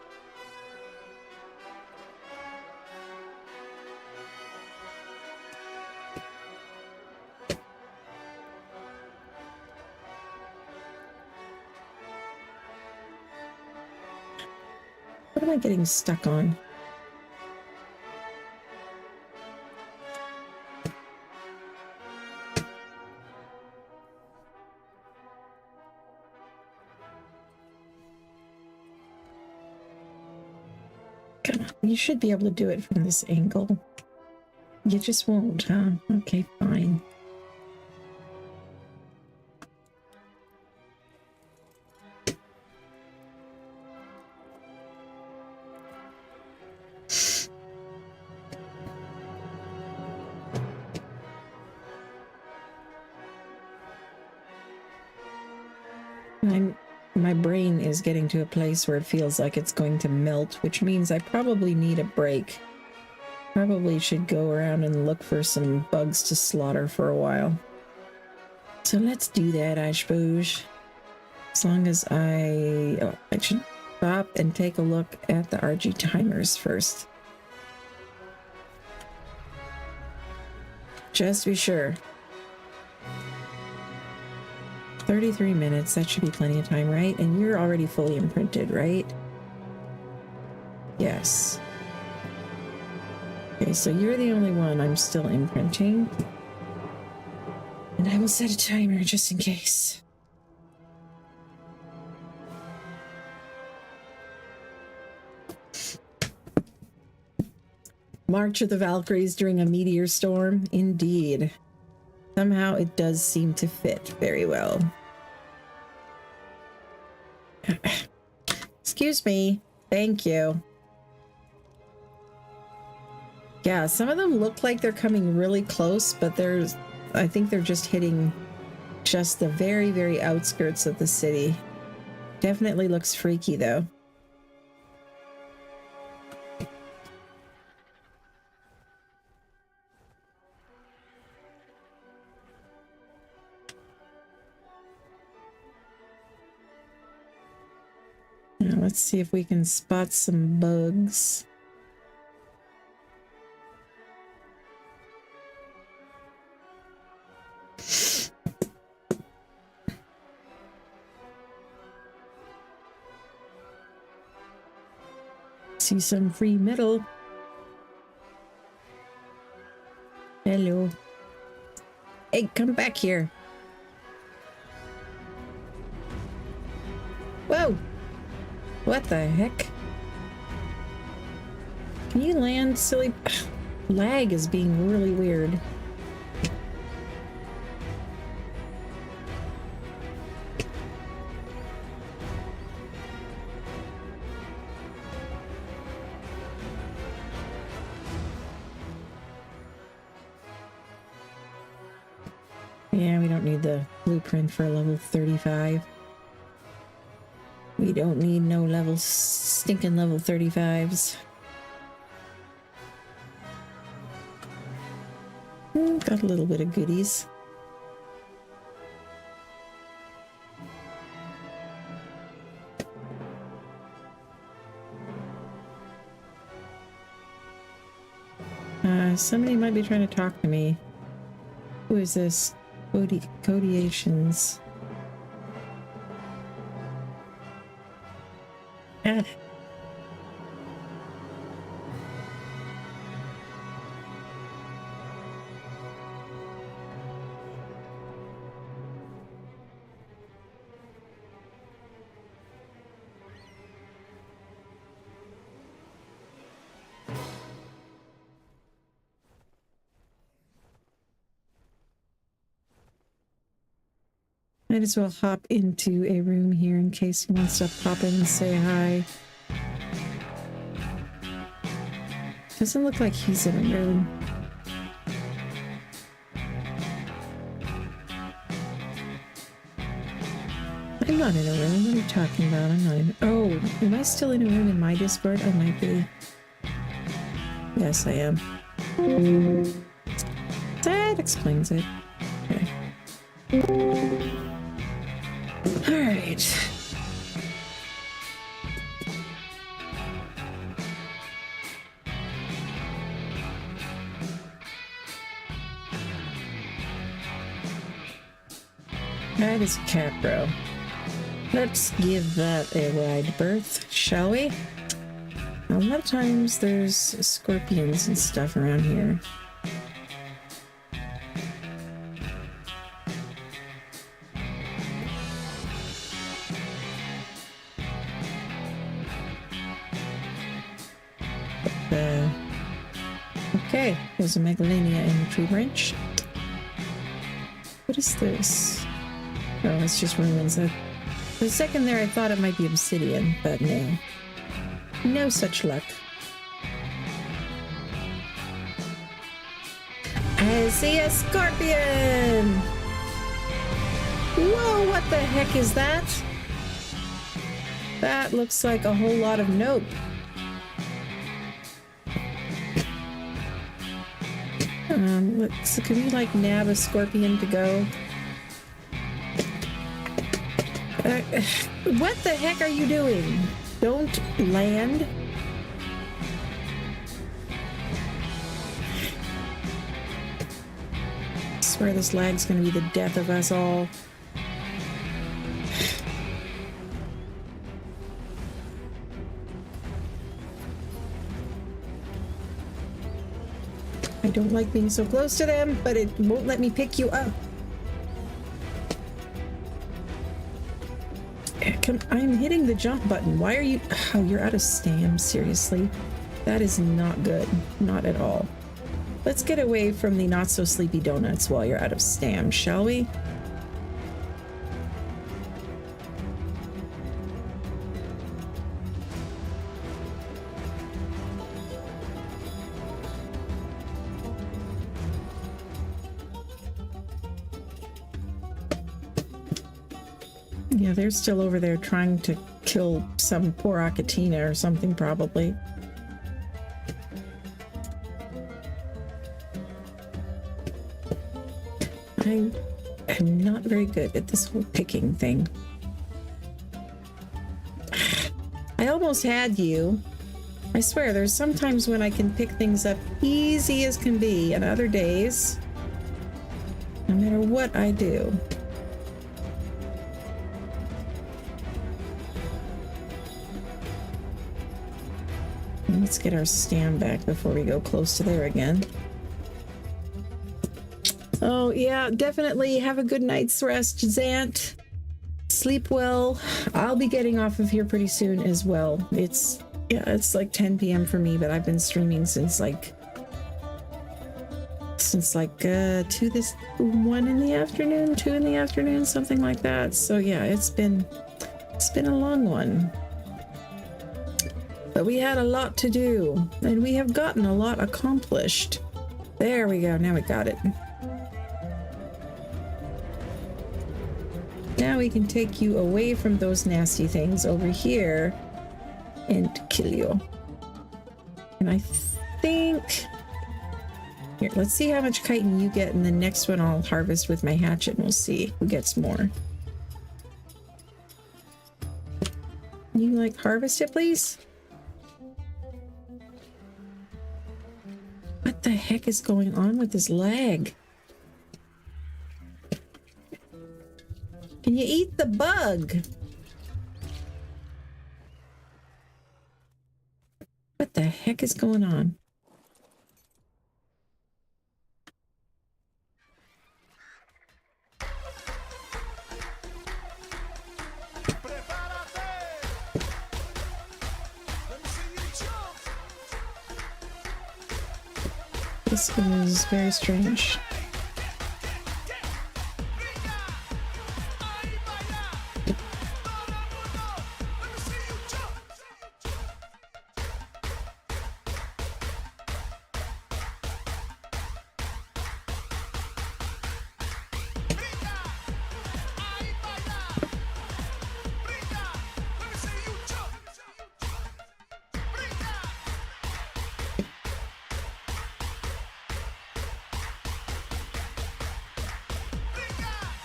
What am I getting stuck on? You should be able to do it from this angle. You just won't, huh? Okay, fine. My brain is getting to a place where it feels like it's going to melt, which means I probably need a break. Probably should go around and look for some bugs to slaughter for a while. So let's do that, I suppose. As long as I should stop and take a look at the RG timers first. Just to be sure. 33 minutes, that should be plenty of time, right? And you're already fully imprinted, right? Yes. Okay, so you're the only one I'm still imprinting. And I will set a timer just in case. March of the Valkyries during a meteor storm? Indeed. Somehow it does seem to fit very well. Excuse me. Thank you. Yeah, some of them look like they're coming really close, but I think they're just hitting just the very, very outskirts of the city. Definitely looks freaky, though. Now, let's see if we can spot some bugs. See some free metal. Hello. Hey, come back here. Whoa! What the heck? Can you land, silly? Lag is being really weird. Yeah, we don't need the blueprint for level 35. We don't need no stinking level 35s. Got a little bit of goodies. Somebody might be trying to talk to me. Who is this? Codiations. Ah. Might as well hop into a room here in case he wants to pop in and say hi. Doesn't look like he's in a room. I'm not in a room. What are you talking about? I'm not in. Oh, am I still in a room in my Discord? I might be. Yes, I am. That explains it. Okay. All right. That is a capro. Let's give that a wide berth, shall we? A lot of times there's scorpions and stuff around here. Okay, there's a Megalania in the tree branch. What is this? Oh, it's just ruins. For a second there, I thought it might be obsidian, but no. No such luck. I see a scorpion! Whoa, what the heck is that? That looks like a whole lot of nope. So can we like nab a scorpion to go? What the heck are you doing? Don't land. I swear this lag's gonna be the death of us all. I don't like being so close to them, but it won't let me pick you up. I'm hitting the jump button. Why are you... Oh, you're out of stam. Seriously? That is not good. Not at all. Let's get away from the not-so-sleepy donuts while you're out of stam, shall we? Yeah, they're still over there trying to kill some poor Akatina or something, probably. I am not very good at this whole picking thing. I almost had you. I swear, there's sometimes when I can pick things up easy as can be, and other days, no matter what I do. Let's get our stam back before we go close to there again. Oh, yeah, definitely have a good night's rest, Zant. Sleep well. I'll be getting off of here pretty soon as well. It's like 10 p.m. for me, but I've been streaming since like 1 in the afternoon, 2 in the afternoon, something like that. So yeah, it's been a long one. But we had a lot to do, and we have gotten a lot accomplished. There we go, now we got it. Now we can take you away from those nasty things over here and kill you. And I think... Here, let's see how much chitin you get, and the next one I'll harvest with my hatchet, and we'll see who gets more. You, like, harvest it, please? What the heck is going on with this lag? Can you eat the bug? What the heck is going on? This is very strange.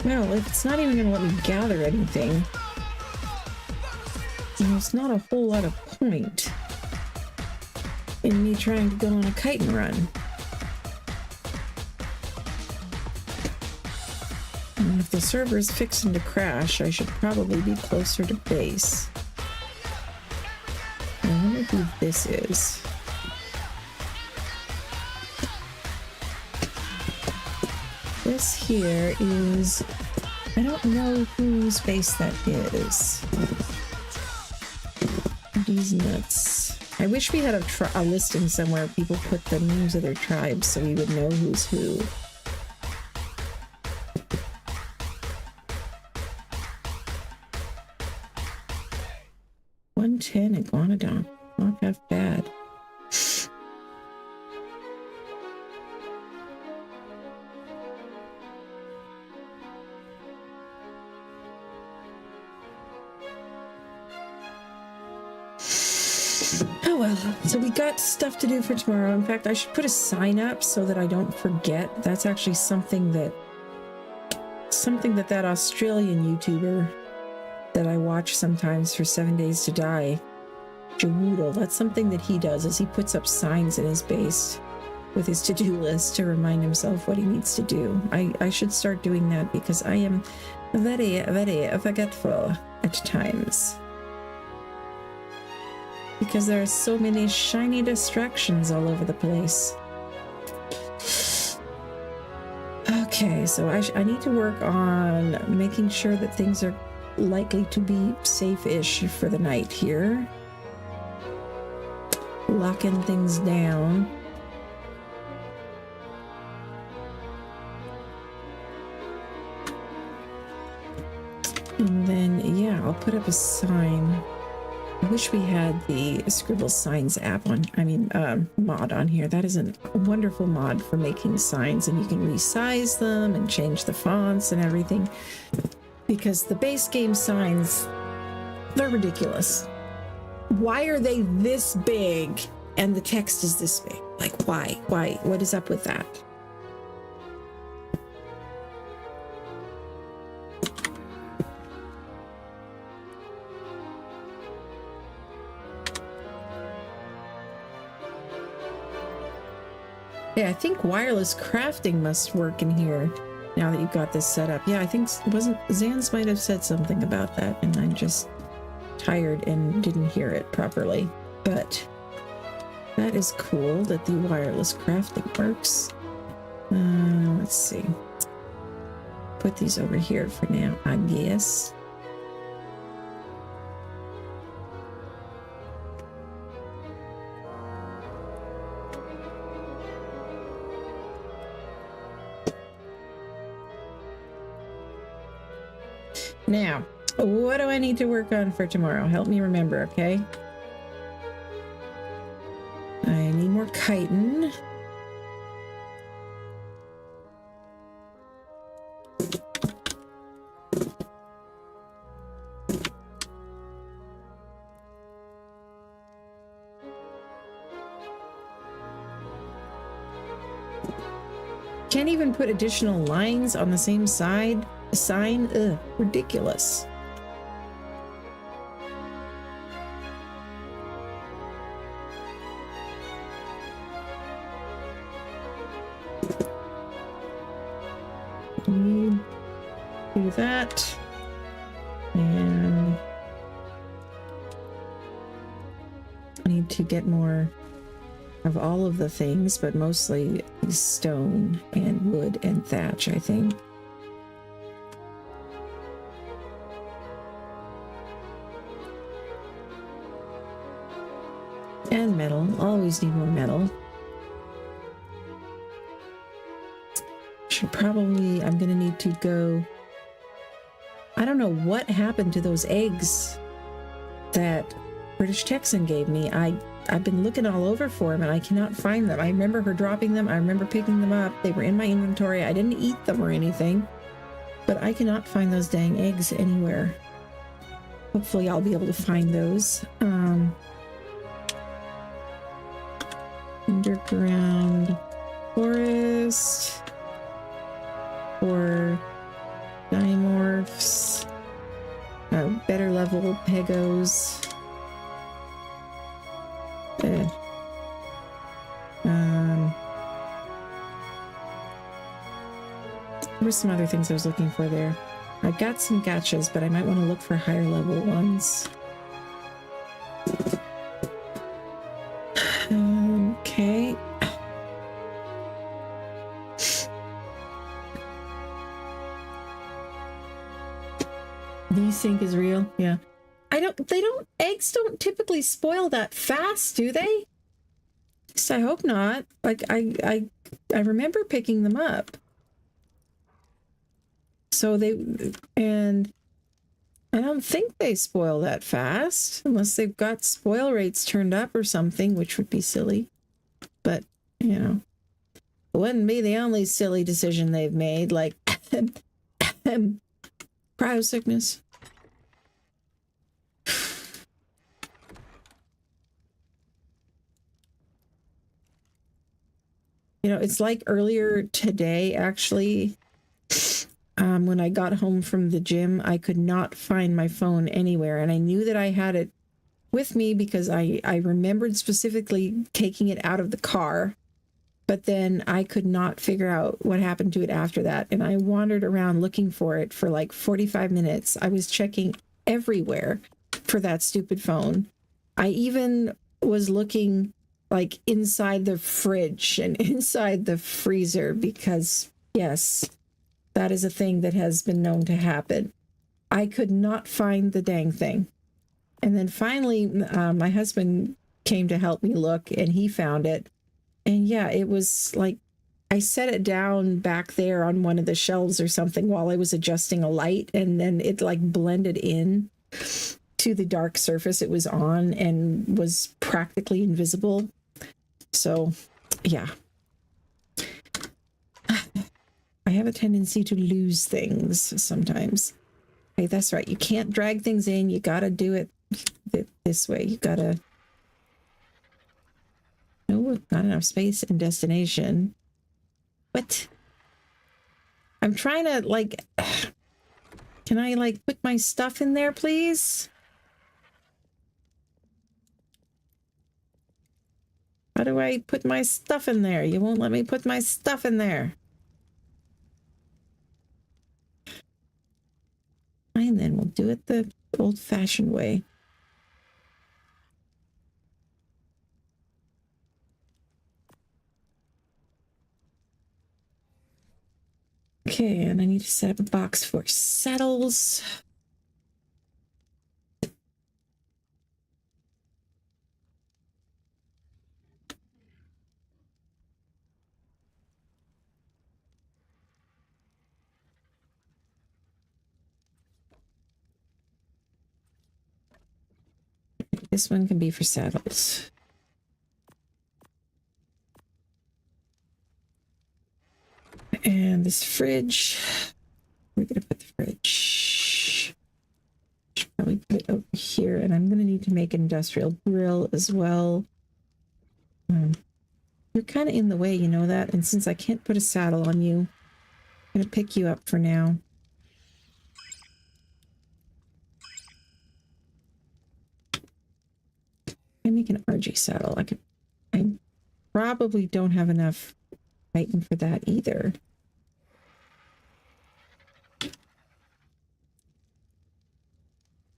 Well, if it's not even going to let me gather anything, there's not a whole lot of point in me trying to go on a chitin run. And if the server is fixing to crash, I should probably be closer to base. I wonder who this is. This here is... I don't know whose base that is. These nuts. I wish we had a listing somewhere people put the names of their tribes so we would know who's who. $110 Iguanodon. Not that bad. Oh well, so we got stuff to do for tomorrow. In fact, I should put a sign up so that I don't forget. That's actually something that Australian YouTuber that I watch sometimes for 7 Days to Die, Jawoodle, that's something that he does, is he puts up signs in his base with his to-do list to remind himself what he needs to do. I should start doing that because I am very, very forgetful at times. Because there are so many shiny distractions all over the place. Okay, so I need to work on making sure that things are likely to be safe-ish for the night here. Locking things down. And then, yeah, I'll put up a sign. I wish we had the Scribble Signs app on, mod on here. That is a wonderful mod for making signs, and you can resize them and change the fonts and everything. Because the base game signs, they're ridiculous. Why are they this big and the text is this big? Like, why? Why? What is up with that? Yeah, I think wireless crafting must work in here now that you've got this set up. Yeah, I think Zans might have said something about that, and I'm just tired and didn't hear it properly. But that is cool that the wireless crafting works. Let's see. Put these over here for now, I guess. Now, what do I need to work on for tomorrow? Help me remember, okay? I need more chitin. Can't even put additional lines on the same side. Sign? Ugh, ridiculous. Need to do that. And I need to get more of all of the things, but mostly stone and wood and thatch, I think. And metal. Always need more metal. Should probably, I'm gonna need to go. I don't know what happened to those eggs that British Texan gave me. I've been looking all over for them and I cannot find them. I remember her dropping them. I remember picking them up. They were in my inventory. I didn't eat them or anything, but I cannot find those dang eggs anywhere. Hopefully I'll be able to find those. Underground forest or dimorphs, better level pegos. There were some other things I was looking for there. I got some gachas, but I might want to look for higher level ones. Okay. Do you think is real? Yeah. Eggs don't typically spoil that fast, do they? At least I hope not. Like, I remember picking them up. So and I don't think they spoil that fast, unless they've got spoil rates turned up or something, which would be silly. But, you know, it wouldn't be the only silly decision they've made, like cryo sickness. know, it's like earlier today, actually, when I got home from the gym, I could not find my phone anywhere. And I knew that I had it with me because I remembered specifically taking it out of the car. But then I could not figure out what happened to it after that. And I wandered around looking for it for like 45 minutes. I was checking everywhere for that stupid phone. I even was looking like inside the fridge and inside the freezer because, yes, that is a thing that has been known to happen. I could not find the dang thing. And then finally, my husband came to help me look, and he found it. And yeah, it was like I set it down back there on one of the shelves or something while I was adjusting a light, and then it like blended in to the dark surface it was on and was practically invisible. So, yeah. I have a tendency to lose things sometimes. Hey, that's right. You can't drag things in. You gotta do it this way. You gotta... Oh, not enough space and destination. What? I'm trying to, like... Can I, like, put my stuff in there, please? How do I put my stuff in there? You won't let me put my stuff in there. And then we'll do it the old-fashioned way. Okay, and I need to set up a box for saddles. This one can be for saddles. And this fridge, we're gonna put the fridge. Should probably put it over here, and I'm gonna need to make an industrial grill as well. You're kind of in the way, you know that? And since I can't put a saddle on you, I'm gonna pick you up for now. I make an RG saddle. I probably don't have enough item for that either.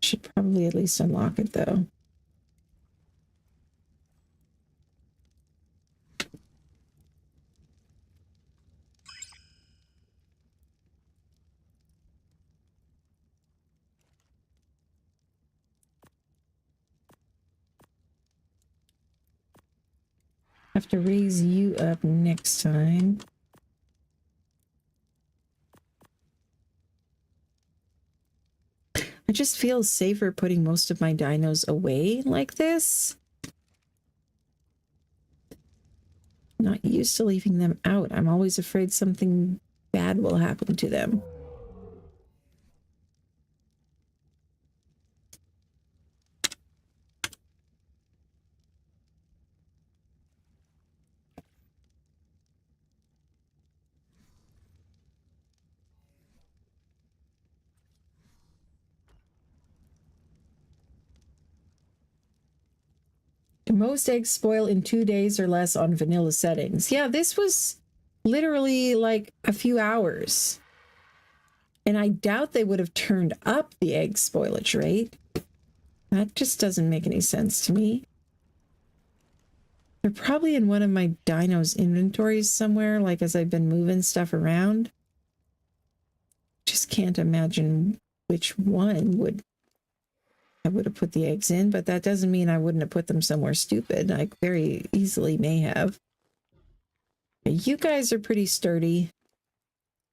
Should probably at least unlock it though. Have to raise you up next time. I just feel safer putting most of my dinos away like this. Not used to leaving them out. I'm always afraid something bad will happen to them. Most eggs spoil in 2 days or less on vanilla settings. Yeah, this was literally like a few hours. And I doubt they would have turned up the egg spoilage rate. That just doesn't make any sense to me. They're probably in one of my dinos' inventories somewhere, like as I've been moving stuff around. Just can't imagine which one I would have put the eggs in, but that doesn't mean I wouldn't have put them somewhere stupid. I very easily may have. You guys are pretty sturdy.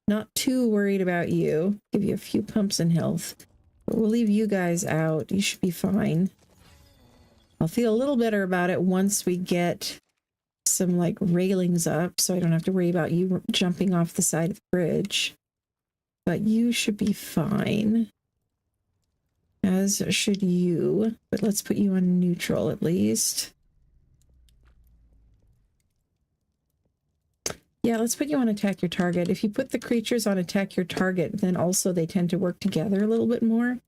Not too worried about you. Give you a few pumps in health. But we'll leave you guys out. You should be fine. I'll feel a little better about it once we get some like railings up, so I don't have to worry about you jumping off the side of the bridge. But you should be fine. As should you, but let's put you on neutral at least. Yeah, let's put you on attack your target. If you put the creatures on attack your target, then also they tend to work together a little bit more.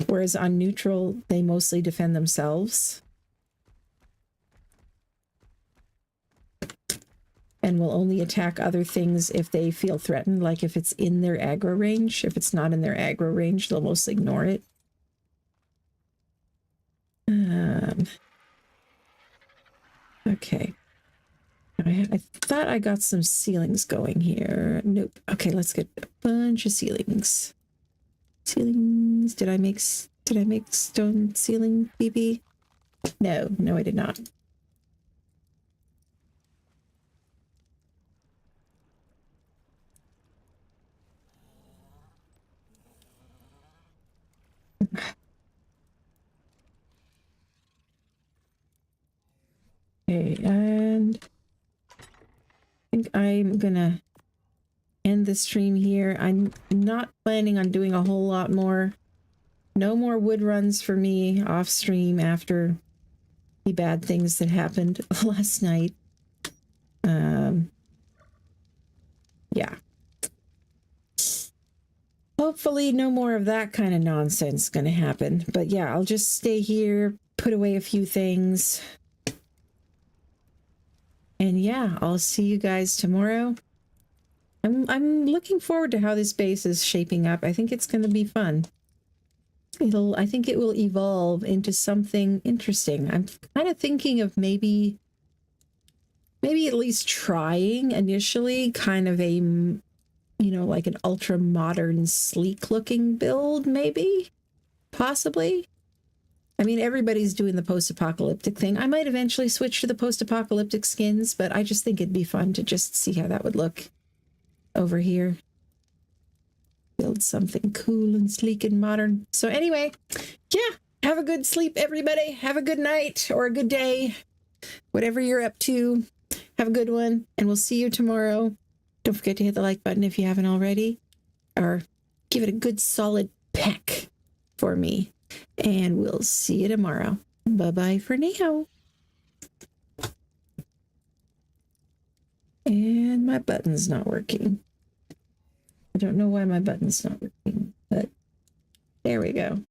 Whereas on neutral, they mostly defend themselves. And will only attack other things if they feel threatened, like if it's in their aggro range. If it's not in their aggro range, they'll mostly ignore it. Okay. I thought I got some ceilings going here. Nope. Okay, let's get a bunch of ceilings. Ceilings. Did I make stone ceiling, BB? No, I did not. Okay, and I think I'm gonna end the stream here. I'm not planning on doing a whole lot more. No more wood runs for me off stream after the bad things that happened last night. Yeah. Hopefully no more of that kind of nonsense gonna happen. But yeah, I'll just stay here, put away a few things. And yeah, I'll see you guys tomorrow. I'm looking forward to how this base is shaping up. I think it's going to be fun. I think it will evolve into something interesting. I'm kind of thinking of maybe at least trying initially kind of a, you know, like an ultra modern, sleek looking build, maybe, possibly. I mean, everybody's doing the post-apocalyptic thing. I might eventually switch to the post-apocalyptic skins, but I just think it'd be fun to just see how that would look over here. Build something cool and sleek and modern. So anyway, yeah, have a good sleep, everybody. Have a good night or a good day. Whatever you're up to, have a good one, and we'll see you tomorrow. Don't forget to hit the like button if you haven't already, or give it a good solid peck for me. And we'll see you tomorrow. Bye-bye for now. And my button's not working. I don't know why my button's not working, but there we go.